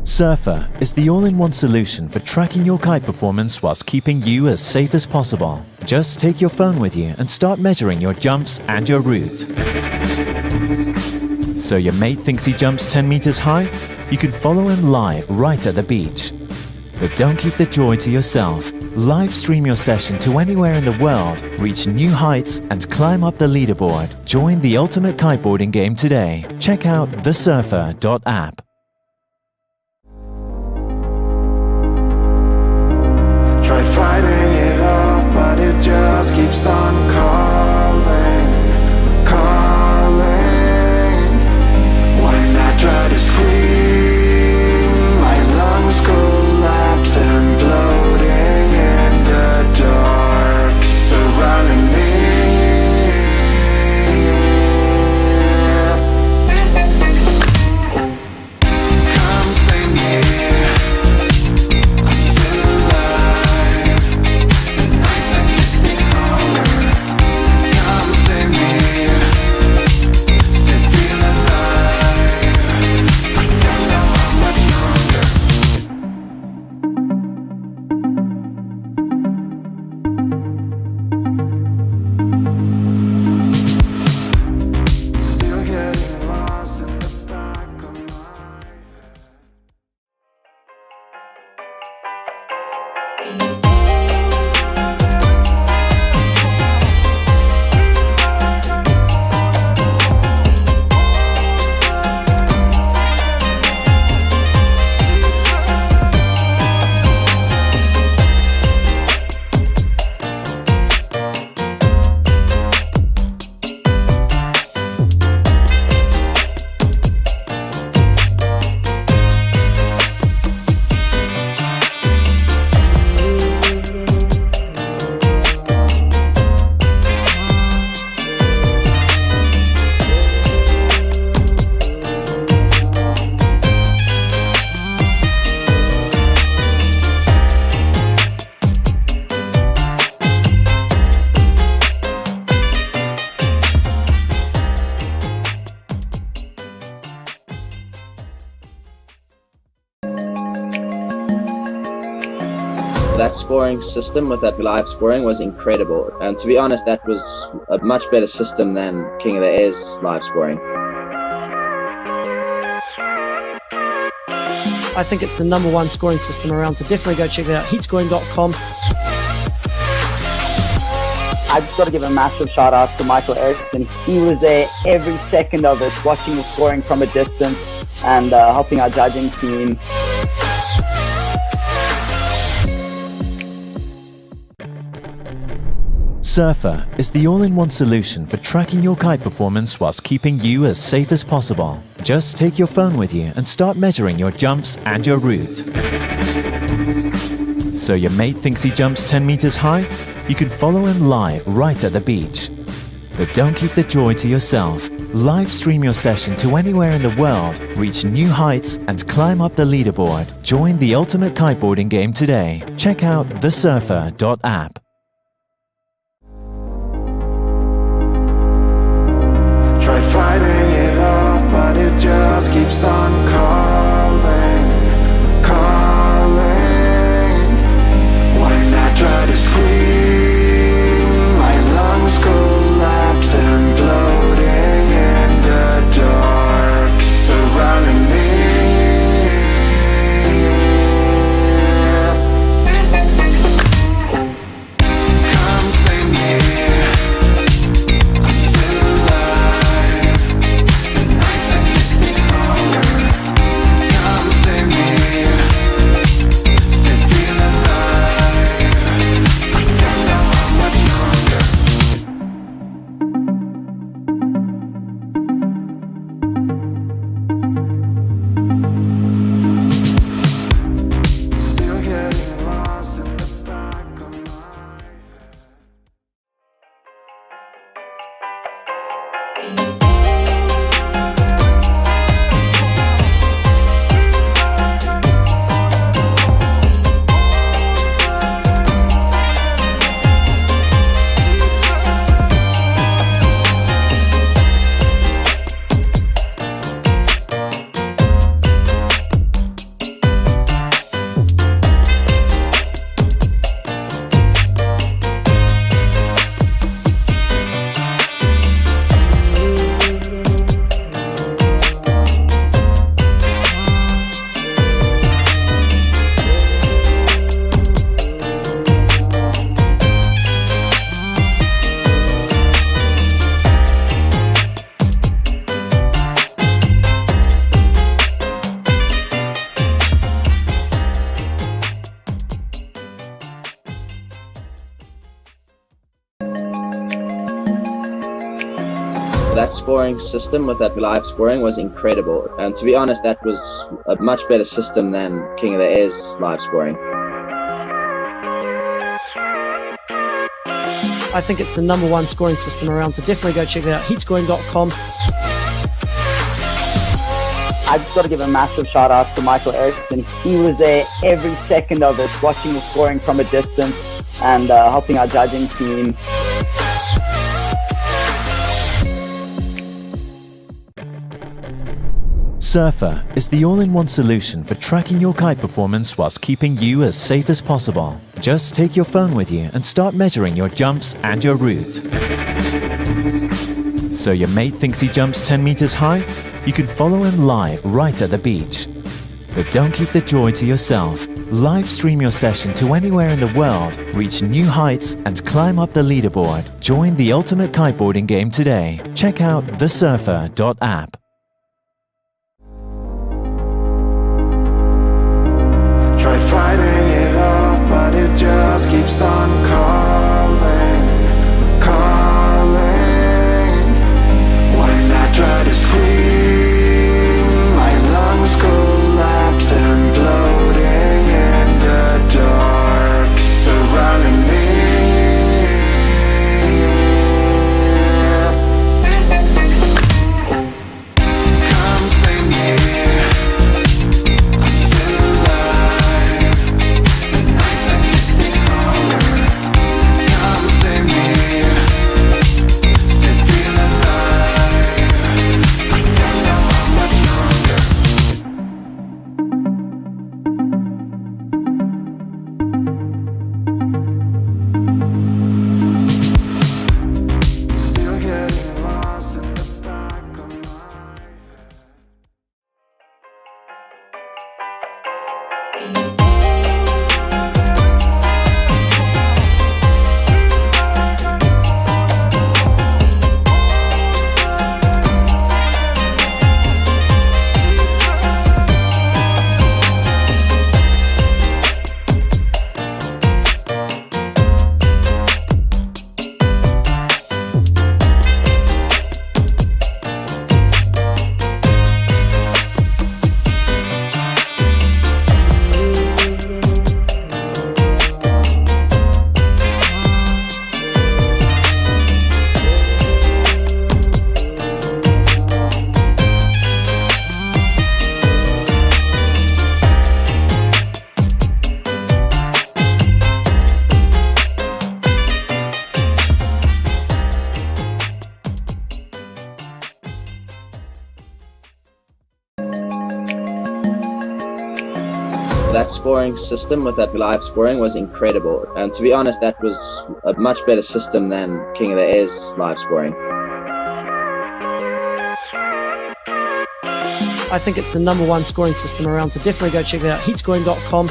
Surfr is the all-in-one solution for tracking your kite performance whilst keeping you as safe as possible. Just take your phone with you and start measuring your jumps and your route. So your mate thinks he jumps 10 meters high? You can follow him live right at the beach. But don't keep the joy to yourself. Live stream your session to anywhere in the world, reach new heights and climb up the leaderboard. Join the ultimate kiteboarding game today. Check out thesurfr.app. Tried fighting it off, but it just keeps on calling, calling. When I try to scream, my lungs collapse, imploding in the dark surrounding me. Come save me. scoring system with that live scoring was incredible. And to be honest, that was a much better system than King of the Air's live scoring. I think it's the #1 scoring system around, so definitely go check it out. Heatscoring.com. I've got to give a massive shout out to Michael Airton. He was there every second of it, watching the scoring from a distance and helping our judging team. Surfr is the all-in-one solution for tracking your kite performance whilst keeping you as safe as possible. Just take your phone with you and start measuring your jumps and your route. So your mate thinks he jumps 10 meters high? You can follow him live right at the beach. But don't keep the joy to yourself. Live stream your session to anywhere in the world, reach new heights and climb up the leaderboard. Join the ultimate kiteboarding game today. Check out thesurfr.app. Tried fighting it off, but it just keeps on calling. When I try to scream, my lungs collapse, imploding in the dark surrounding me. Come save me. That scoring system with that live scoring was incredible. And to be honest, that was a much better system than King of the Air's live scoring. I think it's the #1 scoring system around, so definitely go check it out. Heatscoring.com. I've got to give a massive shout out to Michael Airton. He was there every second of it, watching the scoring from a distance and helping our judging team. Surfr is the all-in-one solution for tracking your kite performance whilst keeping you as safe as possible. Just take your phone with you and start measuring your jumps and your route. So your mate thinks he jumps 10 meters high? You can follow him live right at the beach. But don't keep the joy to yourself. Live stream your session to anywhere in the world, reach new heights and climb up the leaderboard. Join the ultimate kiteboarding game today. Check out thesurfr.app. Tried fighting it off, but it just keeps on calling. When I try to scream, my lungs collapse, imploding in the dark surrounding me. Come save me. That scoring system with that live scoring was incredible. And to be honest, that was a much better system than King of the Air's live scoring. I think it's the #1 scoring system around, so definitely go check it out. Heatscoring.com.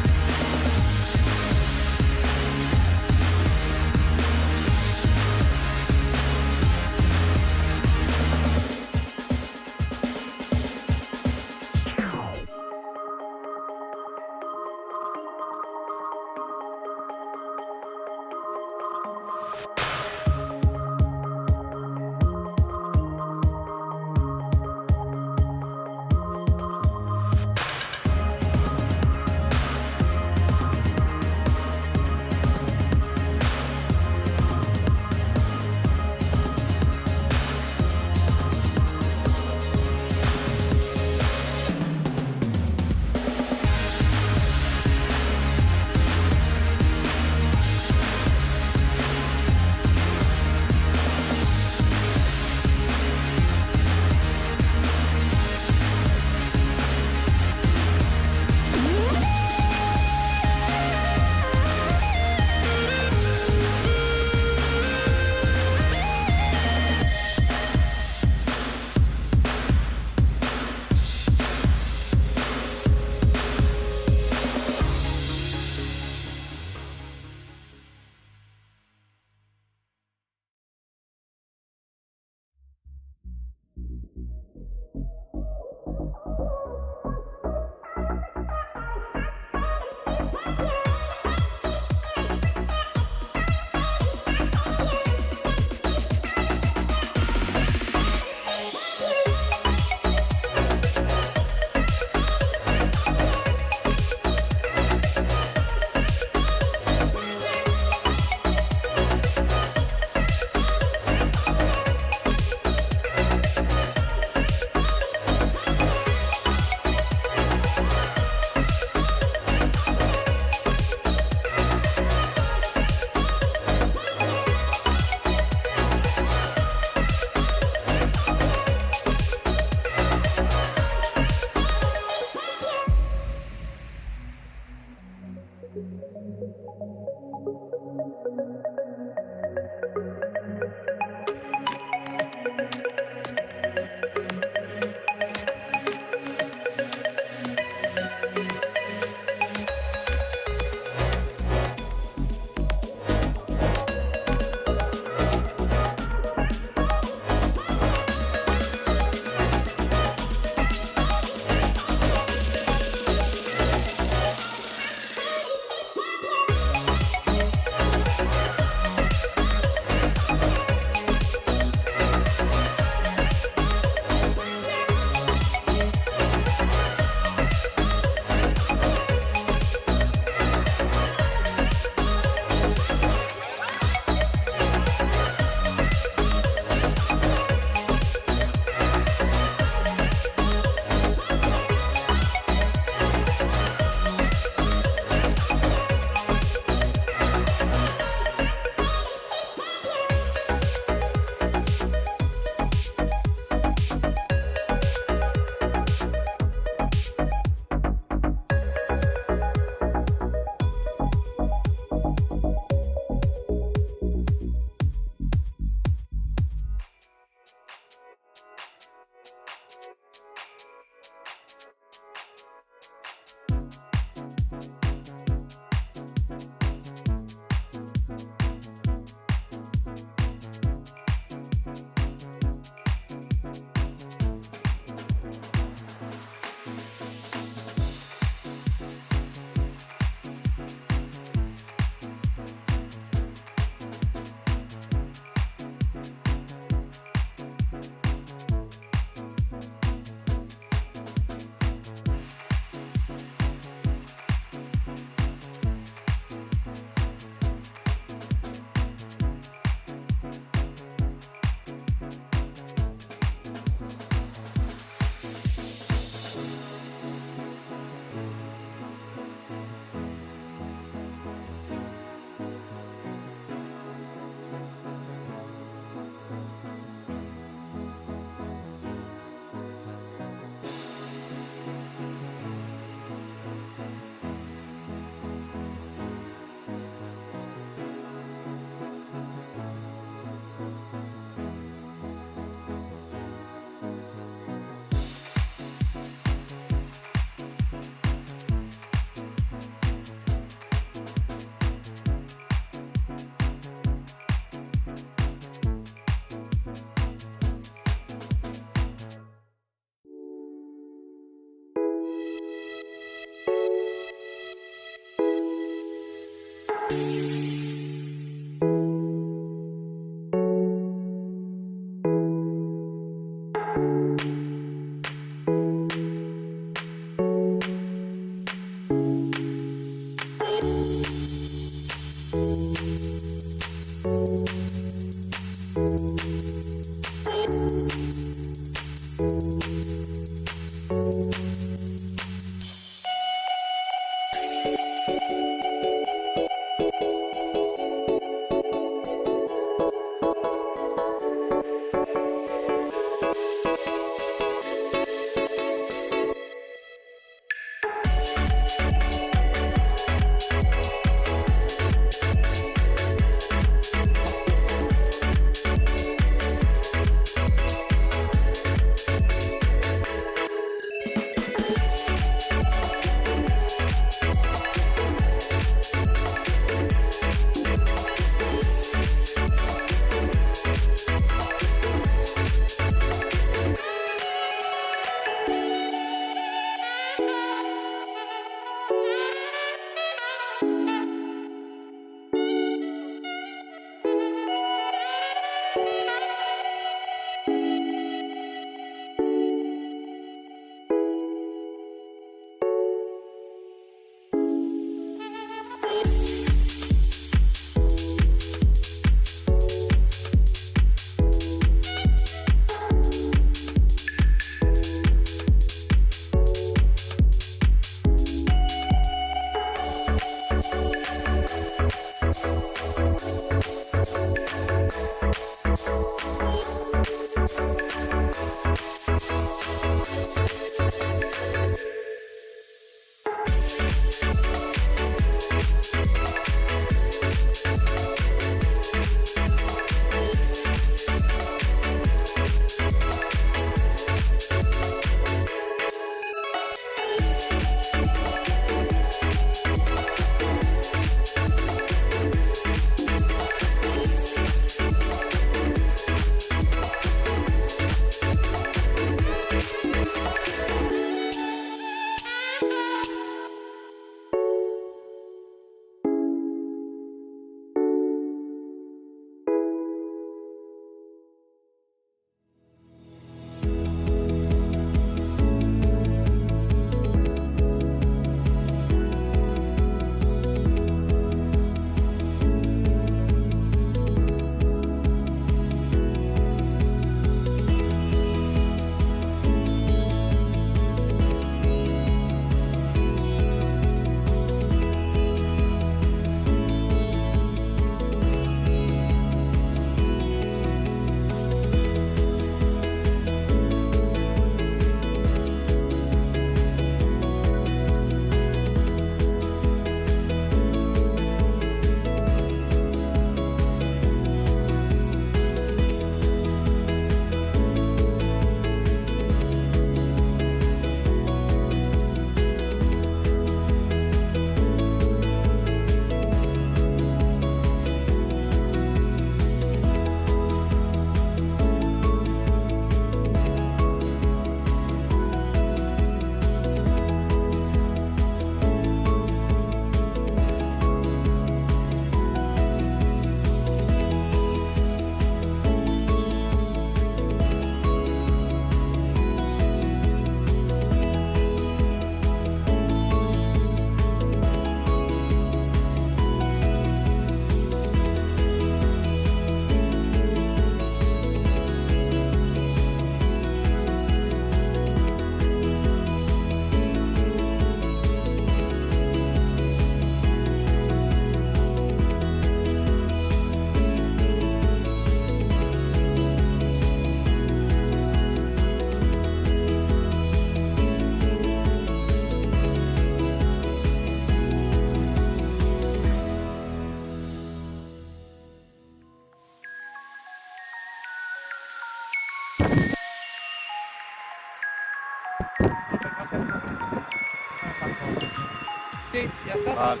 Sí, ya está. Vale.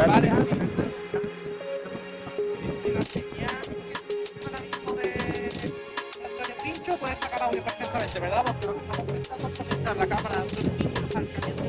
Vale, Javi. Y la señal ahora mismo de pincho puede sacar audio perfectamente, ¿verdad? Porque lo que estamos pensando es conectar la cámara de los pinchos al camión.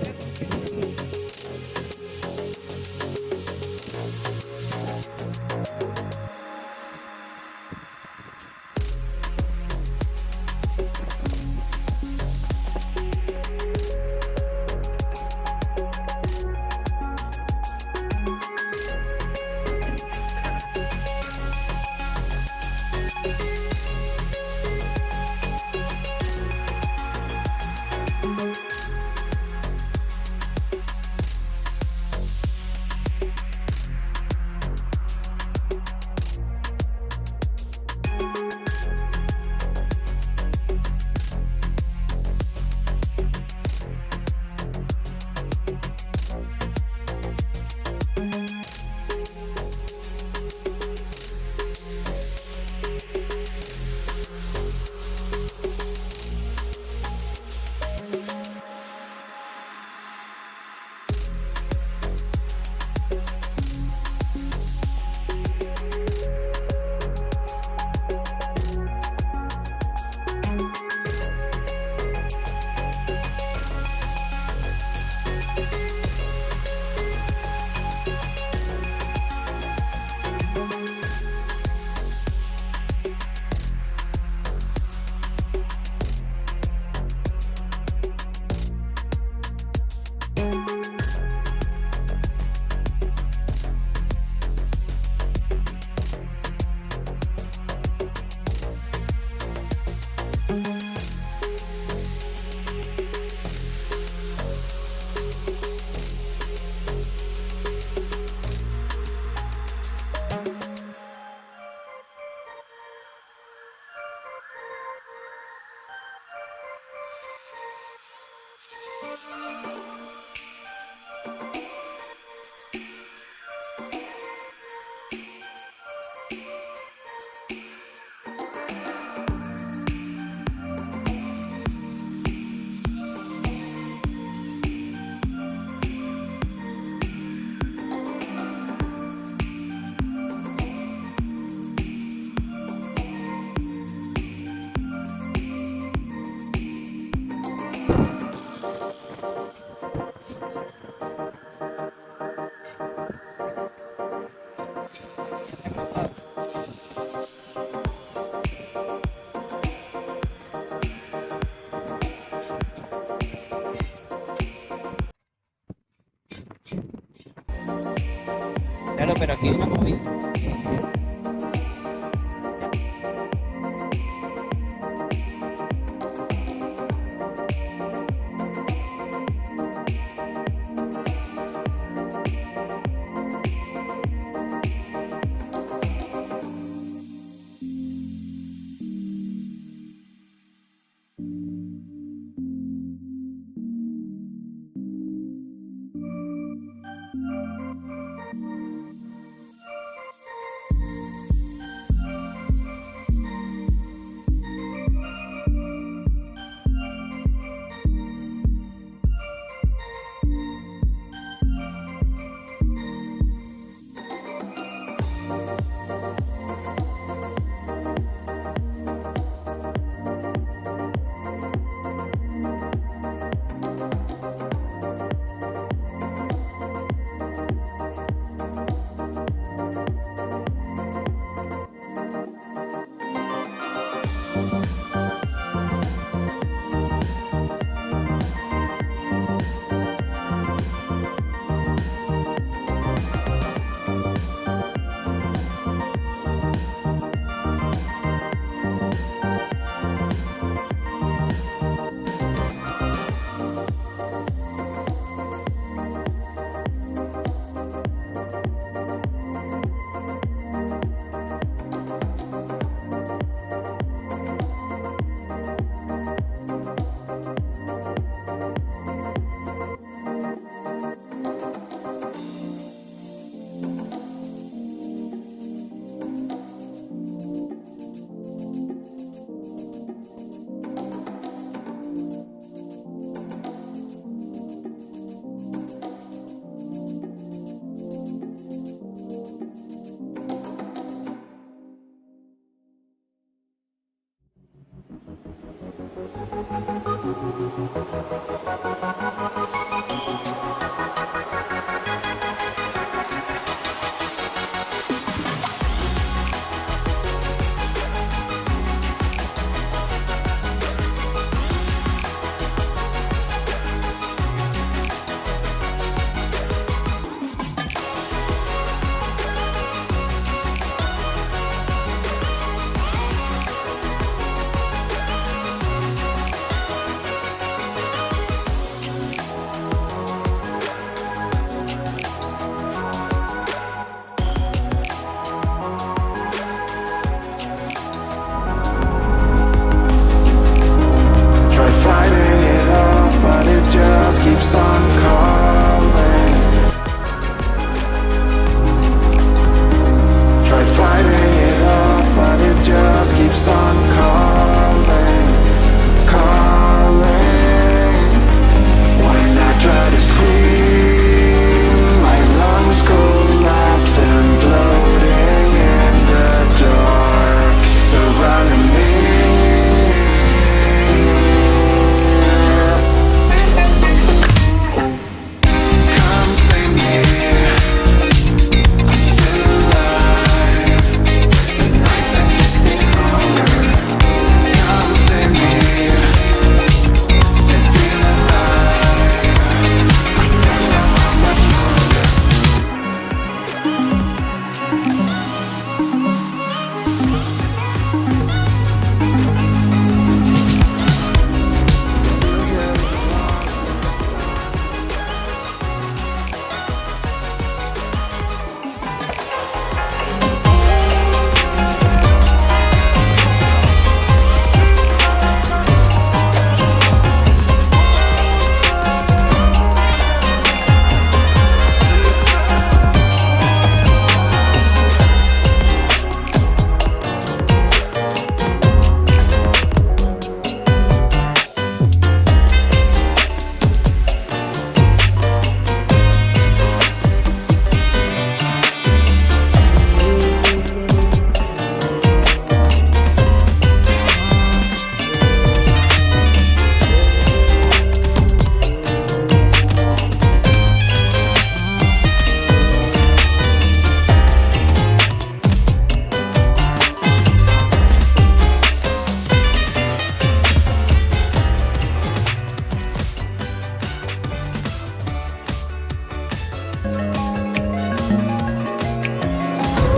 poquito, pero aquí una movida.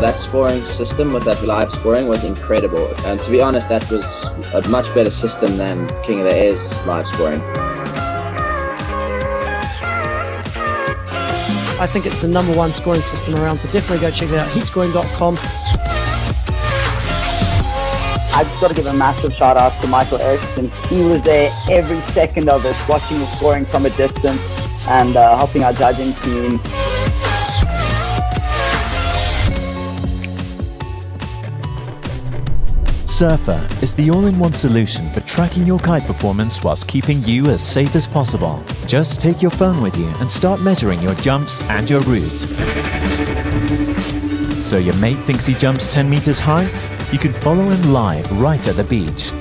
That scoring system with that live scoring was incredible. And to be honest, that was a much better system than King of the Air's live scoring. I think it's the #1 scoring system around, so definitely go check it out. Heatscoring.com. I've just got to give a massive shout out to Michael Airton. He was there every second of it, watching the scoring from a distance and helping our judging team. Surfr is the all-in-one solution for tracking your kite performance whilst keeping you as safe as possible. Just take your phone with you and start measuring your jumps and your route. So your mate thinks he jumps 10 meters high? You can follow him live right at the beach.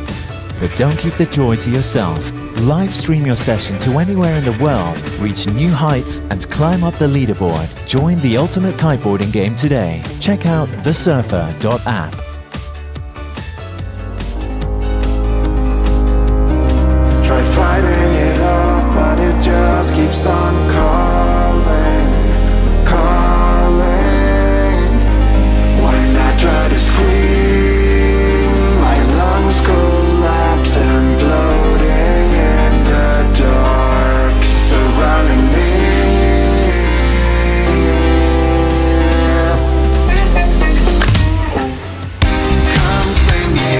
But don't keep the joy to yourself. Live stream your session to anywhere in the world, reach new heights and climb up the leaderboard. Join the ultimate kiteboarding game today. Check out thesurfr.app. Tried fighting it off, but it just keeps on calling, calling. When I try to scream, my lungs collapse and bloating in the dark surrounding me. Come save me.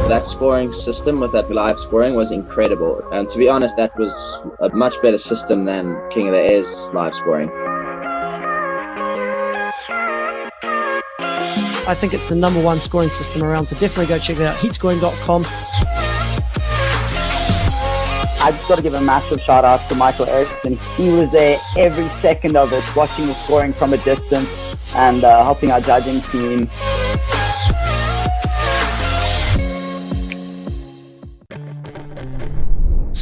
That scoring system with that live scoring was incredible. And to be honest, that was a much better system than King of the Air's live scoring. I think it's the #1 scoring system around, so definitely go check it out. Heatscoring.com. I've just got to give a massive shout out to Michael Airton. He was there every second of it, watching the scoring from a distance and helping our judging team.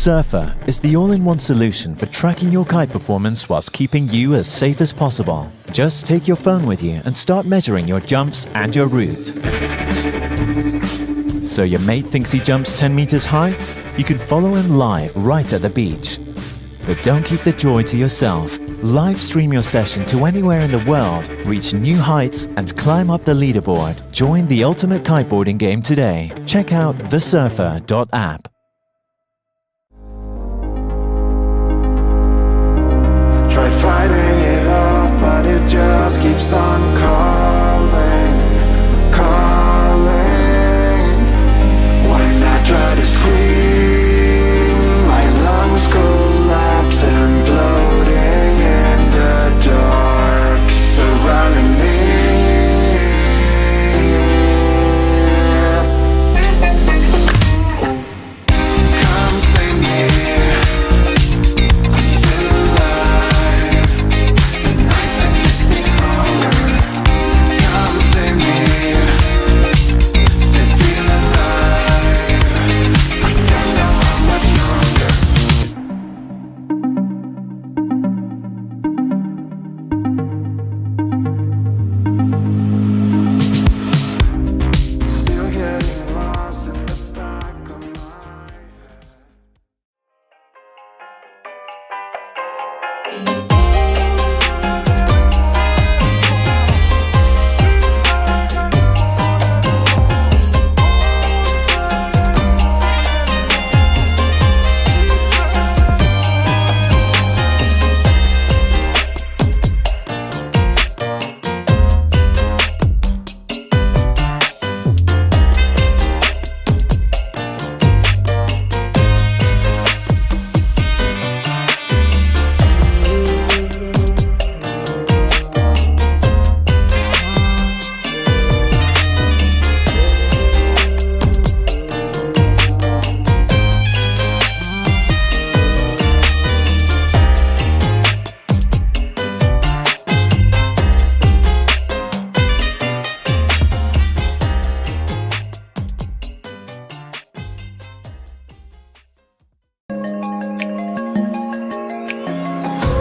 Surfr is the all-in-one solution for tracking your kite performance whilst keeping you as safe as possible. Just take your phone with you and start measuring your jumps and your route. So your mate thinks he jumps 10 meters high? You can follow him live right at the beach. But don't keep the joy to yourself. Live stream your session to anywhere in the world, reach new heights and climb up the leaderboard. Join the ultimate kiteboarding game today. Check out thesurfr.app. Tried fighting it off, but it just keeps on calling, calling. When I try to scream, my lungs collapse and bloating in the dark surrounding me. Come save me.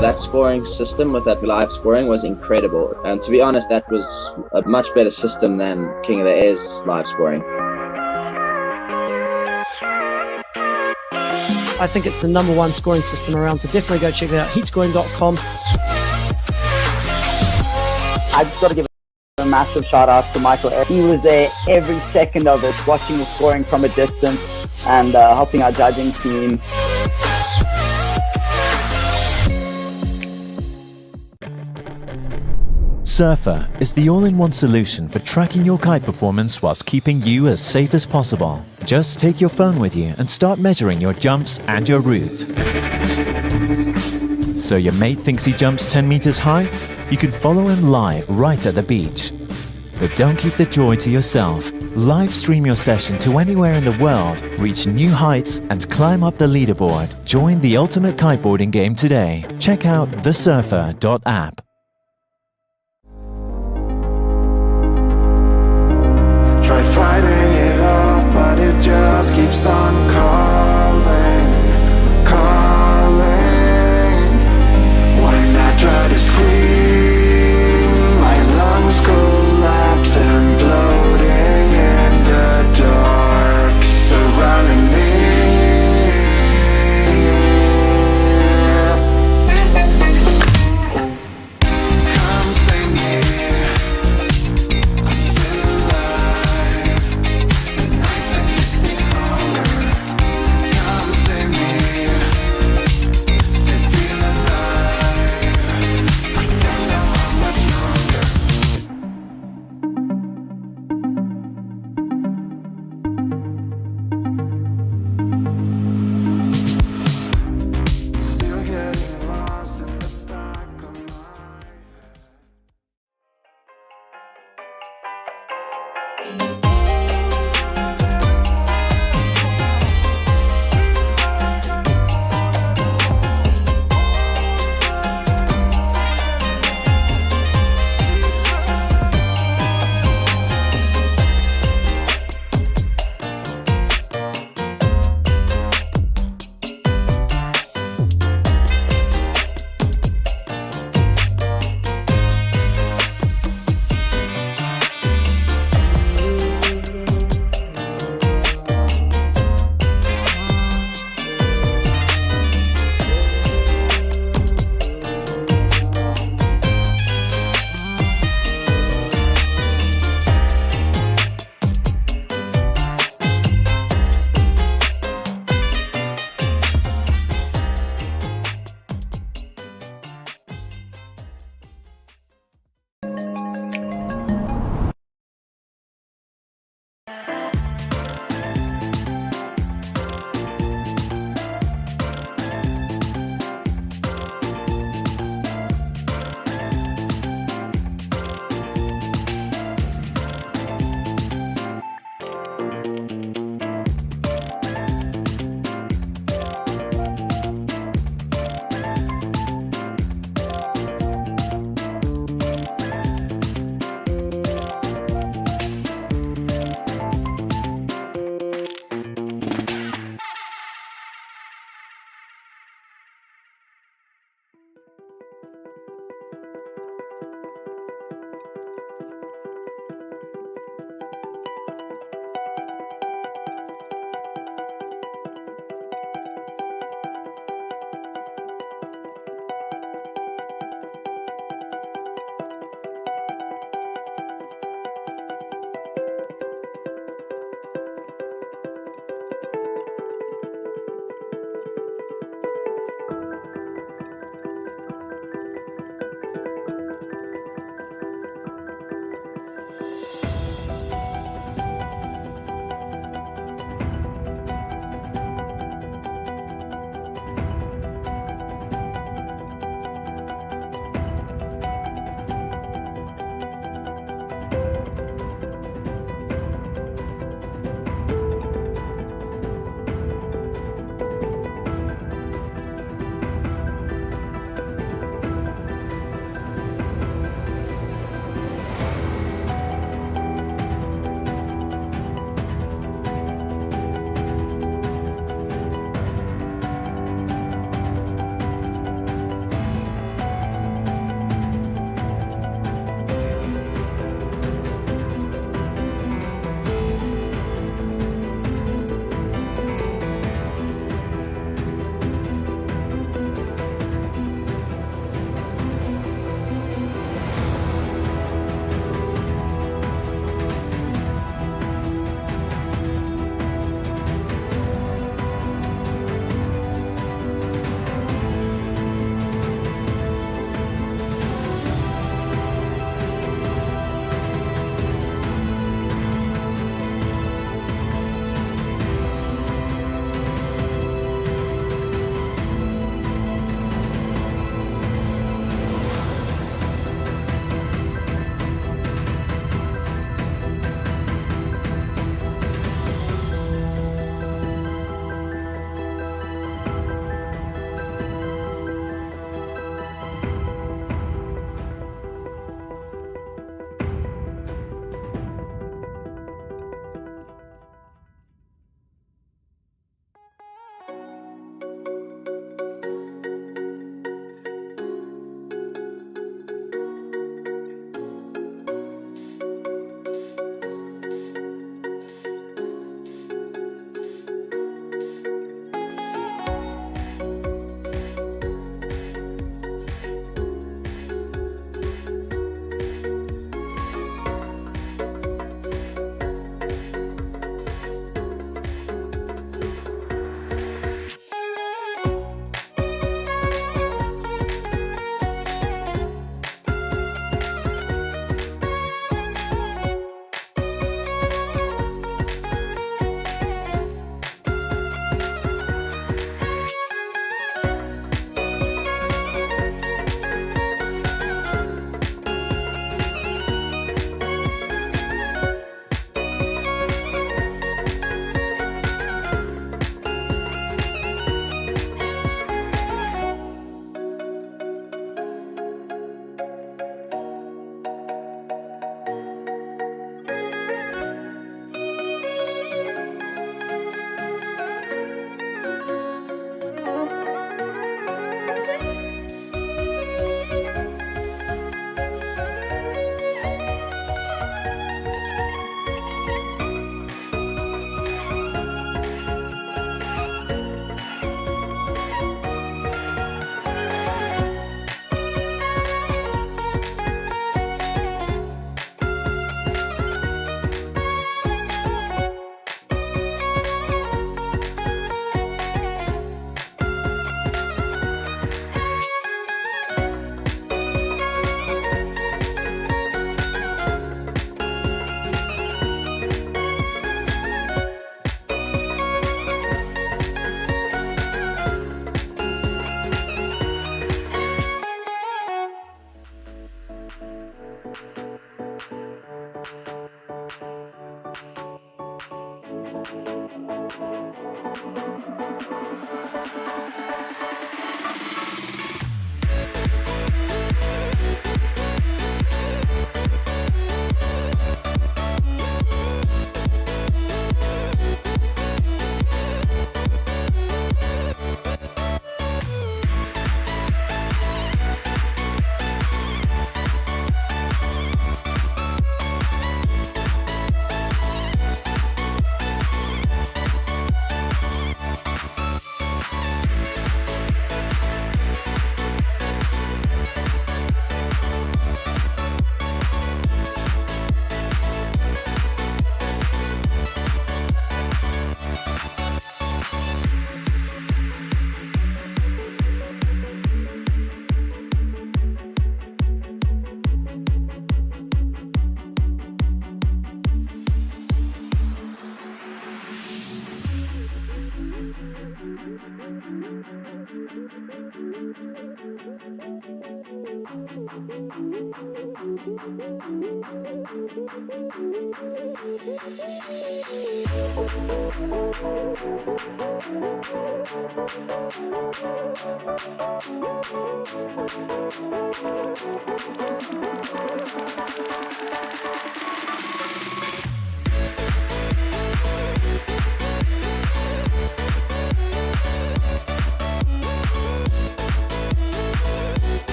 That scoring system with that live scoring was incredible. And to be honest, that was a much better system than King of the Air's live scoring. I think it's the #1 scoring system around, so definitely go check it out. Heatscoring.com. I've got to give a massive shout out to Michael. He was there every second of it, watching the scoring from a distance and helping our judging team. Surfr is the all-in-one solution for tracking your kite performance whilst keeping you as safe as possible. Just take your phone with you and start measuring your jumps and your route. So your mate thinks he jumps 10 meters high? You can follow him live right at the beach. But don't keep the joy to yourself. Live stream your session to anywhere in the world, reach new heights and climb up the leaderboard. Join the ultimate kiteboarding game today. Check out thesurfr.app. Tried fighting it off, but it just keeps on calling, calling. When I try to scream, my lungs collapse, imploding in the dark surrounding me. Come save me. I'm still alive. The nights are getting longer.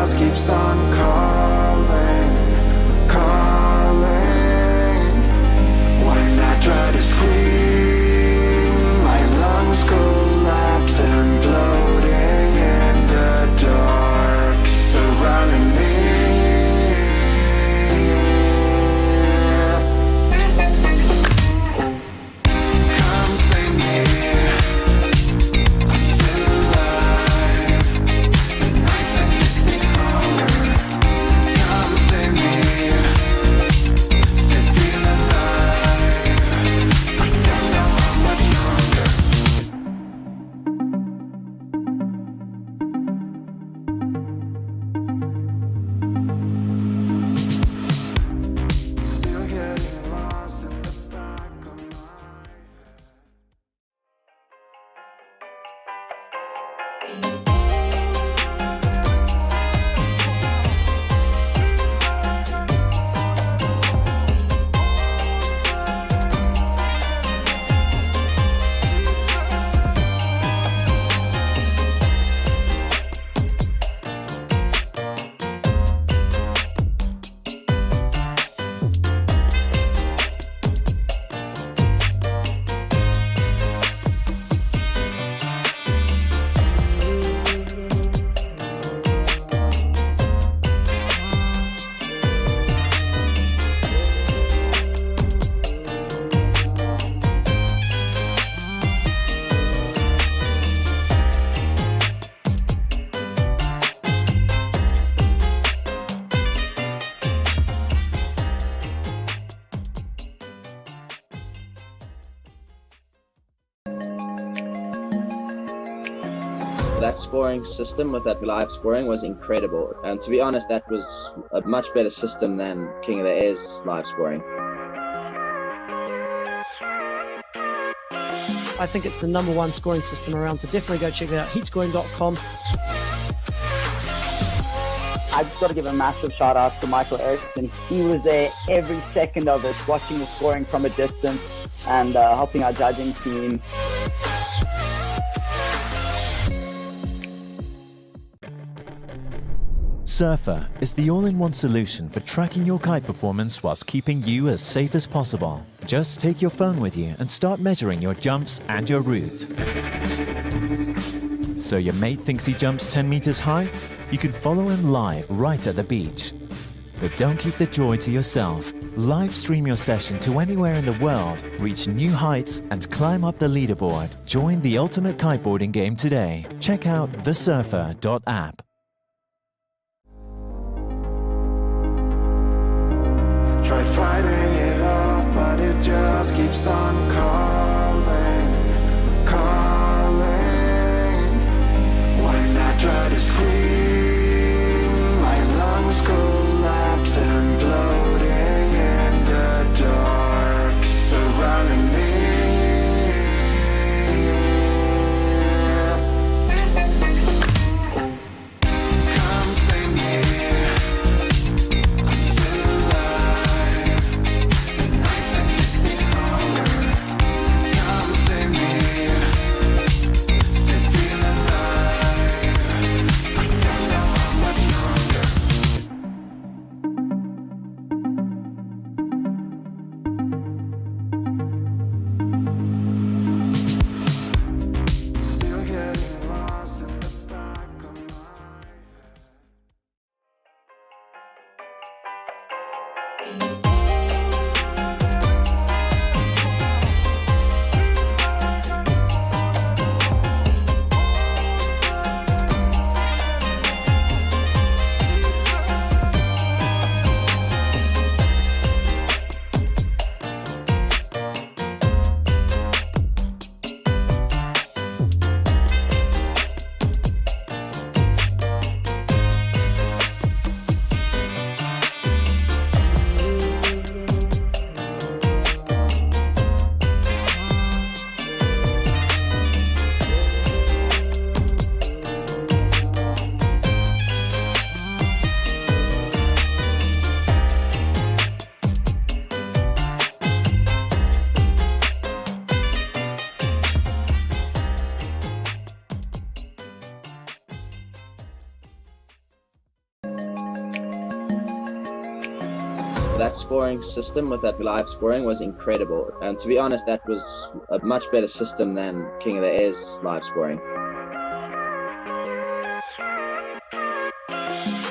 just keeps on calling, calling. When I try to scream, my lungs collapse, imploding in the dark surrounding me. Come save me. That scoring system with that live scoring was incredible. And to be honest, that was a much better system than King of the Air's live scoring. I think it's the #1 scoring system around, so definitely go check it out. Heatscoring.com. I've got to give a massive shout out to Michael Airton. He was there every second of it, watching the scoring from a distance and helping our judging team. Surfr is the all-in-one solution for tracking your kite performance whilst keeping you as safe as possible. Just take your phone with you and start measuring your jumps and your route. So your mate thinks he jumps 10 meters high? You can follow him live right at the beach. But don't keep the joy to yourself. Live stream your session to anywhere in the world, reach new heights and climb up the leaderboard. Join the ultimate kiteboarding game today. Check out thesurfr.app. Tried fighting it off, but it just keeps on calling, calling. When I try to scream, my lungs collapse, imploding in the dark surrounding me. Come save me. That scoring system with that live scoring was incredible. And to be honest, that was a much better system than King of the Air's live scoring.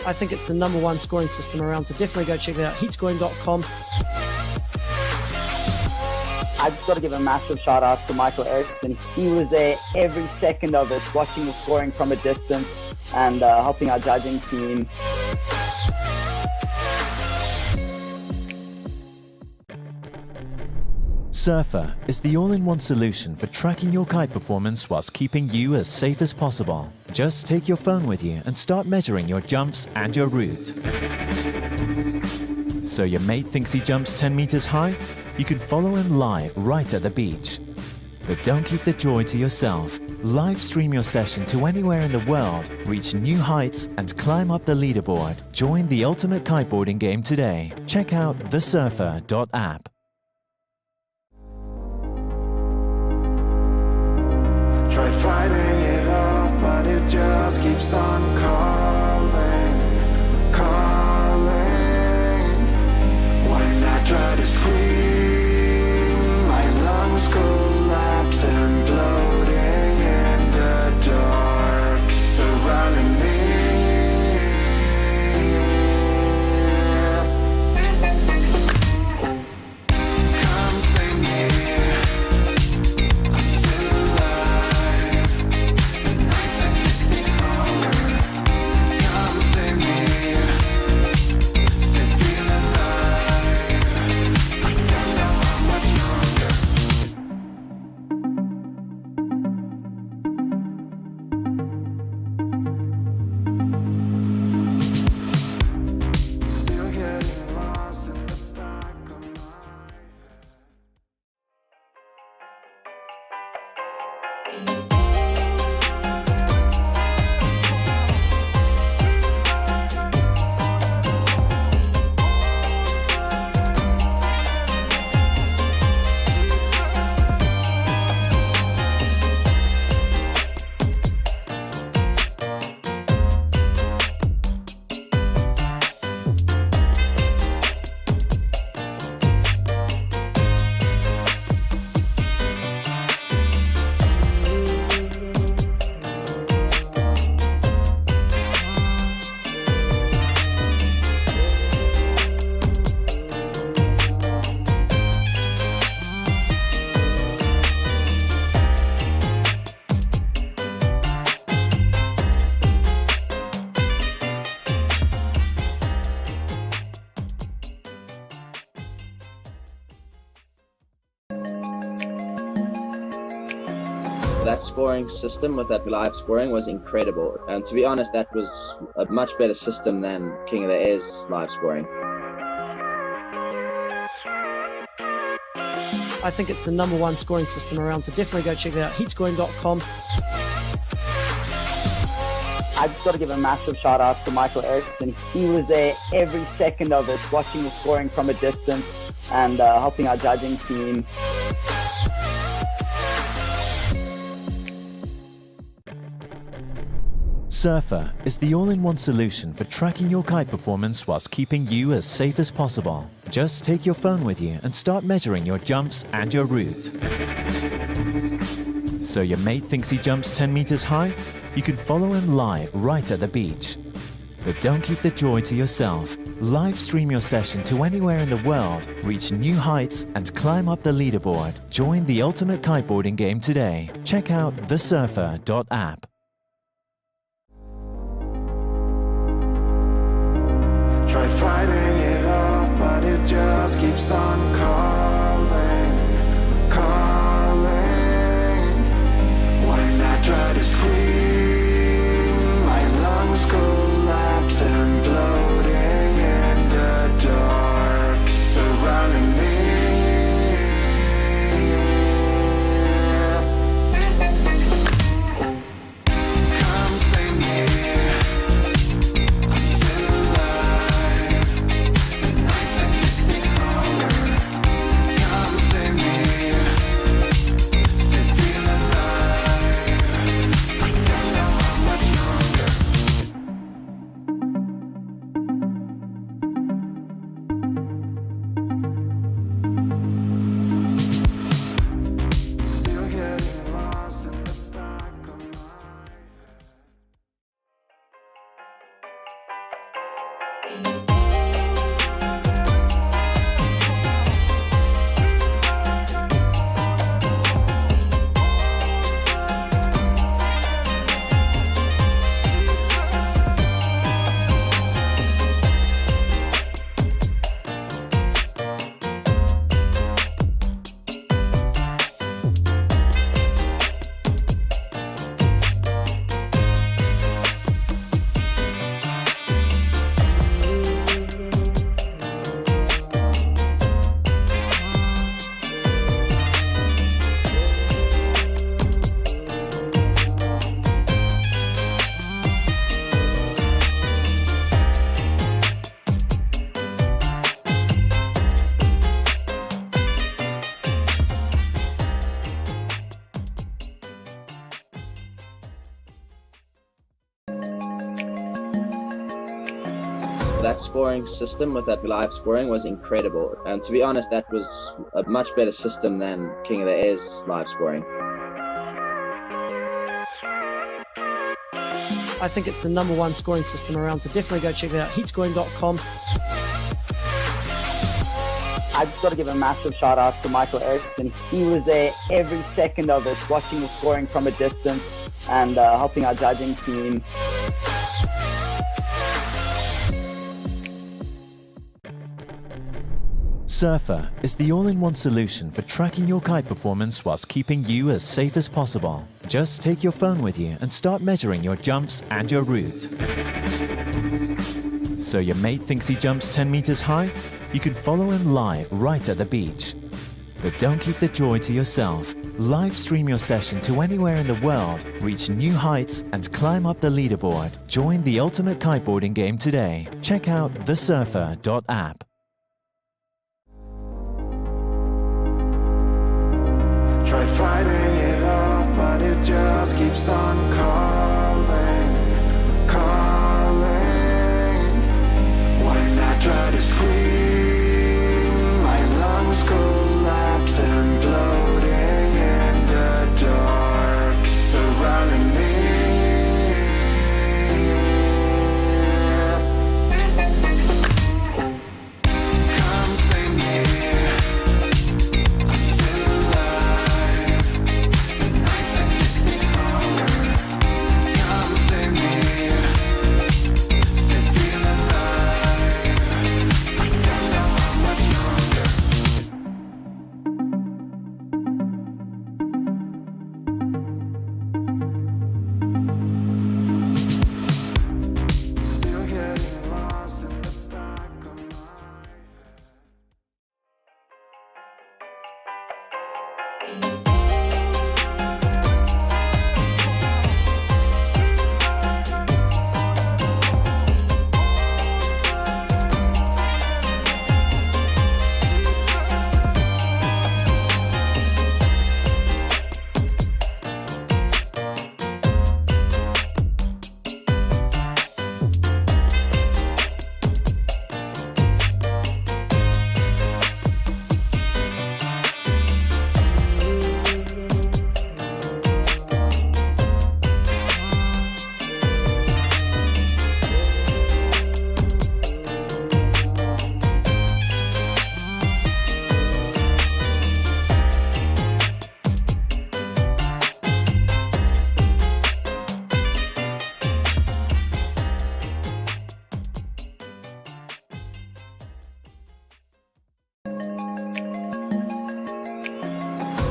I think it's the #1 scoring system around, so definitely go check it out. Heatscoring.com. I've just got to give a massive shout out to Michael Airton. He was there every second of it, watching the scoring from a distance and helping our judging team. Surfr is the all-in-one solution for tracking your kite performance whilst keeping you as safe as possible. Just take your phone with you and start measuring your jumps and your route. So your mate thinks he jumps 10 meters high? You can follow him live right at the beach. But don't keep the joy to yourself. Live stream your session to anywhere in the world, reach new heights and climb up the leaderboard. Join the ultimate kiteboarding game today. Check out thesurfr.app. Tried fighting it off, but it just keeps on calling, calling. When I try to scream, my lungs collapse, imploding in the dark surrounding me. Come save me. That scoring system with that live scoring was incredible. And to be honest, that was a much better system than King of the Air's live scoring. I think it's the #1 scoring system around, so definitely go check it out. Heatscoring.com. I've just got to give a massive shout out to Michael Airton. He was there every second of it, watching the scoring from a distance and helping our judging team. Surfr is the all-in-one solution for tracking your kite performance whilst keeping you as safe as possible. Just take your phone with you and start measuring your jumps and your route. So your mate thinks he jumps 10 meters high? You can follow him live right at the beach. But don't keep the joy to yourself. Live stream your session to anywhere in the world, reach new heights and climb up the leaderboard. Join the ultimate kiteboarding game today. Check out thesurfr.app. Tried fighting it off, but it just keeps on calling, calling. When I try to scream, my lungs collapse, imploding in the dark surrounding me. Come save me. I'm still alive. The nights are getting longer. That scoring system with that live scoring was incredible. And to be honest, that was a much better system than King of the Air's live scoring. I think it's the #1 scoring system around, so definitely go check it out. Heatscoring.com. I've got to give a massive shout out to Michael Airton. He was there every second of it, watching the scoring from a distance and helping our judging team. Surfr is the all-in-one solution for tracking your kite performance whilst keeping you as safe as possible. Just take your phone with you and start measuring your jumps and your route. So your mate thinks he jumps 10 meters high? You can follow him live right at the beach. But don't keep the joy to yourself. Live stream your session to anywhere in the world, reach new heights and climb up the leaderboard. Join the ultimate kiteboarding game today. Check out thesurfr.app. Tried fighting it off, but it just keeps on calling, calling. When I try to scream, my lungs collapse, imploding in the dark surrounding me. Come save me.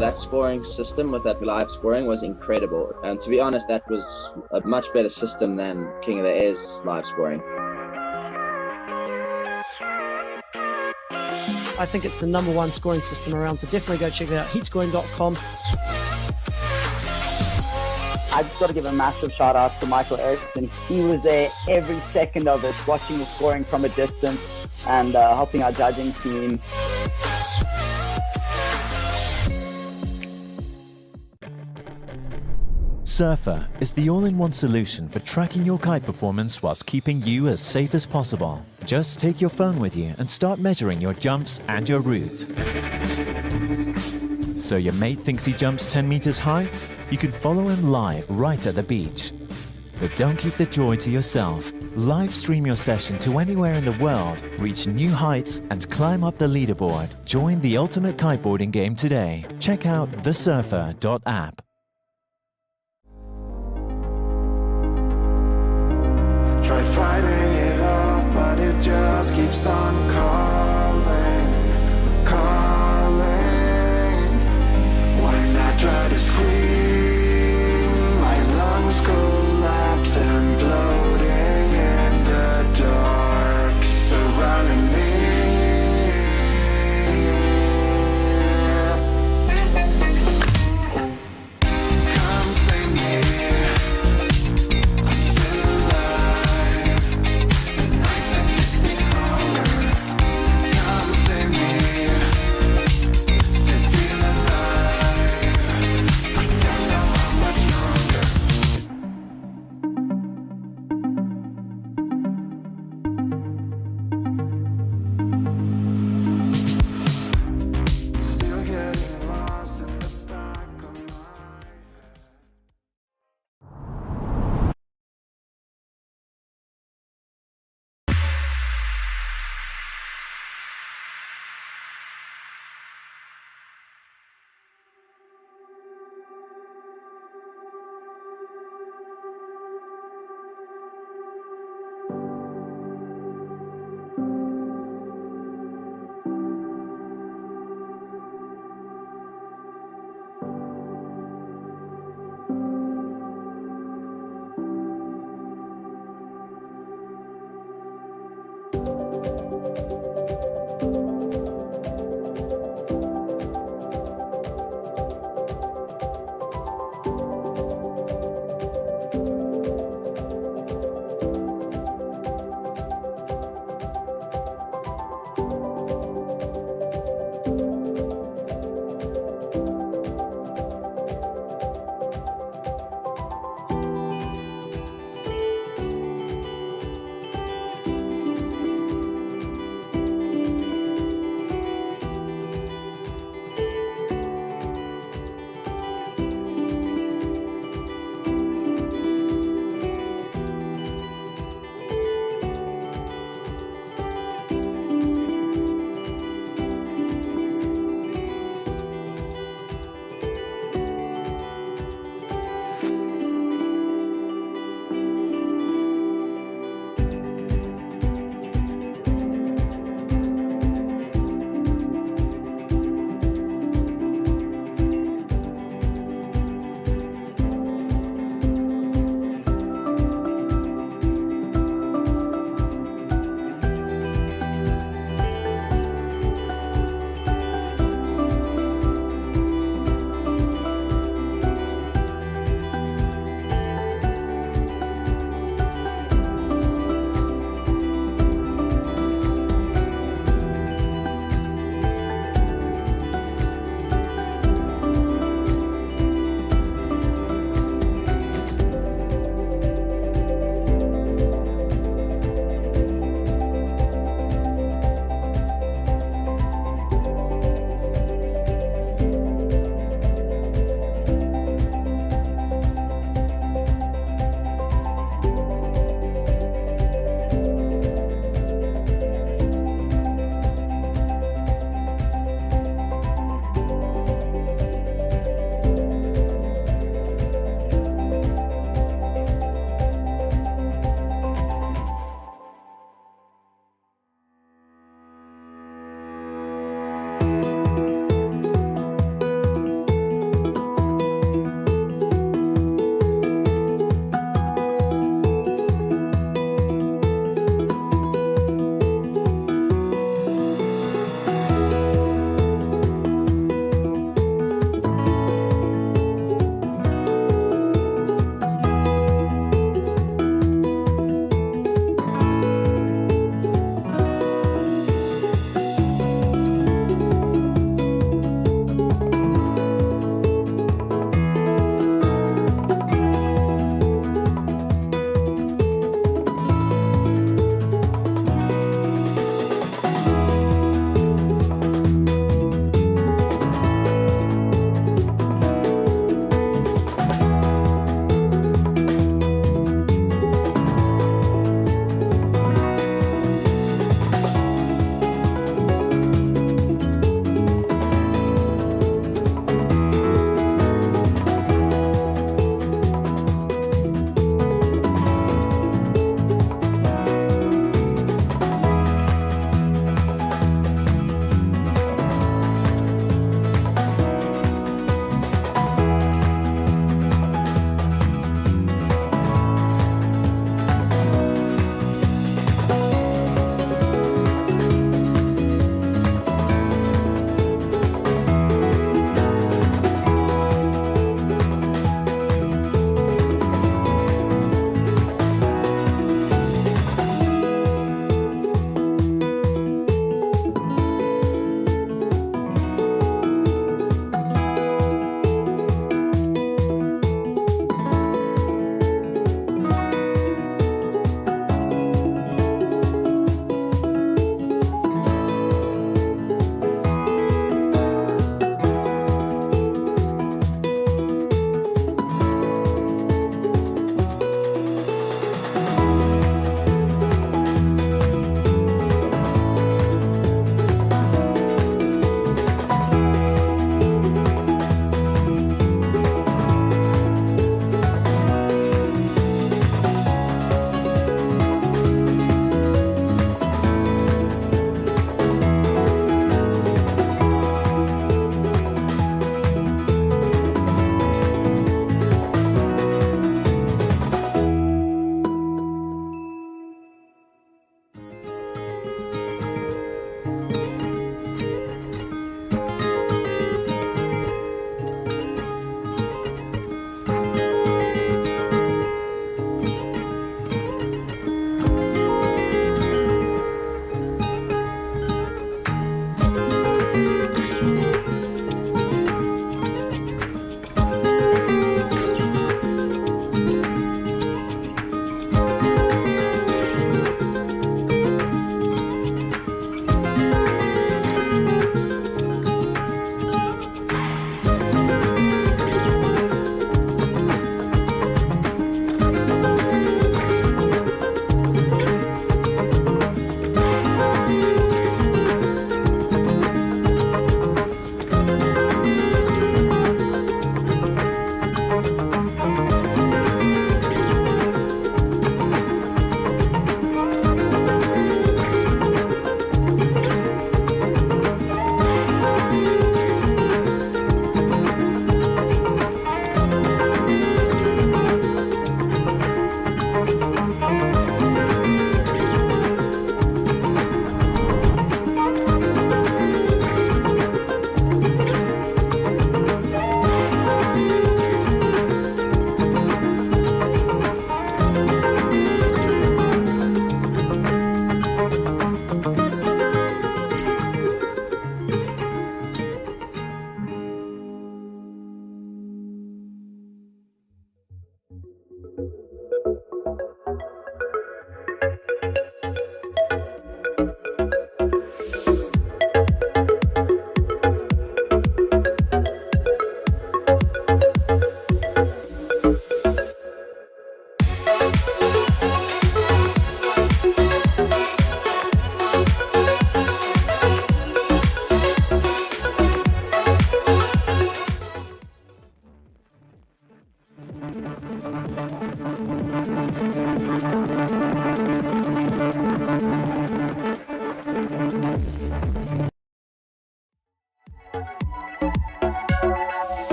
That scoring system with that live scoring was incredible. And to be honest, that was a much better system than King of the Air's live scoring. I think it's the #1 scoring system around, so definitely go check it out. Heatscoring.com. I've got to give a massive shout out to Michael Airton. He was there every second of it, watching the scoring from a distance and helping our judging team. Surfr is the all-in-one solution for tracking your kite performance whilst keeping you as safe as possible. Just take your phone with you and start measuring your jumps and your route. So your mate thinks he jumps 10 meters high? You can follow him live right at the beach. But don't keep the joy to yourself. Live stream your session to anywhere in the world, reach new heights and climb up the leaderboard. Join the ultimate kiteboarding game today. Check out thesurfr.app. Tried fighting it off, but it just keeps on calling, calling. When I try to scream, my lungs collapse, imploding in the dark surrounding me. Come save me.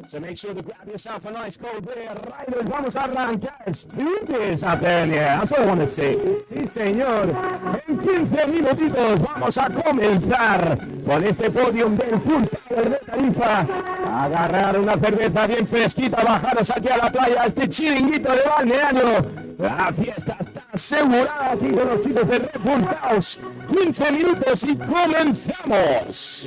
So make sure to grab yourself a nice cold beer. Riders, vamos a arrancar. Students out there in the air. That's what I want to say. Sí, señor. En 15 minutitos vamos a comenzar con este podium del Full Power de Tarifa. Agarrar una cerveza bien fresquita, bajaros aquí a la playa, a este chiringuito de Balneário. La fiesta está asegurada aquí con los chicos de Red Bull House. 15 minutos y comenzamos.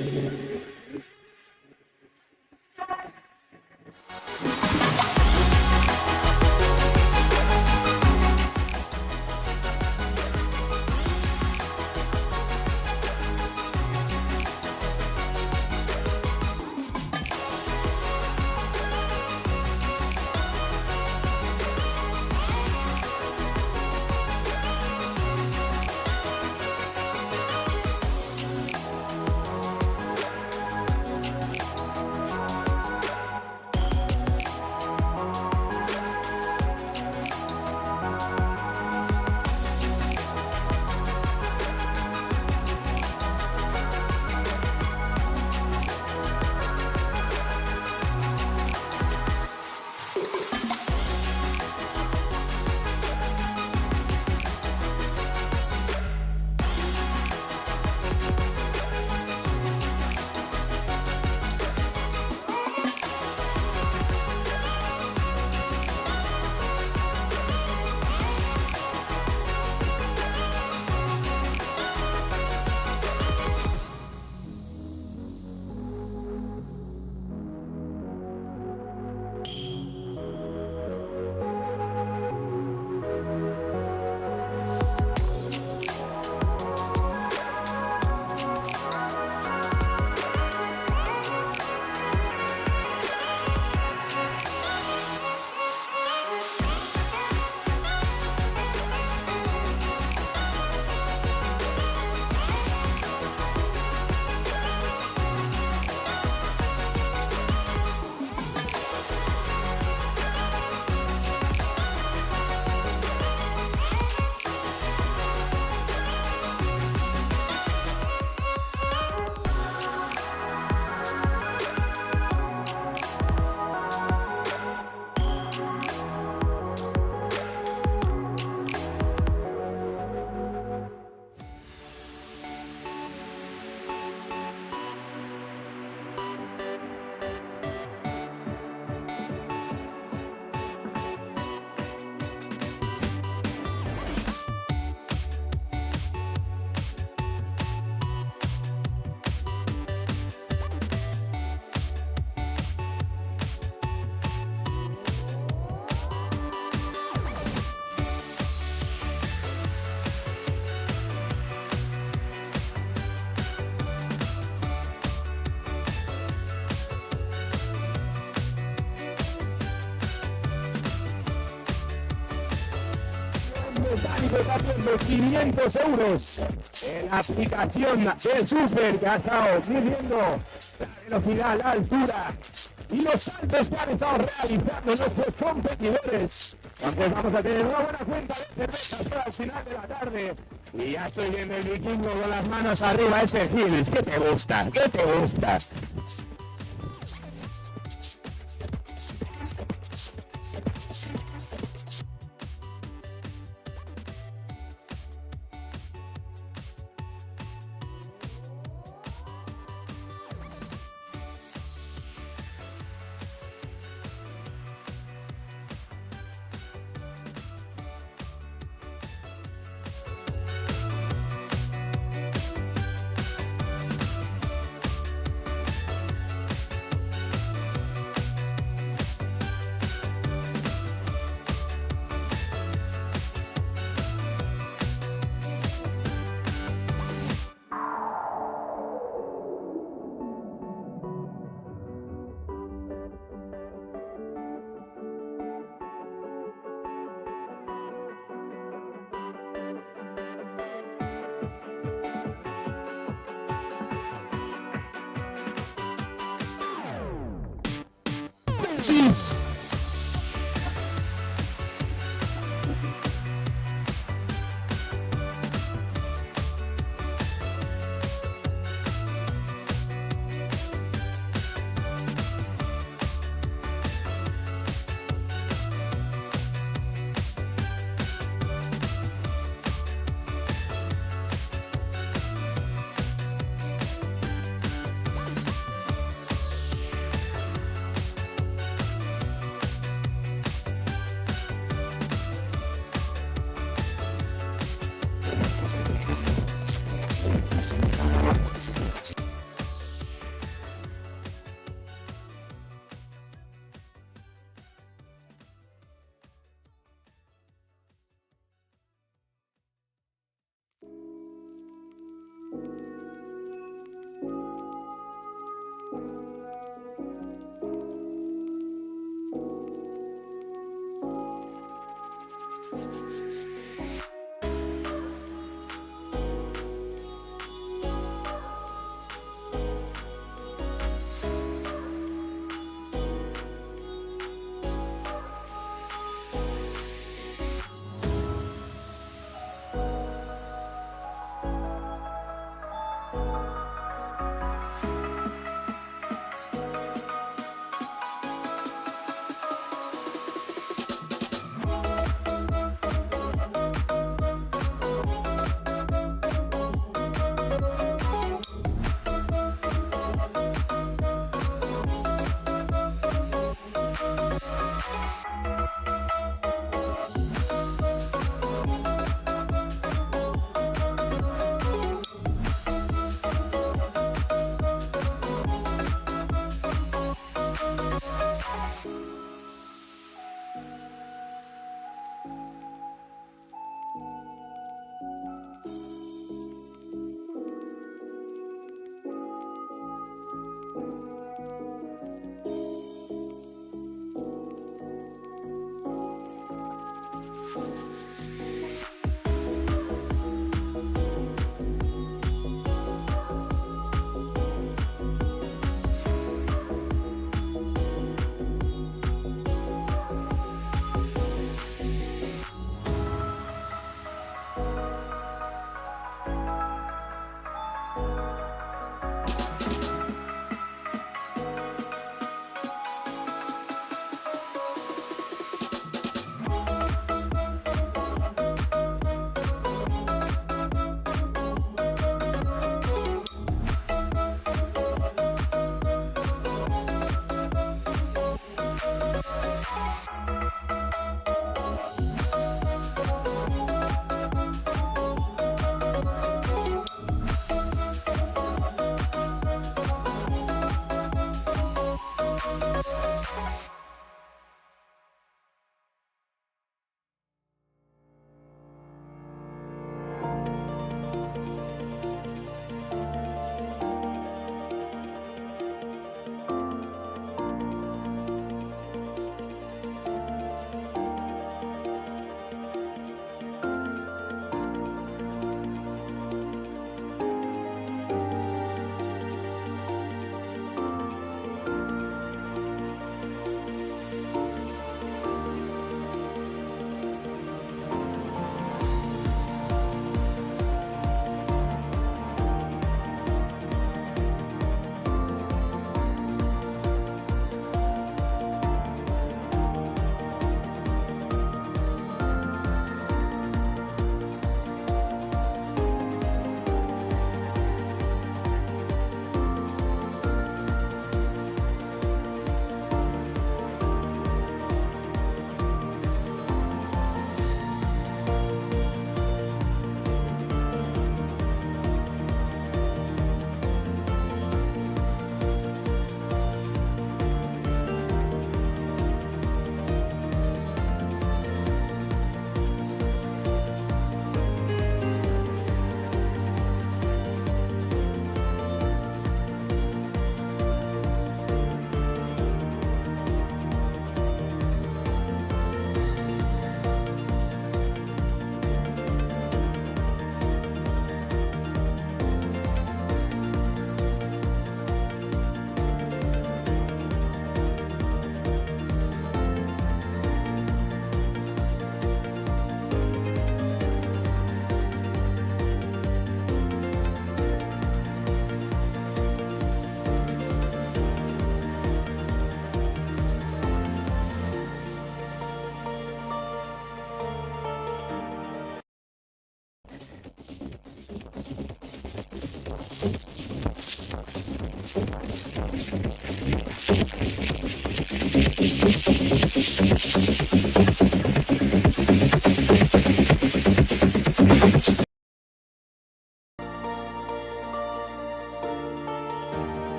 De 500 euros en la aplicación del Surfr, que ha estado midiendo la velocidad, la altura y los saltos que han estado realizando nuestros competidores. Entonces vamos a tener una buena cuenta de cervezas para el final de la tarde. Y ya estoy viendo el vikingo con las manos arriba, ese Eems. ¿Qué te gusta? ¿Qué te gusta? Zens.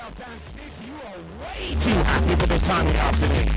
yourself downstairs. You are way too happy for this time of the afternoon.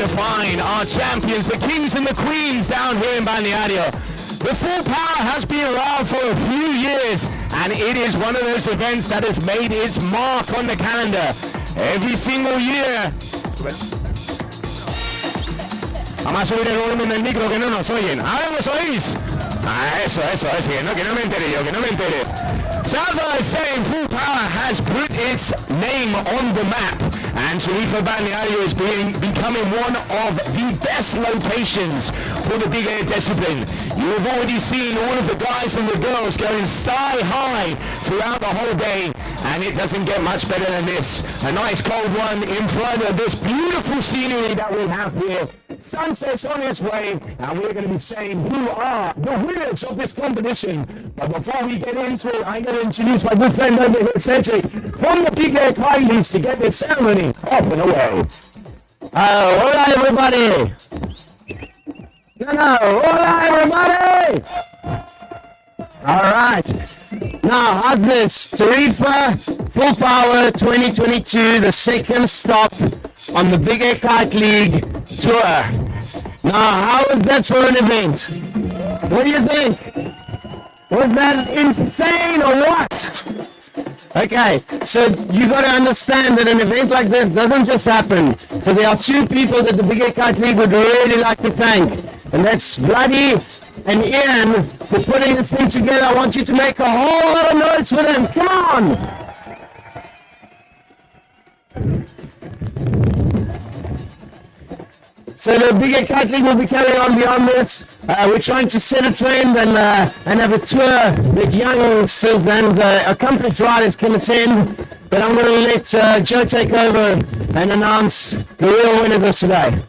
define our champions, the kings and the queens down here in Balneário. The Full Power has been around for a few years, and it is one of those events that has made its mark on the calendar. Every single year. Vamos a subir el volumen del micro que no nos oyen. ¿Ahora nos oís? Eso, que no me entere yo, que no me entere. So as I was saying, Full Power has put its name on the map, and Tarifa Balneário is becoming one of the best locations for the big air discipline. You have already seen all of the guys and the girls going sky high throughout the whole day, and it doesn't get much better than this. A nice cold one in front of this beautiful scenery that we have here. Sunset's on its way, and we're going to be saying who are the winners of this competition. But before we get into it, I'm going to introduce my good friend over here, Hendrik, from the Big Air Kite Leagues to get this ceremony off and away. Hola, everybody! Hola, everybody! All right. Now, how's this? Tarifa Full Power 2022, the second stop on the Big Air Kite League tour. Now, how was that for an event? What do you think? Was that insane or what? Okay, so you got to understand that an event like this doesn't just happen. So there are two people that the Big Air Kite League would really like to thank, and that's Bloody and Ian for putting this thing together. I want you to make a whole lot of noise for them. Come on! So the Big Air Kite League will be carrying on beyond this. We're trying to set a trend and have a tour that youngsters and accomplished riders can attend. But I'm going to let Joe take over and announce the real winners of today.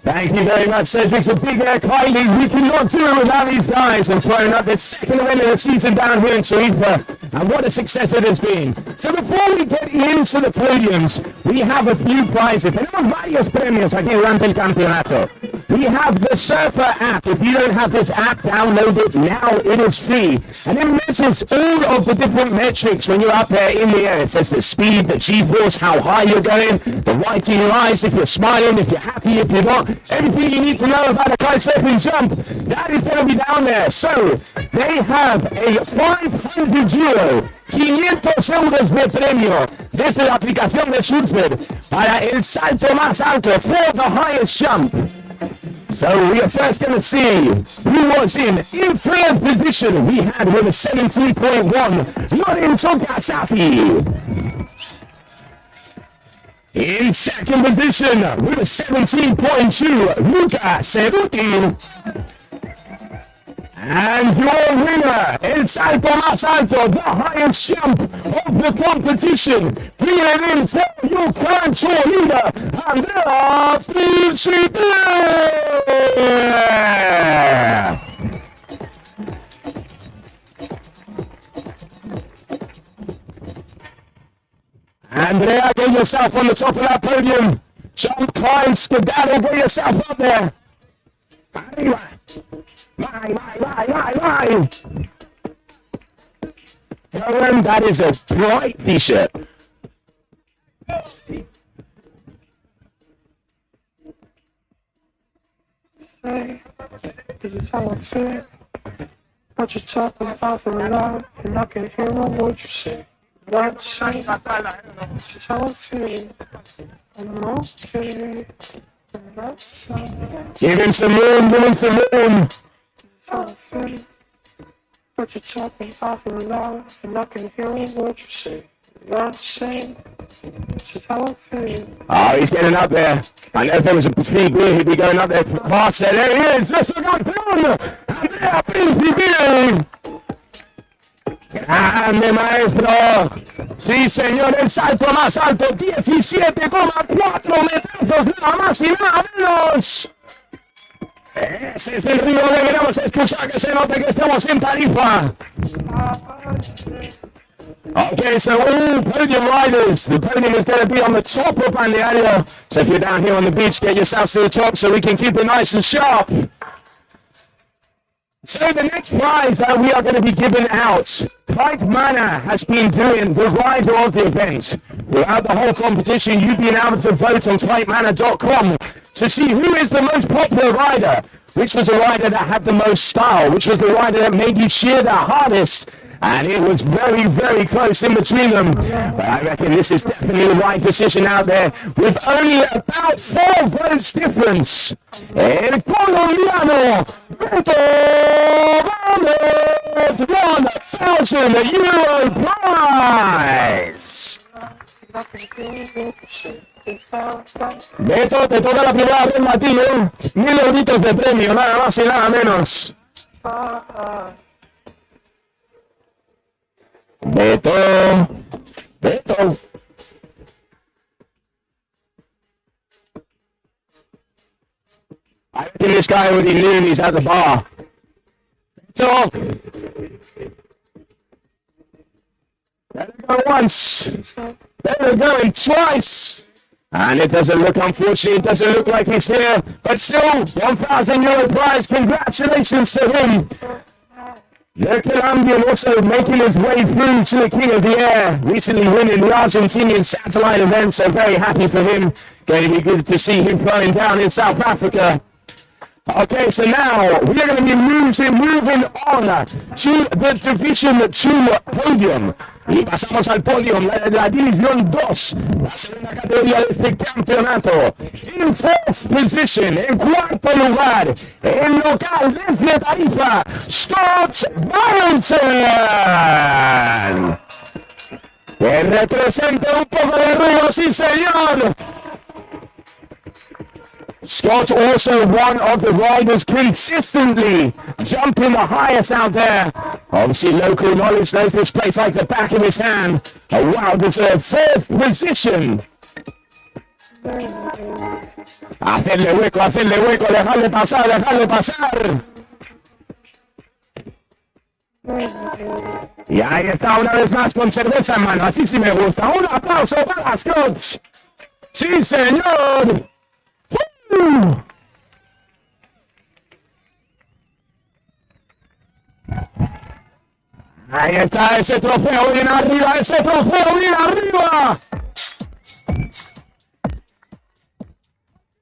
Thank you very much, Cedric. The Big Air Kite League, we cannot do it without these guys. I'm throwing up the second event of the season down here in Tarifa, and what a success it has been. So before we get into the podiums, we have a few prizes. Tenemos varios premios aquí durante el campeonato. We have the Surfr App. If you don't have this app, download it now. It is free. And it measures all of the different metrics when you're up there in the air. It says the speed, the G-force, how high you're going, the white in your eyes, if you're smiling, if you're happy, if you're not. Everything you need to know about a kite surfing jump, that is going to be down there. So, they have a 500 euro, 500 euros de premio desde la aplicación de Surfr para el salto más alto, for the highest jump. So we are first going to see who was in third position. We had with a 17.1, Lorenzo Casati. In second position with a 17.2, Luca Ceruti. And your winner, el salto más alto, the highest jump of the competition. Here in for your current leader, Andrea Principe. Andrea, get yourself on the top of that podium. Jump, climb, skedaddle, get yourself up there. My. Karen, that is a bright t-shirt. Hey, this is how I feel. What you talking about for love, and I can hear what you say. What you say? This is how I feel. I'm okay. I'm not sorry. Give him some room, give him some room. But you're talking about for love, and I can hear what you say. Not saying, this is how I feel. Oh, he's getting up there. I know if there was a free beer, he'd be going up there past there. There he is. Nuestro campeón, Andrea Principe. Grande maestro. Sí, señor, el salto más alto, 17,4 metros, nada más y nada menos. Ese es el río que queremos escuchar, que se note que estamos en Tarifa. Okay, so all podium riders, the podium is going to be on the top of Balneário. So if you're down here on the beach, get yourself to the top so we can keep it nice and sharp. So the next prize that we are going to be giving out, Kitemana has been doing the rider of the event. Throughout the whole competition, you've been able to vote on kitemana.com to see who is the most popular rider, which was a rider that had the most style, which was the rider that made you cheer the hardest. And it was very, very close in between them. But I reckon this is definitely the right decision out there, with only about 4 votes difference. El Colombiano, Beto Gomez, €1,000 prize. Beto, te toca la primera ronda a ti, ¿eh? 1.000 euritos de premio, nada más y nada menos. Beto. I reckon this guy already knew he's at the bar. Beto. There we go once. There we go twice. And it doesn't look, unfortunately, it doesn't look like he's here. But still, €1,000 prize. Congratulations to him. The Colombian also making his way through to the King of the Air, recently winning the Argentinian satellite event, so very happy for him. Going to be good to see him flying down in South Africa. Okay, so now we are going to be moving on to the Division 2 podium. Y pasamos al podium, la División 2, la segunda categoría de este campeonato. In 4th position, en cuarto lugar, el local desde Tarifa, Scott Barendsen. Que representa un poco de ruido, sí señor. Scott also one of the riders consistently jumping the highest out there. Obviously local knowledge knows this place like the back of his hand. A well-deserved 4th position. Hacerle hueco, dejarle pasar. Y ahí está una vez más con cerveza en mano, así sí me gusta. Un aplauso para Scott. Sí señor. Ahí está ese trofeo bien arriba,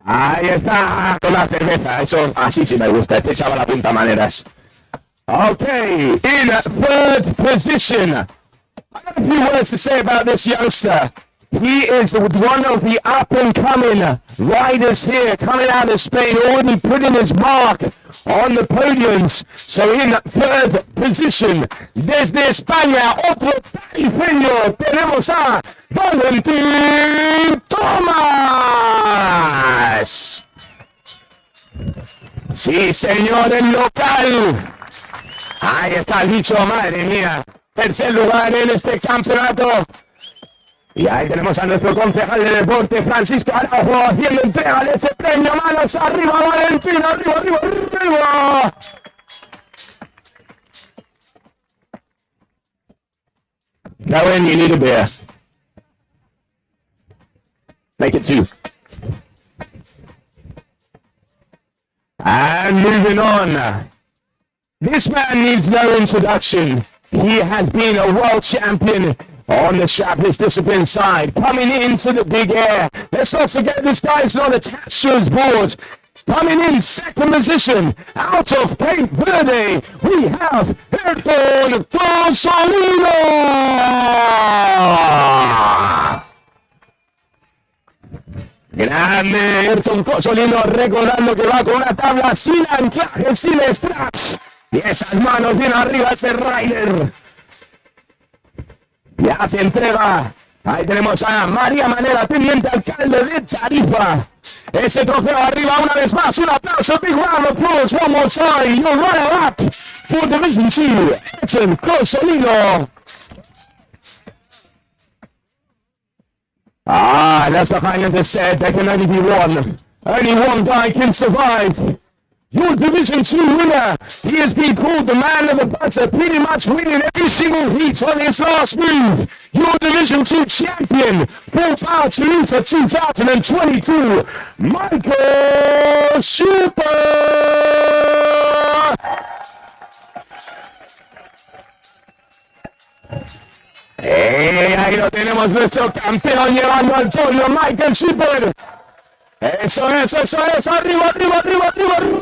Ahí está con la cerveza, eso así sí me gusta, este chaval apunta maneras. Okay, in 3rd position. I have a few words to say about this youngster. He is one of the up-and-coming riders here, coming out of Spain, already putting his mark on the podiums. So in 3rd position, desde España, otro tarifeño, tenemos a Valentín Tomás. Sí, señor, el local. Ahí está el bicho, madre mía. 3er lugar en este campeonato. Y ahí tenemos a nuestro concejal de deporte, Francisco Araujo, haciendo entrega de ese premio. Manos arriba, Valentín, arriba. Go in, you need a beer. Make it 2. And moving on. This man needs no introduction. He has been a world champion on the strapless discipline side, coming into the big air. Let's not forget this guy is not attached to his board. Coming in 2nd position, out of Cape Verde, we have Airton Cozzolino. Grande Airton Cozzolino, recordando que va con una tabla sin anclaje, sin straps. Y esas manos bien arriba ese rider. Y hace entrega. Ahí tenemos a María Manera, teniente alcalde de Tarifa. Ese trofeo arriba una vez más. Un aplauso, big round of applause one more time. Your runner-up for Division 2, Airton Cozzolino. That's the Highlander said. There can only be one. Only one guy can survive. Your Division 2 winner, he has been called the man of the butter, pretty much winning every single heat on his last move. Your Division 2 champion, full power to you for 2022, Michael Super. lo tenemos nuestro campeón llevando al podio, Michael Schipper. Eso es, arriba, arriba, arriba, arriba, arriba.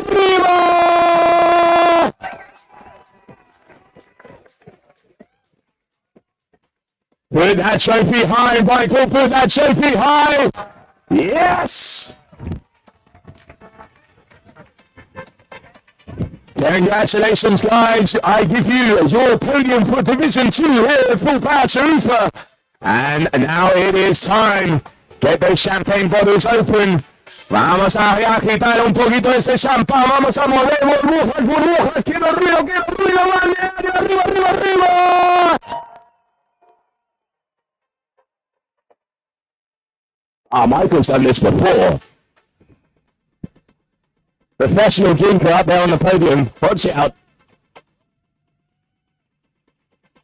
Put that trophy high, Michael, put that trophy high. Yes. Congratulations, guys. I give you your podium for Division 2 here at Full Power Tarifa. And now it is time. Get those champagne bottles open. Vamos a agitar un poquito ese champán. Vamos a mover burbujas, burbujas. Quiero ruido, Balneário. Arriba, arriba, arriba. Michael's done this before. Professional drinker up there on the podium. Watch it out.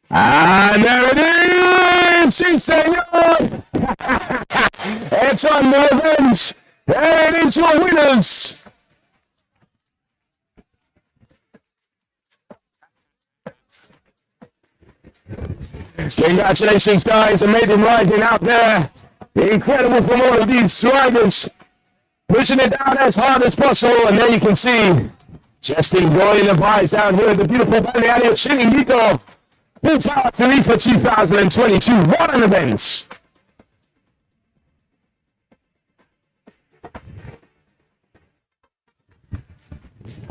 And there it is! Sí, señor! It's on the bench. There it is, your winners. Congratulations, guys. Amazing riding out there. Incredible from all of these riders. Pushing it down as hard as possible, and there you can see, just enjoying the vibes down here at the beautiful Balneário Chiringuito. Full Power Tarifa 2022. What an event!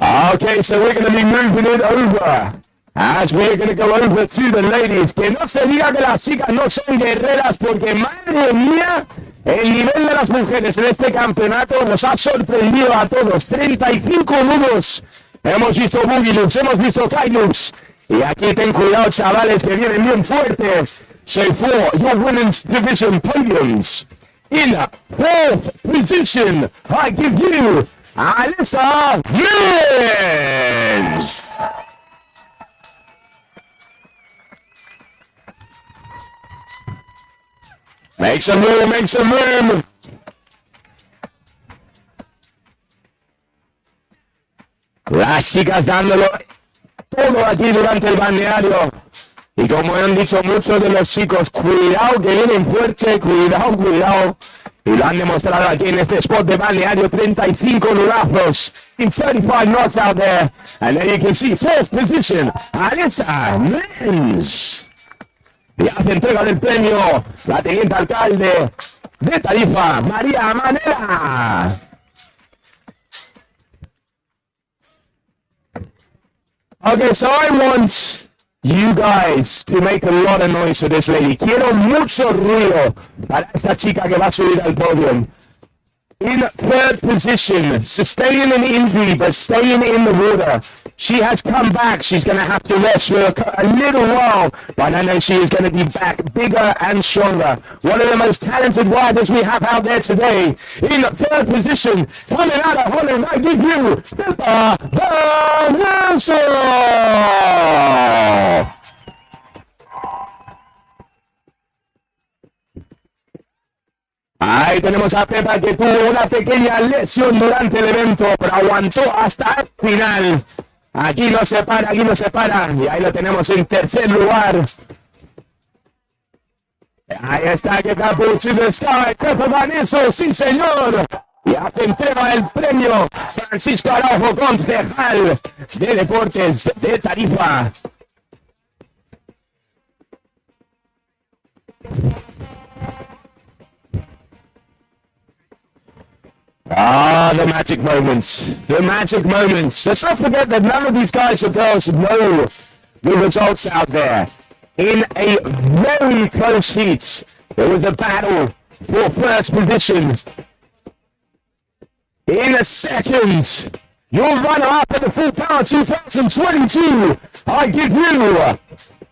Okay, so we're going to be moving it over. As we're going to go over to the ladies. Que no se diga que las chicas no son guerreras, porque madre mía, el nivel de las mujeres en este campeonato nos ha sorprendido a todos. 35 nudos. Hemos visto boogie loops, hemos visto kite loops. Y aquí ten cuidado, chavales, que vienen bien fuertes. So for your women's division podiums, in 4th position, I give you Alyssa Lynch. Make some room, make some room. Las chicas dándolo todo aquí durante el balneario. Y como han dicho muchos de los chicos, cuidado que vienen fuerte, cuidado, cuidado. Y lo han demostrado aquí en este spot de balneario, 35 nudazos. In 35 knots out there. And then you can see 4th position, Alyssa Lynch. Y hace entrega del premio la teniente alcalde de Tarifa, María Manera. Okay, so I want you guys to make a lot of noise for this lady. Quiero mucho ruido para esta chica que va a subir al podium. In 3rd position, sustaining an injury but staying in the water. She has come back. She's going to have to rest for a little while, but I know she is going to be back bigger and stronger. One of the most talented riders we have out there today. In 3rd position, coming out of Holland, I give you Barendsen. Ahí tenemos a Pepa, que tuvo una pequeña lesión durante el evento, pero aguantó hasta el final. Aquí no se para, aquí no se para. Y ahí lo tenemos en 3er lugar. Ahí está, que capo to the sky. Pepa Vanessa, sí señor. Y hace entrega el premio Francisco Araujo, concejal de deportes de Tarifa. Ah, the magic moments. The magic moments. Let's not forget that none of these guys or girls know the results out there. In a very close heat, there was a battle for 1st position. In a second, your runner-up at the Full Power 2022, I give you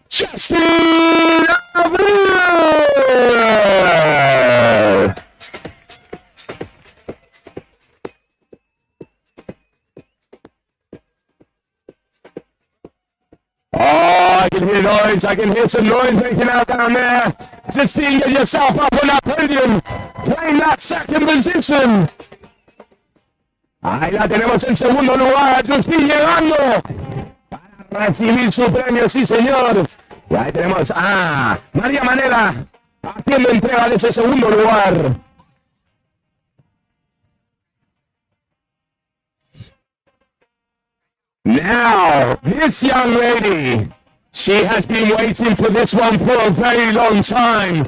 Justin Abreu. Oh, I can hear noise. I can hear some noise making out down there. Just get yourself up on that podium, playing that 2nd position. Ahí la tenemos en 2º lugar. Justin llegando para recibir su premio, sí señor. Y ahí tenemos a María Manera haciendo entrega de ese segundo lugar. Now, this young lady, she has been waiting for this one for a very long time.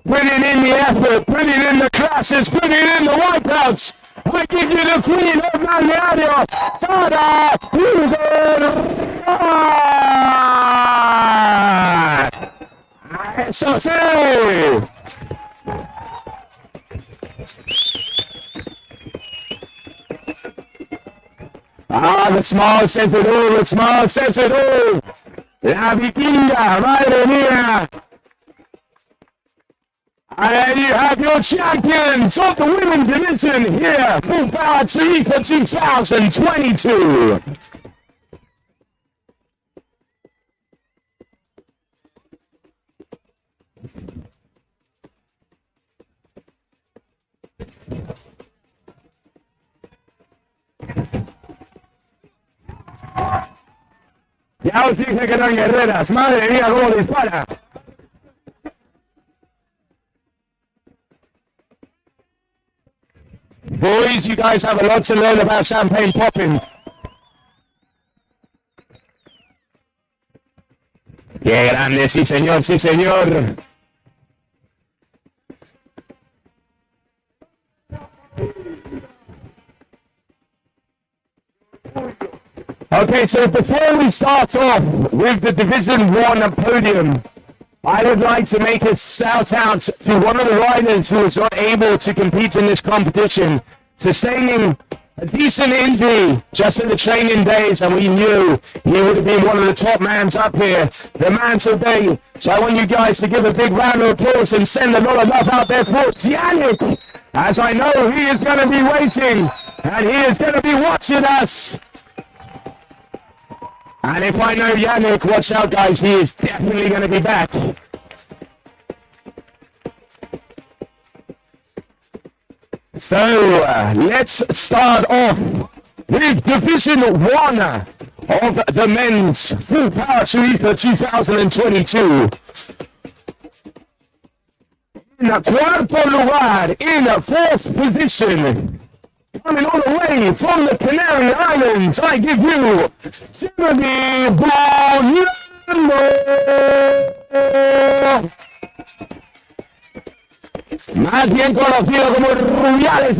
Putting in the effort, putting in the classes, putting in the wipeouts. I give you the queen of Balneário, Sara Eso sí. Ah, the smile says it all, the smile says it all. La vikinga, madre mía. And there you have your champions of the women's division here, full power Tarifa 2022. Ya os dije que eran guerreras, madre mía, cómo dispara. Boys, you guys have a lot to learn about champagne popping. ¡Qué grande! Sí, señor, sí, señor. Okay, so before we start off with the Division 1 podium, I would like to make a shout out to one of the riders who was not able to compete in this competition, sustaining a decent injury just in the training days, and we knew he would have been one of the top mans up here, the man today. So I want you guys to give a big round of applause and send a lot of love out there for Yannick, as I know he is going to be waiting and he is going to be watching us. And if I know Yannick, watch out guys, he is definitely going to be back. So let's start off with Division 1 of the men's full power Tarifa 2022. In cuarto lugar, in fourth position, coming all the way from the Canary Islands, I give you Jeremy Bono. Más bien conocido como Rubiales